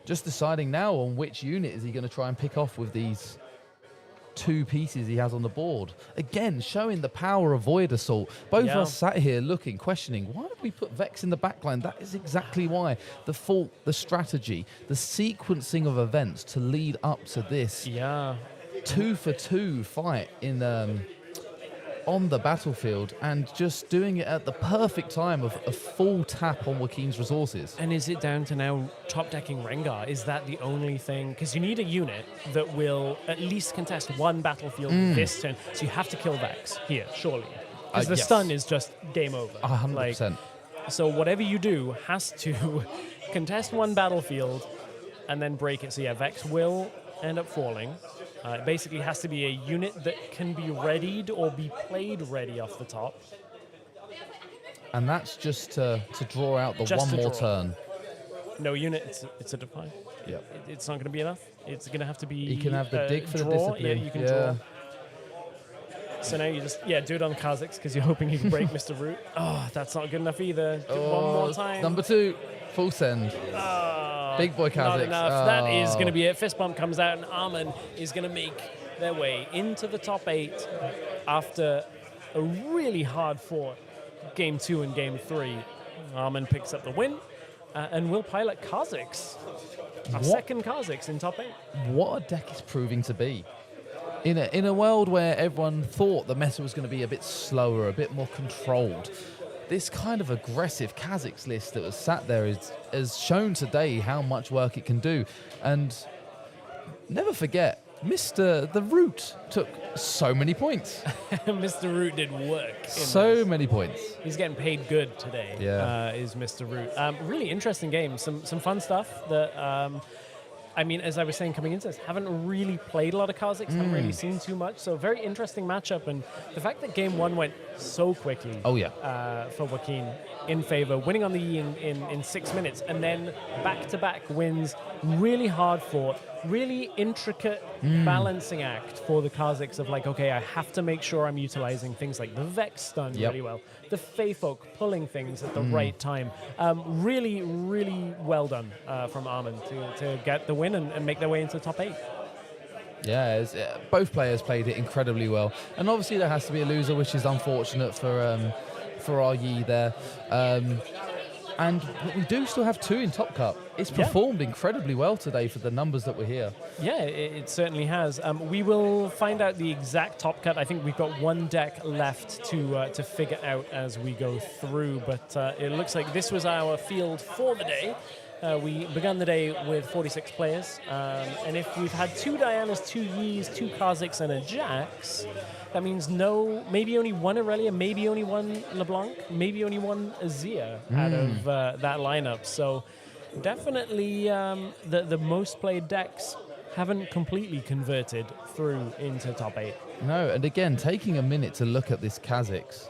[SPEAKER 1] Just deciding now on which unit is he going to try and pick off with these 2 pieces he has on the board. Again, showing the power of Void Assault. Both of us sat here looking, questioning, why did we put Vex in the backline? That is exactly why. The thought, the strategy, the sequencing of events to lead up to this.
[SPEAKER 3] Yeah.
[SPEAKER 1] 2-for-2 fight in on the battlefield and just doing it at the perfect time of a full tap on Joaquin's resources.
[SPEAKER 3] And is it down to now top decking Rengar? Is that the only thing? Because you need a unit that will at least contest one battlefield this turn. So you have to kill Vex here, surely. Because the
[SPEAKER 1] yes.
[SPEAKER 3] stun is just game over.
[SPEAKER 1] 100%.
[SPEAKER 3] So whatever you do has to contest one battlefield and then break it. So yeah, Vex will end up falling. It basically has to be a unit that can be readied or be played ready off the top.
[SPEAKER 1] And that's just to draw out the
[SPEAKER 3] Just
[SPEAKER 1] one
[SPEAKER 3] to
[SPEAKER 1] more
[SPEAKER 3] draw.
[SPEAKER 1] turn.
[SPEAKER 3] No unit, it's a define.
[SPEAKER 1] Yep.
[SPEAKER 3] It's not going to be enough. It's going to have to be
[SPEAKER 1] You can have the dig for the
[SPEAKER 3] draw.
[SPEAKER 1] discipline.
[SPEAKER 3] Yeah, you can draw. So now you just, do it on Kazakhs because you're hoping you can break Mr. Root. Oh, that's not good enough either. Do it one more time.
[SPEAKER 1] Number 2, full send. Big boy Kazakhs.
[SPEAKER 3] Not enough. That is going to be it. Fist bump comes out and Armin is going to make their way into the top 8 after a really hard fought game 2 and game 3. Armin picks up the win and will pilot Kazakhs. A second Kazakhs in top 8.
[SPEAKER 1] What a deck is proving to be. In a world where everyone thought the meta was going to be a bit slower, a bit more controlled, this kind of aggressive Kazakhs list that was sat there has shown today how much work it can do. And never forget, The Root took so many points.
[SPEAKER 3] Mr. Root did work.
[SPEAKER 1] So many points.
[SPEAKER 3] He's getting paid good today, is Mr. Root. Really interesting game. Some fun stuff that... as I was saying coming into this, haven't really played a lot of Kazakhs, haven't really seen too much. So very interesting matchup. And the fact that game 1 went so quickly for Joaquin in favor, winning on the E in 6 minutes, and then back-to-back wins, really hard fought, really intricate balancing act for the Kazakhs of like, okay, I have to make sure I'm utilizing things like the Vex stun really well, the Fey Folk pulling things at the right time. Really, really well done from Armin to get the win and make their way into the top 8.
[SPEAKER 1] Yeah, both players played it incredibly well, and obviously there has to be a loser, which is unfortunate for our Yi there. But we do still have 2 in Top Cup. It's performed incredibly well today for the numbers that were here.
[SPEAKER 3] Yeah, it certainly has. We will find out the exact top cut. I think we've got 1 deck left to figure out as we go through, but it looks like this was our field for the day. We began the day with 46 players, and if we've had 2 Dianas, 2 Yis, 2 Kazakhs, and a Jax, that means maybe only 1 Aurelia, maybe only 1 LeBlanc, maybe only 1 Azir out of that lineup. So definitely the most played decks haven't completely converted through into top 8.
[SPEAKER 1] No, and again, taking a minute to look at this Kazakhs.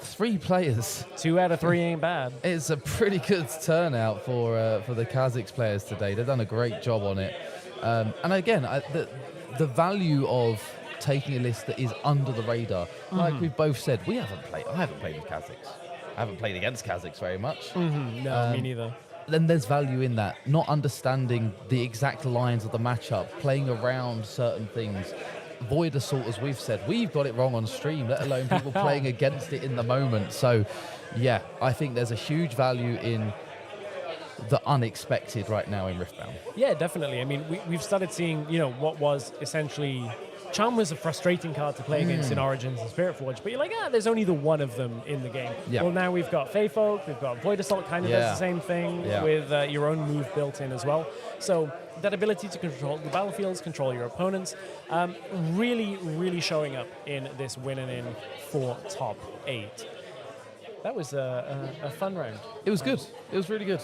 [SPEAKER 1] 3 players.
[SPEAKER 3] 2 out of 3 ain't bad.
[SPEAKER 1] It's a pretty good turnout for the Kazakhs players today. They've done a great job on it. And again, the value of taking a list that is under the radar, like we've both said, I haven't played with Kazakhs. I haven't played against Kazakhs very much.
[SPEAKER 3] No, me neither.
[SPEAKER 1] Then there's value in that, not understanding the exact lines of the matchup, playing around certain things. Void Assault, as we've said, we've got it wrong on stream, let alone people playing against it in the moment. So, yeah, I think there's a huge value in the unexpected right now in Riftbound.
[SPEAKER 3] Yeah, definitely. I mean, we've started seeing, what was essentially... Charm was a frustrating card to play against in Origins and Spirit Forge, but you're like, there's only the one of them in the game.
[SPEAKER 1] Yeah.
[SPEAKER 3] Well, now we've got Fey Folk, we've got Void Assault, kind of does the same thing with your own move built in as well. So that ability to control the battlefields, control your opponents, really, really showing up in this winning in for top 8. That was a fun round.
[SPEAKER 1] It was good. It was really good.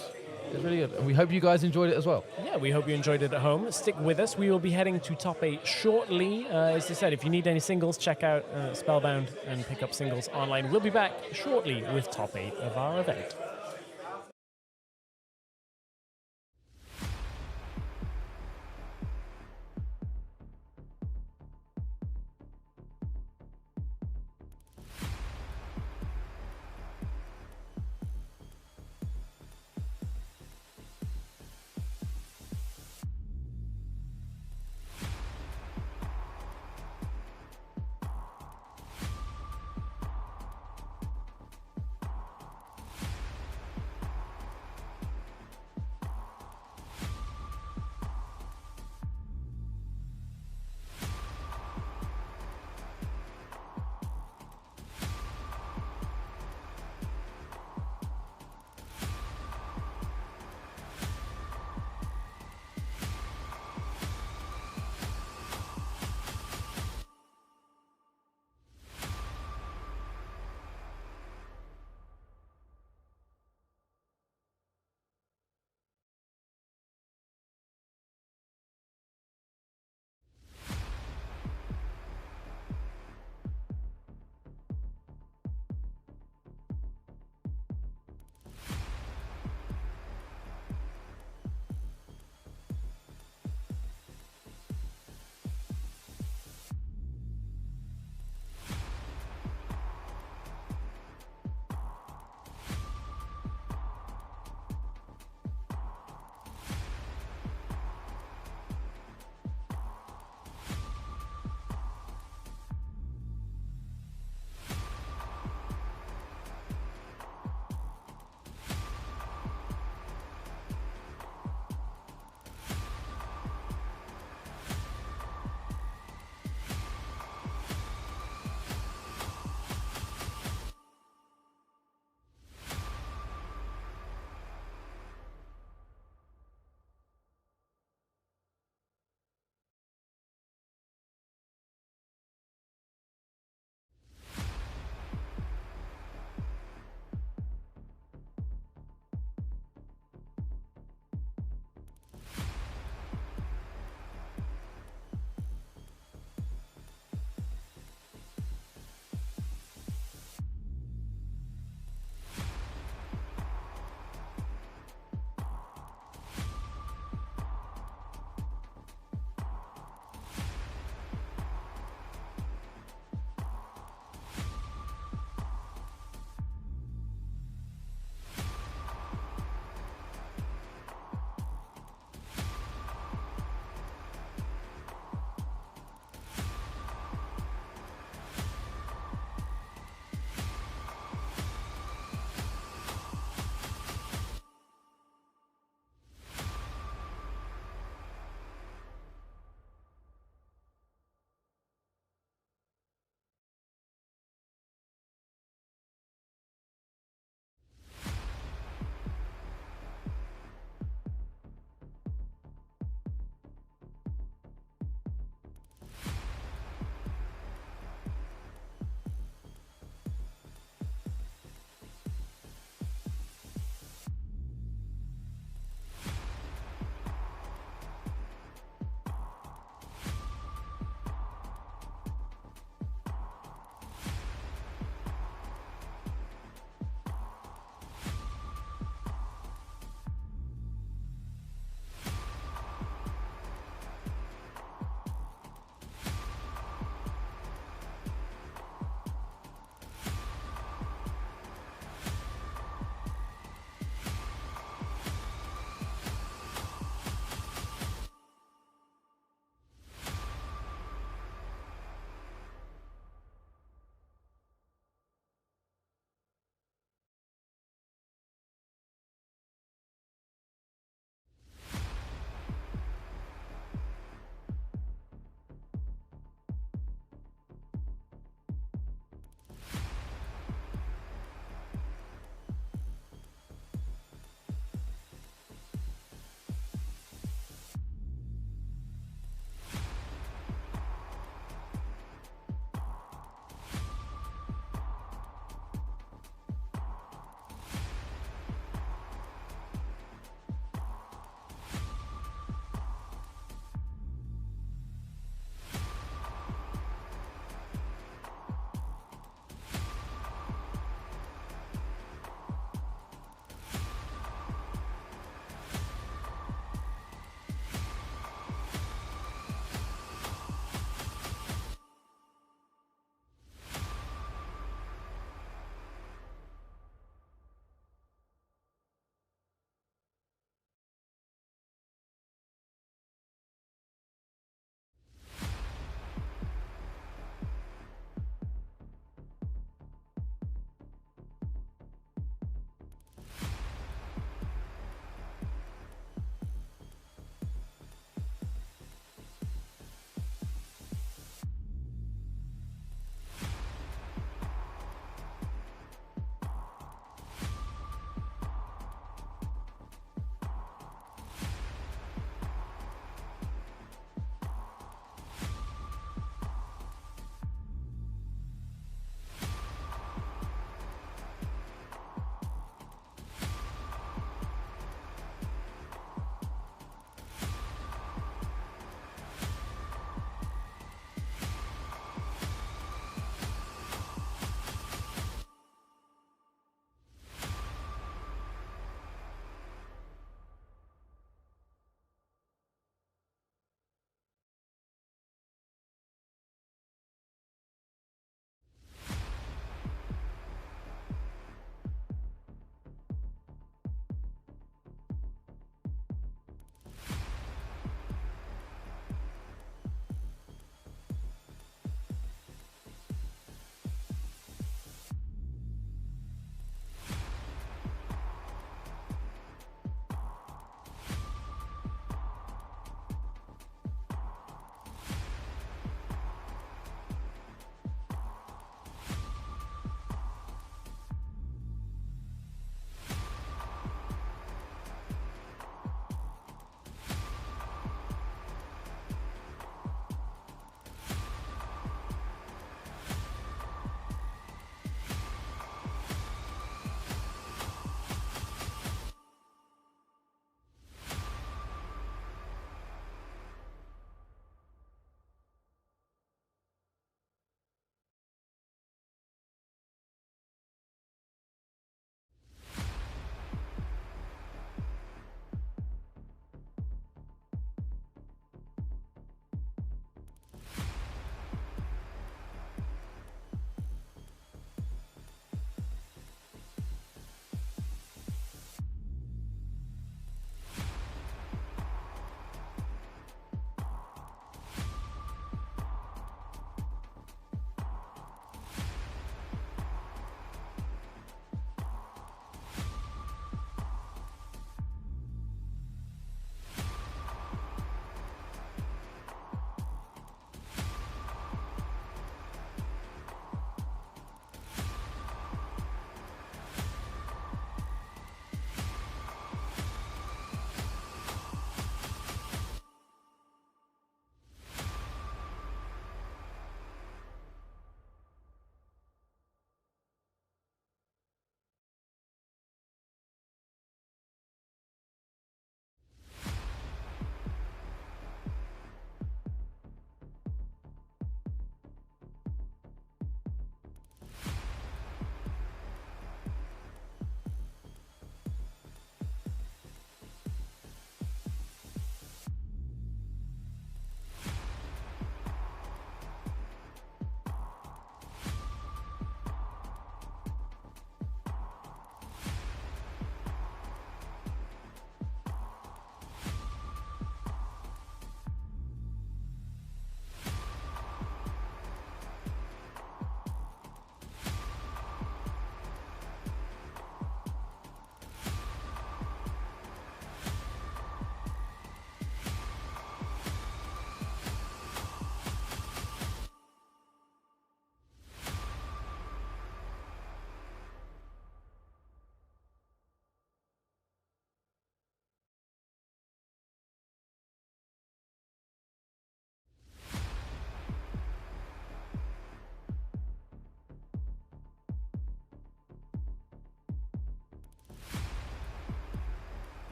[SPEAKER 1] It was really good. And we hope you guys enjoyed it as well.
[SPEAKER 3] Yeah, we hope you enjoyed it at home. Stick with us. We will be heading to top 8 shortly. As I said, if you need any singles, check out Spellbound and pick up singles online. We'll be back shortly with top 8 of our event.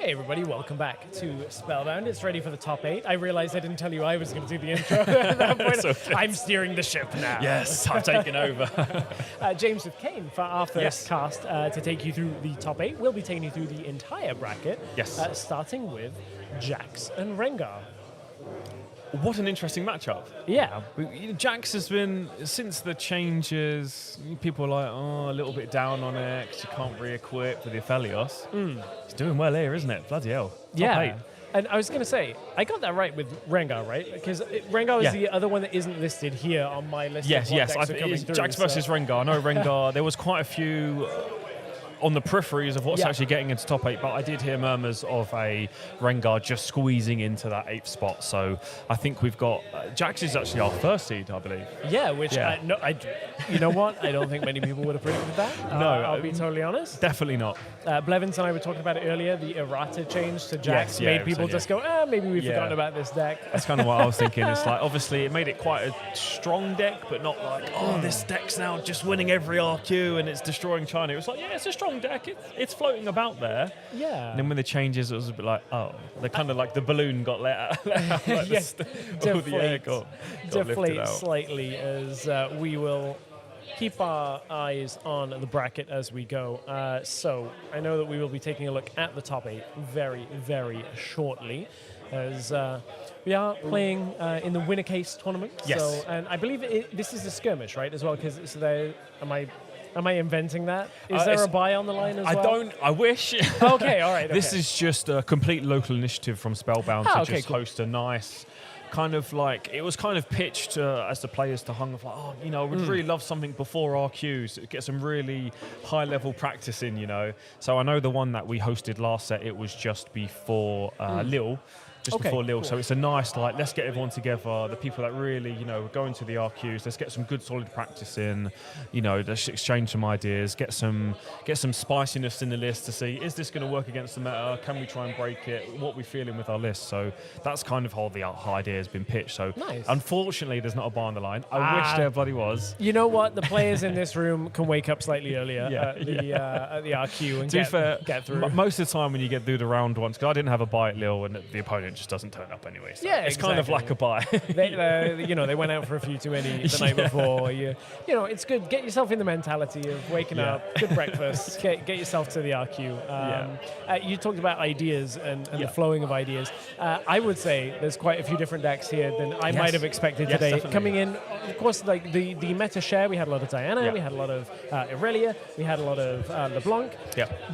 [SPEAKER 3] Hey everybody, welcome back to Spellbound. It's ready for the top 8. I realized I didn't tell you I was going to do the intro at that point. I'm steering the ship now.
[SPEAKER 2] Yes, I'm taking over.
[SPEAKER 3] James with Kane for our first cast to take you through the top 8. We'll be taking you through the entire bracket, starting with Jax and Rengar.
[SPEAKER 2] What an interesting matchup.
[SPEAKER 3] Yeah.
[SPEAKER 2] Jax has been, since the changes, people are like, a little bit down on it because you can't re-equip with the Aphelios. He's doing well here, isn't it? Bloody hell. Top 8.
[SPEAKER 3] And I was going to say, I got that right with Rengar, right? Because Rengar is the other one that isn't listed here on my list.
[SPEAKER 2] Yes.
[SPEAKER 3] Through,
[SPEAKER 2] Jax versus Rengar. I know Rengar, there was quite a few on the peripheries of what's actually getting into top 8, but I did hear murmurs of a Rengar just squeezing into that 8th spot. So I think we've got Jax is actually our first seed, I believe.
[SPEAKER 3] Yeah, which you know what? I don't think many people would have predicted that.
[SPEAKER 2] No,
[SPEAKER 3] I'll be totally honest.
[SPEAKER 2] Definitely not.
[SPEAKER 3] Blevins and I were talking about it earlier. The errata change to Jax made people just go, maybe we've forgotten about this deck.
[SPEAKER 2] That's kind of what I was thinking. It's like, obviously, it made it quite a strong deck, but not like, this deck's now just winning every RQ and it's destroying China. It was like, it's a strong deck. It's floating about there.
[SPEAKER 3] Yeah.
[SPEAKER 2] And then when the changes, it was a bit like, they're kind of like the balloon got let out. Like
[SPEAKER 3] yes.
[SPEAKER 2] the air got
[SPEAKER 3] Deflate slightly as we will keep our eyes on the bracket as we go. So I know that we will be taking a look at the top 8 very, very shortly, as we are playing in the winner case tournament.
[SPEAKER 2] Yes.
[SPEAKER 3] So, and I believe this is a skirmish, right, as well? Because am I inventing that? Is there a buy on the line as well?
[SPEAKER 2] I wish.
[SPEAKER 3] Okay, all right. Okay.
[SPEAKER 2] This is just a complete local initiative from Spellbound to just host a nice kind of like, it was kind of pitched as the players to hung of like, we'd really love something before RQs, get some really high level practice in, So I know the one that we hosted last set, it was just before Lille. Before Lille, so it's a nice, let's get everyone together, the people that really, are going to the RQs, let's get some good solid practice in, let's exchange some ideas, get some spiciness in the list to see, is this going to work against the meta, can we try and break it, what we're feeling with our list. So that's kind of how the idea has been pitched. So unfortunately, there's not a buy on the line. I wish there bloody was.
[SPEAKER 3] You know what? The players in this room can wake up slightly earlier at the RQ and get through.
[SPEAKER 2] Most of the time when you get through the round once, because I didn't have a buy at Lille and the opponent just doesn't turn up anyway. So it's kind of like a buy.
[SPEAKER 3] They went out for a few too many the night before. It's good. Get yourself in the mentality of waking up, good breakfast, get yourself to the RQ. You talked about ideas and the flowing of ideas. I would say there's quite a few different decks here than I might have expected today.
[SPEAKER 2] Definitely.
[SPEAKER 3] Coming in, of course, like the meta share, we had a lot of Diana, we had a lot of Irelia, we had a lot of LeBlanc.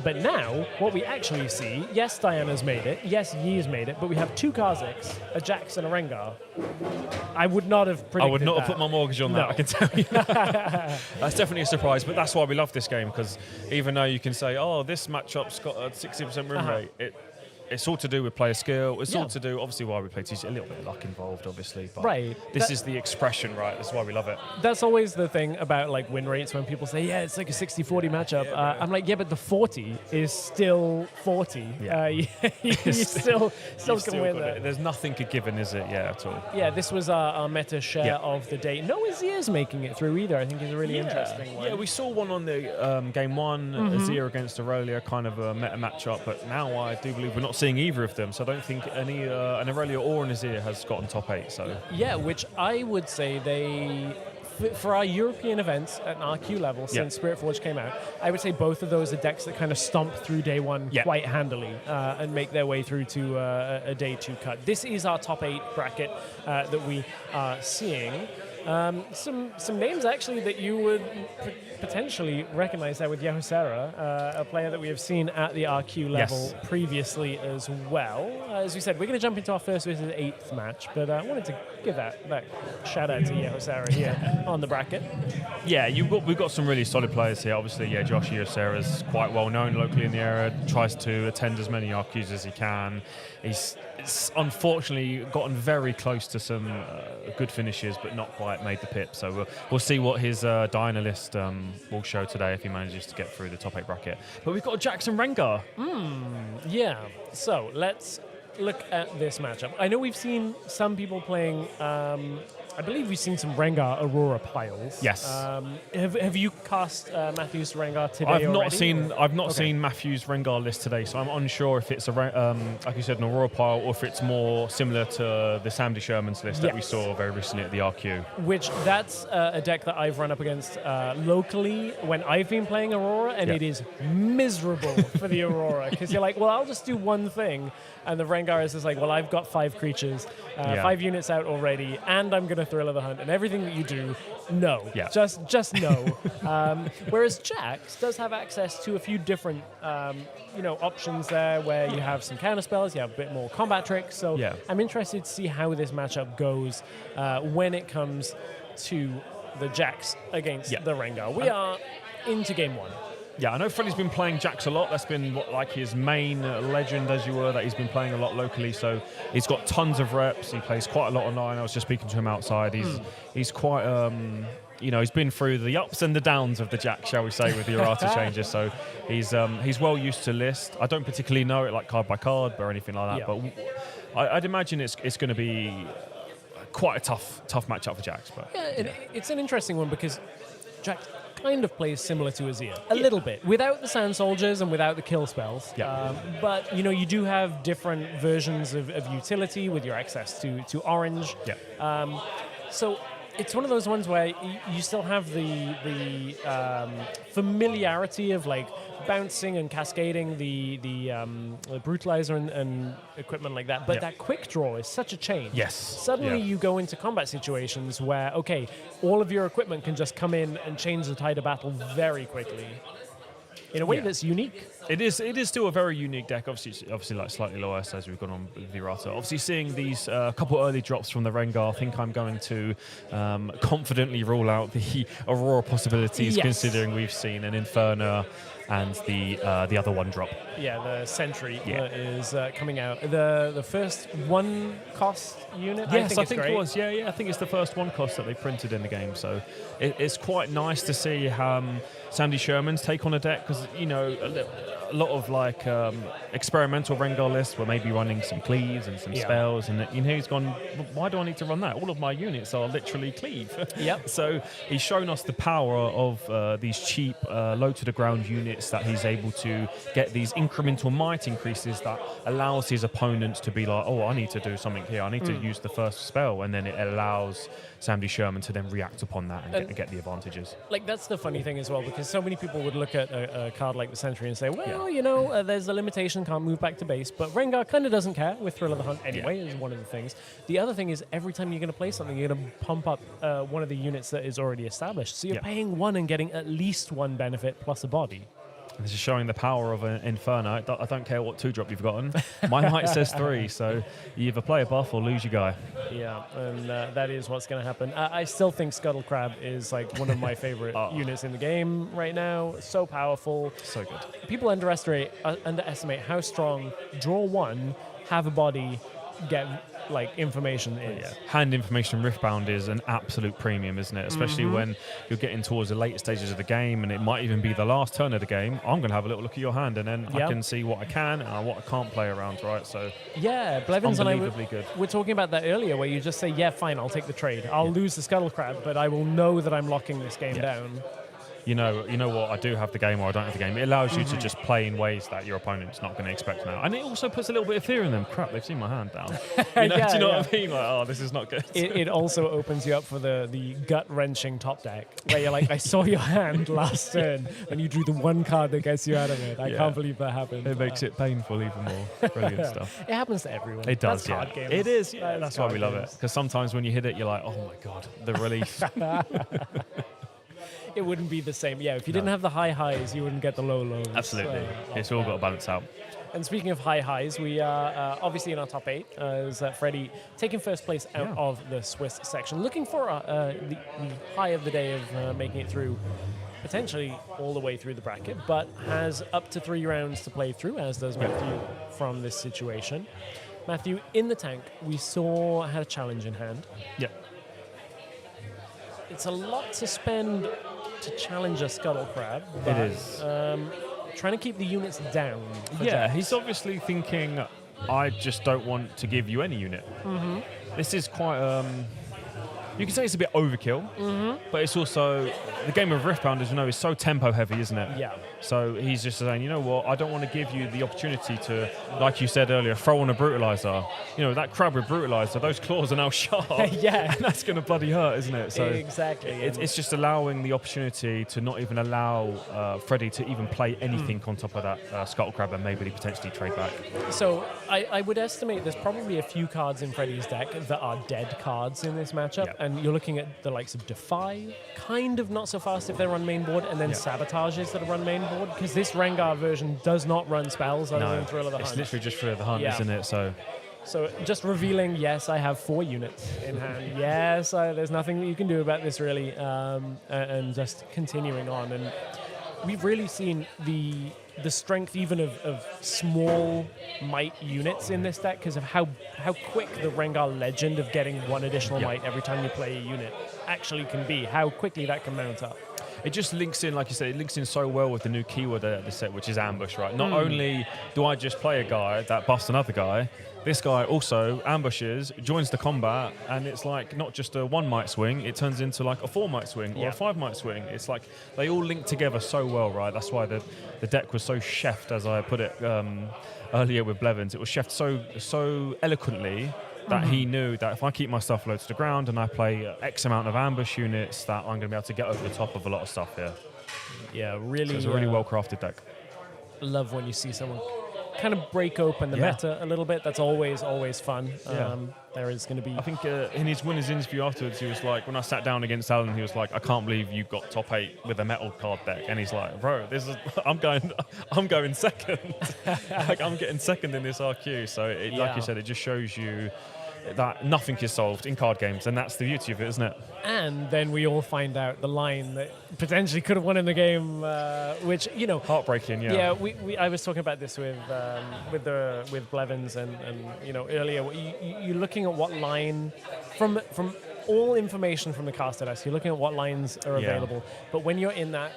[SPEAKER 3] But now, what we actually see, yes, Diana's made it, yes, Yi's made it, but we have 2 Kha'Zix, a Jax and a Rengar. I would not have predicted
[SPEAKER 2] I would not
[SPEAKER 3] that.
[SPEAKER 2] have put my mortgage on that, I can tell you. That's definitely a surprise, but that's why we love this game, because even though you can say, this matchup's got a 60% win rate, it's all to do with player skill. It's all to do, obviously, why we play TC. A little bit of luck involved, obviously. But this is the expression, right? That's why we love it.
[SPEAKER 3] That's always the thing about win rates when people say, it's like a 60-40 matchup. I'm like, but the 40 is still 40. You still can win that.
[SPEAKER 2] There's nothing a given, is it? Yeah, at all.
[SPEAKER 3] Yeah, this was our meta share of the day. No Azir's making it through either. I think is a really interesting one.
[SPEAKER 2] Yeah, we saw one on the game 1, Azir against Aurelia, kind of a meta matchup. But now I do believe we're not seeing either of them, so I don't think any an Aurelia or an Azir has gotten top 8. So
[SPEAKER 3] which I would say for our European events at an RQ level since Spirit Forge came out, I would say both of those are decks that kind of stomp through day 1 quite handily and make their way through to a day 2 cut. This is our top 8 bracket that we are seeing. Some names actually that you would potentially recognize there with Yahusera, a player that we have seen at the RQ level previously as well. As we said, we're going to jump into our first versus 8th match, but I wanted to give that shout out to Yahusera here on the bracket. Yeah,
[SPEAKER 2] we've got some really solid players here. Obviously, Josh Yahusera's quite well known locally in the area, tries to attend as many RQs as he can. He's unfortunately gotten very close to some good finishes, but not quite made the pip. So we'll see what his Diana list will show today if he manages to get through the top 8 bracket. But we've got Jax and Rengar.
[SPEAKER 3] So let's look at this matchup. I know we've seen some people playing I believe we've seen some Rengar Aurora piles.
[SPEAKER 2] Yes.
[SPEAKER 3] Have you cast Matthew's Rengar today?
[SPEAKER 2] I've not
[SPEAKER 3] already,
[SPEAKER 2] seen
[SPEAKER 3] or?
[SPEAKER 2] I've not seen Matthew's Rengar list today, so I'm unsure if it's like you said, an Aurora pile, or if it's more similar to the Sandy Sherman's list that we saw very recently at the RQ.
[SPEAKER 3] Which that's a deck that I've run up against locally when I've been playing Aurora, and it is miserable for the Aurora because you're like, well, I'll just do one thing, and the Rengar is just like, well, I've got 5 creatures, 5 units out already, and I'm going to Thrill of the Hunt, and everything that you do, no.
[SPEAKER 2] Yeah.
[SPEAKER 3] Just no. Whereas Jax does have access to a few different options there where you have some counter spells, you have a bit more combat tricks. So I'm interested to see how this matchup goes when it comes to the Jax against the Rengar. We are into game 1.
[SPEAKER 2] Yeah, I know Freddie's been playing Jax a lot. That's been like his main legend, as you were, that he's been playing a lot locally. So he's got tons of reps. He plays quite a lot online. I was just speaking to him outside. He's quite, he's been through the ups and the downs of the Jax, shall we say, with the errata changes. So he's well used to list. I don't particularly know it like card by card or anything like that, but I'd imagine it's going to be quite a tough matchup for Jax. But
[SPEAKER 3] it's an interesting one because Jax kind of plays similar to Azir a little bit, without the Sand Soldiers and without the kill spells. But you do have different versions of utility with your access to orange. So it's one of those ones where you still have the familiarity of like bouncing and cascading the brutalizer and equipment like that, but that quick draw is such a change. Suddenly you go into combat situations where all of your equipment can just come in and change the tide of battle very quickly in a way that's unique.
[SPEAKER 2] It is still a very unique deck. Obviously like slightly lower as we've gone on with the errata. Obviously seeing these couple early drops from the Rengar, I think I'm going to confidently rule out the Aurora possibilities, considering we've seen an Inferno and the other one drop.
[SPEAKER 3] The Sentry that is coming out. The first 1 cost unit.
[SPEAKER 2] Yes,
[SPEAKER 3] I think
[SPEAKER 2] it was. I think it's the first 1 cost that they printed in the game. So it's quite nice to see Sandy Sherman's take on a deck, because a lot of like experimental Rengar lists were maybe running some cleaves and some spells, and he's gone, why do I need to run that? All of my units are literally cleave. So he's shown us the power of these cheap, low to the ground units that he's able to get these incremental might increases that allows his opponents to be like, oh, I need to do something here. I need to use the first spell, and then it allows Sandy Sherman to then react upon that and get the advantages.
[SPEAKER 3] Like, that's the funny thing as well, because so many people would look at a card like the Sentry and say, well, there's a limitation, can't move back to base, but Rengar kind of doesn't care with Thrill of the Hunt anyway, is one of the things. The other thing is, every time you're going to play something, you're going to pump up one of the units that is already established. So you're paying 1 and getting at least 1 benefit plus a body.
[SPEAKER 2] This is showing the power of an Inferno. I don't care what 2-drop you've gotten. My might says 3, so you either play a buff or lose your guy.
[SPEAKER 3] Yeah, and that is what's going to happen. I still think Scuttle Crab is like one of my favorite units in the game right now. So powerful.
[SPEAKER 2] So good.
[SPEAKER 3] People underestimate how strong draw 1, have a body, get like information is.
[SPEAKER 2] Hand information Riftbound is an absolute premium, isn't it? Especially when you're getting towards the late stages of the game, and it might even be the last turn of the game. I'm going to have a little look at your hand, and then I can see what I can and what I can't play around, right? So
[SPEAKER 3] Blevins and I
[SPEAKER 2] we're
[SPEAKER 3] talking about that earlier, where you just say, yeah, fine, I'll take the trade. I'll lose the Scuttle Crab, but I will know that I'm locking this game down.
[SPEAKER 2] You know what, I do have the game or I don't have the game. It allows you to just play in ways that your opponent's not going to expect now. And it also puts a little bit of fear in them. Crap, they've seen my hand down. Do you know what I mean? Like, oh, this is not good.
[SPEAKER 3] It also opens you up for the gut-wrenching top deck, where you're like, I saw your hand last turn, and you drew the 1 card that gets you out of it. I can't believe that happened.
[SPEAKER 2] It makes it painful even more. Brilliant stuff.
[SPEAKER 3] It happens to everyone.
[SPEAKER 2] It does,
[SPEAKER 3] That's card games.
[SPEAKER 2] It is, that's why we love it.
[SPEAKER 3] games.
[SPEAKER 2] Because sometimes when you hit it, you're like, oh my God, the relief.
[SPEAKER 3] It wouldn't be the same. Yeah, if you didn't have the high highs, you wouldn't get the low lows.
[SPEAKER 2] Absolutely. It's all got to balance out.
[SPEAKER 3] And speaking of high highs, we are obviously in our top 8 as Freddie taking first place out of the Swiss section, looking for the high of the day of making it through, potentially all the way through the bracket, but has up to 3 rounds to play through, as does Matthew from this situation. Matthew, in the tank, we saw had a challenge in hand.
[SPEAKER 2] Yep.
[SPEAKER 3] It's a lot to spend to challenge a Scuttle Crab. But,
[SPEAKER 2] it is.
[SPEAKER 3] Trying to keep the units down.
[SPEAKER 2] He's obviously thinking, I just don't want to give you any unit. This is quite you can say it's a bit overkill, but it's also the game of Riftbound, as you know, is so tempo heavy, isn't it?
[SPEAKER 3] Yeah.
[SPEAKER 2] So he's just saying, you know what, I don't want to give you the opportunity to, like you said earlier, throw on a brutalizer. You know, that crab with brutalizer, those claws are now sharp.
[SPEAKER 3] Yeah.
[SPEAKER 2] And that's going to bloody hurt, isn't it? So
[SPEAKER 3] Exactly.
[SPEAKER 2] it's just allowing the opportunity to not even allow Freddy to even play anything on top of that Scuttle Crab and maybe potentially trade back.
[SPEAKER 3] So I would estimate there's probably a few cards in Freddy's deck that are dead cards in this matchup,
[SPEAKER 2] Yeah.
[SPEAKER 3] and you're looking at the likes of Defy, kind of not so fast if they're on main board, and then Sabotages that are on main board, because this Rengar version does not run spells other than Thrill of the Hunt.
[SPEAKER 2] It's literally just Thrill of the Hunt, isn't it?
[SPEAKER 3] So just revealing, yes, I have 4 units in hand. Yes, there's nothing that you can do about this really, and just continuing on. And we've really seen the strength even of small might units in this deck because of how quick the Rengar legend of getting 1 additional might every time you play a unit actually can be, how quickly that can mount up.
[SPEAKER 2] It just links in, like you said, it links in so well with the new keyword at the set, which is ambush, right? Not only do I just play a guy that busts another guy, this guy also ambushes, joins the combat, and it's like not just a 1 might swing, it turns into like a 4 might swing or a 5 might swing. It's like they all link together so well, right? That's why the deck was so chefed, as I put it earlier with Blevins. It was chefed so eloquently that he knew that if I keep my stuff low to the ground and I play X amount of ambush units, that I'm going to be able to get over the top of a lot of stuff here.
[SPEAKER 3] Yeah, really.
[SPEAKER 2] So it's a really well-crafted deck.
[SPEAKER 3] Love when you see someone kind of break open the meta a little bit. That's always fun. There is going to be...
[SPEAKER 2] I think in his winner's interview afterwards, he was like, when I sat down against Alan, he was like, I can't believe you got top 8 with a metal card deck. And he's like, bro, I'm going second. Like, I'm getting second in this RQ. So like you said, it just shows you that nothing is solved in card games, and that's the beauty of it, isn't it?
[SPEAKER 3] And then we all find out the line that potentially could have won in the game, which, you know...
[SPEAKER 2] Heartbreaking,
[SPEAKER 3] Yeah, I was talking about this with Blevins and you know, earlier. You're looking at what line, from all information from the caster desk, you're looking at what lines are available. But when you're in that,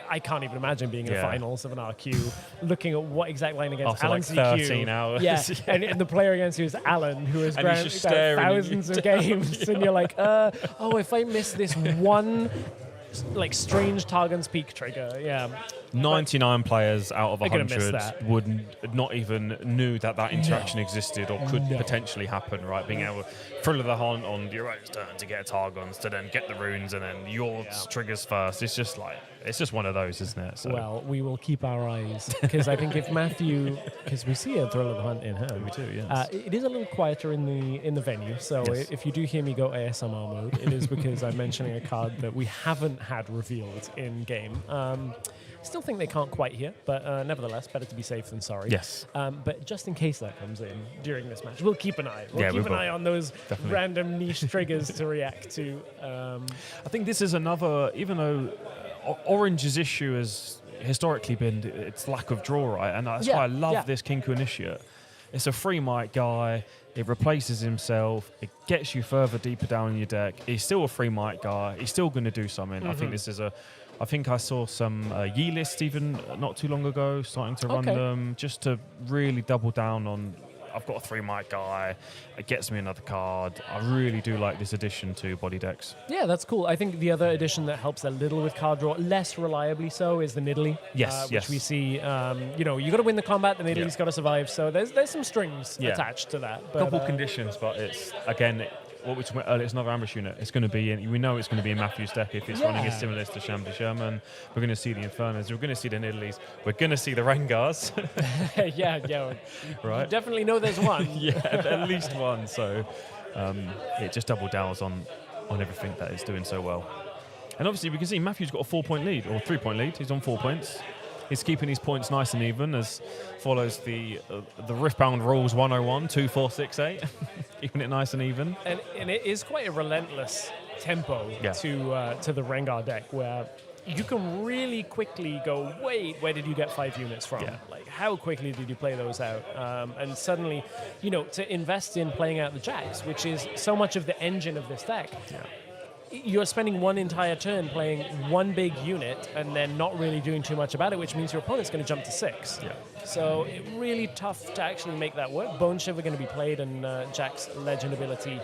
[SPEAKER 3] I can't even imagine being in the finals of an RQ, looking at what exact line against
[SPEAKER 2] After
[SPEAKER 3] Alan's
[SPEAKER 2] like
[SPEAKER 3] CQ.
[SPEAKER 2] 13 hours.
[SPEAKER 3] Yeah, and the player against you is Alan, who has ground thousands of games, and you're like, if I miss this one, like, strange Targon's Peak trigger,
[SPEAKER 2] 99 players out of
[SPEAKER 3] They're gonna miss
[SPEAKER 2] 100
[SPEAKER 3] that.
[SPEAKER 2] would not even knew that interaction existed or could potentially happen, right? Being able to Thrill of the Hunt on your own turn to get Targons, to then get the runes, and then yours triggers first. It's just one of those, isn't it? So.
[SPEAKER 3] Well, we will keep our eyes, because I think if Matthew, because we see a Thrill of the Hunt in hand,
[SPEAKER 2] we do, yes.
[SPEAKER 3] it is a little quieter in the venue. So if you do hear me go ASMR mode, it is because I'm mentioning a card that we haven't had revealed in game. Still think they can't quite hear, but nevertheless, better to be safe than sorry.
[SPEAKER 2] Yes.
[SPEAKER 3] But just in case that comes in during this match, we'll keep an eye.
[SPEAKER 2] We
[SPEAKER 3] Keep an
[SPEAKER 2] will.
[SPEAKER 3] eye on those
[SPEAKER 2] Definitely.
[SPEAKER 3] random niche triggers to react to.
[SPEAKER 2] I think this is another, even though Orange's issue has historically been its lack of draw, right? And that's why I love this Kinku Initiate. It's a 3 might guy. It replaces himself. It gets you further deeper down in your deck. He's still a 3 might guy. He's still going to do something. I think this is I think I saw some Yi lists even not too long ago starting to run them just to really double down on, I've got a 3 might guy. It gets me another card. I really do like this addition to body decks.
[SPEAKER 3] Yeah, that's cool. I think the other addition that helps a little with card draw, less reliably so, is the Nidalee. Which we see, you got to win the combat, the Nidalee's got to survive. So there's some strings attached to that. But,
[SPEAKER 2] couple conditions, but it's, again, what we talked about earlier, it's another ambush unit. It's going to be we know it's going to be in Matthew's deck if it's running a similar to Shamdi Sherman. We're going to see the Infernos. We're going to see the Nidalees. We're going to see the Rengars. Right.
[SPEAKER 3] You definitely know there's one.
[SPEAKER 2] At least one. So it just double downs on everything that it's doing so well. And obviously we can see Matthew's got a 4-point lead, or 3-point lead. He's on 4 points. He's keeping his points nice and even, as follows the Riftbound rules 101, 2, 4, 6, 8. Keeping it nice and even.
[SPEAKER 3] And it is quite a relentless tempo to the Rengar deck, where you can really quickly go, wait, where did you get 5 units from?
[SPEAKER 2] Yeah.
[SPEAKER 3] Like, how quickly did you play those out? And suddenly, to invest in playing out the Jacks, which is so much of the engine of this deck. Yeah. You're spending one entire turn playing one big unit and then not really doing too much about it, which means your opponent's going to jump to 6.
[SPEAKER 2] Yeah.
[SPEAKER 3] So really tough to actually make that work. Bone Shiver going to be played, and Jack's legend ability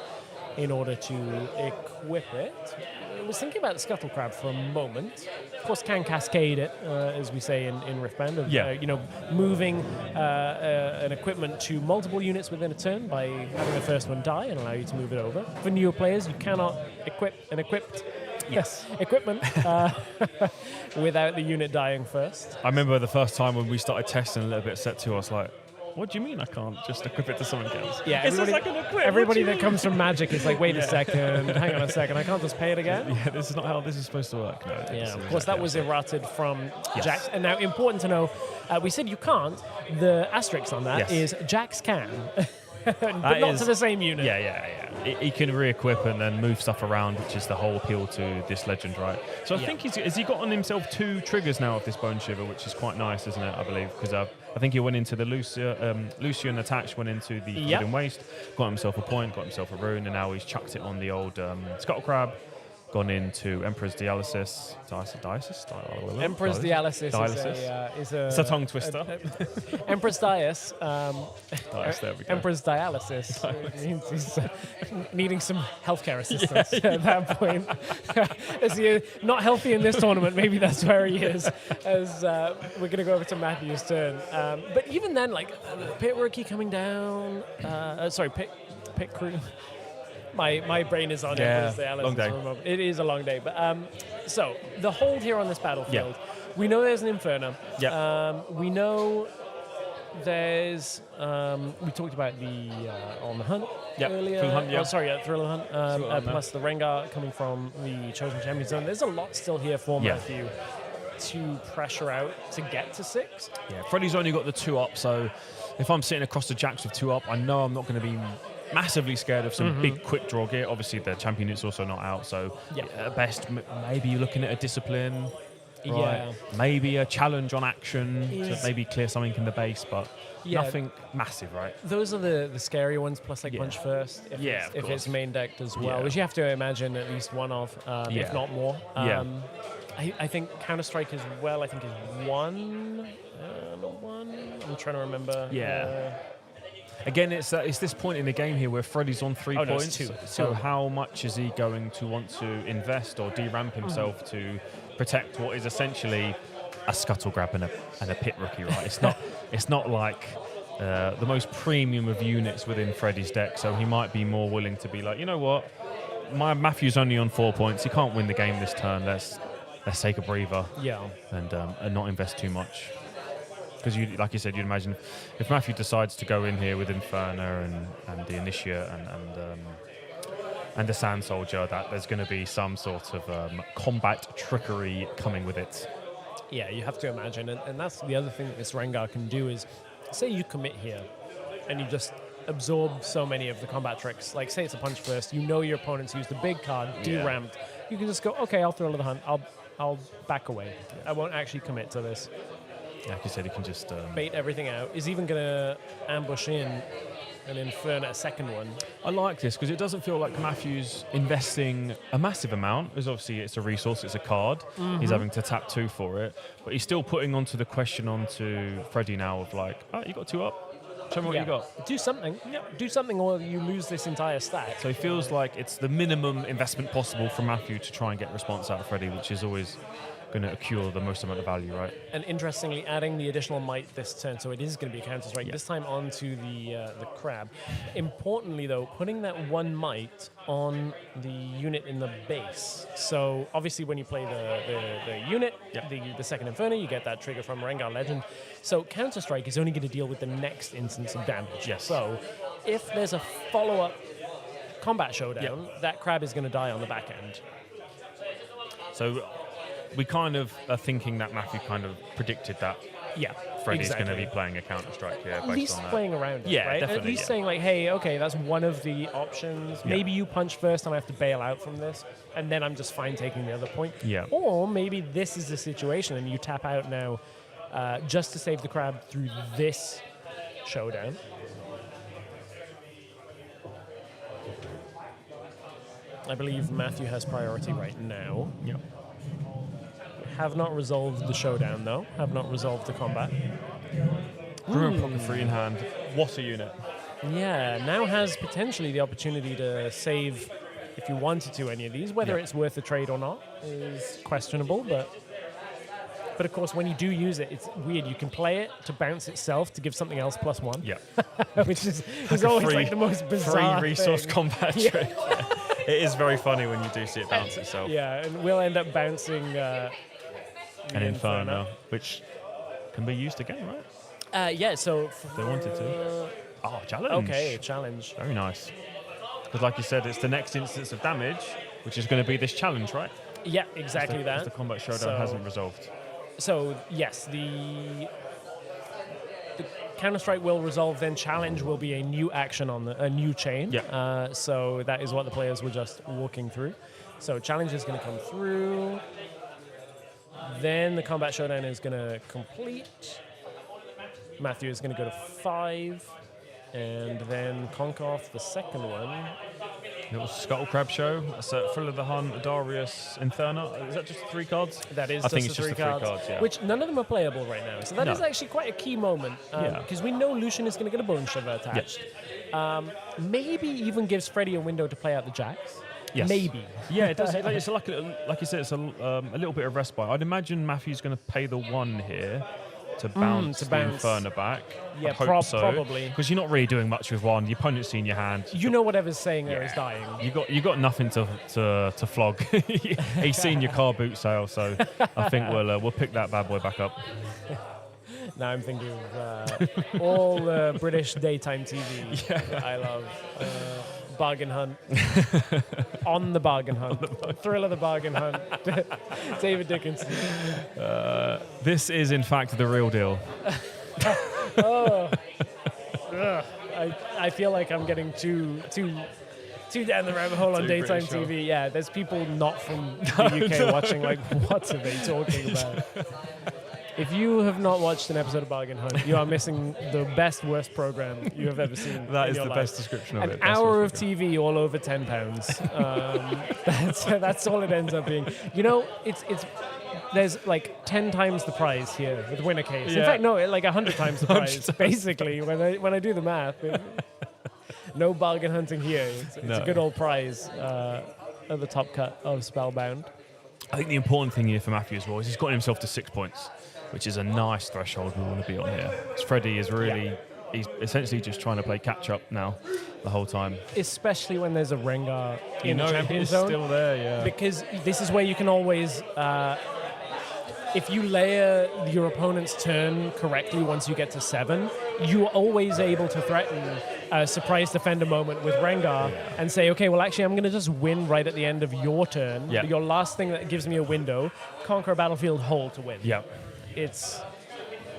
[SPEAKER 3] in order to equip it. I was thinking about the Scuttle Crab for a moment. Of course, can cascade it, as we say in Riftbound, of moving an equipment to multiple units within a turn by having the first one die and allow you to move it over. For newer players, you cannot equip an equipped equipment without the unit dying first.
[SPEAKER 2] I remember the first time when we started testing a little bit set 2, I was like, what do you mean I can't just equip it to someone else?
[SPEAKER 3] Yeah,
[SPEAKER 2] everybody
[SPEAKER 3] that comes from Magic is like, wait a second, hang on a second, I can't just pay it again?
[SPEAKER 2] Yeah, this is not how this is supposed to work. No,
[SPEAKER 3] yeah, of course, that was errated from Jax. And now, important to know, we said you can't. The asterisk on that is Jax can. But not to the same unit.
[SPEAKER 2] Yeah. He can re-equip and then move stuff around, which is the whole appeal to this legend, right? So I think has he got on himself 2 triggers now of this Bone Shiver, which is quite nice, isn't it? I believe, because I think he went into the Lucian attach, went into the Forbidden Waste, got himself a point, got himself a rune, and now he's chucked it on the old Scuttle Crab. Gone into Emperor's Dialysis.
[SPEAKER 3] Emperor's Dialysis is a...
[SPEAKER 2] It's a tongue twister.
[SPEAKER 3] Emperor's Dias.
[SPEAKER 2] There we go.
[SPEAKER 3] Emperor's Dialysis means he's needing some healthcare assistance at that point. Is he not healthy in this tournament? Maybe that's where he is. As we're going to go over to Matthew's turn. But even then, like, Pit Rookie coming down. Pit Crew. My brain is on Emperor's Dialysis
[SPEAKER 2] long day.
[SPEAKER 3] for a moment. It is a long day. But so the hold here on this battlefield, we know there's an Inferno. We know there's we talked about the On the Hunt earlier. Thriller Hunt. Plus the Rengar coming from the Chosen Champion Zone. There's a lot still here for Matthew to pressure out to get to 6.
[SPEAKER 2] Yeah, Freddy's only got the 2 up, so if I'm sitting across the Jax with 2 up, I know I'm not going to be massively scared of some big quick draw gear. Obviously, the champion is also not out, so at best, maybe you're looking at a discipline. Right? Maybe a challenge on action to maybe clear something in the base, but nothing massive, right?
[SPEAKER 3] Those are the scary ones, plus like Punch First, if it's main decked as well, which you have to imagine at least one of, if not more. I think Counter-Strike as well, is 1. I'm trying to remember.
[SPEAKER 2] Again, it's this point in the game here where Freddy's on 3 points.
[SPEAKER 3] 2.
[SPEAKER 2] So how much is he going to want to invest or de-ramp himself to protect what is essentially a Scuttle Grab and a Pit Rookie, right? It's not like the most premium of units within Freddy's deck, so he might be more willing to be like, you know what, Matthew's only on 4 points. He can't win the game this turn. Let's take a breather. And not invest too much. Because, like you said, you'd imagine if Matthew decides to go in here with Inferno and the Initiate and the Sand Soldier, that there's going to be some sort of combat trickery coming with it.
[SPEAKER 3] Yeah, you have to imagine. And that's the other thing that this Rengar can do is, say you commit here and you just absorb so many of the combat tricks. Like, say it's a Punch First, you know your opponent's used a big card, de-ramped. You can just go, okay, I'll throw the hunt. I'll back away. I won't actually commit to this.
[SPEAKER 2] Like you said, he can just
[SPEAKER 3] bait everything out. Is even going to ambush in an Inferno, a second one.
[SPEAKER 2] I like this because it doesn't feel like Matthew's investing a massive amount. Because obviously it's a resource, it's a card. He's having to tap 2 for it, but he's still putting onto the question onto Freddy now of like, oh, you got 2 up. Show me what you got.
[SPEAKER 3] Do something. Do something, or you lose this entire stack.
[SPEAKER 2] So he feels like it's the minimum investment possible from Matthew to try and get response out of Freddy, which is always going to accrue the most amount of value, right?
[SPEAKER 3] And interestingly, adding the additional might this turn, so it is going to be a Counter-Strike, this time onto the Crab. Importantly, though, putting that 1 might on the unit in the base. So obviously when you play the unit, the second Inferno, you get that trigger from Rengar Legend. So Counter-Strike is only going to deal with the next instance of damage. So if there's a follow-up combat showdown, that Crab is going to die on the back end.
[SPEAKER 2] So we kind of are thinking that Matthew kind of predicted that. Freddy's going to be playing a Counter-Strike here.
[SPEAKER 3] At least playing around it, right?
[SPEAKER 2] Definitely.
[SPEAKER 3] At least saying like, hey, okay, that's one of the options. Maybe you punch first and I have to bail out from this, and then I'm just fine taking the other point. Or maybe this is the situation and you tap out now just to save the Crab through this showdown. I believe Matthew has priority right now. Have not resolved the showdown, though. Have not resolved the combat.
[SPEAKER 2] Grim Pocket 3 in hand. What a unit.
[SPEAKER 3] Yeah, now has potentially the opportunity to save if you wanted to any of these. Whether it's worth a trade or not is questionable, but of course when you do use it, it's weird. You can play it to bounce itself to give something else +1.
[SPEAKER 2] Yeah.
[SPEAKER 3] Which is always like the most bizarre
[SPEAKER 2] free resource
[SPEAKER 3] thing.
[SPEAKER 2] combat trick. It is very funny when you do see it bounce itself.
[SPEAKER 3] Yeah, and we'll end up bouncing
[SPEAKER 2] An Inferno, which can be used again, right?
[SPEAKER 3] yeah, so...
[SPEAKER 2] If they wanted to. Oh, challenge.
[SPEAKER 3] Okay, challenge.
[SPEAKER 2] Very nice. Because like you said, it's the next instance of damage, which is going to be this challenge, right?
[SPEAKER 3] Yeah, exactly that.
[SPEAKER 2] The combat showdown hasn't resolved.
[SPEAKER 3] So, yes, the Counter-Strike will resolve, then challenge will be a new action on a new chain.
[SPEAKER 2] Yeah.
[SPEAKER 3] So that is what the players were just walking through. So challenge is going to come through. Then the combat showdown is going to complete. Matthew is going to go to 5. And then conk off the second one.
[SPEAKER 2] Little Scuttle Crab show. That's Full of the Hunt, Darius, Inferno. Is that just 3 cards?
[SPEAKER 3] That is
[SPEAKER 2] I think
[SPEAKER 3] just
[SPEAKER 2] it's
[SPEAKER 3] the
[SPEAKER 2] just
[SPEAKER 3] 3
[SPEAKER 2] the 3
[SPEAKER 3] cards,
[SPEAKER 2] yeah.
[SPEAKER 3] which none of them are playable right now. So that is actually quite a key moment. Because we know Lucian is going to get a Bone Shiver attached. Maybe even gives Freddy a window to play out the jacks.
[SPEAKER 2] Yes.
[SPEAKER 3] Maybe.
[SPEAKER 2] Yeah, it does. It's like you said, it's a little bit of respite. I'd imagine Matthew's going to pay the 1 here to bounce the Inferno back.
[SPEAKER 3] Yeah,
[SPEAKER 2] I'd hope so,
[SPEAKER 3] probably.
[SPEAKER 2] because you're not really doing much with 1. The opponent's seen your hand.
[SPEAKER 3] You know whatever's saying there is dying.
[SPEAKER 2] You got nothing to flog. He's seen your car boot sale, so I think we'll pick that bad boy back up.
[SPEAKER 3] Now I'm thinking of all the British daytime TV that I love. Bargain Hunt. On the Bargain Hunt. Thrill of the Bargain Hunt. David Dickinson.
[SPEAKER 2] This is, in fact, the real deal.
[SPEAKER 3] I feel like I'm getting too down the rabbit hole on daytime
[SPEAKER 2] British
[SPEAKER 3] TV. Yeah, there's people not from the UK watching like, what are they talking about? If you have not watched an episode of Bargain Hunt, you are missing the best, worst program you have ever seen.
[SPEAKER 2] That
[SPEAKER 3] in
[SPEAKER 2] is
[SPEAKER 3] your
[SPEAKER 2] the
[SPEAKER 3] life.
[SPEAKER 2] best description of
[SPEAKER 3] An
[SPEAKER 2] it.
[SPEAKER 3] hour of TV all over £10. That's all it ends up being. You know, it's there's like 10 times the price here with winner case. In fact, no, like 100 times the price. Basically, when I do the math, no bargain hunting here. It's a good old prize at the top cut of Spellbound.
[SPEAKER 2] I think the important thing here for Matthew as well is he's gotten himself to 6 points, which is a nice threshold we want to be on here. Because Freddy is really, he's essentially just trying to play catch up now the whole time.
[SPEAKER 3] Especially when there's a Rengar in the champion
[SPEAKER 2] he's
[SPEAKER 3] zone.
[SPEAKER 2] still there, yeah.
[SPEAKER 3] Because this is where you can always, if you layer your opponent's turn correctly once you get to 7, you're always able to threaten a surprise defender moment with Rengar and say, okay, well, actually, I'm going to just win right at the end of your turn.
[SPEAKER 2] Yeah.
[SPEAKER 3] Your last thing that gives me a window, conquer a battlefield whole to win.
[SPEAKER 2] Yeah.
[SPEAKER 3] It's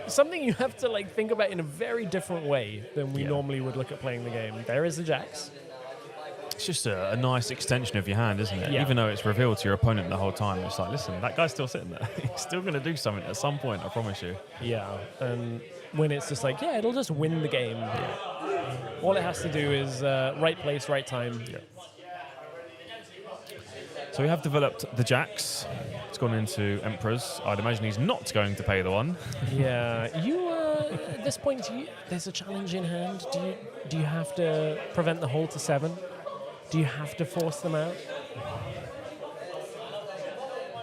[SPEAKER 3] something you have to like think about in a very different way than we normally would look at playing the game. There is the jacks.
[SPEAKER 2] It's just a nice extension of your hand, isn't it?
[SPEAKER 3] Yeah.
[SPEAKER 2] Even though it's revealed to your opponent the whole time. It's like, listen, that guy's still sitting there. He's still going to do something at some point, I promise you.
[SPEAKER 3] Yeah, and when it's just like, it'll just win the game. All it has to do is right place, right time.
[SPEAKER 2] Yeah. So we have developed the jacks. It's gone into Emperors. I'd imagine he's not going to pay the 1.
[SPEAKER 3] Yeah, you at this point, there's a challenge in hand. Do you have to prevent the hold to 7? Do you have to force them out?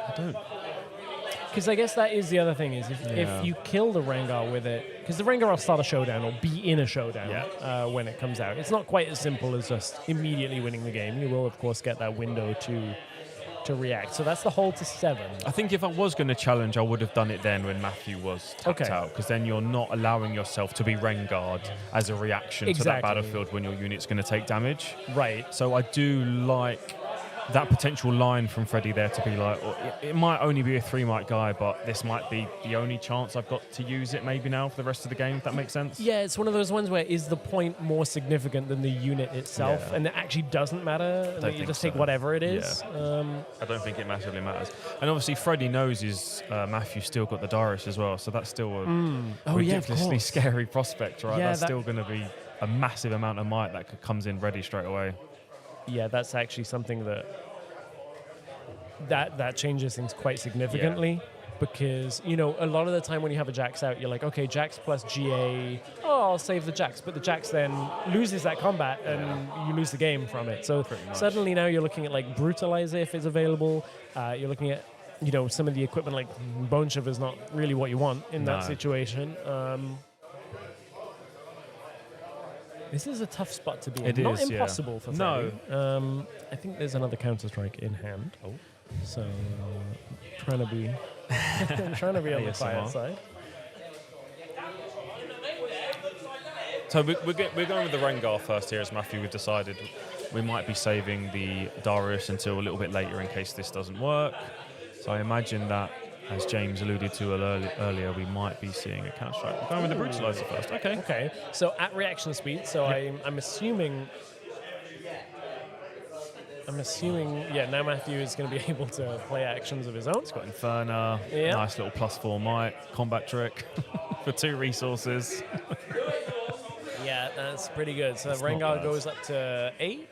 [SPEAKER 2] I don't.
[SPEAKER 3] Because I guess that is the other thing is if you kill the Rengar with it, because the Rengar will start a showdown or be in a showdown when it comes out. It's not quite as simple as just immediately winning the game. You will, of course, get that window to react. So that's the hold to 7.
[SPEAKER 2] I think if I was going to challenge, I would have done it then when Matthew was tapped out, because then you're not allowing yourself to be Rengar'd as a reaction to that battlefield when your unit's going to take damage.
[SPEAKER 3] Right.
[SPEAKER 2] So I do like that potential line from Freddy there to be like, it might only be a 3-mic guy, but this might be the only chance I've got to use it maybe now for the rest of the game, if that makes sense.
[SPEAKER 3] Yeah, it's one of those ones where is the point more significant than the unit itself, and it actually doesn't matter, and you just take whatever it is.
[SPEAKER 2] I don't think it massively matters. And obviously Freddy knows his Matthew still got the Darius as well, so that's still a ridiculously scary prospect, right?
[SPEAKER 3] Yeah,
[SPEAKER 2] that's still going to be a massive amount of might that comes in ready straight away.
[SPEAKER 3] Yeah, that's actually something that changes things quite significantly. because, you know, a lot of the time when you have a Jax out, you're like, okay, Jax plus GA, oh, I'll save the Jax. But the Jax then loses that combat and you lose the game from it. So suddenly now you're looking at like Brutalizer if it's available. You're looking at, you know, some of the equipment like Bone Shiver is not really what you want in that situation. This is a tough spot to be in. Not impossible for Freddy. No. I think there's another Counter-Strike in hand. Oh. So, trying to be on the quiet side.
[SPEAKER 2] So we're going with the Rengar first here, as Matthew. We've decided we might be saving the Darius until a little bit later in case this doesn't work. So I imagine that, as James alluded to earlier, we might be seeing a Counter-Strike. We're going with the Brutalizer first. Okay.
[SPEAKER 3] Okay. So at reaction speed. So I'm assuming. Now Matthew is going to be able to play actions of his own.
[SPEAKER 2] He's got Inferno, nice little +4 might, combat trick for 2 resources.
[SPEAKER 3] Yeah, that's pretty good. So Rengar goes up to 8.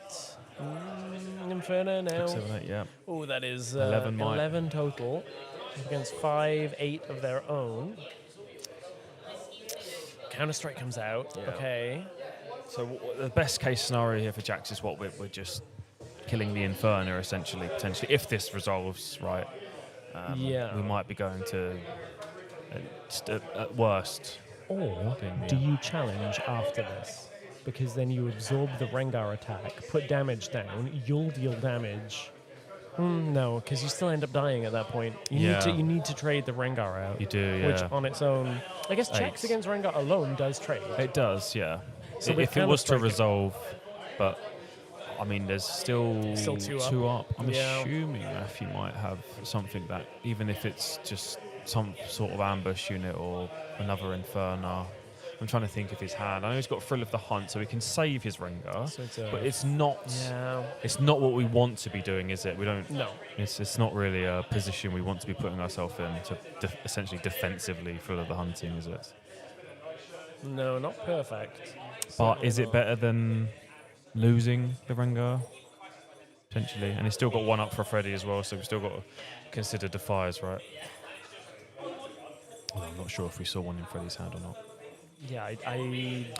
[SPEAKER 3] Inferno now.
[SPEAKER 2] 6, 7, 8, yeah.
[SPEAKER 3] Oh, that is
[SPEAKER 2] 11
[SPEAKER 3] total against 5, 8 of their own. Counter-Strike comes out. Yeah. Okay.
[SPEAKER 2] So the best case scenario here for Jax is what we're just killing the Inferno, essentially, potentially. If this resolves, right, we might be going to, at worst.
[SPEAKER 3] Or do you challenge after this? Because then you absorb the Rengar attack, put damage down, you'll deal damage. No, because you still end up dying at that point. You need to trade the Rengar out.
[SPEAKER 2] You do, yeah.
[SPEAKER 3] Which on its own, I guess checks against Rengar alone does trade.
[SPEAKER 2] It does, yeah.
[SPEAKER 3] So
[SPEAKER 2] if it was to resolve, but I mean, there's still 2 up. I'm assuming Matthew might have something that, even if it's just some sort of ambush unit or another Inferno. I'm trying to think of his hand. I know he's got Thrill of the Hunt, so he can save his Rengar, but it's not. Yeah. It's not what we want to be doing, is it? We don't. No. It's not really a position we want to be putting ourselves in to essentially defensively Thrill of the Hunting, is it?
[SPEAKER 3] No, not perfect.
[SPEAKER 2] But is it better than losing the Rengar? Potentially, and he's still got 1 up for Freddy as well, so we've still got to consider Defiers, right? Well, I'm not sure if we saw one in Freddy's hand or not.
[SPEAKER 3] Yeah,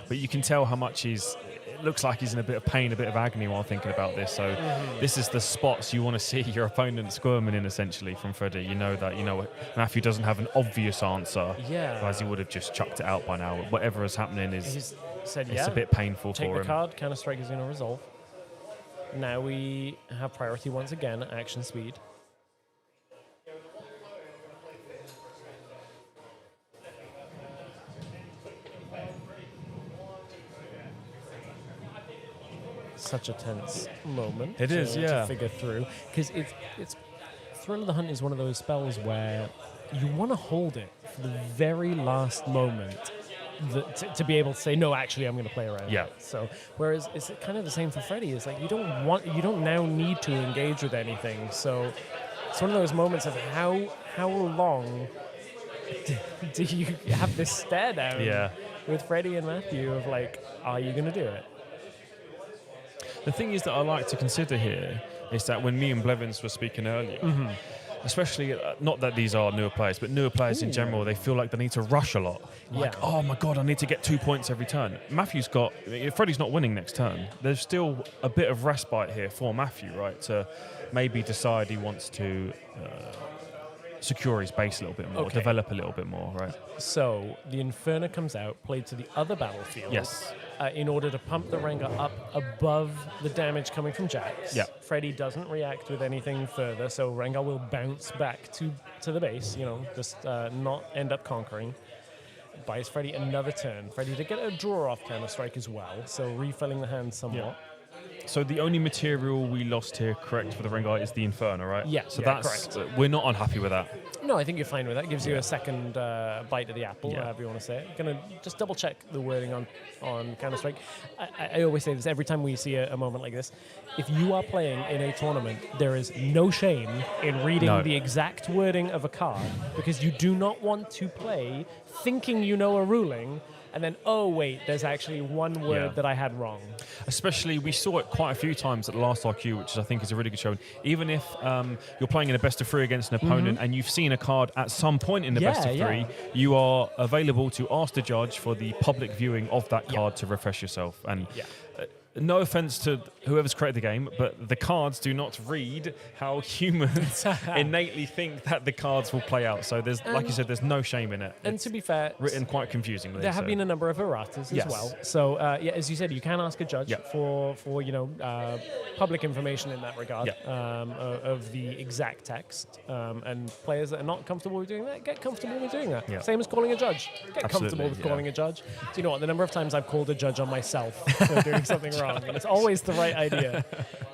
[SPEAKER 2] But you can tell how much it looks like he's in a bit of pain, a bit of agony while thinking about this. So this is the spots you want to see your opponent squirming in, essentially, from Freddy. You know that, Matthew doesn't have an obvious answer. Yeah. Otherwise he would have just chucked it out by now. Whatever is happening is it's a bit painful for him.
[SPEAKER 3] Take the card, Counter-Strike is going to resolve. Now we have priority once again at action speed. Such a tense moment.
[SPEAKER 2] It is, yeah.
[SPEAKER 3] To figure through, because it's Thrill of the Hunt is one of those spells where you want to hold it for the very last moment to be able to say, no, actually, I'm going to play around. Yeah. So, whereas it's kind of the same for Freddy. It's like you don't now need to engage with anything. So it's one of those moments of how long do you have this stare down with Freddy and Matthew of like, are you going to do it?
[SPEAKER 2] The thing is that I like to consider here is that when me and Blevins were speaking earlier, especially, not that these are newer players, but newer players in general, they feel like they need to rush a lot. Like, oh my God, I need to get 2 points every turn. Freddy's not winning next turn. There's still a bit of respite here for Matthew, right, to maybe decide he wants to secure his base a little bit more, develop a little bit more, right?
[SPEAKER 3] So the Inferno comes out, played to the other battlefield, in order to pump the Rengar up above the damage coming from Jax. Yeah. Freddy doesn't react with anything further, so Rengar will bounce back to the base, just not end up conquering. Buys Freddy another turn. Freddy to get a draw off Counter-Strike as well, so refilling the hand somewhat.
[SPEAKER 2] Yeah. So the only material we lost here, correct, for the Rengar is the Inferno, right?
[SPEAKER 3] Yeah,
[SPEAKER 2] so that's correct. We're not unhappy with that.
[SPEAKER 3] No, I think you're fine with that. It gives you a second bite of the apple, however you want to say it. Going to just double check the wording on Counter-Strike. I always say this every time we see a moment like this. If you are playing in a tournament, there is no shame in reading the exact wording of a card, because you do not want to play thinking you know a ruling and then, oh, wait, there's actually one word that I had wrong.
[SPEAKER 2] Especially, we saw it quite a few times at the last RQ, which I think is a really good show. Even if you're playing in a best of 3 against an opponent and you've seen a card at some point in the best of 3, you are available to ask the judge for the public viewing of that card to refresh yourself. And no offense to whoever's created the game, but the cards do not read how humans innately think that the cards will play out. So there's, like you said, there's no shame in it.
[SPEAKER 3] And to be fair,
[SPEAKER 2] written quite confusingly.
[SPEAKER 3] There have been a number of erratas as well. So as you said, you can ask a judge for public information in that regard of the exact text. And players that are not comfortable with doing that, get comfortable with doing that. Same as calling a judge. Get comfortable with calling a judge. Do you know what? The number of times I've called a judge on myself for doing something wrong. And it's always the right idea.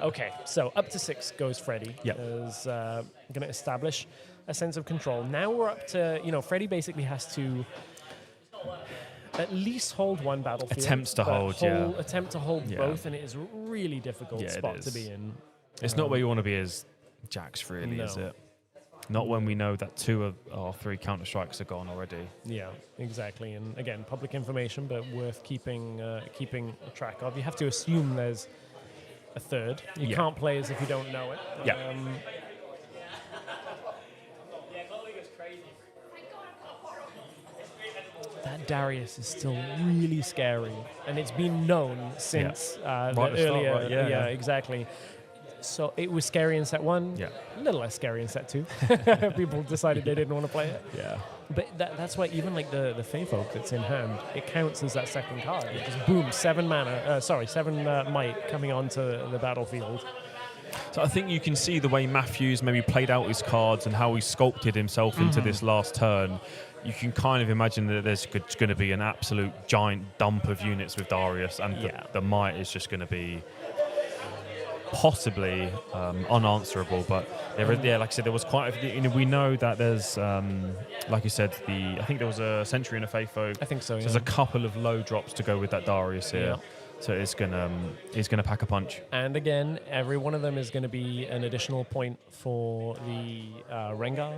[SPEAKER 3] Okay, so up to 6 goes Freddy. As going to establish a sense of control. Now we're up to, Freddy basically has to at least hold one battlefield.
[SPEAKER 2] Attempt to hold
[SPEAKER 3] both, and it is a really difficult spot to be in.
[SPEAKER 2] It's not where you want to be as Jax, really, is it? Not when we know that 2 of our 3 Counter-Strikes are gone already.
[SPEAKER 3] Yeah, exactly. And again, public information, but worth keeping track of. You have to assume there's a third. You can't play as if you don't know it. That Darius is still really scary, and it's been known since the earlier. Exactly. So it was scary in set 1, a little less scary in set 2. People decided they didn't want to play it.
[SPEAKER 2] Yeah.
[SPEAKER 3] But that's why even like the Fey Folk that's in hand, it counts as that second card. It just boom, 7 might coming onto the battlefield.
[SPEAKER 2] So I think you can see the way Matthews maybe played out his cards and how he sculpted himself into this last turn. You can kind of imagine that there's going to be an absolute giant dump of units with Darius, and the might is just going to be possibly unanswerable. But like I said, there was quite a, we know that there's like you said, I think there was a Sentry and a Fey Folk.
[SPEAKER 3] I think so.
[SPEAKER 2] There's a couple of low drops to go with that Darius here. So it's gonna pack a punch.
[SPEAKER 3] And again, every one of them is going to be an additional point for the Rengar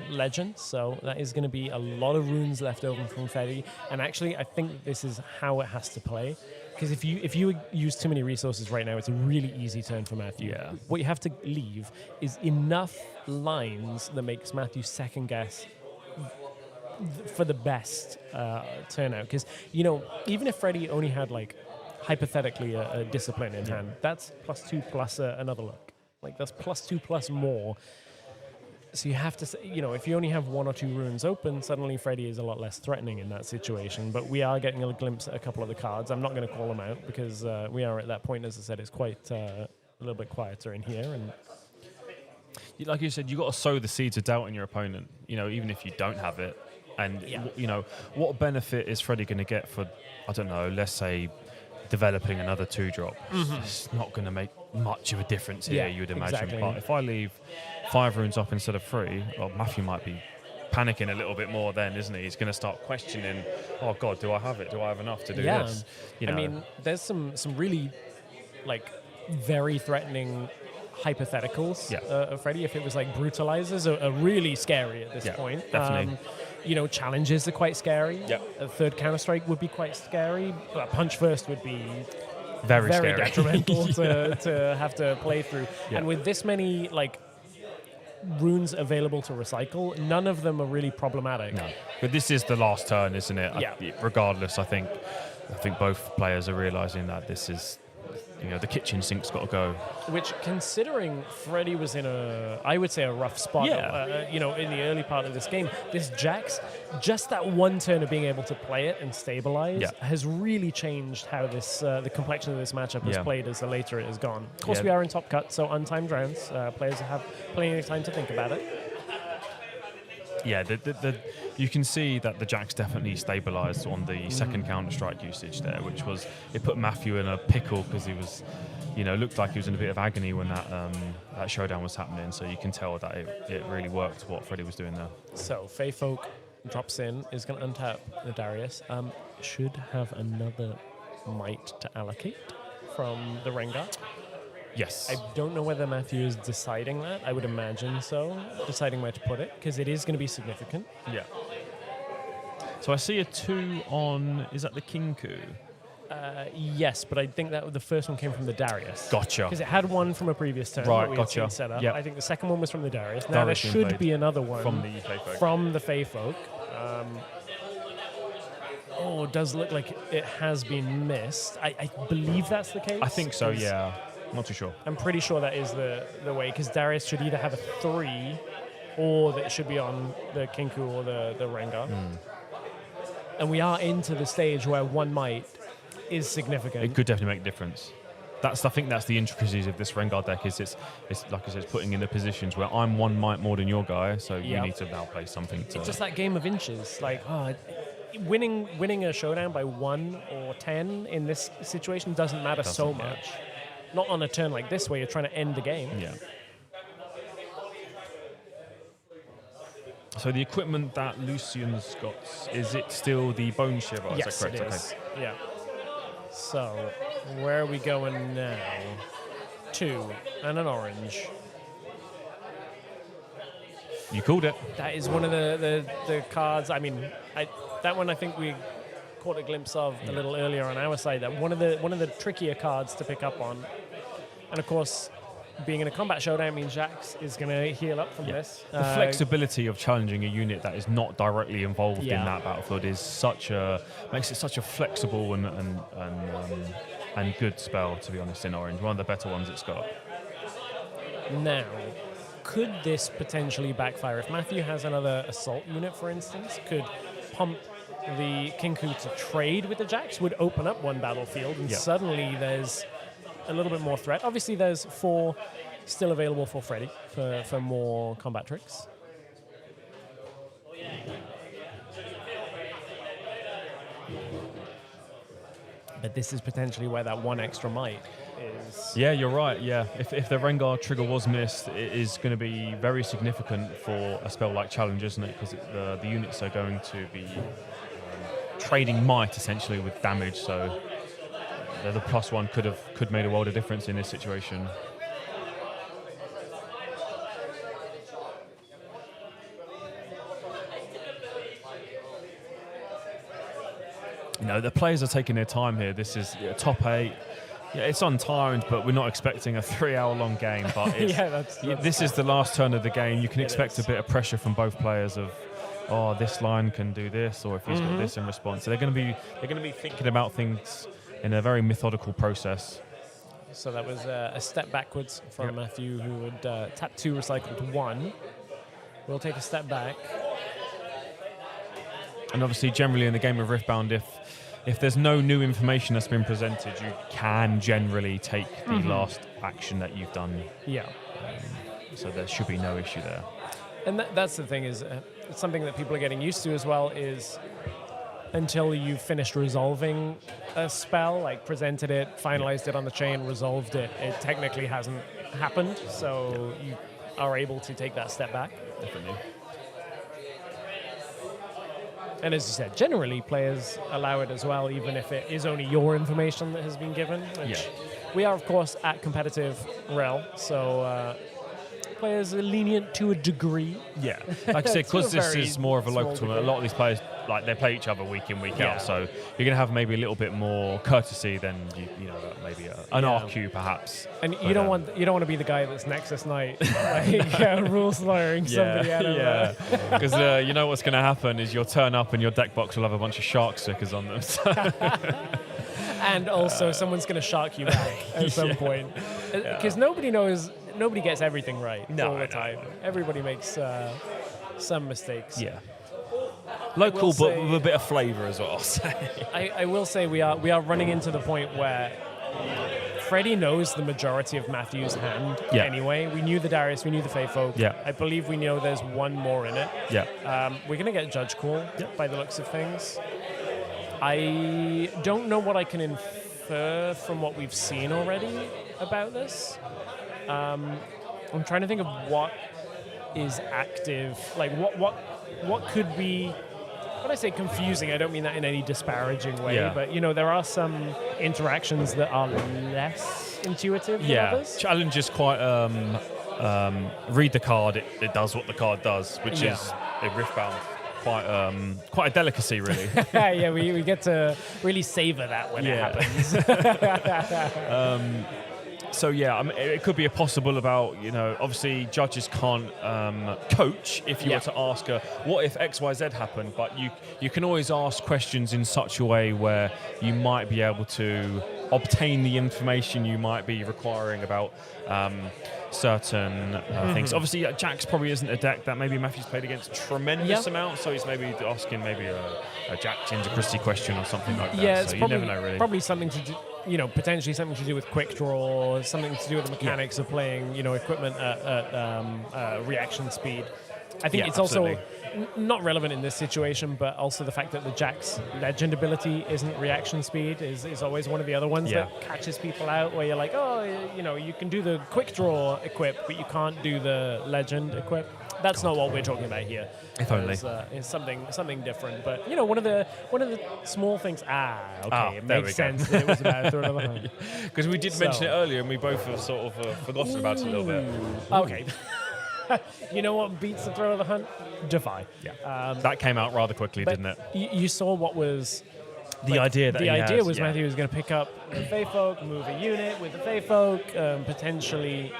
[SPEAKER 3] legend. So that is going to be a lot of runes left over from Freddy. And actually, I think this is how it has to play. Because if you use too many resources right now, it's a really easy turn for Matthew. What you have to leave is enough lines that makes Matthew second guess for the best turnout. Because, even if Freddy only had hypothetically a discipline in hand, that's +2 plus another look. That's +2 plus more. So you have to, if you only have 1 or 2 runes open, suddenly Freddy is a lot less threatening in that situation. But we are getting a glimpse at a couple of the cards. I'm not going to call them out because we are at that point, as I said, it's quite a little bit quieter in here. And
[SPEAKER 2] like you said, you've got to sow the seeds of doubt in your opponent, even if you don't have it. And, what benefit is Freddy going to get for, I don't know, let's say, developing another 2-drop? It's not going to make much of a difference here, you would imagine.
[SPEAKER 3] Exactly.
[SPEAKER 2] But if I leave 5 runes up instead of 3, well, Matthew might be panicking a little bit more then, isn't he? He's going to start questioning, oh, God, do I have it? Do I have enough to do this?
[SPEAKER 3] I mean, there's some really, very threatening hypotheticals of Freddy. If it was brutalizers are really scary at this point.
[SPEAKER 2] Definitely.
[SPEAKER 3] Challenges are quite scary. A third Counter-Strike would be quite scary. Punch First would be very detrimental to have to play through. And with this many runes available to recycle, none of them are really problematic.
[SPEAKER 2] No. But this is the last turn, isn't it? Regardless, I think both players are realizing that this is, the kitchen sink's got to go.
[SPEAKER 3] Which, considering Freddy was in I would say a rough spot, in the early part of this game, this Jax, just that one turn of being able to play it and stabilize has really changed how this the complexion of this matchup has played as the later it has gone. Of course, we are in top cut, so untimed rounds. Players have plenty of time to think about it.
[SPEAKER 2] Yeah, you can see that the Jax definitely stabilised on the second Counter-Strike usage there, which was, it put Matthew in a pickle because he was, looked like he was in a bit of agony when that showdown was happening. So you can tell that it really worked what Freddy was doing there.
[SPEAKER 3] So Fey Folk drops in, is going to untap the Darius. Should have another might to allocate from the Rengar.
[SPEAKER 2] Yes.
[SPEAKER 3] I don't know whether Matthew is deciding that. I would imagine so, deciding where to put it, because it is going to be significant.
[SPEAKER 2] Yeah. So I see a 2 on, is that the Kinku?
[SPEAKER 3] Yes, but I think that the first one came from the Darius.
[SPEAKER 2] Gotcha.
[SPEAKER 3] Because it had one from a previous turn
[SPEAKER 2] Right,
[SPEAKER 3] that we had
[SPEAKER 2] gotcha.
[SPEAKER 3] seen set up.
[SPEAKER 2] Yep.
[SPEAKER 3] I think the second one was from the Darius. Now
[SPEAKER 2] Darius
[SPEAKER 3] there should
[SPEAKER 2] invade.
[SPEAKER 3] be another one
[SPEAKER 2] From the Fey Folk.
[SPEAKER 3] From the Fey Folk. It does look like it has been missed. I believe that's the case.
[SPEAKER 2] I think so, yeah. Not too sure.
[SPEAKER 3] I'm pretty sure that is the way, because Darius should either have a 3 or that it should be on the Kinku or the Rengar. And we are into the stage where one might is significant.
[SPEAKER 2] It could definitely make a difference. I think that's the intricacies of this Rengar deck. Is it's like I said, it's putting in the positions where I'm 1 might more than your guy, so you need to now play something.
[SPEAKER 3] It's just that game of inches. Like, winning a showdown by 1 or 10 in this situation doesn't matter so much. Not on a turn like this where you're trying to end the game.
[SPEAKER 2] Yeah. So the equipment that Lucian's got, is it still the Bone Shiver?
[SPEAKER 3] Yes,
[SPEAKER 2] is that correct?
[SPEAKER 3] it is. Yeah. So, where are we going now? 2 and an orange.
[SPEAKER 2] You called it.
[SPEAKER 3] That is one of the cards. I mean, that one I think we caught a glimpse of a little earlier on our side. That one of the trickier cards to pick up on. And of course, being in a combat showdown means Jax is going to heal up from this.
[SPEAKER 2] The flexibility of challenging a unit that is not directly involved in that battlefield is makes it such a flexible and good spell, to be honest, in orange. One of the better ones it's got.
[SPEAKER 3] Now, could this potentially backfire? If Matthew has another assault unit, for instance, could pump the Kinku to trade with the Jax, would open up one battlefield, and suddenly there's a little bit more threat. Obviously, there's 4 still available for Freddy for more combat tricks. But this is potentially where that 1 extra might is.
[SPEAKER 2] Yeah, you're right. Yeah, if the Rengar trigger was missed, it is going to be very significant for a spell like Challenge, isn't it? Because the units are going to be trading might essentially with damage. So the +1 could made a world of difference in this situation. The players are taking their time here. This is top 8. Yeah, it's untimed, but we're not expecting a 3-hour-long game. But this is the last turn of the game. You can expect a bit of pressure from both players of, this line can do this, or if he's got this in response. So they're going to be thinking about things in a very methodical process.
[SPEAKER 3] So that was a step backwards from Matthew, who would tap 2, recycled 1. We'll take a step back.
[SPEAKER 2] And obviously, generally in the game of Riftbound, if there's no new information that's been presented, you can generally take the last action that you've done.
[SPEAKER 3] Yeah.
[SPEAKER 2] So there should be no issue there.
[SPEAKER 3] And that's the thing is, it's something that people are getting used to as well, is until you've finished resolving a spell, like presented it, finalized it on the chain, resolved it, it technically hasn't happened. So you are able to take that step back.
[SPEAKER 2] Definitely.
[SPEAKER 3] And as you said, generally players allow it as well, even if it is only your information that has been given. Which we are, of course, at competitive rel, so players are lenient to a degree.
[SPEAKER 2] Yeah, like I said, because this is more of a local
[SPEAKER 3] degree.
[SPEAKER 2] tournament, a lot of these players, they play each other week in, week out, so you're going to have maybe a little bit more courtesy than maybe an RQ perhaps.
[SPEAKER 3] And you don't want to be the guy that's Nexus Night, like rules lawyering somebody out of
[SPEAKER 2] because you know what's going to happen is you'll turn up and your deck box will have a bunch of shark stickers on them.
[SPEAKER 3] And also someone's going to shark you back at some point, because nobody gets everything right all the time. Everybody makes some mistakes.
[SPEAKER 2] Yeah. Local, but with a bit of flavour as well.
[SPEAKER 3] I will say we are running into the point where Freddie knows the majority of Matthew's hand anyway. We knew the Darius, we knew the Fey Folk.
[SPEAKER 2] Yeah.
[SPEAKER 3] I believe we know there's one more in it.
[SPEAKER 2] Yeah.
[SPEAKER 3] We're going to get Judge Call by the looks of things. I don't know what I can infer from what we've seen already about this. I'm trying to think of what is active. Like what could be. When I say confusing, I don't mean that in any disparaging way, but there are some interactions that are less intuitive than others.
[SPEAKER 2] Challenge is quite read the card, it does what the card does, which is a Riftbound. quite a delicacy, really.
[SPEAKER 3] Yeah, we get to really savor that when it happens.
[SPEAKER 2] So yeah, I mean, it could be a possible about, obviously judges can't coach if you were to ask what if XYZ happened, but you can always ask questions in such a way where you might be able to obtain the information you might be requiring about certain things. Obviously, Jax probably isn't a deck that maybe Matthew's played against tremendous amounts, so he's maybe asking maybe a Jack Ginger Christie question or something like that.
[SPEAKER 3] Yeah,
[SPEAKER 2] so
[SPEAKER 3] it's
[SPEAKER 2] you never know really.
[SPEAKER 3] Probably something to do, potentially something to do with quick draw, something to do with the mechanics of playing, equipment at reaction speed. I think it's
[SPEAKER 2] absolutely.
[SPEAKER 3] also not relevant in this situation, but also the fact that the Jack's legend ability isn't reaction speed is always one of the other ones that catches people out, where you're like, you can do the quick draw equip, but you can't do the legend equip. That's not what we're talking about here.
[SPEAKER 2] If only.
[SPEAKER 3] It's something different. But one of the small things. It makes sense that it was about Thrill of the Hunt.
[SPEAKER 2] Because we did mention it earlier, and we both have sort of forgotten about it a little bit.
[SPEAKER 3] Okay. You know what beats the Thrill of the Hunt? Defy.
[SPEAKER 2] Yeah. That came out rather quickly, didn't it?
[SPEAKER 3] You saw what was
[SPEAKER 2] the idea.
[SPEAKER 3] The idea was Matthew was going to pick up the Fey Folk, move a unit with the Fey Folk, potentially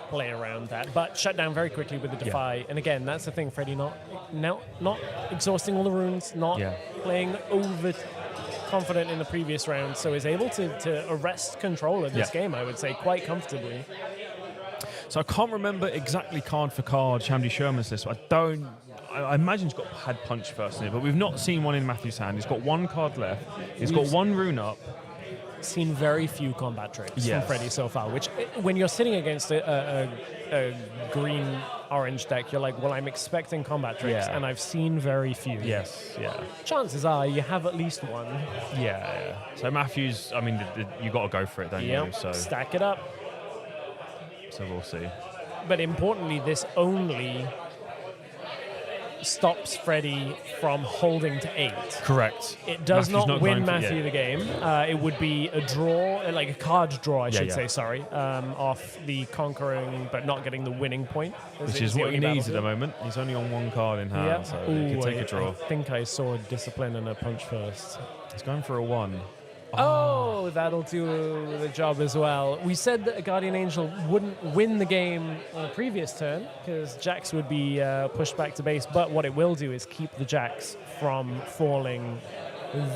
[SPEAKER 3] play around that, but shut down very quickly with the Defy. And again, that's the thing, Freddie, not exhausting all the runes, not playing over confident in the previous round, so is able to arrest control of this game, I would say, quite comfortably.
[SPEAKER 2] So I can't remember exactly card for card Shamdi Sherman's list, but I imagine he's had punch first in it, but we've not seen one in Matthew's hand. He's got one card left. He's got one rune up.
[SPEAKER 3] Seen very few combat tricks from Freddie so far, which when you're sitting against a green-orange deck, you're like, well, I'm expecting combat tricks, and I've seen very few. Chances are you have at least one.
[SPEAKER 2] So Matthew's, I mean, you got to go for it, don't you? So
[SPEAKER 3] stack it up.
[SPEAKER 2] So we'll see.
[SPEAKER 3] But importantly, this only stops Freddie from holding to 8.
[SPEAKER 2] Correct.
[SPEAKER 3] It does not win Matthew the game. It would be a draw, like a card draw, I should say, sorry, off the conquering but not getting the winning point.
[SPEAKER 2] Which is what he needs at the moment. He's only on one card in hand, so he can take a draw.
[SPEAKER 3] I think I saw a discipline and a punch first.
[SPEAKER 2] He's going for a 1.
[SPEAKER 3] Oh, that'll do the job as well. We said that a Guardian Angel wouldn't win the game on the previous turn because Jax would be pushed back to base, but what it will do is keep the Jax from falling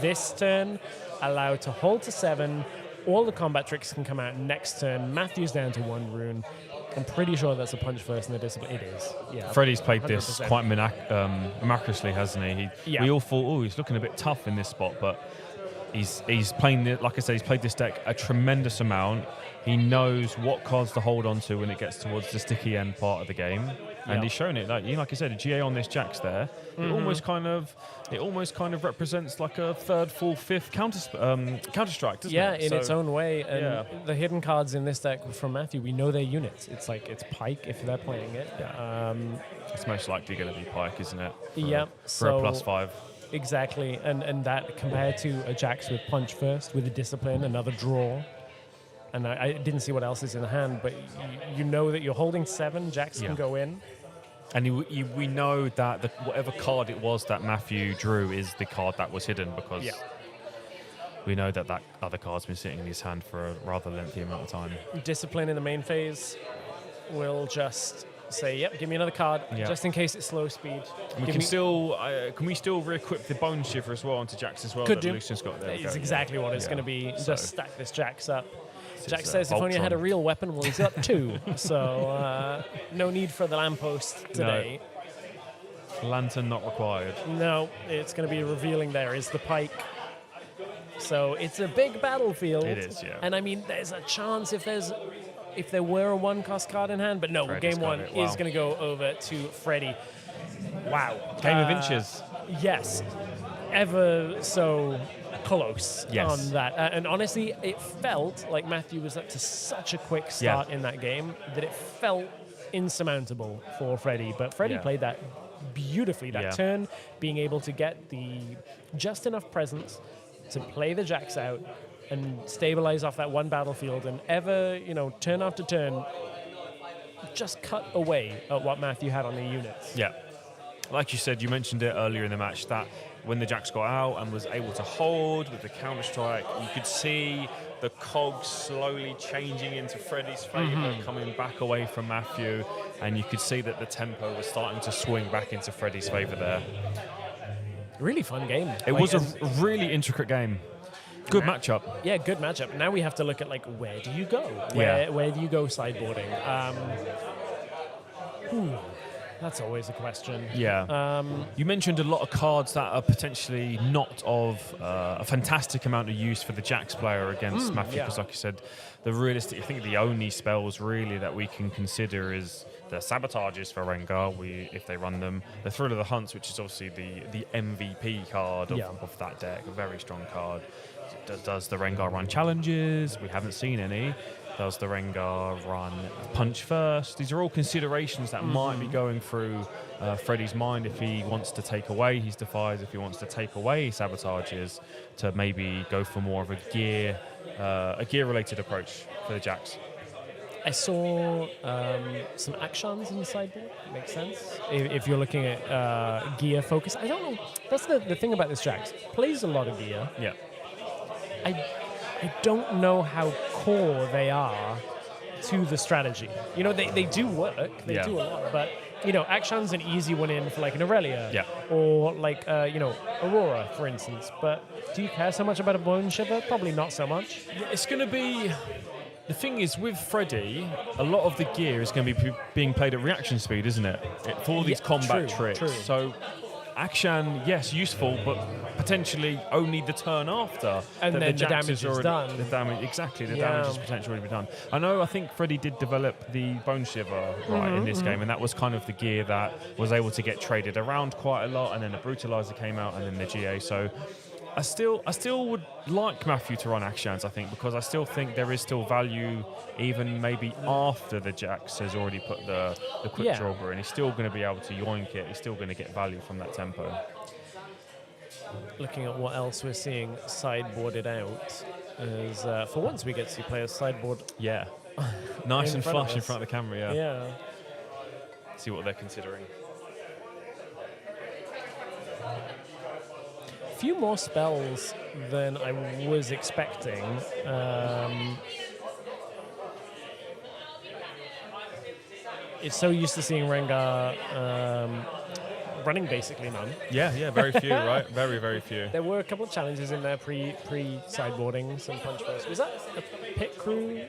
[SPEAKER 3] this turn, allowed to hold to 7. All the combat tricks can come out next turn. Matthew's down to 1 rune. I'm pretty sure that's a punch first in the discipline. It is. Yeah.
[SPEAKER 2] Freddie's played 100%. This quite miraculously, hasn't he? We all thought, he's looking a bit tough in this spot, but he's playing, like I said, he's played this deck a tremendous amount. He knows what cards to hold on to when it gets towards the sticky end part of the game, and he's shown it. Like you said, a GA on this Jax there, it almost kind of represents like a 3rd, 4th, 5th counter strike, doesn't it?
[SPEAKER 3] In its own way. And the hidden cards in this deck from Matthew, we know they're units. It's like it's Pike if they're playing it.
[SPEAKER 2] It's most likely going to be Pike, isn't it?
[SPEAKER 3] For
[SPEAKER 2] a +5.
[SPEAKER 3] Exactly, and that compared to a Jax with punch first, with a discipline, another draw, and I didn't see what else is in the hand, but you know that you're holding 7, Jax can go in.
[SPEAKER 2] And we know that whatever card it was that Matthew drew is the card that was hidden, because we know that other card's been sitting in his hand for a rather lengthy amount of time.
[SPEAKER 3] Discipline in the main phase will just say, yep, give me another card, just in case it's slow speed.
[SPEAKER 2] And can we still re-equip the Bone Shiver as well onto Jax as well?
[SPEAKER 3] Could do.
[SPEAKER 2] Lucian's got there.
[SPEAKER 3] It's exactly what it's going to be. Just stack this Jax up. Jax says if only I had a real weapon. Well, he's got 2, so no need for the lamppost today.
[SPEAKER 2] No. Lantern not required.
[SPEAKER 3] No, it's going to be revealing there is the Pike. So it's a big battlefield.
[SPEAKER 2] It is, yeah.
[SPEAKER 3] And I mean, there's a chance if there were a 1-cost card in hand, but no,
[SPEAKER 2] Freddie's
[SPEAKER 3] game 1 is going to go over to Freddie. Wow.
[SPEAKER 2] Game of inches.
[SPEAKER 3] Yes. Ever so close on that. And honestly, it felt like Matthew was up to such a quick start in that game that it felt insurmountable for Freddie. But Freddie played that beautifully that turn, being able to get the just enough presence to play the Jax out and stabilize off that one battlefield, and ever, turn after turn, just cut away at what Matthew had on the units.
[SPEAKER 2] Yeah. Like you said, you mentioned it earlier in the match, that when the Jacks got out and was able to hold with the counter-strike, you could see the cogs slowly changing into Freddie's favour, coming back away from Matthew, and you could see that the tempo was starting to swing back into Freddie's favour there.
[SPEAKER 3] Really fun game.
[SPEAKER 2] It was a really intricate game. Good matchup.
[SPEAKER 3] Yeah, good matchup. Now we have to look at, like, where do you go? Where do you go sideboarding? That's always a question.
[SPEAKER 2] Yeah. You mentioned a lot of cards that are potentially not of a fantastic amount of use for the Jacks player against Matthew, because like you said, I think the only spells really that we can consider is the Sabotages for Rengar, if they run them. The Thrill of the Hunts, which is obviously the MVP card of that deck, a very strong card. Does the Rengar run challenges? We haven't seen any. Does the Rengar run punch first? These are all considerations that might be going through Freddie's mind if he wants to take away his Defies, if he wants to take away Sabotages, to maybe go for more of a gear-related approach for the Jacks.
[SPEAKER 3] I saw some actions in the sideboard. Makes sense. If you're looking at gear focus. I don't know. That's the thing about this Jacks. Plays a lot of gear.
[SPEAKER 2] Yeah.
[SPEAKER 3] I don't know how core they are to the strategy. You know, they do work. They do a lot. But, you know, Akshan's an easy one in for like an Aurelia.
[SPEAKER 2] Yeah.
[SPEAKER 3] Or like, Aurora, for instance. But do you care so much about a Bone Shiver? Probably not so much.
[SPEAKER 2] Yeah, it's going to be... The thing is, with Freddie, a lot of the gear is going to be being played at reaction speed, isn't it? For all these combat tricks.
[SPEAKER 3] True.
[SPEAKER 2] So... Akshan, yes, useful, but potentially only the turn after.
[SPEAKER 3] And then the damage is done.
[SPEAKER 2] The damage is potentially already done. I think Freddie did develop the Bone Shiver in this game, and that was kind of the gear that was able to get traded around quite a lot, and then the Brutalizer came out, and then the GA. So I still would like Matthew to run Akshans, I think, because I still think there is still value, even maybe after the Jacks has already put the quick draw in. He's still going to be able to yoink it. He's still going to get value from that tempo.
[SPEAKER 3] Looking at what else we're seeing sideboarded out, is for once we get to see players sideboard.
[SPEAKER 2] Yeah. Nice and flush in front of the camera,
[SPEAKER 3] Yeah.
[SPEAKER 2] See what they're considering.
[SPEAKER 3] Few more spells than I was expecting. It's so used to seeing Rengar running basically none.
[SPEAKER 2] Yeah, very few, right? Very, very few.
[SPEAKER 3] There were a couple of challenges in there pre-sideboarding, some punch first. Was that a pit crew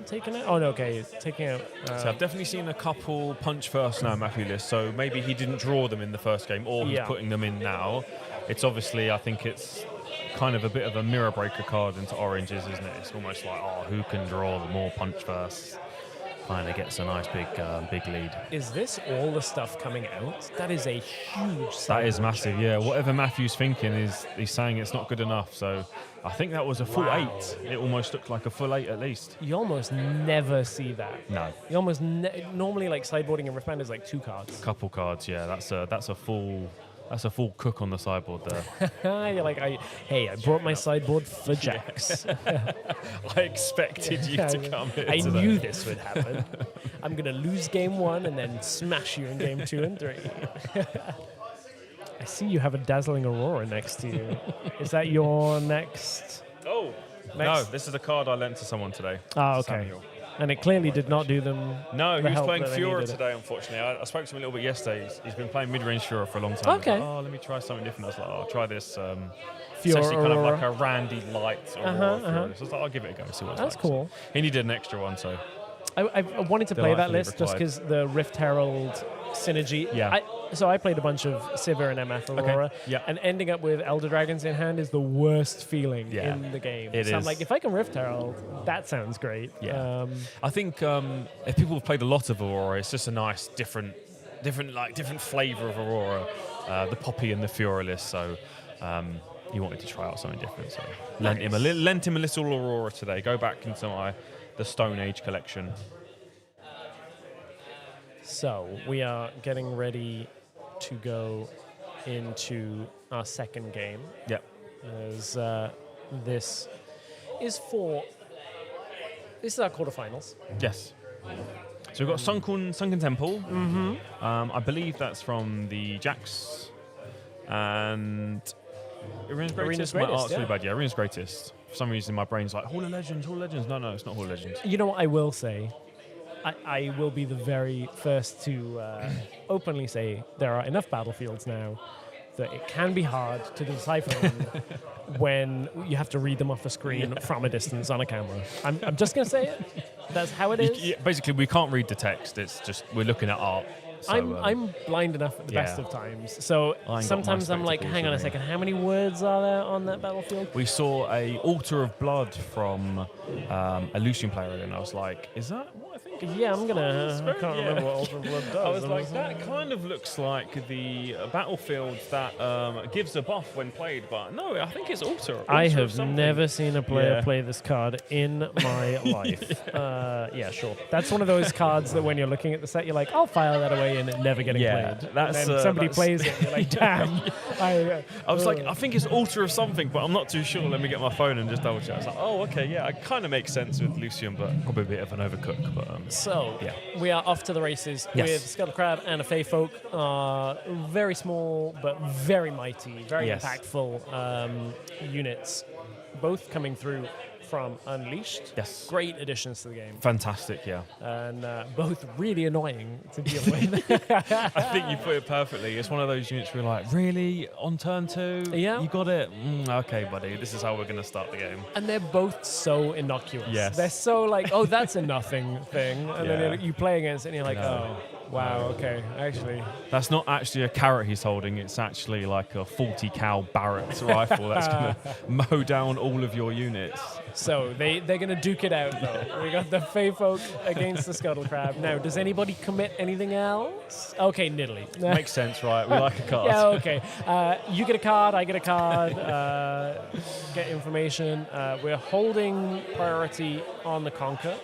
[SPEAKER 3] taking it? Oh, no, okay, taking out...
[SPEAKER 2] So I've definitely seen a couple punch first now, Matthew list, so maybe he didn't draw them in the first game, or he's putting them in now. It's obviously, I think it's kind of a bit of a mirror breaker card into oranges, isn't it? It's almost like, who can draw the more punch first? Kind of gets a nice big lead.
[SPEAKER 3] Is this all the stuff coming out? That is a huge...
[SPEAKER 2] That is massive, yeah. Whatever Matthew's thinking is he's saying it's not good enough, so I think that was a full 8. It almost looked like a full 8 at least.
[SPEAKER 3] You almost never see that.
[SPEAKER 2] No.
[SPEAKER 3] You almost normally, like, sideboarding in Riftbound is like 2 cards.
[SPEAKER 2] Couple cards, yeah. That's a full cook on the sideboard there.
[SPEAKER 3] You're like, I brought my sideboard for Jacks.
[SPEAKER 2] I expected you to come here
[SPEAKER 3] I
[SPEAKER 2] today.
[SPEAKER 3] knew this would happen. I'm going to lose game 1 and then smash you in game 2 and 3. I see you have a dazzling Aurora next to you. Is that your next?
[SPEAKER 2] Oh, no, this is a card I lent to someone today.
[SPEAKER 3] Oh, okay.
[SPEAKER 2] Samuel.
[SPEAKER 3] And it clearly did not do them.
[SPEAKER 2] No, he was playing Fiora
[SPEAKER 3] needed.
[SPEAKER 2] today, unfortunately. I spoke to him a little bit yesterday. He's been playing mid-range Fiora for a long time.
[SPEAKER 3] Okay.
[SPEAKER 2] Like, let me try something different. I was like, I'll try this.
[SPEAKER 3] Fiora
[SPEAKER 2] It's actually kind of
[SPEAKER 3] Aurora.
[SPEAKER 2] like a Randy Light Aurora Fiora. So I was like, I'll give it a go, see what it's
[SPEAKER 3] That's
[SPEAKER 2] like.
[SPEAKER 3] cool.
[SPEAKER 2] He needed an extra one, so...
[SPEAKER 3] I wanted to play that
[SPEAKER 2] Delightfully
[SPEAKER 3] list just because the Rift Herald synergy.
[SPEAKER 2] Yeah.
[SPEAKER 3] So I played a bunch of Sivir and MF Aurora.
[SPEAKER 2] Okay. Yeah.
[SPEAKER 3] And ending up with Elder Dragons in hand is the worst feeling
[SPEAKER 2] Yeah.
[SPEAKER 3] in the game.
[SPEAKER 2] It
[SPEAKER 3] so I'm
[SPEAKER 2] is.
[SPEAKER 3] like, if I can Rift Herald, that sounds great.
[SPEAKER 2] Yeah. I think if people have played a lot of Aurora, it's just a nice different flavour of Aurora, the Poppy and the Fiora list. So he wanted to try out something different. So lent him a little Aurora today. Go back into the Stone Age collection.
[SPEAKER 3] So we are getting ready to go into our second game.
[SPEAKER 2] Yep.
[SPEAKER 3] As this is our quarterfinals.
[SPEAKER 2] Yes. So we've got Sunken Temple. I believe that's from the Jacks. And Arena's Greatest might
[SPEAKER 3] Greatest,
[SPEAKER 2] really bad. Yeah, Arena's Greatest. For some reason, my brain's like, Hall of Legends, Hall of Legends. No, it's not Hall of Legends.
[SPEAKER 3] You know what I will say? I will be the very first to openly say there are enough battlefields now that it can be hard to decipher them when you have to read them off the screen from a distance on a camera. I'm just going to say it. That's how it is.
[SPEAKER 2] Basically, we can't read the text. It's just we're looking at art. So,
[SPEAKER 3] I'm blind enough at the best of times. So sometimes I'm like, hang on a second, how many words are there on that battlefield?
[SPEAKER 2] We saw a Altar of Blood from a Lucian player, and I was like, is that what I think?
[SPEAKER 3] Yeah, I can't remember what Altar of Blood does.
[SPEAKER 2] I was like, that kind of looks like the battlefield that gives a buff when played, but no, I think it's Altar.
[SPEAKER 3] I have never seen a player play this card in my life. Yeah, sure. That's one of those cards that when you're looking at the set, you're like, I'll file that away and it never getting played.
[SPEAKER 2] That's,
[SPEAKER 3] and then somebody plays it, you're like, damn.
[SPEAKER 2] I was like, I think it's Altar of something, but I'm not too sure. Let me get my phone and just double check. I was like, oh, okay, yeah, it kind of makes sense with Lucian, but probably a bit of an overcook. But
[SPEAKER 3] so, we are off to the races with Scuttle Crab and a Fey Folk. Very small, but very mighty, very impactful units, both coming through from Unleashed.
[SPEAKER 2] Yes.
[SPEAKER 3] Great additions to the game.
[SPEAKER 2] Fantastic, yeah.
[SPEAKER 3] And both really annoying to deal with.
[SPEAKER 2] I think you put it perfectly. It's one of those units where you're like, really? On turn 2?
[SPEAKER 3] Yeah.
[SPEAKER 2] You got it? Okay, buddy. This is how we're going to start the game.
[SPEAKER 3] And they're both so innocuous.
[SPEAKER 2] Yes.
[SPEAKER 3] They're so like, oh, that's a nothing thing. And then you play against it and you're like, oh, wow, okay, actually.
[SPEAKER 2] That's not actually a carrot he's holding. It's actually like a 40 cal Barrett rifle that's going to mow down all of your units.
[SPEAKER 3] So they're going to duke it out, though. We got the Fey Folk against the Scuttle Crab. Now, does anybody commit anything else? Okay, Nidalee.
[SPEAKER 2] Makes sense, right? We like a card.
[SPEAKER 3] Yeah, okay. You get a card, I get a card. Get information. We're holding priority on the Conquer.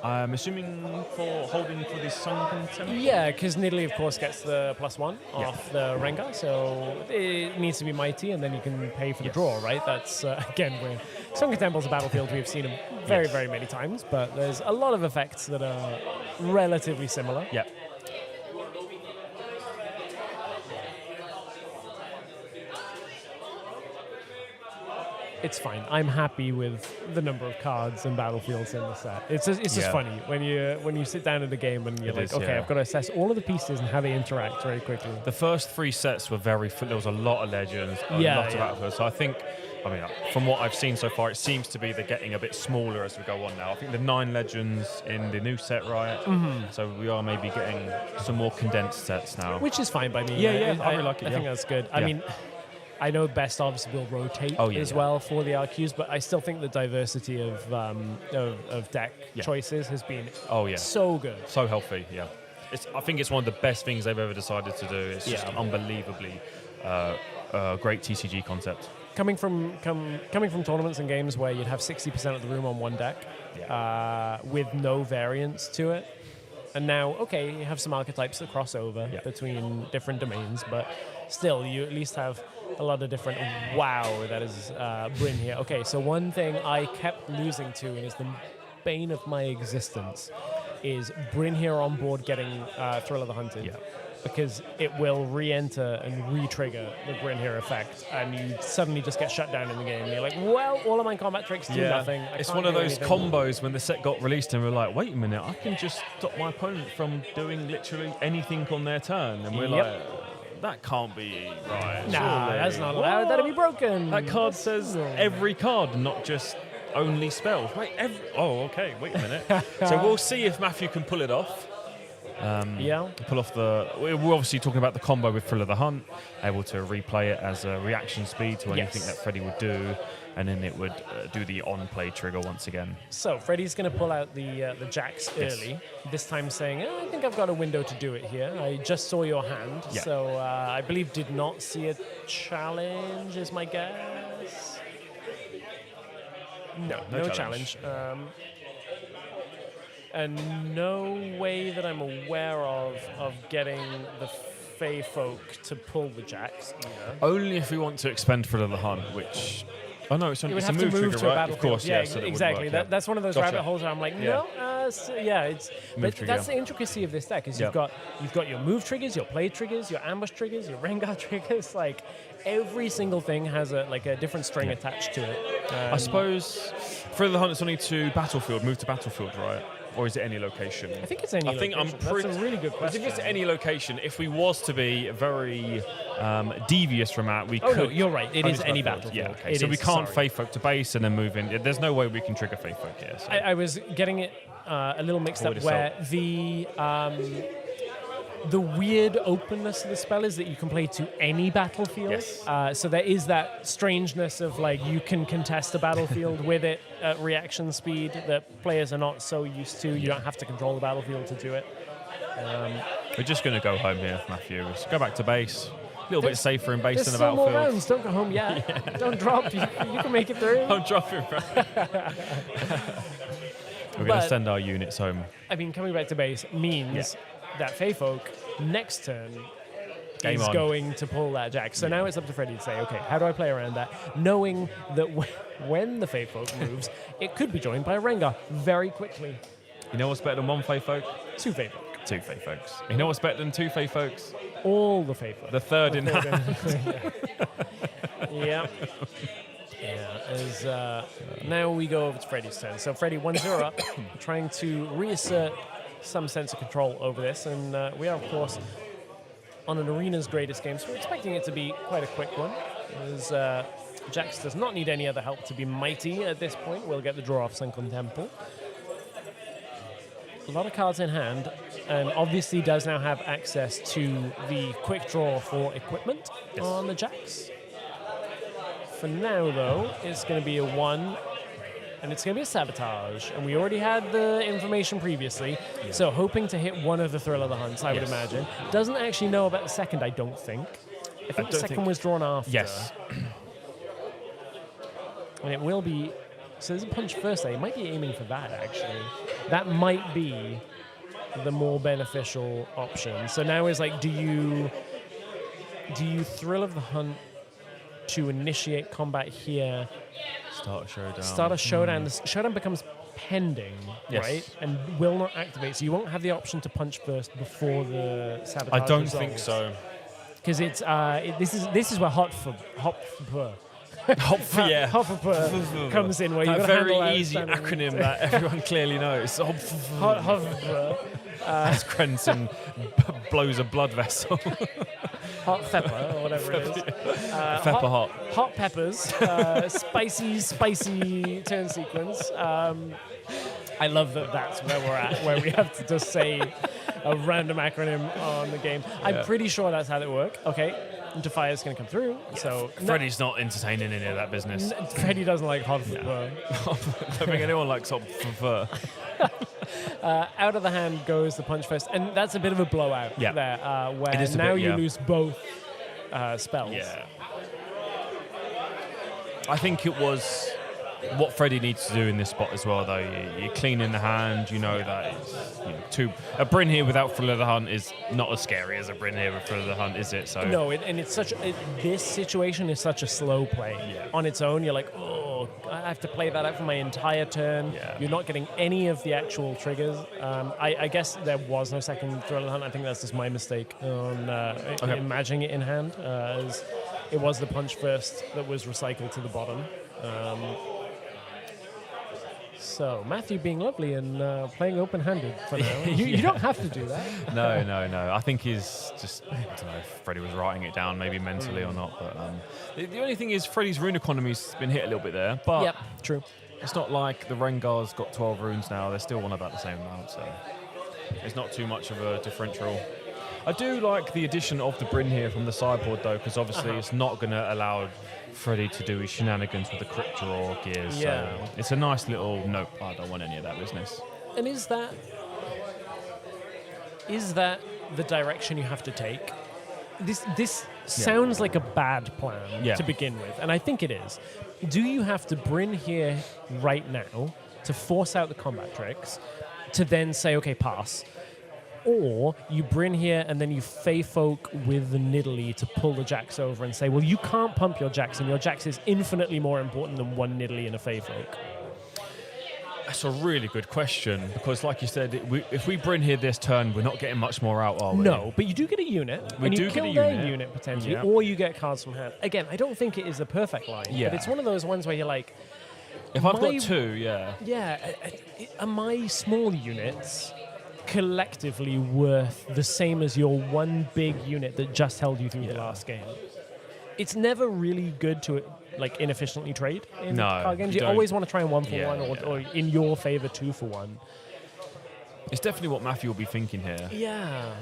[SPEAKER 2] I'm assuming for holding for the Sunken Temple?
[SPEAKER 3] Yeah, because Nidalee, of course, gets the +1 off the Rengar, so it needs to be mighty, and then you can pay for the draw, right? That's, again, Sunken Temple's a battlefield we've seen them very, very many times, but there's a lot of effects that are relatively similar.
[SPEAKER 2] Yeah.
[SPEAKER 3] It's fine. I'm happy with the number of cards and battlefields in the set. It's just funny when you sit down in the game and you're I've got to assess all of the pieces and how they interact very quickly.
[SPEAKER 2] The first 3 sets were very full. There was a lot of legends, a lot of battlefields. So I think, from what I've seen so far, it seems to be they're getting a bit smaller as we go on now. I think the 9 legends in the new set, right? So we are maybe getting some more condensed sets now.
[SPEAKER 3] Which is fine by me.
[SPEAKER 2] Yeah, I really like it.
[SPEAKER 3] I think that's good. I mean, I know best ofs will rotate as well for the RQs, but I still think the diversity of deck choices has been so good.
[SPEAKER 2] So healthy, yeah. I think it's one of the best things they've ever decided to do. It's just unbelievably great TCG concept.
[SPEAKER 3] Coming from tournaments and games where you'd have 60% of the room on one deck with no variance to it, and now, you have some archetypes that cross over between different domains, but still, you at least have a lot of different, that is Bryn here. Okay, so one thing I kept losing to, and is the bane of my existence, is Bryn here on board getting Thrill of the Hunted. Yeah. Because it will re-enter and re-trigger the Bryn here effect, and you suddenly just get shut down in the game. And you're like, well, all of my combat tricks do nothing.
[SPEAKER 2] It's one of those combos when the set got released and we're like, wait a minute, I can just stop my opponent from doing literally anything on their turn. And we're like, that can't be right.
[SPEAKER 3] Nah,
[SPEAKER 2] surely.
[SPEAKER 3] That's not allowed. That'd be broken.
[SPEAKER 2] That card says every card, not just only spells. Wait, okay, wait a minute. So we'll see if Matthew can pull it off. Pull off we're obviously talking about the combo with Thrill of the Hunt, able to replay it as a reaction speed to anything that Freddy would do, and then it would do the on-play trigger once again.
[SPEAKER 3] So Freddy's going to pull out the Jacks early, this time saying, I think I've got a window to do it here. I just saw your hand, so I believe did not see a challenge, is my guess. No challenge. And no way that I'm aware of getting the Fey Folk to pull the Jacks either.
[SPEAKER 2] Only if we want to expend Thrill of the Hunt, which Oh no, it's
[SPEAKER 3] You would
[SPEAKER 2] a
[SPEAKER 3] have to
[SPEAKER 2] move
[SPEAKER 3] move
[SPEAKER 2] trigger,
[SPEAKER 3] to a
[SPEAKER 2] right?
[SPEAKER 3] battlefield.
[SPEAKER 2] Of course,
[SPEAKER 3] yeah,
[SPEAKER 2] so that would
[SPEAKER 3] exactly.
[SPEAKER 2] work, yeah.
[SPEAKER 3] That's one of those
[SPEAKER 2] Gotcha.
[SPEAKER 3] rabbit holes where I'm like,
[SPEAKER 2] Yeah.
[SPEAKER 3] no, it's. But
[SPEAKER 2] trigger.
[SPEAKER 3] that's the intricacy of this deck. Is
[SPEAKER 2] Yep.
[SPEAKER 3] you've got your move triggers, your play triggers, your ambush triggers, your Rengar triggers. Like every single thing has a different string attached to it.
[SPEAKER 2] I suppose for the hunt, it's only to battlefield. Move to battlefield, right? Or is it any location?
[SPEAKER 3] I think it's any.
[SPEAKER 2] I think I'm
[SPEAKER 3] location.
[SPEAKER 2] pretty.
[SPEAKER 3] That's a really good question.
[SPEAKER 2] If it's any location, if we was to be very devious from that, we
[SPEAKER 3] Oh
[SPEAKER 2] could.
[SPEAKER 3] no, you're right. It
[SPEAKER 2] only
[SPEAKER 3] is
[SPEAKER 2] to
[SPEAKER 3] any
[SPEAKER 2] battlefield.
[SPEAKER 3] battlefield.
[SPEAKER 2] Yeah, okay.
[SPEAKER 3] It
[SPEAKER 2] So we
[SPEAKER 3] is,
[SPEAKER 2] can't
[SPEAKER 3] sorry.
[SPEAKER 2] Faith Folk to base and then move in. There's no way we can trigger Faith Folk here. So.
[SPEAKER 3] I was getting it a little mixed up
[SPEAKER 2] Avoid
[SPEAKER 3] where the weird openness of the spell is that you can play to any battlefield.
[SPEAKER 2] Yes.
[SPEAKER 3] So there is that strangeness of like you can contest a battlefield with it at reaction speed that players are not so used to. You don't have to control the battlefield to do it.
[SPEAKER 2] We're just going to go home here, Matthew. Let's go back to base. A little bit
[SPEAKER 3] There's-
[SPEAKER 2] safer in base
[SPEAKER 3] There's
[SPEAKER 2] than the
[SPEAKER 3] still more
[SPEAKER 2] battlefield.
[SPEAKER 3] rounds. Don't go home yet. Don't drop. You can make it through.
[SPEAKER 2] I'm dropping. We're going
[SPEAKER 3] But-
[SPEAKER 2] to send our units home.
[SPEAKER 3] I mean, coming back to base means that Fae Folk next turn
[SPEAKER 2] Game
[SPEAKER 3] is
[SPEAKER 2] on.
[SPEAKER 3] going to pull that Jack. So now it's up to Freddy to say, okay, how do I play around that? Knowing that when the Fae Folk moves, it could be joined by a Rengar very quickly.
[SPEAKER 2] You know what's better than one Faith Folk?
[SPEAKER 3] Two Fae Folk.
[SPEAKER 2] Two Faith Folks. You know what's better than two Faith Folks?
[SPEAKER 3] All the Fae Folk.
[SPEAKER 2] The third in hand.
[SPEAKER 3] Yeah. Yeah, now we go over to Freddy's turn. So Freddy 1-0 up, trying to reassert some sense of control over this. And we are, of course, on an arena's greatest game, so we're expecting it to be quite a quick one. As Jax does not need any other help to be mighty at this point. We'll get the draw off Sunken Temple. A lot of cards in hand, and obviously does now have access to the quick draw for equipment on the Jax. For now, though, it's going to be a 1, and it's going to be a sabotage. And we already had the information previously, so hoping to hit one of the Thrill of the Hunts, I would imagine. Doesn't actually know about the second, I don't think. I think the second was drawn after.
[SPEAKER 2] Yes.
[SPEAKER 3] And it will be... So there's a punch first there. He might be aiming for that, actually. That might be the more beneficial option. So now is like, do you Thrill of the Hunt to initiate combat here?
[SPEAKER 2] Start a showdown.
[SPEAKER 3] Start a showdown. The showdown becomes pending,
[SPEAKER 2] Yes.
[SPEAKER 3] right? And will not activate. So you won't have the option to punch first before the sabotage
[SPEAKER 2] I don't think so.
[SPEAKER 3] Because it's this is where Hopfer comes in, where you
[SPEAKER 2] That
[SPEAKER 3] got
[SPEAKER 2] very
[SPEAKER 3] handle
[SPEAKER 2] easy
[SPEAKER 3] outstanding-
[SPEAKER 2] acronym that everyone clearly knows.
[SPEAKER 3] Hopfer.
[SPEAKER 2] As Crenson blows a blood vessel.
[SPEAKER 3] Hot pepper, or whatever it is.
[SPEAKER 2] Pepper hot.
[SPEAKER 3] Hot peppers. Spicy turn sequence. I love that that's where we're at, where we have to just say a random acronym on the game. I'm pretty sure that's how they work. Okay, Defire's going to come through. So
[SPEAKER 2] Freddy's not entertaining any of that business.
[SPEAKER 3] Freddy doesn't like hot pepper.
[SPEAKER 2] I don't think anyone likes hot fur.
[SPEAKER 3] Out of the hand goes the punch first, and that's a bit of a blowout
[SPEAKER 2] Yeah.
[SPEAKER 3] there, where
[SPEAKER 2] It is a
[SPEAKER 3] now
[SPEAKER 2] bit,
[SPEAKER 3] you
[SPEAKER 2] yeah.
[SPEAKER 3] lose both spells.
[SPEAKER 2] Yeah. I think it was what Freddy needs to do in this spot as well, though. You're cleaning the hand, you know that it's, a Bryn here without Thrill of the Hunt is not as scary as a Bryn here with Thrill of the Hunt, is it? So
[SPEAKER 3] No, and it's this situation is such a slow play.
[SPEAKER 2] Yeah.
[SPEAKER 3] On its own, you're like, oh, I have to play that out for my entire turn.
[SPEAKER 2] Yeah.
[SPEAKER 3] You're not getting any of the actual triggers. I guess there was no second Thrill of the Hunt. I think that's just my mistake on imagining it in hand, as it was the punch first that was recycled to the bottom. So Matthew being lovely and playing open-handed for now. You don't have to do that.
[SPEAKER 2] No. I think he's just, I don't know if Freddy was writing it down maybe mentally or not. But the only thing is Freddy's rune economy's been hit a little bit there. But
[SPEAKER 3] Yep, true.
[SPEAKER 2] it's not like the Rengar's got 12 runes now. They're still on about the same amount. So it's not too much of a differential. I do like the addition of the Bryn here from the sideboard, though, because obviously it's not going to allow Freddy to do his shenanigans with the crypt draw gears.
[SPEAKER 3] Yeah.
[SPEAKER 2] So it's a nice little nope. I don't want any of that business.
[SPEAKER 3] And is that the direction you have to take? This sounds like a bad plan
[SPEAKER 2] Yeah.
[SPEAKER 3] to begin with, and I think it is. Do you have to Bryn here right now to force out the combat tricks, to then say, okay, pass? Or you Bryn here and then you Fey Folk with the Nidalee to pull the Jax over and say, well, you can't pump your Jax, and your Jax is infinitely more important than one Nidalee and a Fey Folk.
[SPEAKER 2] That's a really good question, because like you said, if we Bryn here this turn, we're not getting much more out, are we?
[SPEAKER 3] No, but you do get a unit.
[SPEAKER 2] We
[SPEAKER 3] and
[SPEAKER 2] do
[SPEAKER 3] you
[SPEAKER 2] get
[SPEAKER 3] kill
[SPEAKER 2] a
[SPEAKER 3] their
[SPEAKER 2] unit.
[SPEAKER 3] unit potentially,
[SPEAKER 2] Yeah.
[SPEAKER 3] or you get cards from hand. Again, I don't think it is a perfect line,
[SPEAKER 2] Yeah.
[SPEAKER 3] but it's one of those ones where you're like,
[SPEAKER 2] If I've
[SPEAKER 3] my-
[SPEAKER 2] got 2, yeah.
[SPEAKER 3] yeah, are my small units collectively worth the same as your one big unit that just held you through the last game? It's never really good to inefficiently trade in
[SPEAKER 2] No,
[SPEAKER 3] card games.
[SPEAKER 2] you
[SPEAKER 3] You
[SPEAKER 2] don't.
[SPEAKER 3] always want to try and 1 for
[SPEAKER 2] Yeah,
[SPEAKER 3] 1
[SPEAKER 2] yeah.
[SPEAKER 3] or in your favor 2 for 1.
[SPEAKER 2] It's definitely what Matthew will be thinking here.
[SPEAKER 3] Yeah.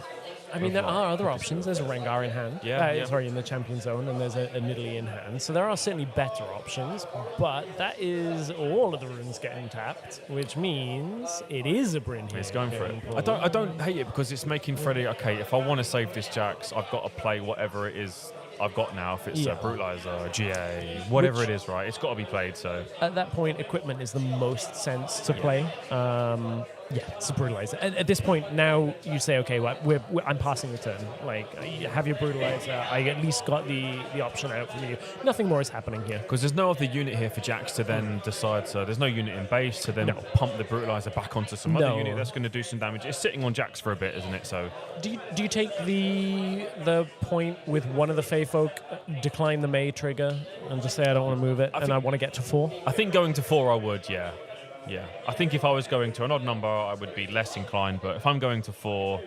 [SPEAKER 3] I mean, there are other options. There's a Rengar in hand.
[SPEAKER 2] Yeah.
[SPEAKER 3] Sorry, in the champion zone, and there's a Nidalee in hand. So there are certainly better options, but that is all of the runes getting tapped, which means it is a Bryn here.
[SPEAKER 2] He's going for it.
[SPEAKER 3] getting
[SPEAKER 2] I
[SPEAKER 3] pulled.
[SPEAKER 2] don't hate it, because it's making Freddy, okay, if I want to save this Jax, I've got to play whatever it is I've got now. If it's
[SPEAKER 3] Yeah.
[SPEAKER 2] a Brutalizer, a GA, whatever
[SPEAKER 3] Which-
[SPEAKER 2] it is, right? It's got to be played, so...
[SPEAKER 3] At that point, equipment is the most sense to play. Yeah, it's a brutalizer. At this point, now you say, okay, well, I'm passing the turn. Like, you have your brutalizer. I at least got the option out from you. Nothing more is happening here.
[SPEAKER 2] Because there's no other unit here for Jax to then decide, so there's no unit in base to then
[SPEAKER 3] No.
[SPEAKER 2] pump the Brutalizer back onto some
[SPEAKER 3] No.
[SPEAKER 2] other unit that's going to do some damage. It's sitting on Jax for a bit, isn't it? So
[SPEAKER 3] Do you take the point with one of the Fey Folk, decline the May trigger, and just say I don't want to move it, and
[SPEAKER 2] think-
[SPEAKER 3] I want to get to 4?
[SPEAKER 2] I think going to 4 I would, yeah. Yeah. I think if I was going to an odd number, I would be less inclined, but if I'm going to 4,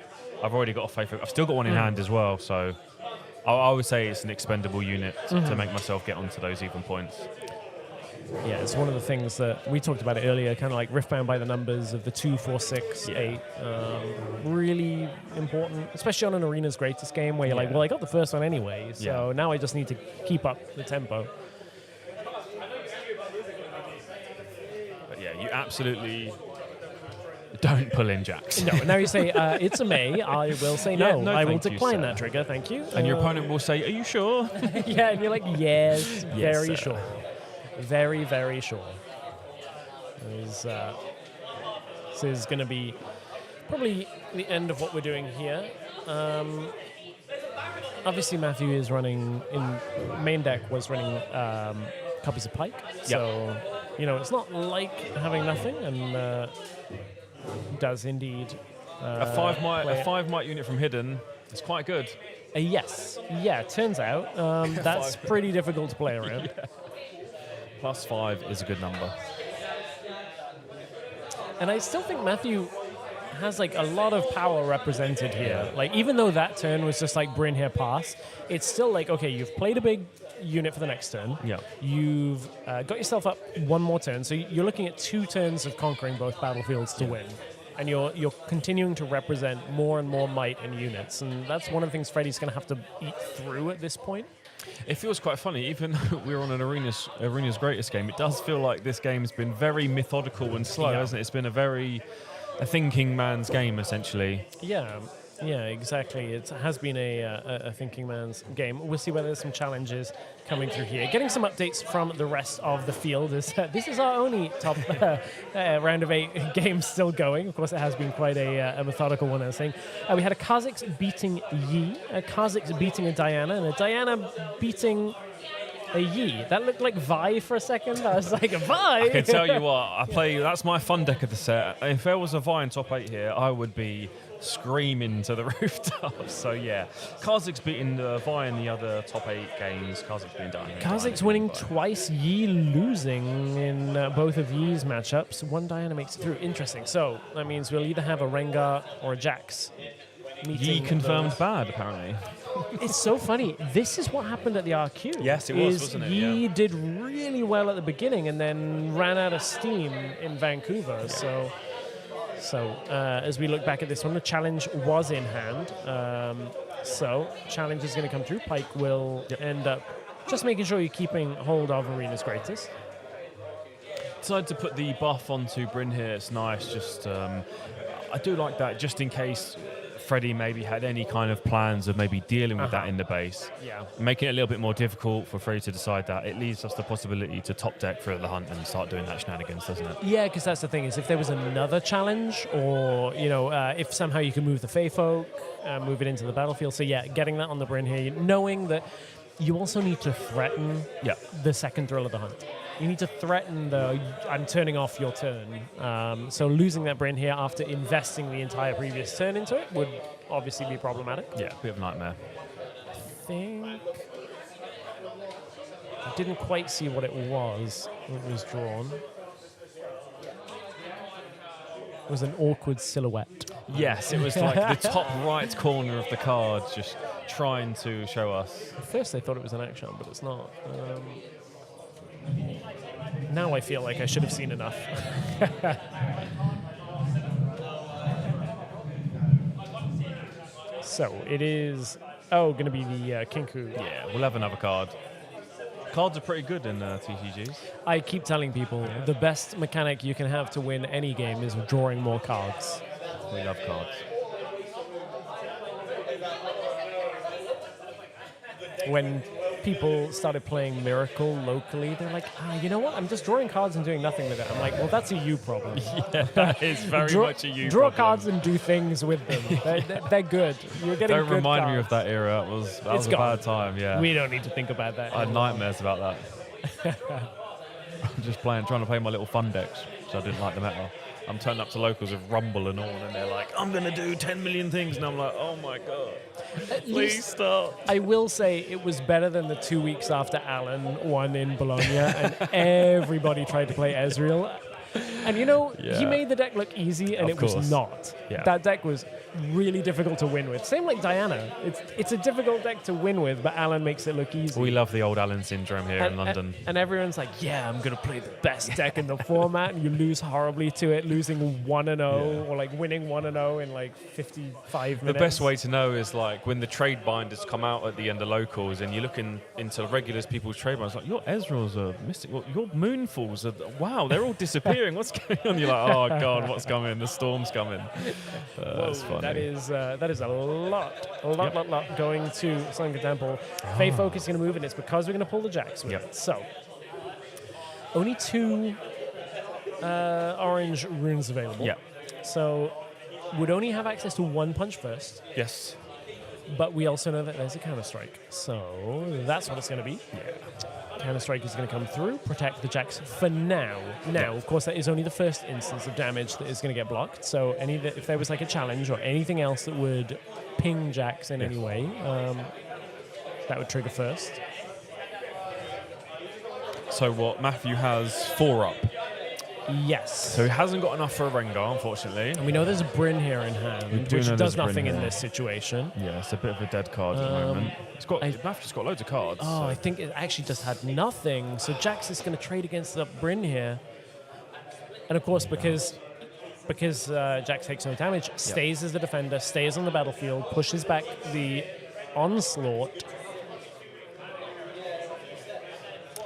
[SPEAKER 2] I've already got a Faith. I've still got one in hand as well, so I would say it's an expendable unit to make myself get onto those even points.
[SPEAKER 3] Yeah, it's one of the things that we talked about it earlier, kind of like Riftbound by the numbers of the 2, 4, 6, 8. Really important, especially on an Arena's Greatest game where you're like,
[SPEAKER 2] Yeah.
[SPEAKER 3] well, I got the first one anyway, so
[SPEAKER 2] Yeah.
[SPEAKER 3] now I just need to keep up the tempo.
[SPEAKER 2] But yeah, you absolutely don't pull in Jax.
[SPEAKER 3] No, and now you say, it's a May, I will say no.
[SPEAKER 2] Yeah, no,
[SPEAKER 3] I will
[SPEAKER 2] thank you,
[SPEAKER 3] decline
[SPEAKER 2] sir.
[SPEAKER 3] that trigger, thank you.
[SPEAKER 2] And your opponent will say, are you sure?
[SPEAKER 3] Yeah, and you're like, yes,
[SPEAKER 2] Yes,
[SPEAKER 3] very
[SPEAKER 2] sir.
[SPEAKER 3] sure. Very, very sure. This is going to be probably the end of what we're doing here. Obviously, Matthew is running in main deck was running copies of Pike, so it's not like having nothing, and does indeed.
[SPEAKER 2] A 5
[SPEAKER 3] play it.
[SPEAKER 2] 5 might unit from Hidden is quite good.
[SPEAKER 3] Yes, yeah. Turns out that's pretty difficult to play around.
[SPEAKER 2] Plus 5 is a good number.
[SPEAKER 3] And I still think Matthew has like a lot of power represented here. Like, even though that turn was just like Bryn here pass, it's still like, okay, you've played a big unit for the next turn.
[SPEAKER 2] Yeah.
[SPEAKER 3] You've got yourself up one more turn. So you're looking at 2 turns of conquering both battlefields to win. And you're continuing to represent more and more might and units. And that's one of the things Freddy's going to have to eat through at this point.
[SPEAKER 2] It feels quite funny, even though we're on an Arena's Greatest game, it does feel like this game's been very methodical and slow, hasn't it? It's been a thinking man's game, essentially.
[SPEAKER 3] Yeah, exactly. It has been a thinking man's game. We'll see whether there's some challenges coming through here. Getting some updates from the rest of the field. This is our only top round of 8 games still going. Of course, it has been quite a methodical one, I was saying. We had a Kha'Zix beating Yi, a Kha'Zix beating a Diana, and a Diana beating a Yi. That looked like Vi for a second. I was like, a Vi?
[SPEAKER 2] I can tell you what, that's my fun deck of the set. If there was a Vi in top 8 here, I would be screaming to the rooftops. So yeah, Kha'Zix beating Vi in the other top 8 games. Kha'Zix being done.
[SPEAKER 3] Kha'Zix winning twice, Yi losing in both of Yi's matchups. One Diana makes it through. Interesting. So that means we'll either have a Rengar or a Jax.
[SPEAKER 2] Yi confirmed
[SPEAKER 3] those.
[SPEAKER 2] bad, apparently.
[SPEAKER 3] It's so funny. This is what happened at the RQ.
[SPEAKER 2] Yes, it was, wasn't it?
[SPEAKER 3] Yi
[SPEAKER 2] Yeah.
[SPEAKER 3] did really well at the beginning and then ran out of steam in Vancouver. Yeah. So as we look back at this one, the challenge was in hand. So challenge is going to come through. Pike will end up just making sure you're keeping hold of Arena's Greatest.
[SPEAKER 2] Decided to put the buff onto Bryn here. It's nice. Just I do like that, just in case Freddie maybe had any kind of plans of maybe dealing with that in the base.
[SPEAKER 3] Yeah.
[SPEAKER 2] Making it a little bit more difficult for Freddie to decide that, it leaves us the possibility to top deck for the hunt and start doing that shenanigans, doesn't it?
[SPEAKER 3] Yeah, because that's the thing is if there was another challenge or, if somehow you can move the Fey Folk, move it into the battlefield. So yeah, getting that on the Bryn here, knowing that you also need to threaten the second thrill of the hunt. You need to threaten I'm turning off your turn. So losing that Bryn here after investing the entire previous turn into it would obviously be problematic.
[SPEAKER 2] Yeah, a bit of a nightmare.
[SPEAKER 3] I think I didn't quite see what it was drawn. It was an awkward silhouette.
[SPEAKER 2] Yes, it was like the top right corner of the card, just trying to show us.
[SPEAKER 3] At first I thought it was an action, but it's not. Now I feel like I should have seen enough. So it is, going to be the Kinku.
[SPEAKER 2] Yeah, we'll have another card. Cards are pretty good in TCGs.
[SPEAKER 3] I keep telling people the best mechanic you can have to win any game is drawing more cards.
[SPEAKER 2] We love cards.
[SPEAKER 3] When people started playing Miracle locally, they're like, you know what? I'm just drawing cards and doing nothing with it. I'm like, well, that's a you problem.
[SPEAKER 2] Yeah, that is very much a you
[SPEAKER 3] draw
[SPEAKER 2] problem.
[SPEAKER 3] cards and do things with them. They're good. You're getting
[SPEAKER 2] Don't
[SPEAKER 3] good
[SPEAKER 2] remind
[SPEAKER 3] cards.
[SPEAKER 2] me of that era. That was a
[SPEAKER 3] gone.
[SPEAKER 2] bad time, yeah.
[SPEAKER 3] We don't need to think about that.
[SPEAKER 2] I had
[SPEAKER 3] anymore.
[SPEAKER 2] nightmares about that. I'm just trying to play my little fun decks, so I didn't like the meta. I'm turning up to locals with Rumble and all, and they're like, I'm going to do 10 million things. And I'm like, oh my God, please stop.
[SPEAKER 3] I will say it was better than the 2 weeks after Alan won in Bologna and everybody tried to play Ezreal. And he made the deck look easy and
[SPEAKER 2] Of
[SPEAKER 3] it was
[SPEAKER 2] course.
[SPEAKER 3] not.
[SPEAKER 2] Yeah.
[SPEAKER 3] That deck was really difficult to win with. Same like Diana. It's a difficult deck to win with, but Alan makes it look easy.
[SPEAKER 2] We love the old Alan syndrome here in London.
[SPEAKER 3] And everyone's like, yeah, I'm going to play the best deck in the format. And you lose horribly to it, losing 1-0 or like winning 1-0 in like 55 minutes.
[SPEAKER 2] The best way to know is like when the trade binders come out at the end of locals and you look into regulars people's trade binders, like your Ezreals are mystic, your Moonfalls are, wow, they're all disappearing. What's going on? You're like, oh God, what's coming? The storm's coming. That's funny.
[SPEAKER 3] That is a lot going to Sunken Temple. Fey Folk is going to move, and it's because we're going to pull the jacks with it. So, only 2 orange runes available.
[SPEAKER 2] Yeah.
[SPEAKER 3] So, would only have access to 1 punch first,
[SPEAKER 2] Yes.
[SPEAKER 3] but we also know that there's a counter strike. So, that's what it's going to be.
[SPEAKER 2] Yeah.
[SPEAKER 3] Counter strike is going to come through, protect the jacks for now. Now, of course, that is only the first instance of damage that is going to get blocked. So if there was like a challenge or anything else that would ping jacks in any way, that would trigger first.
[SPEAKER 2] So what, Matthew has 4 up.
[SPEAKER 3] Yes.
[SPEAKER 2] So he hasn't got enough for a Rengar, unfortunately.
[SPEAKER 3] And we know there's a Bryn here in hand, which does nothing in
[SPEAKER 2] here.
[SPEAKER 3] this situation.
[SPEAKER 2] Yeah, it's a bit of a dead card at the moment. Matthew's got loads of cards.
[SPEAKER 3] Oh,
[SPEAKER 2] so.
[SPEAKER 3] I think it actually just had nothing. So Jax is going to trade against the Bryn here. And of course, because Jax takes no damage, stays as the defender, stays on the battlefield, pushes back the onslaught.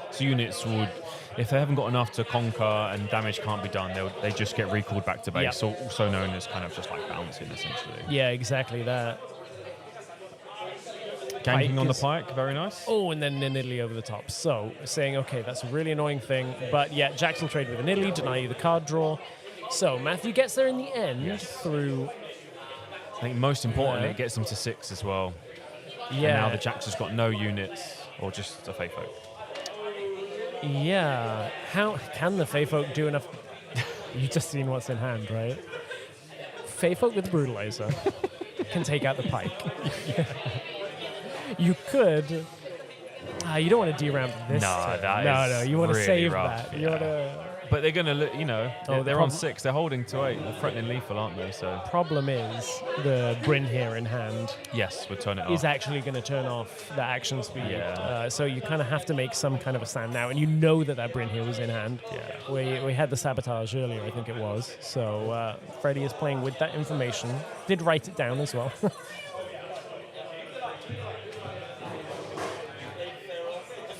[SPEAKER 2] So units would, if they haven't got enough to conquer and damage can't be done, they just get recalled back to base.
[SPEAKER 3] Yep.
[SPEAKER 2] So also known as kind of just like bouncing, essentially.
[SPEAKER 3] Yeah, exactly that.
[SPEAKER 2] Ganking on the pike, very nice.
[SPEAKER 3] Oh, and then an Italy over the top. So saying, okay, that's a really annoying thing. But yeah, Jax will trade with an Italy, deny you the card draw. So Matthew gets there in the end through...
[SPEAKER 2] I think most importantly, it gets them to 6 as well.
[SPEAKER 3] Yeah.
[SPEAKER 2] And now the Jax has got no units or just a Fey Folk.
[SPEAKER 3] Yeah. How can the Fey Folk do enough? You've just seen what's in hand, right? Fey Folk with Brutalizer can take out the pike. You could. You don't want to deramp this. No, you want to
[SPEAKER 2] really
[SPEAKER 3] save
[SPEAKER 2] rough,
[SPEAKER 3] that. You want to.
[SPEAKER 2] But they're going to, they're on 6. They're holding to 8. They're threatening lethal, aren't they? So
[SPEAKER 3] Problem is the Bryn here in hand
[SPEAKER 2] yes, we'll turn it
[SPEAKER 3] is
[SPEAKER 2] off.
[SPEAKER 3] actually going to turn off the action speed.
[SPEAKER 2] Yeah.
[SPEAKER 3] So you kind of have to make some kind of a stand now, and you know that Bryn here was in hand.
[SPEAKER 2] Yeah.
[SPEAKER 3] We had the sabotage earlier, I think it was. So Freddie is playing with that information. Did write it down as well.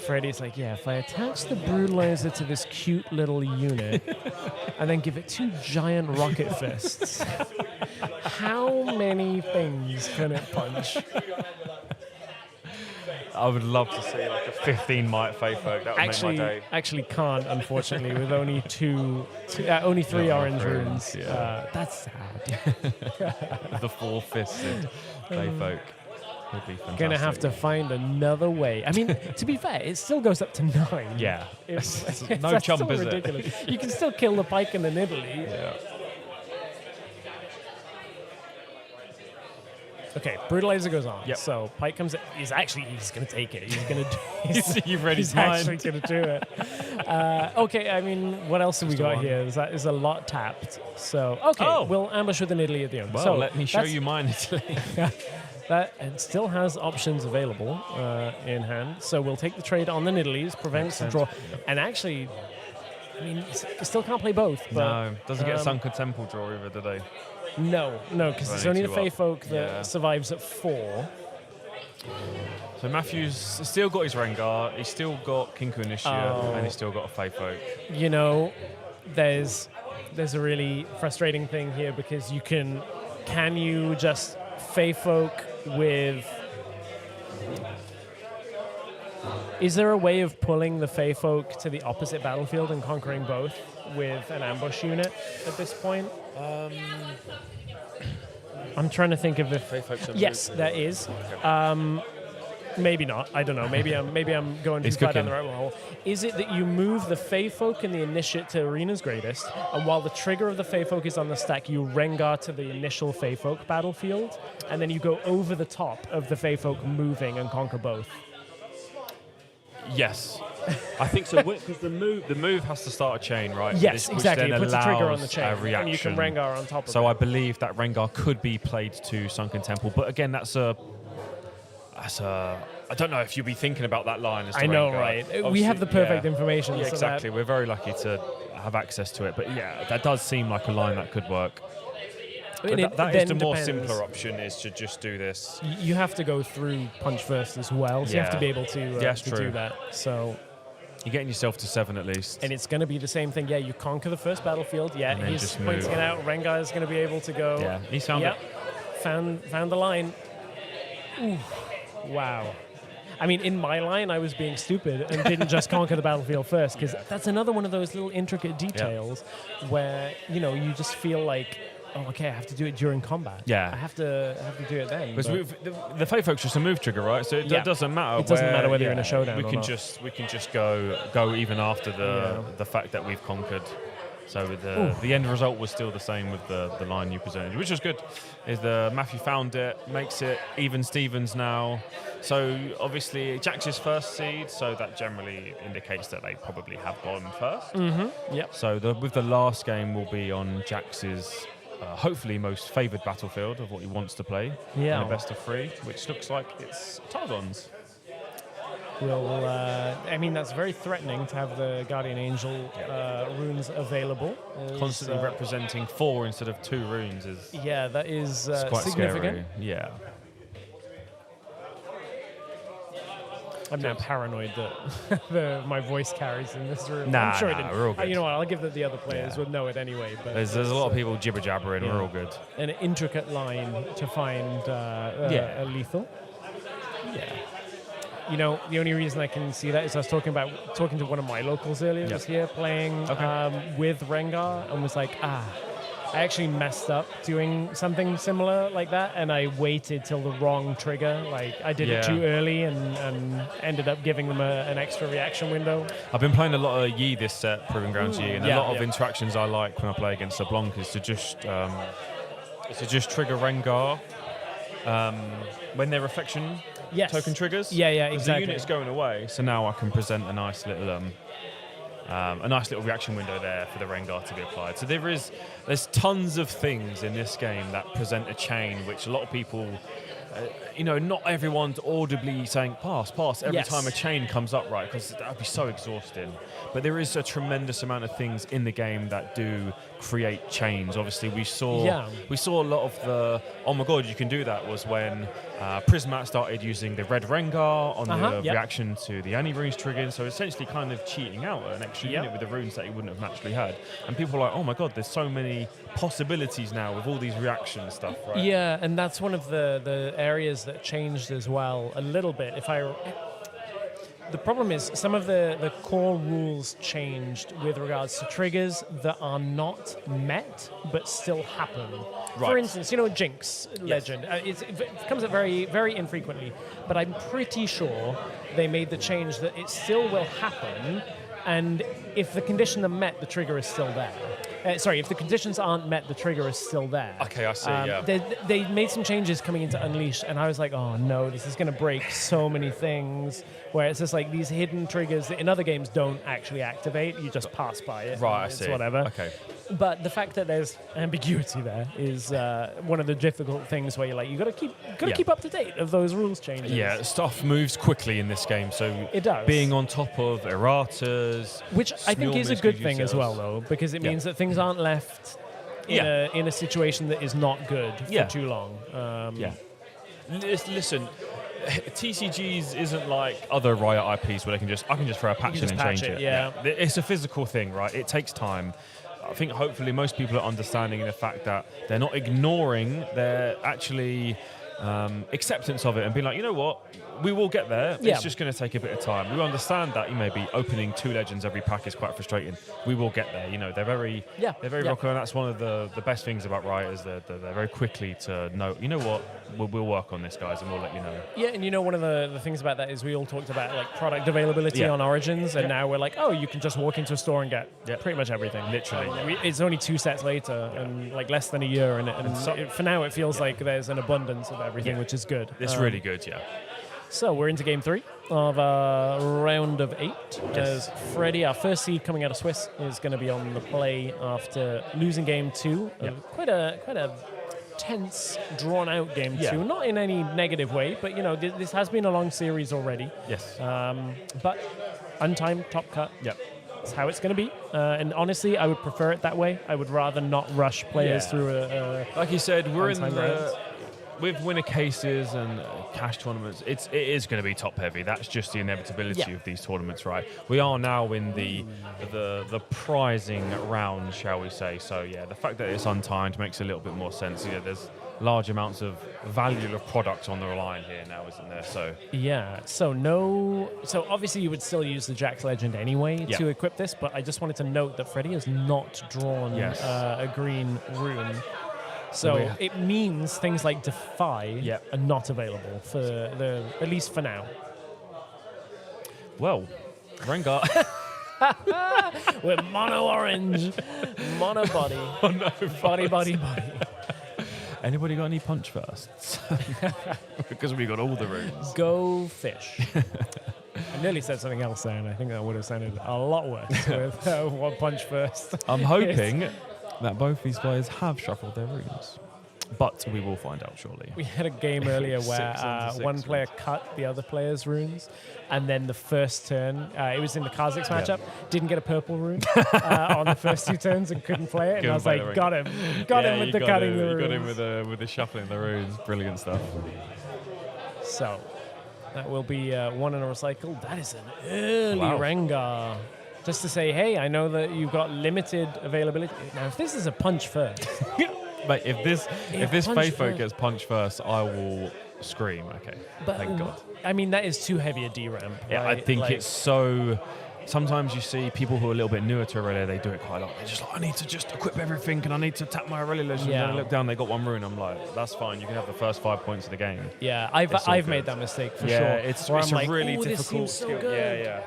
[SPEAKER 3] Freddie's like, yeah, if I attach the Brutalizer to this cute little unit and then give it 2 giant rocket fists, How many things can it punch?
[SPEAKER 2] I would love to see like a 15 might Fae Folk. That would make my day.
[SPEAKER 3] Actually can't, unfortunately, with only only three orange runes. That's sad.
[SPEAKER 2] The 4-fisted Fae Folk would be fantastic.
[SPEAKER 3] Gonna have to find another way. I mean, to be fair, it still goes up to 9.
[SPEAKER 2] Yeah.
[SPEAKER 3] It's
[SPEAKER 2] No
[SPEAKER 3] that's
[SPEAKER 2] chump,
[SPEAKER 3] still
[SPEAKER 2] is it?
[SPEAKER 3] ridiculous. You can still kill the pike and the niddly.
[SPEAKER 2] Yeah.
[SPEAKER 3] Okay, Brutalizer goes on.
[SPEAKER 2] Yep.
[SPEAKER 3] So Pike comes in. He's going to take it. He's going to
[SPEAKER 2] You've read his
[SPEAKER 3] He's
[SPEAKER 2] mind.
[SPEAKER 3] actually going to do it. Okay, I mean, what else have we got here? There's a lot tapped. So, okay,
[SPEAKER 2] Oh.
[SPEAKER 3] we'll ambush with the Niddly at the end.
[SPEAKER 2] Well,
[SPEAKER 3] so
[SPEAKER 2] let me show
[SPEAKER 3] that's-
[SPEAKER 2] you mine, Italy.
[SPEAKER 3] That it still has options available in hand. So we'll take the trade on the Niddlies, prevents the draw. And actually, I mean, you still can't play both. But,
[SPEAKER 2] No, doesn't get a Sunken Temple draw either, do they?
[SPEAKER 3] No, because it's
[SPEAKER 2] Only
[SPEAKER 3] only the
[SPEAKER 2] two
[SPEAKER 3] Fae
[SPEAKER 2] up.
[SPEAKER 3] Folk that
[SPEAKER 2] Yeah.
[SPEAKER 3] survives at 4.
[SPEAKER 2] So Matthew's still got his Rengar, he's still got Kinku Initia,
[SPEAKER 3] Oh.
[SPEAKER 2] and he's still got a Fae Folk.
[SPEAKER 3] You know, there's a really frustrating thing here because can you just Fae Folk with... Is there a way of pulling the Fae Folk to the opposite battlefield and conquering both with an ambush unit at this point? I'm trying to think of if...
[SPEAKER 2] Fae Folks are
[SPEAKER 3] Yes, there is. Maybe not. I don't know. Maybe I'm going too
[SPEAKER 2] He's
[SPEAKER 3] far down
[SPEAKER 2] cooking.
[SPEAKER 3] the right hole. Is it that you move the Fae Folk and the Initiate to Arena's Greatest, and while the trigger of the Fae Folk is on the stack, you Rengar to the initial Fae Folk battlefield, and then you go over the top of the Fae Folk moving and conquer both?
[SPEAKER 2] Yes. I think so, because the move has to start a chain, right?
[SPEAKER 3] Yes,
[SPEAKER 2] which
[SPEAKER 3] exactly.
[SPEAKER 2] then
[SPEAKER 3] It puts a trigger on
[SPEAKER 2] allows
[SPEAKER 3] the chain,
[SPEAKER 2] a
[SPEAKER 3] and
[SPEAKER 2] reaction.
[SPEAKER 3] you can Rengar on top of it.
[SPEAKER 2] So I believe that Rengar could be played to Sunken Temple, but again, that's a. I don't know if you'll be thinking about that line as to
[SPEAKER 3] I know,
[SPEAKER 2] Rengar.
[SPEAKER 3] right? We
[SPEAKER 2] Obviously,
[SPEAKER 3] have the perfect
[SPEAKER 2] yeah.
[SPEAKER 3] information.
[SPEAKER 2] Yeah,
[SPEAKER 3] so
[SPEAKER 2] exactly.
[SPEAKER 3] that-
[SPEAKER 2] We're very lucky to have access to it, but yeah, that does seem like a line that could work. But
[SPEAKER 3] and it
[SPEAKER 2] that is the
[SPEAKER 3] then
[SPEAKER 2] more
[SPEAKER 3] depends.
[SPEAKER 2] simpler option, is to just do this.
[SPEAKER 3] You have to go through Punch first as well, so you have to
[SPEAKER 2] Yeah.
[SPEAKER 3] be able to,
[SPEAKER 2] That's
[SPEAKER 3] to
[SPEAKER 2] true.
[SPEAKER 3] do that. So.
[SPEAKER 2] You're getting yourself to 7 at least.
[SPEAKER 3] And it's going to be the same thing. Yeah, you conquer the first battlefield. Yeah,
[SPEAKER 2] And then
[SPEAKER 3] he's
[SPEAKER 2] just
[SPEAKER 3] pointing
[SPEAKER 2] move.
[SPEAKER 3] it out. Rengar is going to be able to go.
[SPEAKER 2] Yeah, he's found
[SPEAKER 3] Yep.
[SPEAKER 2] it.
[SPEAKER 3] Found the line. Ooh, wow. I mean, in my line, I was being stupid and didn't just conquer the battlefield first, because that's another one of those little intricate details where, you know, you just feel like, oh, okay, I have to do it during combat.
[SPEAKER 2] Yeah.
[SPEAKER 3] I have to do it then.
[SPEAKER 2] Because
[SPEAKER 3] but-
[SPEAKER 2] the Fae Folk's just a move trigger, right? So it
[SPEAKER 3] Yeah.
[SPEAKER 2] doesn't matter.
[SPEAKER 3] It doesn't matter whether you're in a showdown
[SPEAKER 2] We
[SPEAKER 3] or
[SPEAKER 2] can
[SPEAKER 3] not.
[SPEAKER 2] just go even after the fact that we've conquered. So the end result was still the same with the line you presented, which was good. Is the Matthew found it, makes it even Stevens now. So obviously Jax's first seed, so that generally indicates that they probably have gone first.
[SPEAKER 3] Yep.
[SPEAKER 2] So with the last game will be on Jax's hopefully most favoured battlefield of what he wants to play
[SPEAKER 3] Yeah.
[SPEAKER 2] in a best of 3, which looks like it's Targon's.
[SPEAKER 3] Well, I mean, that's very threatening to have the Guardian Angel runes available.
[SPEAKER 2] Constantly representing 4 instead of 2 runes is
[SPEAKER 3] Yeah, that is
[SPEAKER 2] it's quite
[SPEAKER 3] significant.
[SPEAKER 2] scary. Yeah.
[SPEAKER 3] I'm now paranoid that my voice carries in this room.
[SPEAKER 2] Nah,
[SPEAKER 3] I'm sure
[SPEAKER 2] nah,
[SPEAKER 3] it didn't.
[SPEAKER 2] we're all good.
[SPEAKER 3] You know what? I'll give that the other players
[SPEAKER 2] Yeah.
[SPEAKER 3] would know it anyway. But
[SPEAKER 2] There's a lot of people jibber jabbering.
[SPEAKER 3] Yeah.
[SPEAKER 2] We're all good.
[SPEAKER 3] an intricate line to find
[SPEAKER 2] Yeah.
[SPEAKER 3] a lethal. Yeah. You know, the only reason I can see that is I was talking to one of my locals earlier.
[SPEAKER 2] Yeah.
[SPEAKER 3] Was here playing
[SPEAKER 2] Okay.
[SPEAKER 3] with Rengar and was like, I actually messed up doing something similar like that, and I waited till the wrong trigger. Like I did it
[SPEAKER 2] Yeah.
[SPEAKER 3] too early and ended up giving them an extra reaction window.
[SPEAKER 2] I've been playing a lot of Yi this set, Proving Grounds Yi, and
[SPEAKER 3] Yeah,
[SPEAKER 2] a lot of
[SPEAKER 3] yeah.
[SPEAKER 2] interactions I like when I play against LeBlanc is to just trigger Rengar when their reflection
[SPEAKER 3] Yes.
[SPEAKER 2] token triggers.
[SPEAKER 3] Yeah, yeah,
[SPEAKER 2] 'Cause
[SPEAKER 3] exactly.
[SPEAKER 2] The unit's going away, so now I can present a nice little reaction window there for the Rengar to be applied. So there's tons of things in this game that present a chain, which a lot of people, not everyone's audibly saying pass every
[SPEAKER 3] Yes.
[SPEAKER 2] time a chain comes up, right? Because that would be so exhausting. But there is a tremendous amount of things in the game that do create chains. Obviously, we saw a lot of the oh my god, you can do that was when Prismat started using the red Rengar on the
[SPEAKER 3] yep.
[SPEAKER 2] reaction to the anti-runes triggering, so essentially kind of cheating out an extra unit with the runes that he wouldn't have naturally had. And people are like, oh my god, there's so many possibilities now with all these reaction stuff, right?
[SPEAKER 3] Yeah, and that's one of the areas that changed as well a little bit. The problem is some of the core rules changed with regards to triggers that are not met but still happen.
[SPEAKER 2] Right.
[SPEAKER 3] For instance, Jinx Legend. It comes up very, very infrequently, but I'm pretty sure they made the change that it still will happen, and if the conditions are met, the trigger is still there. If the conditions aren't met, the trigger is still there.
[SPEAKER 2] Okay, I see, yeah.
[SPEAKER 3] They made some changes coming into Unleashed, and I was like, oh no, this is going to break so many things, where it's just like these hidden triggers that in other games don't actually activate, you just pass by it.
[SPEAKER 2] Right, I
[SPEAKER 3] it's
[SPEAKER 2] see.
[SPEAKER 3] Whatever.
[SPEAKER 2] Okay.
[SPEAKER 3] But the fact that there's ambiguity there is one of the difficult things where you're like, you got to keep up to date of those rules changes.
[SPEAKER 2] Yeah, stuff moves quickly in this game, so
[SPEAKER 3] it does.
[SPEAKER 2] Being on top of erratas,
[SPEAKER 3] which I think is a good thing as well, though, because it means that things aren't left in a situation that is not good for too long.
[SPEAKER 2] Listen, TCGs isn't like other Riot IPs where I can just throw a patch in and change it.
[SPEAKER 3] Yeah.
[SPEAKER 2] It's a physical thing, right? It takes time. I think hopefully most people are understanding the fact that they're not ignoring, they're actually acceptance of it and being like, you know what, we will get there. It's just going to take a bit of time. We understand that maybe opening 2 legends every pack is quite frustrating. We will get there. They're very rocker, and that's one of the best things about Riot is they're very quickly to know, you know what, we'll work on this, guys, and we'll let you know.
[SPEAKER 3] Yeah, and one of the things about that is we all talked about like product availability on Origins, and now we're like, oh, you can just walk into a store and get pretty much everything.
[SPEAKER 2] Literally.
[SPEAKER 3] It's only 2 sets later, and like less than a year, and for now it feels like there's an abundance of everything, which is good.
[SPEAKER 2] It's really good,
[SPEAKER 3] So we're into game 3 of a round of 8. As Freddie, our first seed coming out of Swiss, is going to be on the play after losing game 2. Quite a tense, drawn-out game 2. Not in any negative way, but this has been a long series already.
[SPEAKER 2] Yes.
[SPEAKER 3] But untimed top cut. That's how it's going to be. And honestly, I would prefer it that way. I would rather not rush players through a
[SPEAKER 2] like you said, we're in
[SPEAKER 3] rounds.
[SPEAKER 2] With winner cases and cash tournaments, it is going to be top heavy. That's just the inevitability of these tournaments, right? We are now in the prizing round, shall we say? So the fact that it's untimed makes a little bit more sense. There's large amounts of value of product on the line here now, isn't there? So
[SPEAKER 3] So obviously you would still use the Jax Legend anyway to equip this, but I just wanted to note that Freddie has not drawn a green rune. So it means things like Defy are not available at least for now.
[SPEAKER 2] Well, Rengar.
[SPEAKER 3] We're mono orange, mono body, body.
[SPEAKER 2] Anybody got any punch firsts? Because we got all the runes.
[SPEAKER 3] Go fish. I nearly said something else there, and I think that would have sounded a lot worse with one punch first.
[SPEAKER 2] I'm hoping that both these players have shuffled their runes. But we will find out shortly.
[SPEAKER 3] We had a game earlier where one player cut the other player's runes, and then the first turn, it was in the Kha'Zix matchup, didn't get a purple rune on the first 2 turns and couldn't play it. And I was like, got him with the cutting the runes.
[SPEAKER 2] You got him with the shuffling the runes. Brilliant stuff.
[SPEAKER 3] So that will be 1 in a recycle. That is an early Rengar. Just to say, hey, I know that you've got limited availability. Now, if this is a punch first...
[SPEAKER 2] Mate, if this Faithfolk gets punched first, I will scream. Okay,
[SPEAKER 3] but
[SPEAKER 2] thank God.
[SPEAKER 3] I mean, that is too heavy a D-ramp.
[SPEAKER 2] Yeah,
[SPEAKER 3] right?
[SPEAKER 2] I think it's so... Sometimes you see people who are a little bit newer to Aurelia, they do it quite a lot. They're just like, I need to just equip everything and I need to tap my Aurelia legend. And then I look down, they got 1 rune. I'm like, that's fine. You can have the first 5 points of the game.
[SPEAKER 3] Yeah, I've made that mistake for sure.
[SPEAKER 2] It's a
[SPEAKER 3] like,
[SPEAKER 2] really difficult
[SPEAKER 3] this seems so
[SPEAKER 2] skill.
[SPEAKER 3] good.
[SPEAKER 2] Yeah.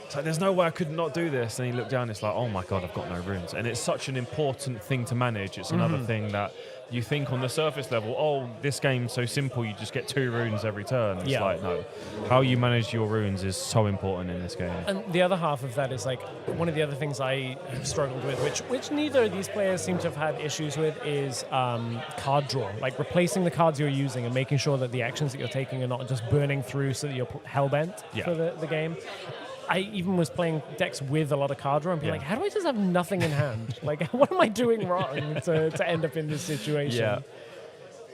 [SPEAKER 2] It's like, there's no way I could not do this. And you look down, it's like, oh my God, I've got no runes. And it's such an important thing to manage. It's another thing that you think on the surface level, oh, this game's so simple, you just get 2 runes every turn. It's like, no. How you manage your runes is so important in this game.
[SPEAKER 3] And the other half of that is like, one of the other things I have struggled with, which neither of these players seem to have had issues with, is card draw. Like replacing the cards you're using and making sure that the actions that you're taking are not just burning through so that you're hell-bent for the game. I even was playing decks with a lot of card draw and being like, how do I just have nothing in hand? Like, what am I doing wrong to end up in this situation?
[SPEAKER 2] Yeah.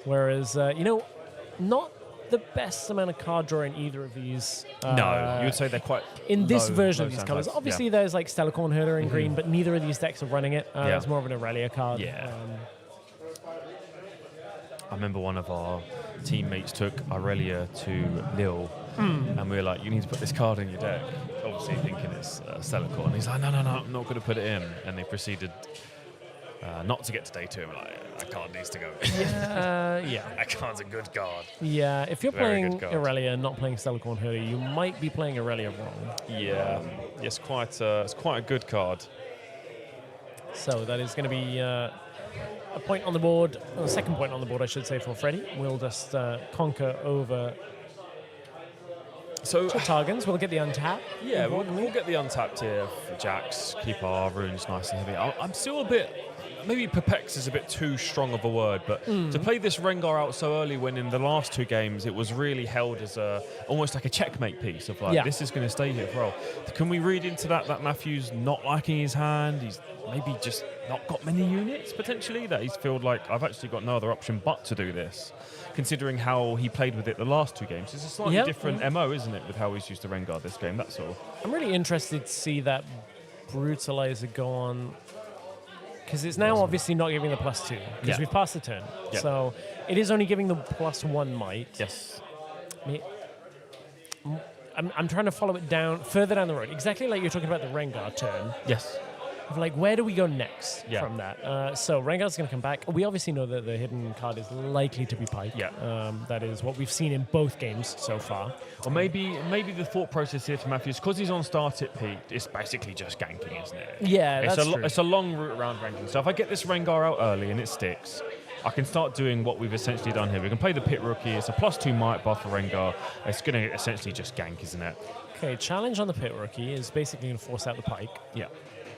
[SPEAKER 3] Whereas, not the best amount of card draw in either of these.
[SPEAKER 2] No, you would say they're quite
[SPEAKER 3] in this
[SPEAKER 2] low-
[SPEAKER 3] version
[SPEAKER 2] low
[SPEAKER 3] of these
[SPEAKER 2] sound
[SPEAKER 3] colors.
[SPEAKER 2] types.
[SPEAKER 3] Obviously, there's like Stellarcorn Herder in green, but neither of these decks are running it.
[SPEAKER 2] Yeah.
[SPEAKER 3] It's more of an Aurelia card.
[SPEAKER 2] Yeah. I remember one of our teammates took Aurelia to Lille, and we were like, you need to put this card in your deck. Obviously thinking it's Stellarcorn. And he's like, no, I'm not going to put it in. And they proceeded not to get to day 2. I'm like, that card needs to go in.
[SPEAKER 3] Yeah.
[SPEAKER 2] That card's a good card.
[SPEAKER 3] Yeah, if you're
[SPEAKER 2] Very
[SPEAKER 3] playing
[SPEAKER 2] good card.
[SPEAKER 3] Aurelia and not playing Stellarcorn Herder, you might be playing Aurelia wrong.
[SPEAKER 2] Yeah, it's quite a good card.
[SPEAKER 3] So that is going to be a point on the board, or a second point on the board, I should say, for Freddy. We'll just conquer over
[SPEAKER 2] So
[SPEAKER 3] to Targans. We'll get the untap.
[SPEAKER 2] yeah, we'll get the untapped here for Jax. Keep our runes nice and heavy. I'm still a bit. Maybe Perplex is a bit too strong of a word, but to play this Rengar out so early when in the last 2 games it was really held as almost like a checkmate piece of like, this is going to stay here for a while. Can we read into that Matthew's not liking his hand? He's maybe just not got many units potentially, that he's felt like I've actually got no other option but to do this, considering how he played with it the last 2 games. It's a slightly different MO, isn't it, with how he's used to Rengar this game, that's all.
[SPEAKER 3] I'm really interested to see that Brutalizer go on, because it's now obviously not giving the +2, because we've passed the turn.
[SPEAKER 2] Yeah.
[SPEAKER 3] So it is only giving the +1 might.
[SPEAKER 2] Yes.
[SPEAKER 3] I'm trying to follow it down, further down the road, exactly like you're talking about the Rengar turn.
[SPEAKER 2] Yes.
[SPEAKER 3] Of like, where do we go next
[SPEAKER 2] Yeah.
[SPEAKER 3] from that? So Rengar's going to come back. We obviously know that the hidden card is likely to be Pike.
[SPEAKER 2] Yeah.
[SPEAKER 3] That is what we've seen in both games so far.
[SPEAKER 2] Or maybe the thought process here for Matthews, because he's on start it Pete, it's basically just ganking, isn't it?
[SPEAKER 3] Yeah,
[SPEAKER 2] It's
[SPEAKER 3] that's
[SPEAKER 2] a
[SPEAKER 3] true.
[SPEAKER 2] it's a long route around ranking. So if I get this Rengar out early and it sticks, I can start doing what we've essentially done here. We can play the Pit Rookie. It's a +2 might buff for Rengar. It's going to essentially just gank, isn't it?
[SPEAKER 3] Okay, challenge on the Pit Rookie is basically going to force out the Pike,
[SPEAKER 2] Yeah.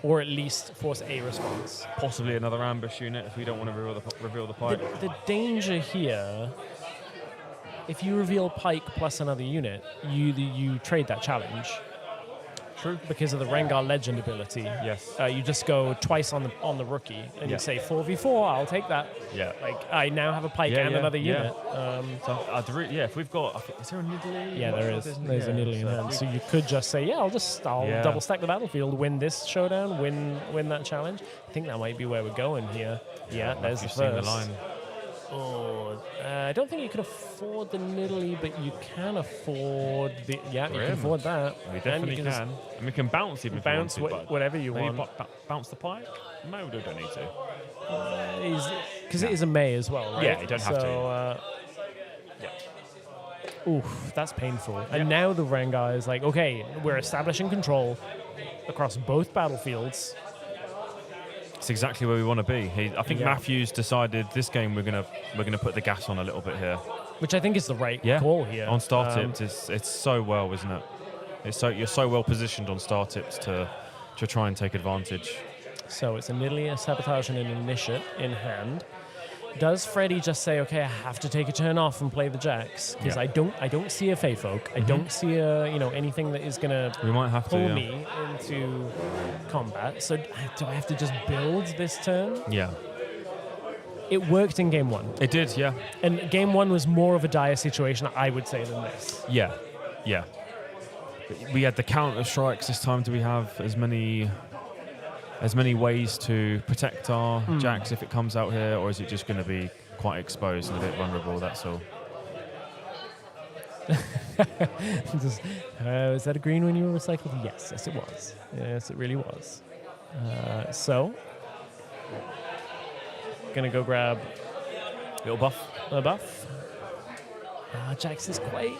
[SPEAKER 3] or at least force a response.
[SPEAKER 2] Possibly another ambush unit if we don't want to reveal the Pike.
[SPEAKER 3] The danger here, if you reveal Pike plus another unit, you trade that challenge. True. Because of the Rengar Legend ability.
[SPEAKER 2] Yes.
[SPEAKER 3] You just go twice on the rookie, and you say 4v4. I'll take that.
[SPEAKER 2] Yeah.
[SPEAKER 3] Like I now have a Pike and another unit.
[SPEAKER 2] So if we've got, is there a Nidalee?
[SPEAKER 3] Yeah, there is. There's a Nidalee in hand. So you could just say, I'll double stack the battlefield, win this showdown, win that challenge. I think that might be where we're going here. Yeah, there's the
[SPEAKER 2] You've seen the
[SPEAKER 3] first.
[SPEAKER 2] line.
[SPEAKER 3] Oh, I don't think you can afford the Nidalee, but you can afford the. Yeah, you can afford that.
[SPEAKER 2] We definitely
[SPEAKER 3] And you
[SPEAKER 2] can. And we can bounce even
[SPEAKER 3] bounce
[SPEAKER 2] if we want to, but
[SPEAKER 3] whatever you
[SPEAKER 2] maybe
[SPEAKER 3] want.
[SPEAKER 2] bounce the Pike? No, we don't need to.
[SPEAKER 3] Because it is a May as well, right?
[SPEAKER 2] Yeah, you don't have to.
[SPEAKER 3] So, oof, that's painful. And now the Rengar is like, okay, we're establishing control across both battlefields.
[SPEAKER 2] It's exactly where we want to be. I think
[SPEAKER 3] Yeah.
[SPEAKER 2] Matthews decided this game we're gonna put the gas on a little bit here.
[SPEAKER 3] Which I think is the right call here.
[SPEAKER 2] On star tips, it's so well, isn't it? You're so well positioned on star tips to try and take advantage.
[SPEAKER 3] So it's a Nidalee, a Sabotage, and an Initiate in hand. Does Freddy just say, okay, I have to take a turn off and play the Jax? Because
[SPEAKER 2] Yeah.
[SPEAKER 3] I don't see a Fey Folk. I don't see anything that is gonna
[SPEAKER 2] We might have
[SPEAKER 3] pull
[SPEAKER 2] to.
[SPEAKER 3] me into combat. So do I have to just build this turn?
[SPEAKER 2] Yeah,
[SPEAKER 3] It worked in game 1.
[SPEAKER 2] it did. Yeah,
[SPEAKER 3] And game 1 was more of a dire situation, I would say, than this.
[SPEAKER 2] yeah. We had the counter strikes this time. Do we have as many ways to protect our Jax if it comes out here, or is it just going to be quite exposed and a bit vulnerable? That's all.
[SPEAKER 3] Is that a green when you were recycled? Yes, it was. Yes, it really was. So, gonna go grab
[SPEAKER 2] Little buff.
[SPEAKER 3] a buff. Jax is quite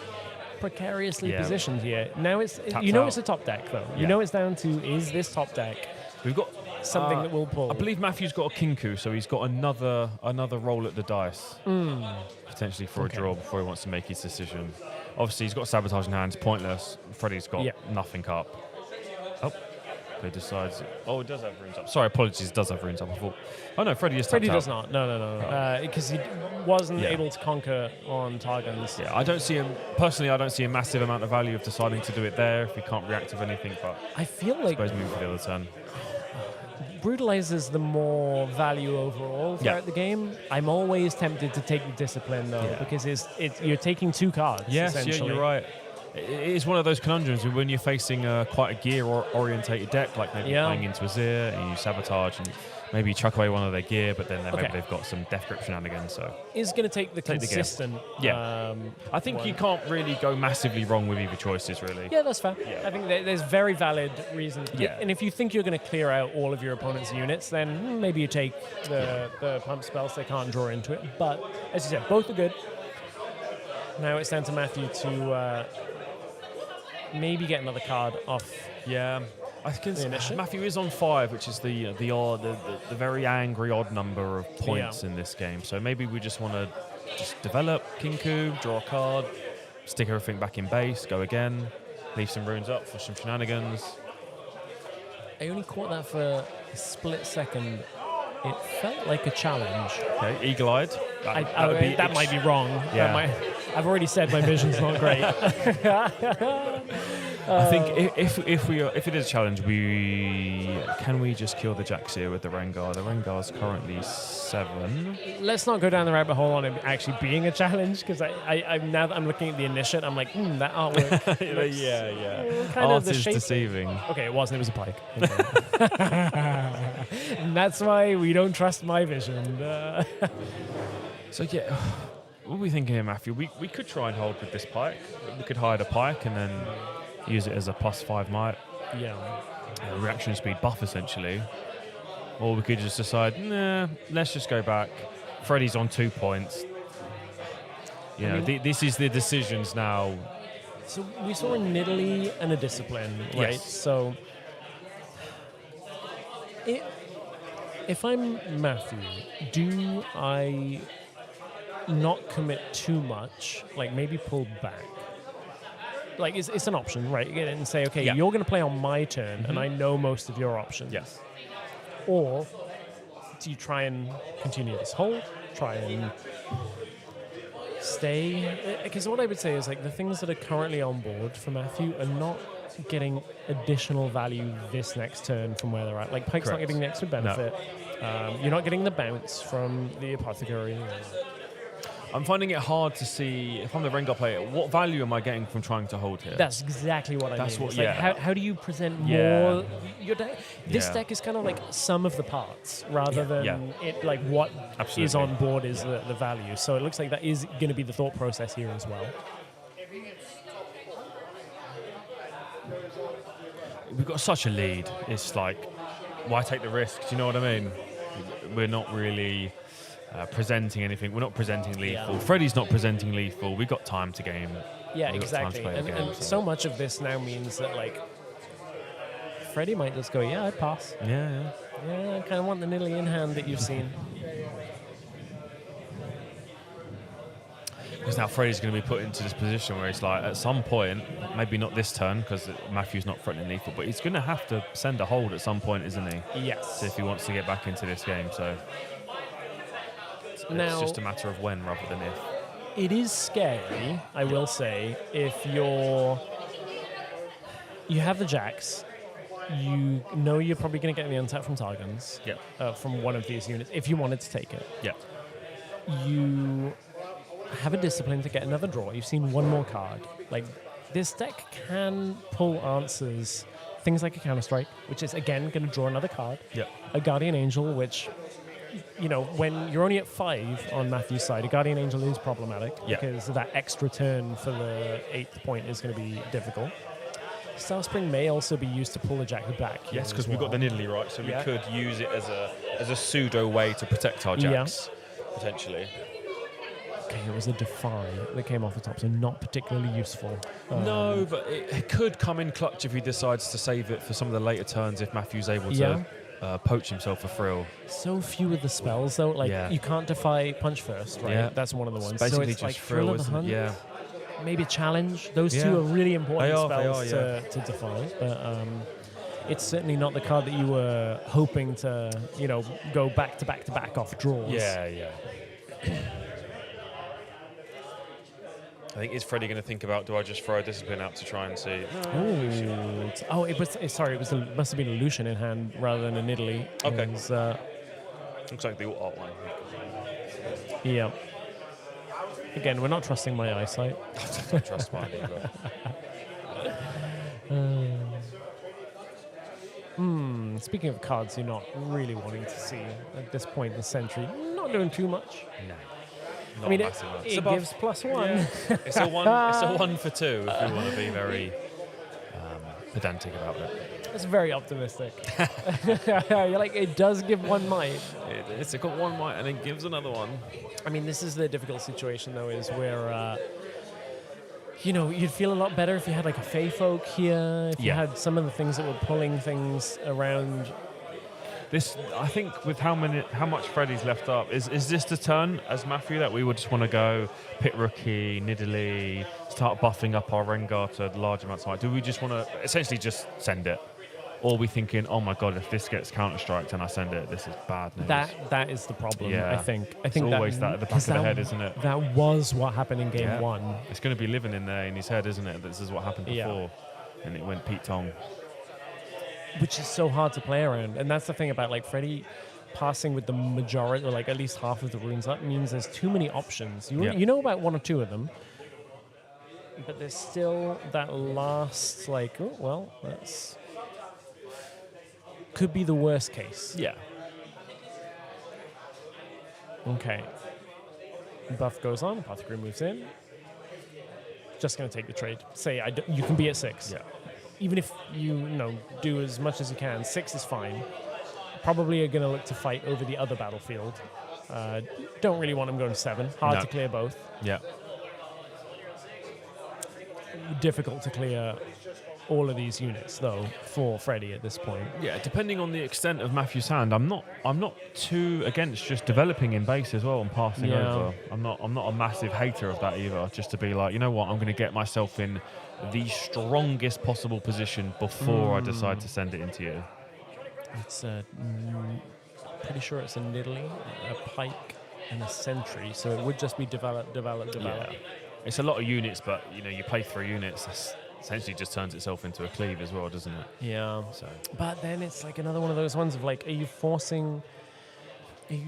[SPEAKER 3] precariously
[SPEAKER 2] Yeah.
[SPEAKER 3] positioned here. Now it's
[SPEAKER 2] Tapped
[SPEAKER 3] it's
[SPEAKER 2] out.
[SPEAKER 3] a top deck though. You
[SPEAKER 2] Yeah.
[SPEAKER 3] know it's down to, is this top deck
[SPEAKER 2] We've got
[SPEAKER 3] something that will pull?
[SPEAKER 2] I believe Matthew's got a Kinku, so he's got another roll at the dice, potentially for a draw before he wants to make his decision. Obviously, he's got Sabotage in hand. It's pointless. Freddy's got nothing up. Oh, he decides. Oh, it does have runes up. Sorry, apologies. It does have runes up. I thought. Oh no, Freddy is tapped
[SPEAKER 3] Freddy
[SPEAKER 2] out.
[SPEAKER 3] does not. No. Because he wasn't
[SPEAKER 2] Yeah.
[SPEAKER 3] able to conquer on Targans.
[SPEAKER 2] Yeah, I don't see him personally. I don't see a massive amount of value of deciding to do it there if he can't react with anything. But
[SPEAKER 3] I feel
[SPEAKER 2] I
[SPEAKER 3] like
[SPEAKER 2] suppose moving for the other turn.
[SPEAKER 3] brutalizes the more value overall throughout the game. I'm always tempted to take the discipline though, because you're taking 2 cards.
[SPEAKER 2] Yes,
[SPEAKER 3] essentially.
[SPEAKER 2] you're right. It is one of those conundrums when you're facing quite a gear-orientated deck, like maybe playing into Azir and you sabotage and maybe you chuck away one of their gear, but then maybe they've got some Death Grip shenanigans. So
[SPEAKER 3] is going to take the consistent.
[SPEAKER 2] I think you can't really go massively wrong with either choices, really.
[SPEAKER 3] Yeah, that's fair. I think there's very valid reasons.
[SPEAKER 2] Yeah.
[SPEAKER 3] And if you think you're going to clear out all of your opponent's units, then maybe you take the pump spells. They can't draw into it. But as you said, both are good. Now it's down to Matthew to maybe get another card off.
[SPEAKER 2] Yeah. I think
[SPEAKER 3] initiative.
[SPEAKER 2] Matthew is on 5, which is the very angry odd number of points in this game. So maybe we just want to just develop Kinku, draw a card, stick everything back in base, go again, leave some runes up for some shenanigans.
[SPEAKER 3] I only caught that for a split second. It felt like a challenge.
[SPEAKER 2] Okay, eagle-eyed.
[SPEAKER 3] That might be wrong.
[SPEAKER 2] Yeah.
[SPEAKER 3] I've already said my vision's not great.
[SPEAKER 2] I think if it is a challenge, can we just kill the Jaxir with the Rengar? The Rengar's currently 7.
[SPEAKER 3] Let's not go down the rabbit hole on it actually being a challenge, because I'm now that I'm looking at the initiate, I'm like, that artwork. Kind
[SPEAKER 2] Art
[SPEAKER 3] of the
[SPEAKER 2] is
[SPEAKER 3] shape.
[SPEAKER 2] deceiving.
[SPEAKER 3] Okay, it wasn't. It was a pike. And that's why we don't trust my vision.
[SPEAKER 2] So yeah, what are we thinking here, Matthew? We could try and hold with this pike. We could hide a pike and then use it as a +5 might. Reaction speed buff, essentially. Or we could just decide, let's just go back. Freddy's on 2 points. This is the decisions now.
[SPEAKER 3] So we saw a Nidalee and a Discipline, right?
[SPEAKER 2] Yes.
[SPEAKER 3] So if I'm Matthew, do I not commit too much, like maybe pull back? Like, it's an option, right? You get in and say, okay, you're going to play on my turn, and I know most of your options.
[SPEAKER 2] Yes.
[SPEAKER 3] Or do you try and continue this hold? Try and stay? Because what I would say is, like, the things that are currently on board for Matthew are not getting additional value this next turn from where they're at. Like, Pike's not getting the extra benefit. No. You're not getting the bounce from the Apothecary.
[SPEAKER 2] I'm finding it hard to see, if I'm the Rengar player, what value am I getting from trying to hold here?
[SPEAKER 3] That's exactly what I mean.
[SPEAKER 2] That's what,
[SPEAKER 3] it's like, how do you present more your deck? This deck is kind of like sum of the parts rather than it like what is on board is the value. So it looks like that is going to be the thought process here as well.
[SPEAKER 2] We've got such a lead. It's like, why take the risk? Do you know what I mean? We're not really presenting anything. We're not presenting lethal. Yeah. Freddy's not presenting lethal. We've got time to game.
[SPEAKER 3] Yeah, exactly. And so much of this now means that, like, Freddy might just go, I'd pass.
[SPEAKER 2] Yeah,
[SPEAKER 3] I kind of want the Nidalee in hand that you've seen.
[SPEAKER 2] Because now Freddy's going to be put into this position where it's like, at some point, maybe not this turn, because Matthew's not threatening lethal, but he's going to have to send a hold at some point, isn't he?
[SPEAKER 3] Yes.
[SPEAKER 2] So if he wants to get back into this game, so it's just a matter of when rather than if.
[SPEAKER 3] It is scary, I will say, if you have the Jax, you know you're probably going to get the untap from Targons, from one of these units, if you wanted to take it.
[SPEAKER 2] Yeah.
[SPEAKER 3] You have a Discipline to get another draw. You've seen one more card. Like, this deck can pull answers. Things like a Counter-Strike, which is, again, going to draw another card.
[SPEAKER 2] Yeah.
[SPEAKER 3] A Guardian Angel, which, you know, when you're only at 5 on Matthew's side, a Guardian Angel is problematic because that extra turn for the 8th point is going to be difficult. Starspring may also be used to pull a Jack back.
[SPEAKER 2] Yes, because we've got the Nidalee, right? So we could use it as a pseudo way to protect our Jacks, potentially.
[SPEAKER 3] Okay, it was a Defy that came off the top, so not particularly useful.
[SPEAKER 2] No, but it could come in clutch if he decides to save it for some of the later turns if Matthew's able to poach himself for frill.
[SPEAKER 3] So few of the spells, though. Like, you can't Defy Punch First, right?
[SPEAKER 2] Yeah.
[SPEAKER 3] That's one of the ones.
[SPEAKER 2] Basically
[SPEAKER 3] so it's
[SPEAKER 2] just
[SPEAKER 3] like
[SPEAKER 2] frill,
[SPEAKER 3] of the
[SPEAKER 2] isn't it?
[SPEAKER 3] Hunt.
[SPEAKER 2] Yeah.
[SPEAKER 3] Maybe Challenge. Those two are really important spells
[SPEAKER 2] to
[SPEAKER 3] Defy. But it's certainly not the card that you were hoping to, you know, go back to back to back off draws.
[SPEAKER 2] Yeah. I think, is Freddie going to think about, do I just throw a discipline out to try and see?
[SPEAKER 3] Must have been a Lucian in hand rather than a Nidalee.
[SPEAKER 2] Okay.
[SPEAKER 3] Looks
[SPEAKER 2] like the alt one.
[SPEAKER 3] Yeah. Again, we're not trusting my eyesight.
[SPEAKER 2] I don't trust mine either.
[SPEAKER 3] Speaking of cards you're not really wanting to see at this point in the century, not doing too much.
[SPEAKER 2] No.
[SPEAKER 3] I mean,
[SPEAKER 2] massive amount.
[SPEAKER 3] it gives +1.
[SPEAKER 2] Yeah. It's a 1 for 2 if we want to be very pedantic about it.
[SPEAKER 3] It's very optimistic. You're like, it does give 1 might.
[SPEAKER 2] It's got 1 might and it gives another one.
[SPEAKER 3] I mean, this is the difficult situation, though, is where, you'd feel a lot better if you had like a Fey Folk here, if you had some of the things that were pulling things around.
[SPEAKER 2] This, I think, with how much Freddie's left up, is this the turn as Matthew that we would just want to go Pit Rookie, Nidalee, start buffing up our Rengar to large amounts of might? Do we just want to essentially just send it? Or are we thinking, oh my god, if this gets counter-striked and I send it, this is bad news?
[SPEAKER 3] That is the problem,
[SPEAKER 2] Yeah.
[SPEAKER 3] I think.
[SPEAKER 2] It's always that at the back of the head, isn't it?
[SPEAKER 3] That was what happened in game 1.
[SPEAKER 2] It's going to be living in there in his head, isn't it? This is what happened before. And it went Pete Tong.
[SPEAKER 3] Which is so hard to play around. And that's the thing about like Freddie passing with the majority, or like at least half of the runes up, means there's too many options. You know about 1 or 2 of them, but there's still that last, like, oh, well, that's... could be the worst case.
[SPEAKER 2] Yeah.
[SPEAKER 3] Okay. Buff goes on, Apothecary moves in. Just going to take the trade. Say you can be at 6.
[SPEAKER 2] Yeah.
[SPEAKER 3] Even if you do as much as you can, 6 is fine. Probably are going to look to fight over the other battlefield. Don't really want them going 7. Hard to clear both.
[SPEAKER 2] Yeah.
[SPEAKER 3] Difficult to clear all of these units, though, for Freddie at this point.
[SPEAKER 2] Yeah, depending on the extent of Matthew's hand, I'm not too against just developing in base as well and passing over. I'm not a massive hater of that either. Just to be like, you know what, I'm going to get myself in the strongest possible position before I decide to send it into you.
[SPEAKER 3] It's pretty sure it's a Nidalee, a Pike, and a Sentry, so it would just be develop.
[SPEAKER 2] Yeah. It's a lot of units, but you play 3 units. That's essentially just turns itself into a cleave as well, doesn't it?
[SPEAKER 3] Yeah.
[SPEAKER 2] So.
[SPEAKER 3] But then it's like another one of those ones of like, are you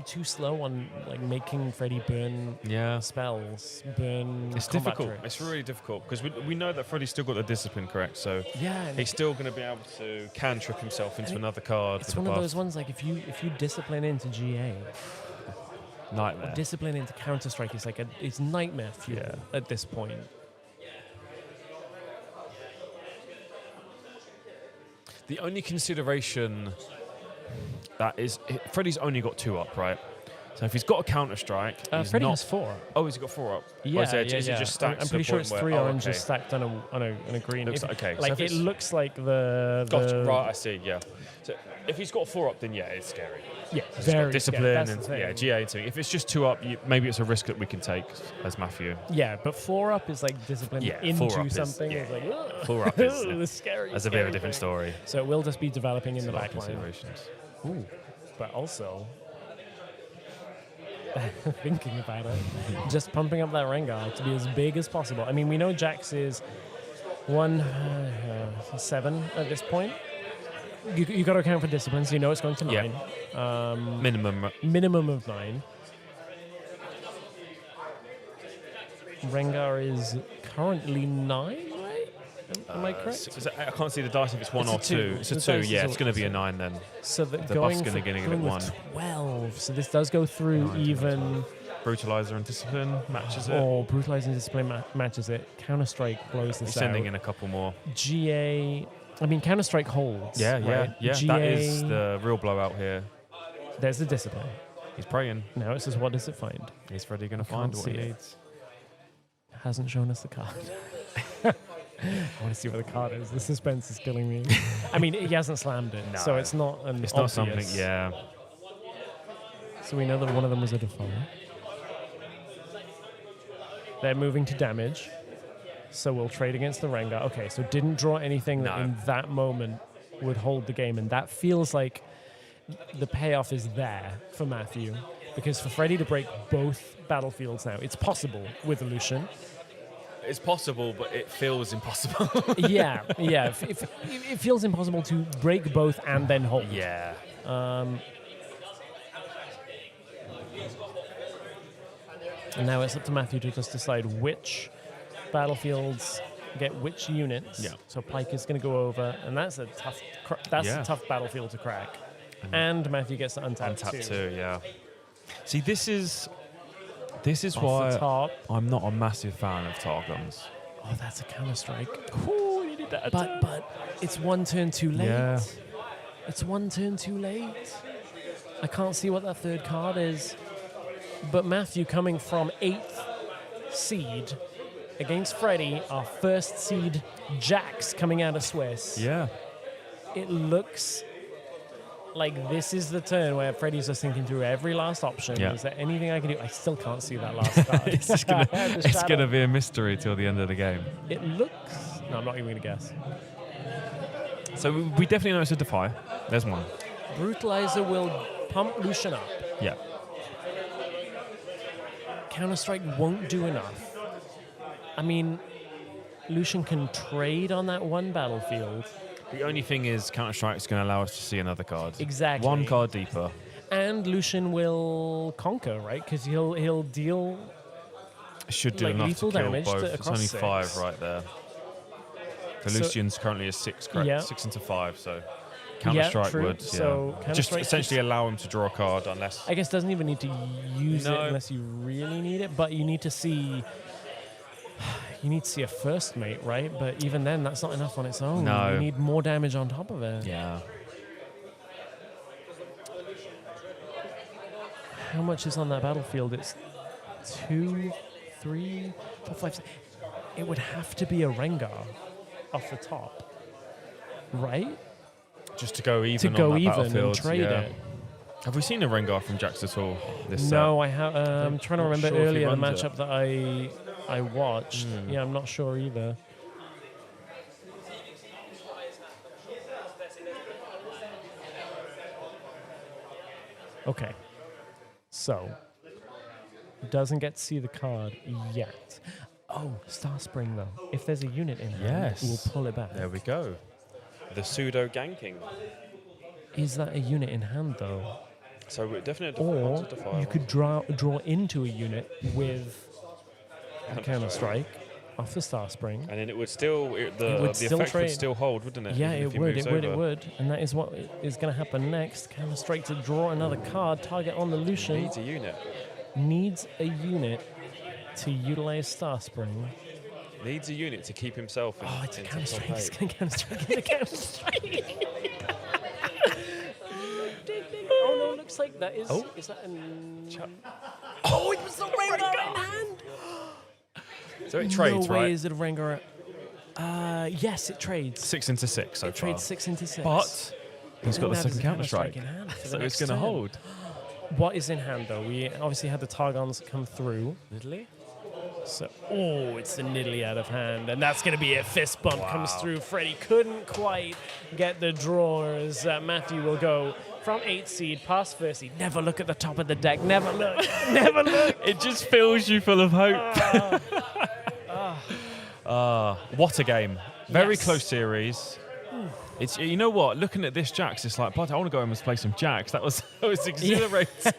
[SPEAKER 3] too slow on like making Freddie burn spells, burn
[SPEAKER 2] It's
[SPEAKER 3] combat
[SPEAKER 2] difficult.
[SPEAKER 3] tricks?
[SPEAKER 2] It's really difficult because we know that Freddie's still got the discipline correct, so
[SPEAKER 3] yeah,
[SPEAKER 2] he's still going to be able to cantrip himself into another card.
[SPEAKER 3] It's one of those ones like if you discipline into GA,
[SPEAKER 2] nightmare.
[SPEAKER 3] Discipline into Counter-Strike is like it's nightmare fuel at this point.
[SPEAKER 2] The only consideration that is, Freddie's only got 2 up, right? So if he's got a Counter-Strike,
[SPEAKER 3] Freddie has 4.
[SPEAKER 2] Oh, he's got 4 up.
[SPEAKER 3] Yeah,
[SPEAKER 2] is it just stacked?
[SPEAKER 3] I'm pretty sure it's 3 oranges stacked on a green.
[SPEAKER 2] Looks
[SPEAKER 3] like
[SPEAKER 2] so
[SPEAKER 3] it looks like the.
[SPEAKER 2] Gotcha. Right, I see. Yeah. So if he's got 4 up, then it's scary.
[SPEAKER 3] Yeah,
[SPEAKER 2] very discipline
[SPEAKER 3] scary.
[SPEAKER 2] and GA and something. If it's just 2 up, maybe it's a risk that we can take as Matthew.
[SPEAKER 3] Yeah, but 4 up is like discipline into something.
[SPEAKER 2] It's
[SPEAKER 3] like
[SPEAKER 2] 4 up is
[SPEAKER 3] scary.
[SPEAKER 2] That's a bit of a different story.
[SPEAKER 3] So it will just be developing in the back line.
[SPEAKER 2] Ooh.
[SPEAKER 3] But also thinking about it, just pumping up that Rengar to be as big as possible. I mean, we know Jax is 7 at this point. You got to account for discipline, so you know it's going to 9. Minimum of 9. Rengar is currently 9, right? Am I correct?
[SPEAKER 2] I can't see the dice if it's 1 or 2. It's a 2. Yeah, it's going to be a 9 then.
[SPEAKER 3] So the
[SPEAKER 2] buff's going to get it 1.
[SPEAKER 3] 12. So this does go through 9, even.
[SPEAKER 2] Brutalizer and Discipline matches it.
[SPEAKER 3] Or Brutalizer and Discipline matches it. Counter-Strike blows this out.
[SPEAKER 2] Sending in a couple more.
[SPEAKER 3] GA. I mean, Counter-Strike holds.
[SPEAKER 2] Yeah.
[SPEAKER 3] GA,
[SPEAKER 2] that is the real blowout here.
[SPEAKER 3] There's the Discipline.
[SPEAKER 2] He's praying.
[SPEAKER 3] Now it says, what does it find?
[SPEAKER 2] Is Freddie going to find what he needs?
[SPEAKER 3] Hasn't shown us the card. I want to see what the card is. The suspense is killing me. I mean, he hasn't slammed it, so it's not an
[SPEAKER 2] It's
[SPEAKER 3] obvious.
[SPEAKER 2] not something, yeah.
[SPEAKER 3] So we know that one of them was a default. They're moving to damage, so we'll trade against the Rengar. Okay, so didn't draw anything that in that moment would hold the game, and that feels like the payoff is there for Matthew, because for Freddie to break both battlefields now, it's possible with Lucian.
[SPEAKER 2] it's possible, but it feels impossible.
[SPEAKER 3] yeah. It feels impossible to break both and then hold.
[SPEAKER 2] Yeah.
[SPEAKER 3] And now it's up to Matthew to just decide which battlefields get which units.
[SPEAKER 2] Yeah.
[SPEAKER 3] So Pike is going to go over, and that's a tough a tough battlefield to crack. And Matthew gets to untap
[SPEAKER 6] too. Yeah. See, this is
[SPEAKER 3] Off
[SPEAKER 6] why
[SPEAKER 3] the top.
[SPEAKER 6] I'm not a massive fan of Targums.
[SPEAKER 3] Oh, that's a counter strike.
[SPEAKER 2] Ooh, you did that.
[SPEAKER 3] But it's one turn too late.
[SPEAKER 6] Yeah.
[SPEAKER 3] It's one turn too late. I can't see what that third card is. But Matthew coming from 8th seed against Freddie, our first seed Jax coming out of Swiss.
[SPEAKER 6] Yeah.
[SPEAKER 3] It looks like this is the turn where Freddie's just thinking through every last option.
[SPEAKER 6] Yeah.
[SPEAKER 3] Is there anything I can do? I still can't see that last card.
[SPEAKER 6] It's gonna be a mystery till the end of the game.
[SPEAKER 3] It looks... No, I'm not even going to guess.
[SPEAKER 6] So we definitely know it's a defy. There's one.
[SPEAKER 3] Brutalizer will pump Lucian up.
[SPEAKER 6] Yeah.
[SPEAKER 3] Counter-Strike won't do enough. I mean, Lucian can trade on that one battlefield.
[SPEAKER 6] The only thing is Counter-Strike is going to allow us to see another card.
[SPEAKER 3] Exactly.
[SPEAKER 6] One card deeper.
[SPEAKER 3] And Lucian will conquer, right? Because he'll deal
[SPEAKER 6] Should do
[SPEAKER 3] like
[SPEAKER 6] enough
[SPEAKER 3] lethal
[SPEAKER 6] to kill
[SPEAKER 3] damage
[SPEAKER 6] both.
[SPEAKER 3] to-
[SPEAKER 6] It's
[SPEAKER 3] across
[SPEAKER 6] only
[SPEAKER 3] 6.
[SPEAKER 6] 5 right there. So
[SPEAKER 3] So-
[SPEAKER 6] Lucian's currently a 6, correct?
[SPEAKER 3] Yeah.
[SPEAKER 6] 6 into 5, so Counter-Strike
[SPEAKER 3] true.
[SPEAKER 6] would.
[SPEAKER 3] So
[SPEAKER 6] Just
[SPEAKER 3] Counter-Strike
[SPEAKER 6] essentially allow him to draw a card unless...
[SPEAKER 3] I guess doesn't even need to use it
[SPEAKER 6] No.
[SPEAKER 3] unless you really need it, but you need to see a first mate, right? But even then, that's not enough on its own.
[SPEAKER 6] No.
[SPEAKER 3] You need more damage on top of it.
[SPEAKER 6] Yeah.
[SPEAKER 3] How much is on that battlefield? It's 2, 3, 4, 5, 6. It would have to be a Rengar off the top, right?
[SPEAKER 6] Just to go even
[SPEAKER 3] To go
[SPEAKER 6] on that
[SPEAKER 3] even and
[SPEAKER 6] battlefield.
[SPEAKER 3] trade
[SPEAKER 6] yeah.
[SPEAKER 3] it.
[SPEAKER 6] Have we seen a Rengar from Jax at all this
[SPEAKER 3] No, I have. I'm trying to
[SPEAKER 6] Not
[SPEAKER 3] remember
[SPEAKER 6] sure if he
[SPEAKER 3] earlier the
[SPEAKER 6] runs
[SPEAKER 3] matchup that I watched. Yeah, I'm not sure either. Okay, so doesn't get to see the card yet. Oh, Star Spring though. If there's a unit in hand,
[SPEAKER 6] Yes.
[SPEAKER 3] we'll pull it back.
[SPEAKER 6] There we go. The pseudo ganking.
[SPEAKER 3] Is that a unit in hand though?
[SPEAKER 6] So we're definitely
[SPEAKER 3] Or you could draw into a unit with a counter strike off the Star Spring.
[SPEAKER 6] And then it would still the
[SPEAKER 3] would still
[SPEAKER 6] effect
[SPEAKER 3] trade.
[SPEAKER 6] would still hold, wouldn't it?
[SPEAKER 3] Yeah,
[SPEAKER 6] Even
[SPEAKER 3] it
[SPEAKER 6] if he
[SPEAKER 3] would,
[SPEAKER 6] moves
[SPEAKER 3] it would, it
[SPEAKER 6] over.
[SPEAKER 3] would. And that is what is going to happen next. Counter strike to draw another card, target on the Lucian.
[SPEAKER 6] Needs a unit.
[SPEAKER 3] Needs a unit to utilize Star Spring.
[SPEAKER 6] Needs a unit to keep himself in.
[SPEAKER 3] Oh, it's a
[SPEAKER 6] into
[SPEAKER 3] counter
[SPEAKER 6] top
[SPEAKER 3] strike. It's
[SPEAKER 6] 8.
[SPEAKER 3] going to counter strike. It's a counter strike. Oh no, it looks like that is.
[SPEAKER 6] Oh.
[SPEAKER 3] Is that an. Oh, it was the Rengar in hand!
[SPEAKER 6] So it trades,
[SPEAKER 3] no way
[SPEAKER 6] right?
[SPEAKER 3] is it a Rengar. Yes, it trades.
[SPEAKER 6] 6 into 6 so
[SPEAKER 3] It
[SPEAKER 6] far.
[SPEAKER 3] trades 6 into 6.
[SPEAKER 6] But he's got
[SPEAKER 3] And
[SPEAKER 6] the
[SPEAKER 3] that is
[SPEAKER 6] second
[SPEAKER 3] a
[SPEAKER 6] counter strike.
[SPEAKER 3] in hand for the
[SPEAKER 6] So it's
[SPEAKER 3] next
[SPEAKER 6] going to
[SPEAKER 3] turn.
[SPEAKER 6] hold.
[SPEAKER 3] What is in hand though? We obviously had the Targons come through.
[SPEAKER 6] Italy?
[SPEAKER 3] So, oh, it's the Nidalee out of hand, and that's going to be a fist bump comes through. Freddie couldn't quite get the draw as Matthew will go from 8th seed past 1st seed. Never look at the top of the deck. Never look. Never look.
[SPEAKER 6] It just fills you full of hope. What a game. Very
[SPEAKER 3] Yes.
[SPEAKER 6] close series. It's, you know what? Looking at this Jax, it's like, but I want to go home and play some Jax. That was exhilarating.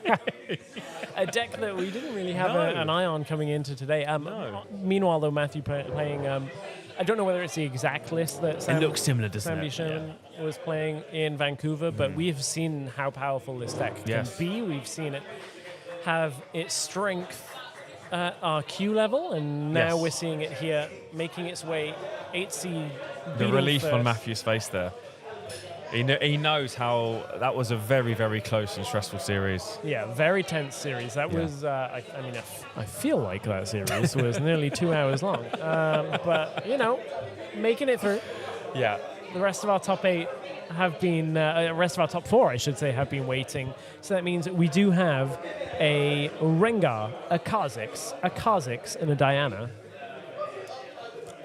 [SPEAKER 3] A deck that we didn't really have
[SPEAKER 6] No.
[SPEAKER 3] an eye on coming into today.
[SPEAKER 6] No.
[SPEAKER 3] Meanwhile, though, Matthew playing, I don't know whether it's the exact list that Sam,
[SPEAKER 6] It looks similar, doesn't
[SPEAKER 3] Sam
[SPEAKER 6] it?
[SPEAKER 3] Sherman was playing in Vancouver, but we have seen how powerful this deck
[SPEAKER 6] Yes.
[SPEAKER 3] can be. We've seen it have its strength at our Q level, and now
[SPEAKER 6] Yes.
[SPEAKER 3] we're seeing it here making its way 8 seed.
[SPEAKER 6] The
[SPEAKER 3] beating
[SPEAKER 6] relief on
[SPEAKER 3] first.
[SPEAKER 6] Matthew's face there. He knows how that was a very, very close and stressful series.
[SPEAKER 3] Yeah, very tense series. That
[SPEAKER 6] Yeah.
[SPEAKER 3] was, I feel like that series was nearly 2 hours long. But, you know, making it through.
[SPEAKER 6] Yeah.
[SPEAKER 3] The rest of our top 8 have been, rest of our top 4, I should say, have been waiting. So that means that we do have a Rengar, a Kha'Zix, and a Diana.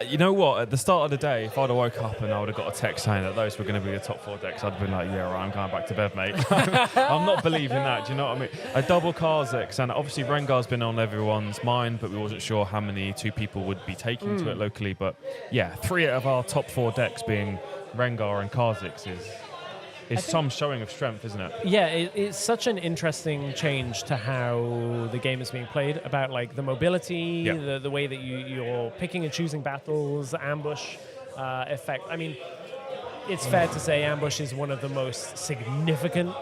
[SPEAKER 6] You know what? At the start of the day, if I'd have woke up and I would have got a text saying that those were going to be the top 4 decks, I'd have been like, yeah, right, I'm going back to bed, mate. I'm not believing that. Do you know what I mean? A double Kha'Zix, and obviously Rengar's been on everyone's mind, but we wasn't sure how many 2 people would be taking to it locally. But yeah, 3 out of our top 4 decks being Rengar and Kha'Zix is some showing of strength, isn't it?
[SPEAKER 3] Yeah, it's such an interesting change to how the game is being played, about like the mobility, the way that you're picking and choosing battles, ambush effect. I mean, it's fair to say ambush is one of the most significant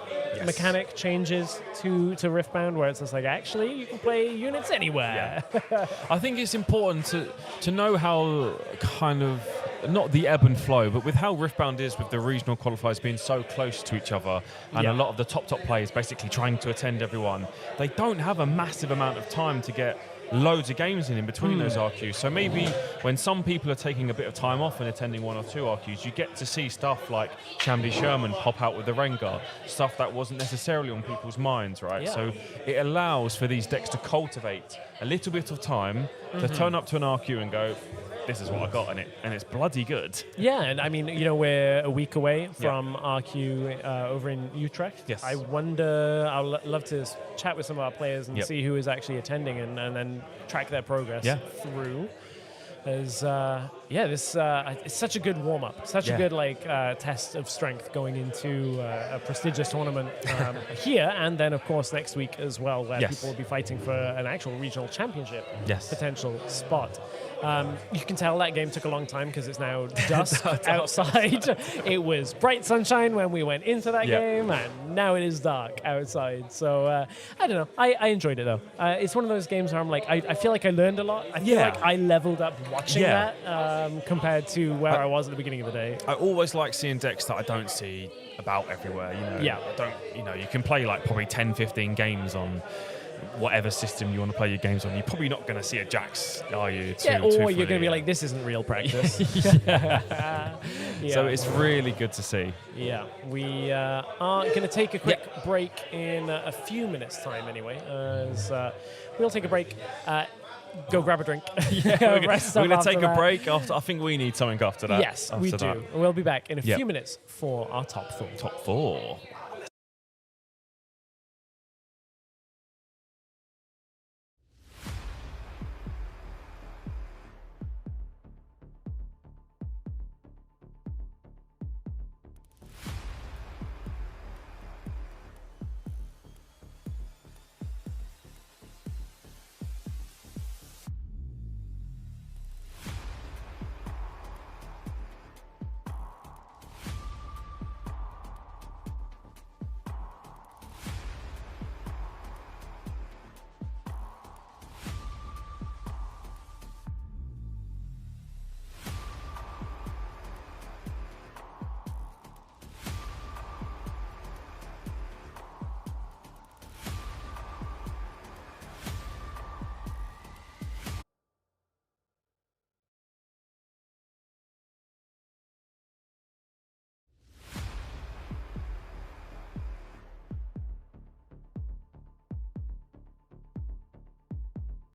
[SPEAKER 3] mechanic changes to Riftbound, where it's just like, actually, you can play units anywhere.
[SPEAKER 6] Yeah. I think it's important to know how kind of, not the ebb and flow, but with how Riftbound is with the regional qualifiers being so close to each other, and a lot of the top players basically trying to attend everyone, they don't have a massive amount of time to get loads of games in between those RQs. So maybe when some people are taking a bit of time off and attending 1 or 2 RQs, you get to see stuff like Shamdi Sherman pop out with the Rengar, stuff that wasn't necessarily on people's minds, right?
[SPEAKER 3] Yeah.
[SPEAKER 6] So it allows for these decks to cultivate a little bit of time to turn up to an RQ and go, this is what I got, and it's bloody good.
[SPEAKER 3] Yeah, and I mean, we're a week away from RQ over in Utrecht.
[SPEAKER 6] Yes.
[SPEAKER 3] I wonder, love to chat with some of our players and see who is actually attending, and then track their progress through. As this it's such a good warm up, such a good test of strength going into a prestigious tournament here, and then of course next week as well, where people will be fighting for an actual regional championship potential spot. You can tell that game took a long time because it's now dusk outside. It was bright sunshine when we went into that game, and now it is dark outside. So I don't know. I enjoyed it though. It's one of those games where I'm like, I feel like I learned a lot. I feel like I leveled up watching that compared to where I was at the beginning of the day.
[SPEAKER 6] I always like seeing decks that I don't see about everywhere. You can play like probably 10, 15 games on whatever system you want to play your games on. You're probably not going to see a Jax, are you?
[SPEAKER 3] Or you're going to be like, this isn't real practice.
[SPEAKER 6] So it's really good to see.
[SPEAKER 3] Yeah, we are going to take a quick break in a few minutes' time anyway. As we'll take a break. Go grab a drink.
[SPEAKER 6] We're going to take a break after. I think we need something after that.
[SPEAKER 3] Yes, we do. We'll be back in a few minutes for our top 4.
[SPEAKER 6] Top 4.